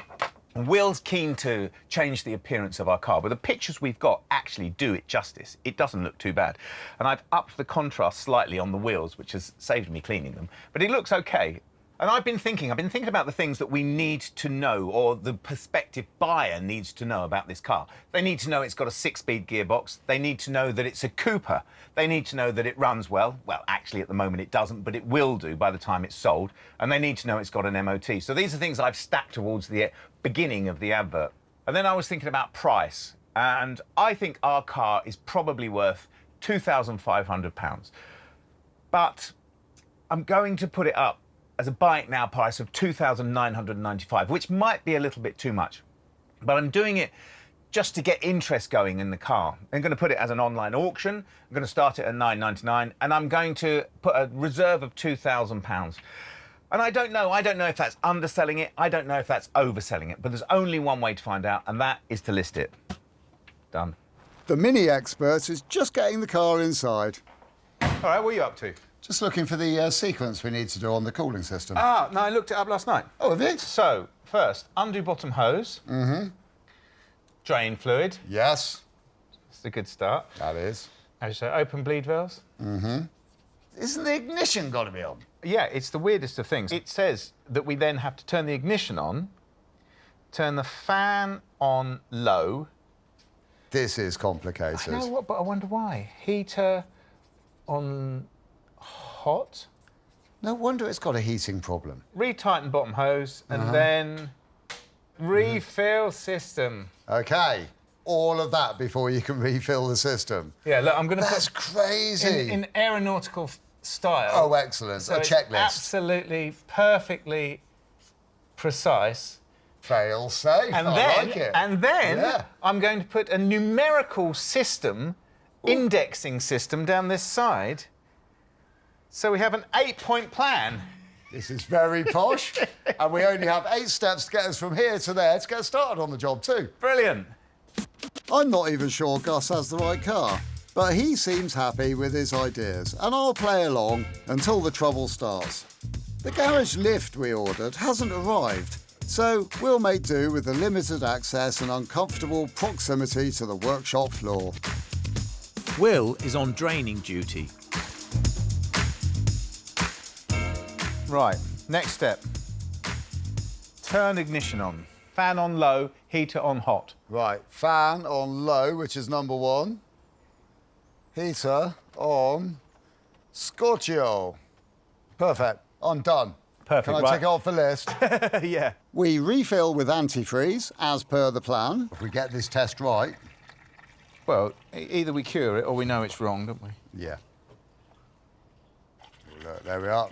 And Will's keen to change the appearance of our car, but the pictures we've got actually do it justice. It doesn't look too bad. And I've upped the contrast slightly on the wheels, which has saved me cleaning them, but it looks okay. And I've been thinking about the things that we need to know, or the prospective buyer needs to know about this car. They need to know it's got a 6-speed gearbox. They need to know that it's a Cooper. They need to know that it runs well. Well, actually, at the moment it doesn't, but it will do by the time it's sold. And they need to know it's got an MOT. So these are things I've stacked towards the beginning of the advert. And then I was thinking about price. And I think our car is probably worth £2,500. But I'm going to put it up as a buy it now price of £2,995, which might be a little bit too much. But I'm doing it just to get interest going in the car. I'm going to put it as an online auction. I'm going to start it at £9.99, and I'm going to put a reserve of £2,000. And I don't know if that's underselling it, I don't know if that's overselling it, but there's only one way to find out, and that is to list it. Done. The mini expert is just getting the car inside. All right, what are you up to? Just looking for the sequence we need to do on the cooling system. Ah, no, I looked it up last night. Oh, have you? So, first, undo bottom hose. Mm-hmm. Drain fluid. Yes. That's a good start. That is. As you say, open bleed valves. Mm-hmm. Isn't the ignition got to be on? Yeah, it's the weirdest of things. It says that we then have to turn the ignition on, turn the fan on low. This is complicated. I know what, but I wonder why. Heater on hot. No wonder it's got a heating problem. Retighten bottom hose and then refill system. OK. All of that before you can refill the system. Yeah, look, I'm going to put... That's crazy. In aeronautical style. Oh, excellent. So a checklist. Absolutely, perfectly precise. Fail safe. And then I'm going to put a numerical system, indexing system down this side. So we have an 8-point plan. This is very posh. And we only have 8 steps to get us from here to there to get started on the job too. Brilliant. I'm not even sure Gus has the right car, but he seems happy with his ideas, and I'll play along until the trouble starts. The garage lift we ordered hasn't arrived, so we'll make do with the limited access and uncomfortable proximity to the workshop floor. Will is on draining duty. Right, next step. Turn ignition on. Fan on low, heater on hot. Right, fan on low, which is number 1. Heater on Scorchio. Perfect, I'm done. Perfect, Can I right. take it off the list? Yeah. We refill with antifreeze, as per the plan. If we get this test right. Well, either we cure it or we know it's wrong, don't we? Yeah. Look, there we are.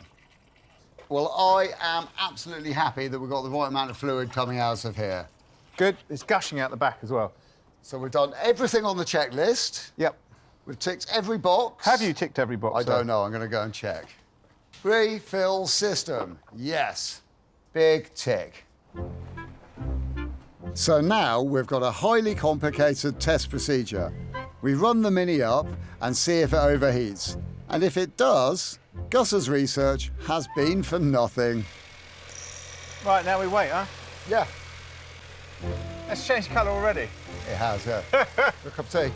Well, I am absolutely happy that we've got the right amount of fluid coming out of here. Good. It's gushing out the back as well. So we've done everything on the checklist. Yep. We've ticked every box. Have you ticked every box? I don't know. I'm going to go and check. Refill system. Yes. Big tick. So now we've got a highly complicated test procedure. We run the Mini up and see if it overheats. And if it does, Gus's research has been for nothing. Right, now we wait, huh? Yeah. It's changed colour already. It has, yeah. A cup of tea?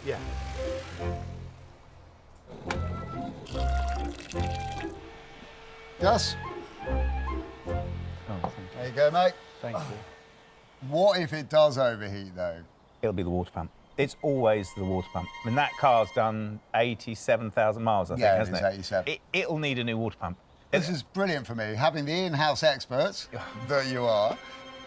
Yeah. Gus? There you go, mate. Thank you. What if it does overheat, though? It'll be the water pump. It's always the water pump. I mean, that car's done 87,000 miles, I think, Yeah, hasn't it it? is 87. It'll need a new water pump. This is brilliant for me, having the in-house experts that you are.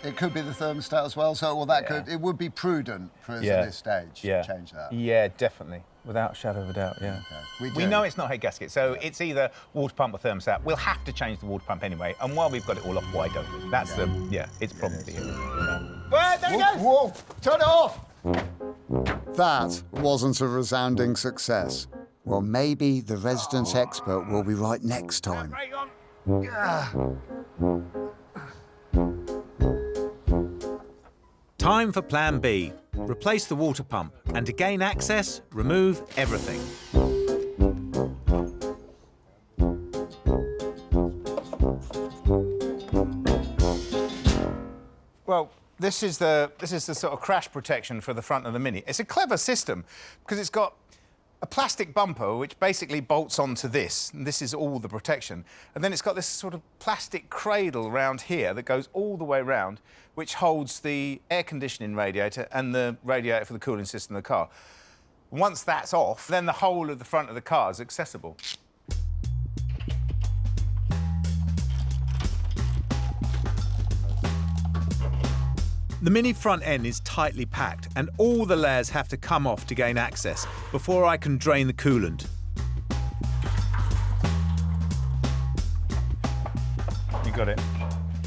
It could be the thermostat as well, so it would be prudent for us at this stage to change that. Yeah, definitely. Without a shadow of a doubt, yeah. Okay. We know it's not head gasket, so it's either water pump or thermostat. We'll have to change the water pump anyway, and while we've got it all off, why don't we? That's it's probably it. Well, there it goes! Whoa, turn it off! That wasn't a resounding success. Well, maybe the residence expert will be right next time. Time for Plan B. Replace the water pump, and to gain access, remove everything. Well, this is the sort of crash protection for the front of the Mini. It's a clever system because it's got a plastic bumper which basically bolts onto this, and this is all the protection. And then it's got this sort of plastic cradle around here that goes all the way around, which holds the air conditioning radiator and the radiator for the cooling system of the car. Once that's off, then the whole of the front of the car is accessible. The Mini front end is tightly packed, and all the layers have to come off to gain access before I can drain the coolant. You got it?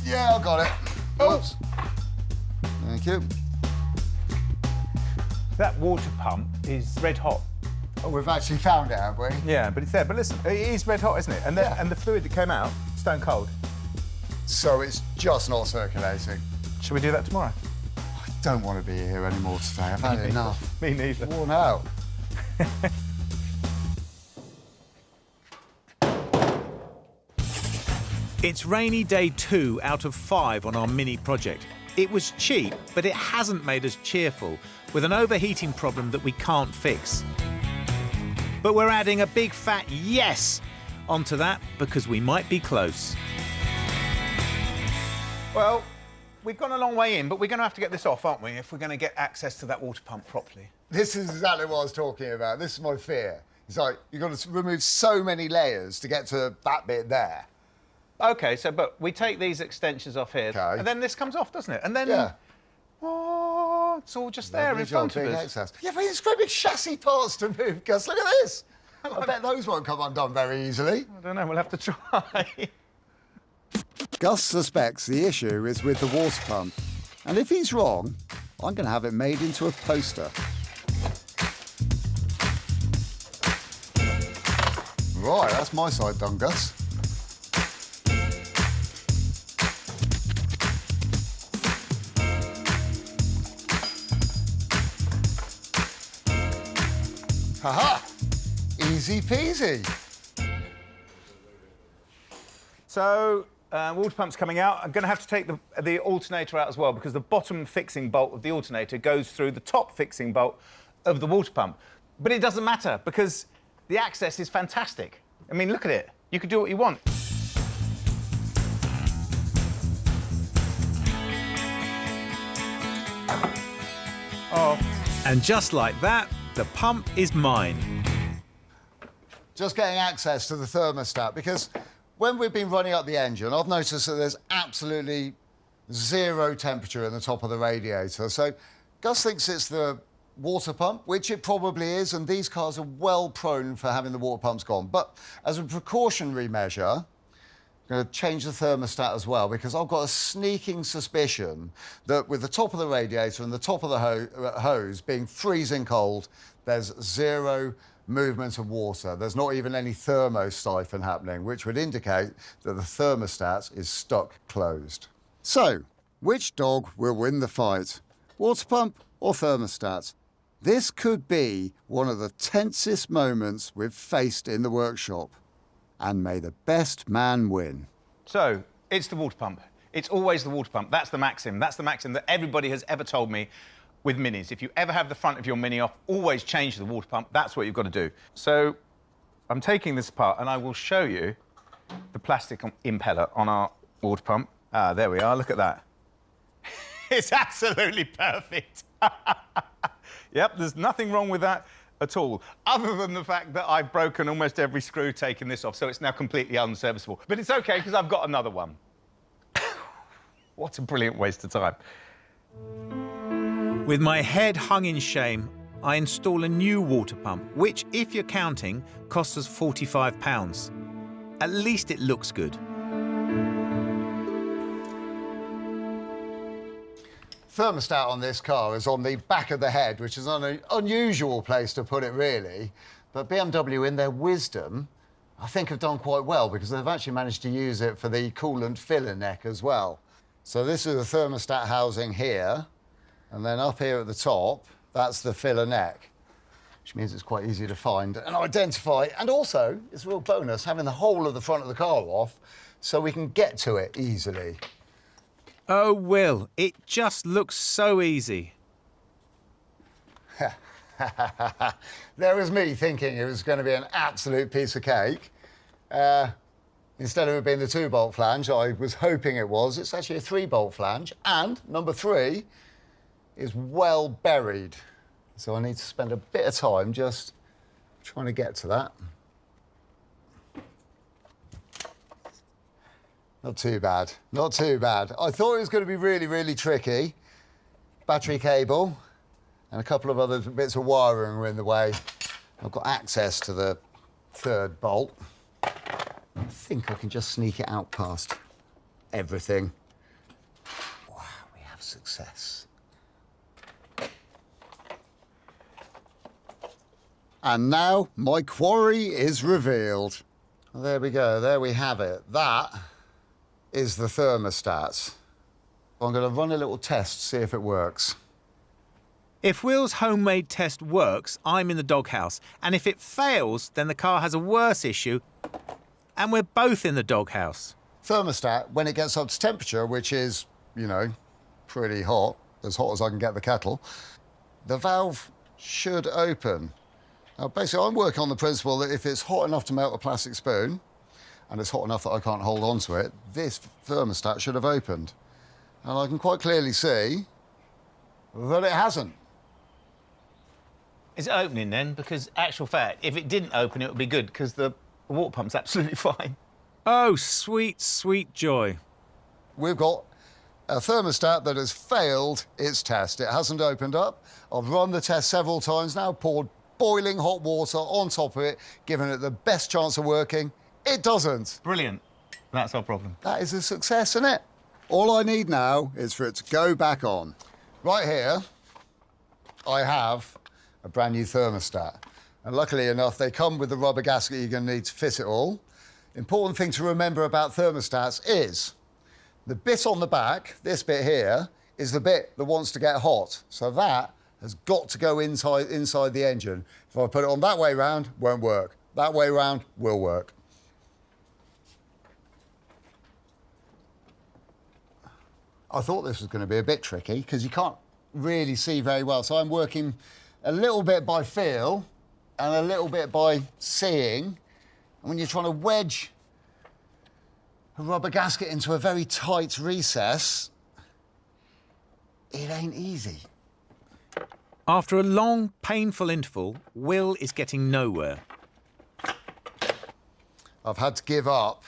Yeah, I got it. Oops. Thank you. That water pump is red hot. Oh, we've actually found it, have we? Yeah, but it's there. But listen, it is red hot, isn't it? And and the fluid that came out, stone cold. So it's just not circulating. Should we do that tomorrow? I don't want to be here anymore today. I've had enough. Me neither. Worn out. It's rainy day 2 out of 5 on our Mini project. It was cheap, but it hasn't made us cheerful, with an overheating problem that we can't fix. But we're adding a big fat yes onto that because we might be close. Well, we've gone a long way in, but we're going to have to get this off, aren't we, if we're going to get access to that water pump properly? This is exactly what I was talking about. This is my fear. It's like you've got to remove so many layers to get to that bit there. OK, but we take these extensions off here, and then this comes off, doesn't it? And then, oh, it's all just there in front of us. Excess. Yeah, but it's great big chassis parts to move, Gus. Look at this. I bet those won't come undone very easily. I don't know, we'll have to try. Gus suspects the issue is with the water pump. And if he's wrong, I'm going to have it made into a poster. Right, that's my side done, Gus. Haha! Easy peasy. So, water pump's coming out. I'm going to have to take the alternator out as well because the bottom fixing bolt of the alternator goes through the top fixing bolt of the water pump. But it doesn't matter because the access is fantastic. I mean, look at it. You can do what you want. off. And just like that, the pump is mine. Just getting access to the thermostat, because when we've been running up the engine, I've noticed that there's absolutely zero temperature in the top of the radiator. So Gus thinks it's the water pump, which it probably is, and these cars are well prone for having the water pumps gone. But as a precautionary measure, I'm going to change the thermostat as well, because I've got a sneaking suspicion that with the top of the radiator and the top of the hose being freezing cold, there's zero movement of water. There's not even any thermosiphon happening, which would indicate that the thermostat is stuck closed. So, which dog will win the fight? Water pump or thermostat? This could be one of the tensest moments we've faced in the workshop. And may the best man win. So, it's the water pump. It's always the water pump. That's the maxim. That's the maxim that everybody has ever told me with Minis. If you ever have the front of your Mini off, always change the water pump. That's what you've got to do. So, I'm taking this apart and I will show you the plastic impeller on our water pump. Ah, there we are. Look at that. It's absolutely perfect. Yep, there's nothing wrong with that at all, other than the fact that I've broken almost every screw taking this off, so it's now completely unserviceable. But it's OK, because I've got another one. What a brilliant waste of time. With my head hung in shame, I install a new water pump, which, if you're counting, costs us £45. At least it looks good. Thermostat on this car is on the back of the head, which is an unusual place to put it, really. But BMW, in their wisdom, I think have done quite well, because they've actually managed to use it for the coolant filler neck as well. So this is the thermostat housing here, and then up here at the top, that's the filler neck, which means it's quite easy to find and identify. And also, it's a real bonus having the whole of the front of the car off, so we can get to it easily. Oh, Will, it just looks so easy. There was me thinking it was going to be an absolute piece of cake. Instead of it being the 2-bolt flange, I was hoping it was. It's actually a 3-bolt flange, and number 3 is well buried. So I need to spend a bit of time just trying to get to that. Not too bad, not too bad. I thought it was going to be really, really tricky. Battery cable and a couple of other bits of wiring were in the way. I've got access to the 3rd bolt. I think I can just sneak it out past everything. Wow, we have success. And now my quarry is revealed. Well, there we go, there we have it. That is the thermostat. I'm going to run a little test, see if it works. If Will's homemade test works, I'm in the doghouse. And if it fails, then the car has a worse issue, and we're both in the doghouse. Thermostat, when it gets up to temperature, which is, you know, pretty hot as I can get the kettle, the valve should open. Now, basically, I'm working on the principle that if it's hot enough to melt a plastic spoon, and it's hot enough that I can't hold on to it, this thermostat should have opened. And I can quite clearly see that it hasn't. Is it opening then? Because, actual fact, if it didn't open, it would be good, because the water pump's absolutely fine. Oh, sweet, sweet joy. We've got a thermostat that has failed its test. It hasn't opened up. I've run the test several times now, poured boiling hot water on top of it, given it the best chance of working. It doesn't. Brilliant. That's our problem. That is a success, isn't it? All I need now is for it to go back on. Right here, I have a brand new thermostat. And luckily enough, they come with the rubber gasket you're going to need to fit it all. Important thing to remember about thermostats is the bit on the back, this bit here, is the bit that wants to get hot. So that has got to go inside the engine. If I put it on that way round, won't work. That way round will work. I thought this was going to be a bit tricky because you can't really see very well. So I'm working a little bit by feel and a little bit by seeing. And when you're trying to wedge a rubber gasket into a very tight recess, it ain't easy. After a long, painful interval, Will is getting nowhere. I've had to give up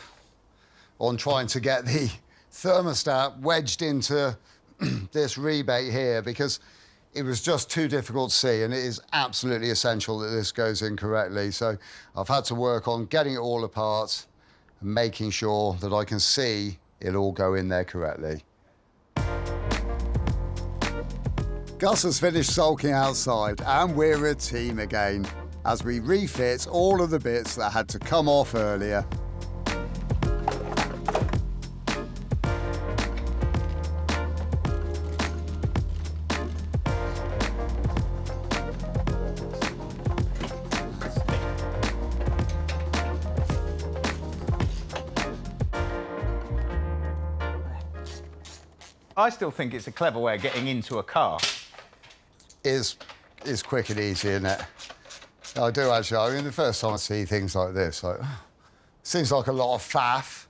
on trying to get the thermostat wedged into this rebate here because it was just too difficult to see, and it is absolutely essential that this goes in correctly. So I've had to work on getting it all apart and making sure that I can see it all go in there correctly. Gus has finished sulking outside, and we're a team again as we refit all of the bits that had to come off earlier. I still think it's a clever way of getting into a car. Is quick and easy, isn't it? I do actually. I mean, the first time I see things like this, like, seems like a lot of faff.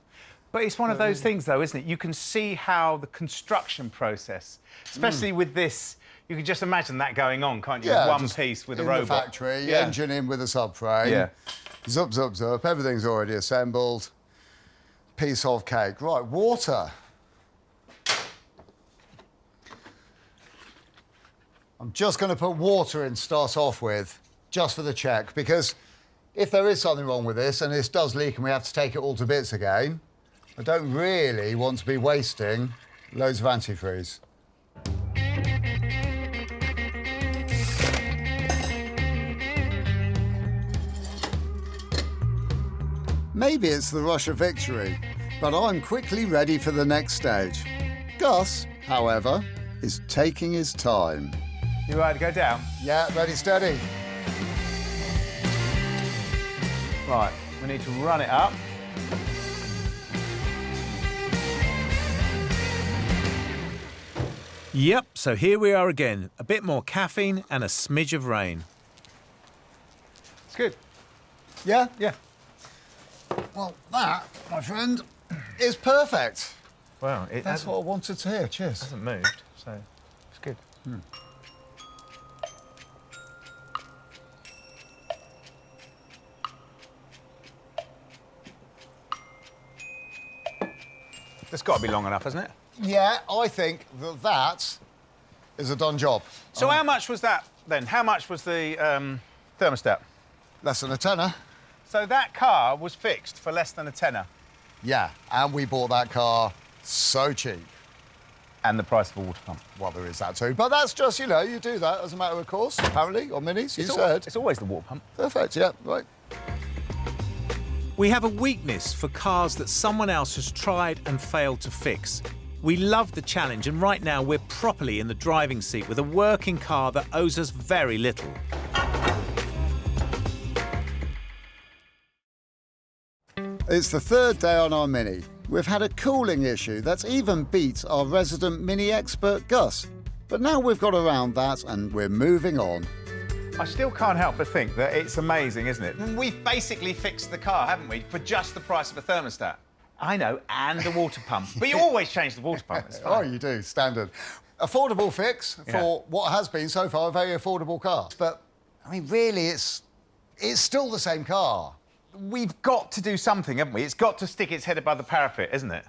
But it's one of those things, though, isn't it? You can see how the construction process, especially with this, you can just imagine that going on, can't you? Yeah, One piece with a robot. In the factory, engine in with a subframe. Yeah. Zup, zup, zup. Everything's already assembled. Piece of cake. Right, water. I'm just going to put water in to start off with, just for the check, because if there is something wrong with this and this does leak and we have to take it all to bits again, I don't really want to be wasting loads of antifreeze. Maybe it's the rush of victory, but I'm quickly ready for the next stage. Gus, however, is taking his time. You ready to go down? Yeah, ready, steady. Right, we need to run it up. Yep, so here we are again. A bit more caffeine and a smidge of rain. It's good. Yeah? Yeah. Well, that, my friend, is perfect. Wow, That's what I wanted to hear. Cheers. It hasn't moved, so it's good. That's got to be long enough, hasn't it? Yeah, I think that is a done job. So how much was that, then? How much was the thermostat? Less than a tenner. So that car was fixed for less than a tenner? Yeah, and we bought that car so cheap. And the price of a water pump. Well, there is that too. But that's just, you know, you do that as a matter of course, apparently, on Minis, you said. It's always the water pump. Perfect, yeah, right. We have a weakness for cars that someone else has tried and failed to fix. We love the challenge, and right now we're properly in the driving seat with a working car that owes us very little. It's the third day on our Mini. We've had a cooling issue that's even beat our resident Mini expert Gus. But now we've got around that and we're moving on. I still can't help but think that it's amazing, isn't it? We've basically fixed the car, haven't we, for just the price of a thermostat. I know, and a water pump. But you always change the water pump. It's fine. Oh, you do, standard. Affordable fix for what has been so far a very affordable car. But, I mean, really, it's still the same car. We've got to do something, haven't we? It's got to stick its head above the parapet, isn't it?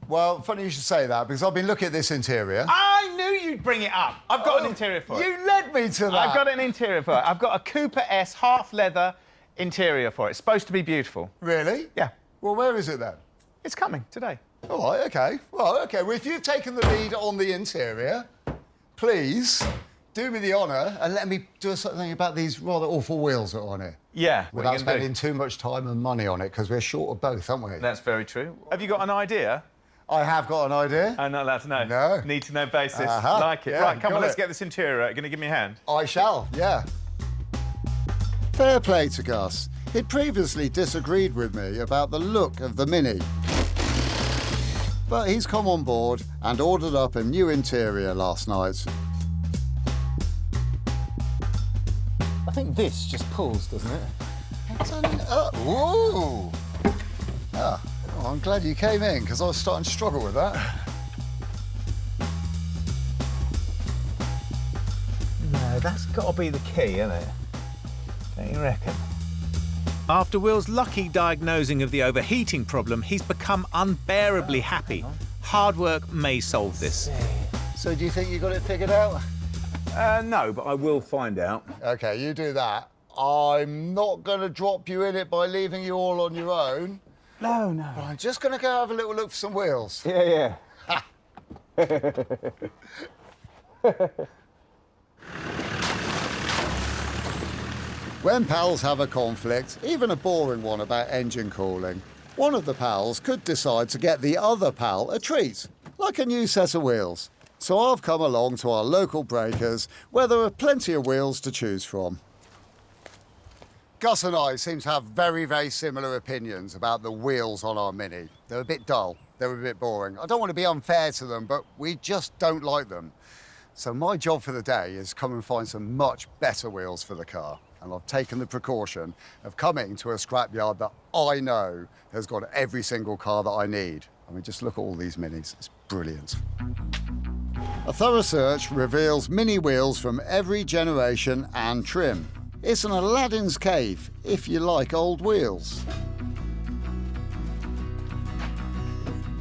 Well, funny you should say that, because I've been looking at this interior. I knew you'd bring it up. I've got an interior for it. You led me to that. I've got an interior for it. I've got a Cooper S half-leather interior for it. It's supposed to be beautiful. Really? Yeah. Well, where is it then? It's coming today. All right, OK. Well, OK, well, if you've taken the lead on the interior, please do me the honour and let me do something about these rather awful wheels that are on it. Yeah. Without spending too much time and money on it, because we're short of both, aren't we? That's very true. Have you got an idea? I have got an idea. I'm not allowed to know. No. Need to know basis. Uh-huh. Like it. Yeah, right, come on, got let's it. get this interior out. Going to give me a hand? I shall, yeah. Fair play to Gus. He'd previously disagreed with me about the look of the Mini. But he's come on board and ordered up a new interior last night. I think this just pulls, doesn't it? Turn it up. Ooh! Ah, well, I'm glad you came in, because I was starting to struggle with that. No, that's got to be the key, isn't it? Don't you reckon? After Will's lucky diagnosing of the overheating problem, he's become unbearably happy. Hard work may solve this. So do you think you got it figured out? No, but I will find out. OK, you do that. I'm not going to drop you in it by leaving you all on your own. No, no. I'm just going to go have a little look for some wheels. Yeah. When pals have a conflict, even a boring one about engine cooling, one of the pals could decide to get the other pal a treat, like a new set of wheels. So I've come along to our local breakers, where there are plenty of wheels to choose from. Gus and I seem to have very, very similar opinions about the wheels on our Mini. They're a bit dull, they're a bit boring. I don't want to be unfair to them, but we just don't like them. So my job for the day is come and find some much better wheels for the car. And I've taken the precaution of coming to a scrapyard that I know has got every single car that I need. I mean, just look at all these Minis. It's brilliant. A thorough search reveals Mini wheels from every generation and trim. It's an Aladdin's cave, if you like old wheels.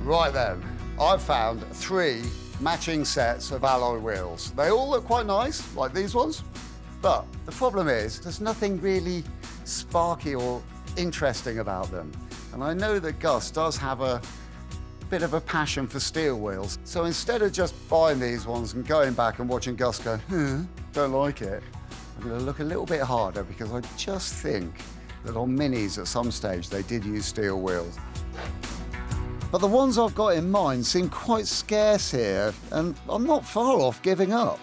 Right then, I've found 3 matching sets of alloy wheels. They all look quite nice, like these ones. But the problem is, there's nothing really sparky or interesting about them. And I know that Gus does have a bit of a passion for steel wheels. So instead of just buying these ones and going back and watching Gus go, don't like it, I'm going to look a little bit harder because I just think that on Minis at some stage they did use steel wheels. But the ones I've got in mind seem quite scarce here, and I'm not far off giving up.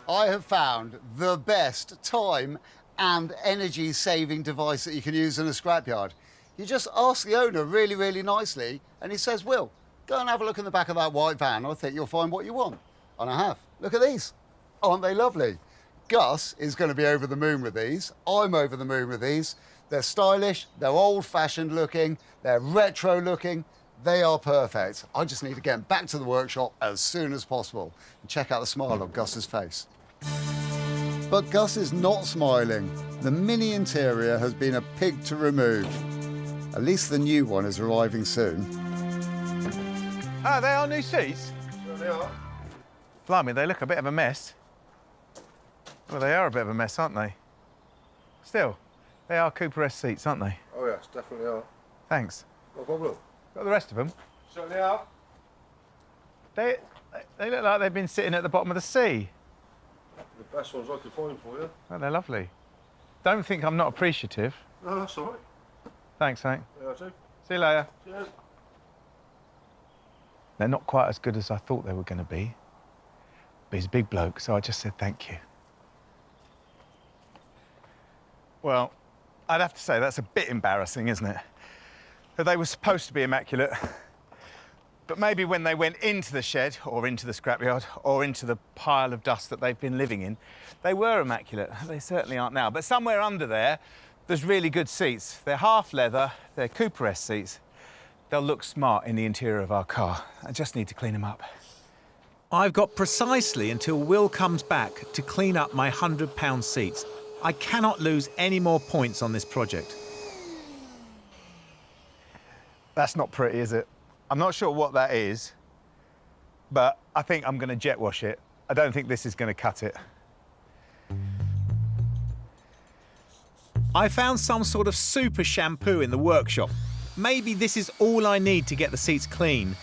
I have found the best time and energy saving device that you can use in a scrapyard. You just ask the owner really, really nicely, and he says, Will, go and have a look in the back of that white van. I think you'll find what you want. And I have. Look at these. Aren't they lovely? Gus is going to be over the moon with these. I'm over the moon with these. They're stylish, they're old-fashioned looking, they're retro looking. They are perfect. I just need to get them back to the workshop as soon as possible and check out the smile on Gus's face. But Gus is not smiling. The Mini interior has been a pig to remove. At least the new one is arriving soon. Oh, they are new seats? Well, they are. Blimey, they look a bit of a mess. Well, they are a bit of a mess, aren't they? Still, they are Cooper S seats, aren't they? Oh, yes, definitely are. Thanks. No problem. Got the rest of them? Certainly are. They look like they've been sitting at the bottom of the sea. The best ones I could find for you. Oh, they're lovely. Don't think I'm not appreciative. No, that's all right. Thanks, mate. Yeah, I do. See you later. Cheers. They're not quite as good as I thought they were going to be. But he's a big bloke, so I just said thank you. Well, I'd have to say that's a bit embarrassing, isn't it? That they were supposed to be immaculate, but maybe when they went into the shed, or into the scrapyard, or into the pile of dust that they've been living in, they were immaculate. They certainly aren't now. But somewhere under there, there's really good seats. They're half leather, they're Cooper S seats. They'll look smart in the interior of our car. I just need to clean them up. I've got precisely until Will comes back to clean up my £100 seats. I cannot lose any more points on this project. That's not pretty, is it? I'm not sure what that is, but I think I'm going to jet wash it. I don't think this is going to cut it. I found some sort of super shampoo in the workshop. Maybe this is all I need to get the seats clean.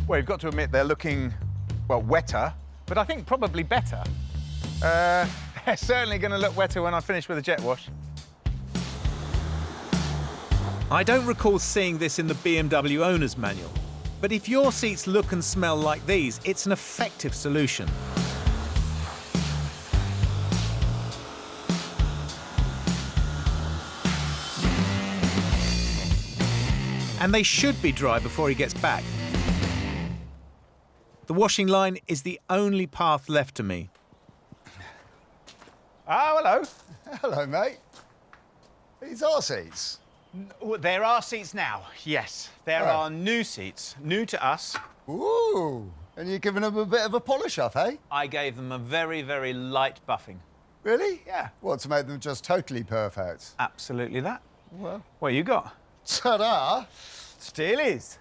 Well, you've got to admit they're looking, well, wetter, but I think probably better. They're certainly going to look wetter when I finish with the jet wash. I don't recall seeing this in the BMW owner's manual, but if your seats look and smell like these, it's an effective solution. And they should be dry before he gets back. The washing line is the only path left to me. Oh, hello. Hello, mate. These are seats. There are seats now, yes. There are new seats, new to us. Ooh, and you're giving them a bit of a polish up, eh? I gave them a very, very light buffing. Really? Yeah. What, to make them just totally perfect? Absolutely that. Well. What you got? Ta-da! Steelies.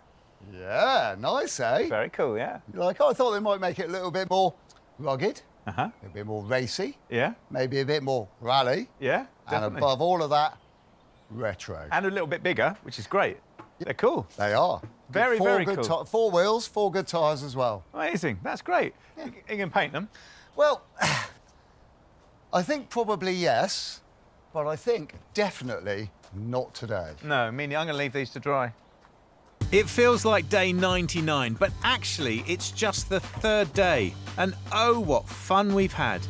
Yeah, nice, eh? Very cool, yeah. Like, I thought they might make it a little bit more rugged. Uh-huh. A bit more racy. Yeah. Maybe a bit more rally. Yeah, definitely. And above all of that, retro. And a little bit bigger, which is great. They're cool. They are. Very, very cool. 4 wheels, 4 good tyres as well. Amazing. That's great. Yeah. You can paint them. Well, I think probably yes, but I think definitely not today. No, meaning I'm going to leave these to dry. It feels like day 99, but actually it's just the 3rd day. And oh, what fun we've had.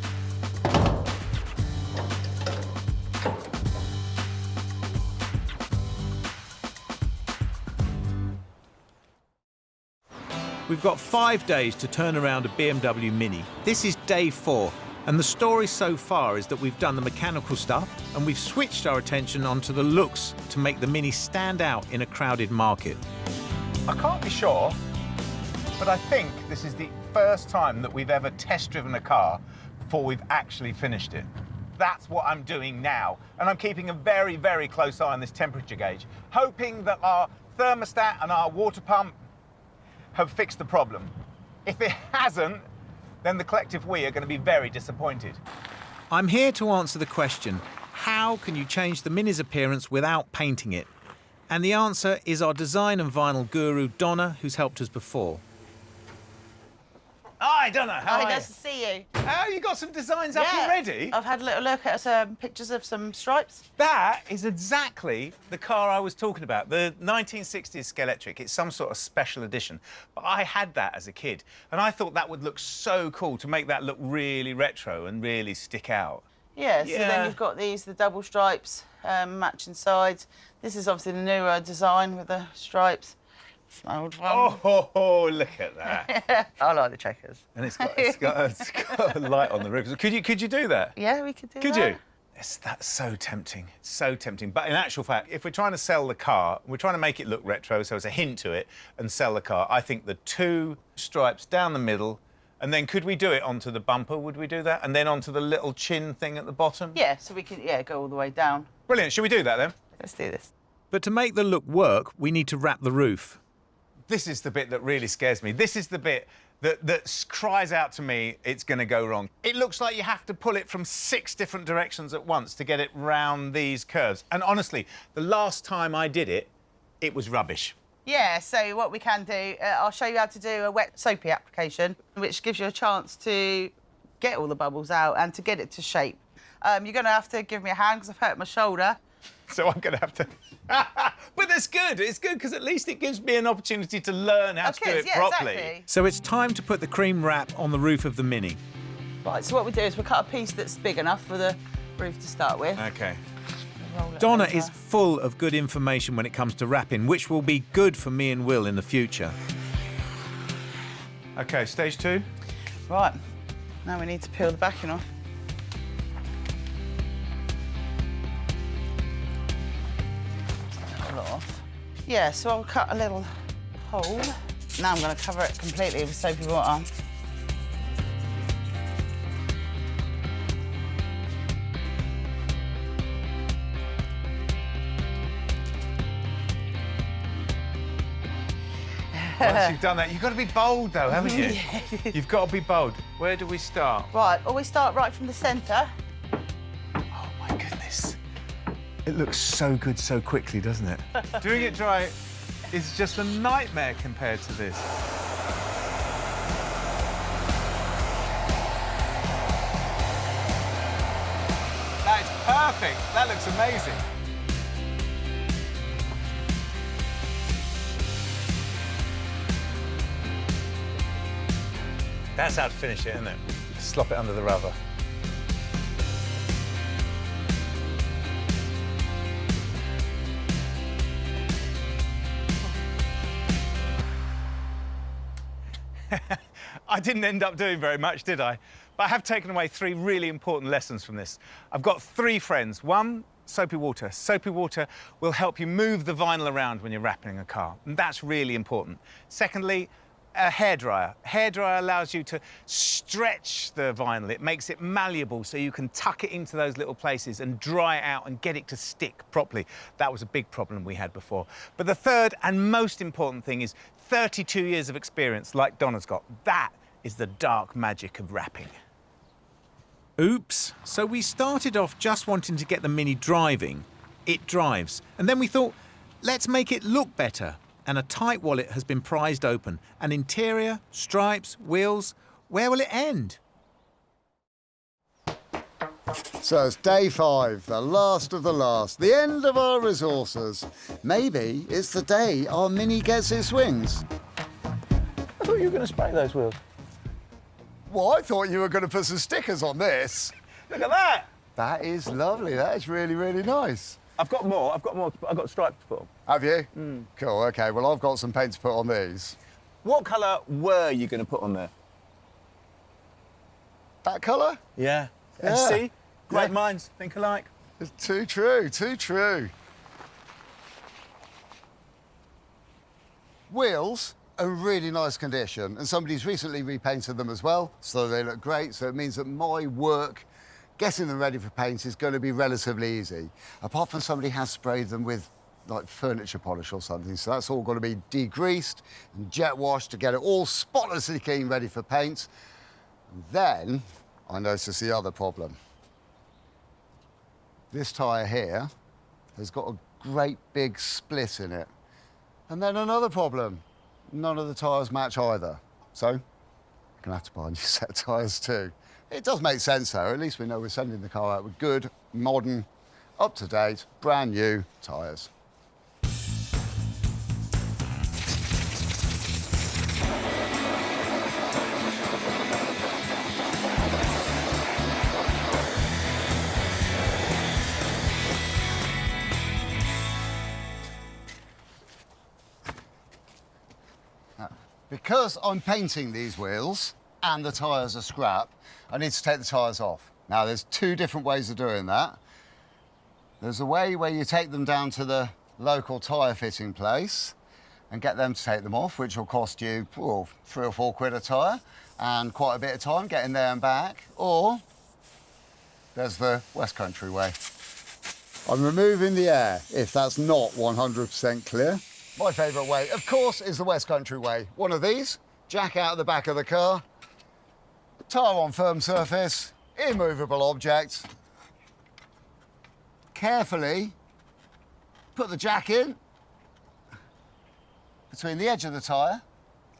We've got 5 days to turn around a BMW Mini. This is day 4. And the story so far is that we've done the mechanical stuff and we've switched our attention onto the looks to make the Mini stand out in a crowded market. I can't be sure, but I think this is the first time that we've ever test-driven a car before we've actually finished it. That's what I'm doing now. And I'm keeping a very, very close eye on this temperature gauge, hoping that our thermostat and our water pump have fixed the problem. If it hasn't, then the collective we are going to be very disappointed. I'm here to answer the question, how can you change the Mini's appearance without painting it? And the answer is our design and vinyl guru, Donna, who's helped us before. Hi, Donna. How are you? Nice to see you. Oh, you got some designs up already? I've had a little look at some pictures of some stripes. That is exactly the car I was talking about, the 1960s Skeletric. It's some sort of special edition. But I had that as a kid, and I thought that would look so cool to make that look really retro and really stick out. Yeah, so then you've got these, the double stripes, matching sides. This is obviously the newer design with the stripes. It's an old one. Oh, look at that. I like the checkers. And it's got a light on the roof. Could you do that? Yeah, we could do that. Could you? That's so tempting. It's so tempting. But in actual fact, if we're trying to sell the car, we're trying to make it look retro, so it's a hint to it, and sell the car, I think the 2 stripes down the middle, and then could we do it onto the bumper? Would we do that? And then onto the little chin thing at the bottom? Yeah, so we can go all the way down. Brilliant. Should we do that then? Let's do this. But to make the look work, we need to wrap the roof. This is the bit that really scares me. This is the bit that cries out to me, it's going to go wrong. It looks like you have to pull it from 6 different directions at once to get it round these curves. And honestly, the last time I did it, it was rubbish. Yeah, so what we can do, I'll show you how to do a wet soapy application, which gives you a chance to get all the bubbles out and to get it to shape. You're going to have to give me a hand because I've hurt my shoulder. So I'm going to have to... But that's good. It's good because at least it gives me an opportunity to learn how to do it properly. Exactly. So it's time to put the cream wrap on the roof of the Mini. Right, so what we do is we cut a piece that's big enough for the roof to start with. OK. Donna is full of good information when it comes to wrapping, which will be good for me and Will in the future. OK, stage 2. Right, now we need to peel the backing off. Off. Yeah, so I'll cut a little hole. Now I'm going to cover it completely with soapy water. Once you've done that, you've got to be bold, though, haven't you? You've got to be bold. Where do we start? Right, well, we start right from the centre. Oh, my goodness. It looks so good so quickly, doesn't it? Doing it dry is just a nightmare compared to this. That is perfect. That looks amazing. That's how to finish it, isn't it? Slop it under the rubber. I didn't end up doing very much, did I? But I have taken away 3 really important lessons from this. I've got 3 friends. 1, soapy water. Soapy water will help you move the vinyl around when you're wrapping a car, and that's really important. Secondly, a hairdryer. Hairdryer allows you to stretch the vinyl. It makes it malleable so you can tuck it into those little places and dry it out and get it to stick properly. That was a big problem we had before. But the third and most important thing is 32 years of experience like Donna's got. That is the dark magic of wrapping. Oops. So we started off just wanting to get the Mini driving. It drives. And then we thought, let's make it look better. And a tight wallet has been prized open. An interior, stripes, wheels. Where will it end? So it's day 5, the last of the last, the end of our resources. Maybe it's the day our Mini gets its wings. I thought you were going to spray those wheels. Well, I thought you were going to put some stickers on this. Look at that! That is lovely. That is really, really nice. I've got more. I've got stripes to put on. Have you? Cool, OK. Well, I've got some paint to put on these. What colour were you going to put on there? That colour? Yeah. And Yeah. see? Great minds think alike. It's too true, too true. Wheels are in really nice condition, and somebody's recently repainted them as well, so they look great. So it means that my work getting them ready for paint is going to be relatively easy, apart from somebody has sprayed them with like furniture polish or something. So that's all got to be degreased and jet washed to get it all spotlessly clean, ready for paint. And then I noticed the other problem. This tyre here has got a great big split in it. And then another problem. None of the tyres match either. So I'm gonna have to buy a new set of tyres too. It does make sense though. At least we know we're sending the car out with good, modern, up-to-date, brand new tyres. Because I'm painting these wheels and the tyres are scrap, I need to take the tyres off. Now, there's 2 different ways of doing that. There's a way where you take them down to the local tyre fitting place and get them to take them off, which will cost you 3 or 4 quid a tyre and quite a bit of time getting there and back. Or there's the West Country way. I'm removing the air, if that's not 100% clear. My favourite way, of course, is the West Country way. One of these, jack out the back of the car, tyre on firm surface, immovable object. Carefully put the jack in between the edge of the tyre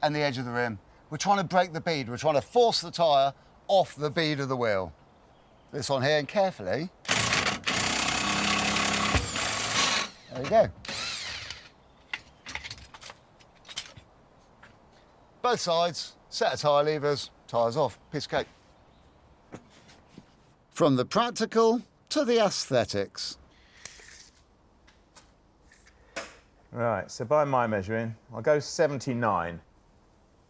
and the edge of the rim. We're trying to break the bead. We're trying to force the tyre off the bead of the wheel. This on here, and carefully. There you go. Both sides, set of tyre levers, tyres off, piece of cake. From the practical to the aesthetics. Right, so by my measuring, I'll go 79.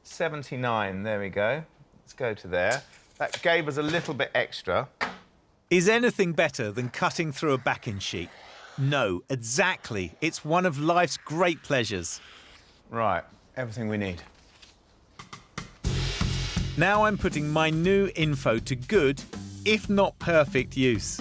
79, there we go. Let's go to there. That gave us a little bit extra. Is anything better than cutting through a backing sheet? No, exactly. It's one of life's great pleasures. Right, everything we need. Now I'm putting my new info to good, if not perfect, use.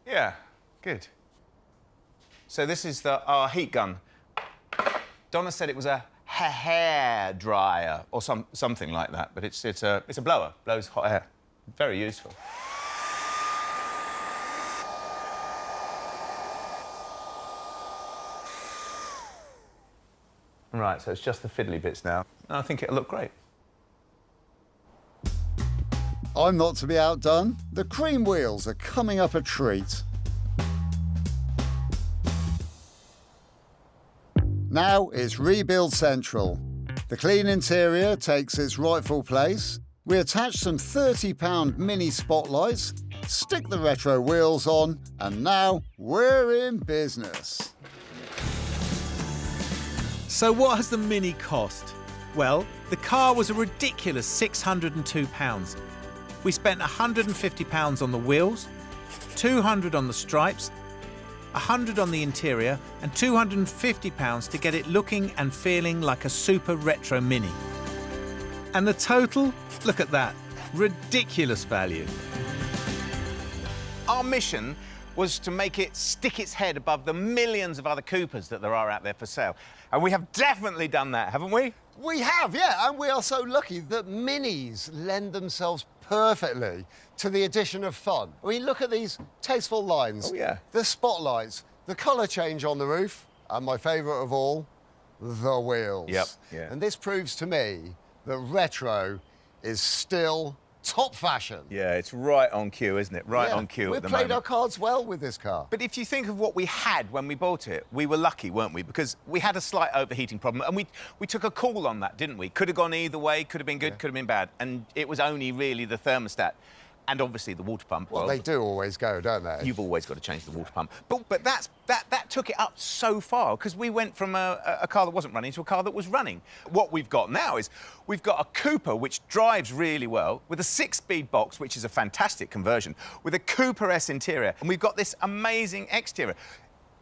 Yeah, good. So this is our heat gun. Donna said it was a hair dryer or something like that, but it's a blower, blows hot air. Very useful. Right, so it's just the fiddly bits now. I think it'll look great. I'm not to be outdone. The cream wheels are coming up a treat. Now it's rebuild central. The clean interior takes its rightful place. We attach some £30 mini spotlights, stick the retro wheels on, and now we're in business. So what has the Mini cost? Well, the car was a ridiculous £602. We spent £150 on the wheels, £200 on the stripes, £100 on the interior, and £250 to get it looking and feeling like a super retro Mini. And the total? Look at that. Ridiculous value. Our mission was to make it stick its head above the millions of other Coopers that there are out there for sale. And we have definitely done that, haven't we? We have, yeah, and we are so lucky that Minis lend themselves perfectly to the addition of fun. I mean, look at these tasteful lines. Oh, yeah. The spotlights, the colour change on the roof, and my favourite of all, the wheels. Yep, yeah. And this proves to me that retro is still top fashion. Yeah, it's right on cue, isn't it? Right Yeah, on cue at the We've played moment. our cards well with this car. But if you think of what we had when we bought it, we were lucky, weren't we? Because we had a slight overheating problem, and we took a call on that, didn't we? Could have gone either way, could have been good, could have been bad. And it was only really the thermostat and obviously the water pump. Well, they do always go, don't they? You've always got to change the water pump. But that took it up so far, because we went from a car that wasn't running to a car that was running. What we've got now is we've got a Cooper which drives really well, with a 6-speed box, which is a fantastic conversion, with a Cooper S interior, and we've got this amazing exterior.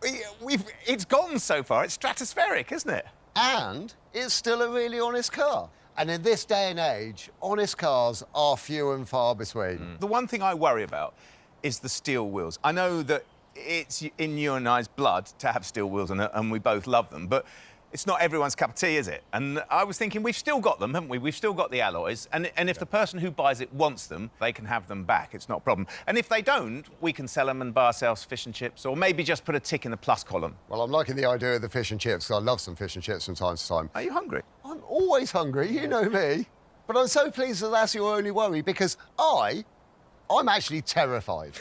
It's gone so far, it's stratospheric, isn't it? And it's still a really honest car. And in this day and age, honest cars are few and far between. The one thing I worry about is the steel wheels. I know that it's in you and I's blood to have steel wheels, and we both love them, but it's not everyone's cup of tea, is it? And I was thinking, we've still got them, haven't we? We've still got the alloys, and if the person who buys it wants them, they can have them back. It's not a problem. And if they don't, we can sell them and buy ourselves fish and chips, or maybe just put a tick in the plus column. Well, I'm liking the idea of the fish and chips, because I love some fish and chips from time to time. Are you hungry? I'm always hungry, you know me. But I'm so pleased that that's your only worry, because I'm actually terrified.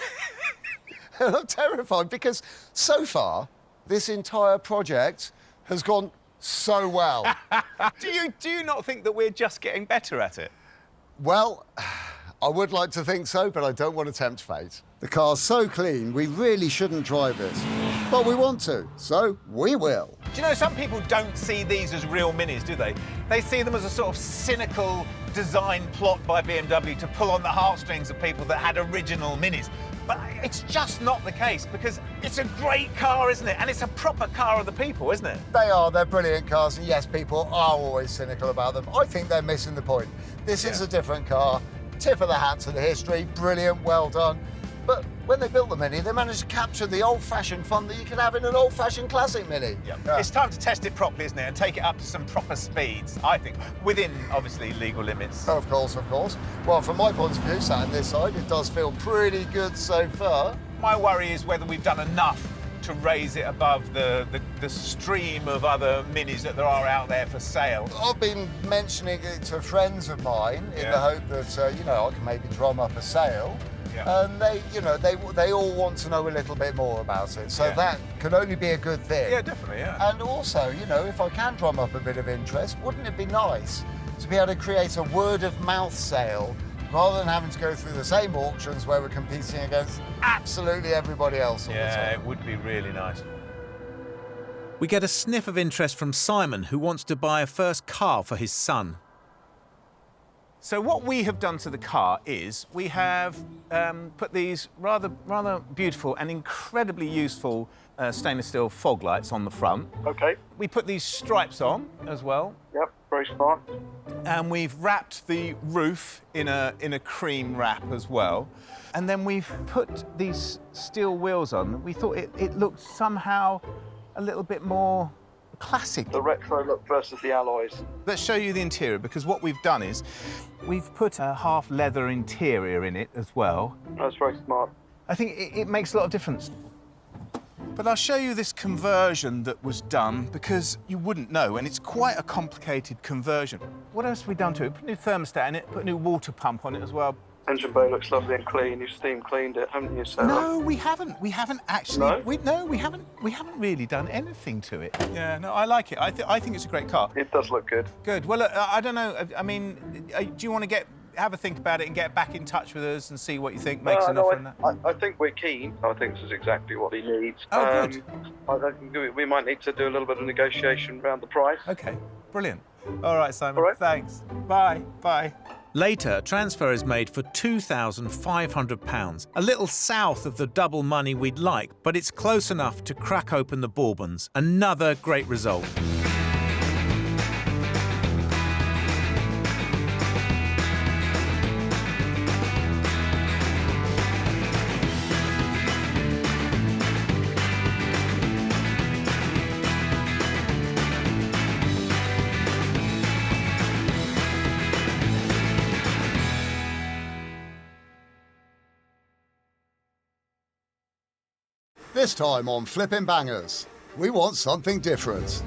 I'm terrified because so far, this entire project has gone so well. Do you not think that we're just getting better at it? Well, I would like to think so, but I don't want to tempt fate. The car's so clean, we really shouldn't drive it. But we want to, so we will. Do you know, some people don't see these as real Minis, do they? They see them as a sort of cynical design plot by BMW to pull on the heartstrings of people that had original Minis. But it's just not the case, because it's a great car, isn't it? And it's a proper car of the people, isn't it? They are, they're brilliant cars, and yes, people are always cynical about them. I think they're missing the point. This is a different car, tip of the hat to the history, brilliant, well done. But when they built the Mini, they managed to capture the old-fashioned fun that you can have in an old-fashioned classic Mini. It's time to test it properly, isn't it? And take it up to some proper speeds, I think, within, obviously, legal limits. Of course, of course. Well, from my point of view, sat on this side, it does feel pretty good so far. My worry is whether we've done enough to raise it above the stream of other Minis that there are out there for sale. I've been mentioning it to friends of mine in the hope that, you know, I can maybe drum up a sale. And they, you know, they all want to know a little bit more about it. So that can only be a good thing. Yeah, definitely, yeah. And also, you know, if I can drum up a bit of interest, wouldn't it be nice to be able to create a word-of-mouth sale rather than having to go through the same auctions where we're competing against absolutely everybody else all the time? Yeah, it would be really nice. We get a sniff of interest from Simon, who wants to buy a first car for his son. So what we have done to the car is we have put these rather beautiful and incredibly useful stainless steel fog lights on the front. Okay. We put these stripes on as well. Yep, very smart. And we've wrapped the roof in a cream wrap as well. And then we've put these steel wheels on. We thought it looked somehow a little bit more classic. The retro look versus the alloys. Let's show you the interior, because what we've done is we've put a half leather interior in it as well. That's very smart. I think it makes a lot of difference. But I'll show you this conversion that was done, because you wouldn't know, and it's quite a complicated conversion. What else have we done to it? Put a new thermostat in it, put a new water pump on it as well. Engine bay looks lovely and clean. You've steam cleaned it, haven't you, Sarah? No, we haven't. We haven't actually. No? We haven't really done anything to it. Yeah, no, I like it. I think it's a great car. It does look good. Good. Well, I don't know. I mean, do you want to have a think about it and get back in touch with us and see what you think? Makes an offer on that. I think we're keen. I think this is exactly what he needs. Oh, good. I think we might need to do a little bit of negotiation around the price. Okay, brilliant. All right, Simon. All right. Thanks. Bye. Bye. Later, transfer is made for £2,500, a little south of the double money we'd like, but it's close enough to crack open the Bourbons. Another great result. This time on Flipping Bangers, we want something different.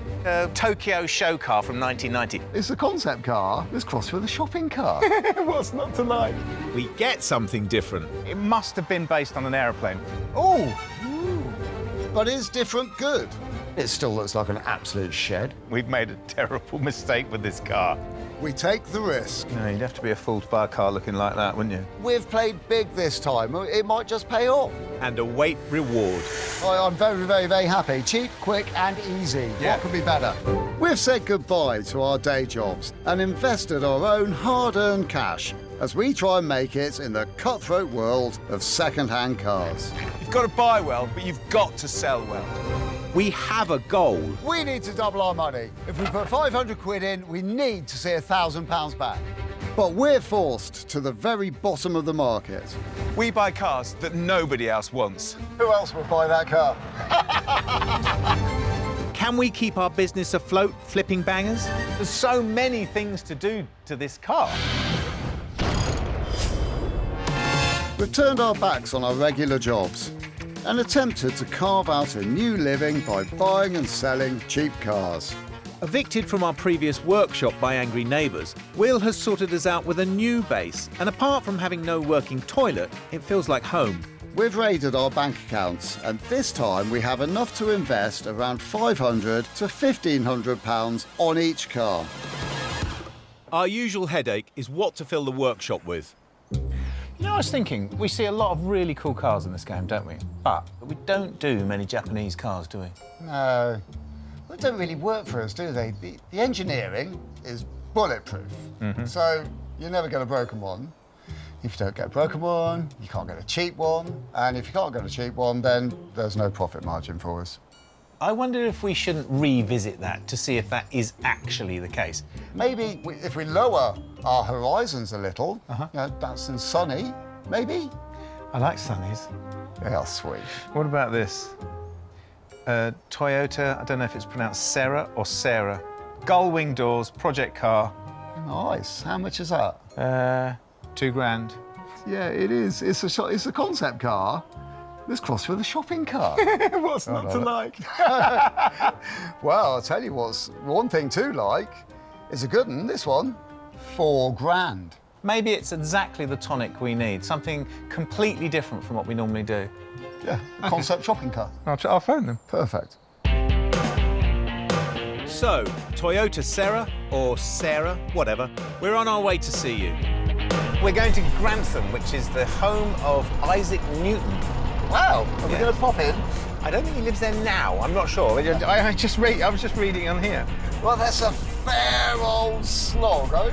Tokyo show car from 1990. It's a concept car. Let's cross with a shopping car. What's not to like? We get something different. It must have been based on an aeroplane. Oh! But is different good? It still looks like an absolute shed. We've made a terrible mistake with this car. We take the risk. No, you'd have to be a fool to buy a car looking like that, wouldn't you? We've played big this time. It might just pay off. And await reward. I'm very, very, very happy. Cheap, quick and easy. Yeah. What could be better? We've said goodbye to our day jobs and invested our own hard-earned cash as we try and make it in the cutthroat world of second-hand cars. You've got to buy well, but you've got to sell well. We have a goal. We need to double our money. If we put 500 quid in, we need to see £1,000 back. But we're forced to the very bottom of the market. We buy cars that nobody else wants. Who else would buy that car? Can we keep our business afloat, Flipping Bangers? There's so many things to do to this car. We've turned our backs on our regular jobs and attempted to carve out a new living by buying and selling cheap cars. Evicted from our previous workshop by angry neighbours, Will has sorted us out with a new base, and apart from having no working toilet, it feels like home. We've raided our bank accounts, and this time we have enough to invest around £500 to £1,500 on each car. Our usual headache is what to fill the workshop with. You know, I was thinking, we see a lot of really cool cars in this game, don't we? But we don't do many Japanese cars, do we? No. They don't really work for us, do they? The engineering is bulletproof. So you're never get a broken one. If you don't get a broken one, you can't get a cheap one. And if you can't get a cheap one, then there's no profit margin for us. I wonder if we shouldn't revisit that to see if that is actually the case. Maybe if we lower our horizons a little, you know, that's in sunny, maybe. I like sunnies. Yeah, sweet. What about this? Toyota, I don't know if it's pronounced Sarah or Sarah. Gull wing doors, project car. Nice. How much is that? £2,000. Yeah, it is. It's a concept car. Let's cross with a shopping car. What's not to like? Well, I'll tell you what's one thing to like. It's a good one, this one. £4,000. Maybe it's exactly the tonic we need, something completely different from what we normally do. Yeah, a concept shopping car. I'll phone them. Perfect. So, Toyota Sarah, or Sarah, whatever, we're on our way to see you. We're going to Grantham, which is the home of Isaac Newton. Wow, are we going to pop in? I don't think he lives there now. I'm not sure. I was just reading on here. Well, that's a fair old slog. I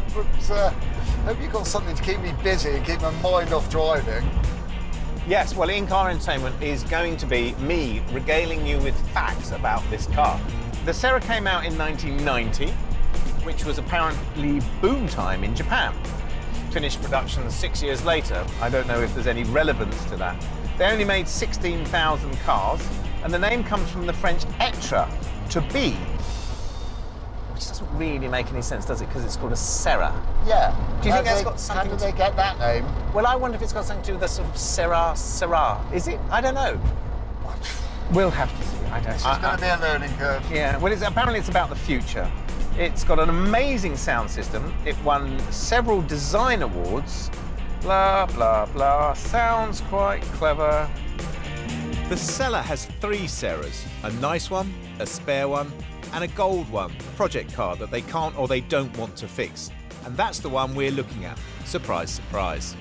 hope you've got something to keep me busy and keep my mind off driving. Yes, well, in-car entertainment is going to be me regaling you with facts about this car. The Sarah came out in 1990, which was apparently boom time in Japan. Finished production 6 years later. I don't know if there's any relevance to that. They only made 16,000 cars, and the name comes from the French être, to be, which doesn't really make any sense, does it? Because it's called a Sarah. Yeah. Do you think that's got something? How did they get that name? Well, I wonder if it's got something to do with the sort of Sarah. Is it? I don't know. We'll have to see. I don't. It's going to be a learning curve. Yeah. Well, apparently it's about the future. It's got an amazing sound system. It won several design awards, Blah, blah, blah. Sounds quite clever. The seller has 3 Sarahs, a nice one, a spare one, and a gold one, a project car that they can't or they don't want to fix. And that's the one we're looking at. Surprise, surprise.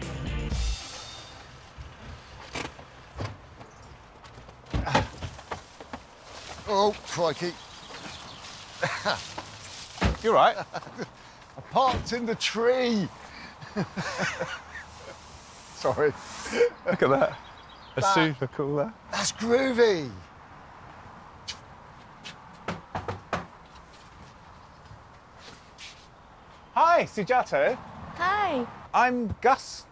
Oh, crikey. You're right. I parked in the tree. Sorry. Look at that. That- Super cool, That's groovy. Hi, Sujato. Hi. I'm Gus.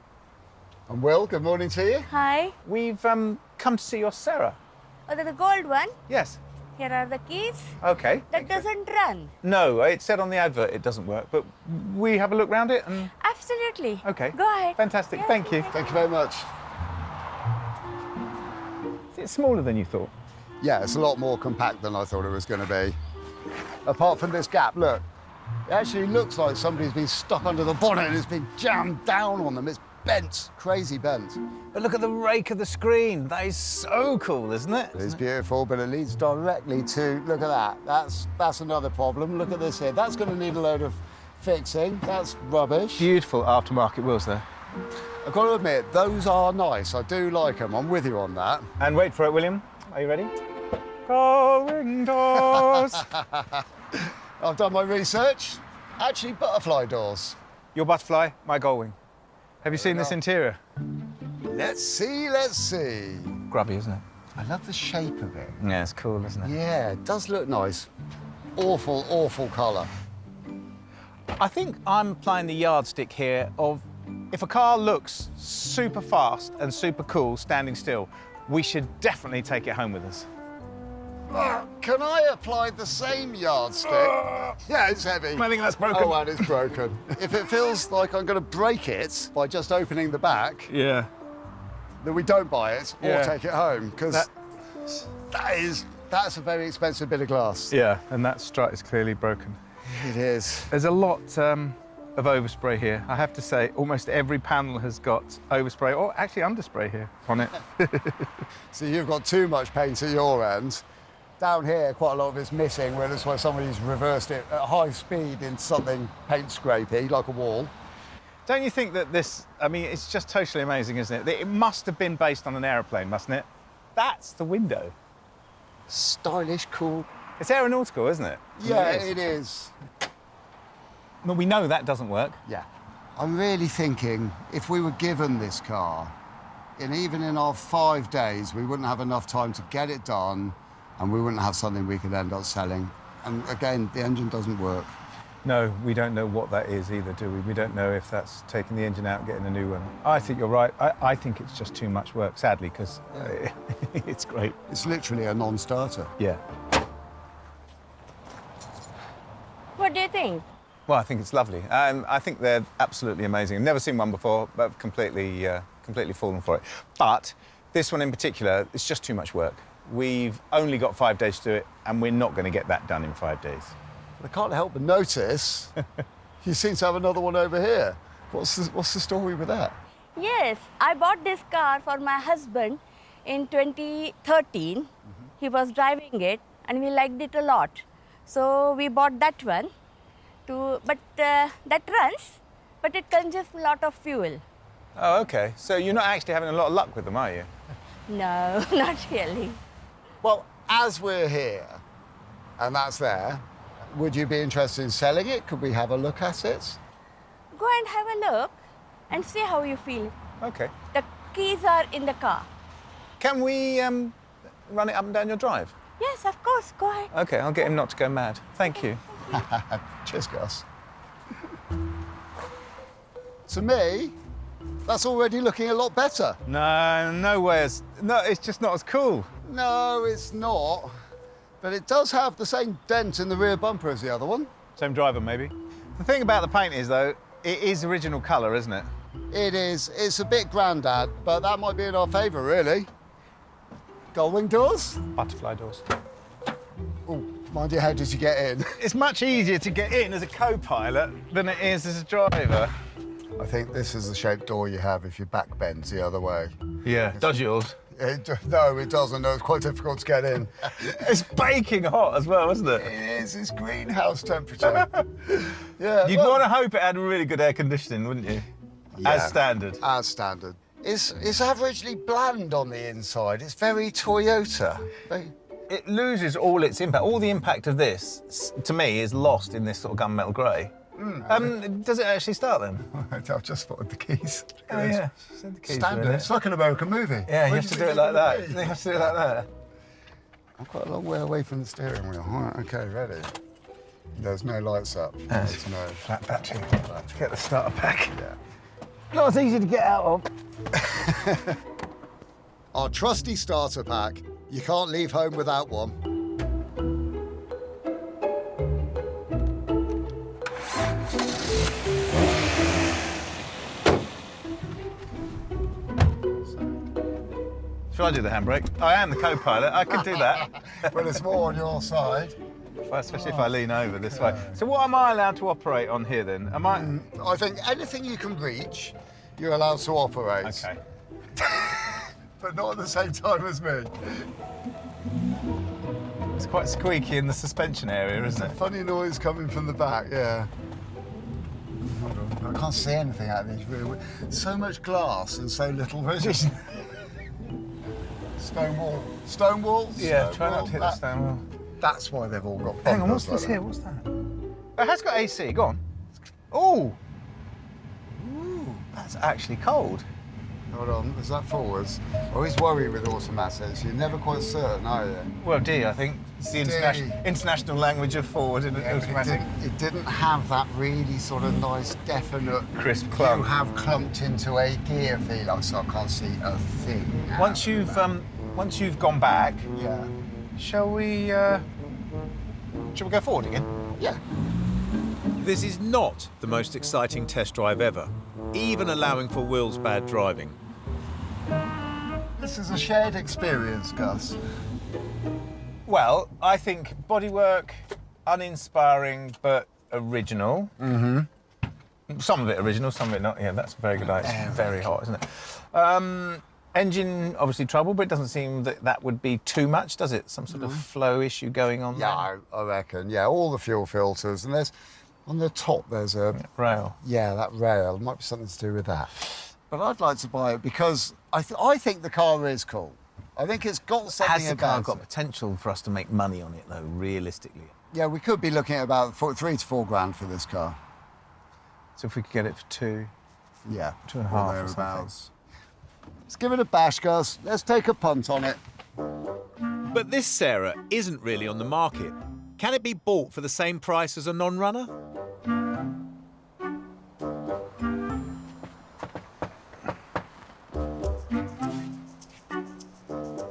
I'm Will. Good morning to you. Hi. We've come to see your Sarah. Oh, the gold one? Yes. Here are the keys. Okay. That doesn't run. No, it said on the advert it doesn't work, but we have a look round it and... Absolutely. Okay. Go ahead. Fantastic. Yeah, Thank you. Thank you very much. Is it smaller than you thought? Yeah, it's a lot more compact than I thought it was going to be. Apart from this gap, look. It actually looks like somebody's been stuck under the bonnet and it's been jammed down on them. It's bent, crazy bent. But look at the rake of the screen. That is so cool, isn't it? It's beautiful, but it leads directly to, look at that. That's another problem. Look at this here. That's going to need a load of fixing. That's rubbish. Beautiful aftermarket wheels there. I've got to admit, those are nice. I do like them. I'm with you on that. And wait for it, William. Are you ready? Going doors. I've done my research. Actually, butterfly doors. Your butterfly, my gullwing. Have you seen this interior? Let's see, let's see. Grubby, isn't it? I love the shape of it. Yeah, it's cool, isn't it? Yeah, it does look nice. Awful, awful colour. I think I'm applying the yardstick here of if a car looks super fast and super cool standing still, we should definitely take it home with us. Can I apply the same yardstick? Yeah, it's heavy. I think that's broken. Oh, and it's broken. If it feels like I'm going to break it by just opening the back, yeah, then we don't buy it or Yeah. take it home, because that's a very expensive bit of glass. Yeah, and that strut is clearly broken. It is. There's a lot of overspray here. I have to say, almost every panel has got overspray, or actually underspray here on it. So you've got too much paint at your end. Down here, quite a lot of it's missing, where that's why somebody's reversed it at high speed into something paint scrapey, like a wall. Don't you think that this, I mean, it's just totally amazing, isn't it? It must have been based on an aeroplane, mustn't it? That's the window. Stylish, cool. It's aeronautical, isn't it? Yeah, it is. Well, we know that doesn't work. Yeah. I'm really thinking if we were given this car, and even in our 5 days, we wouldn't have enough time to get it done, and we wouldn't have something we could end up selling. And again, the engine doesn't work. No, we don't know what that is either, do we? We don't know if that's taking the engine out and getting a new one. I think you're right. I think it's just too much work, sadly, because it's great. It's literally a non-starter. Yeah. What do you think? Well, I think it's lovely. I think they're absolutely amazing. I've never seen one before, but I've completely fallen for it. But this one in particular, it's just too much work. We've only got 5 days to do it, and we're not going to get that done in 5 days. I can't help but notice you seem to have another one over here. What's the story with that? Yes, I bought this car for my husband in 2013. He was driving it and we liked it a lot. So we bought that one. But that runs, but it consumes a lot of fuel. Oh, OK. So you're not actually having a lot of luck with them, are you? No, not really. Well, as we're here, and that's there, would you be interested in selling it? Could we have a look at it? Go and have a look and see how you feel. OK. The keys are in the car. Can we run it up and down your drive? Yes, of course. Go ahead. OK, I'll get him not to go mad. Thank you. Cheers, Gus. To me, that's already looking a lot better. No, no way. No, it's just not as cool. No, it's not. But it does have the same dent in the rear bumper as the other one. Same driver, maybe. The thing about the paint is, though, it is original colour, isn't it? It is. It's a bit grandad, but that might be in our favour, really. Gullwing doors? Butterfly doors. Oh, mind you, how did you get in? It's much easier to get in as a co-pilot than it is as a driver. I think this is the shaped door you have if your back bends the other way. Yeah, does yours? No, it doesn't. No, it's quite difficult to get in. It's baking hot as well, isn't it? It is. It's greenhouse temperature. Yeah. You'd want to hope it had really good air conditioning, wouldn't you? Yeah, As standard. As standard. It's averagely bland on the inside. It's very Toyota. It loses all its impact. All the impact of this, to me, is lost in this sort of gunmetal grey. Does it actually start then? I've just spotted the keys. Oh, yeah. The keys Standard. really. It's like an American movie. Yeah, you have to do it like that. You have to do it like that. I'm quite a long way away from the steering wheel. All right, okay, ready. There's no lights up. There's no flat battery. Let's get the starter pack. Yeah. Not as easy to get out of. Our trusty starter pack. You can't leave home without one. Shall I do the handbrake? I am the co-pilot. I could do that. Well, it's more on your side. Especially if I lean over this way. So what am I allowed to operate on here then? Am I? I think anything you can reach, you're allowed to operate. Okay. But not at the same time as me. It's quite squeaky in the suspension area, isn't it? Funny noise coming from the back, yeah. I can't see anything out of these rear. So much glass and so little vision. Stone wall. Stone walls? Yeah, try not to hit the stone wall. That's why they've all got bumpers. Hang on, what's this here? What's that? It has got AC. Go on. Oh. Ooh, that's actually cold. Hold on, is that forwards? I always worry with automatics. You're never quite certain, are you? Well, D, I think. It's the international language of forward in an automatic. It didn't have that really sort of nice, definite, crisp clump. You have clumped into a gear feel, so I can't see a thing. Once you've gone back, yeah. Shall we go forward again? Yeah. This is not the most exciting test drive ever, even allowing for Will's bad driving. This is a shared experience, Gus. Well, I think bodywork, uninspiring but original. Mm-hmm. Some of it original, some of it not. Yeah, that's a very good idea. It's very hot, isn't it? Engine, obviously trouble, but it doesn't seem that would be too much, does it? Some sort of flow issue going on there? Yeah, I reckon. Yeah, all the fuel filters. And there's, on the top, there's a... rail. Yeah, that rail. Might be something to do with that. But I'd like to buy it because I think the car is cool. I think it's got something Has the car about got it. potential for us to make money on it, though, realistically? Yeah, we could be looking at about 3 to 4 grand for this car. So if we could get it for 2... Yeah. 2.5 or something. Let's give it a bash, Gus. Let's take a punt on it. But this Sarah isn't really on the market. Can it be bought for the same price as a non-runner?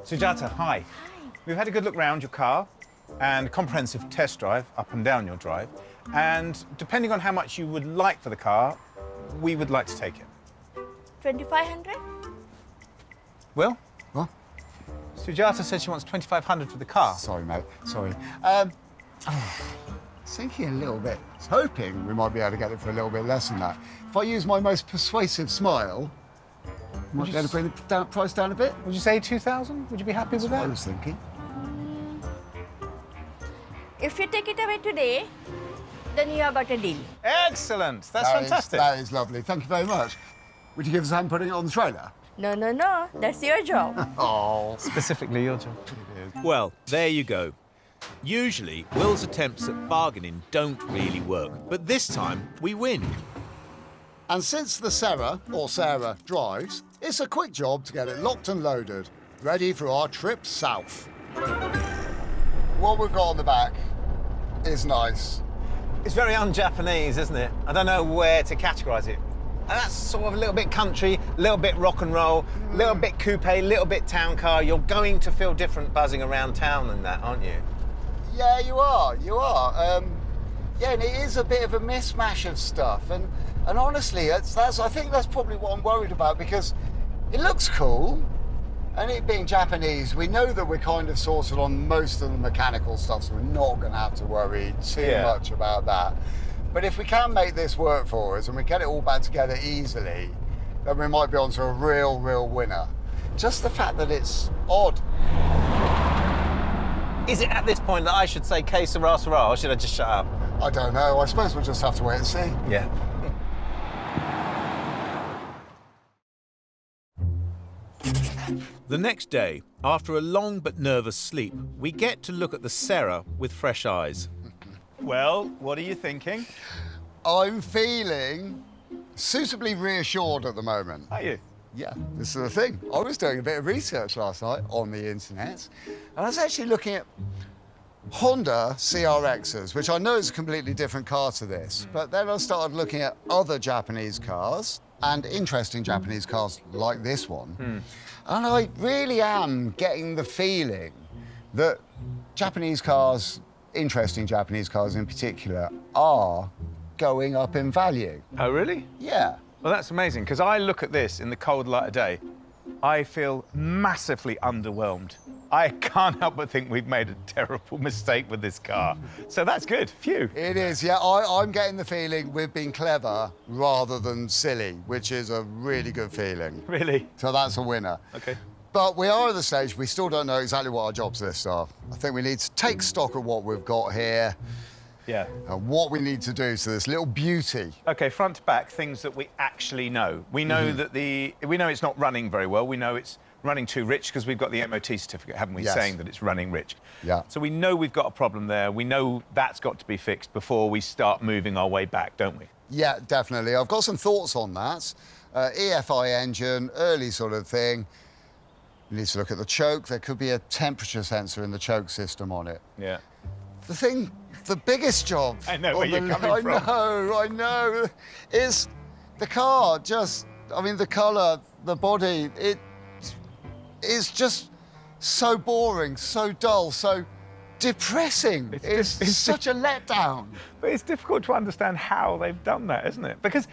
Sujata, hi. We've had a good look round your car and comprehensive test drive up and down your drive. And depending on how much you would like for the car, we would like to take it. 2,500? Will? What? Sujata said she wants 2,500 for the car. Sorry, mate. Sorry. Thinking a little bit. I was hoping we might be able to get it for a little bit less than that. If I use my most persuasive smile, I might be able to bring the price down a bit. Would you say 2,000? Would you be happy with that? I was thinking. If you take it away today, then you have got a deal. Excellent. That's fantastic. That is lovely. Thank you very much. Would you give us a hand putting it on the trailer? No, no, no. That's your job. Oh. Specifically your job. Well, there you go. Usually, Will's attempts at bargaining don't really work, but this time we win. And since the Sarah, or Sarah, drives, it's a quick job to get it locked and loaded, ready for our trip south. What we've got on the back is nice. It's very un-Japanese, isn't it? I don't know where to categorise it. And that's sort of a little bit country, a little bit rock and roll, a little bit coupe, a little bit town car. You're going to feel different buzzing around town than that, aren't you? Yeah, you are. You are. Yeah, and it is a bit of a mishmash of stuff. And honestly, I think that's probably what I'm worried about, because it looks cool. And it being Japanese, we know that we're kind of sorted on most of the mechanical stuff, so we're not going to have to worry too much about that. But if we can make this work for us and we get it all back together easily, then we might be onto a real winner. Just the fact that it's odd. Is it at this point that I should say que sera sera, or should I just shut up? I don't know. I suppose we'll just have to wait and see. Yeah. The next day, after a long but nervous sleep, we get to look at the Serra with fresh eyes. Well, what are you thinking? I'm feeling suitably reassured at the moment. Are you? Yeah, this is the thing. I was doing a bit of research last night on the internet, and I was actually looking at Honda CRXs, which I know is a completely different car to this, but then I started looking at other Japanese cars, and interesting Japanese cars like this one. And I really am getting the feeling that Japanese cars, interesting Japanese cars in particular, are going up in value. Oh, really? Yeah. Well, that's amazing, because I look at this in the cold light of day, I feel massively underwhelmed. I can't help but think we've made a terrible mistake with this car. So that's good. Phew. It is, yeah. I'm getting the feeling we've been clever rather than silly, which is a really good feeling. Really? So that's a winner. OK. But we are at the stage, we still don't know exactly what our jobs list are. I think we need to take stock of what we've got here. Yeah. And what we need to do to this little beauty. OK, front to back, things that we actually know. We know that we know it's not running very well. We know it's running too rich because we've got the MOT certificate, haven't we, Yes. saying that it's running rich. Yeah. So we know we've got a problem there. We know that's got to be fixed before we start moving our way back, don't we? Yeah, definitely. I've got some thoughts on that. EFI engine, early sort of thing. We need to look at the choke. There could be a temperature sensor in the choke system on it. Yeah. The biggest job. I know where you're coming from. I know. Is the car just, I mean, the colour, the body, it is just so boring, so dull, so depressing. It's such a letdown. But it's difficult to understand how they've done that, isn't it? Because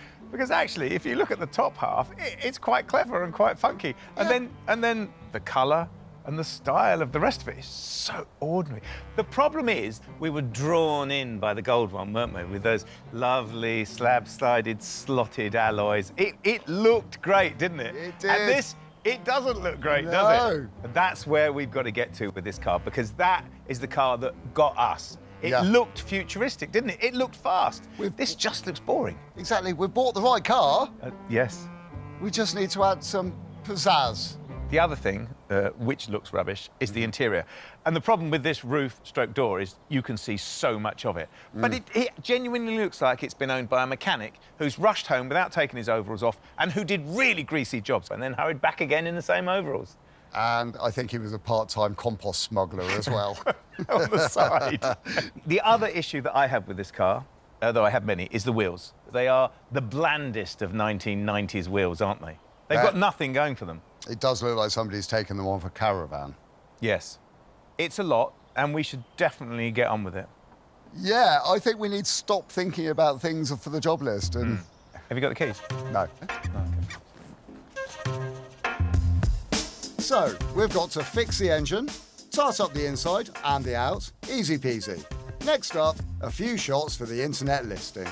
actually, if you look at the top half, it's quite clever and quite funky. And then the colour and the style of the rest of it is so ordinary. The problem is we were drawn in by the gold one, weren't we? With those lovely slab-sided, slotted alloys. It looked great, didn't it? It did. And this, it doesn't look great, does it? And that's where we've got to get to with this car, because that is the car that got us. It looked futuristic, didn't it? It looked fast. This just looks boring. Exactly. We've bought the right car. Yes. We just need to add some pizzazz. The other thing, which looks rubbish, is the interior. And the problem with this roof/door is you can see so much of it. But it genuinely looks like it's been owned by a mechanic who's rushed home without taking his overalls off and who did really greasy jobs and then hurried back again in the same overalls. And I think he was a part-time compost smuggler as well. On the side. The other issue that I have with this car, though I have many, is the wheels. They are the blandest of 1990s wheels, aren't they? They've got nothing going for them. It does look like somebody's taken them on for caravan. Yes. It's a lot, and we should definitely get on with it. Yeah, I think we need to stop thinking about things for the job list. And Have you got the keys? No. So, we've got to fix the engine, tart up the inside and the out, easy peasy. Next up, a few shots for the internet listing.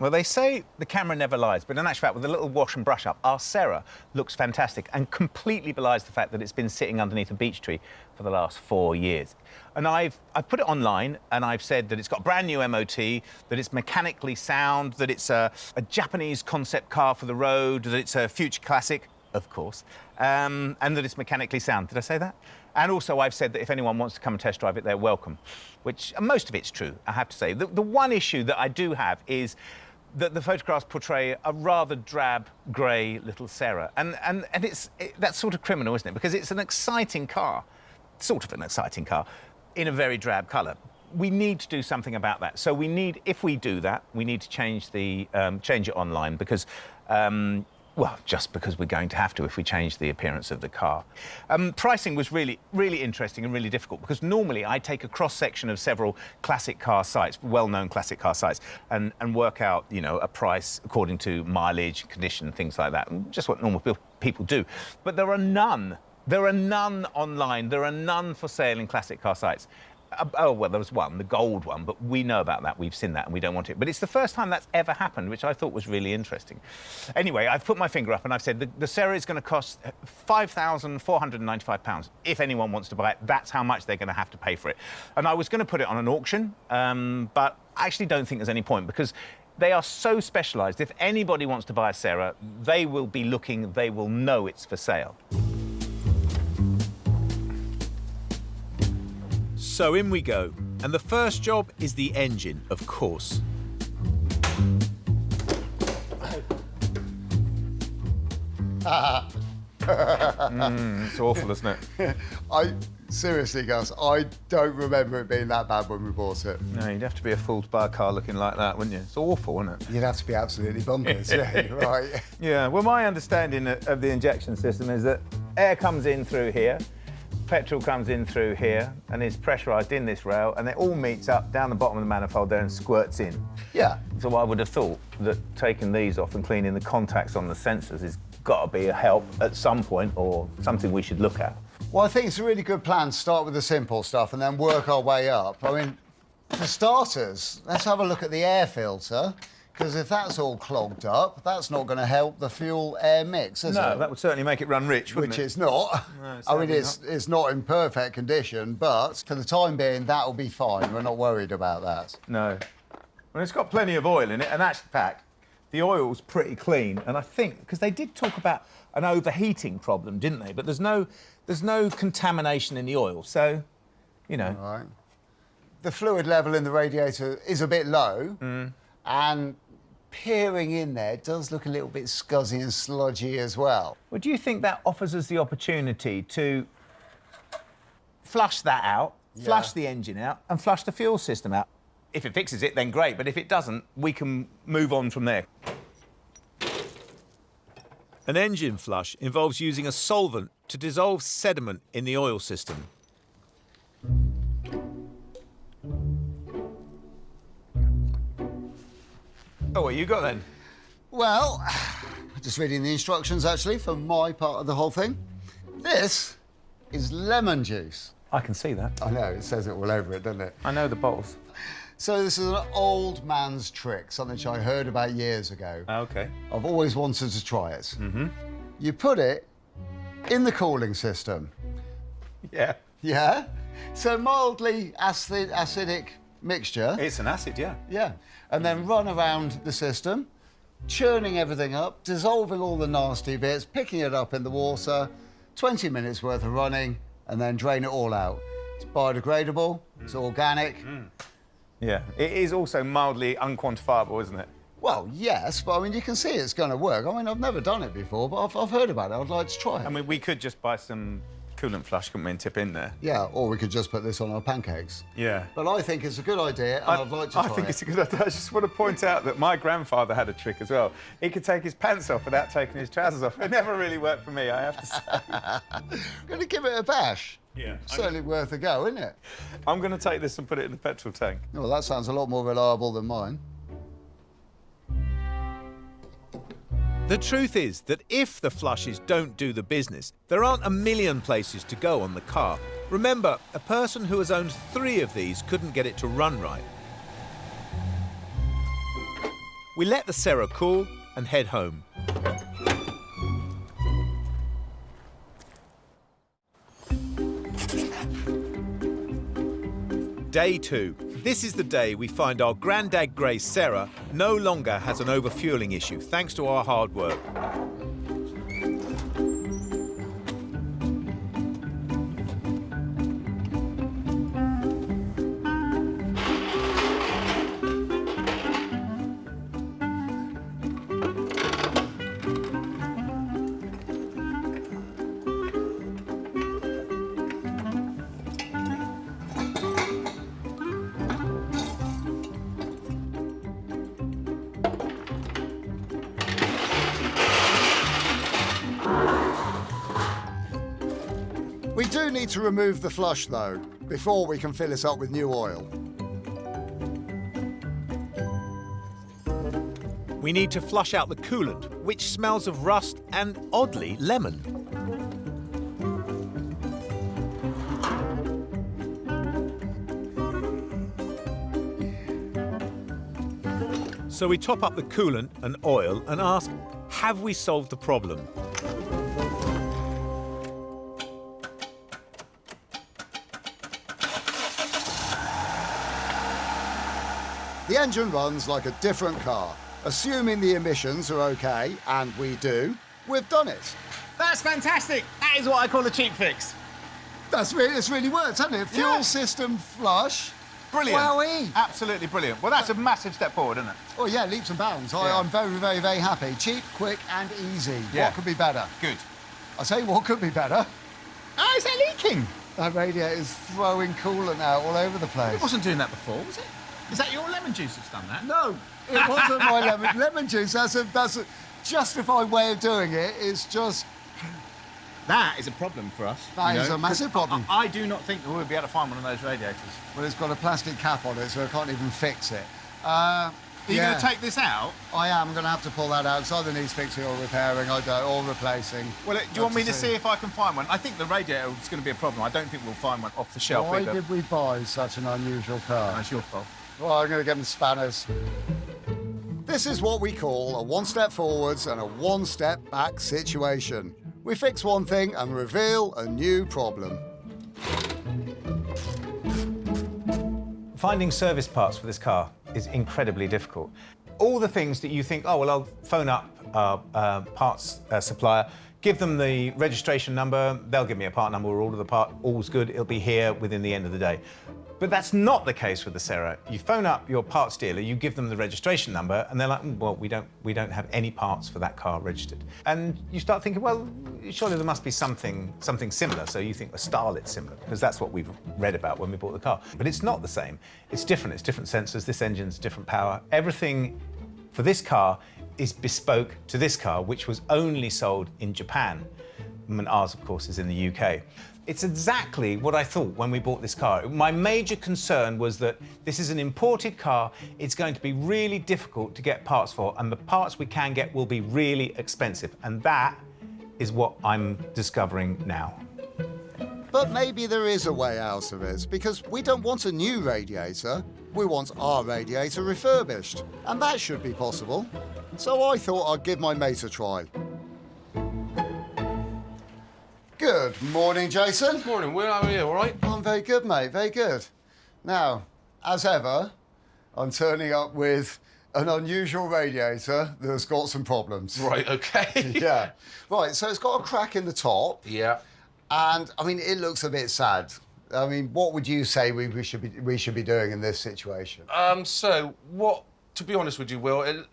Well, they say the camera never lies, but in actual fact, with a little wash and brush up, our Serra looks fantastic and completely belies the fact that it's been sitting underneath a beech tree for the last 4 years. And I've put it online, and I've said that it's got brand new MOT, that it's mechanically sound, that it's a Japanese concept car for the road, that it's a future classic, of course, and that it's mechanically sound. Did I say that? And also I've said that if anyone wants to come and test drive it, they're welcome, which most of it's true, I have to say. The one issue that I do have is that the photographs portray a rather drab, grey little Serra. And that's sort of criminal, isn't it? Because it's an exciting car, sort of an exciting car, in a very drab colour. We need to do something about that. So we need, if we do that, we need to change it online because, well, just because we're going to have to if we change the appearance of the car. Pricing was really, really interesting and really difficult because normally I take a cross-section of several classic car sites, well-known classic car sites, and work out, you know, a price according to mileage, condition, things like that, just what normal people do. But there are none. There are none online. There are none for sale in classic car sites. Oh, well, there was one, the gold one, but we know about that. We've seen that and we don't want it. But it's the first time that's ever happened, which I thought was really interesting. Anyway, I've put my finger up and I've said the Sarah is going to cost £5,495. If anyone wants to buy it, that's how much they're going to have to pay for it. And I was going to put it on an auction, but I actually don't think there's any point because they are so specialised. If anybody wants to buy a Sarah, they will be looking, they will know it's for sale. So in we go. And the first job is the engine, of course. It's awful, isn't it? Seriously, Gus, I don't remember it being that bad when we bought it. No, you'd have to be a fool to buy a car looking like that, wouldn't you? It's awful, isn't it? You'd have to be absolutely bonkers, yeah, you're right. Yeah, well, my understanding of the injection system is that air comes in through here, petrol comes in through here, and is pressurised in this rail, and it all meets up down the bottom of the manifold there and squirts in. Yeah. So I would have thought that taking these off and cleaning the contacts on the sensors has got to be a help at some point, or something we should look at. Well, I think it's a really good plan to start with the simple stuff and then work our way up. I mean, for starters, let's have a look at the air filter, because if that's all clogged up, that's not going to help the fuel-air mix, is it? No, that would certainly make it run rich, wouldn't it? Which it's not. No, I mean, it's not in perfect condition, but for the time being, that'll be fine. We're not worried about that. No. Well, it's got plenty of oil in it, and actually, in fact, the oil's pretty clean. And I think, because they did talk about an overheating problem, didn't they? But there's no contamination in the oil, so, you know. All right. The fluid level in the radiator is a bit low, and peering in there does look a little bit scuzzy and sludgy as well. Well, do you think that offers us the opportunity to flush that out, flush the engine out, and flush the fuel system out? If it fixes it, then great, but if it doesn't, we can move on from there. An engine flush involves using a solvent to dissolve sediment in the oil system. Oh, what you got then? Well, just reading the instructions, actually, for my part of the whole thing. This is lemon juice. I can see that. I know, it says it all over it, doesn't it? I know the bottles. So this is an old man's trick, something which I heard about years ago. OK. I've always wanted to try it. You put it in the cooling system. Yeah. Yeah? So mildly acidic mixture. It's an acid, yeah. Yeah. And then run around the system, churning everything up, dissolving all the nasty bits, picking it up in the water, 20 minutes worth of running, and then drain it all out. It's biodegradable, it's organic. Yeah, it is also mildly unquantifiable, isn't it? Well, yes, but I mean, you can see it's going to work. I mean, I've never done it before, but I've heard about it. I'd like to try it. I mean, we could just buy some coolant flush, couldn't we, and tip in there? Yeah, or we could just put this on our pancakes. Yeah. But I think it's a good idea, and I'd like to try it. I think it's a good idea. I just want to point out that my grandfather had a trick as well. He could take his pants off without taking his trousers off. It never really worked for me, I have to say. I'm going to give it a bash. Yeah. Certainly worth a go, isn't it? I'm going to take this and put it in the petrol tank. Well, that sounds a lot more reliable than mine. The truth is that if the flushes don't do the business, there aren't a million places to go on the car. Remember, a person who has owned 3 of these couldn't get it to run right. We let the Sarah cool and head home. Day 2. This is the day we find our Grandad Grey Sarah no longer has an overfueling issue, thanks to our hard work. We do need to remove the flush, though, before we can fill it up with new oil. We need to flush out the coolant, which smells of rust and, oddly, lemon. So we top up the coolant and oil and ask, have we solved the problem? The engine runs like a different car. Assuming the emissions are okay, and we do, we've done it. That's fantastic. That is what I call a cheap fix. It's really worked, hasn't it? Fuel system flush. Brilliant. Wowee. Absolutely brilliant. Well, that's a massive step forward, isn't it? Oh, yeah, leaps and bounds. Yeah. I'm very, very, very happy. Cheap, quick, and easy. Yeah. What could be better? Good. I'll tell you what could be better. Oh, is that leaking? That radiator's throwing coolant out all over the place. It wasn't doing that before, was it? Is that your lemon juice that's done that? No, it wasn't my lemon juice. That's a justified way of doing it. It's just... That is a problem for us. That is a massive problem. I do not think that we'll be able to find one of those radiators. Well, it's got a plastic cap on it, so I can't even fix it. Are you going to take this out? I am. I'm going to have to pull that out. It either needs fixing or repairing, or replacing. Well, do you want me to see if I can find one? I think the radiator is going to be a problem. I don't think we'll find one off the shelf Why either. did we buy such an unusual car? That's your fault. Well, I'm going to get them spanners. This is what we call a one-step forwards and a one-step back situation. We fix one thing and reveal a new problem. Finding service parts for this car is incredibly difficult. All the things that you think, oh, well, I'll phone up our parts supplier, give them the registration number, they'll give me a part number, we'll order the part, all's good, it'll be here within the end of the day. But that's not the case with the Serra. You phone up your parts dealer, you give them the registration number, and they're like, well, we don't have any parts for that car registered. And you start thinking, well, surely there must be something similar. So you think a Starlet's similar, because that's what we've read about when we bought the car. But it's not the same. It's different. It's different sensors. This engine's different power. Everything for this car is bespoke to this car, which was only sold in Japan. And ours, of course, is in the UK. It's exactly what I thought when we bought this car. My major concern was that this is an imported car. It's going to be really difficult to get parts for, and the parts we can get will be really expensive. And that is what I'm discovering now. But maybe there is a way out of it, because we don't want a new radiator. We want our radiator refurbished, and that should be possible. So I thought I'd give my mate a try. Good morning, Jason. Morning, Will. How are you? All right? I'm very good, mate. Very good. Now, as ever, I'm turning up with an unusual radiator that's got some problems. Right, okay. Yeah. Right, so it's got a crack in the top. Yeah. And, I mean, it looks a bit sad. I mean, what would you say we should be doing in this situation? To be honest with you, Will,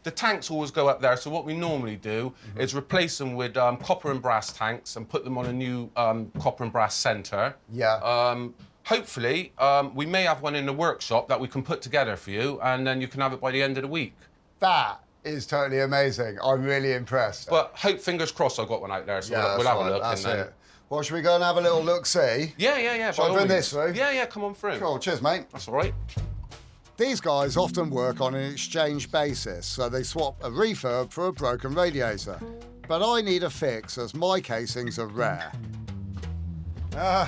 the tanks always go up there, so what we normally do is replace them with copper and brass tanks and put them on a new copper and brass centre. Yeah. Hopefully, we may have one in the workshop that we can put together for you, and then you can have it by the end of the week. That is totally amazing. I'm really impressed. But fingers crossed I've got one out there, so yeah, we'll have right, a look. That's and then... it. Well, should we go and have a little look-see? Yeah. Shall I bring this through? Yeah, come on through. Cool, cheers, mate. That's all right. These guys often work on an exchange basis, so they swap a refurb for a broken radiator. But I need a fix, as my casings are rare.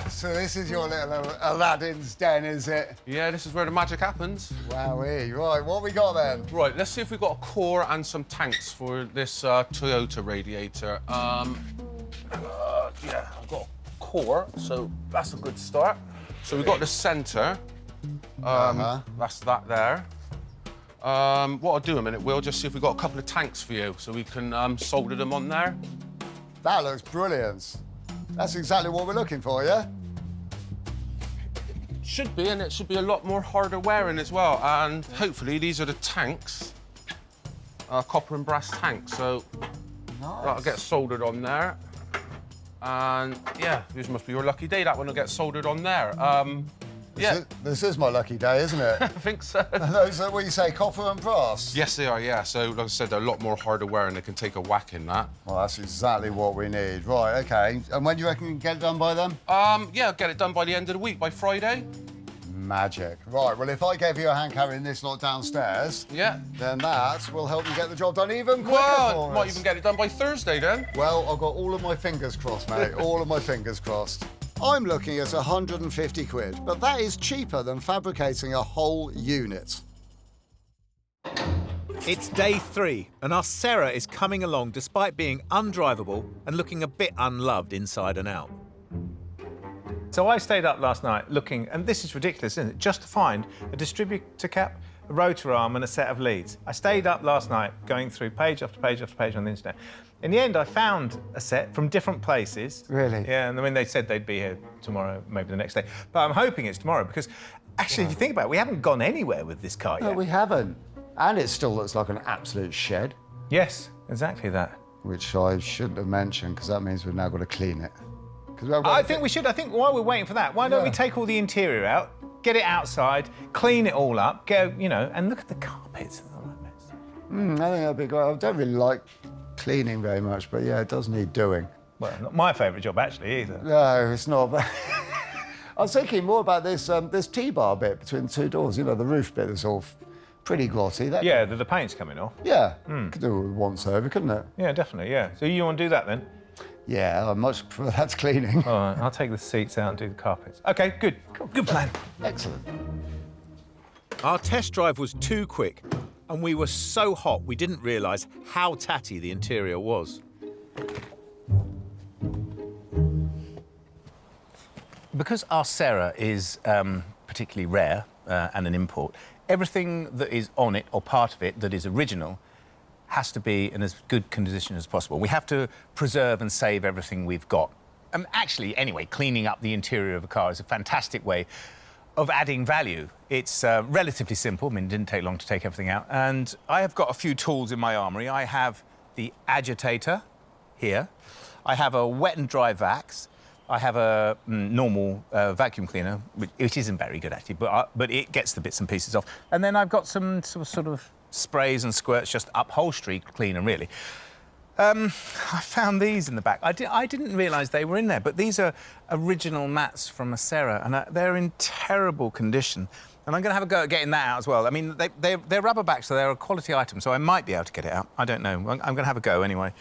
So this is your little Aladdin's den, is it? Yeah, this is where the magic happens. Wowee. Right, what we got then? Right, let's see if we've got a core and some tanks for this Toyota radiator. Yeah, I've got a core, so that's a good start. So we've got the centre. That's that there. What I'll do in a minute, we'll just see if we've got a couple of tanks for you, so we can solder them on there. That looks brilliant. That's exactly what we're looking for, yeah? Should be, and it should be a lot more harder wearing as well. And hopefully these are the tanks, copper and brass tanks. So that'll get soldered on there. And yeah, this must be your lucky day. That one will get soldered on there. This is my lucky day, isn't it? I think so. Those are what you say, copper and brass? Yes, they are, yeah. So, like I said, they're a lot more harder wear and they can take a whack in that. Well, that's exactly what we need. Right, OK. And when do you reckon you can get it done by then? Yeah, I'll get it done by the end of the week, by Friday. Magic. Right, well, if I gave you a hand carrying this lot downstairs, then that will help you get the job done even quicker for us. Might even get it done by Thursday, then. Well, I've got all of my fingers crossed, mate. All of my fingers crossed. I'm looking at 150 quid, but that is cheaper than fabricating a whole unit. It's day 3, and our Serra is coming along despite being undrivable and looking a bit unloved inside and out. So I stayed up last night looking, and this is ridiculous, isn't it? Just to find a distributor cap, a rotor arm, and a set of leads. I stayed up last night going through page after page after page on the internet. In the end, I found a set from different places. Really? Yeah, and I mean, they said they'd be here tomorrow, maybe the next day. But I'm hoping it's tomorrow because, actually, if you think about it, we haven't gone anywhere with this car yet. No, we haven't. And it still looks like an absolute shed. Yes, exactly that. Which I shouldn't have mentioned, because that means we've now got to clean it. I think we should. I think while we're waiting for that, why don't we take all the interior out, get it outside, clean it all up, go, you know, and look at the carpets. I think that'd be great. I don't really like cleaning very much, but yeah, it does need doing. Well, not my favourite job, actually, either. No, it's not. I was thinking more about this T-bar bit between the two doors, you know, the roof bit is all pretty glossy. Yeah, the paint's coming off. Yeah, could do it with once over, couldn't it? Yeah, definitely, yeah. So you want to do that then? Yeah, I much prefer that's cleaning. All right, I'll take the seats out and do the carpets. OK, good. Good plan. Excellent. Our test drive was too quick, and we were so hot we didn't realise how tatty the interior was. Because our Serra is particularly rare and an import, everything that is on it or part of it that is original has to be in as good condition as possible. We have to preserve and save everything we've got. Actually, anyway, cleaning up the interior of a car is a fantastic way of adding value. It's relatively simple. I mean, it didn't take long to take everything out. And I have got a few tools in my armoury. I have the agitator here. I have a wet and dry vax. I have a normal vacuum cleaner, which isn't very good, actually, but it gets the bits and pieces off. And then I've got some sort of sprays and squirts, just upholstery cleaner, really. I found these in the back. I didn't realise they were in there, but these are original mats from a Serra, and they're in terrible condition. And I'm going to have a go at getting that out as well. I mean, they're rubber back, so they're a quality item, so I might be able to get it out. I don't know. I'm going to have a go anyway.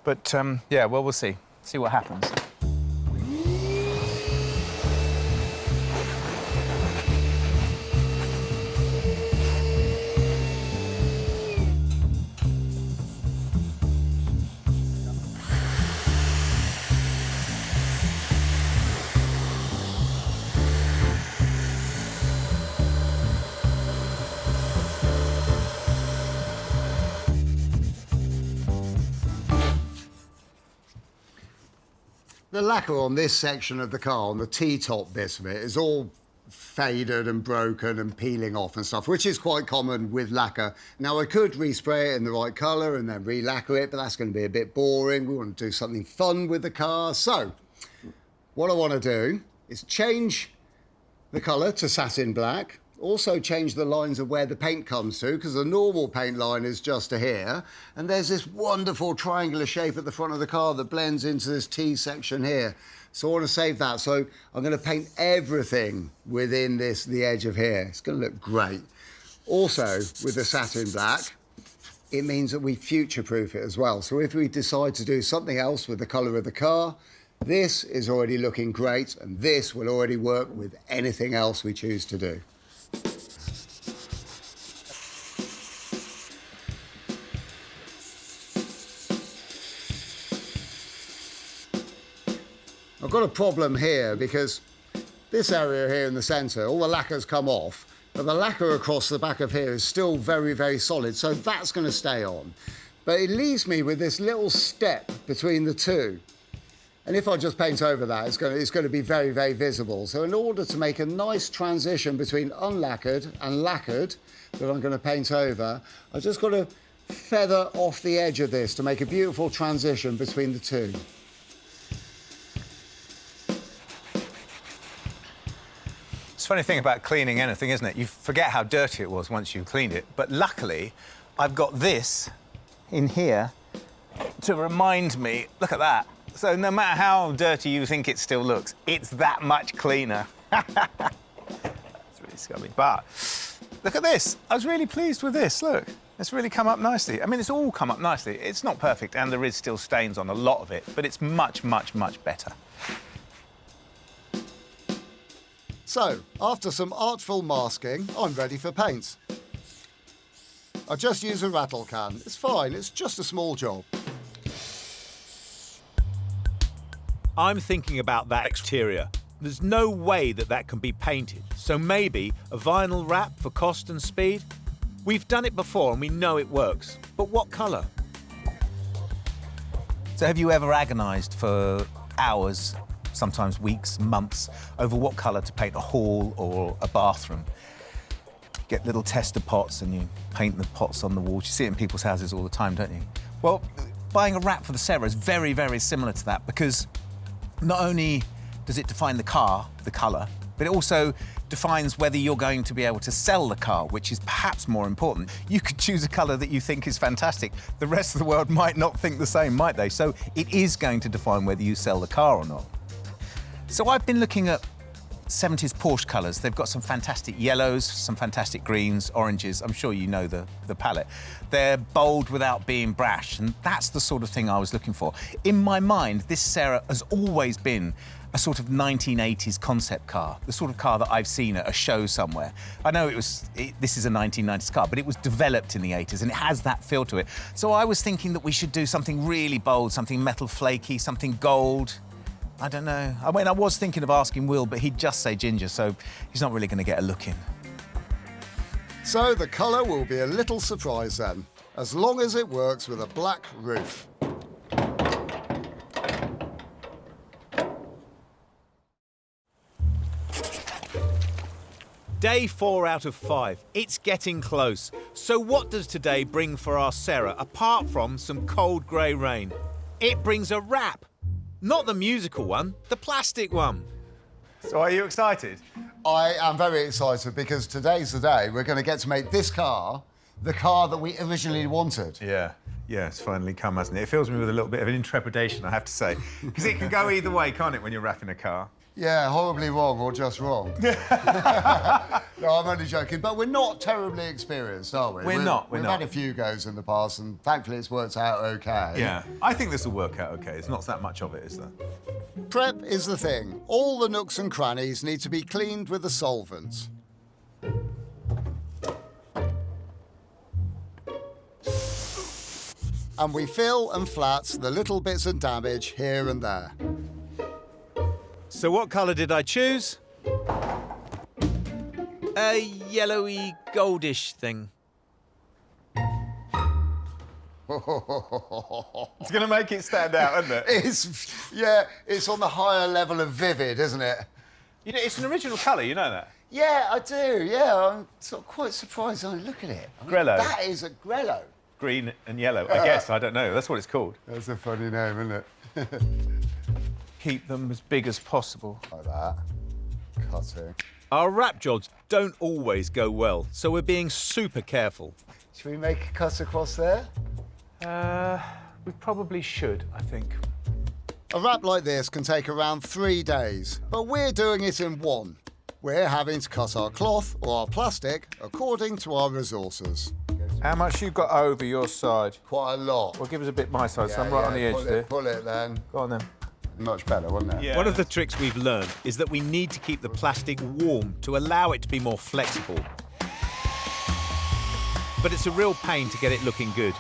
But, yeah, well, we'll see. See what happens. The lacquer on this section of the car, on the T-top bit of it, is all faded and broken and peeling off and stuff, which is quite common with lacquer. Now, I could respray it in the right colour and then re-lacquer it, but that's going to be a bit boring. We want to do something fun with the car. So, what I want to do is change the colour to satin black, also change the lines of where the paint comes to, because the normal paint line is just to here, and there's this wonderful triangular shape at the front of the car that blends into this T section here. So I want to save that. So I'm going to paint everything within the edge of here. It's going to look great. Also, with the satin black, it means that we future-proof it as well. So if we decide to do something else with the colour of the car, this is already looking great, and this will already work with anything else we choose to do. I've got a problem here because this area here in the centre, all the lacquer's come off, but the lacquer across the back of here is still very, very solid, so that's going to stay on. But it leaves me with this little step between the two. And if I just paint over that, it's going to be very, very visible. So in order to make a nice transition between unlacquered and lacquered that I'm going to paint over, I've just got to feather off the edge of this to make a beautiful transition between the two. It's a funny thing about cleaning anything, isn't it? You forget how dirty it was once you've cleaned it. But luckily, I've got this in here to remind me. Look at that. So no matter how dirty you think it still looks, it's that much cleaner. It's really scummy. But look at this. I was really pleased with this. Look, it's really come up nicely. I mean, it's all come up nicely. It's not perfect, and there is still stains on a lot of it, but it's much, much, much better. So, after some artful masking, I'm ready for paint. I just use a rattle can. It's fine, it's just a small job. I'm thinking about that exterior. There's no way that that can be painted, so maybe a vinyl wrap for cost and speed? We've done it before and we know it works, but what colour? So have you ever agonised for hours, sometimes weeks, months, over what colour to paint a hall or a bathroom? Get little tester pots and you paint the pots on the walls. You see it in people's houses all the time, don't you? Well, buying a wrap for the Serra is very, very similar to that because not only does it define the car, the colour, but it also defines whether you're going to be able to sell the car, which is perhaps more important. You could choose a colour that you think is fantastic. The rest of the world might not think the same, might they? So it is going to define whether you sell the car or not. So I've been looking at 70s Porsche colours. They've got some fantastic yellows, some fantastic greens, oranges. I'm sure you know the palette. They're bold without being brash, and that's the sort of thing I was looking for. In my mind, this Serra has always been a sort of 1980s concept car, the sort of car that I've seen at a show somewhere. I know this is a 1990s car, but it was developed in the 80s and it has that feel to it. So I was thinking that we should do something really bold, something metal flaky, something gold. I don't know. I mean, I was thinking of asking Will, but he'd just say ginger, so he's not really going to get a look in. So the colour will be a little surprise then, as long as it works with a black roof. Day 4 out of 5. It's getting close. So what does today bring for our Serra, apart from some cold grey rain? It brings a wrap. Not the musical one, the plastic one. So are you excited? I am very excited because today's the day we're going to get to make this car the car that we originally wanted. Yeah, it's finally come, hasn't it? It fills me with a little bit of an intrepidation, I have to say. Because it can go either way, can't it, when you're wrapping a car? Yeah, horribly wrong or just wrong. No, I'm only joking. But we're not terribly experienced, are we? We're not. We've had a few goes in the past, and thankfully it's worked out OK. Yeah, I think this will work out OK. It's not that much of it, is there? Prep is the thing. All the nooks and crannies need to be cleaned with the solvents. And we fill and flats the little bits of damage here and there. So what colour did I choose? A yellowy, goldish thing. It's going to make it stand out, isn't it? It's on the higher level of vivid, isn't it? You know, it's an original colour, you know that? Yeah, I do, yeah. I'm sort of quite surprised. Look at it. Grello. That is a grello. Green and yellow, I guess. I don't know. That's what it's called. That's a funny name, isn't it? Keep them as big as possible. Like that. Cutting. Our wrap jobs don't always go well, so we're being super careful. Should we make a cut across there? We probably should, I think. A wrap like this can take around 3 days, but we're doing it in 1. We're having to cut our cloth or our plastic according to our resources. How much you got over your side? Quite a lot. Well, give us a bit my side, so I'm right on the edge there. Pull it then. Go on then. Much better, wouldn't it? Yeah. One of the tricks we've learned is that we need to keep the plastic warm to allow it to be more flexible. But it's a real pain to get it looking good.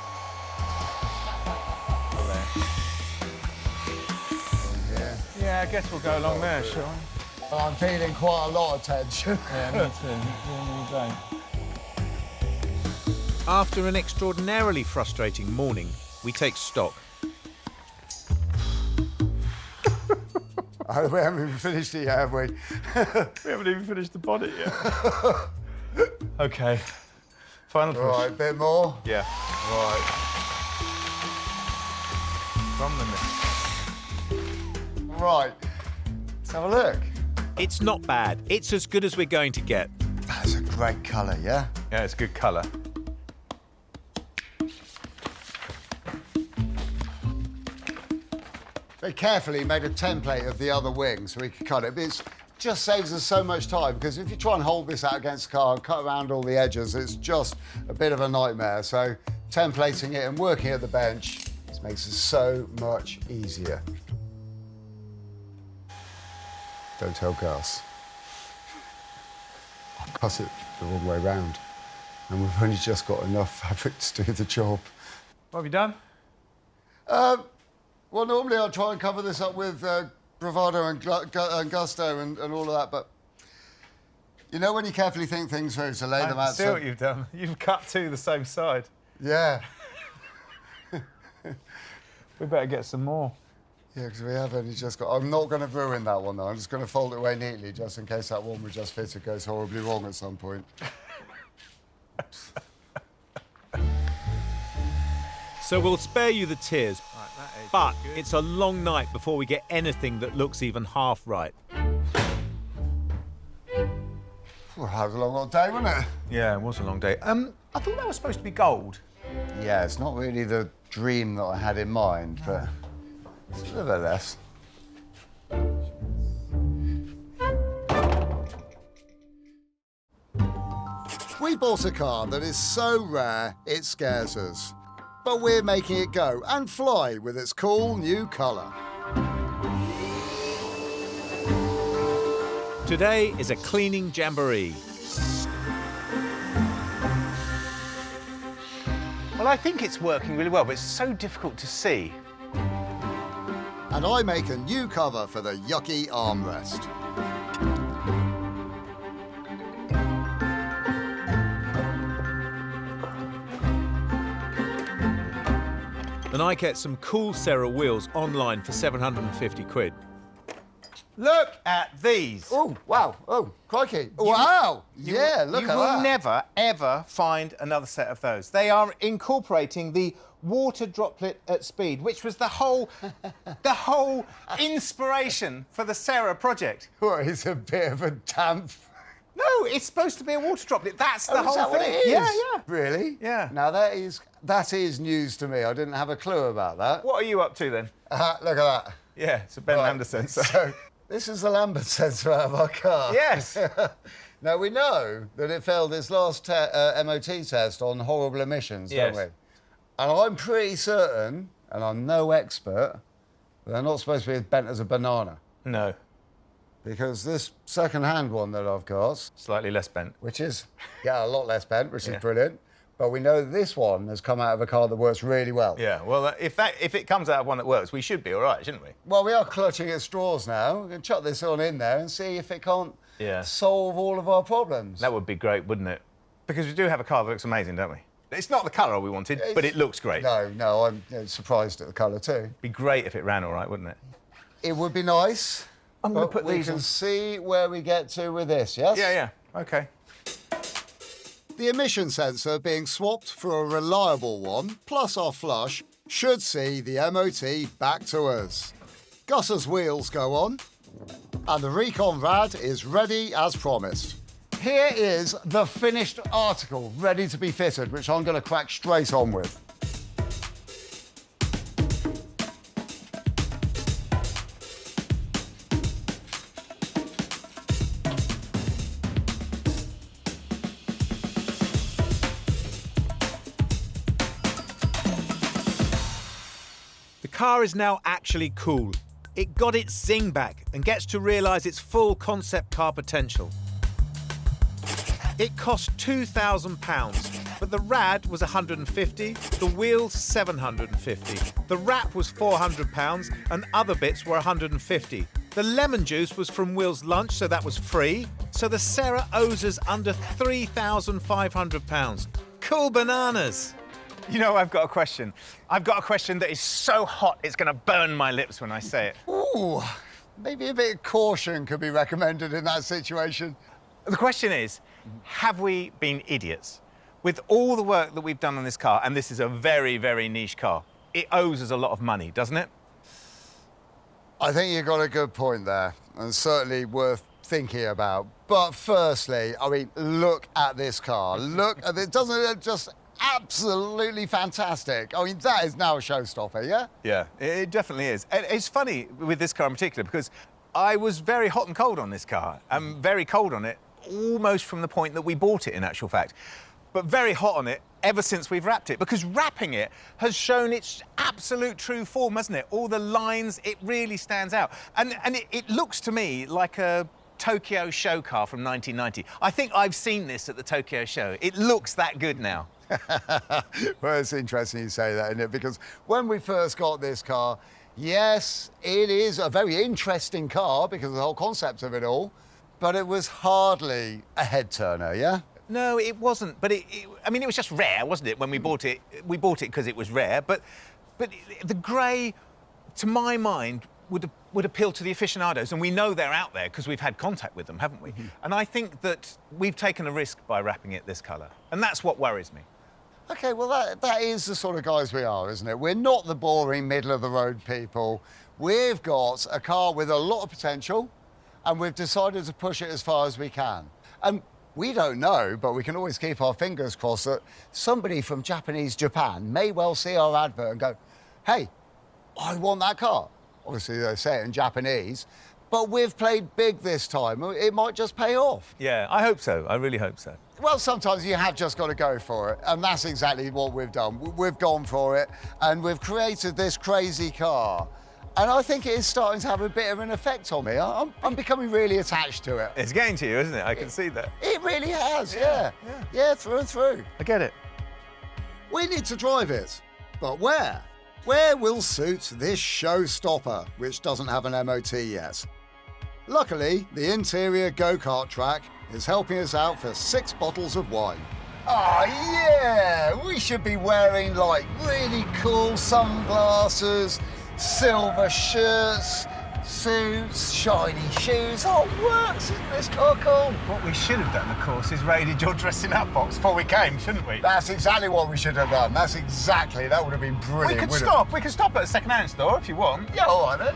Yeah, I guess we'll go along there, shall we? I'm feeling quite a lot of tension. Yeah, me too. After an extraordinarily frustrating morning, we take stock. Oh, we haven't even finished it yet, have we? We haven't even finished the bonnet yet. OK. Final push. Right, a bit more? Yeah. Right. From the middle. Right. Let's have a look. It's not bad. It's as good as we're going to get. That's a great colour, yeah? Yeah, it's a good colour. Very carefully made a template of the other wing so we could cut it. But it just saves us so much time, because if you try and hold this out against the car and cut around all the edges, it's just a bit of a nightmare. So templating it and working at the bench just makes it so much easier. Don't tell Gus. I cut it the wrong way round. And we've only just got enough fabric to do the job. What have you done? Well, normally I'll try and cover this up with bravado and gusto and all of that, but you know when you carefully think things through to lay them out. I see what you've done. You've cut two the same side. Yeah. We better get some more. Yeah, because we have only just got... I'm not going to ruin that one, though. I'm just going to fold it away neatly, just in case that one we just fitted goes horribly wrong at some point. So we'll spare you the tears, but it's a long night before we get anything that looks even half right. Well, that was a long old day, wasn't it? Yeah, it was a long day. I thought that was supposed to be gold. Yeah, it's not really the dream that I had in mind, but nevertheless. We bought a car that is so rare it scares us. But we're making it go and fly with its cool new colour. Today is a cleaning jamboree. Well, I think it's working really well, but it's so difficult to see. And I make a new cover for the yucky armrest. And I get some cool Serra wheels online for 750 quid. Look at these. Oh, wow. Oh, crikey. Wow. Yeah, look at that. You will never, ever find another set of those. They are incorporating the water droplet at speed, which was the whole inspiration for the Serra project. Well, it's a bit of a damp... No, it's supposed to be a water droplet. That's the whole is that thing. What it is? Yeah, yeah. Really? Yeah. Now, that is news to me. I didn't have a clue about that. What are you up to, then? Look at that. Yeah, it's a Ben Lambda sensor. So, this is the Lambert sensor out of our car. Yes. Now, we know that it failed its last MOT test on horrible emissions, don't we? And I'm pretty certain, and I'm no expert, but they're not supposed to be as bent as a banana. No. Because this second-hand one that I've got... Slightly less bent. Which is, yeah, a lot less bent, which is brilliant. But we know that this one has come out of a car that works really well. Yeah, well, if it comes out of one that works, we should be all right, shouldn't we? Well, we are clutching at straws now. We can chuck this on in there and see if it can't solve all of our problems. That would be great, wouldn't it? Because we do have a car that looks amazing, don't we? It's not the colour we wanted, but it looks great. No, I'm surprised at the colour too. It'd be great if it ran all right, wouldn't it? It would be nice. I'm going to put we these can on. see where we get to with this, yes? Yeah, OK. The emission sensor being swapped for a reliable one, plus our flush, should see the MOT back to us. Gus's wheels go on, and the Recon Rad is ready as promised. Here is the finished article, ready to be fitted, which I'm going to crack straight on with. The car is now actually cool. It got its zing back and gets to realise its full concept car potential. It cost £2,000, but the Rad was £150, the wheels £750, the wrap was £400, and other bits were £150. The lemon juice was from Will's lunch, so that was free. So the Serra owes us under £3,500. Cool bananas! You know, I've got a question. I've got a question that is so hot it's going to burn my lips when I say it. Ooh, maybe a bit of caution could be recommended in that situation. The question is, have we been idiots? With all the work that we've done on this car, and this is a very, very niche car, it owes us a lot of money, doesn't it? I think you've got a good point there, and certainly worth thinking about. But firstly, I mean, look at this car. Look at it. Doesn't it just absolutely fantastic? I mean, that is now a showstopper, yeah? Yeah, it definitely is. And it's funny with this car in particular because I was very hot and cold on this car. I'm very cold on it almost from the point that we bought it, in actual fact. But very hot on it ever since we've wrapped it, because wrapping it has shown its absolute true form, hasn't it? All the lines, it really stands out. And it looks to me like a Tokyo show car from 1990. I think I've seen this at the Tokyo show. It looks that good now. Well, it's interesting you say that, isn't it? Because when we first got this car, yes, it is a very interesting car because of the whole concept of it all, but it was hardly a head turner, yeah? No, it wasn't. But I mean, it was just rare, wasn't it? When we bought it because it was rare. But the grey, to my mind, would appeal to the aficionados, and we know they're out there because we've had contact with them, haven't we? And I think that we've taken a risk by wrapping it this colour, and that's what worries me. OK, well, that is the sort of guys we are, isn't it? We're not the boring, middle-of-the-road people. We've got a car with a lot of potential, and we've decided to push it as far as we can. And we don't know, but we can always keep our fingers crossed that somebody from Japanese Japan may well see our advert and go, hey, I want that car. Obviously, they say it in Japanese, but we've played big this time. It might just pay off. Yeah, I hope so. I really hope so. Well, sometimes you have just got to go for it, and that's exactly what we've done. We've gone for it, and we've created this crazy car. And I think it is starting to have a bit of an effect on me. I'm becoming really attached to it. It's getting to you, isn't it? I can see that. It really has, yeah. Yeah, through and through. I get it. We need to drive it, but where? Where will suit this showstopper, which doesn't have an MOT yet? Luckily, the interior go-kart track is helping us out for 6 bottles of wine. Oh, yeah! We should be wearing, like, really cool sunglasses, silver shirts, suits, shiny shoes. Oh, it works! Isn't this car cool? What we should have done, of course, is raided your dressing up box before we came, shouldn't we? That's exactly what we should have done. That would have been brilliant. We could stop at a second-hand store if you want. Yeah, all right then.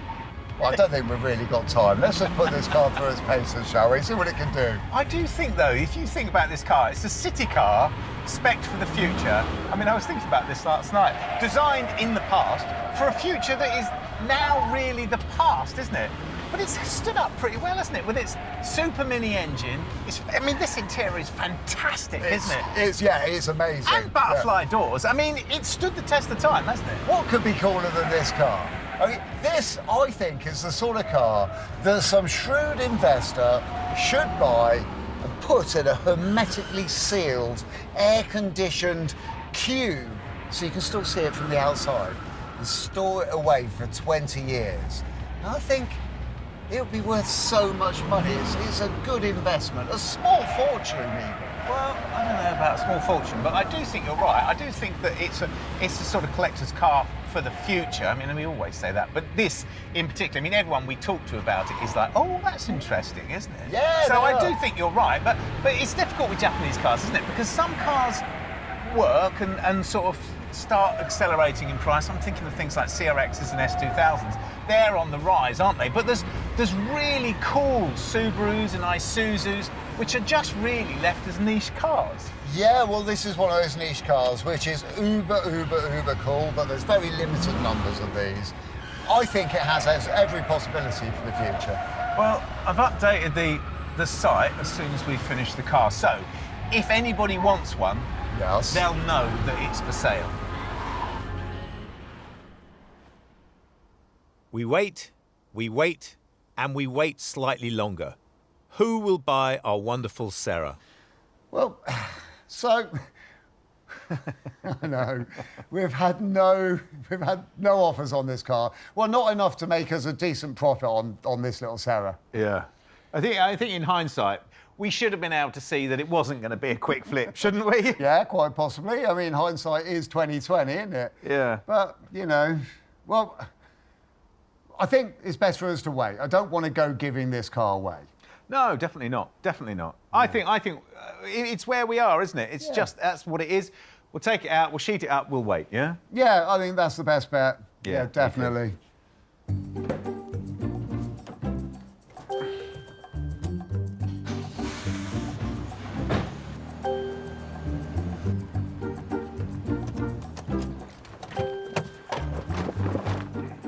Well, I don't think we've really got time. Let's just put this car through its paces, shall we? See what it can do. I do think, though, if you think about this car, it's a city car, spec'd for the future. I mean, I was thinking about this last night. Designed in the past for a future that is now really the past, isn't it? But it's stood up pretty well, hasn't it? With its super mini engine. I mean, this interior is fantastic, isn't it? It's amazing. And butterfly doors. I mean, it's stood the test of time, hasn't it? What could be cooler than this car? I mean, this, I think, is the sort of car that some shrewd investor should buy and put in a hermetically sealed, air-conditioned cube so you can still see it from the outside and store it away for 20 years. And I think it would be worth so much money. It's a good investment, a small fortune even. Well, I don't know about a small fortune, but I do think you're right. I do think that it's a sort of collector's car for the future. I mean, we always say that, but this in particular, I mean, everyone we talk to about it is like, oh, that's interesting, isn't it? Yeah. So I do think you're right, but it's difficult with Japanese cars, isn't it? Because some cars work and sort of start accelerating in price. I'm thinking of things like CRXs and S2000s. They're on the rise, aren't they? But there's really cool Subarus and Isuzus, which are just really left as niche cars. Yeah, well, this is one of those niche cars, which is uber cool, but there's very limited numbers of these. I think it has every possibility for the future. Well, I've updated the site as soon as we finish the car. So, if anybody wants one, yes, they'll know that it's for sale. We wait, and we wait slightly longer. Who will buy our wonderful Sarah? Well, so I know we've had no offers on this car. Well, not enough to make us a decent profit on this little Sarah. Yeah, I think in hindsight we should have been able to see that it wasn't going to be a quick flip, shouldn't we? Yeah, quite possibly. I mean, hindsight is 20/20, isn't it? Yeah. But you know, well, I think it's best for us to wait. I don't want to go giving this car away. No, definitely not. Definitely not. Yeah. I think it's where we are, isn't it? It's just, that's what it is. We'll take it out, we'll sheet it up, we'll wait, yeah? Yeah, I think that's the best bet. Yeah, definitely.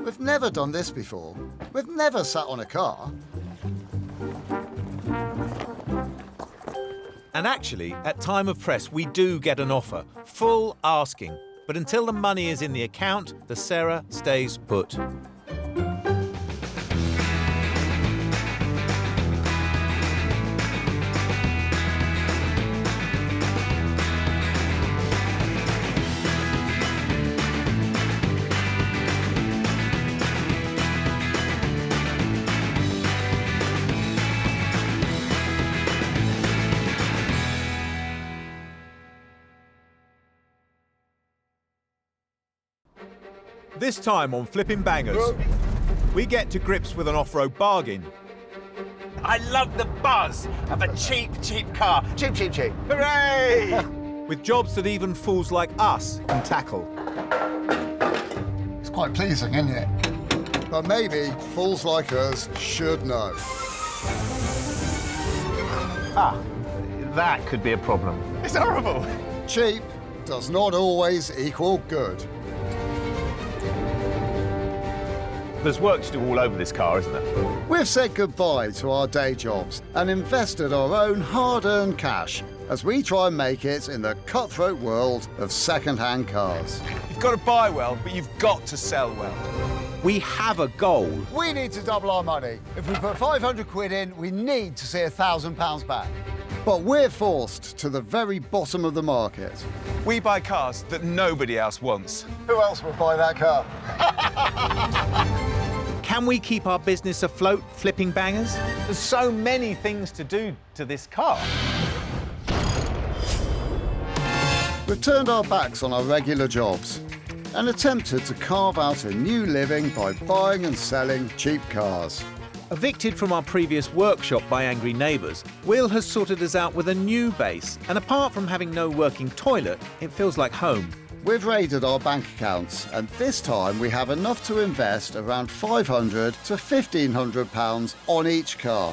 We've never done this before. We've never sat on a car. And actually, at time of press, we do get an offer, full asking. But until the money is in the account, the Sarah stays put. This time on Flipping Bangers, we get to grips with an off-road bargain. I love the buzz of a cheap, cheap car. Cheap, cheap, cheap. Hooray! With jobs that even fools like us can tackle. It's quite pleasing, isn't it? But maybe fools like us should know. Ah, that could be a problem. It's horrible. Cheap does not always equal good. There's work to do all over this car, isn't there? We've said goodbye to our day jobs and invested our own hard-earned cash as we try and make it in the cutthroat world of second-hand cars. You've got to buy well, but you've got to sell well. We have a goal. We need to double our money. If we put 500 quid in, we need to see £1,000 back. But we're forced to the very bottom of the market. We buy cars that nobody else wants. Who else would buy that car? Can we keep our business afloat, Flipping Bangers? There's so many things to do to this car. We've turned our backs on our regular jobs and attempted to carve out a new living by buying and selling cheap cars. Evicted from our previous workshop by angry neighbours, Will has sorted us out with a new base, and apart from having no working toilet, it feels like home. We've raided our bank accounts, and this time we have enough to invest around £500 to £1,500 on each car.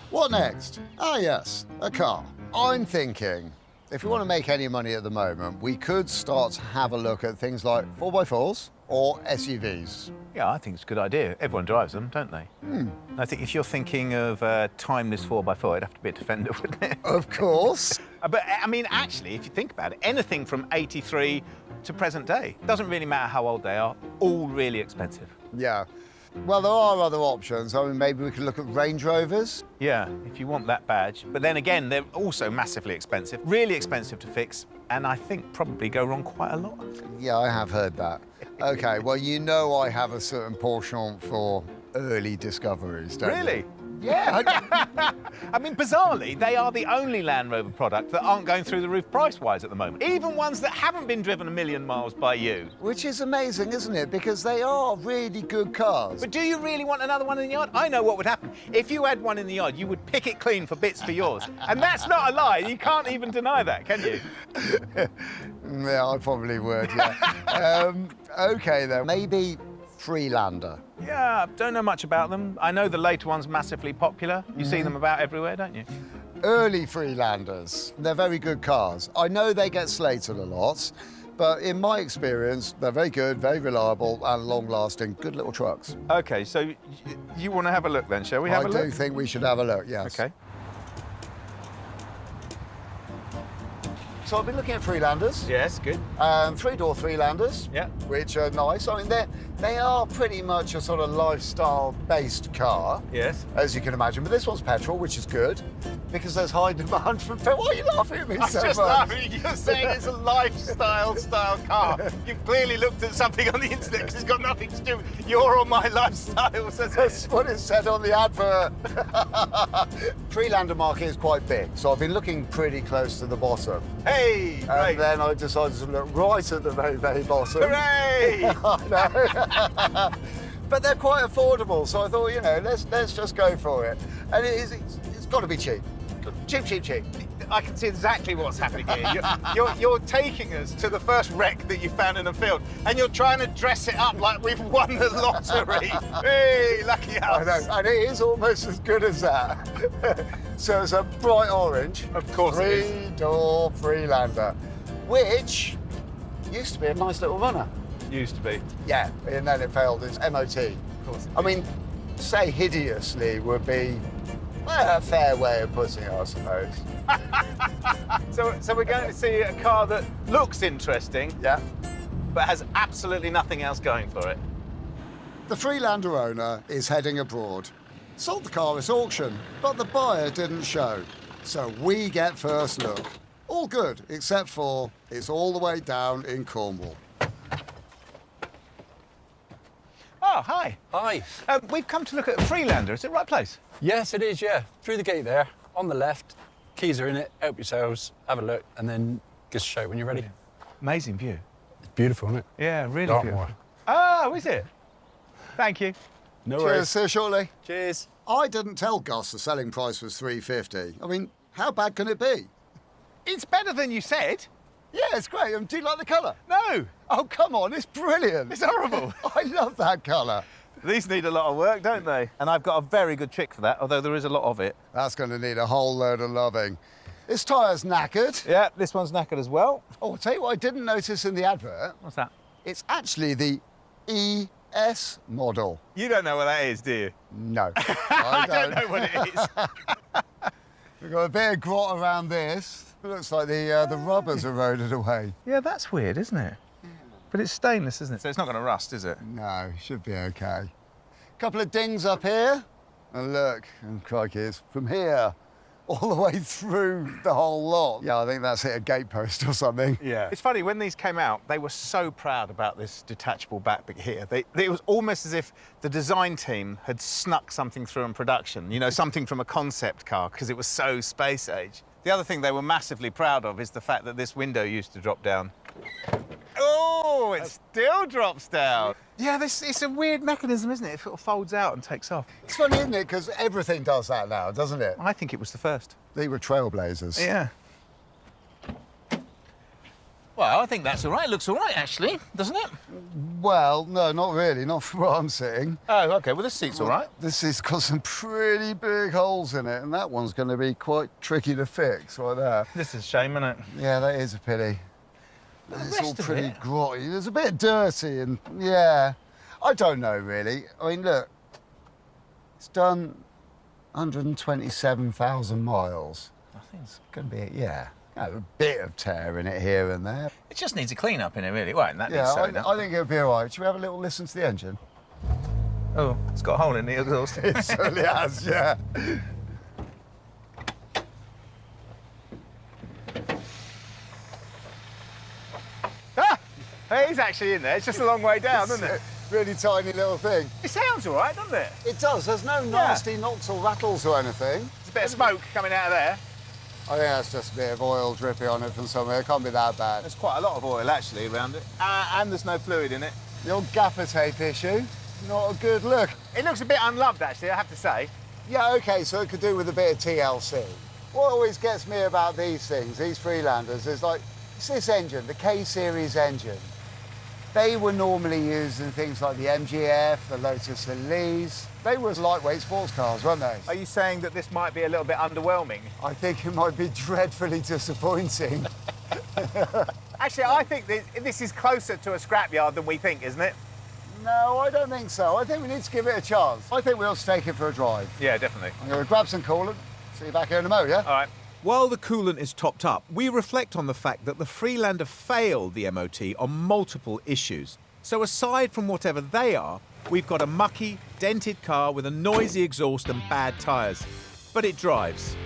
What next? Ah yes, a car. I'm thinking, if we want to make any money at the moment, we could start to have a look at things like 4x4s or SUVs. Yeah, I think it's a good idea. Everyone drives them, don't they? I think if you're thinking of a timeless 4x4, it'd have to be a Defender, wouldn't it? Of course. But, I mean, actually, if you think about it, anything from 83 to present day, doesn't really matter how old they are, all really expensive. Yeah. Well, there are other options. I mean, maybe we could look at Range Rovers. Yeah, if you want that badge. But then again, they're also massively expensive, really expensive to fix, and I think probably go wrong quite a lot. Yeah, I have heard that. OK, well, you know I have a certain penchant for early discoveries, don't you? Really? Yeah. I mean, bizarrely, they are the only Land Rover product that aren't going through the roof price-wise at the moment. Even ones that haven't been driven 1,000,000 miles by you. Which is amazing, isn't it? Because they are really good cars. But do you really want another one in the yard? I know what would happen. If you had one in the yard, you would pick it clean for bits for yours. And that's not a lie. You can't even deny that, can you? Yeah, I probably would, yeah. OK, then. Maybe Freelander. Yeah, don't know much about them. I know the later one's massively popular. You see them about everywhere, don't you? Early Freelanders. They're very good cars. I know they get slated a lot, but in my experience, they're very good, very reliable and long-lasting. Good little trucks. OK, so you want to have a look then, shall we have a look? I do think we should have a look, yes. OK. So I've been looking at Freelanders. Yes, good. Three-door Freelanders. Yeah. Which are nice. I mean, they are pretty much a sort of lifestyle-based car. Yes. As you can imagine. But this one's petrol, which is good, because there's high demand for petrol. Why are you laughing at me I'm so just much? laughing. You're saying it's a lifestyle-style car. You've clearly looked at something on the internet because it's got nothing to do with your or my lifestyle. That's what it said on the advert. Freelander market is quite big, so I've been looking pretty close to the bottom. Hey! And Right. then I decided to look right at the very, very bottom. Hooray! I know. But they're quite affordable, so I thought, you know, let's just go for it. And it's got to be cheap. Cheap, cheap, cheap. I can see exactly what's happening here. You're taking us to the first wreck that you found in a field, and you're trying to dress it up like we've won the lottery. Hey, lucky us. I know, and it is almost as good as that. So it's a bright orange. Of course it is. Three-door Freelander, which used to be a nice little runner. Used to be. Yeah, and then it failed its MOT. Of course. I mean, say hideously would be a fair way of putting it, I suppose. So we're going to see a car that looks interesting, yeah, but has absolutely nothing else going for it. The Freelander owner is heading abroad. Sold the car at auction, but the buyer didn't show. So we get first look. All good, except for it's all the way down in Cornwall. Oh, hi. Hi. We've come to look at a Freelander. Is it the right place? Yes, it is, yeah. Through the gate there, on the left. Keys are in it. Help yourselves, have a look, and then give us a shout when you're ready. Amazing view. It's beautiful, isn't it? Yeah, really Dartmoor. beautiful. Oh, is it? Thank you. No Cheers, worries. see you shortly. Cheers. I didn't tell Gus the selling price was $350. I mean, how bad can it be? It's better than you said. Yeah, it's great. Do you like the colour? No. Oh, come on, it's brilliant. It's horrible. I love that colour. These need a lot of work, don't they? And I've got a very good trick for that, although there is a lot of it. That's going to need a whole load of loving. This tyre's knackered. Yeah, this one's knackered as well. Oh, I'll tell you what I didn't notice in the advert. What's that? It's actually the ES model. You don't know what that is, do you? No, I don't know what it is. We've got a bit of grot around this. It looks like the rubber's eroded away. Yeah, that's weird, isn't it? But it's stainless, isn't it? So it's not going to rust, is it? No, should be okay. Couple of dings up here. And look, and crikey, it's from here all the way through the whole lot. Yeah, I think that's hit a gatepost or something. Yeah. It's funny, when these came out, they were so proud about this detachable back bit here. It was almost as if the design team had snuck something through in production, you know, something from a concept car, because it was so space age. The other thing they were massively proud of is the fact that this window used to drop down. Oh, it still drops down. Yeah, it's a weird mechanism, isn't it? It sort of folds out and takes off. It's funny, isn't it? Because everything does that now, doesn't it? I think it was the first. They were trailblazers. Yeah. Well, I think that's all right. It looks all right, actually, doesn't it? Well, no, not really. Not from where I'm sitting. Oh, OK. Well, this seat's all right. This has got some pretty big holes in it, and that one's going to be quite tricky to fix right there. This is a shame, isn't it? Yeah, that is a pity. It's all rest of pretty it? grotty. There's a bit dirty and, yeah. I don't know, really. I mean, look, it's done 127,000 miles. I think it's going to be, yeah, a bit of tear in it here and there. It just needs a clean up in it, really. Well, that Yeah, needs sewing up. I think it'll be all right. Should we have a little listen to the engine? Oh, it's got a hole in the exhaust. It certainly has, yeah. It is actually in there. It's just a long way down, isn't it? Really tiny little thing. It sounds all right, doesn't it? It does. There's no nasty knocks or rattles or anything. There's a bit of smoke coming out of there. I think that's just a bit of oil dripping on it from somewhere. It can't be that bad. There's quite a lot of oil, actually, around it. And there's no fluid in it. The old gaffer tape issue. Not a good look. It looks a bit unloved, actually, I have to say. Yeah, OK, so it could do with a bit of TLC. What always gets me about these things, these Freelanders, is like, it's this engine, the K-Series engine. They were normally used in things like the MGF, the Lotus Elise. They were lightweight sports cars, weren't they? Are you saying that this might be a little bit underwhelming? I think it might be dreadfully disappointing. Actually, I think this is closer to a scrapyard than we think, isn't it? No, I don't think so. I think we need to give it a chance. I think we'll take it for a drive. Yeah, definitely. I'm going to grab some coolant. See you back here in a mo, yeah? All right. While the coolant is topped up, we reflect on the fact that the Freelander failed the MOT on multiple issues. So aside from whatever they are, we've got a mucky, dented car with a noisy exhaust and bad tyres. But it drives.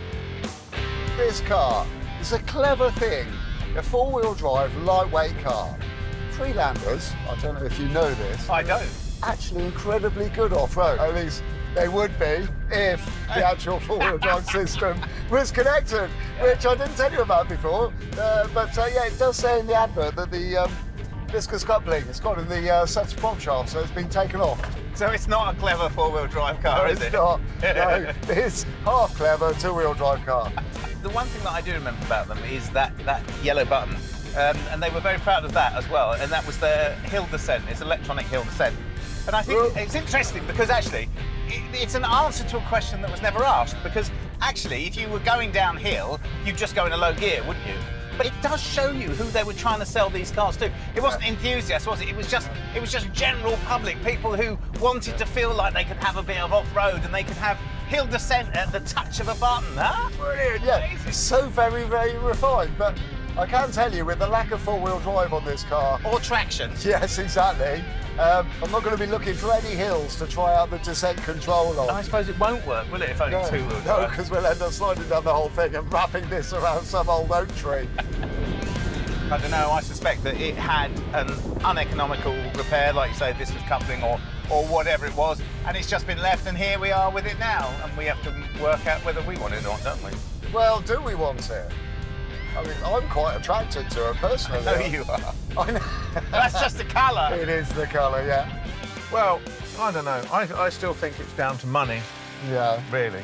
This car is a clever thing. A four-wheel drive, lightweight car. Freelanders, I don't know if you know this. I don't. Actually incredibly good off-road. At least they would be if the actual four-wheel drive system was connected, which I didn't tell you about before. But yeah, it does say in the advert that the viscous coupling it's got in the centre prop shaft, so it's been taken off. So it's not a clever four-wheel drive car, is it? It's not. No, it's half clever two-wheel drive car. The one thing that I do remember about them is that yellow button. And they were very proud of that as well, and that was their hill descent. It's electronic hill descent. And I think it's interesting because actually it's an answer to a question that was never asked, because actually if you were going downhill, you'd just go in a low gear, wouldn't you? But it does show you who they were trying to sell these cars to. It wasn't enthusiasts, was it? It was just general public, people who wanted to feel like they could have a bit of off-road and they could have hill descent at the touch of a button, huh? Brilliant, yeah. It's so very, very refined, but I can tell you, with the lack of four-wheel drive on this car... Or traction. Yes, exactly. I'm not going to be looking for any hills to try out the descent control on. I suppose it won't work, will it, if only two-wheel drive? No, because we'll end up sliding down the whole thing and wrapping this around some old oak tree. I don't know, I suspect that it had an uneconomical repair, like you say, viscous coupling or whatever it was, and it's just been left, and here we are with it now, and we have to work out whether we want it or not, don't we? Well, do we want it? I mean, I'm quite attracted to it personally. I know you are. I know. That's just the colour. It is the colour, yeah. Well, I don't know. I still think it's down to money. Yeah. Really.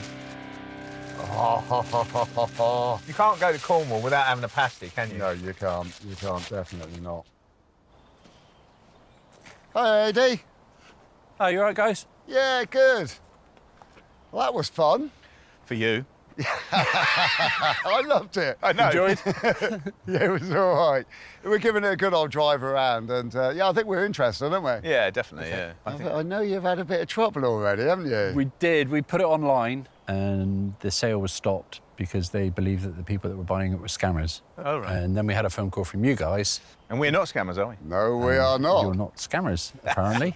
You can't go to Cornwall without having a pasty, can you? No, you can't. You can't, definitely not. Hi, AD. Oh, you all right, guys? Yeah, good. Well, that was fun. For you. I loved it. I know. Enjoyed? Yeah, it was all right. We're giving it a good old drive around, and yeah, I think we're interested, aren't we? Yeah, definitely, yeah. I know you've had a bit of trouble already, haven't you? We did. We put it online, and the sale was stopped because they believed that the people that were buying it were scammers. Oh, right. And then we had a phone call from you guys. And we're not scammers, are we? No, we are not. You're not scammers, apparently.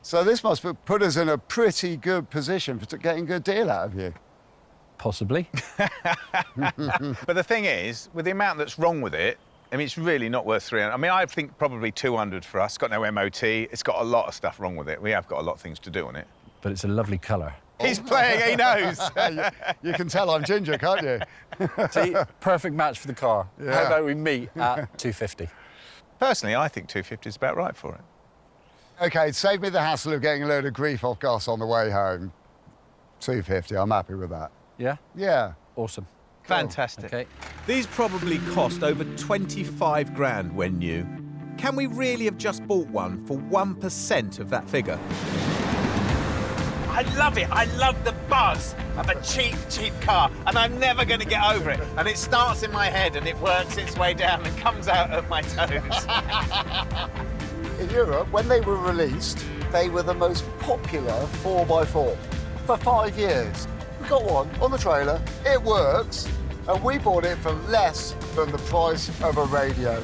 So this must put us in a pretty good position for getting a good deal out of you. Possibly. But the thing is, with the amount that's wrong with it, I mean, it's really not worth 300. I mean, I think probably 200 for us. It's got no MOT. It's got a lot of stuff wrong with it. We have got a lot of things to do on it. But it's a lovely colour. He's playing, he knows. You can tell I'm ginger, can't you? See, perfect match for the car. Yeah. How about we meet at 250? Personally, I think 250 is about right for it. OK, save me the hassle of getting a load of grief off Gus on the way home. 250, I'm happy with that. Yeah? Yeah. Awesome. Fantastic. Okay. These probably cost over 25 grand when new. Can we really have just bought one for 1% of that figure? I love it. I love the buzz of a cheap car, and I'm never going to get over it. And it starts in my head, and it works its way down and comes out of my toes. In Europe, when they were released, they were the most popular 4x4 for 5 years. We got one on the trailer, it works, and we bought it for less than the price of a radio.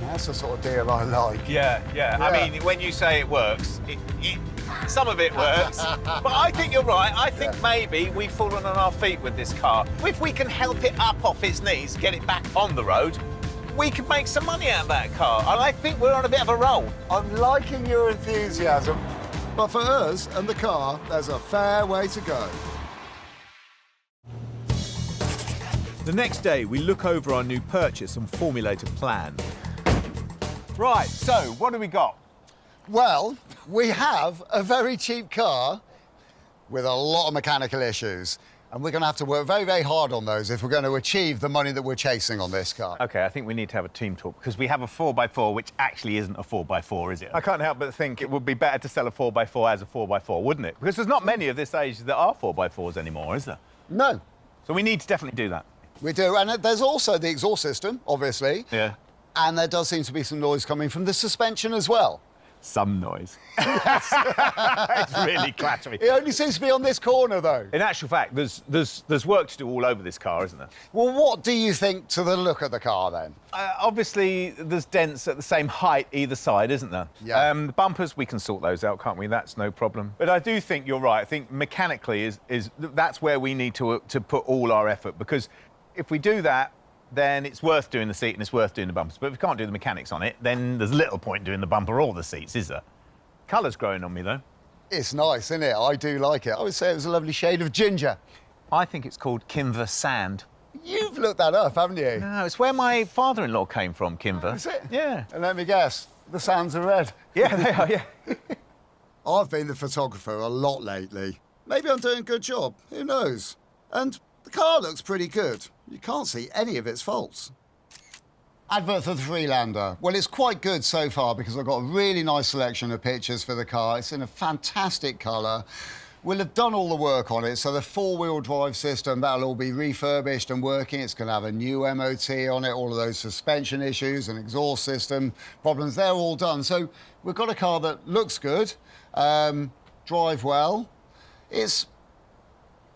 That's the sort of deal I like. Yeah. I mean, when you say it works, some of it works, but I think you're right. I think maybe we've fallen on our feet with this car. If we can help it up off its knees, get it back on the road, we can make some money out of that car. And I think we're on a bit of a roll. I'm liking your enthusiasm. But for us and the car, there's a fair way to go. The next day, we look over our new purchase and formulate a plan. Right, so what do we got? Well, we have a very cheap car with a lot of mechanical issues. And we're going to have to work very, very hard on those if we're going to achieve the money that we're chasing on this car. OK, I think we need to have a team talk, because we have a 4x4, which actually isn't a 4x4, is it? I can't help but think it would be better to sell a 4x4 as a 4x4, wouldn't it? Because there's not many of this age that are 4x4s anymore, is there? No. So we need to definitely do that. We do. And there's also the exhaust system, obviously. Yeah. And there does seem to be some noise coming from the suspension as well. Some noise. It's really clattery. It only seems to be on this corner, though. In actual fact, there's work to do all over this car, isn't there? Well, what do you think to the look of the car, then? Obviously, there's dents at the same height either side, isn't there? Yeah. The bumpers, we can sort those out, can't we? That's no problem. But I do think you're right. I think mechanically that's where we need to put all our effort, because if we do that, then it's worth doing the seat and it's worth doing the bumpers. But if we can't do the mechanics on it, then there's little point doing the bumper or the seats, is there? Colour's growing on me, though. It's nice, isn't it? I do like it. I would say it was a lovely shade of ginger. I think it's called Kinver Sand. You've looked that up, haven't you? No, it's where my father-in-law came from, Kinver. Is it? Yeah. And let me guess, the sands are red. Yeah, they are, yeah. I've been the photographer a lot lately. Maybe I'm doing a good job, who knows? And the car looks pretty good. You can't see any of its faults. Advert for the Freelander. Well, it's quite good so far because I've got a really nice selection of pictures for the car. It's in a fantastic colour. We'll have done all the work on it, so the four-wheel drive system, that'll all be refurbished and working. It's going to have a new MOT on it, all of those suspension issues and exhaust system problems, they're all done. So we've got a car that looks good, drive well.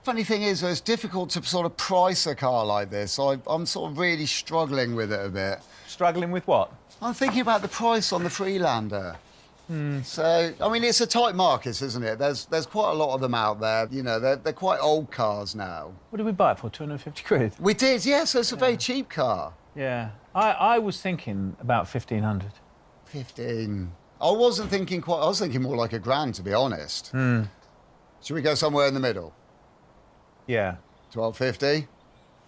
Funny thing is, it's difficult to sort of price a car like this. I'm sort of really struggling with it a bit. Struggling with what? I'm thinking about the price on the Freelander. So, I mean, it's a tight market, isn't it? There's quite a lot of them out there. You know, they're quite old cars now. What did we buy it for, 250 quid? We did, yes. It's a very cheap car. Yeah. I was thinking about 1,500. 15. I wasn't thinking quite... I was thinking more like £1,000, to be honest. Should we go somewhere in the middle? Yeah. 12.50?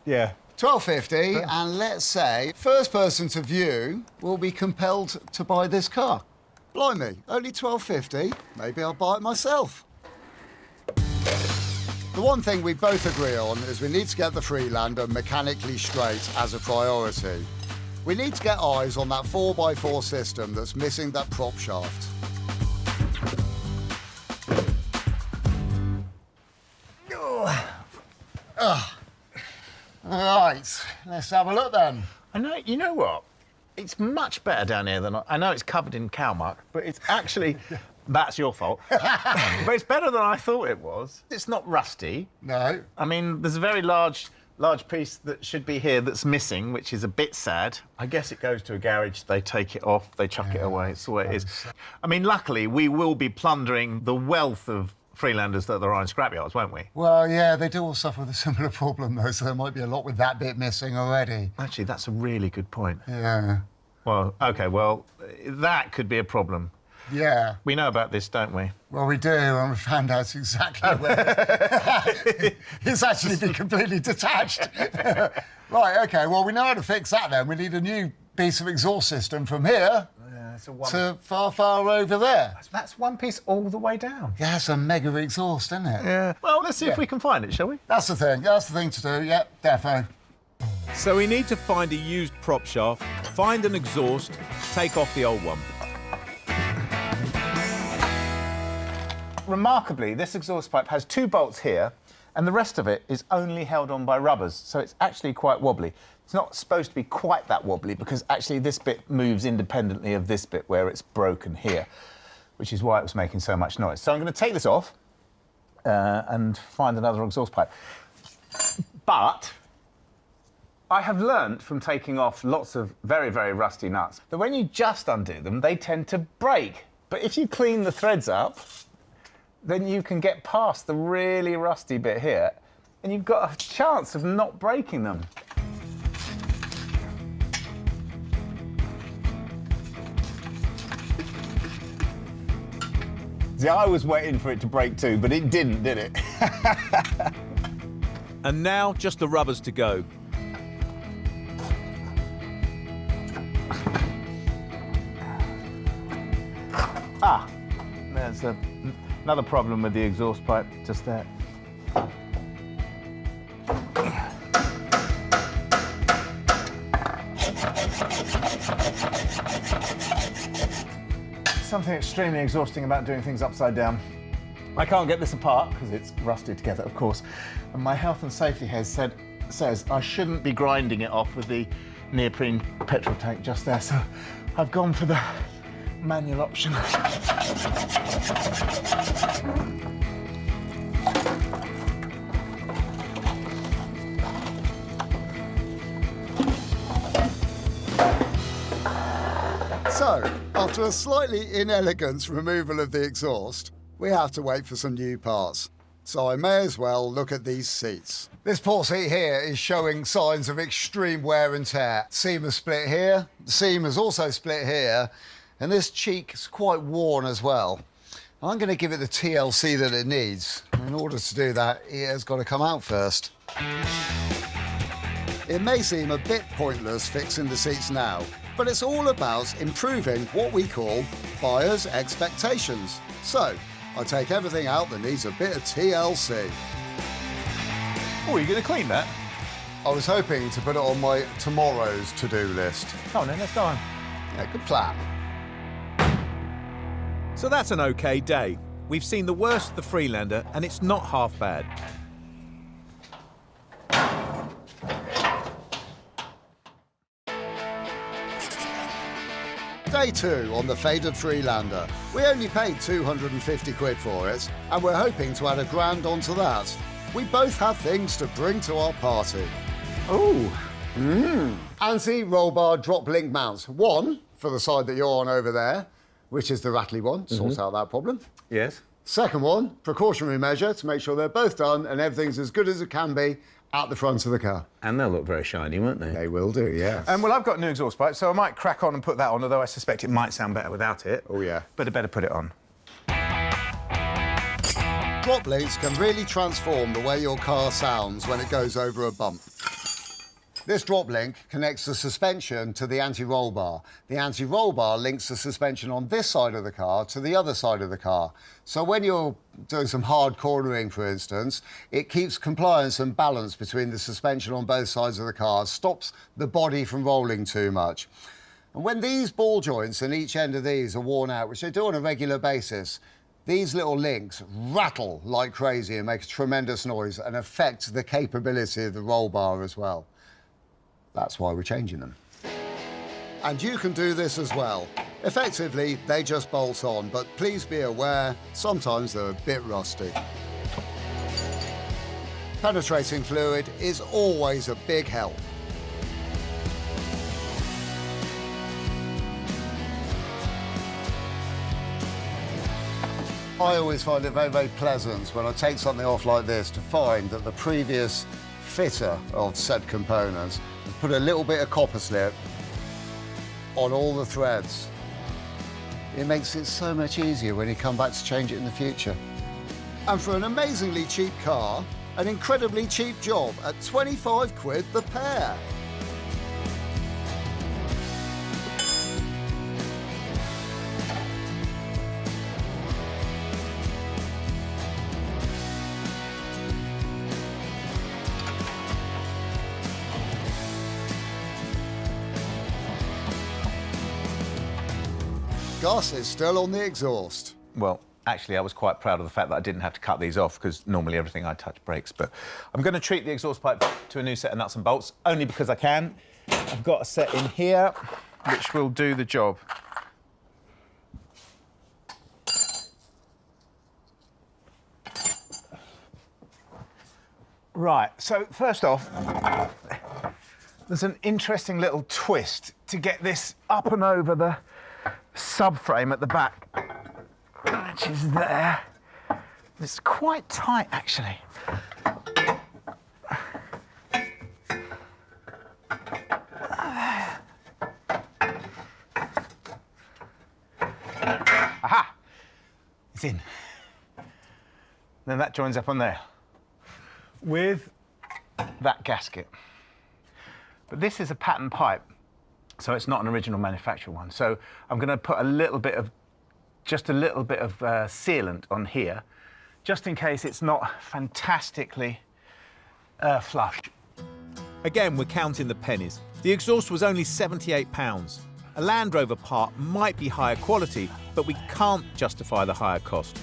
Yeah. 12.50, and let's say first person to view will be compelled to buy this car. Blimey, only £12.50? Maybe I'll buy it myself. The one thing we both agree on is we need to get the Freelander mechanically straight as a priority. We need to get eyes on that 4x4 system that's missing that prop shaft. Right, let's have a look then. I know, you know what? It's much better down here than I know it's covered in cow muck, but it's actually that's your fault. But it's better than I thought it was. It's not rusty. No. I mean, there's a very large piece that should be here that's missing, which is a bit sad. I guess it goes to a garage, they take it off, they chuck it away. It's the way it is. I mean, luckily, we will be plundering the wealth of Freelanders that there are in scrapyards, won't we? Well, yeah, they do all suffer with a similar problem, though, so there might be a lot with that bit missing already. Actually, that's a really good point. Yeah. Well, OK, well, that could be a problem. Yeah. We know about this, don't we? Well, we do, and we found out exactly where it's actually been completely detached. Right, OK, well, we know how to fix that then. We need a new piece of exhaust system from here to far over there. That's one piece all the way down. Yeah, it's a mega exhaust, isn't it? Yeah. Well, let's see if we can find it, shall we? That's the thing. That's the thing to do. Yep, defo. So we need to find a used prop shaft, find an exhaust, take off the old one. Remarkably, this exhaust pipe has 2 bolts here, and the rest of it is only held on by rubbers, so it's actually quite wobbly. It's not supposed to be quite that wobbly because actually this bit moves independently of this bit where it's broken here, which is why it was making so much noise. So I'm going to take this off and find another exhaust pipe. But I have learnt from taking off lots of very, very rusty nuts that when you just undo them, they tend to break. But if you clean the threads up, then you can get past the really rusty bit here, and you've got a chance of not breaking them. See, I was waiting for it to break too, but it didn't, did it? And now, just the rubbers to go. Ah, there's another problem with the exhaust pipe, just there. Something extremely exhausting about doing things upside down. I can't get this apart because it's rusted together, of course, and my health and safety head says I shouldn't be grinding it off with the neoprene petrol tank just there, so I've gone for the manual option. So, after a slightly inelegant removal of the exhaust, we have to wait for some new parts. So I may as well look at these seats. This port seat here is showing signs of extreme wear and tear. Seam has split here, the seam has also split here, and this cheek is quite worn as well. I'm going to give it the TLC that it needs. In order to do that, it has got to come out first. It may seem a bit pointless fixing the seats now, but it's all about improving what we call buyer's expectations. So, I take everything out that needs a bit of TLC. Oh, are you going to clean that? I was hoping to put it on my tomorrow's to-do list. Oh, no, let's go on. Yeah, good plan. So that's an okay day. We've seen the worst of the Freelander, and it's not half bad. Day 2 on the faded Freelander. We only paid 250 quid for it, and we're hoping to add £1,000 onto that. We both have things to bring to our party. Ooh. ANSI roll bar drop link mounts. One for the side that you're on over there, which is the rattly one, sorts out that problem. Yes. Second one, precautionary measure to make sure they're both done and everything's as good as it can be at the front of the car. And they'll look very shiny, won't they? They will do, yes. Well, I've got a new exhaust pipe, so I might crack on and put that on, although I suspect it might sound better without it. Oh, yeah. But I better put it on. Drop links can really transform the way your car sounds when it goes over a bump. This drop link connects the suspension to the anti-roll bar. The anti-roll bar links the suspension on this side of the car to the other side of the car. So when you're doing some hard cornering, for instance, it keeps compliance and balance between the suspension on both sides of the car, stops the body from rolling too much. And when these ball joints and each end of these are worn out, which they do on a regular basis, these little links rattle like crazy and make a tremendous noise and affect the capability of the roll bar as well. That's why we're changing them. And you can do this as well. Effectively, they just bolt on, but please be aware, sometimes they're a bit rusty. Penetrating fluid is always a big help. I always find it very, very pleasant when I take something off like this to find that the previous fitter of said components has put a little bit of copper slip on all the threads. It makes it so much easier when you come back to change it in the future. And for an amazingly cheap car, an incredibly cheap job at 25 quid the pair. Gus is still on the exhaust. Well, actually, I was quite proud of the fact that I didn't have to cut these off, because normally everything I touch breaks. But I'm going to treat the exhaust pipe to a new set of nuts and bolts, only because I can. I've got a set in here, which will do the job. Right, so first off, there's an interesting little twist to get this up and over the subframe at the back, which is there. It's quite tight, actually. Aha! It's in. Then that joins up on there with that gasket. But this is a pattern pipe, so it's not an original manufacturer one. So I'm going to put a little bit of, just a little bit of sealant on here, just in case it's not fantastically flush. Again, we're counting the pennies. The exhaust was only £78. A Land Rover part might be higher quality, but we can't justify the higher cost.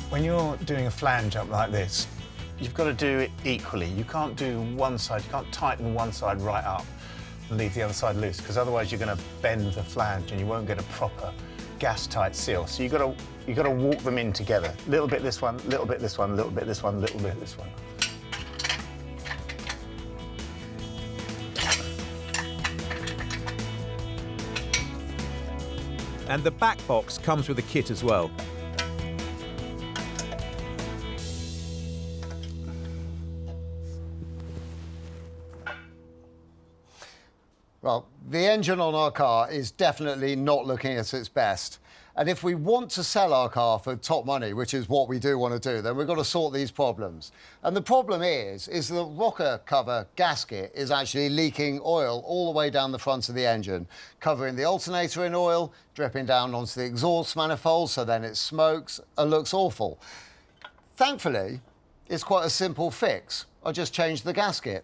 When you're doing a flange up like this, you've got to do it equally. You can't do one side, you can't tighten one side right up and leave the other side loose, because otherwise you're going to bend the flange and you won't get a proper gas-tight seal. So you've got to walk them in together. A little bit this one, a little bit this one, a little bit this one, a little bit this one. And the back box comes with a kit as well. Well, the engine on our car is definitely not looking at its best. And if we want to sell our car for top money, which is what we do want to do, then we've got to sort these problems. And the problem is the rocker cover gasket is actually leaking oil all the way down the front of the engine, covering the alternator in oil, dripping down onto the exhaust manifold, so then it smokes and looks awful. Thankfully, it's quite a simple fix. I just changed the gasket.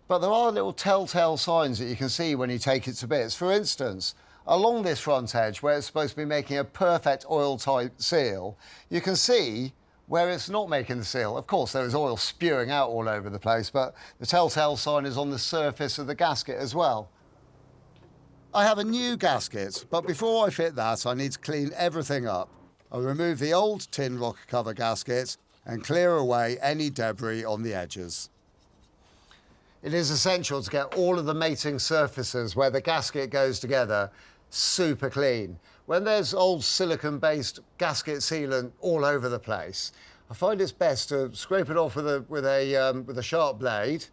But there are little telltale signs that you can see when you take it to bits. For instance, along this front edge, where it's supposed to be making a perfect oil-tight seal, you can see where it's not making the seal. Of course, there is oil spewing out all over the place, but the telltale sign is on the surface of the gasket as well. I have a new gasket, but before I fit that, I need to clean everything up. I'll remove the old tin rocker cover gasket and clear away any debris on the edges. It is essential to get all of the mating surfaces where the gasket goes together super clean. When there's old silicon-based gasket sealant all over the place, I find it's best to scrape it off with a sharp blade,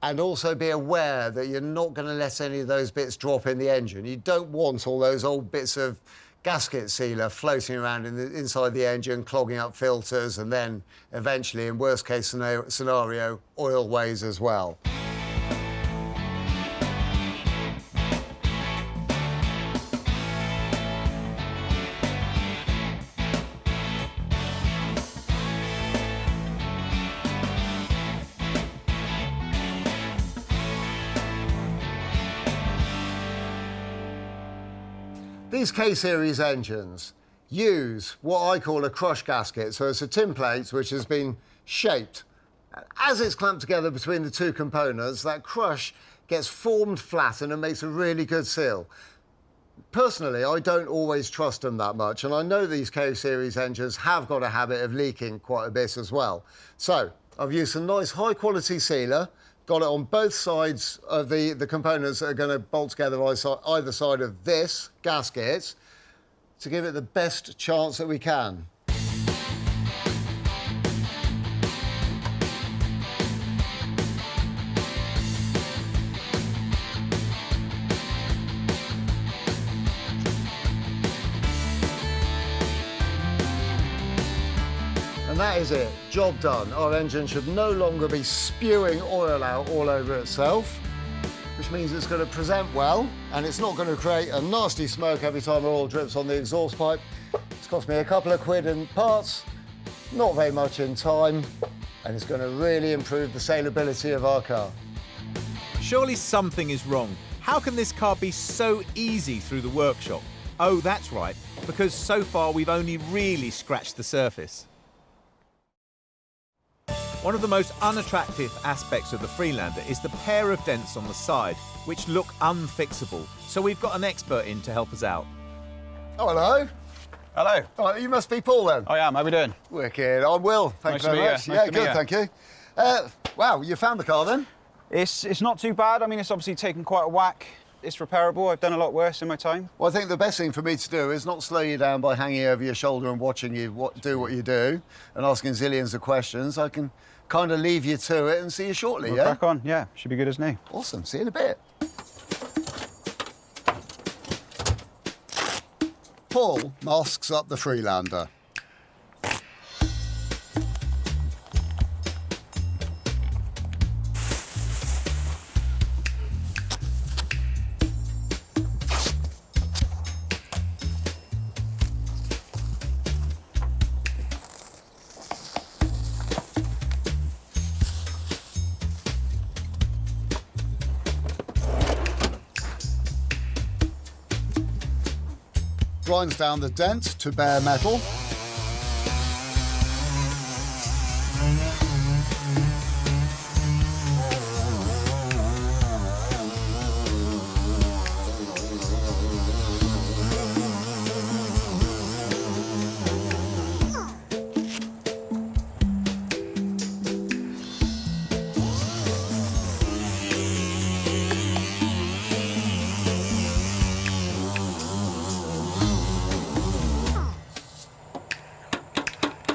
and also be aware that you're not going to let any of those bits drop in the engine. You don't want all those old bits of gasket sealer floating around inside the engine, clogging up filters, and then eventually, in worst case scenario, oil ways as well. These K-series engines use what I call a crush gasket. So it's a tin plate which has been shaped. As it's clamped together between the two components, that crush gets formed flat and it makes a really good seal. Personally, I don't always trust them that much, and I know these K-series engines have got a habit of leaking quite a bit as well. So I've used some nice high-quality sealer, got it on both sides of the components that are going to bolt together either side of this gasket to give it the best chance that we can. And that is it, job done. Our engine should no longer be spewing oil out all over itself, which means it's going to present well, and it's not going to create a nasty smoke every time oil drips on the exhaust pipe. It's cost me a couple of quid in parts, not very much in time, and it's going to really improve the saleability of our car. Surely something is wrong. How can this car be so easy through the workshop? Oh, that's right, because so far we've only really scratched the surface. One of the most unattractive aspects of the Freelander is the pair of dents on the side, which look unfixable. So we've got an expert in to help us out. Oh, hello. Hello. Oh, you must be Paul then. I am. How are we doing? Wicked. I'm Will. Thank you very much. Yeah, good, thank you. Wow, you found the car then? It's not too bad. I mean, it's obviously taken quite a whack. It's repairable. I've done a lot worse in my time. Well, I think the best thing for me to do is not slow you down by hanging over your shoulder and watching you do what you do and asking zillions of questions. I can kind of leave you to it and see you shortly, We'll yeah? crack on, yeah. Should be good as new. Awesome. See you in a bit. Paul masks up the Freelander. Grinds down the dent to bare metal.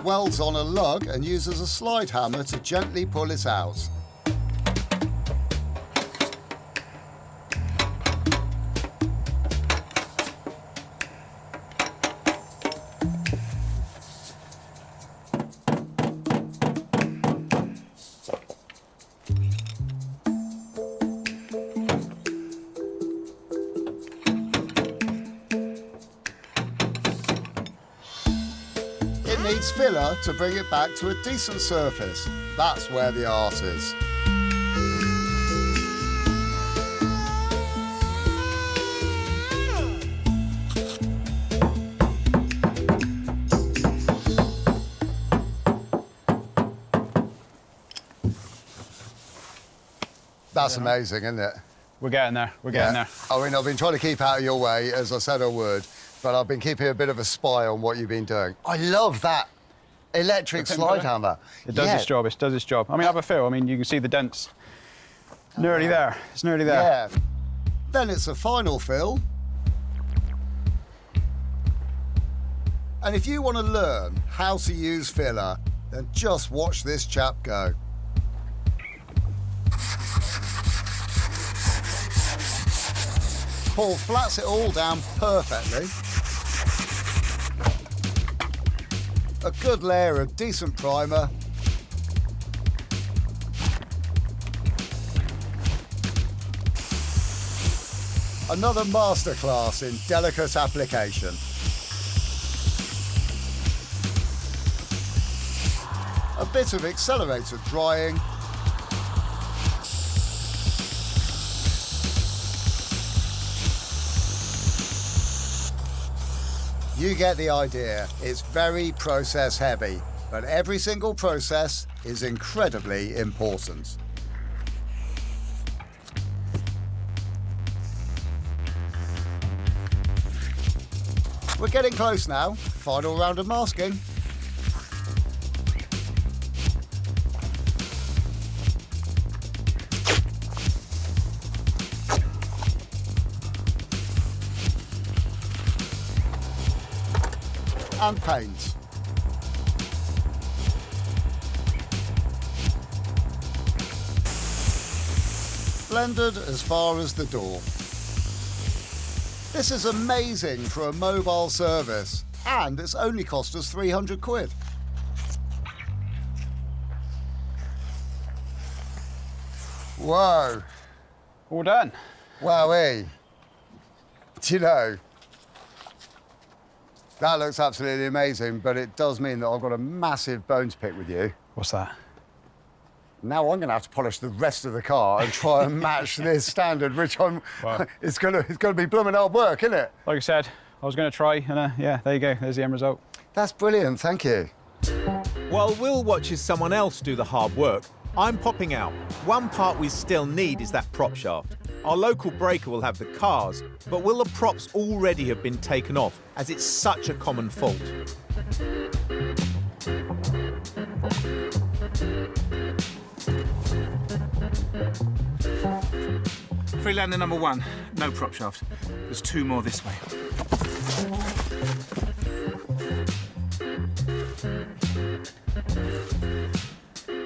Welds on a lug and uses a slide hammer to gently pull it out. Needs filler to bring it back to a decent surface. That's where the art is. That's amazing, isn't it? We're getting there. We're getting there. I mean, I've been trying to keep out of your way, as I said I would, but I've been keeping a bit of a spy on what you've been doing. I love that electric slide hammer. It does its job. It does its job. I mean, have a feel. I mean, you can see the dents. Nearly there. It's nearly there. Yeah. Then it's a final fill. And if you want to learn how to use filler, then just watch this chap go. Paul flats it all down perfectly. A good layer of decent primer. Another masterclass in delicate application. A bit of accelerator drying. You get the idea. It's very process heavy, but every single process is incredibly important. We're getting close now. Final round of masking. And paint. Blended as far as the door. This is amazing for a mobile service, and it's only cost us 300 quid. Whoa. All done. Wowee. Do you know, that looks absolutely amazing, but it does mean that I've got a massive bone to pick with you. What's that? Now I'm going to have to polish the rest of the car and try and match this standard, which I'm. Wow. It's going to be blooming hard work, isn't it? Like I said, I was going to try, and yeah, there you go. There's the end result. That's brilliant. Thank you. While Will watches someone else do the hard work, I'm popping out. One part we still need is that prop shaft. Our local breaker will have the cars, but will the props already have been taken off, as it's such a common fault? Freelander number 1, no prop shaft. There's 2 more this way.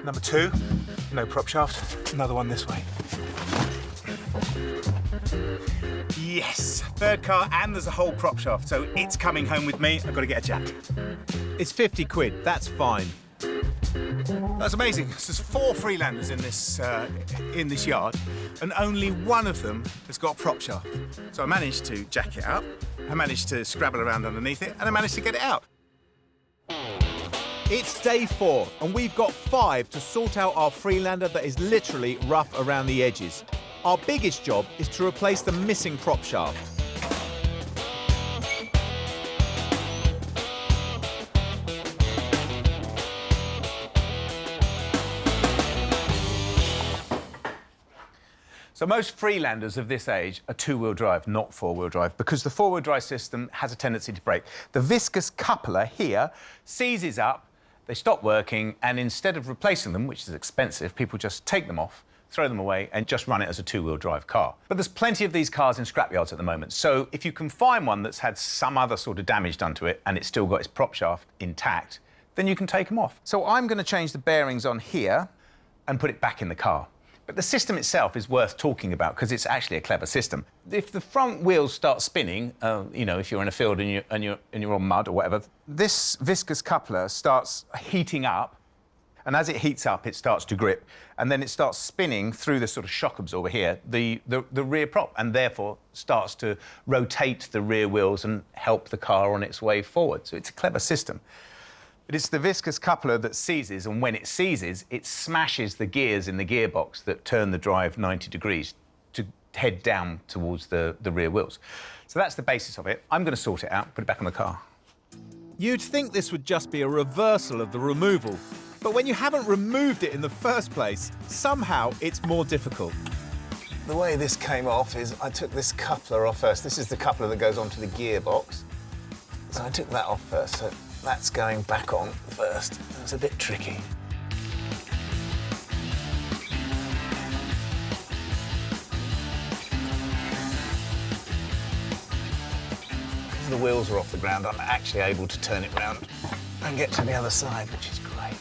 Number 2, no prop shaft. Another one this way. Yes, 3rd car, and there's a whole prop shaft, so it's coming home with me. I've got to get a jack. It's 50 quid, that's fine. That's amazing. So there's 4 Freelanders in this yard, and only one of them has got a prop shaft. So I managed to jack it up, I managed to scrabble around underneath it, and I managed to get it out. It's day 4, and we've got 5 to sort out our Freelander that is literally rough around the edges. Our biggest job is to replace the missing prop shaft. So most Freelanders of this age are 2-wheel drive, not 4-wheel drive, because the 4-wheel drive system has a tendency to break. The viscous coupler here seizes up, they stop working, and instead of replacing them, which is expensive, people just take them off, throw them away, and just run it as a 2-wheel drive car. But there's plenty of these cars in scrapyards at the moment, so if you can find one that's had some other sort of damage done to it and it's still got its prop shaft intact, then you can take them off. So I'm going to change the bearings on here and put it back in the car. But the system itself is worth talking about because it's actually a clever system. If the front wheels start spinning, you know, if you're in a field and you're on mud or whatever, this viscous coupler starts heating up, and as it heats up, it starts to grip, and then it starts spinning through the sort of shock absorber here, the rear prop, and therefore starts to rotate the rear wheels and help the car on its way forward. So it's a clever system. But it's the viscous coupler that seizes, and when it seizes, it smashes the gears in the gearbox that turn the drive 90 degrees to head down towards the rear wheels. So that's the basis of it. I'm going to sort it out, put it back on the car. You'd think this would just be a reversal of the removal, but when you haven't removed it in the first place, somehow it's more difficult. The way this came off is I took this coupler off first. This is the coupler that goes onto the gearbox. So I took that off first. So that's going back on first. It's a bit tricky. the wheels are off the ground, I'm actually able to turn it round and get to the other side, which is great.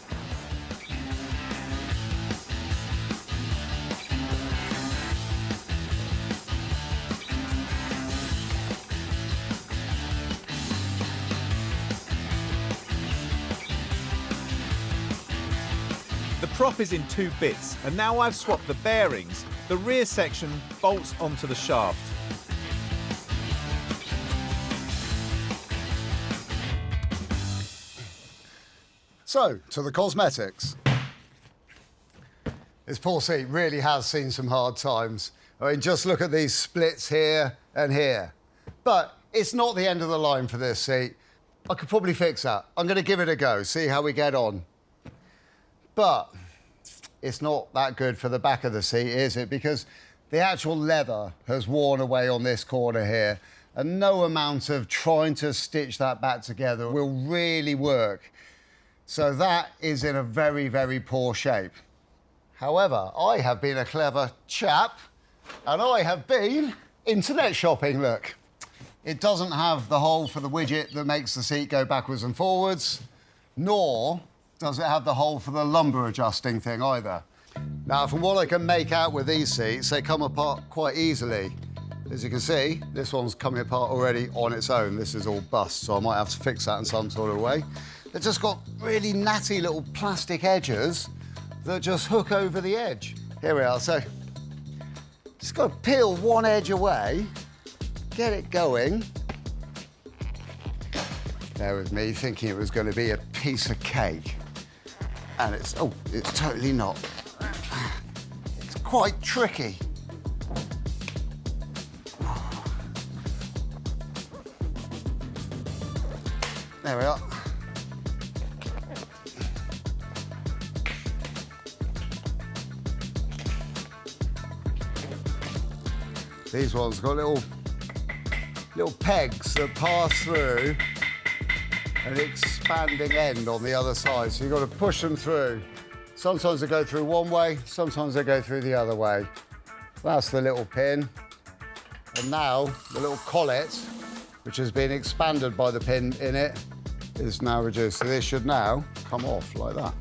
The prop is in 2 bits, and now I've swapped the bearings, the rear section bolts onto the shaft. So, to the cosmetics. This poor seat really has seen some hard times. I mean, just look at these splits here and here. But it's not the end of the line for this seat. I could probably fix that. I'm going to give it a go, see how we get on. But it's not that good for the back of the seat, is it? Because the actual leather has worn away on this corner here, and no amount of trying to stitch that back together will really work. So that is in a very, very poor shape. However, I have been a clever chap, and I have been internet shopping, look. It doesn't have the hole for the widget that makes the seat go backwards and forwards, nor does it have the hole for the lumbar adjusting thing either. Now, from what I can make out with these seats, they come apart quite easily. As you can see, this one's coming apart already on its own. This is all bust, so I might have to fix that in some sort of way. They've just got really natty little plastic edges that just hook over the edge. Here we are, so just got to peel one edge away, get it going. There was me thinking it was going to be a piece of cake. And it's totally not. It's quite tricky. There we are. These ones got little pegs that pass through an expanding end on the other side, so you've got to push them through. Sometimes they go through one way, sometimes they go through the other way. That's the little pin. And now the little collet, which has been expanded by the pin in it, is now reduced. So this should now come off like that.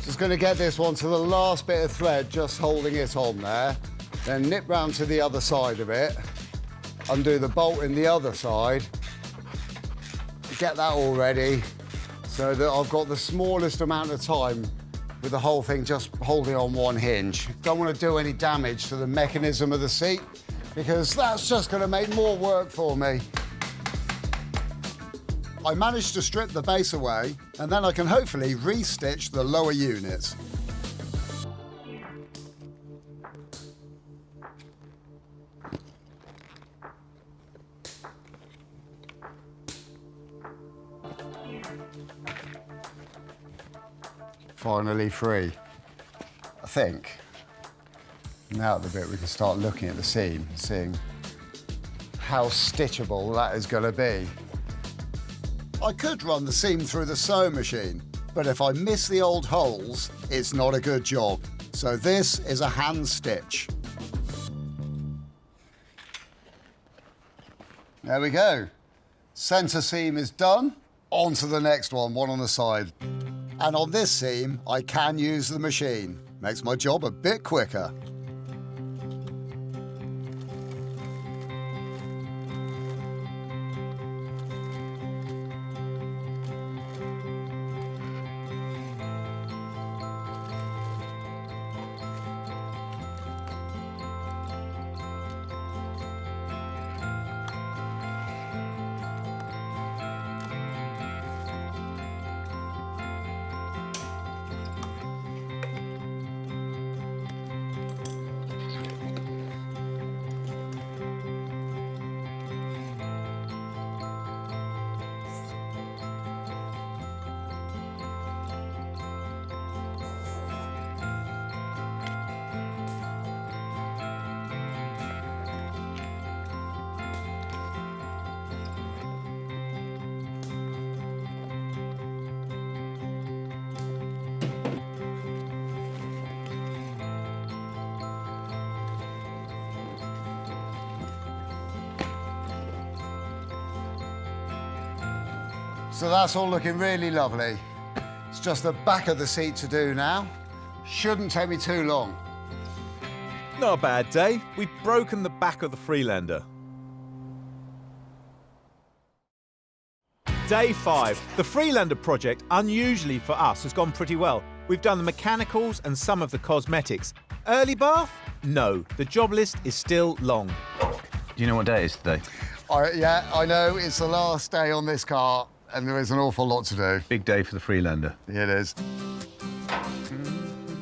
Just going to get this one to the last bit of thread, just holding it on there. Then nip round to the other side of it, undo the bolt in the other side, get that all ready so that I've got the smallest amount of time with the whole thing just holding on one hinge. Don't want to do any damage to the mechanism of the seat because that's just going to make more work for me. I managed to strip the base away and then I can hopefully re-stitch the lower units. Finally free, I think. Now at the bit we can start looking at the seam and seeing how stitchable that is going to be. I could run the seam through the sewing machine, but if I miss the old holes, it's not a good job. So this is a hand stitch. There we go. Centre seam is done. On to the next one on the side. And on this seam, I can use the machine. Makes my job a bit quicker. So that's all looking really lovely. It's just the back of the seat to do now. Shouldn't take me too long. Not a bad day. We've broken the back of the Freelander. Day 5. The Freelander project, unusually for us, has gone pretty well. We've done the mechanicals and some of the cosmetics. Early bath? No. The job list is still long. Do you know what day it is today? Yeah, I know. It's the last day on this car, and there is an awful lot to do. Big day for the Freelander. It is.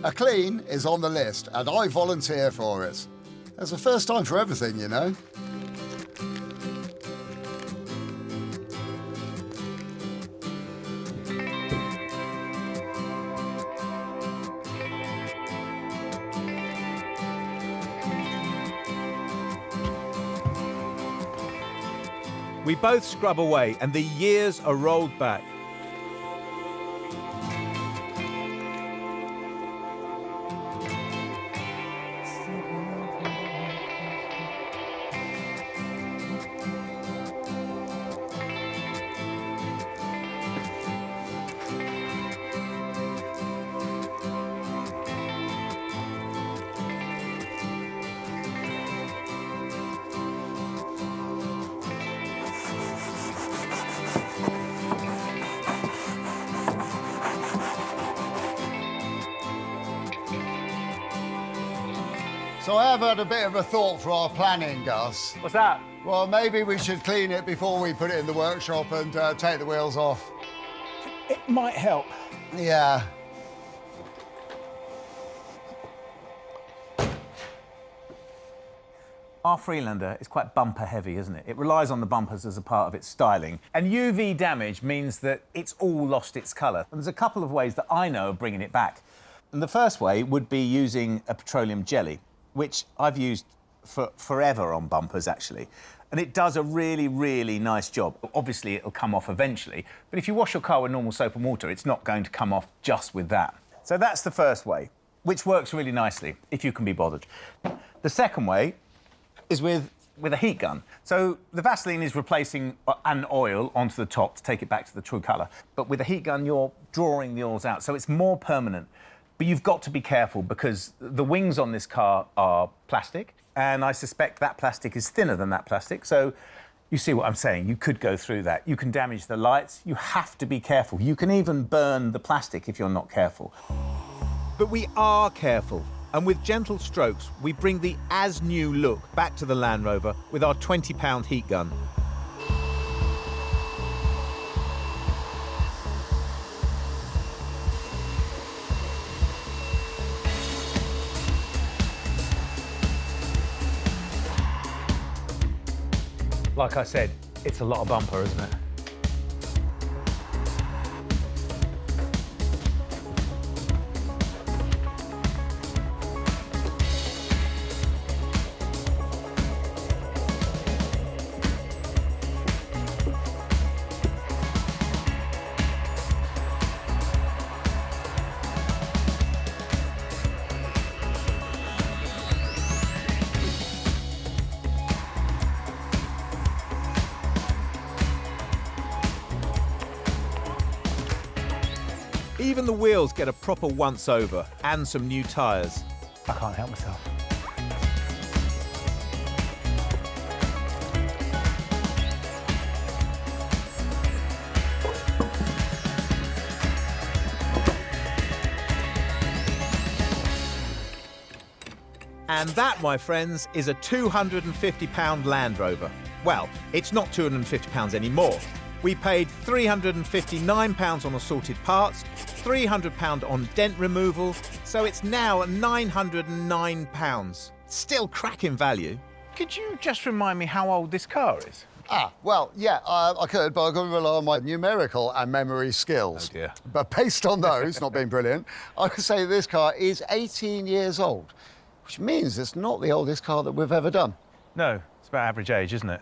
A clean is on the list, and I volunteer for it. There's a first time for everything, you know. We both scrub away, and the years are rolled back. So I have had a bit of a thought for our planning, Gus. What's that? Well, maybe we should clean it before we put it in the workshop and take the wheels off. It might help. Yeah. Our Freelander is quite bumper heavy, isn't it? It relies on the bumpers as a part of its styling. And UV damage means that it's all lost its colour. And there's a couple of ways that I know of bringing it back. And the first way would be using a petroleum jelly, which I've used for forever on bumpers, actually. And it does a really, really nice job. Obviously, it'll come off eventually, but if you wash your car with normal soap and water, it's not going to come off just with that. So that's the first way, which works really nicely, if you can be bothered. The second way is with a heat gun. So the Vaseline is replacing an oil onto the top to take it back to the true colour. But with a heat gun, you're drawing the oils out, so it's more permanent. But you've got to be careful because the wings on this car are plastic, and I suspect that plastic is thinner than that plastic. So you see what I'm saying? You could go through that. You can damage the lights. You have to be careful. You can even burn the plastic if you're not careful. But we are careful. And with gentle strokes, we bring the as-new look back to the Land Rover with our 20-pound heat gun. Like I said, it's a lot of bumper, isn't it? Even the wheels get a proper once-over and some new tyres. I can't help myself. And that, my friends, is a £250 Land Rover. Well, it's not £250 anymore. We paid £359 on assorted parts, £300 on dent removal, so it's now £909. Still cracking value. Could you just remind me how old this car is? Well, yeah, I could, but I've got to rely on my numerical and memory skills. Oh, dear. But based on those, not being brilliant, I would say this car is 18 years old, which means it's not the oldest car that we've ever done. No, it's about average age, isn't it?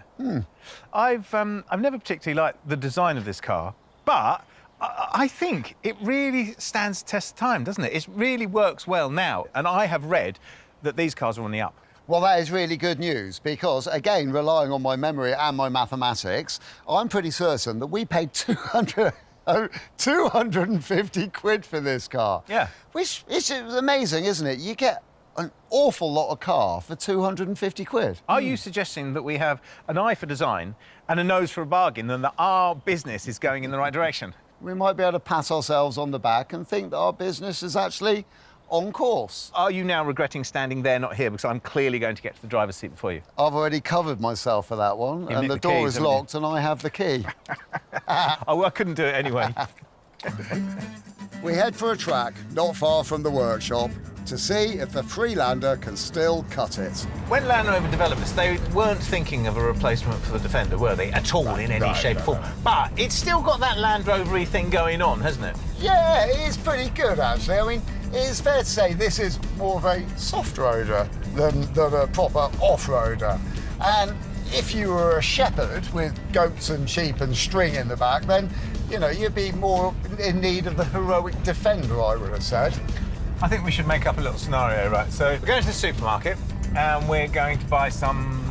I've never particularly liked the design of this car, but I think it really stands the test of time, doesn't it? It really works well now, and I have read that these cars are on the up. Well, that is really good news because, again, relying on my memory and my mathematics, I'm pretty certain that we paid 250 quid for this car. Yeah. Which is amazing, isn't it? You get an awful lot of car for 250 quid. Are you suggesting that we have an eye for design and a nose for a bargain and that our business is going in the right direction? We might be able to pat ourselves on the back and think that our business is actually on course. Are you now regretting standing there, not here, because I'm clearly going to get to the driver's seat before you? I've already covered myself for that one, You and nicked the the door keys, is haven't you? locked and I have the key. Oh, I couldn't do it anyway. We head for a track not far from the workshop to see if the Freelander can still cut it. When Land Rover developed this, they weren't thinking of a replacement for the Defender, were they? At all, in any shape or form. But it's still got that Land Rover-y thing going on, hasn't it? Yeah, it's pretty good, actually. I mean, it's fair to say this is more of a soft roader than a proper off-roader. And if you were a shepherd with goats and sheep and string in the back, then, you know, you'd be more in need of the heroic Defender, I would have said. I think we should make up a little scenario, right? So we're going to the supermarket and we're going to buy some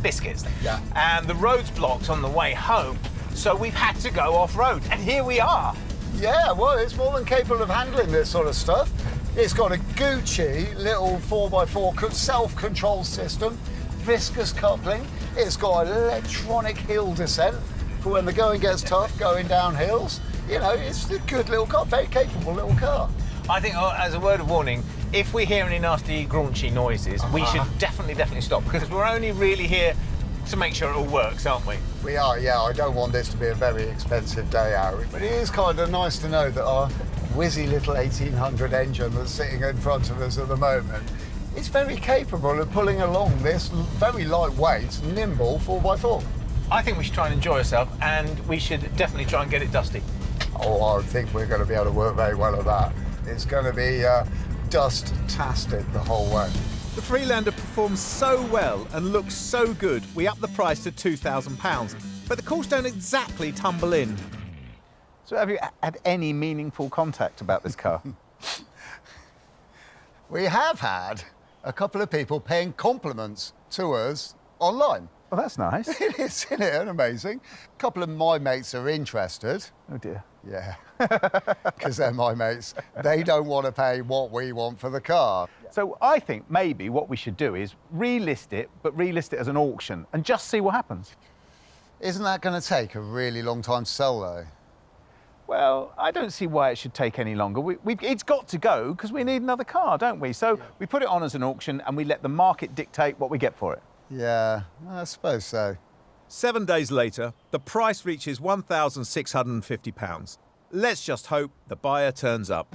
biscuits. Yeah. And the road's blocked on the way home, so we've had to go off-road. And here we are. Yeah, well, it's more than capable of handling this sort of stuff. It's got a Gucci little 4x4 self-control system, viscous coupling. It's got electronic hill descent for when the going gets tough, going down hills. You know, it's a good little car, very capable little car. I think, as a word of warning, if we hear any nasty, graunchy noises, we should definitely stop, because we're only really here to make sure it all works, aren't we? We are, yeah. I don't want this to be a very expensive day out, but it is kind of nice to know that our whizzy little 1800 engine that's sitting in front of us at the moment is very capable of pulling along this very lightweight, nimble 4x4. I think we should try and enjoy ourselves, and we should definitely try and get it dusty. Oh, I think we're going to be able to work very well at that. It's going to be dust-tastic the whole way. The Freelander performs so well and looks so good, we up the price to £2,000. But the calls don't exactly tumble in. So have you had any meaningful contact about this car? We have had a couple of people paying compliments to us online. Well, that's nice. It is, isn't it? And amazing. A couple of my mates are interested. Oh, dear. Yeah, because they're my mates. They don't want to pay what we want for the car. So I think maybe what we should do is relist it, but relist it as an auction and just see what happens. Isn't that going to take a really long time to sell, though? Well, I don't see why it should take any longer. It's got to go because we need another car, don't we? So we put it on as an auction and we let the market dictate what we get for it. Yeah, I suppose so. 7 days later, the price reaches £1,650. Let's just hope the buyer turns up.